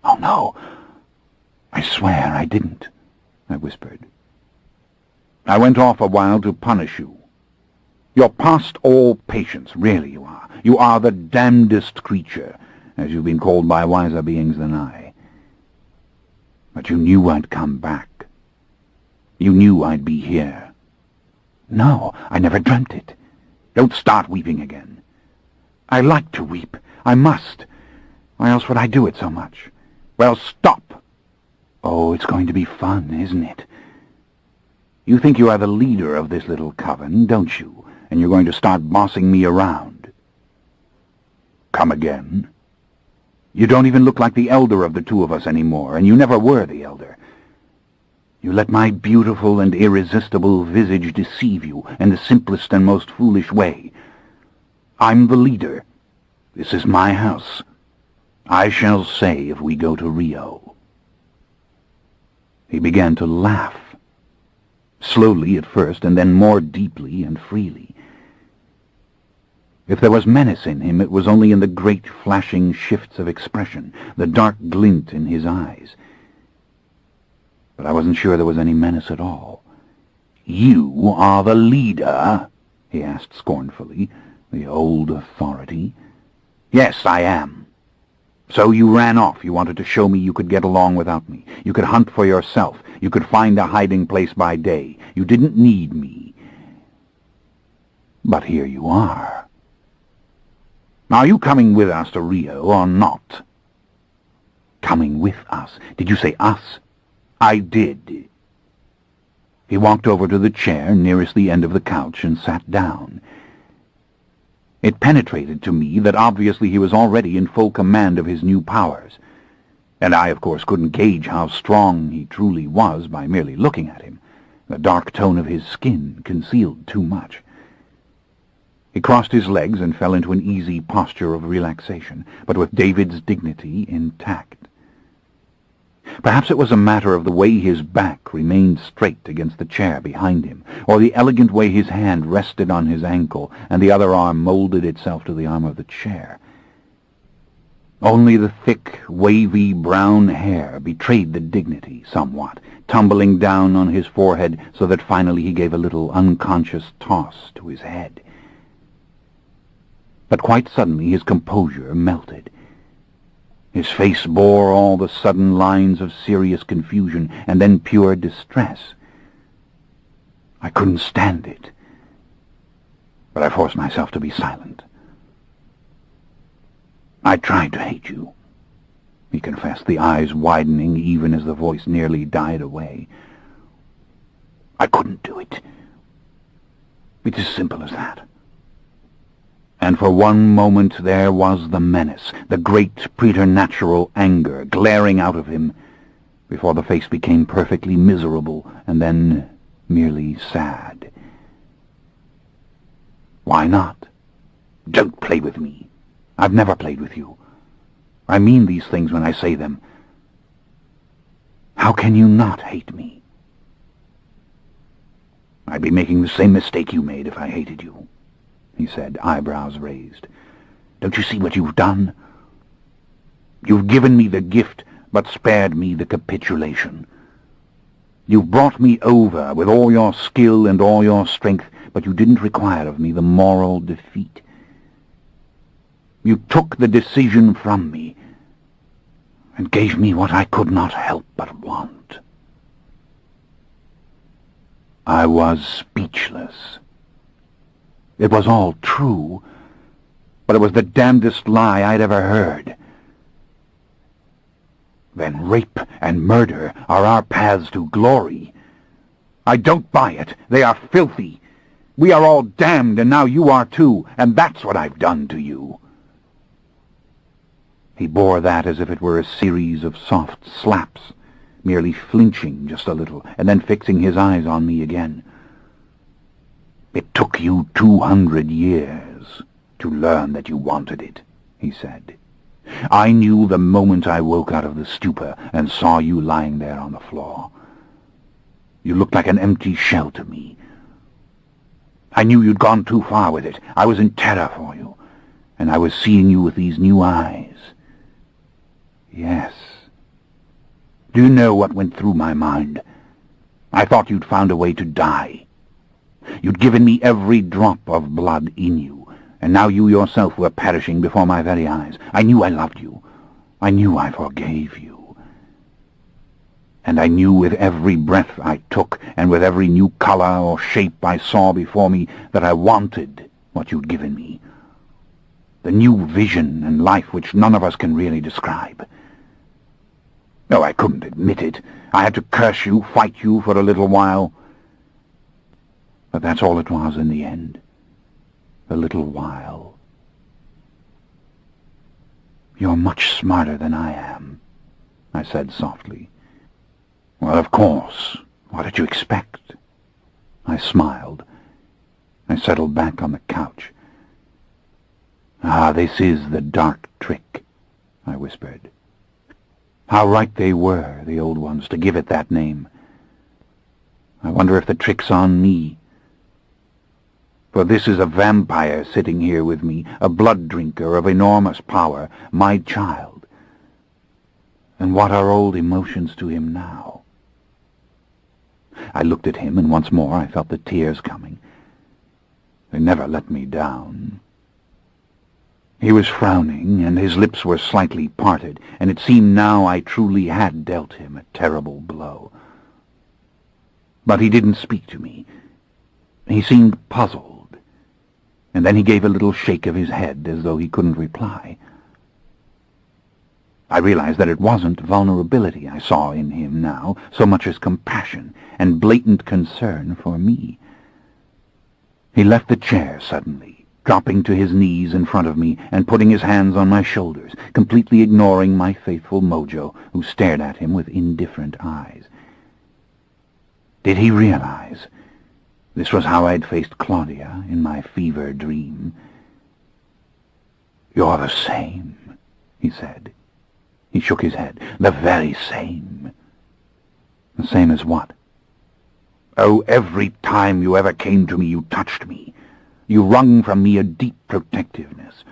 Oh, no, I swear I didn't, I whispered. I went off a while to punish you. You're past all patience, really you are. You are the damnedest creature, as you've been called by wiser beings than I. But you knew I'd come back. You knew I'd be here. No, I never dreamt it. Don't start weeping again. I like to weep. I must. Why else would I do it so much? Well, stop. Oh, it's going to be fun, isn't it? You think you are the leader of this little coven, don't you? And you're going to start bossing me around. Come again? You don't even look like the elder of the two of us anymore, and you never were the elder. You let my beautiful and irresistible visage deceive you in the simplest and most foolish way. I'm the leader. This is my house. I shall say if we go to Rio. He began to laugh, slowly at first, and then more deeply and freely. If there was menace in him, it was only in the great flashing shifts of expression, the dark glint in his eyes. But I wasn't sure there was any menace at all. You are the leader? He asked scornfully, the old authority. Yes, I am. So you ran off. You wanted to show me you could get along without me. You could hunt for yourself. You could find a hiding place by day. You didn't need me. But here you are. Are you coming with us to Rio or not? Coming with us? Did you say us? I did. He walked over to the chair nearest the end of the couch and sat down. It penetrated to me that obviously he was already in full command of his new powers, and I, of course, couldn't gauge how strong he truly was by merely looking at him. The dark tone of his skin concealed too much. He crossed his legs and fell into an easy posture of relaxation, but with David's dignity intact. Perhaps it was a matter of the way his back remained straight against the chair behind him, or the elegant way his hand rested on his ankle and the other arm molded itself to the arm of the chair. Only the thick, wavy brown hair betrayed the dignity somewhat, tumbling down on his forehead so that finally he gave a little unconscious toss to his head. But quite suddenly his composure melted. His face bore all the sudden lines of serious confusion and then pure distress. I couldn't stand it, but I forced myself to be silent. I tried to hate you, he confessed, the eyes widening even as the voice nearly died away. I couldn't do it. It's as simple as that. And for one moment there was the menace, the great preternatural anger glaring out of him, before the face became perfectly miserable and then merely sad. Why not? Don't play with me. I've never played with you. I mean these things when I say them. How can you not hate me? I'd be making the same mistake you made if I hated you, he said, eyebrows raised. Don't you see what you've done? You've given me the gift, but spared me the capitulation. You've brought me over with all your skill and all your strength, but you didn't require of me the moral defeat. You took the decision from me and gave me what I could not help but want. I was speechless. It was all true, but it was the damnedest lie I'd ever heard. Then rape and murder are our paths to glory. I don't buy it. They are filthy. We are all damned, and now you are too, and that's what I've done to you. He bore that as if it were a series of soft slaps, merely flinching just a little, and then fixing his eyes on me again. It took you 200 years to learn that you wanted it, he said. I knew the moment I woke out of the stupor and saw you lying there on the floor. You looked like an empty shell to me. I knew you'd gone too far with it. I was in terror for you, and I was seeing you with these new eyes. Yes. Do you know what went through my mind? I thought you'd found a way to die. You'd given me every drop of blood in you, and now you yourself were perishing before my very eyes. I knew I loved you. I knew I forgave you. And I knew with every breath I took, and with every new color or shape I saw before me, that I wanted what you'd given me. The new vision and life which none of us can really describe. No, I couldn't admit it. I had to curse you, fight you for a little while. But that's all it was in the end. A little while. You're much smarter than I am, I said softly. Well, of course. What did you expect? I smiled. I settled back on the couch. Ah, this is the dark trick, I whispered. How right they were, the old ones, to give it that name. I wonder if the trick's on me. For this is a vampire sitting here with me, a blood drinker of enormous power, my child. And what are old emotions to him now? I looked at him, and once more I felt the tears coming. They never let me down. He was frowning, and his lips were slightly parted, and it seemed now I truly had dealt him a terrible blow. But he didn't speak to me. He seemed puzzled, and then he gave a little shake of his head as though he couldn't reply. I realized that it wasn't vulnerability I saw in him now, so much as compassion and blatant concern for me. He left the chair suddenly, dropping to his knees in front of me and putting his hands on my shoulders, completely ignoring my faithful Mojo, who stared at him with indifferent eyes. Did he realize this was how I'd faced Claudia in my fever dream? You're the same, he said. He shook his head. The very same. The same as what? Oh, every time you ever came to me, you touched me. You wrung from me a deep protectiveness.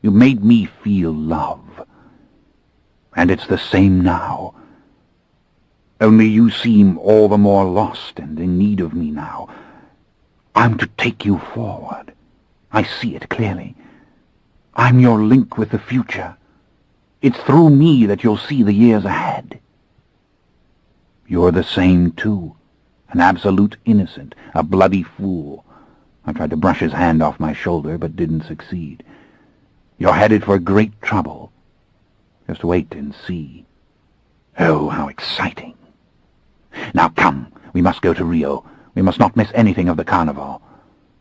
You made me feel love. And it's the same now. Only you seem all the more lost and in need of me now. I'm to take you forward. I see it clearly. I'm your link with the future. It's through me that you'll see the years ahead. You're the same, too. An absolute innocent, a bloody fool. I tried to brush his hand off my shoulder, but didn't succeed. You're headed for great trouble. Just wait and see. Oh, how exciting. Now come, we must go to Rio. We must not miss anything of the carnival.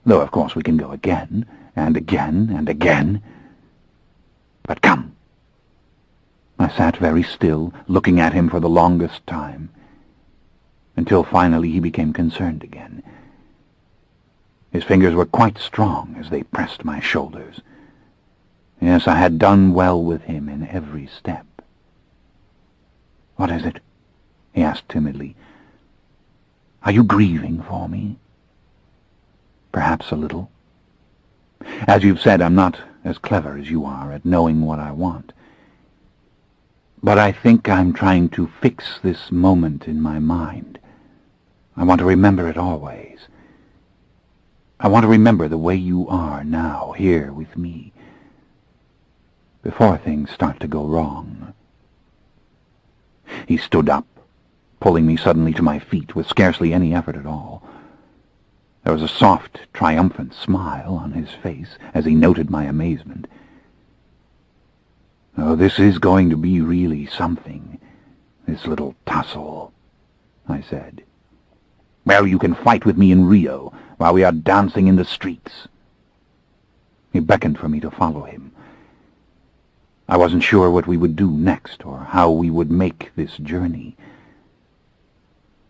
Though, of course, we can go again, and again, and again. But come. I sat very still, looking at him for the longest time, until finally he became concerned again. His fingers were quite strong as they pressed my shoulders. Yes, I had done well with him in every step. What is it? He asked timidly. Are you grieving for me? Perhaps a little. As you've said, I'm not as clever as you are at knowing what I want. But I think I'm trying to fix this moment in my mind. I want to remember it always. I want to remember the way you are now, here with me, before things start to go wrong. He stood up, pulling me suddenly to my feet with scarcely any effort at all. There was a soft, triumphant smile on his face as he noted my amazement. Oh, this is going to be really something, this little tussle, I said. Well, you can fight with me in Rio while we are dancing in the streets. He beckoned for me to follow him. I wasn't sure what we would do next or how we would make this journey.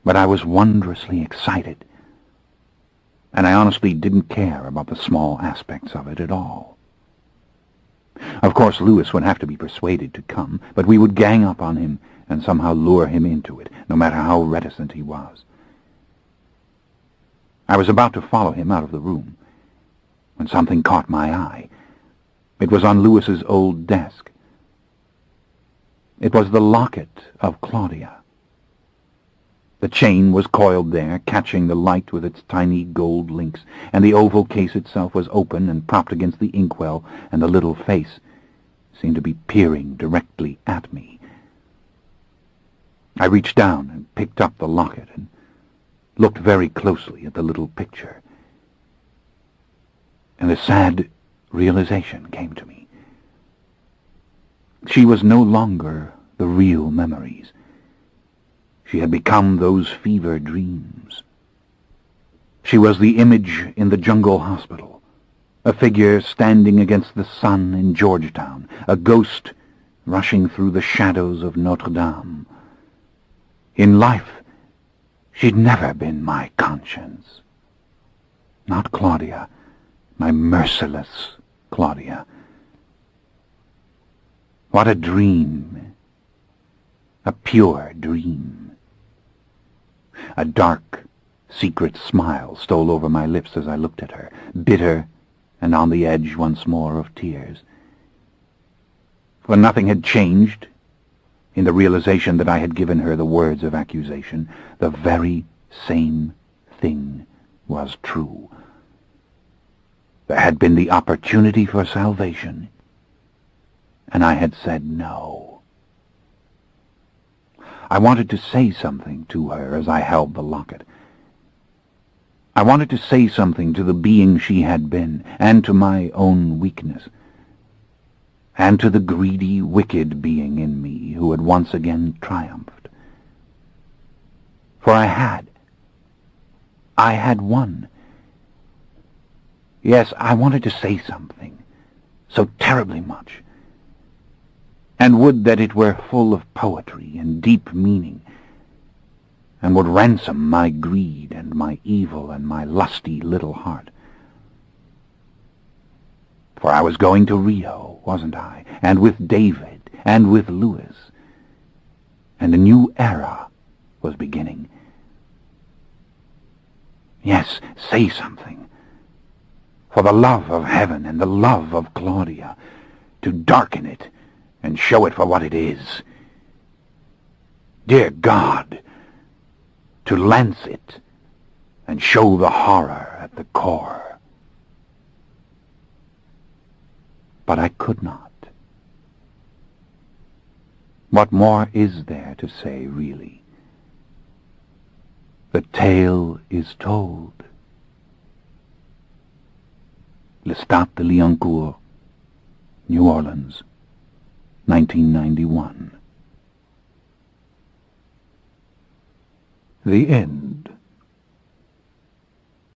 But I was wondrously excited, and I honestly didn't care about the small aspects of it at all. Of course, Louis would have to be persuaded to come, but we would gang up on him and somehow lure him into it, no matter how reticent he was. I was about to follow him out of the room when something caught my eye. It was on Louis's old desk. It was the locket of Claudia. The chain was coiled there, catching the light with its tiny gold links, and the oval case itself was open and propped against the inkwell, and the little face seemed to be peering directly at me. I reached down and picked up the locket and looked very closely at the little picture, and a sad realization came to me. She was no longer the real memories. She had become those fever dreams. She was the image in the jungle hospital, a figure standing against the sun in Georgetown, a ghost rushing through the shadows of Notre Dame. In life, she'd never been my conscience. Not Claudia, my merciless Claudia. What a dream, a pure dream. A dark, secret smile stole over my lips as I looked at her, bitter and on the edge once more of tears. For nothing had changed in the realization that I had given her the words of accusation. The very same thing was true. There had been the opportunity for salvation, and I had said no. I wanted to say something to her as I held the locket. I wanted to say something to the being she had been, and to my own weakness, and to the greedy, wicked being in me who had once again triumphed. For I had won. Yes, I wanted to say something, so terribly much, and would that it were full of poetry and deep meaning, and would ransom my greed and my evil and my lusty little heart. For I was going to Rio, wasn't I, and with David, and with Louis, and a new era was beginning. Yes, say something, for the love of heaven and the love of Claudia, to darken it and show it for what it is. Dear God, to lance it and show the horror at the core. But I could not. What more is there to say, really? The tale is told. Lestat de Liancourt, New Orleans, 1991. The End.